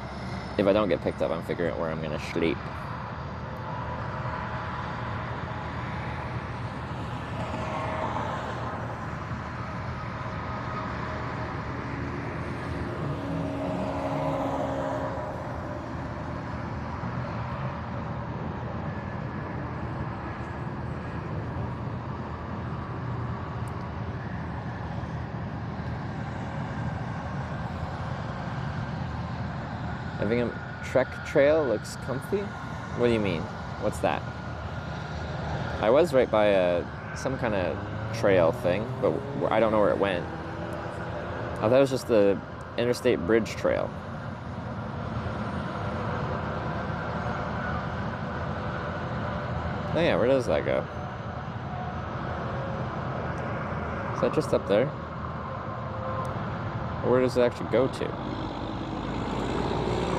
if I don't get picked up, I'm figuring out where I'm gonna sleep. Having a trek trail looks comfy? What do you mean? What's that? I was right by some kind of trail thing, but I don't know where it went. I thought it was just the interstate bridge trail. Oh yeah, where does that go? Is that just up there? Or where does it actually go to?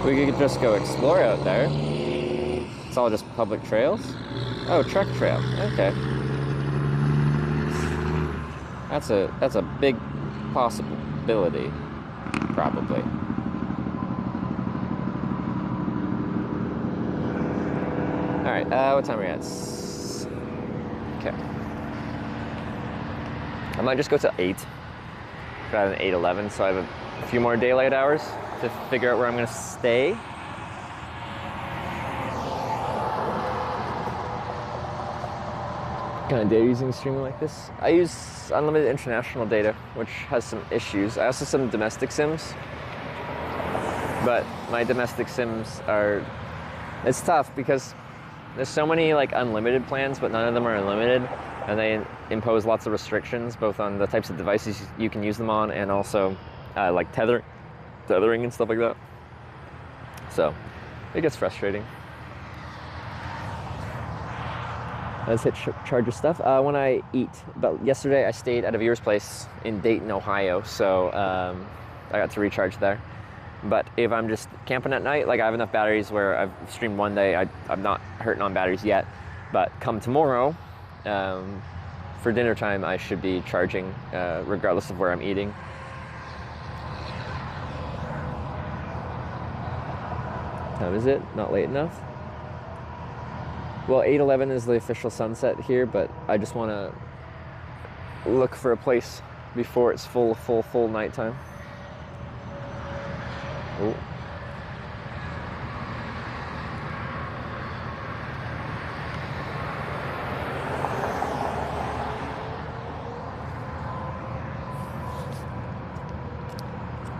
We could just go explore out there. It's all just public trails. Oh, trek trail. Okay. That's a big possibility, probably. All right. What time are we at? Okay. I might just go to 8. Got an 8:11, so I have a few more daylight hours to figure out where I'm gonna stay. What kind of data using streaming like this? I use unlimited international data, which has some issues. I also have some domestic sims, but my domestic sims are, it's tough because there's so many like unlimited plans, but none of them are unlimited, and they impose lots of restrictions, both on the types of devices you can use them on, and also like tethering and stuff like that. So it gets frustrating. Let's hit charger stuff. When I eat, but yesterday I stayed at a viewer's place in Dayton, Ohio, so I got to recharge there. But if I'm just camping at night, like I have enough batteries where I've streamed one day, I'm not hurting on batteries yet. But come tomorrow, for dinner time, I should be charging regardless of where I'm eating. Time is it? Not late enough? Well, 8:11 is the official sunset here, but I just want to look for a place before it's full nighttime. Oh.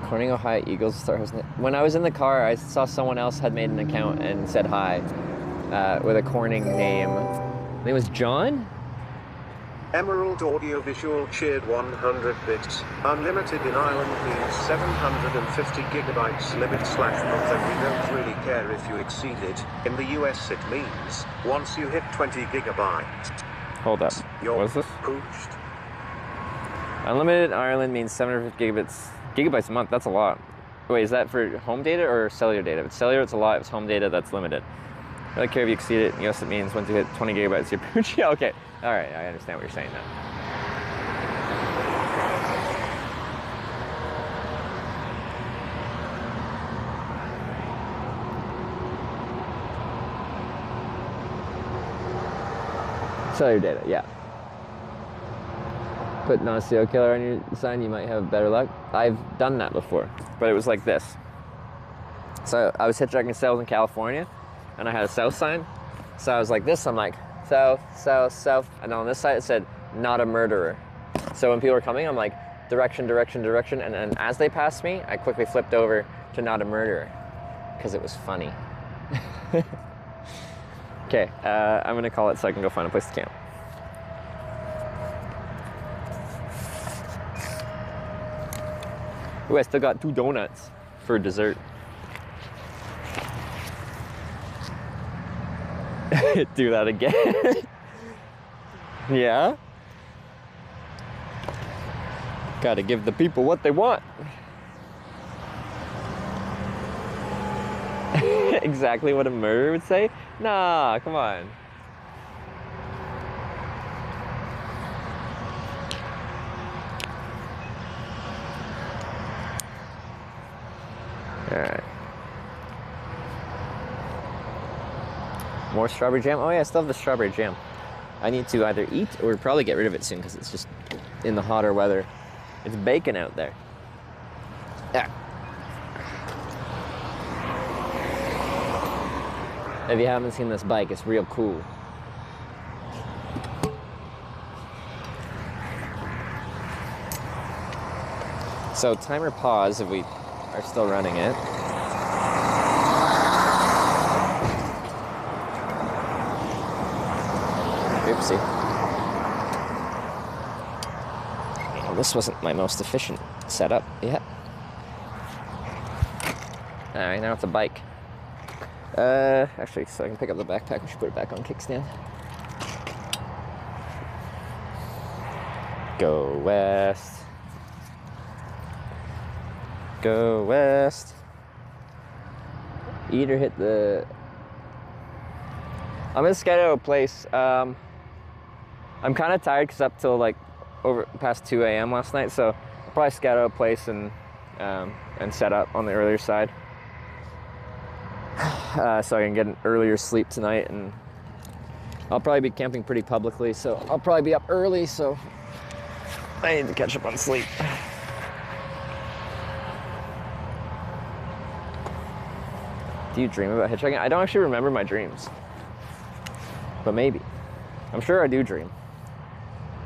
Corning Ohio Eagles start hosting it. When I was in the car, I saw someone else had made an account and said hi with a Corning name. His name was John? Emerald Audio Visual cheered 100 bits. Unlimited in Ireland means 750 gigabytes limit/month, and we don't really care if you exceed it. In the US it means once you hit 20 gigabytes. Hold up. What's this? Pooched. Unlimited in Ireland means 750 gigabytes a month. That's a lot. Wait, is that for home data or cellular data? If it's cellular, it's a lot. If it's home data, that's limited. I don't care if you exceed it. Yes, it means once you hit 20 gigabytes, you're pooch. Yeah, okay. All right, I understand what you're saying now. Cellular data, yeah. Put non-serial killer on your sign, you might have better luck. I've done that before, but it was like this. So I was hitchhiking south in California, and I had a south sign. So I was like this, I'm like, south, south, south. And on this side it said, not a murderer. So when people were coming, I'm like, direction, direction, direction. And then as they passed me, I quickly flipped over to not a murderer, because it was funny. Okay, I'm gonna call it so I can go find a place to camp. Ooh, I still got 2 donuts for dessert. Do that again. Yeah? Gotta give the people what they want. Exactly what a murderer would say? Nah, come on. Alright. More strawberry jam? Oh yeah, I still have the strawberry jam. I need to either eat or probably get rid of it soon because it's just in the hotter weather. It's baking out there. Yeah. If you haven't seen this bike, it's real cool. So timer pause if we are still running it. Oopsie. Well, this wasn't my most efficient setup yet. Alright, now it's a bike. Actually, so I can pick up the backpack, we should put it back on kickstand. Go west. Go west. Eat or hit the... I'm gonna scout out a place. I'm kind of tired because up till like over past 2 a.m. last night, so I'll probably scout out a place and set up on the earlier side. So I can get an earlier sleep tonight, and I'll probably be camping pretty publicly, so I'll probably be up early, so I need to catch up on sleep. Do you dream about hitchhiking? I don't actually remember my dreams, but maybe. I'm sure I do dream.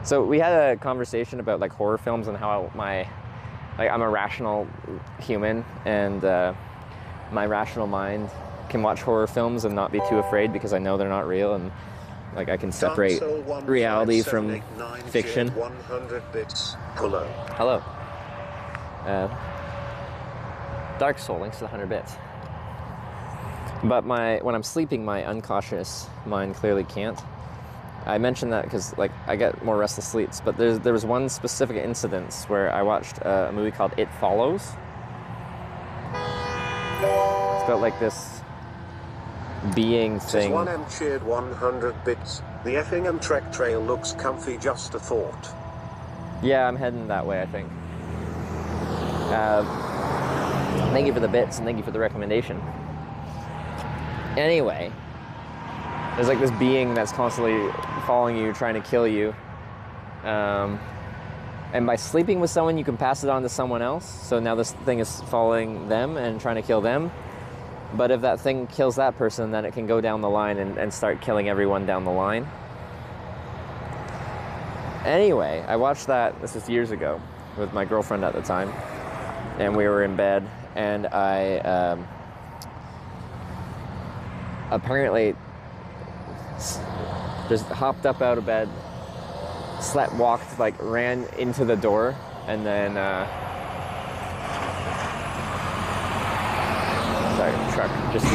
So we had a conversation about like horror films and how I'm a rational human, and my rational mind can watch horror films and not be too afraid because I know they're not real, and like I can separate reality from fiction. 100 bits. Hello. Hello. Dark Soul, links to the 100 bits. But when I'm sleeping, my unconscious mind clearly can't. I mentioned that because like I get more restless sleeps, but there was one specific incident where I watched a movie called It Follows. It's got like this being thing. 1M cheered 100 bits. The Effingham Trek Trail looks comfy, just a thought. Yeah, I'm heading that way, I think. Thank you for the bits and thank you for the recommendation. Anyway, there's like this being that's constantly following you, trying to kill you. And by sleeping with someone, you can pass it on to someone else. So now this thing is following them and trying to kill them. But if that thing kills that person, then it can go down the line and start killing everyone down the line. Anyway, I watched that, this was years ago, with my girlfriend at the time. And we were in bed, and I apparently just hopped up out of bed, slept, walked, like ran into the door, and then sorry, truck just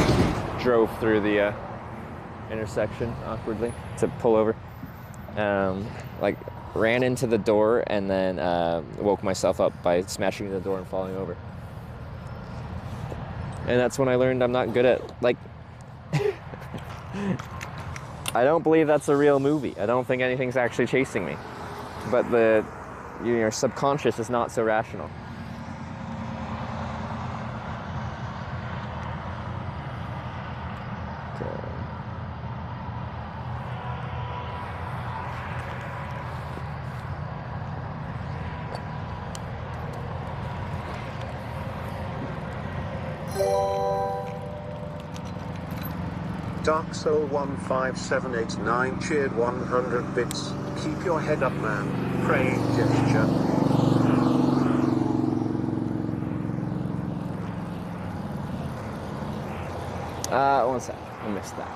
drove through the intersection awkwardly to pull over. Like ran into the door and then woke myself up by smashing the door and falling over. And that's when I learned I'm not good at, like, I don't believe that's a real movie. I don't think anything's actually chasing me. But your subconscious is not so rational. Dark Soul 15789 cheered 100 bits. Keep your head up, man. Praying gesture. One sec. I missed that.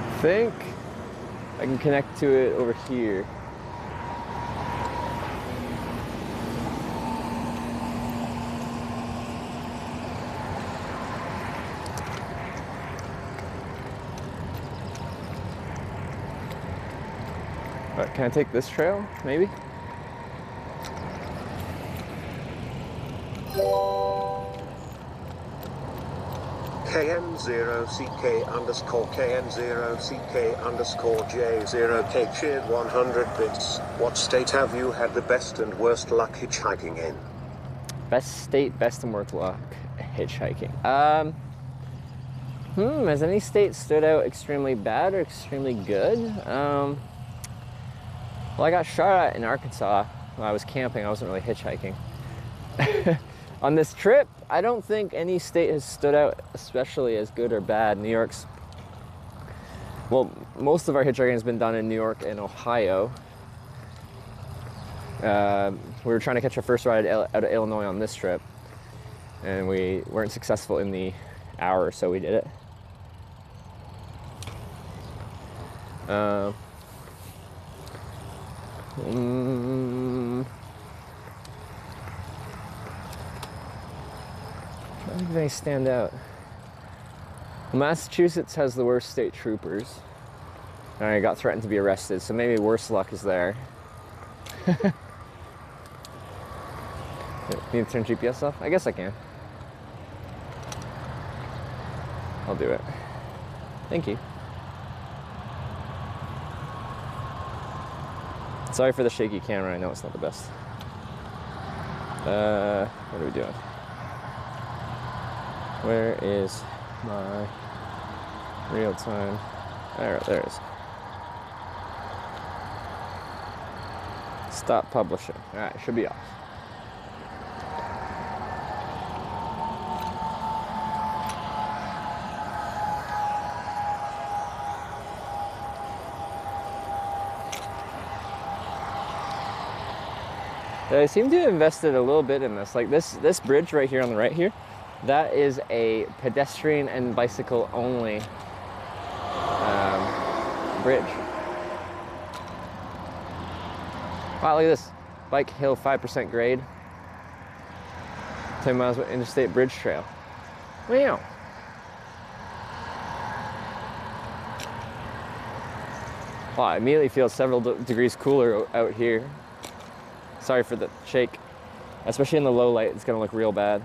I think I can connect to it over here. Can I take this trail, maybe? KN0CK underscore KN0CK underscore J0K cheered 100 bits. What state have you had the best and worst luck hitchhiking in? Best state, best and worst luck hitchhiking. Has any state stood out extremely bad or extremely good? Well, I got shot at in Arkansas when I was camping. I wasn't really hitchhiking. On this trip, I don't think any state has stood out especially as good or bad. New York's, well, most of our hitchhiking has been done in New York and Ohio. We were trying to catch our first ride out of Illinois on this trip, and we weren't successful in the hour or so we did it. I don't think they stand out. Well, Massachusetts has the worst state troopers. And I got threatened to be arrested, so maybe worse luck is there. Need to turn GPS off? I guess I can. I'll do it. Thank you. Sorry for the shaky camera, I know it's not the best. What are we doing? Where is my real time? There it is. Stop publishing. All right, should be off. I seem to have invested a little bit in this. Like this bridge right here on the right here, that is a pedestrian and bicycle only bridge. Wow, look at this. Bike hill 5% grade. 10 miles of interstate bridge trail. Wow. Wow, I immediately feel several degrees cooler out here. Sorry for the shake. Especially in the low light, it's gonna look real bad.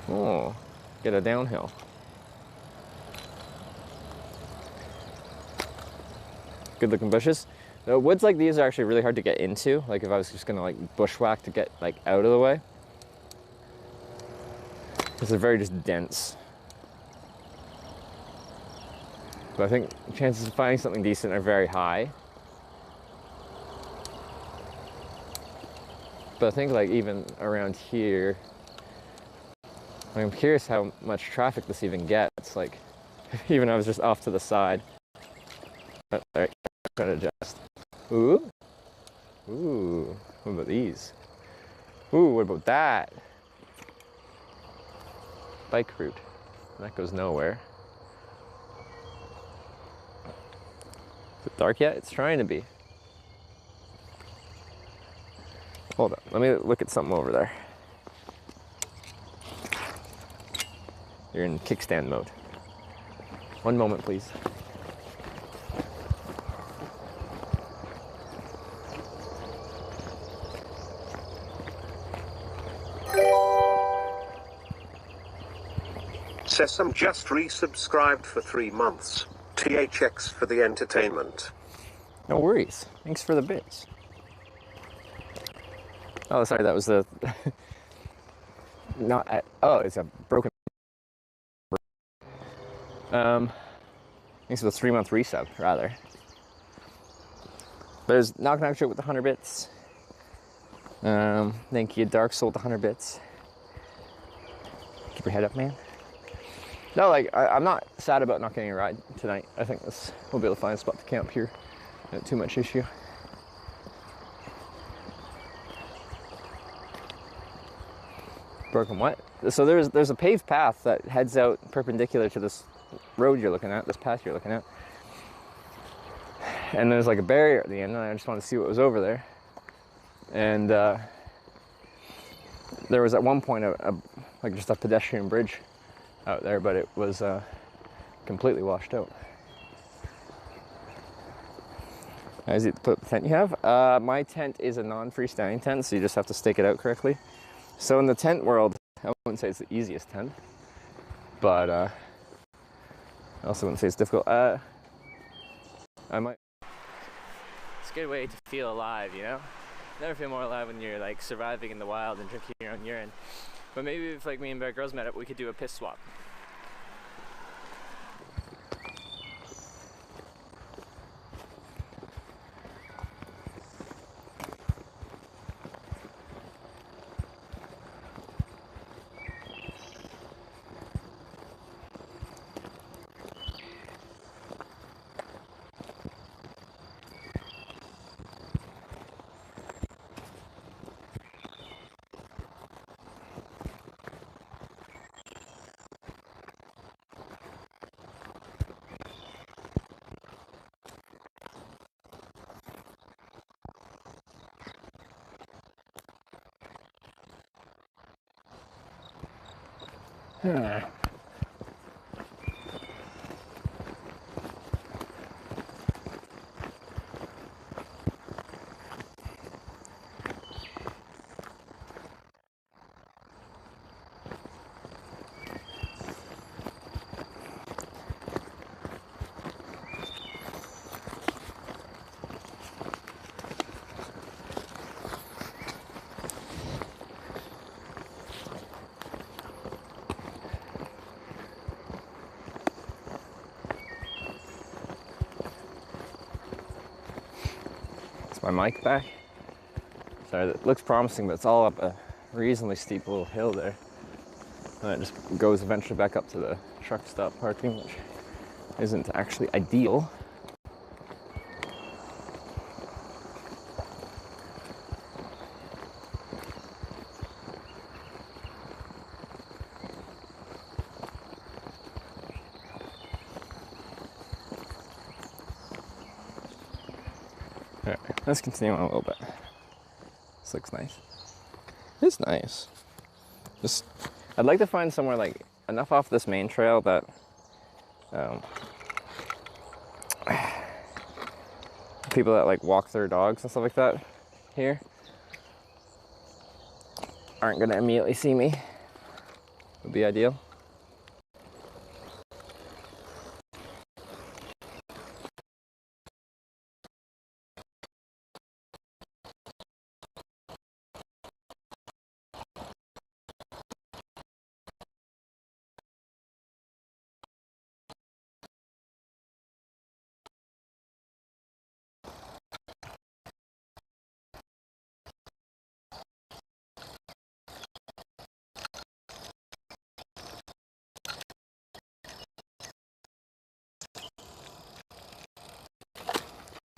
Oh, get a downhill. Good looking bushes. The woods like these are actually really hard to get into. Like if I was just gonna like bushwhack to get like out of the way. Because they're very just dense. But I think chances of finding something decent are very high. But I think like even around here, I'm curious how much traffic this even gets. Like even I was just off to the side. But there, try to adjust. Ooh. Ooh. What about these? Ooh, what about that? Bike route. That goes nowhere. Is it dark yet? It's trying to be. Hold on. Let me look at something over there. You're in kickstand mode. One moment, please. Sesam just resubscribed for 3 months. THX for the entertainment. No worries. Thanks for the bits. Oh, sorry, that was the... Not at... Oh, it's a broken... Thanks for the 3-month resub, rather. There's Knock Knock Joke with the 100 bits. Thank you, Dark Soul with the 100 bits. Keep your head up, man. No, like, I'm not sad about not getting a ride tonight. I think we'll be able to find a spot to camp here. Not too much issue. Broken what? So there's a paved path that heads out perpendicular to this road you're looking at, this path you're looking at. And there's like a barrier at the end, and I just wanted to see what was over there. And there was at one point like just a pedestrian bridge out there, but it was completely washed out. Is it the tent you have? My tent is a non-freestanding tent, so you just have to stake it out correctly. So in the tent world, I wouldn't say it's the easiest tent, but I also wouldn't say it's difficult. I might. It's a good way to feel alive, you know? Never feel more alive when you're like surviving in the wild and drinking your own urine. But maybe if like me and Bear Girls met up, we could do a piss swap. My mic back. Sorry, that looks promising, but it's all up a reasonably steep little hill there. And it just goes eventually back up to the truck stop parking, which isn't actually ideal. Alright, let's continue on a little bit. This looks nice. It's nice. Just, I'd like to find somewhere like enough off this main trail that people that like walk their dogs and stuff like that here aren't gonna immediately see me. Would be ideal.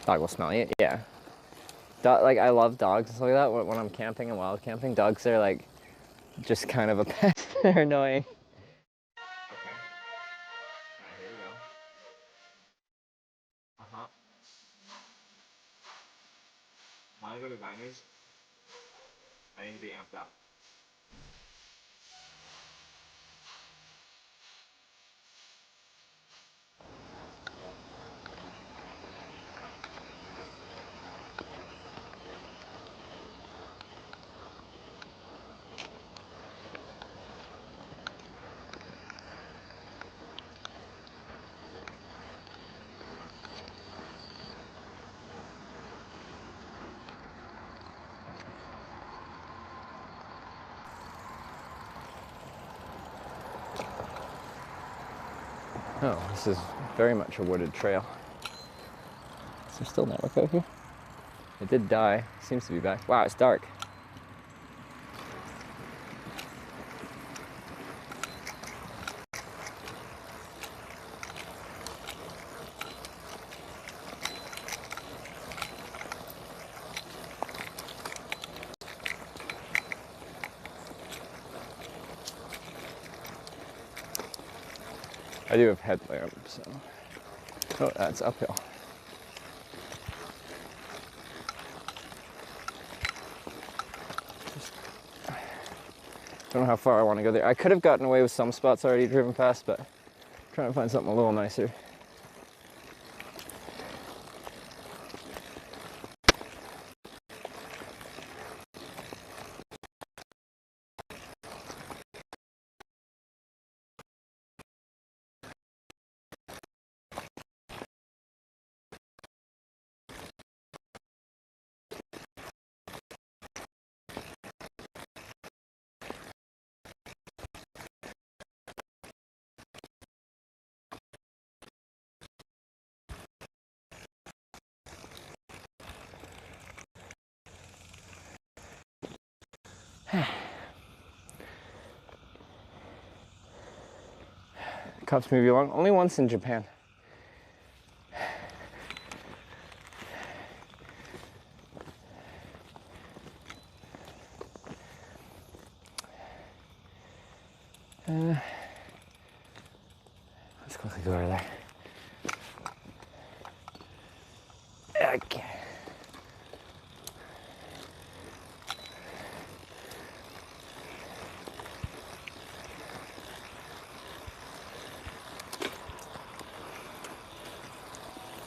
Dog will smell you, yeah. Like, I love dogs and stuff like that. When I'm camping and wild camping, dogs are like just kind of a pest. They're annoying. Here we go. Want to go to diners? I need to be amped up. Oh, this is very much a wooded trail. Is there still network out here? It did die. Seems to be back. Wow, it's dark. I do have headlamps, so. Oh, that's uphill. Don't know how far I want to go there. I could have gotten away with some spots already driven past, but I'm trying to find something a little nicer. Cops move you along. Only once in Japan. Let's quickly go over there. Okay.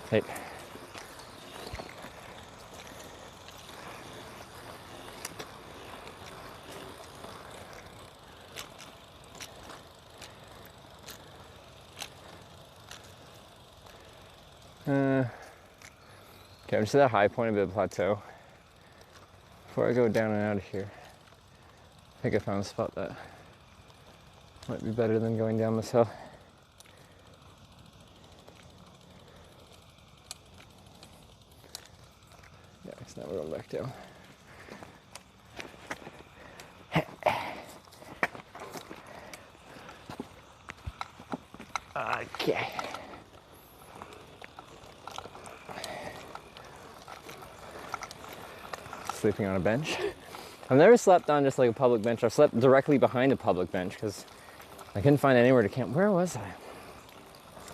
Hey. Okay, I'm just at a high point of the plateau. Before I go down and out of here, I think I found a spot that might be better than going down this hill. Yeah, it's not going back down. Okay. Sleeping on a bench. I've never slept on just like a public bench. I've slept directly behind a public bench because I couldn't find anywhere to camp. Where was I?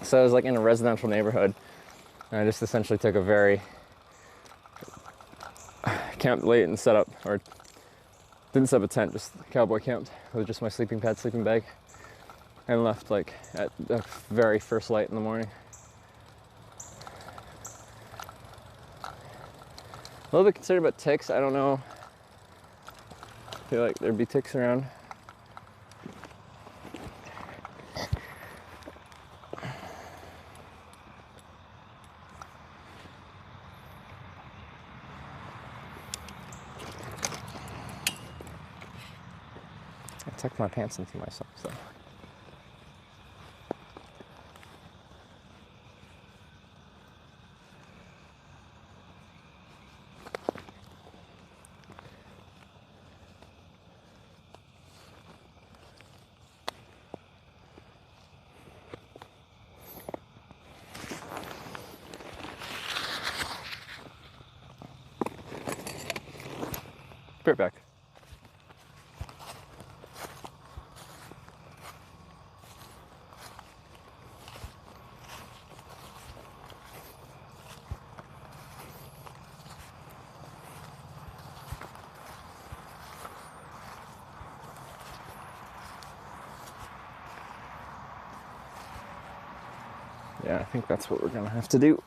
So I was like in a residential neighborhood, and I just essentially took a very camped late and set up, or didn't set up a tent, just cowboy camped with just my sleeping pad, sleeping bag, and left like at the very first light in the morning. A little bit concerned about ticks. I don't know. I feel like there'd be ticks around. I tucked my pants into my socks though. Be right back. Yeah, I think that's what we're gonna have to do.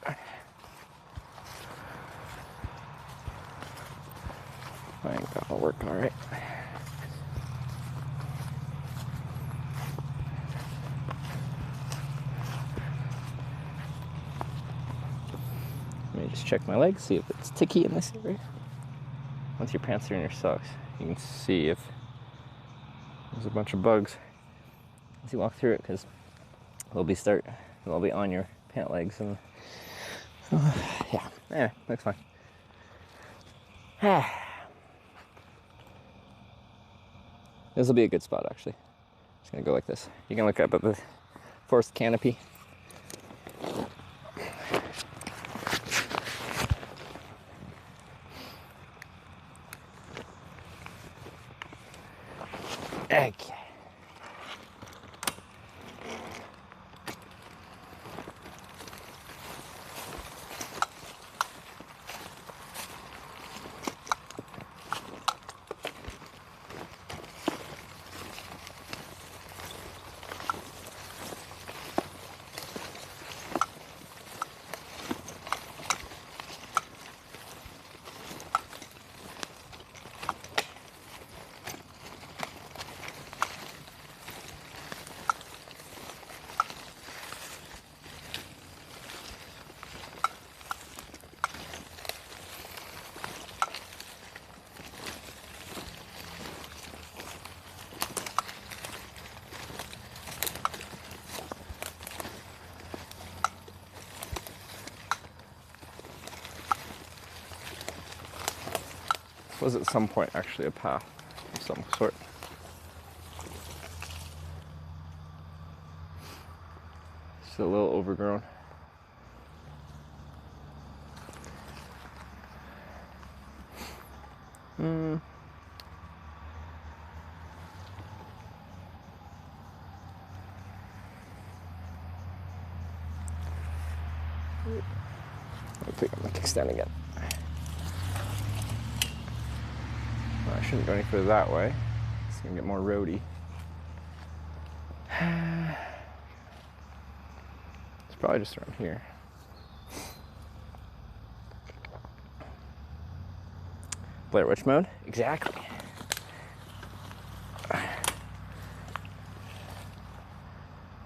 I think that'll work all right. Let me just check my legs, see if it's ticky in this area. Once your pants are in your socks, you can see if there's a bunch of bugs as you walk through it, because they'll be start They'll be on your pant legs and yeah. Anyway, looks fine. This will be a good spot actually. Just gonna go like this. You can look up at the forest canopy. Okay. Was at some point actually a path of some sort. Just a little overgrown. Let me pick up my kickstand again. I shouldn't go any further that way. It's gonna get more roady. It's probably just around here. Blair Witch mode? Exactly.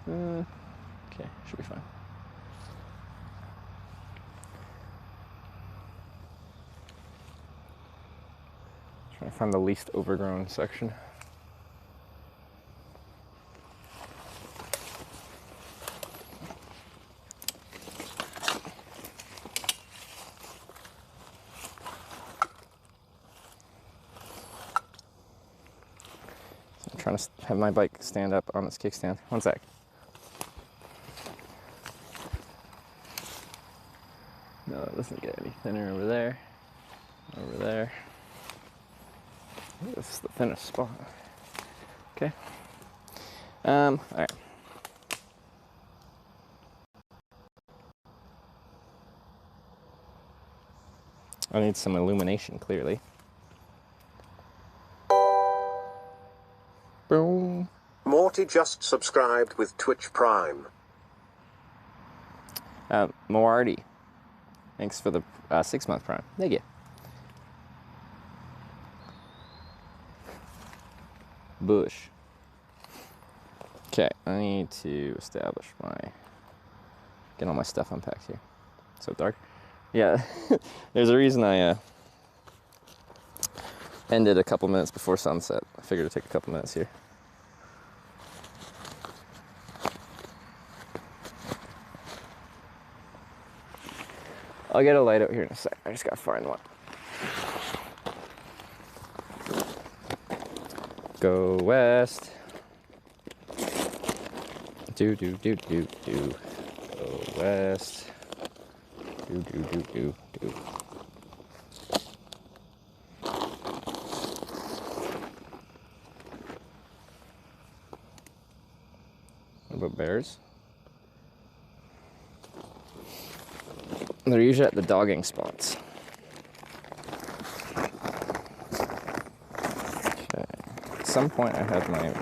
Okay, should be fine. Trying to find the least overgrown section. So I'm trying to have my bike stand up on this kickstand. One sec. No, it doesn't get any thinner over there. Over there. This is the thinnest spot. Okay. All right. I need some illumination, clearly. Boom. Morty just subscribed with Twitch Prime. Moarty. Thanks for the 6-month Prime. Thank you. Bush. Okay, I need to establish get all my stuff unpacked here. So dark. Yeah, there's a reason I ended a couple minutes before sunset. I figured it'd take a couple minutes here. I'll get a light out here in a sec. I just gotta find one. Go west. Do. Go west. Do. What about bears? They're usually at the dogging spots. Okay. At some point I had my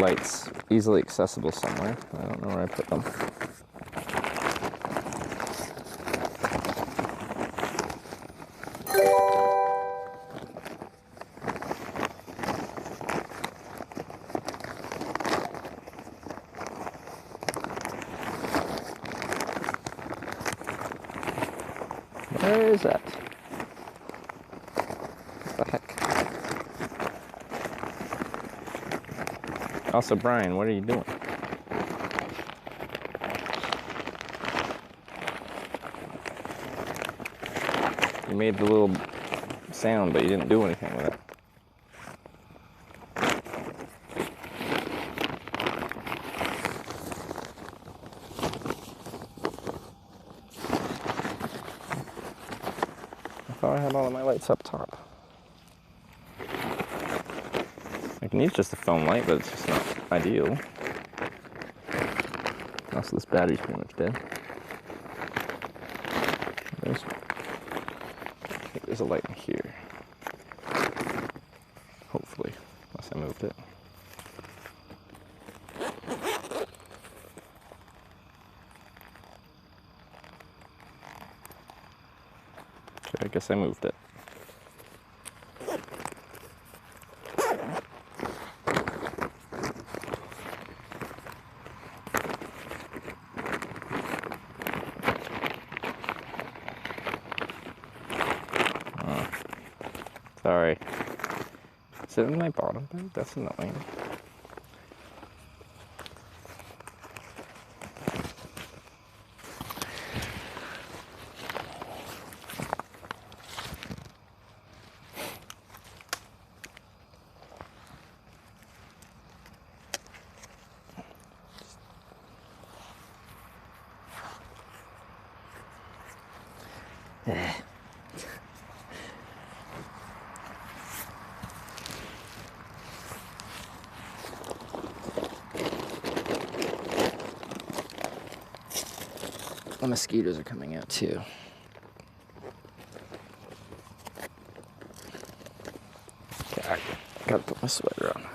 lights easily accessible somewhere. I don't know where I put them. Where is that? What the heck? Also, Brian, what are you doing? made the little sound, but you didn't do anything with it. I thought I had all of my lights up top. I can use just a phone light, but it's just not ideal. Also, this battery's pretty much dead. I think there's a light in here. Hopefully, unless I moved it. Okay, I guess I moved it. Sorry. Is it in my bottom bag? That's annoying. The mosquitoes are coming out too. Okay, I gotta put my sweater on.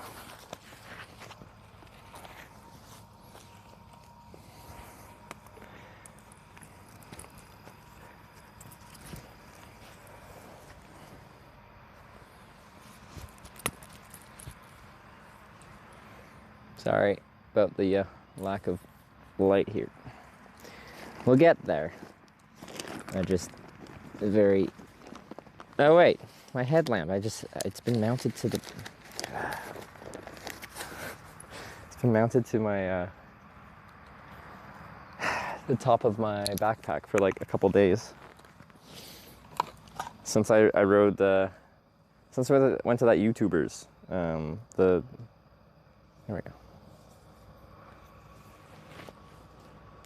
Sorry about the lack of light here. We'll get there. I just very... Oh wait, my headlamp. It's been mounted to the... It's been mounted to my, the top of my backpack for like a couple days. Since I rode the... Since I went to that YouTuber's, there we go.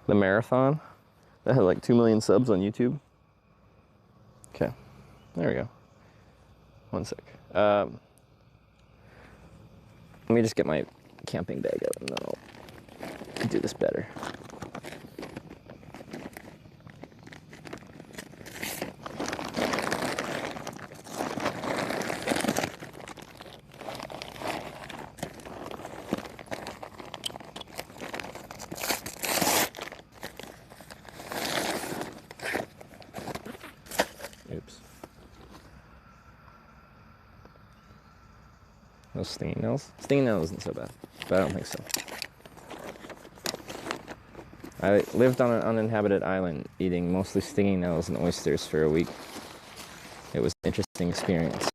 The marathon. That had like 2 million subs on YouTube. Okay, there we go. One sec. Let me just get my camping bag out and then I'll do this better. Oops. Those stinging nails? Stinging nails isn't so bad, but I don't think so. I lived on an uninhabited island eating mostly stinging nails and oysters for a week. It was an interesting experience.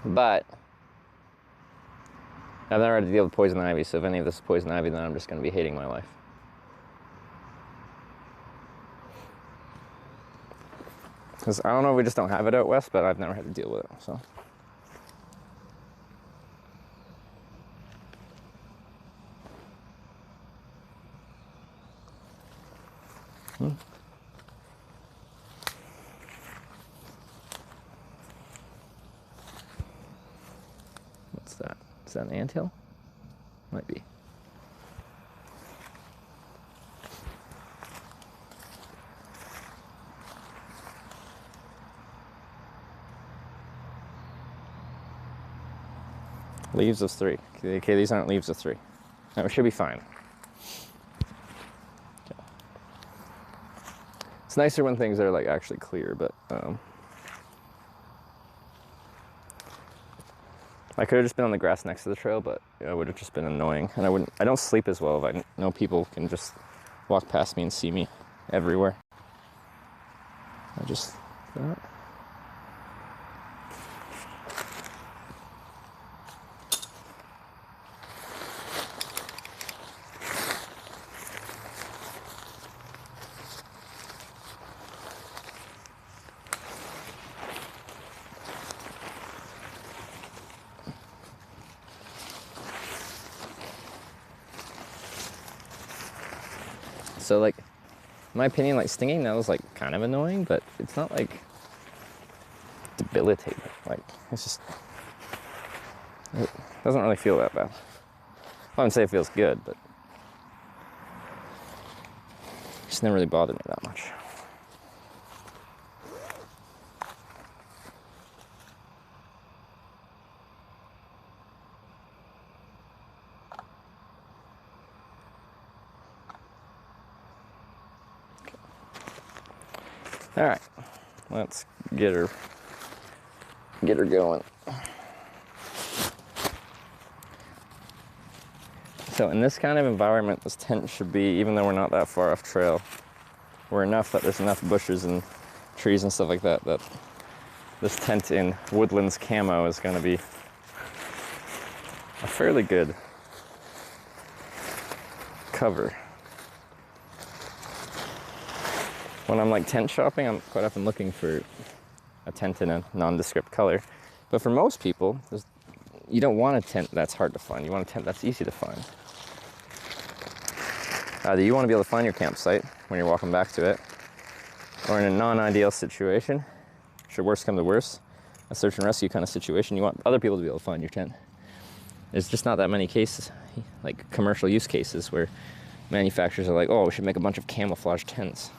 But I've never had to deal with poison ivy, so if any of this is poison ivy, then I'm just going to be hating my life. Because I don't know if we just don't have it out west, but I've never had to deal with it, so. What's that? Is that an anthill? Might be. Leaves of 3. Okay, these aren't leaves of 3. No, it should be fine. Okay. It's nicer when things are like actually clear, but I could have just been on the grass next to the trail, but it would have just been annoying. And I don't sleep as well if I know people can just walk past me and see me everywhere. I just that. So like, in my opinion, like stinging nails like kind of annoying, but it's not like debilitating. Like it's just, it doesn't really feel that bad. I wouldn't say it feels good, but it just never really bothered me that much. All right, let's get her going. So in this kind of environment, this tent should be, even though we're not that far off trail, we're enough that there's enough bushes and trees and stuff like that, that this tent in Woodlands camo is going to be a fairly good cover. When I'm like tent shopping, I'm quite often looking for a tent in a nondescript color. But for most people, you don't want a tent that's hard to find. You want a tent that's easy to find. Either you want to be able to find your campsite when you're walking back to it, or in a non-ideal situation, should worst come to worst, a search and rescue kind of situation, you want other people to be able to find your tent. There's just not that many cases, like commercial use cases, where manufacturers are like, oh, we should make a bunch of camouflage tents.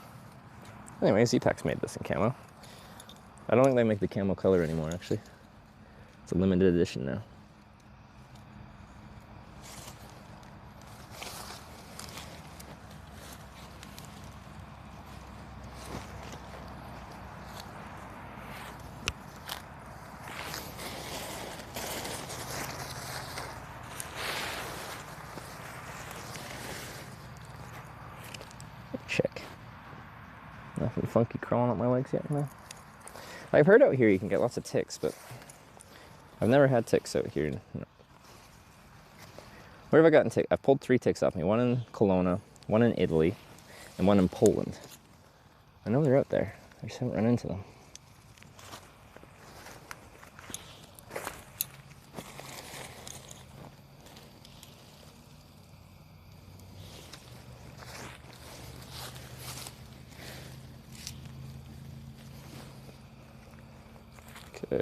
Anyway, Z-Pac's made this in camo. I don't think they make the camo color anymore, actually. It's a limited edition now. Check. Nothing funky crawling up my legs yet, no. I've heard out here you can get lots of ticks, but I've never had ticks out here. No. Where have I gotten ticks? I've pulled 3 ticks off me. One in Kelowna, one in Italy, and one in Poland. I know they're out there. I just haven't run into them. Okay.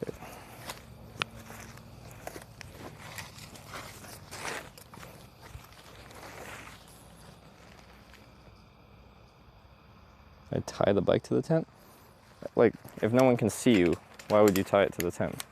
I tie the bike to the tent? Like, if no one can see you, why would you tie it to the tent?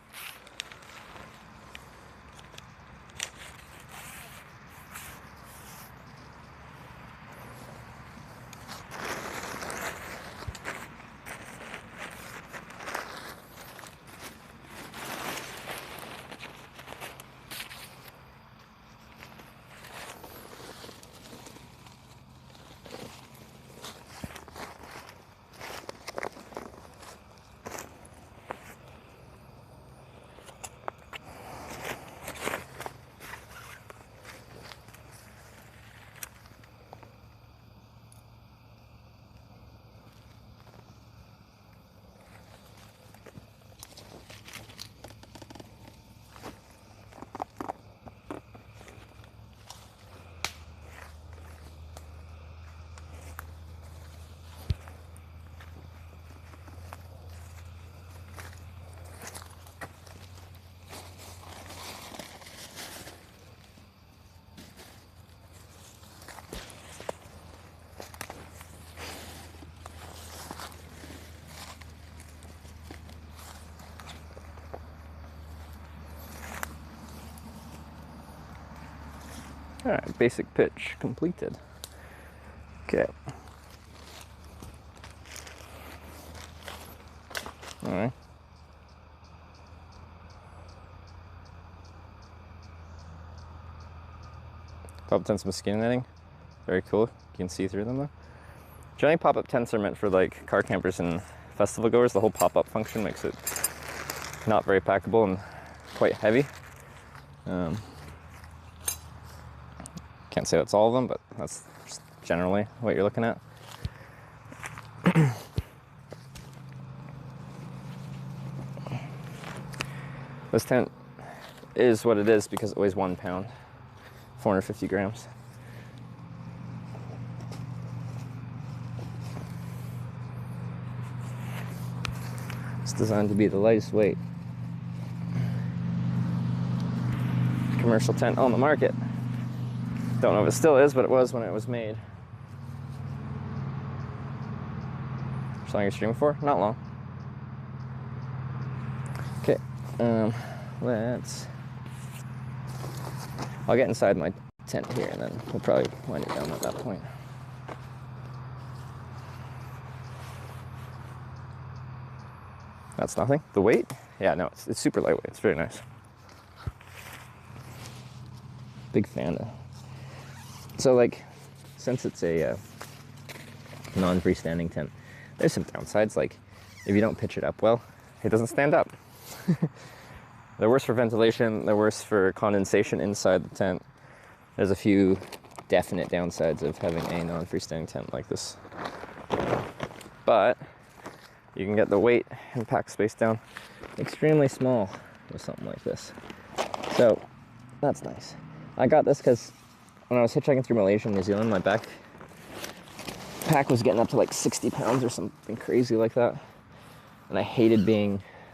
Alright, basic pitch completed. Okay. Alright. Pop-up tents with mosquito netting. Very cool. You can see through them though. Generally, pop-up tents are meant for like car campers and festival goers, the whole pop-up function makes it not very packable and quite heavy. Can't say that's all of them, but that's just generally what you're looking at. This tent is what it is because it weighs 1 pound, 450 grams. It's designed to be the lightest weight commercial tent on the market. Don't know if it still is, but it was when it was made. How long are you streaming for? Not long. Okay, I'll get inside my tent here and then we'll probably wind it down at that point. That's nothing. The weight? Yeah, no, it's super lightweight. It's very nice. Big fan of. So like, since it's a non-freestanding tent, there's some downsides. Like, if you don't pitch it up well, it doesn't stand up. They're worse for ventilation. They're worse for condensation inside the tent. There's a few definite downsides of having a non-freestanding tent like this. But you can get the weight and pack space down extremely small with something like this. So that's nice. I got this because when I was hitchhiking through Malaysia and New Zealand, my backpack was getting up to like 60 pounds or something crazy like that. And I hated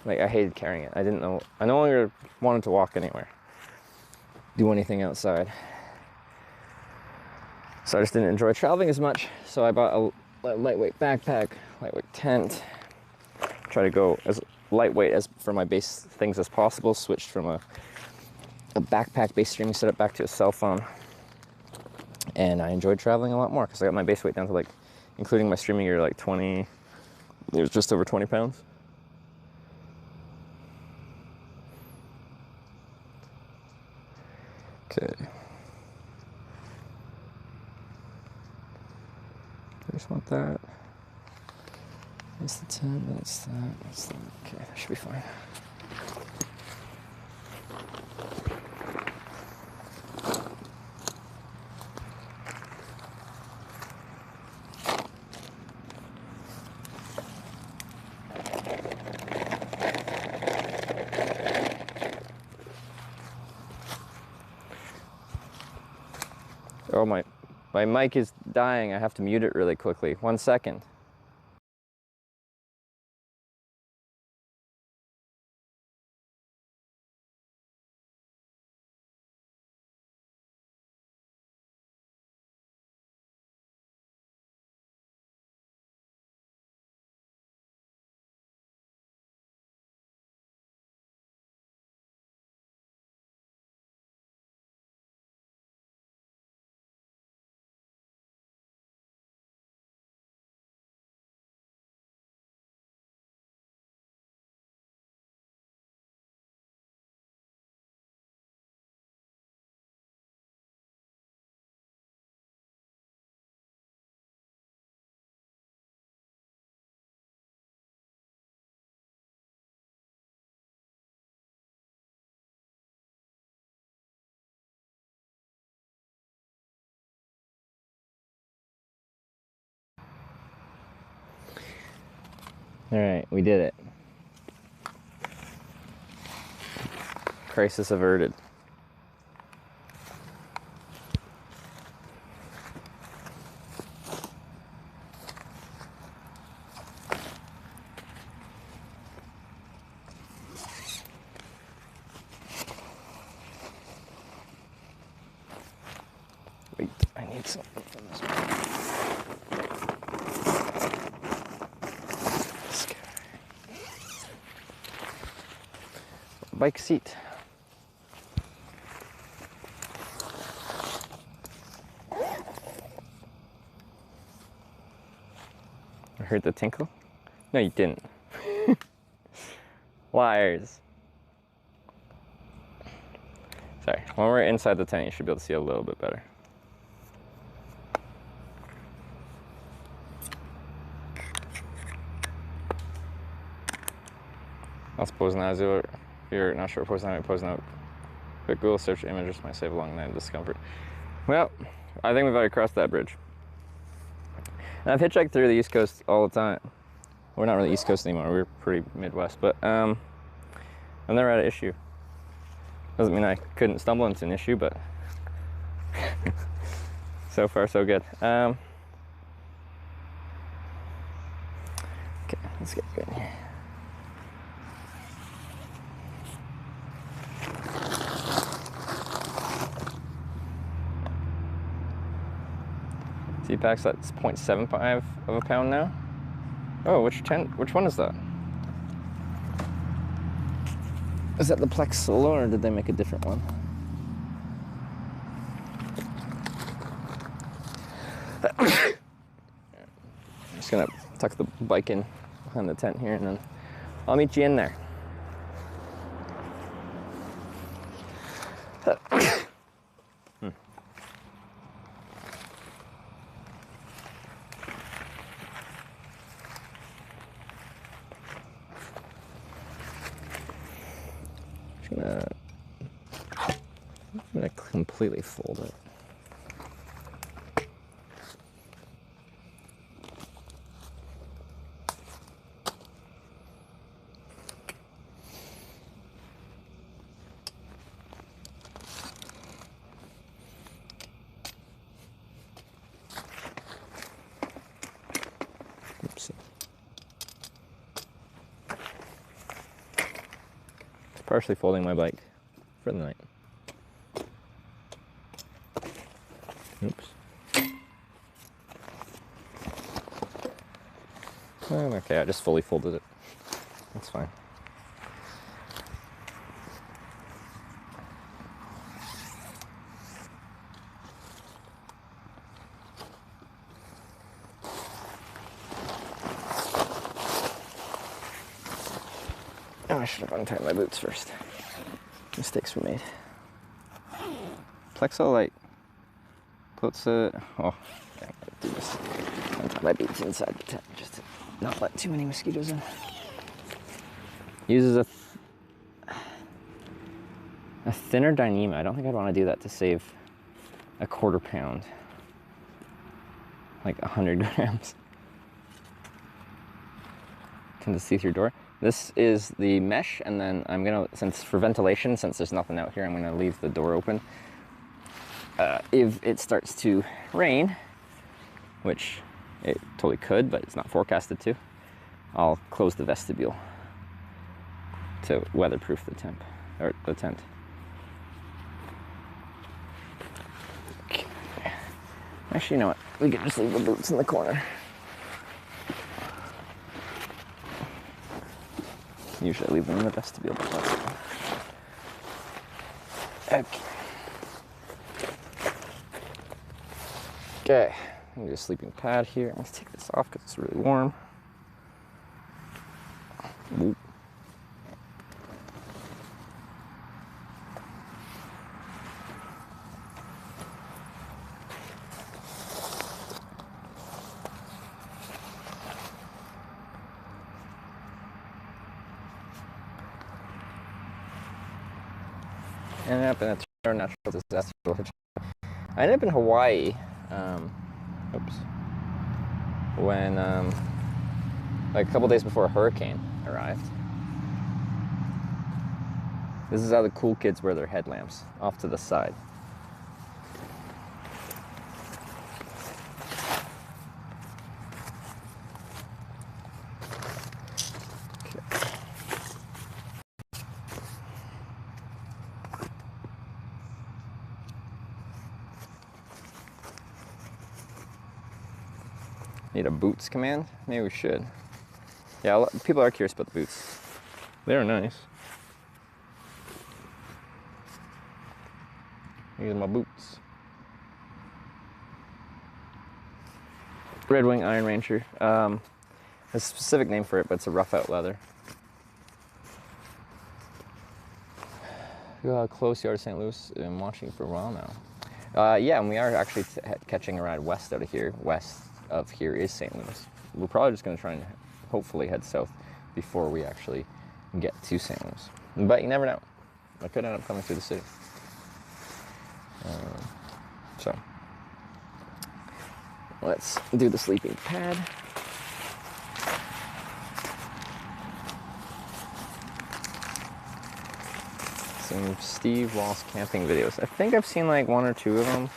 I hated carrying it. I no longer wanted to walk anywhere, do anything outside. So I just didn't enjoy traveling as much. So I bought a lightweight backpack, lightweight tent, try to go as lightweight as for my base things as possible, switched from a backpack-based streaming setup back to a cell phone. And I enjoyed traveling a lot more because I got my base weight down to like, including my streaming gear, like 20, it was just over 20 pounds. Okay. I just want that. That's the 10, that's that, that's that. Okay, that should be fine. Oh, my mic is dying. I have to mute it really quickly. 1 second. All right, we did it. Crisis averted. Wait, I need something from this one. Bike seat. I heard the tinkle? No, you didn't. Liars. Sorry, when we're inside the tent, you should be able to see a little bit better. That's Poznan's. If you're not sure Poznań, quick Google search images might save a long night of discomfort. Well, I think we've already crossed that bridge. And I've hitchhiked through the East Coast all the time. We're not really East Coast anymore. We're pretty Midwest, but I've never had an issue. Doesn't mean I couldn't stumble into an issue, but so far so good. Okay, let's get good here. T-Pack's that's 0.75 of a pound now. Oh, which one is that? Is that the Plex Solo, or did they make a different one? I'm just gonna tuck the bike in behind the tent here, and then I'll meet you in there. I'm gonna completely fold it. Oopsie. Partially folding my bike for the night. Oops. Okay, I just fully folded it. That's fine. Oh, I should have untied my boots first. Mistakes were made. Plexolite puts a... Oh, I gotta do this. Untie my boots inside the tent just to not let too many mosquitoes in. Uses a thinner Dyneema. I don't think I'd want to do that to save a quarter pound. Like 100 grams. Can this see through door? This is the mesh, and then I'm gonna, since for ventilation, since there's nothing out here, I'm gonna leave the door open. If it starts to rain, which it totally could, but it's not forecasted to, I'll close the vestibule to weatherproof the tent. Okay. Actually, you know what? We can just leave the boots in the corner. Usually I leave them in the vestibule, but that's okay. Okay, I'm gonna do a sleeping pad here. I'm gonna take this off because it's really warm. Ooh. And it happened at a natural disaster. I ended up in Hawaii, when like a couple days before a hurricane arrived. This is how the cool kids wear their headlamps, off to the side. Need a boots command? Maybe we should. Yeah, people are curious about the boots. They're nice. These are my boots. Red Wing Iron Ranger. There's a specific name for it, but it's a rough out leather. Close yard St. Louis. I'm watching for a while now. Yeah, and we are actually catching a ride west out of here. West of here is St. Louis. We're probably just going to try and hopefully head south before we actually get 2 samples. But you never know. I could end up coming through the city. So, let's do the sleeping pad. Some Steve Walsh camping videos. I think I've seen like 1 or 2 of them.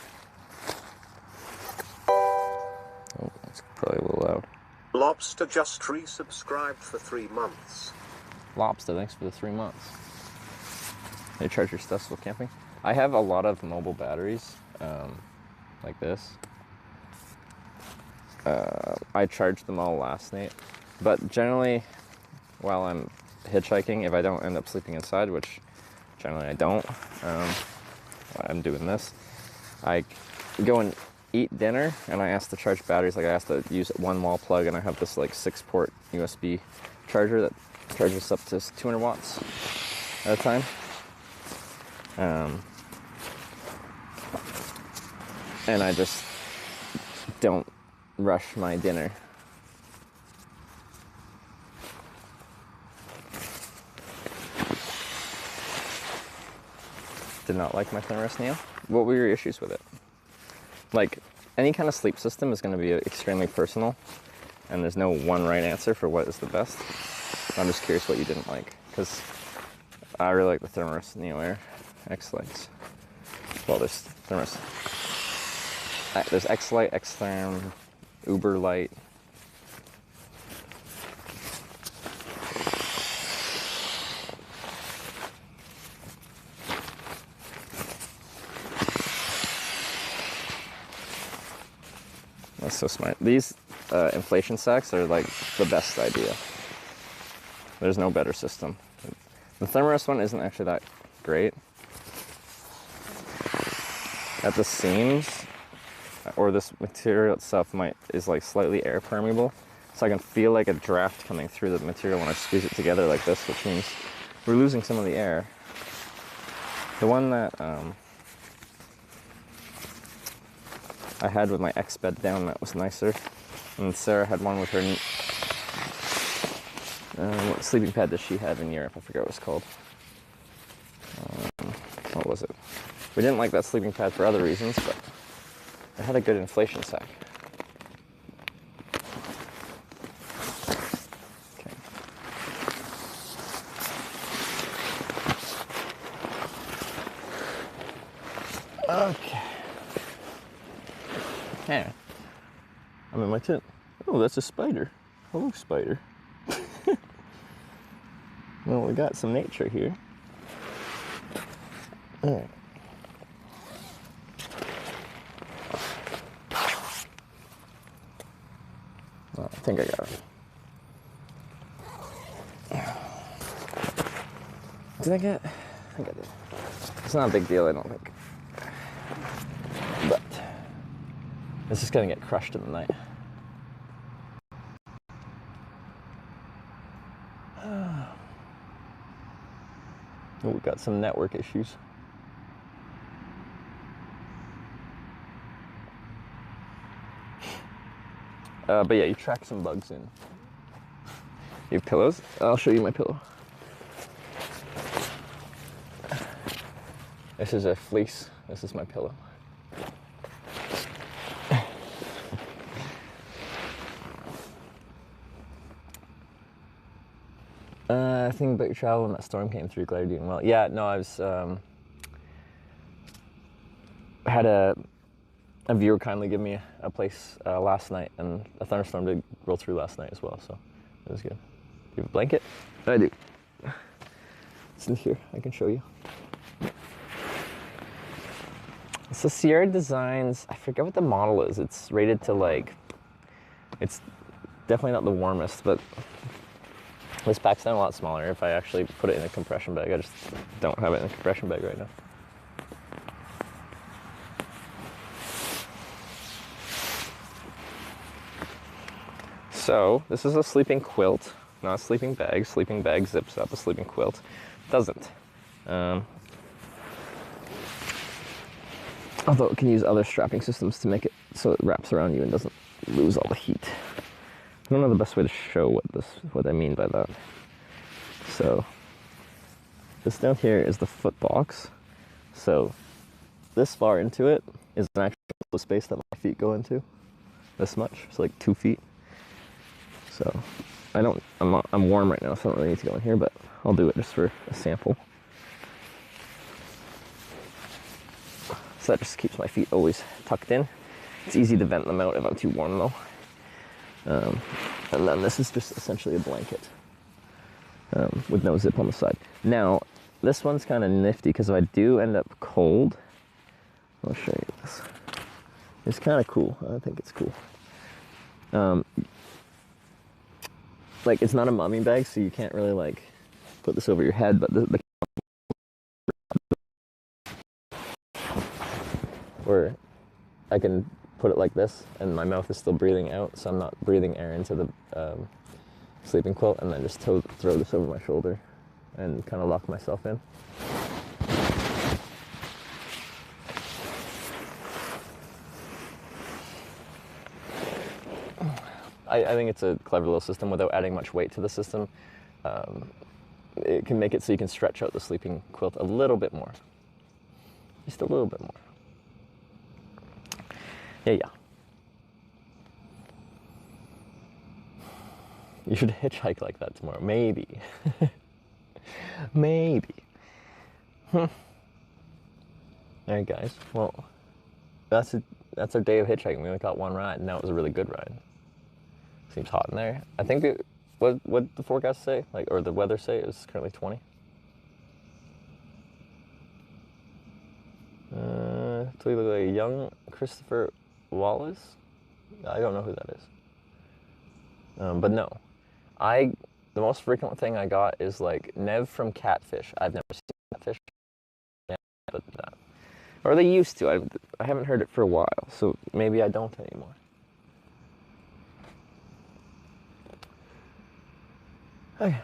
Oh, that's probably a little loud. Lobster just resubscribed for 3 months. Lobster, thanks for the 3 months. They charge your stuff while camping. I have a lot of mobile batteries, like this. I charged them all last night, but generally, while I'm hitchhiking, if I don't end up sleeping inside, which generally I don't, I'm doing this, I go and eat dinner, and I ask to charge batteries. Like I ask to use 1 wall plug, and I have this like 6-port USB charger that charges up to 200 watts at a time. And I just don't rush my dinner. Did not like my thermos, Neil. What were your issues with it? Like, any kind of sleep system is going to be extremely personal, and there's no one right answer for what is the best. I'm just curious what you didn't like, because I really like the Thermos Neo Air X-Lights. Well, there's Thermos. There's X-Lite, X-Therm, Uber Light. That's so smart. These inflation sacks are like the best idea. There's no better system. The Thermos one isn't actually that great. At the seams, or this material itself is like slightly air permeable, so I can feel like a draft coming through the material when I squeeze it together like this, which means we're losing some of the air. The one that I had with my ex-bed down, that was nicer, and Sarah had one with her what sleeping pad that she had in Europe. I forget what it was called. What was it? We didn't like that sleeping pad for other reasons, but it had a good inflation sack. Okay. Okay. I'm in my tent. Oh, that's a spider. Hello, spider. Well, we got some nature here. All right. Well, I think I got it. Did I get? I think I did. It's not a big deal, I don't think. But it's just gonna get crushed in the night. Oh, we got some network issues. But yeah, you track some bugs in. You have pillows? I'll show you my pillow. This is a fleece. This is my pillow. Thinking about your travel when that storm came through. Glad you're doing well. Yeah, no, I was had a viewer kindly give me a place last night, and a thunderstorm did roll through last night as well, so it was good. Do you have a blanket? I do. It's in here. I can show you. So Sierra Designs, I forget what the model is. It's rated to like, it's definitely not the warmest, but this pack's down a lot smaller. If I actually put it in a compression bag, I just don't have it in a compression bag right now. So this is a sleeping quilt, not a sleeping bag. Sleeping bag zips up, a sleeping quilt doesn't. Although it can use other strapping systems to make it so it wraps around you and doesn't lose all the heat. I don't know the best way to show what I mean by that. So this down here is the foot box. So this far into it is an actual space that my feet go into. This much, so like 2 feet. So I'm warm right now, so I don't really need to go in here, but I'll do it just for a sample. So that just keeps my feet always tucked in. It's easy to vent them out if I'm too warm though. And then this is just essentially a blanket with no zip on the side. Now, this one's kind of nifty because if I do end up cold, I'll show you this. It's kind of cool. I think it's cool. Like, it's not a mommy bag, so you can't really like put this over your head, but where I can put it like this, and my mouth is still breathing out, so I'm not breathing air into the sleeping quilt, and then just throw this over my shoulder and kind of lock myself in. I think it's a clever little system without adding much weight to the system. It can make it so you can stretch out the sleeping quilt a little bit more. Just a little bit more. Yeah. You should hitchhike like that tomorrow. Maybe. Maybe. Alright guys, well, that's our day of hitchhiking. We only got one ride, and that was a really good ride. Seems hot in there. I think what the forecast say, or the weather say, is currently 20. So we look like a young Christopher Wallace. I don't know who that is. But no, the most frequent thing I got is like Nev from Catfish. I've never seen Catfish, but or they used to. I haven't heard it for a while, so maybe I don't anymore. Okay.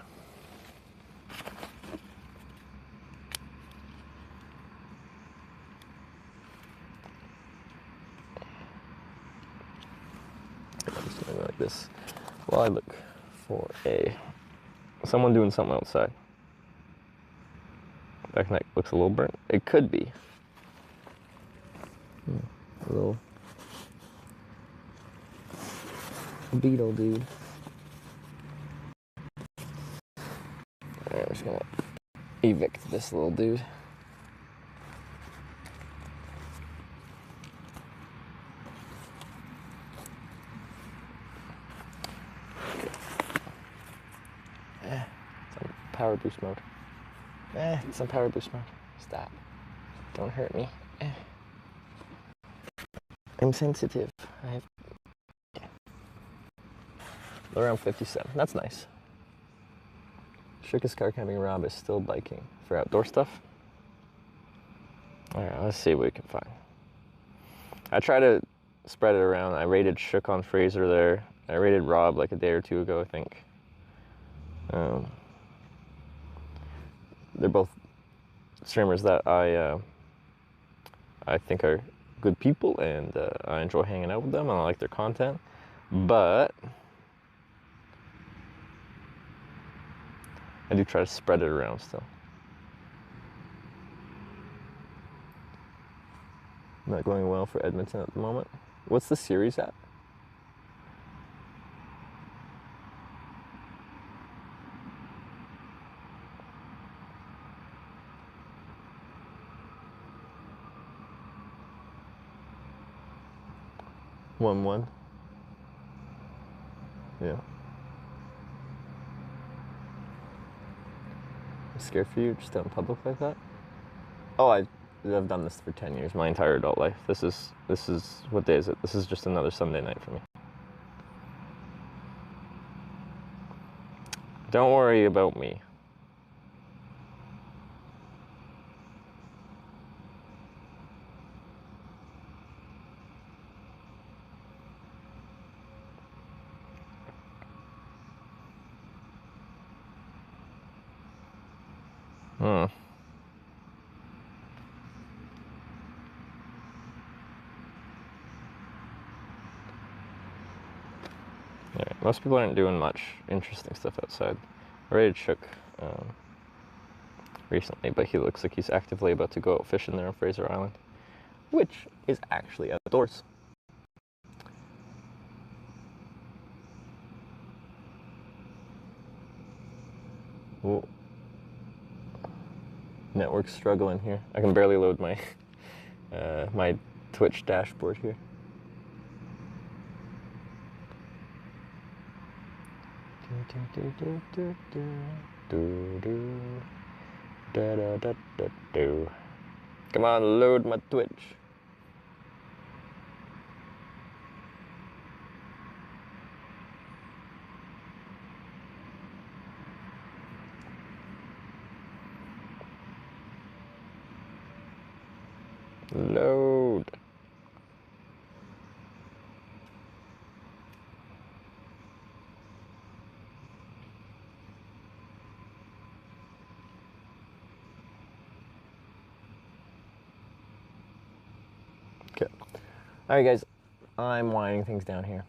Something like this while I look for someone doing something outside. That neck looks a little burnt. It could be a little beetle dude. I'm just gonna evict this little dude. Some power boost mode. Some power boost mode. Stop. Don't hurt me. I'm sensitive. Around 57. That's nice. Shook his car camping. Rob is still biking for outdoor stuff. Alright, let's see what we can find. I try to spread it around. I rated Shook on Fraser there. I rated Rob like a day or two ago, I think. They're both streamers that I think are good people, and I enjoy hanging out with them, and I like their content. But I do try to spread it around still. Not going well for Edmonton at the moment. What's the series at? One. Yeah. I'm scared for you, just out in public like that? Oh, I've done this for 10 years, my entire adult life. This is, what day is it? This is just another Sunday night for me. Don't worry about me. Alright, most people aren't doing much interesting stuff outside. I rated Shook recently, but he looks like he's actively about to go out fishing there on Fraser Island, which is actually outdoors. Whoa. Network's struggling here. I can barely load my my Twitch dashboard here. Come on, load my Twitch. Load. Okay. All right, guys. I'm winding things down here.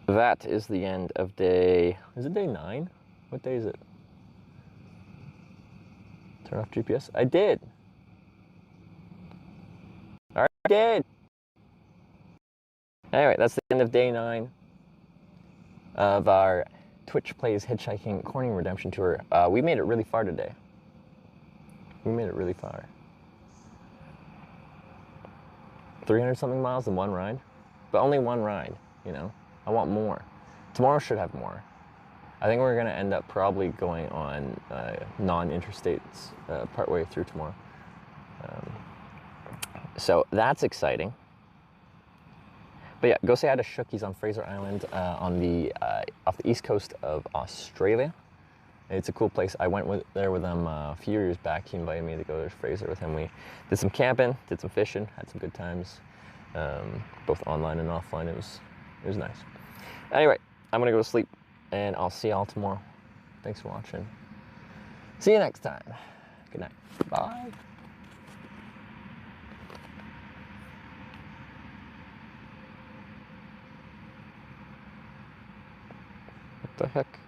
That is the end of day. Is it day 9? What day is it? Turn off GPS. I did. All right, I did. Anyway, that's the end of day 9 of our Twitch Plays Hitchhiking Corning Redemption Tour. We made it really far today. We made it really far. 300 something miles in one ride, but only one ride, you know. I want more. Tomorrow should have more. I think we're gonna end up probably going on non-interstates partway through tomorrow. So that's exciting. But yeah, go say hi to Shookies on Fraser Island on the off the east coast of Australia. It's a cool place. I went there with them a few years back. He invited me to go to Fraser with him. We did some camping, did some fishing, had some good times, both online and offline. It was nice. Anyway, I'm gonna go to sleep, and I'll see y'all tomorrow. Thanks for watching. See you next time. Good night. Bye. What the heck?